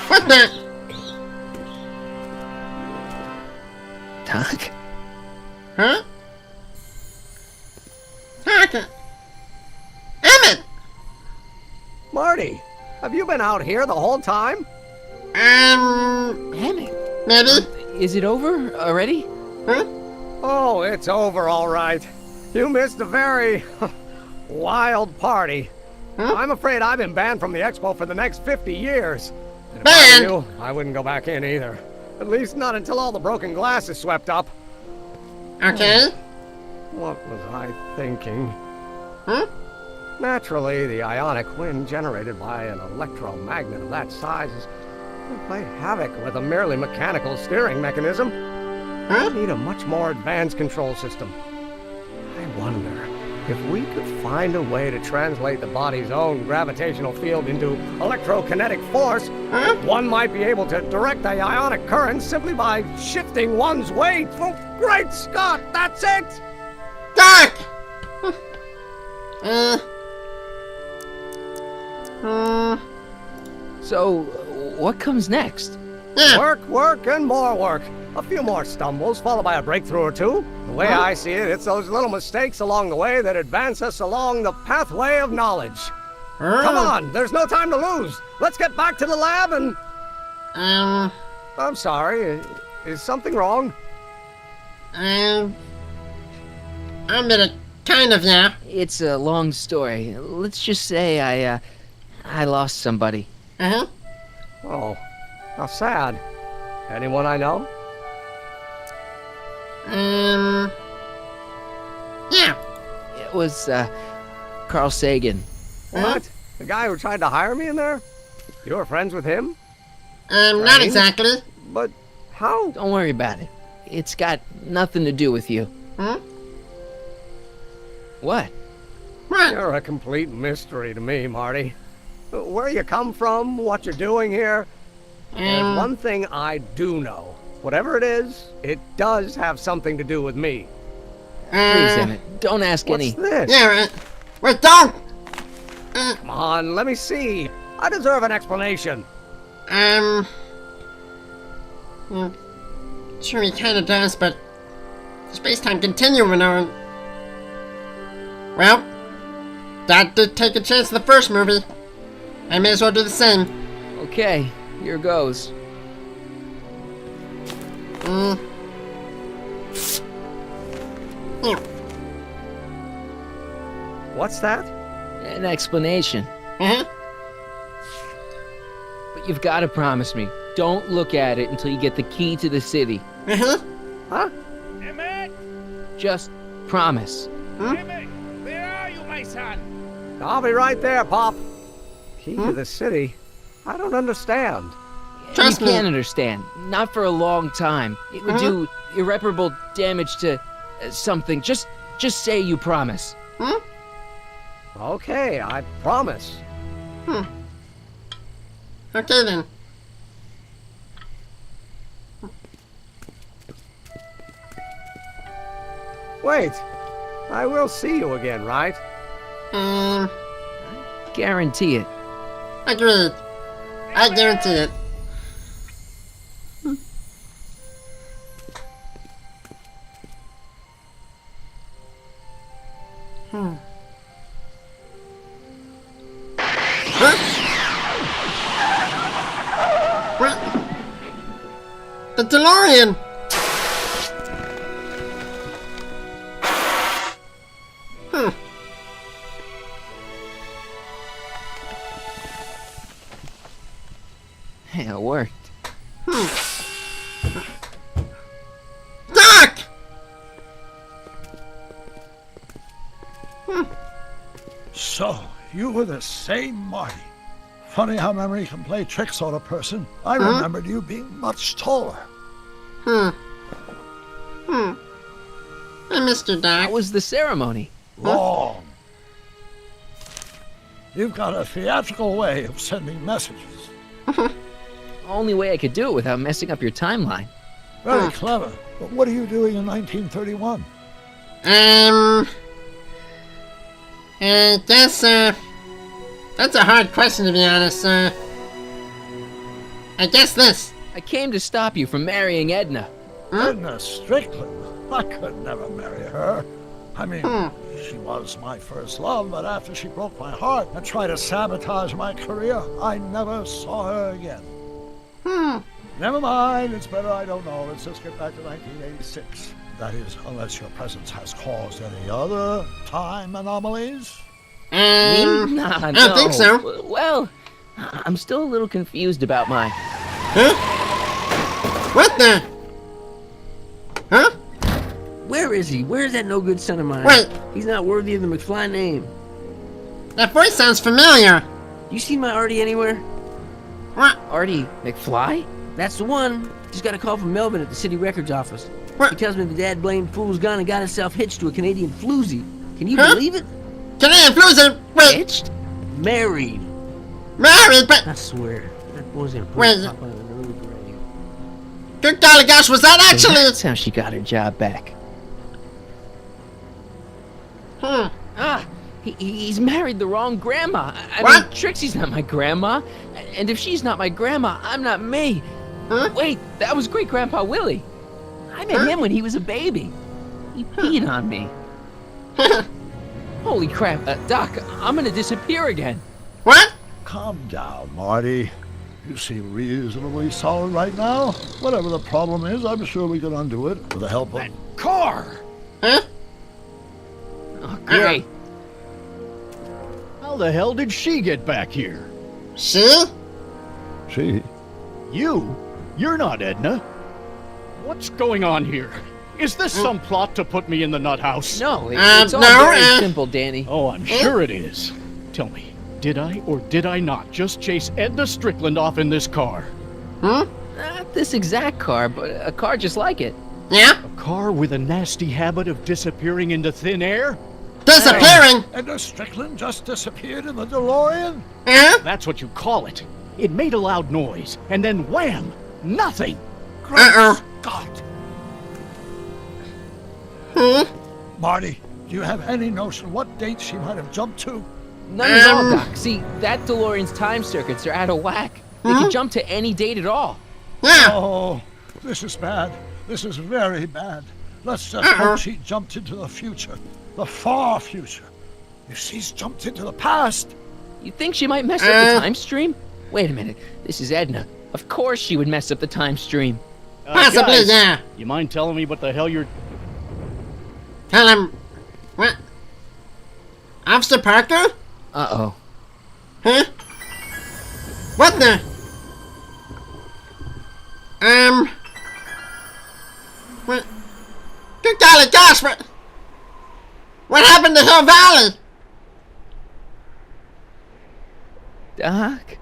What the? Doc? Huh? Doc? Emmett! Marty, have you been out here the whole time? Emmett? Maybe? Is it over already? Huh? Oh, it's over all right. You missed a very wild party. Huh? I'm afraid I've been banned from the expo for the next 50 years. And if Banned? I were you, I wouldn't go back in either. At least not until all the broken glass is swept up. Okay. What was I thinking? Huh? Naturally, the ionic wind generated by an electromagnet of that size will play havoc with a merely mechanical steering mechanism. Huh? We need a much more advanced control system. I wonder if we could find a way to translate the body's own gravitational field into electrokinetic force. Huh? One might be able to direct the ionic current simply by shifting one's weight. Oh, great Scott, that's it! Doc! So, what comes next? Yeah. Work, and more work. A few more stumbles, followed by a breakthrough or two. The way I see it, it's those little mistakes along the way that advance us along the pathway of knowledge. Come on, there's no time to lose. Let's get back to the lab and... I'm sorry, is something wrong? A bit of, kind of, yeah. It's a long story. Let's just say I lost somebody. Uh-huh. Oh, how sad. Anyone I know? Yeah. It was, Carl Sagan. What? The guy who tried to hire me in there? You were friends with him? Not Strange. exactly. But how? Don't worry about it. It's got nothing to do with you. Hmm? What? You're a complete mystery to me, Marty. Where you come from, what you're doing here. There's one thing I do know. Whatever it is, it does have something to do with me. Please, Emmett, don't ask What's any. this? Yeah, right. Wait, don't! Come on, let me see. I deserve an explanation. Sure he kinda does, but space-time continuum on. Well, that did take a chance in the first movie. I may as well do the same. Okay, here goes. Here. What's that? An explanation. Uh-huh. But you've got to promise me, don't look at it until you get the key to the city. Uh-huh. Huh? Emmett! Just promise. Emmett! Where are you, my son? I'll be right there, Pop. Key to the city? I don't understand. Trust you me. can't understand. Not for a long time. It would do irreparable damage to something. Just say you promise. Okay, I promise. Okay then. Wait, I will see you again, right? Guarantee it. Agreed. I guarantee it. What? The DeLorean! Yeah, it worked. Doc! So, you were the same Marty. Funny how memory can play tricks on a person. I remembered you being much taller. I missed you, Doc. That was the ceremony. Long. You've got a theatrical way of sending messages. Only way I could do it without messing up your timeline. Very clever. But what are you doing in 1931? I guess, that's a hard question to be honest, I guess this. I came to stop you from marrying Edna. Edna Strickland? I could never marry her. I mean, she was my first love, but after she broke my heart and tried to sabotage my career, I never saw her again. Never mind, it's better I don't know. Let's just get back to 1986. That is, unless your presence has caused any other time anomalies. Nah, I don't think so. Well, I'm still a little confused about my... Huh? What the? Huh? Where is he? Where's that no good son of mine? Wait. He's not worthy of the McFly name. That voice sounds familiar. You seen my Artie anywhere? What? Artie McFly? That's the one. Just got a call from Melvin at the city records office. What? He tells me the dad blamed fool's gone and got himself hitched to a Canadian floozy. Can you believe it? Canadian floozy? Wait. Hitched? Married. Married? But... I swear. That boy's gonna Wait. pop on an early grave. Good golly gosh, was that actually... So that's how she got her job back. He's married the wrong grandma. I mean, Trixie's not my grandma. And if she's not my grandma, I'm not me. Wait, that was great-grandpa Willie. I met him when he was a baby. He peed on me. Holy crap, Doc, I'm gonna disappear again. What? Calm down, Marty. You seem reasonably solid right now. Whatever the problem is, I'm sure we can undo it with the help of... Car! Huh? Oh, great. How the hell did she get back here? She? She? You? You're not Edna. What's going on here? Is this some plot to put me in the nut house? No, it's all very simple, Danny. Oh, I'm sure it is. Tell me, did I or did I not just chase Edna Strickland off in this car? Not this exact car, but a car just like it. Yeah? A car with a nasty habit of disappearing into thin air? Disappearing? Edna Strickland just disappeared in the DeLorean? Yeah? That's what you call it. It made a loud noise, and then wham! Nothing! Great Scott! Marty, do you have any notion what date she might have jumped to? None at all, Doc. See, that DeLorean's time circuits are out of whack. They can jump to any date at all. Yeah. Oh, this is bad. This is very bad. Let's just hope she jumped into the future. The far future. If she's jumped into the past... You think she might mess up the time stream? Wait a minute. This is Edna. Of course she would mess up the time stream. Possibly, guys, yeah. You mind telling me what the hell you're... Tell him... What? Officer Parker? Uh-oh. Huh? What the? What? Good golly gosh, what happened to Hill Valley? Doc?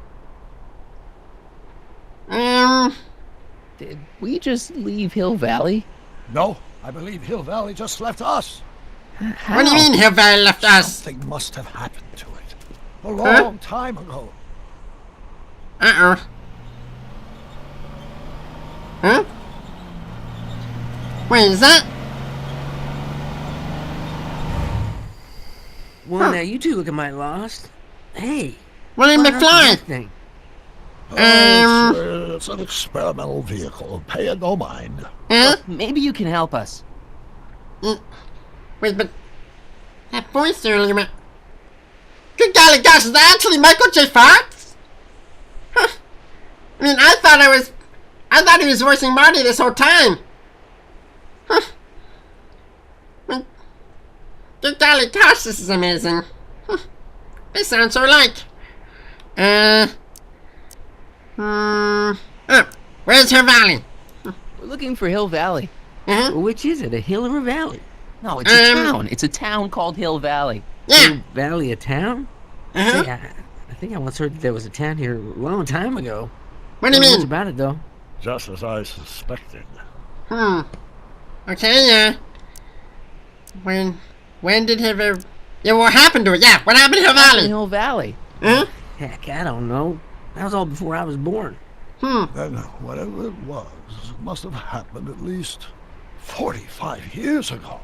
Did we just leave Hill Valley? No, I believe Hill Valley just left us. How? What do you mean Hill Valley left us? Something must have happened to it. A long time ago. Huh? Wait, is that? Well, now you two look mighty lost. Hey. William McFly. Thing? It's an experimental vehicle. Pay it no mind. Maybe you can help us. Wait, but that voice earlier, man. Good golly gosh, is that actually Michael J. Fox? Huh. I mean, I thought he was voicing Marty this whole time. Huh. Good golly gosh, this is amazing. They sound so alike. Where's Hill Valley? We're looking for Hill Valley. Well, which is it, a hill or a valley? No, it's a town. It's a town called Hill Valley. Yeah. Hill Valley, a town? See, I think I once heard that there was a town here a long time ago. What do you mean? Much about it, though. Just as I suspected. Okay, yeah. When did Hill Valley... Yeah, what happened to it? Yeah, what happened to Hill Valley? Hill Valley. Heck, I don't know. That was all before I was born. And whatever it was must have happened at least 45 years ago.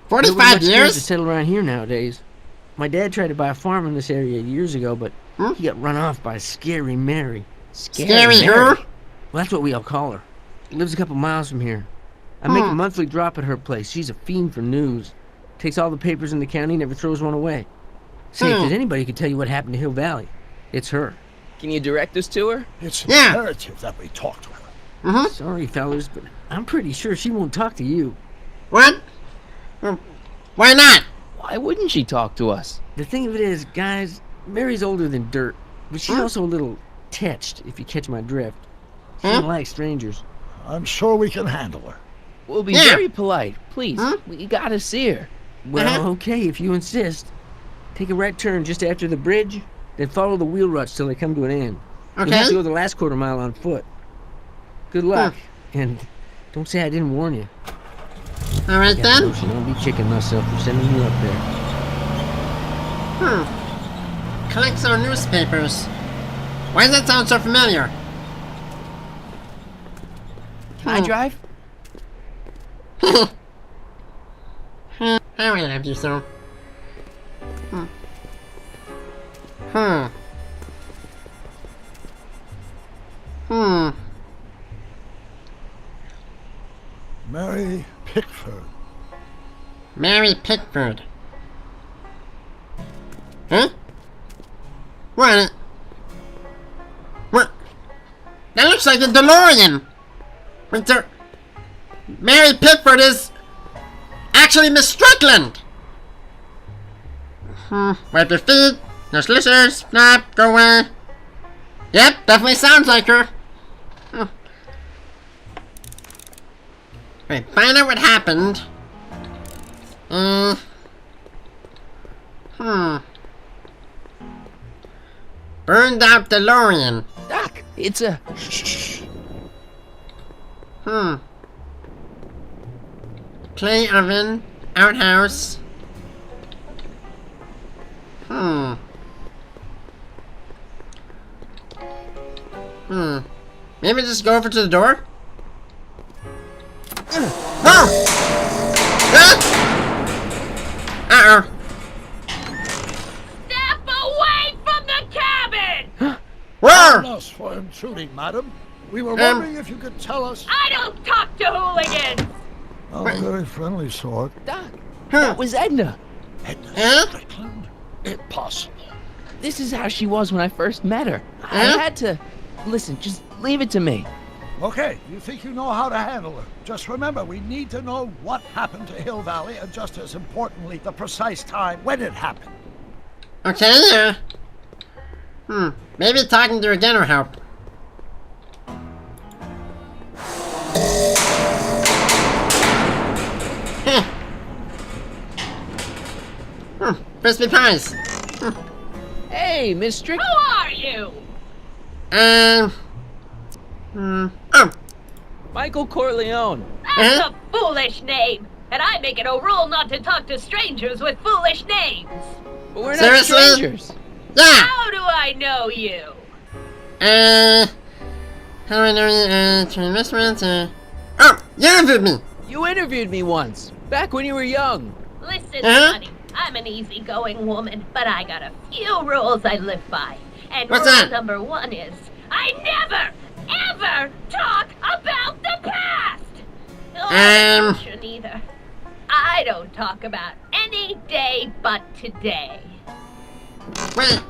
45 years? To settle around here nowadays. My dad tried to buy a farm in this area years ago, but he got run off by Scary Mary. Scary her? Well, that's what we all call her. Lives a couple miles from here. I make a monthly drop at her place. She's a fiend for news. Takes all the papers in the county, never throws one away. Say, if there's anybody who could tell you what happened to Hill Valley, it's her. Can you direct us to her? It's imperative that we talk to her. Sorry, fellas, but I'm pretty sure she won't talk to you. What? Why not? Why wouldn't she talk to us? The thing of it is, guys, Mary's older than dirt, but she's also a little tetched, if you catch my drift. She doesn't like strangers. I'm sure we can handle her. We'll be very polite. Please, we gotta see her. Well, okay, if you insist. Take a right turn just after the bridge, then follow the wheel ruts till they come to an end. Okay. You'll have to go the last quarter mile on foot. Good luck, and don't say I didn't warn you. All right then. I'll be kicking myself for sending you up there. Collects our newspapers. Why does that sound so familiar? Can I drive? I will have you so. Mary Pickford. Mary Pickford. Huh? What? What? That looks like a DeLorean. Wait there. Mary Pickford is actually Miss Strickland. Wipe your feet. No scissors. Snap. Go away. Yep, definitely sounds like her. Wait, find out what happened. Burned out DeLorean. Doc, it's a... Clay oven. Outhouse. Maybe just go over to the door? Whoa! Uh-oh. Step away from the cabin! Whoa! Pardon us for intruding, madam. We were wondering if you could tell us... I don't talk to hooligans! Oh, a very friendly sort. Doc, that was Edna. Edna Strickland? Impossible. This is how she was when I first met her. I had to... Listen, just leave it to me. Okay, you think you know how to handle her. Just remember, we need to know what happened to Hill Valley, and just as importantly, the precise time when it happened. Okay, maybe talking to her again will help. Crispy pies. Hey, Miss Strick. Who are you? Michael Corleone. That's a foolish name, and I make it a rule not to talk to strangers with foolish names. But we're not strangers. Yeah. How do I know you? How do I know you? Restaurants, Oh, you interviewed me. You interviewed me once, back when you were young. Listen, honey, I'm an easygoing woman, but I got a few rules I live by. And What's rule that? number 1 is, I never, ever talk about the past! Or future either. I don't talk about any day but today. Wait.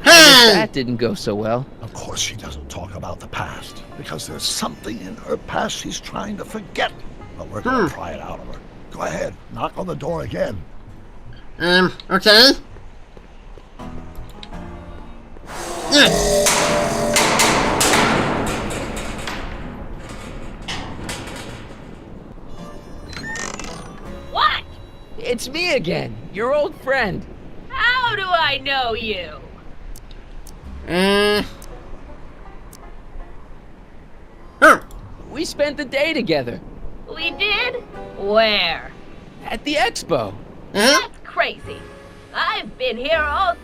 That didn't go so well. Of course she doesn't talk about the past, because there's something in her past she's trying to forget. But we're gonna pry it out of her. Go ahead, knock on the door again. Okay. What? It's me again, your old friend. How do I know you? We spent the day together. We did? Where? At the expo. That's crazy. I've been here all...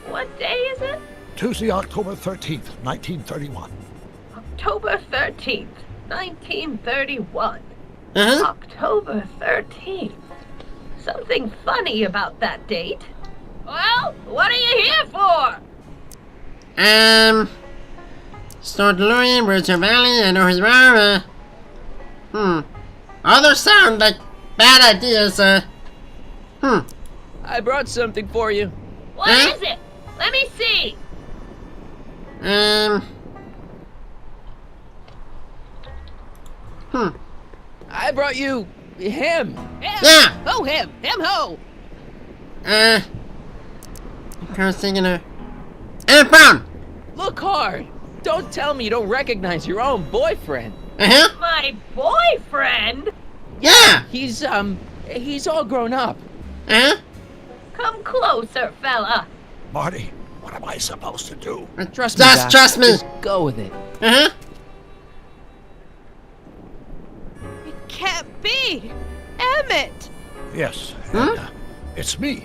What day is it? Tuesday, October 13th, 1931. October 13th, 1931. October 13th. Something funny about that date. Well, what are you here for? Store DeLorean, where's your valley? I know he's wrong. All those sound like bad ideas, I brought something for you. What is it? Let me see. I brought you him. Yeah. Oh, him. Him ho. I was thinking of... Brown! Look hard. Don't tell me you don't recognize your own boyfriend. My boyfriend? Yeah. He's all grown up. Come closer, fella. Marty, what am I supposed to do? Trust me, Doc. Trust me. Just go with it. It can't be. Emmett. Yes, it's me.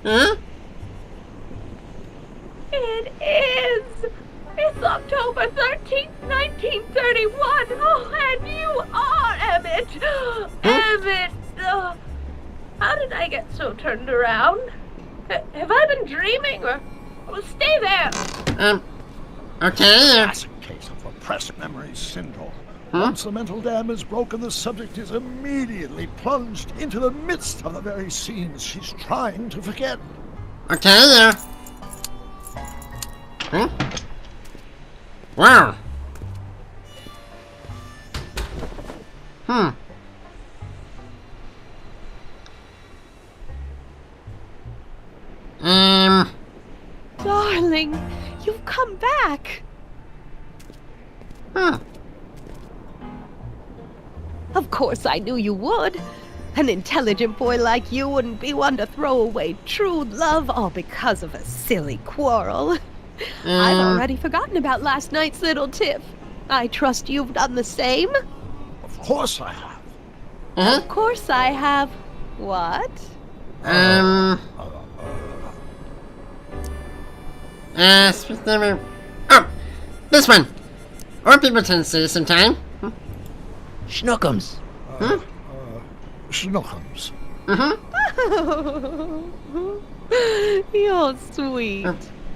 It is. It's October 13th, 1931. Oh, and you are Emmett. Emmett. How did I get so turned around? Have I been dreaming or... Well, stay there. Okay. Classic case of repressed memory syndrome. Once the mental dam is broken, the subject is immediately plunged into the midst of the very scenes she's trying to forget. Okay, there. Wow. Darling, you've come back. Of course I knew you would. An intelligent boy like you wouldn't be one to throw away true love all because of a silly quarrel. I've already forgotten about last night's little tiff. I trust you've done the same? Of course I have. Of course I have. What? This one. Or people tend to say this sometime. Schnookums. Schnookums. You're sweet.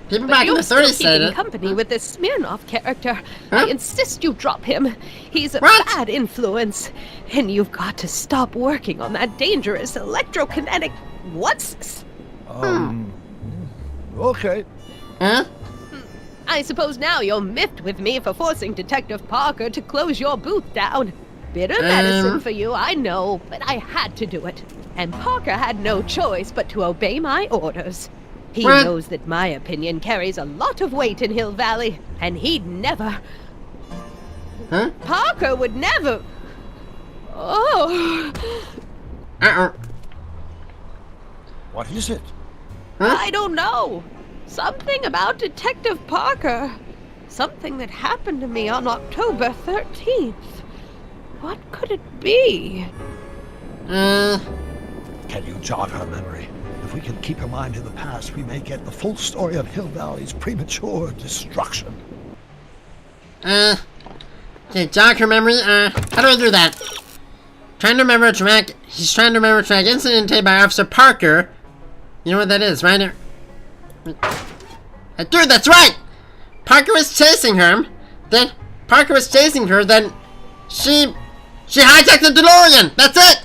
People But back in you're the still 30s said keeping it. company with this Smirnoff character. I insist you drop him. He's a bad influence. And you've got to stop working on that dangerous electrokinetic... What's... Okay. I suppose now you're miffed with me for forcing Detective Parker to close your booth down. Bitter medicine for you, I know, but I had to do it. And Parker had no choice but to obey my orders. He knows that my opinion carries a lot of weight in Hill Valley, and he'd never... Parker would never... Oh... What is it? I don't know. Something about Detective Parker. Something that happened to me on October 13th. What could it be? Can you jog her memory? If we can keep her mind in the past, we may get the full story of Hill Valley's premature destruction. Okay, jog her memory. How do I do that? Trying to remember a track. He's trying to remember a track incident by Officer Parker. You know what that is, right? Dude, that's right! Parker was chasing her. Then she hijacked the DeLorean. That's it.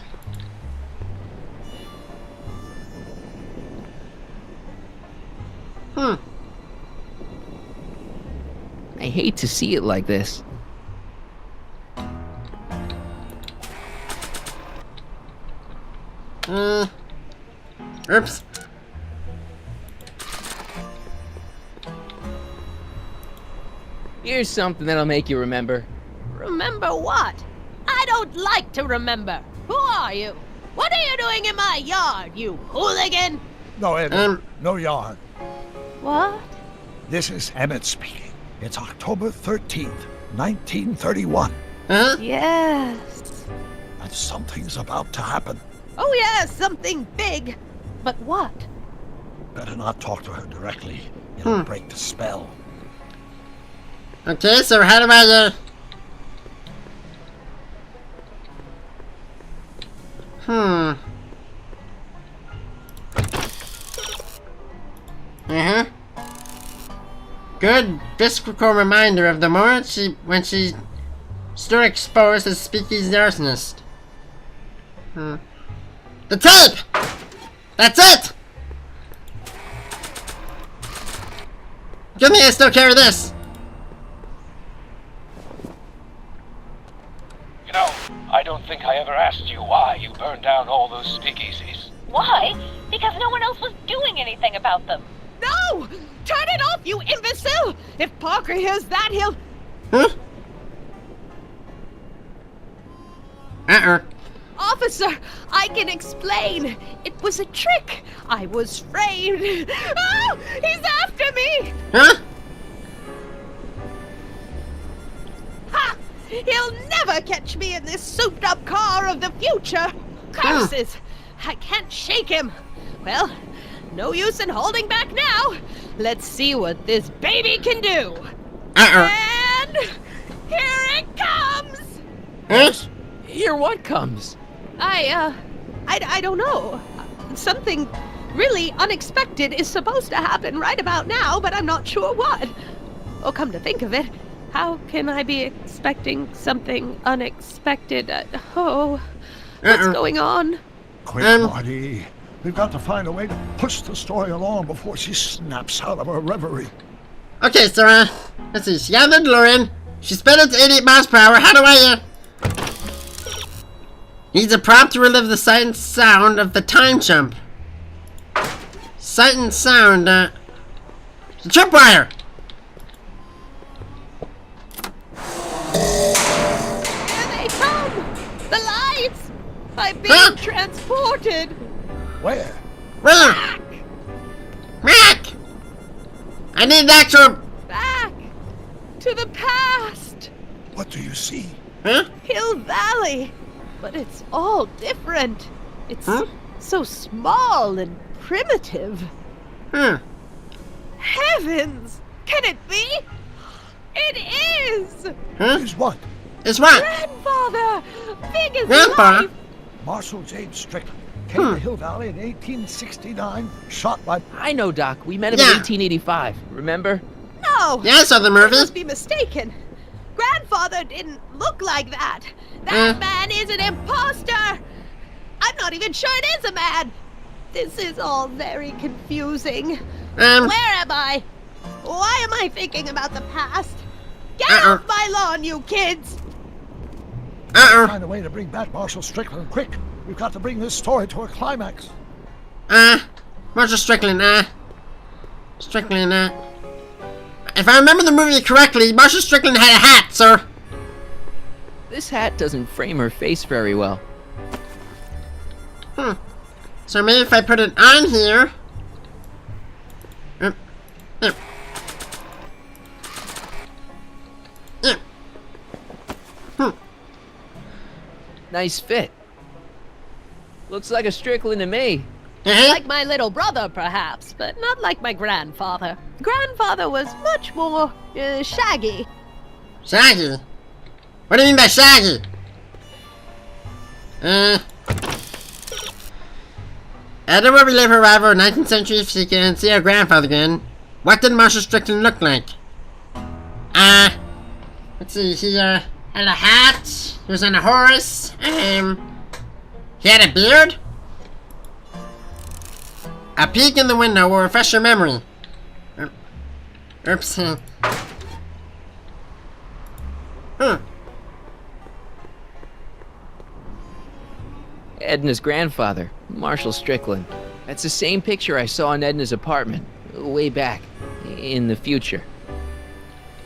I hate to see it like this. Oops. Here's something that'll make you remember. Remember what? I don't like to remember. Who are you? What are you doing in my yard, you hooligan? No, Emmett. No yarn. What? This is Emmett speaking. It's October 13th, 1931. Yes. And something's about to happen. Oh yes, something big. But what? Better not talk to her directly. It'll break the spell. Okay, so how do I, Good visceral reminder of the moment when she stood exposed as Speakeasy arsonist. The tape! That's it! Give me, I still carry this! You know, I don't think I ever asked you why you burned down all those speakeasies. Why? Because no one else was doing anything about them. No! Turn it off, you imbecile! If Parker hears that, he'll... Huh? Officer, I can explain. It was a trick. I was framed. Oh, he's after me! Huh? Ha! He'll never catch me in this souped-up car of the future. Curses! I can't shake him. Well, no use in holding back now. Let's see what this baby can do. And here it comes. Here what comes? I don't know. Something really unexpected is supposed to happen right about now, but I'm not sure what. Oh, come to think of it, how can I be expecting something unexpected? What's going on? Quick, Marty. We've got to find a way to push the story along before she snaps out of her reverie. Okay, so, let's see. She got the DeLorean. She sped it to 88 miles per hour. How do I, needs a prompt to relive the sight and sound of the time jump. Sight and sound, the tripwire! Here they come! The lights! I'm being transported! Where? Mac! I need an actual... Back! To the past! What do you see? Hill Valley! But it's all different. It's so small and primitive. Heavens! Can it be? It is! Is what? Is what? Grandfather! Big as Grandpa? life! Marshal James Strickland came to Hill Valley in 1869, shot by... I know, Doc. We met him in 1885. Remember? No! Yeah, I saw the movie. You must be mistaken. Grandfather didn't look like that. That man is an imposter! I'm not even sure it is a man! This is all very confusing. Where am I? Why am I thinking about the past? Get off my lawn, you kids! Find a way to bring back Marshal Strickland, quick! We've got to bring this story to a climax. Marshal Strickland, if I remember the movie correctly, Marshal Strickland had a hat, sir. This hat doesn't frame her face very well. So maybe if I put it on here... Nice fit. Looks like a Strickland to me. Like my little brother, perhaps, but not like my grandfather. Grandfather was much more shaggy. Shaggy? What do you mean by shaggy? Edward we live arrival 19th century if she can see her grandfather again. What did Marshal Strickland look like? Let's see, he had a hat, he was on a horse, he had a beard? A peek in the window will refresh your memory. Oops. Edna's grandfather, Marshal Strickland. That's the same picture I saw in Edna's apartment, way back, in the future.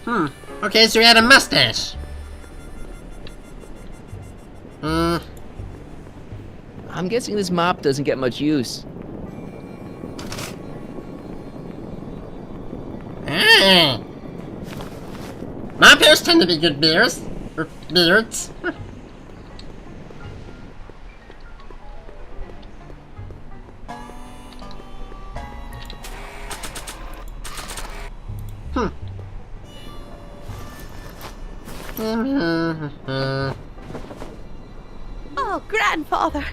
Okay, so he had a mustache. I'm guessing this mop doesn't get much use. My bears tend to be good bears. Or beards. Oh, grandfather,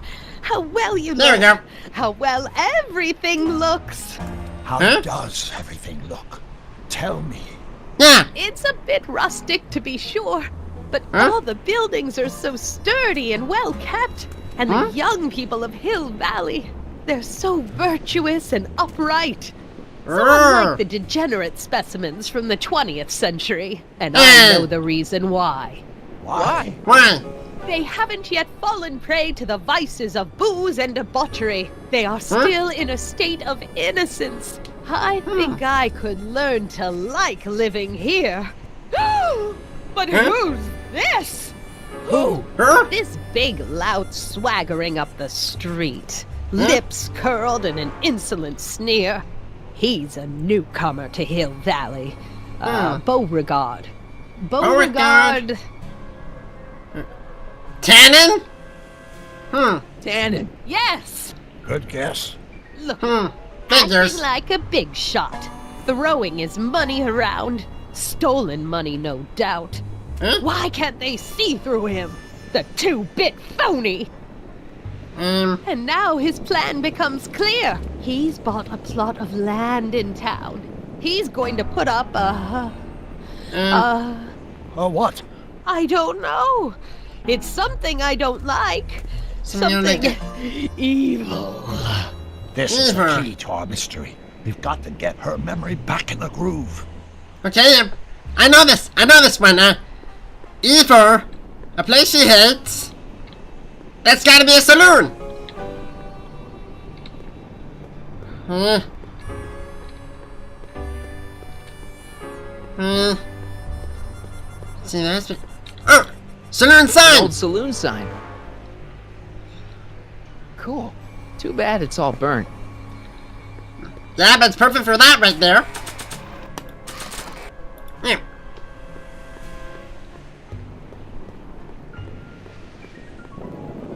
how well you There look. we go. How well everything looks. How does everything look? Tell me. Yeah. It's a bit rustic, to be sure, but all the buildings are so sturdy and well kept. And the young people of Hill Valley, they're so virtuous and upright. So unlike the degenerate specimens from the 20th century. And I know the reason why. Why? Why? They haven't yet fallen prey to the vices of booze and debauchery. They are still in a state of innocence. I think I could learn to like living here. But who's this? Who? This big lout swaggering up the street. Lips curled in an insolent sneer. He's a newcomer to Hill Valley. Beauregard. Beauregard. Tannen? Tannen. Yes. Good guess. Look, Figures. acting like a big shot, throwing his money around. Stolen money, no doubt. Why can't they see through him? The two-bit phony! And now his plan becomes clear. He's bought a plot of land in town. He's going to put up a what? I don't know. It's something I don't like. Something evil. This is the key to our mystery. We've got to get her memory back in the groove. Okay, I know this. I know this one. Evil, a place she hates. That's gotta be a saloon. See, that's saloon sign. Old saloon sign. Cool. Too bad it's all burnt. Yeah, but it's perfect for that right there. Yeah.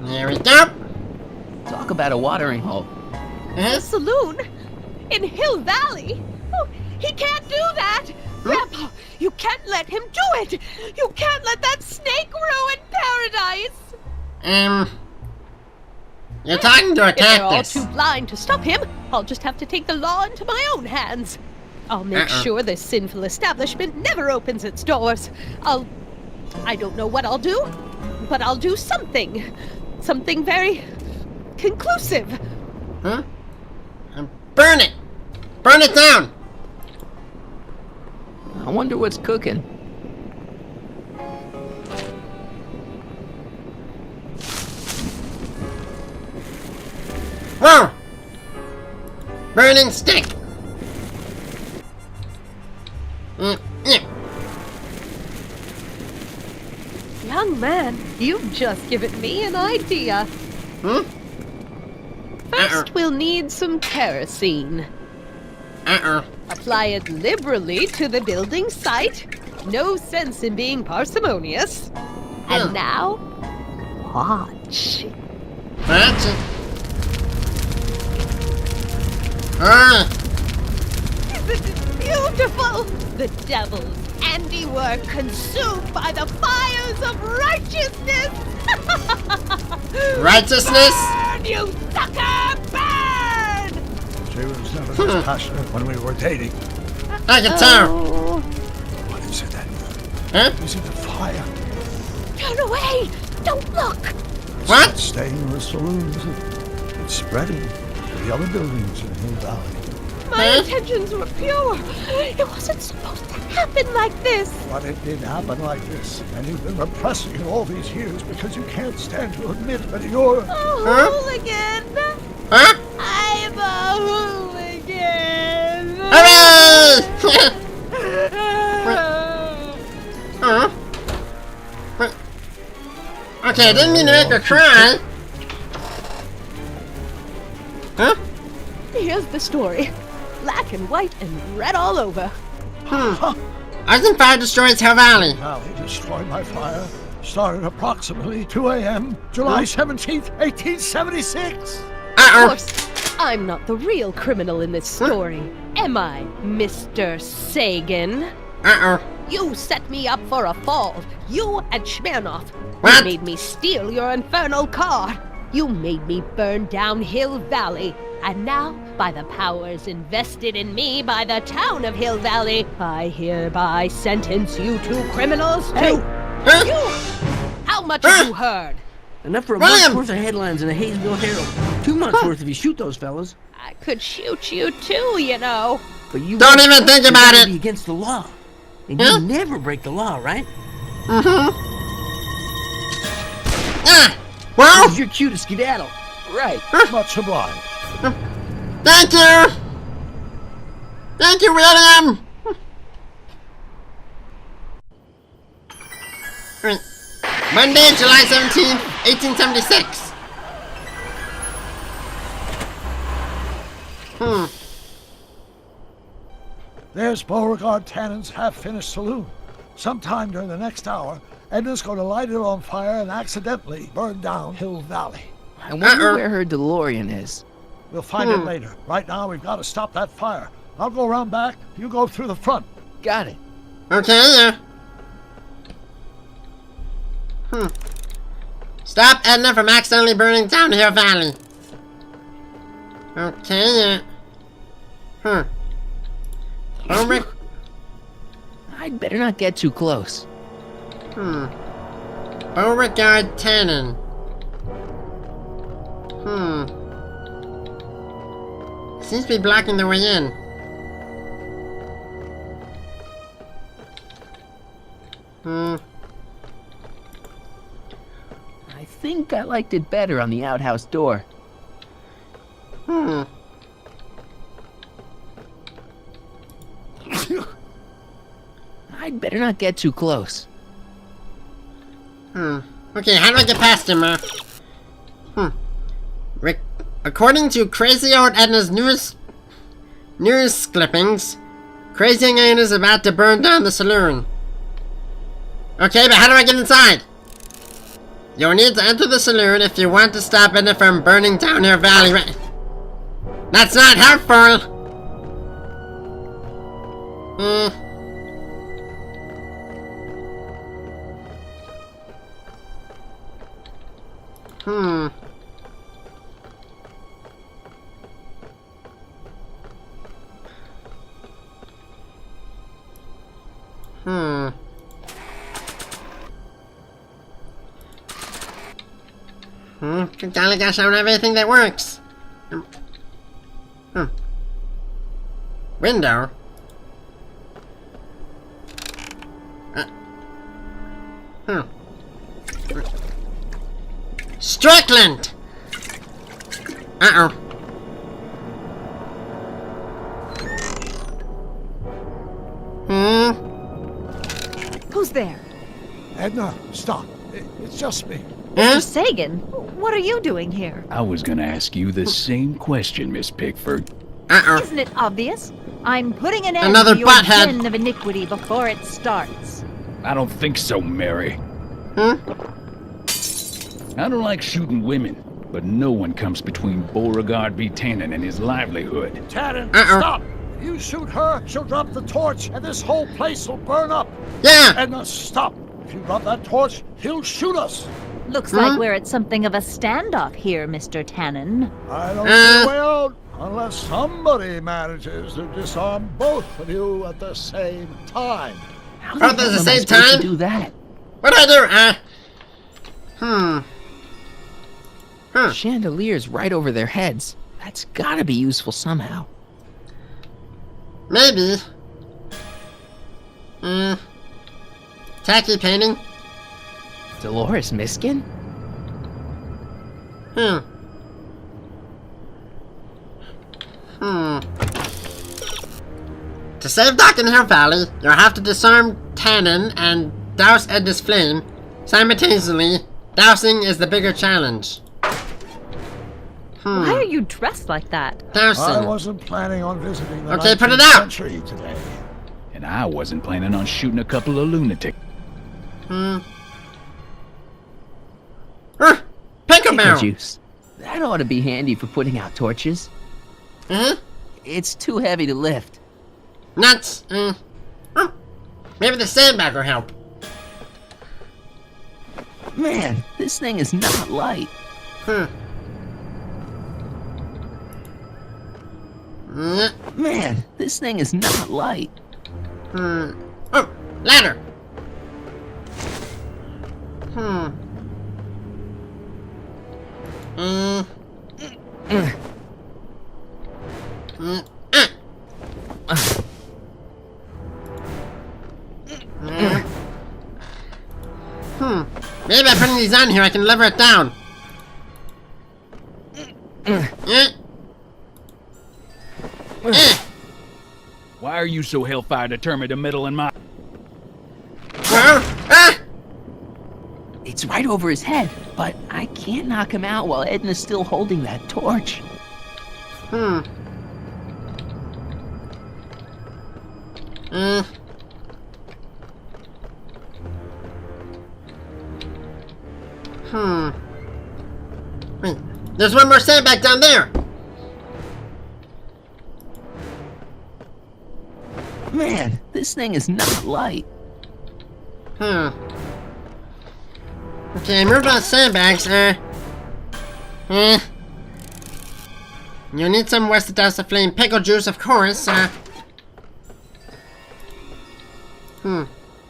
There we go. Talk about a watering hole. A saloon? In Hill Valley? Oh, he can't do that! Grandpa, you can't let him do it! You can't let that snake ruin paradise! You're talking to a If they're all cactus. too blind to stop him, I'll just have to take the law into my own hands. I'll make sure this sinful establishment never opens its doors. I don't know what I'll do, but I'll do something. Something very conclusive. Burn it! Burn it down! I wonder what's cooking. Whoa! Burning stick! Young man, you've just given me an idea. First, we'll need some kerosene. Apply it liberally to the building site. No sense in being parsimonious. And now, watch. Watch it. Isn't it beautiful? The devil's handiwork consumed by the fires of righteousness. Righteousness? Burn, you sucker, burn! She was never this passionate when we were dating. I can tell. What is it then? Is it a fire? Turn away! Don't look! What? It's staying in the saloons. It's spreading to the other buildings in Hill Valley. My intentions were pure. It wasn't supposed to happen like this. But it did happen like this. And you've been repressing it all these years because you can't stand to admit that you're A hooligan. I'm a hooligan. Okay, I didn't mean to make her cry. Here's the story. Black and white and red all over. Arson fire destroys Hill Valley. Valley destroyed by fire. Started approximately 2 a.m. July 17th, 1876. Of course, I'm not the real criminal in this story. Am I, Mr. Sagan? You set me up for a fall. You and Smirnoff. What? You made me steal your infernal car. You made me burn down Hill Valley. And now, by the powers invested in me by the town of Hill Valley, I hereby sentence you two criminals to... You! How much have you heard? Enough for a month's worth of headlines in the Hayesville Herald. 2 months worth if you shoot those fellas. I could shoot you too, you know. But you Don't even think about it. Be against the law. And you never break the law, right? Well, your cue to skedaddle. Right. Much obliged. Thank you. Thank you, William. Monday, July 17th, 1876. There's Beauregard Tannen's half-finished saloon. Sometime during the next hour, Edna's going to light it on fire and accidentally burn down Hill Valley. I wonder where her DeLorean is. We'll find it later. Right now, we've got to stop that fire. I'll go around back. You go through the front. Got it. Okay, Stop Edna from accidentally burning down Hill Valley. Okay, Over. I'd better not get too close. Beauregard Tannen. Seems to be blocking the way in. I think I liked it better on the outhouse door. I'd better not get too close. Okay, how do I get past him, According to Crazy Old Edna's news clippings, Crazy Ann is about to burn down the saloon. Okay, but how do I get inside? You'll need to enter the saloon if you want to stop Edna from burning down her valley. That's not helpful! Golly gosh, I don't have anything that works. Window? Strickland! Who's there? Edna, stop. It's just me. Mr. Sagan, what are you doing here? I was gonna ask you the same question, Miss Pickford. Isn't it obvious? I'm putting an end Another to your butthead. den of iniquity before it starts. I don't think so, Mary. I don't like shooting women, but no one comes between Beauregard v. Tannen and his livelihood. Tannen, stop! If you shoot her, she'll drop the torch, and this whole place will burn up. Yeah! Edna, stop! If you drop that torch, he'll shoot us. Looks like we're at something of a standoff here, Mr. Tannen. I don't see a way out unless somebody manages to disarm both of you at the same time. How Both at the same time? do that? What do I do? Chandeliers right over their heads. That's gotta be useful somehow. Maybe. Tacky painting? Dolores Miskin? To save Doc in Hill Valley, you'll have to disarm Tannen and douse Edna's flame. Simultaneously, dousing is the bigger challenge. Why are you dressed like that? I wasn't planning on visiting the Okay, put it 19th out. century today. And I wasn't planning on shooting a couple of lunatics. Pickle barrel. Juice. That ought to be handy for putting out torches. It's too heavy to lift. Nuts. Maybe the sandbag will help. Man, this thing is not light. Man, this thing is not light. Oh, ladder. Maybe by putting these on here, I can lever it down. Why are you so hellfire determined to meddle in my... It's right over his head, but I can't knock him out while Edna's still holding that torch. Wait, there's one more sandbag down there. Man, this thing is not light. Okay, move on sandbags. You need some West to douse the flame. Pickle juice, of course.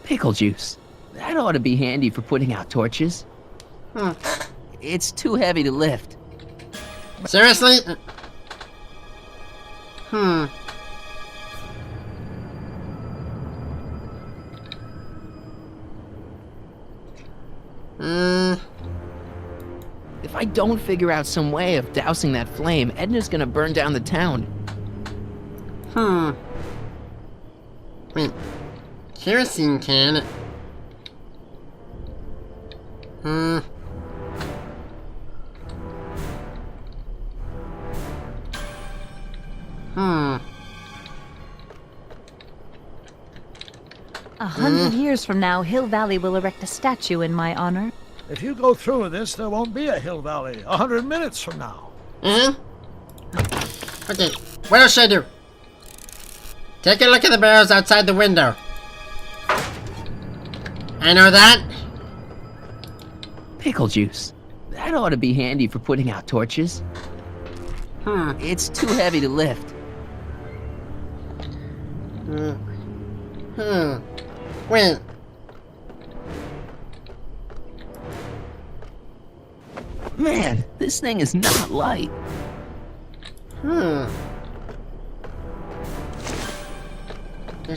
Pickle juice. That ought to be handy for putting out torches. It's too heavy to lift. Seriously? If I don't figure out some way of dousing that flame, Edna's gonna burn down the town. Wait. Kerosene can. A 100 years from now, Hill Valley will erect a statue in my honor. If you go through with this, there won't be a Hill Valley 100 minutes from now. Okay, what else should I do? Take a look at the barrels outside the window. I know that. Pickle juice. That ought to be handy for putting out torches. It's too heavy to lift. Wait. Man, this thing is not light. There's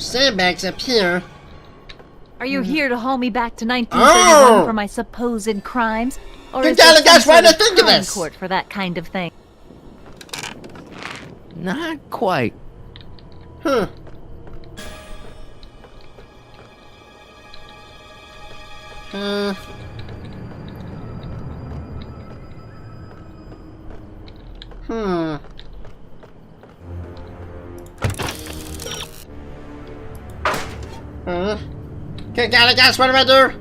sandbags up here. Are you here to haul me back to 1931 for my supposed crimes? Or is there some sort of crime court for that kind of thing? Not quite. Okay, guys, what do I do?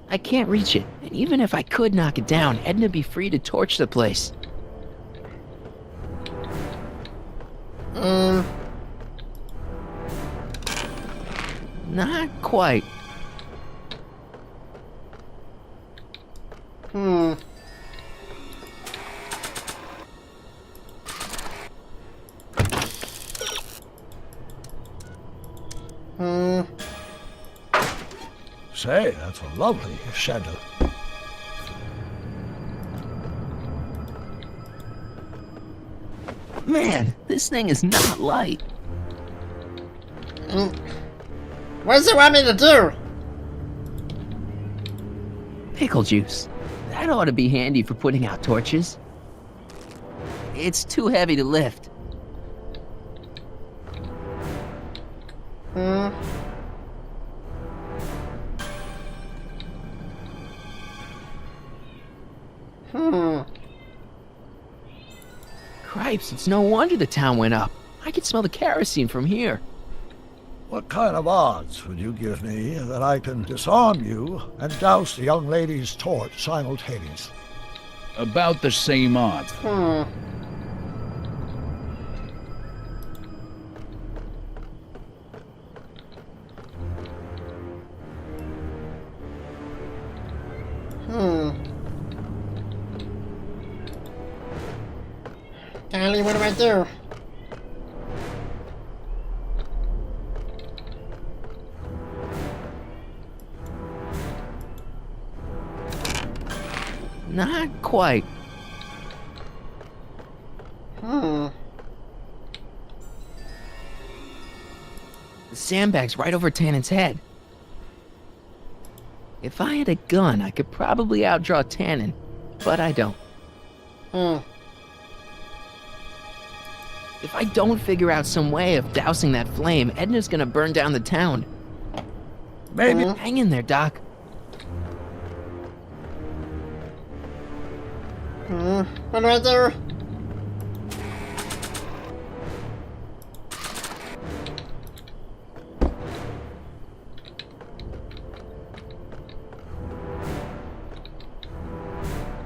I can't reach it, and even if I could knock it down, Edna'd be free to torch the place. Not quite. Say, that's a lovely shadow. Man, this thing is not light. What does it want me to do? Pickle juice. That ought to be handy for putting out torches. It's too heavy to lift. Cripes, it's no wonder the town went up. I can smell the kerosene from here. What kind of odds would you give me that I can disarm you and douse the young lady's torch simultaneously? About the same odds. golly, what do I do? Not quite. Hmm. The sandbag's right over Tannen's head. If I had a gun, I could probably outdraw Tannen, but I don't. Hmm. If I don't figure out some way of dousing that flame, Edna's gonna burn down the town. Maybe. Hang in there, Doc. What do I do?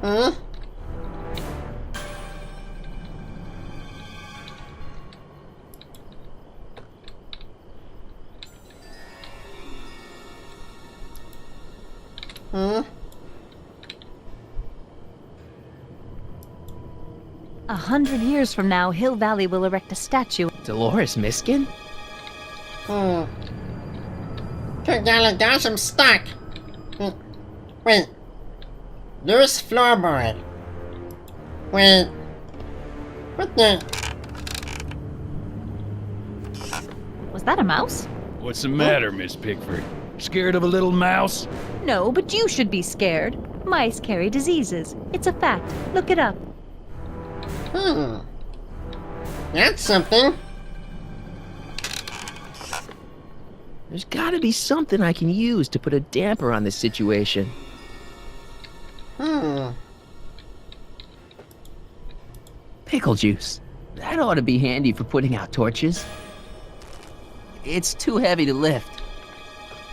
Huh? 100 years from now, Hill Valley will erect a statue. Dolores Miskin? Good golly gosh, I'm stuck. Wait. Loose floorboard. Wait. What the? Was that a mouse? What's the matter, Miss Pickford? Scared of a little mouse? No, but you should be scared. Mice carry diseases. It's a fact. Look it up. That's something. There's gotta be something I can use to put a damper on this situation. Pickle juice. That ought to be handy for putting out torches. It's too heavy to lift.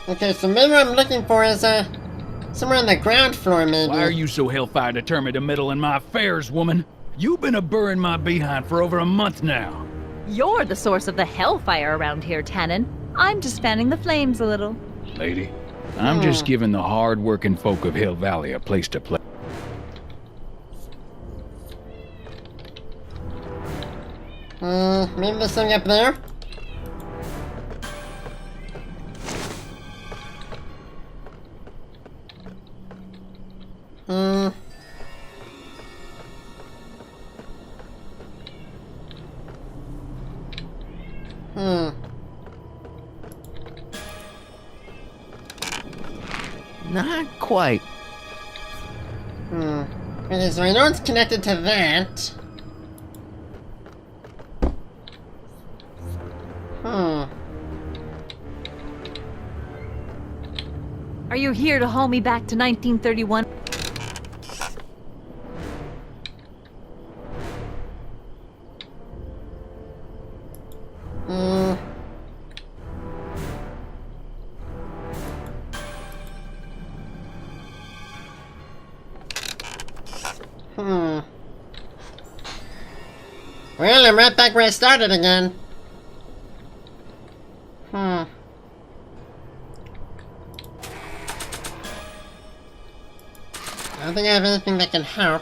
Okay, so maybe what I'm looking for is, somewhere on the ground floor, maybe. Why are you so hellfire determined to meddle in my affairs, woman? You've been a-burring my behind for over a month now. You're the source of the hellfire around here, Tannen. I'm just fanning the flames a little. Lady, I'm just giving the hard-working folk of Hill Valley a place to play. Maybe there's something up there? Not quite. Okay, so I know it's connected to that. Are you here to haul me back to 1931? Well, I'm right back where I started again. I don't think I have anything that can help.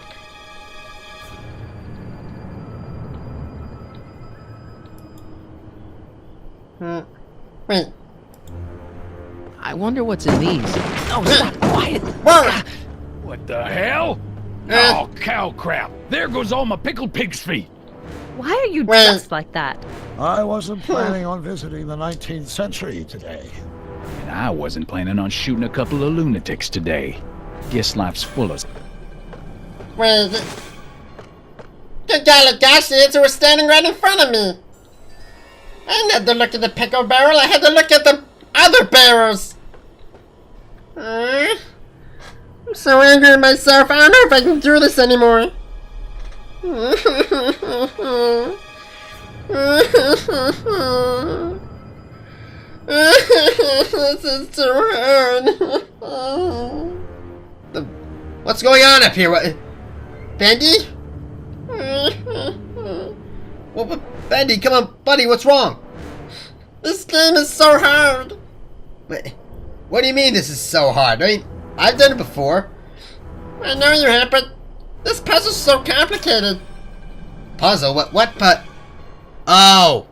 Wait. I wonder what's in these. Oh, stop! Quiet! Whoa! What the hell? Oh, cow crap! There goes all my pickled pig's feet! Why are you dressed like that? I wasn't planning on visiting the 19th century today. And I wasn't planning on shooting a couple of lunatics today. Guess life's full of... Wait. Good golly gosh, the answer was standing right in front of me. I didn't have to look at the pickle barrel, I had to look at the other barrels. I'm so angry at myself, I don't know if I can do this anymore. This is too hard. What's going on up here? What? Bendy? Well, Bendy, come on, buddy, what's wrong? This game is so hard. Wait, what do you mean this is so hard? I mean, I've done it before. I know you have, but this puzzle's so complicated. Puzzle? What Oh!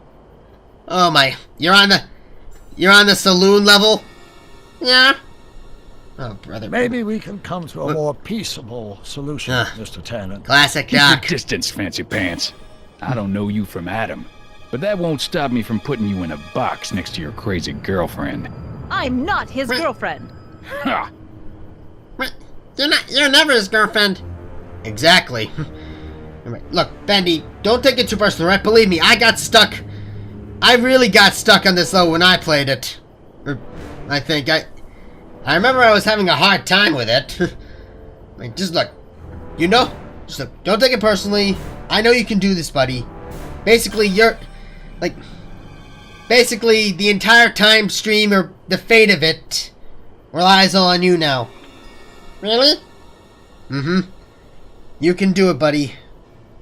Oh my, you're on the saloon level? Yeah? Oh, brother. Maybe we can come to a more peaceable solution, Mr. Tannen. Classic Keep Doc. your distance, fancy pants. I don't know you from Adam, but that won't stop me from putting you in a box next to your crazy girlfriend. I'm not his girlfriend. Ha! You're never his girlfriend. Exactly. Look, Bendy, don't take it too personal, right? Believe me, I got stuck. I really got stuck on this level when I played it. I think I remember I was having a hard time with it. Like, just look, just look, don't take it personally. I know you can do this, buddy. Basically, basically the entire time stream or the fate of it relies all on you now. Really? Mm-hmm. You can do it, buddy.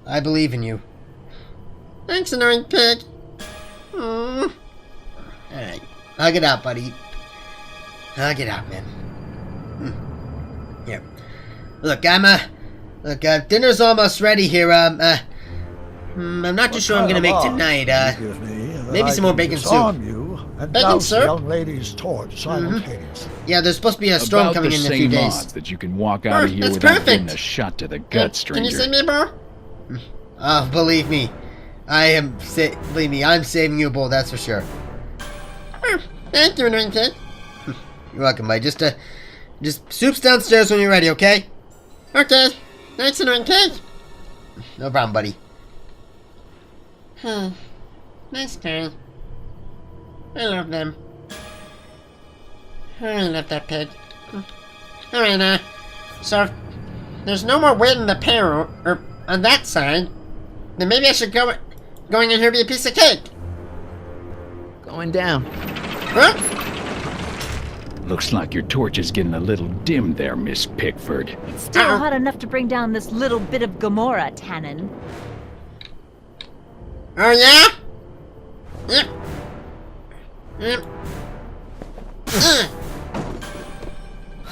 I believe in you. Thanks, annoying pig. Alright. Hug it out, buddy. Hug it out, man. Here. Look, dinner's almost ready here. I'm not too sure I'm gonna make tonight. Maybe some more bacon soup. Bacon soup? Young lady's torch simultaneously. Yeah, there's supposed to be a storm About coming the in a same few days. odds that you can walk out of here that's without perfect. getting a shot to the gut, stranger. Can you see me, bro? Oh, believe me, I'm saving you a bowl, that's for sure. Thank you, annoying kid. You're welcome, buddy. Just soup's downstairs when you're ready, okay? Okay. Thanks, annoying kid. No problem, buddy. Nice guy. I love them. I love that pig. Alright, so if there's no more weight in the pair or on that side, then maybe I should going in here be a piece of cake. Going down. Huh? Looks like your torch is getting a little dim there, Miss Pickford. It's still hot enough to bring down this little bit of Gomorrah, Tannen. Oh yeah? Yep. Yep.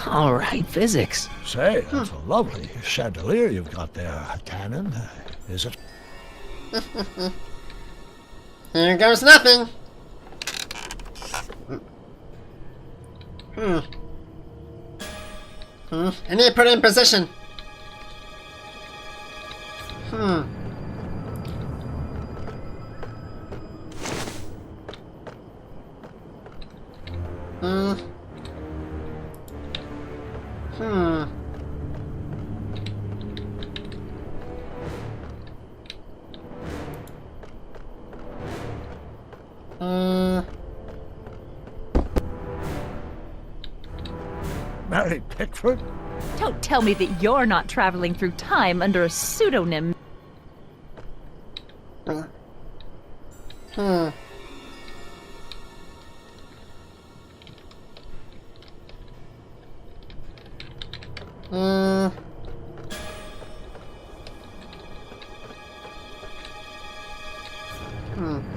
All right, physics. Say, that's a lovely chandelier you've got there, Tannen. Is it? Here goes nothing. I need to put it in position. Mary Pickford? Don't tell me that you're not traveling through time under a pseudonym. I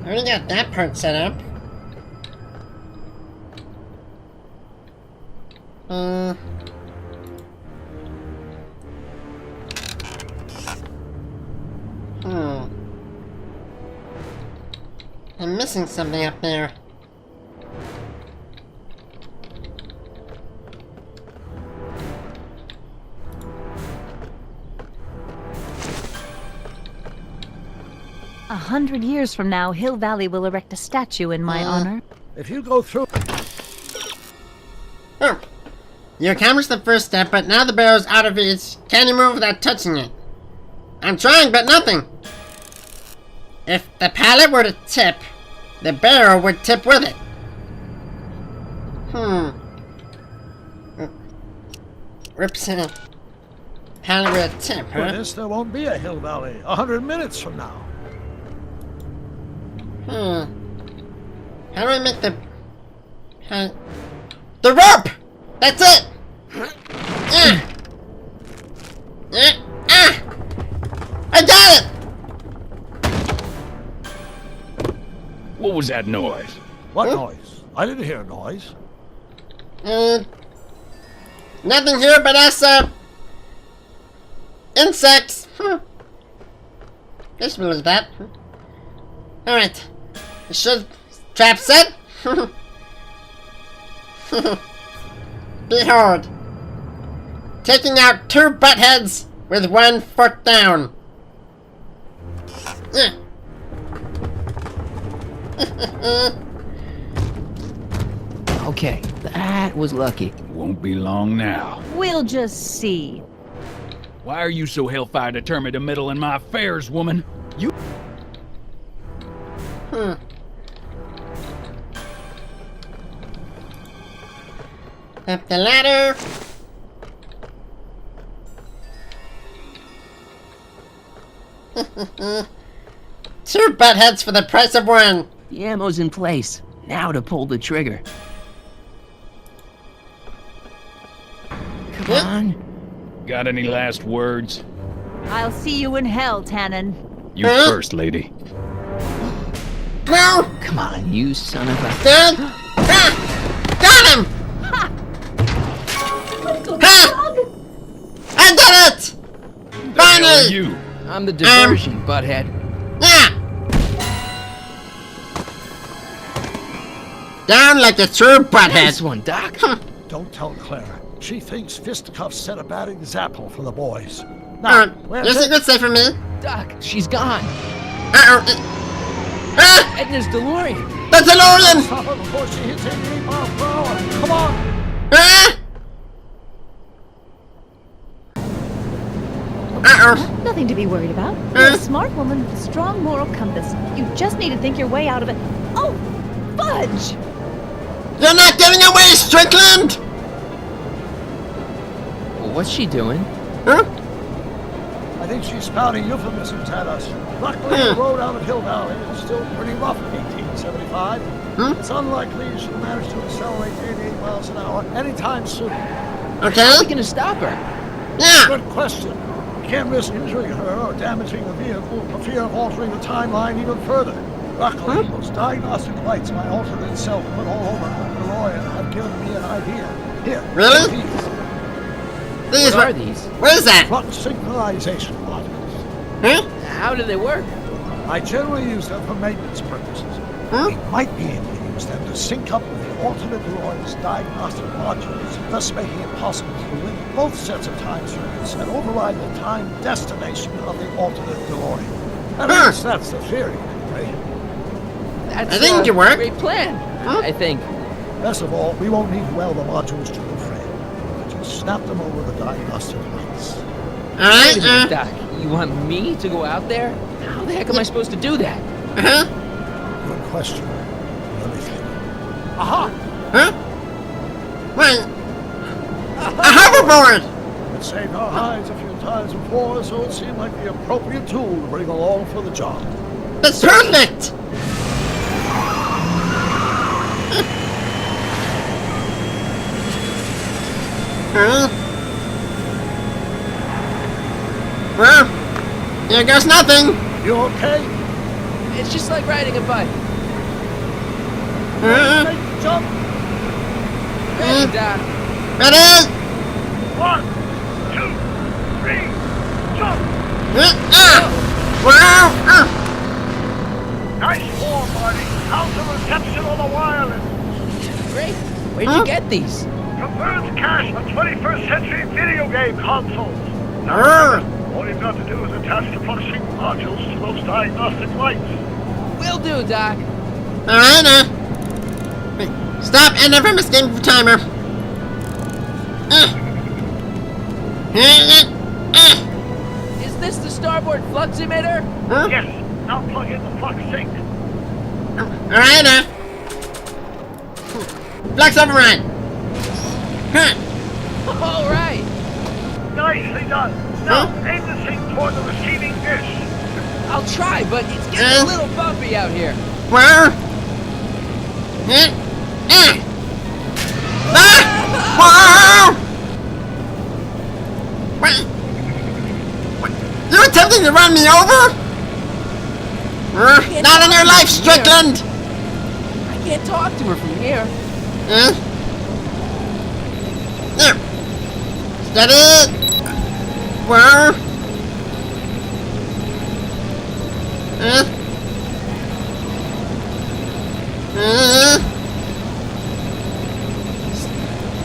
already got that part set up. I'm missing something up there. A 100 years from now, Hill Valley will erect a statue in my honor. If you go through... Your camera's the first step, but now the barrel's out of reach. Can you move without touching it? I'm trying, but nothing. If the pallet were to tip, the barrel would tip with it. Rips in. Pallet with a tip, huh? With this, there won't be a Hill Valley 100 minutes from now. How do I make the... The rope! That's it! I got it! What was that noise? What noise? I didn't hear a noise. Nothing here but us, insects. This was that. Alright. Should trap set? Behold. Taking out 2 buttheads with 1 foot down. Okay, that was lucky. Won't be long now. We'll just see. Why are you so hellfire determined to meddle in my affairs, woman? You... Up the ladder. Two buttheads for the price of one. The ammo's in place. Now to pull the trigger. Come on. Got any last words? I'll see you in hell, Tannen. You first, lady. No! Come on, you son of a... Dead! Got him! I did it! Finally! You? I'm the diversion, butthead. Yeah! Down like a true butthead. Nice one, Doc. Don't tell Clara. She thinks fisticuffs set a bad example for the boys. Now, your secret's safe for me. Doc, she's gone. Ah! Edna's DeLorean. The DeLorean! Stop her before she hits 88 miles per hour. Come on! Ah! Nothing to be worried about. You're a smart woman with a strong moral compass. You just need to think your way out of it. Oh, fudge! You're not getting away, Strickland! What's she doing? Huh? I think she's spouting euphemisms at us. Luckily, the road out of Hill Valley is still pretty rough in 1875. It's unlikely she'll manage to accelerate to 88 miles an hour anytime soon. Okay. How are we gonna stop her? Yeah. Good question. You can't risk injuring her or damaging the vehicle for fear of altering the timeline even further. Luckily, those diagnostic lights my alternate self put all over the DeLorean have given me an idea. Here. Really? What are these? What is that? Flux synchronization modules. Huh? How do they work? I generally use them for maintenance purposes. We might be able to use them to sync up with the alternate DeLorean's diagnostic modules, thus making it possible to link both sets of time circuits and override the time destination of the alternate DeLorean. At least that's the theory, anyway. That's I think it worked. Great plan, I think. Best of all, we won't need to weld the modules to the frame. We'll just snap them over the diagnostic lights. Wait a minute, Doc. You want me to go out there? How the heck am I supposed to do that? Good question. Let me think. Aha! Huh? Wait. A hoverboard! It saved our hides a few times before, so it seemed like the appropriate tool to bring along for the job. That's perfect! Well, here goes nothing. You okay? It's just like riding a bike. Jump! Ready, Doc. Ready? 1, 2, 3, jump! Nice form, Marty. How's the reception on the wireless? Great. Where'd you get these? From Bird's cache of 21st century video game consoles. Now, all you've got to do is attach the flux sync modules to those diagnostic lights. Will do, Doc. Alright, Wait, stop and never escape the timer. Is this the starboard flux emitter? Yes. Now plug in the flux sync. Alright, Flux override. All right. Nicely done. Now aim the sync toward the receiving dish. I'll try, but it's getting a little bumpy out here. Where? You attempting to run me over? Not on your life, Strickland! I can't talk to her from here. There. Steady. Where?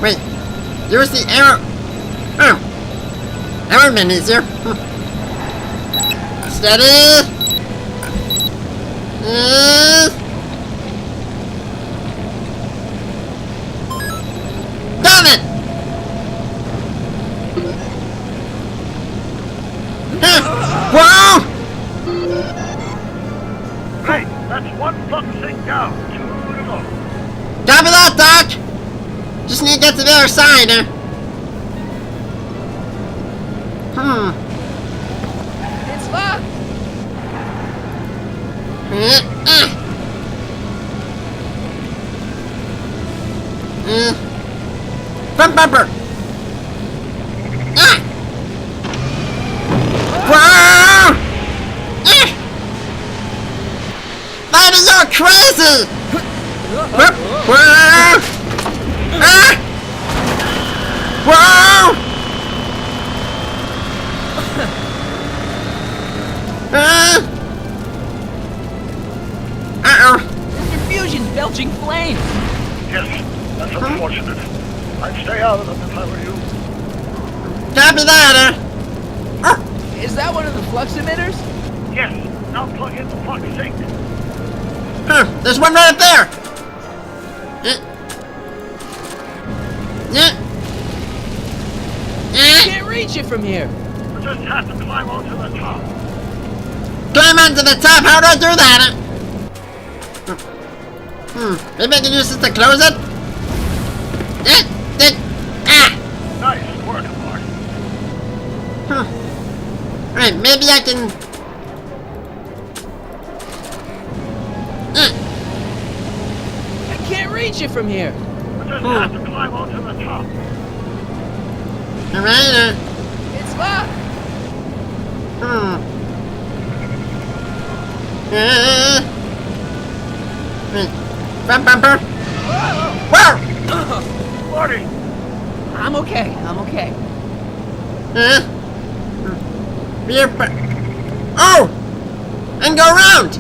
Wait, use the arrow. Oh, that would have been easier. Steady. Damn it! Whoa! Hey, that's one fuck thing down. 2 to go. Copy that, Doc! Just need to get to the other side, It's locked! Front bumper! Whoa! Lady, you're crazy! Whoa! Whoa! Uh-oh. Your fusion's belching flames! Yes, that's unfortunate. I'd stay out of them if I were you. Copy that, Is that one of the flux emitters? Yes, now plug in the fuck sink. There's one right up there! I can't reach it from here! You just have to climb onto the top. Climb onto the top? How do I do that? Maybe I can use this to close it? Nice work, Mark. Alright, maybe I can... I can't reach it from here! You just have to climb onto the top. Alright, It's locked! Front bumper. Whoa! Marty! I'm okay, I'm okay. Oh! And go around!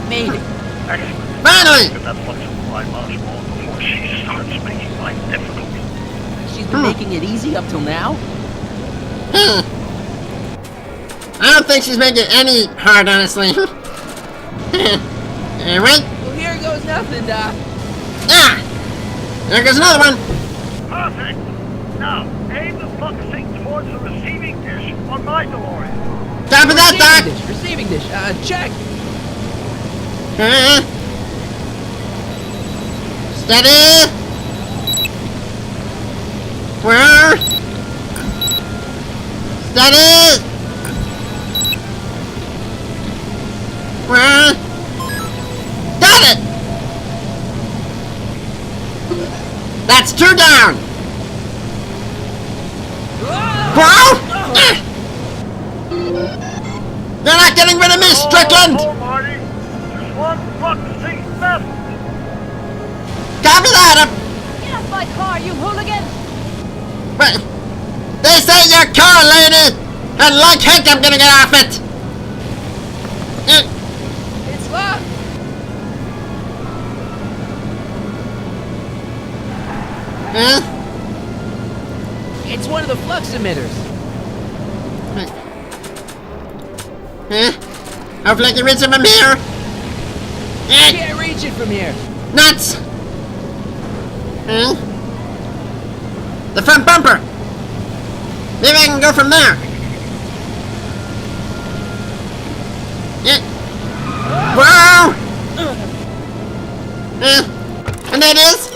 Made it. Excellent. Finally! Get that fucking fly mouse ball before she starts making life difficult. She's been making it easy up till now? I don't think she's making it any hard, honestly. Alright. Well, here goes nothing, Doc. There goes another one. Perfect. Now, aim the fuck sink towards the receiving dish on my DeLorean. Copy that, Doc. Receiving dish. Check. Steady. Where? Steady. Where? Got it. That's 2 down. Whoa! You're not getting rid of me, Strickland! Oh, Marty. Just one fuck sink left. Copy that! Get off my car, you hooligan! But this ain't your car, lady! And like heck, I'm gonna get off it! It's locked! It's one of the flux emitters. Hopefully I can reach it from here. I can't reach it from here. Nuts! The front bumper! Maybe I can go from there. Whoa! And that is...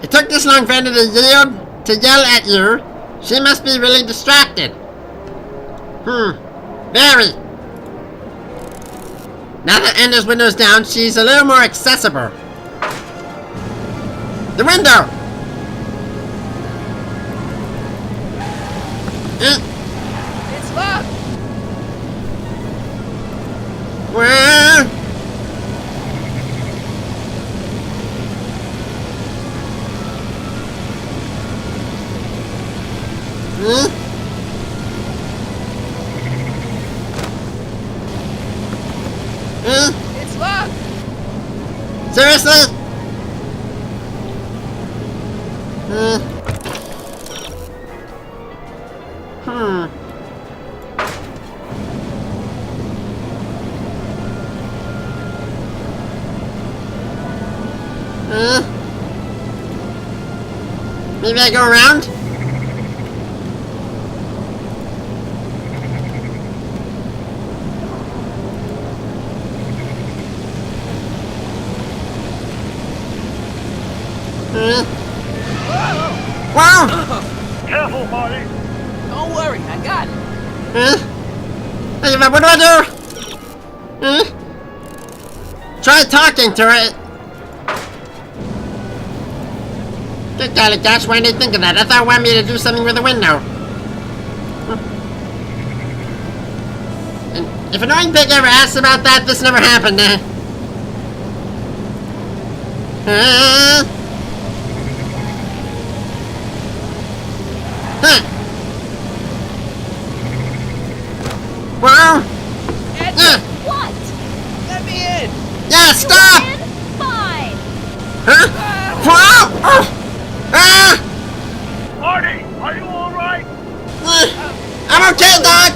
It took this long for Andy to yell at you. She must be really distracted. Very. Now that Ender's window's down, she's a little more accessible. The window! It's locked! Where? It's locked. Seriously? Maybe I go around? Wow! Careful, Marty. Don't worry, I got it. Hey, what do I do? Try talking to it. Good golly gosh, why didn't I think of that? I thought it wanted me to do something with the window. And if Annoying Pig ever asks about that, this never happened. Wow! What? Let me in! Yeah, stop! Fine. Huh? Wow! Marty, are you all right? I'm okay, Doc!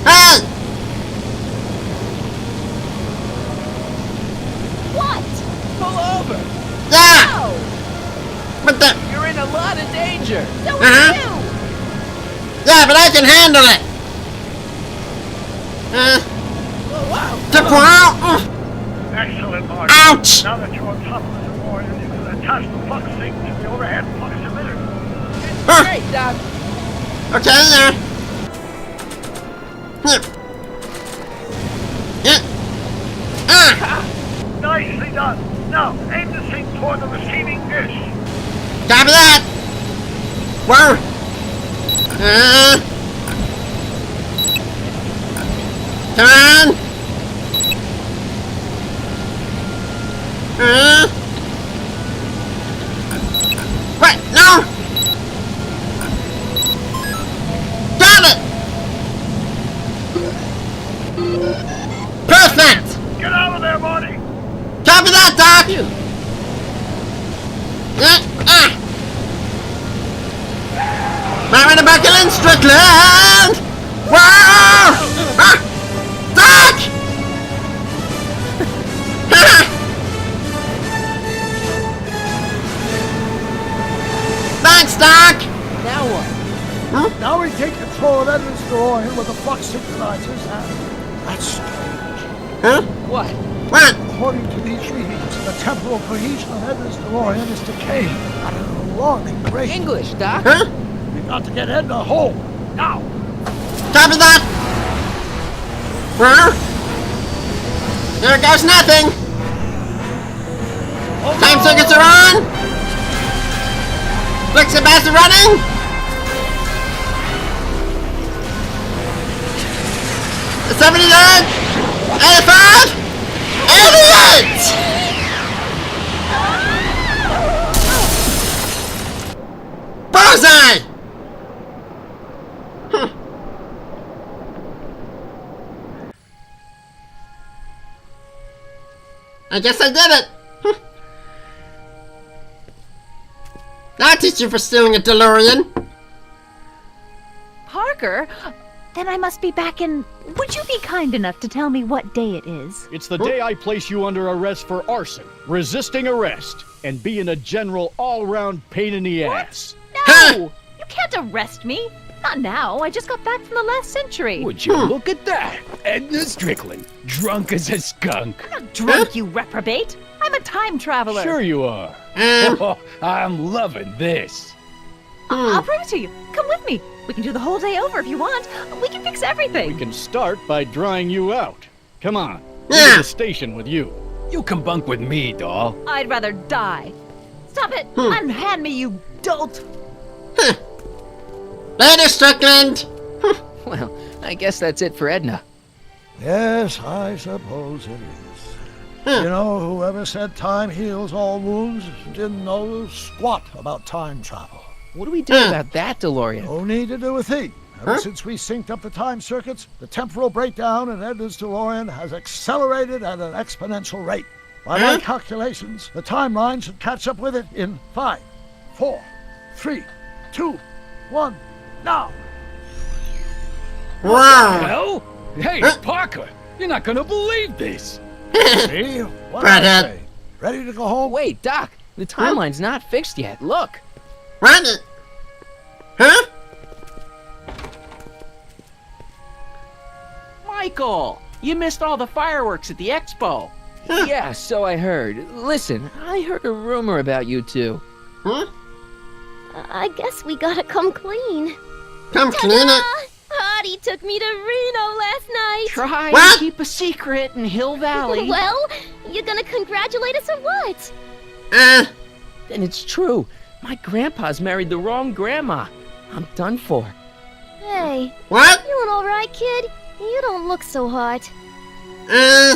Hey! What? Pull over! Yeah! No. What the? You're in a lot of danger. So are you. Yeah, but I can handle it! Excellent, Marty. Ouch! Now that you're on top of the DeLorean, you can attach the flux thing to the overhead flux emitter. Great, Doc. Okay, Nicely done. Now, aim the thing toward the receiving dish. Copy that! Whoa! Come on! What? No! Got it! Perfect! Get out of there, Marty! Copy that, Doc! Marvin buckle in Strickland! Whoa! Doc! Thanks, Doc! Now what? Now we take control of Edmund's DeLorean with the flux synchronizers and... That's strange. Huh? What? What? According to these readings, the temporal cohesion of Edna's DeLorean is decaying at an alarming rate. English, Doc. Huh? We've got to get Edna home. Now! Copy that! Well, there goes nothing! Time circuits are on! Flux capacitor running! The 79! 85! 88! Bullseye! I guess I did it! I'll teach you for stealing a DeLorean! Parker? Then I must be back in... Would you be kind enough to tell me what day it is? It's the day I place you under arrest for arson, resisting arrest, and being a general all-round pain in the ass. No! You can't arrest me! Not now. I just got back from the last century. Would you look at that? Edna Strickland, drunk as a skunk. I'm not drunk, you reprobate. I'm a time traveler. Sure you are. Oh, I'm loving this. I'll prove it to you. Come with me. We can do the whole day over if you want. We can fix everything. We can start by drying you out. Come on. Yeah. To the station with you. You can bunk with me, doll. I'd rather die. Stop it! Unhand me, you dolt! Later, Strickland! Well, I guess that's it for Edna. Yes, I suppose it is. You know, whoever said time heals all wounds didn't know squat about time travel. What do we do about that DeLorean? No need to do a thing. Ever since we synced up the time circuits, the temporal breakdown in Edna's DeLorean has accelerated at an exponential rate. By my calculations, the timeline should catch up with it in 5, 4, 3, 2, 1, now! Wow! Hell? Hey, Parker, you're not gonna believe this! See? What did I say? Ready to go home? Wait, Doc, the timeline's not fixed yet. Look. What? Huh? Michael, you missed all the fireworks at the expo. Yeah, so I heard. Listen, I heard a rumor about you two. Huh? I guess we gotta come clean. Come clean it? Artie took me to Reno last night. Try What? to keep a secret in Hill Valley. Well, you gonna congratulate us or what? And it's true. My grandpa's married the wrong grandma. I'm done for. Hey. What? Feeling alright, kid? You don't look so hot. Yeah.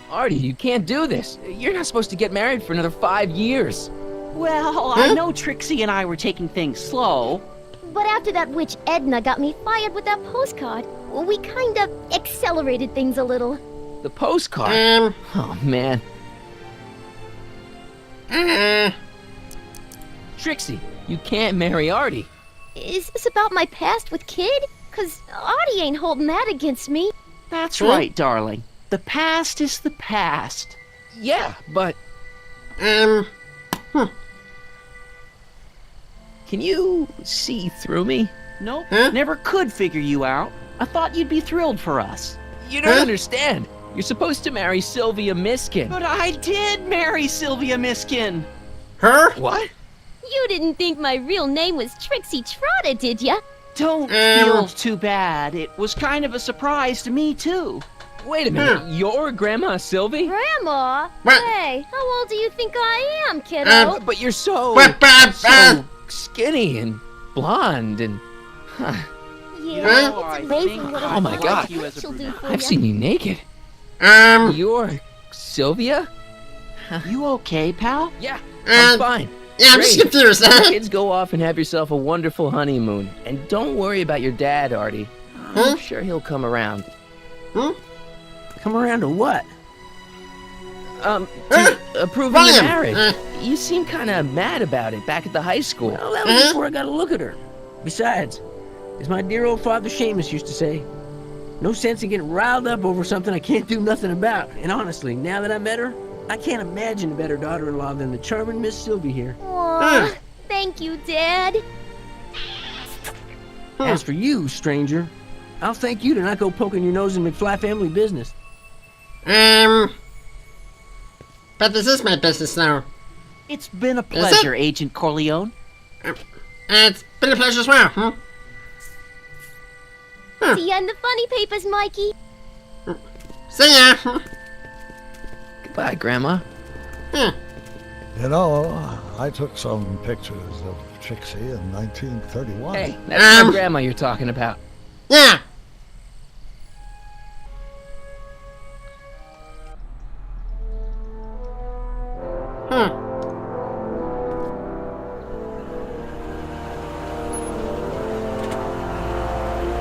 Artie, you can't do this. You're not supposed to get married for another 5 years. Well, I know Trixie and I were taking things slow. But after that witch Edna got me fired with that postcard, we kind of accelerated things a little. The postcard? Oh, man. Trixie, you can't marry Artie. Is this about my past with Kid? 'Cause Artie ain't holding that against me. That's right, darling. The past is the past. Yeah, but... Can you see through me? Nope, never could figure you out. I thought you'd be thrilled for us. You don't understand. You're supposed to marry Sylvia Miskin. But I did marry Sylvia Miskin. Her? What? You didn't think my real name was Trixie Trotter, did ya? Don't feel too bad. It was kind of a surprise to me, too. Wait a minute, you're Grandma Sylvie? Grandma? What? Hey, how old do you think I am, kiddo? But you're so skinny and blonde and... Yeah, it's amazing what Oh my God, she'll do for I've ya. seen you naked. You're Sylvia? You okay, pal? Yeah, I'm fine. Yeah, I'm just Great. confused. Kids, go off and have yourself a wonderful honeymoon. And don't worry about your dad, Artie. I'm sure he'll come around. Come around to what? To approving the marriage. You seem kind of mad about it back at the high school. Well, that was before I got a look at her. Besides, as my dear old father Seamus used to say, no sense in getting riled up over something I can't do nothing about. And honestly, now that I met her, I can't imagine a better daughter-in-law than the charming Miss Sylvie here. Aw, thank you, Dad. As for you, stranger, I'll thank you to not go poking your nose in McFly family business. But this is my business now. It's been a pleasure, Agent Corleone. It's been a pleasure as well, See ya in the funny papers, Mikey. See ya. Goodbye, Grandma. You know, I took some pictures of Trixie in 1931. Hey, that's my grandma you're talking about. Yeah.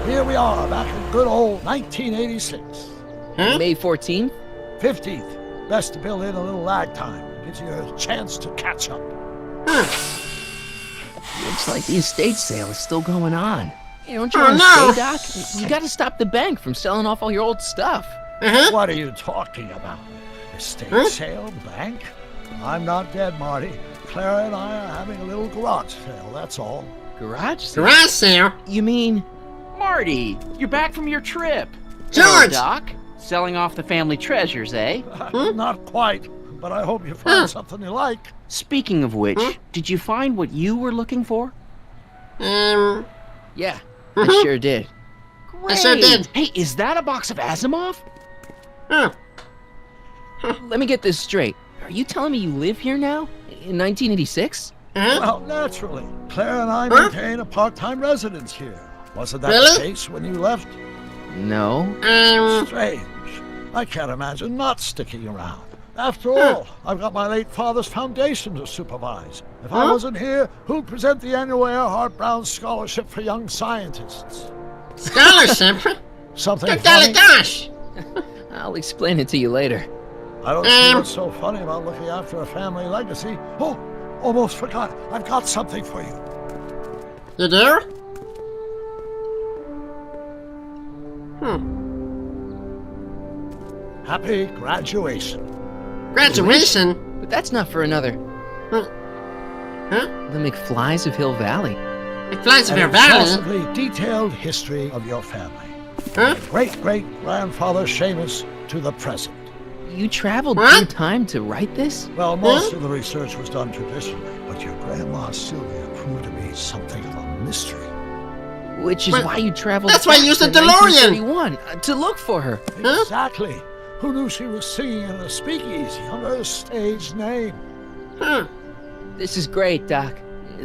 Here we are, back in good old 1986. May 14th? 15th. Best to build in a little lag time. Gives you a chance to catch up. Looks like the estate sale is still going on. Hey, don't you Oh, want to no. stay, Doc? You gotta stop the bank from selling off all your old stuff. What are you talking about? Estate sale, bank? I'm not dead, Marty. Clara and I are having a little garage sale, that's all. Garage sale? Garage sale? You mean... Marty, you're back from your trip. Hello, Doc. Selling off the family treasures, eh? Not quite, but I hope you find something you like. Speaking of which, did you find what you were looking for? Yeah, I sure did. I sure did. Hey, is that a box of Asimov? Let me get this straight. Are you telling me you live here now? In 1986? Well, naturally. Claire and I maintain a part-time residence here. Wasn't that Really? the case when you left? No. Strange. I can't imagine not sticking around. After all, I've got my late father's foundation to supervise. If I wasn't here, who'd present the annual Earhart Brown Scholarship for Young Scientists? Scholarship? Something Good golly funny? gosh! I'll explain it to you later. I don't see what's so funny about looking after a family legacy. Oh, almost forgot. I've got something for you. You do? Happy graduation. Graduation? But that's not for another. Huh? The McFlys of Hill Valley. McFlys of Hill An Valley? exhaustively detailed history of your family. Huh? Great-great-grandfather Seamus to the present. You traveled through time to write this? Well, most of the research was done traditionally, but your grandma Sylvia proved to be something of a mystery. Which is why you traveled. That's why you used the DeLorean! 1931 to look for her. Exactly. Who knew she was singing in a speakeasy under a stage name? This is great, Doc.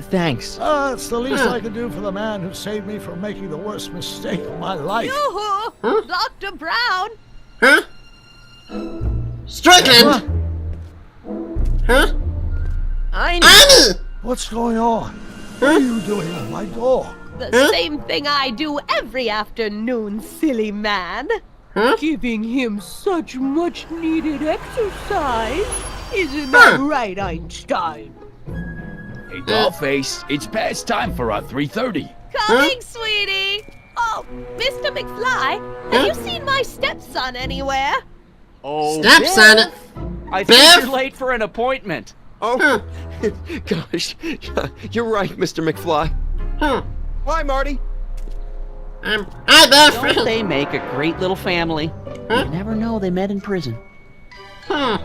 Thanks. It's the least I could do for the man who saved me from making the worst mistake of my life. Yoo-hoo! Dr. Brown! Huh? Strickland? Huh? Annie! What's going on? What are you doing with my dog? The same thing I do every afternoon, silly man. Giving him such much needed exercise. Isn't that right, Einstein? Hey, Dollface, it's past time for our 3:30. Coming, sweetie! Oh, Mr. McFly, have you seen my stepson anywhere? Oh, Stepson? I think Biff? you're late for an appointment. Oh, gosh. You're right, Mr. McFly. Hi, Marty. Hi, Biff. Don't they make a great little family? You never know, they met in prison. Well,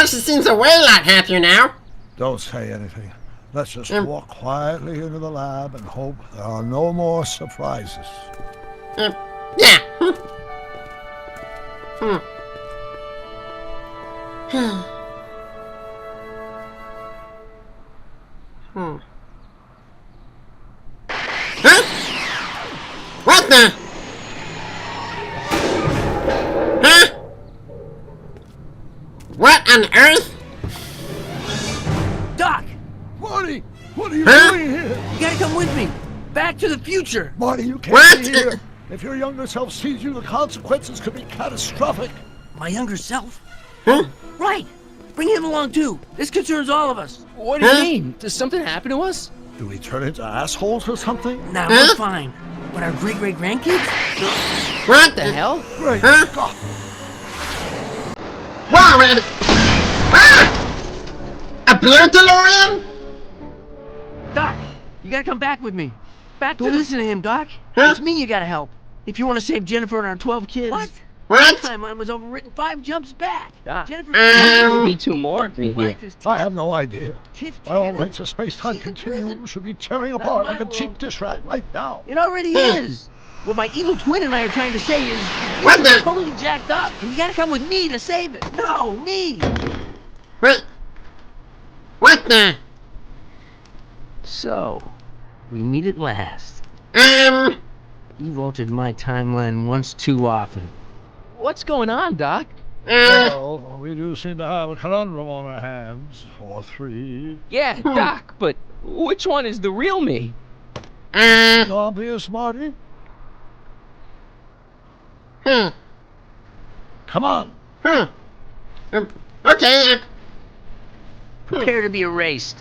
she seems a way lot happier now. Don't say anything. Let's just walk quietly into the lab and hope there are no more surprises. Yeah. What the? Huh? What on earth? Doc! Marty! What are you Huh? doing here? You gotta come with me. Back to the future. Marty, you can't What? be here. If your younger self sees you, the consequences could be catastrophic. My younger self? Huh? Right. Bring him along too. This concerns all of us. What do you mean? Does something happen to us? Do we turn into assholes or something? Nah, we're fine. But our great-great-grandkids? What the hell? Great. Huh? Wow, man. A blue DeLorean? Doc, you gotta come back with me. Don't listen to him, Doc. It's me you gotta help. If you want to save Jennifer and our 12 kids. What? That time mine was overwritten 5 jumps back. Jennifer. Maybe 2 more here. I have no idea. My own rights of space-time continuum should be tearing apart like a cheap dish rack right now. It already is. What my evil twin and I are trying to say is, What we're the? totally jacked up, and you gotta come with me to save it. No, me. What? What the? So, we meet at last. You've altered my timeline once too often. What's going on, Doc? Well, we do seem to have a conundrum on our hands. 4, 3. Yeah, Doc, but which one is the real me? Obvious, Marty. Come on. Okay. Prepare to be erased.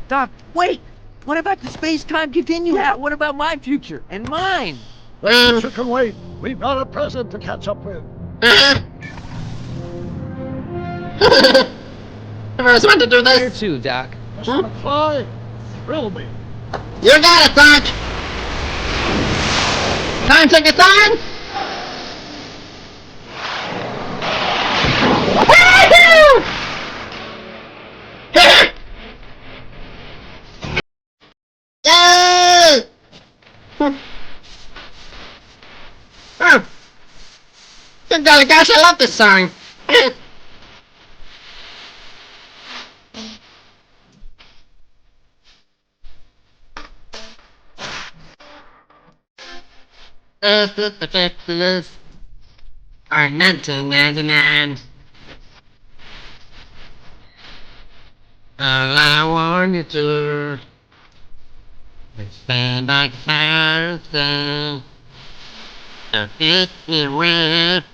Doc, wait! What about the space-time continuum? Yeah, what about my future? And mine? You can wait. We've got a present to catch up with. I've always wanted to do this. Where to, Doc? Fly. Thrill me. You got it, Doc. Time to get on. Yay! Good golly gosh, I love this song. Or 1999. All I wanted to stand like fire, and hit me with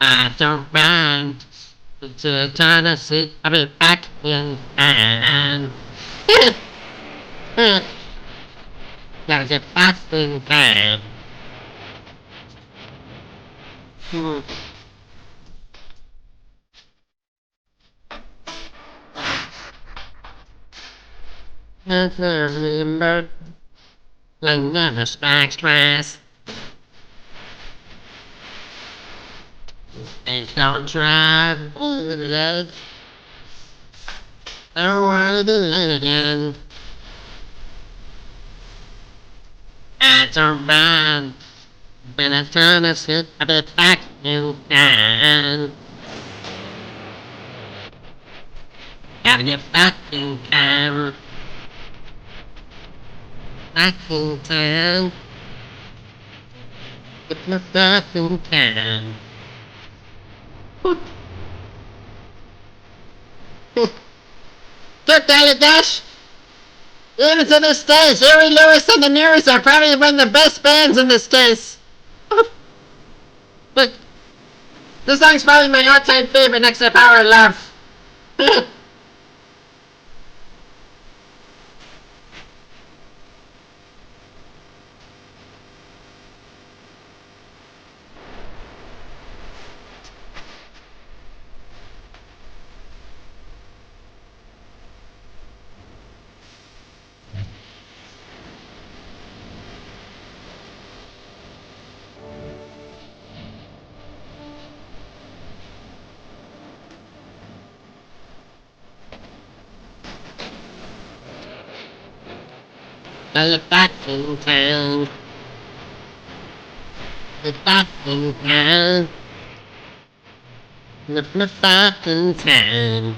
I don't run to try to sit a bit back in and gotta get back in time. I remember the never strikes twice. They don't try. I don't wanna do it again. I don't run. When I turn to sit a bit back in time. Gotta get back in time. Back in time. Get my back in time. Good Daddy Dash! Even to this day, Jerry Lewis and the News are probably one of the best bands in this case. But this song's probably my all-time favorite next to Power of Love. Get back in town. Get back in town. Get me back in town.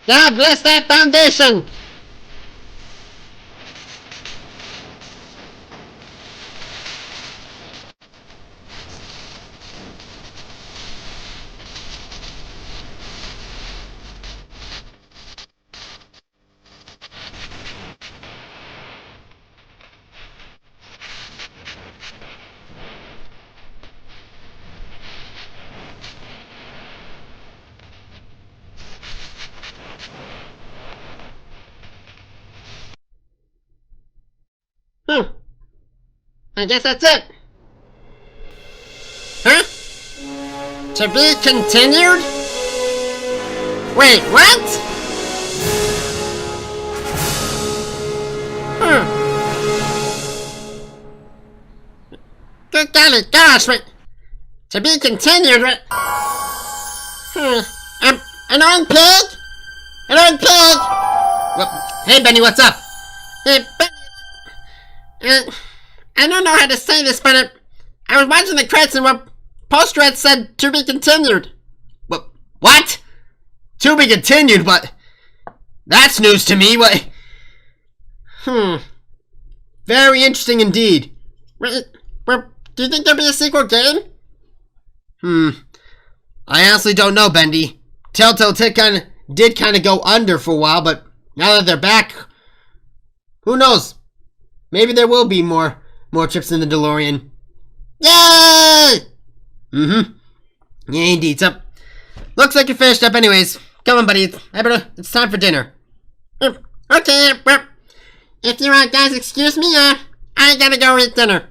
God bless that foundation! I guess that's it. Huh? To be continued? Wait, what? Good golly gosh, wait. To be continued, what? Annoying pig? Annoying pig! Well, hey Benny, what's up? Hey, Benny. I don't know how to say this, but I was watching the credits and what post-credits said to be continued. What? To be continued? What? That's news to me. What? Very interesting indeed. Do you think there'll be a sequel game? I honestly don't know, Bendy. Telltale did kind of go under for a while, but now that they're back, who knows? Maybe there will be more trips in the DeLorean. Yay! Yeah, indeed. So, looks like you're finished up anyways. Come on, buddy. It's time for dinner. Okay, if you guys excuse me, I gotta go eat dinner.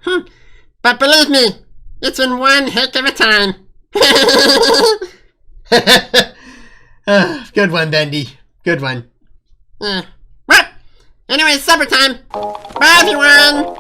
But believe me, it's been one heck of a time. Good one, Bendy. Good one. Anyway, supper time. Bye, everyone.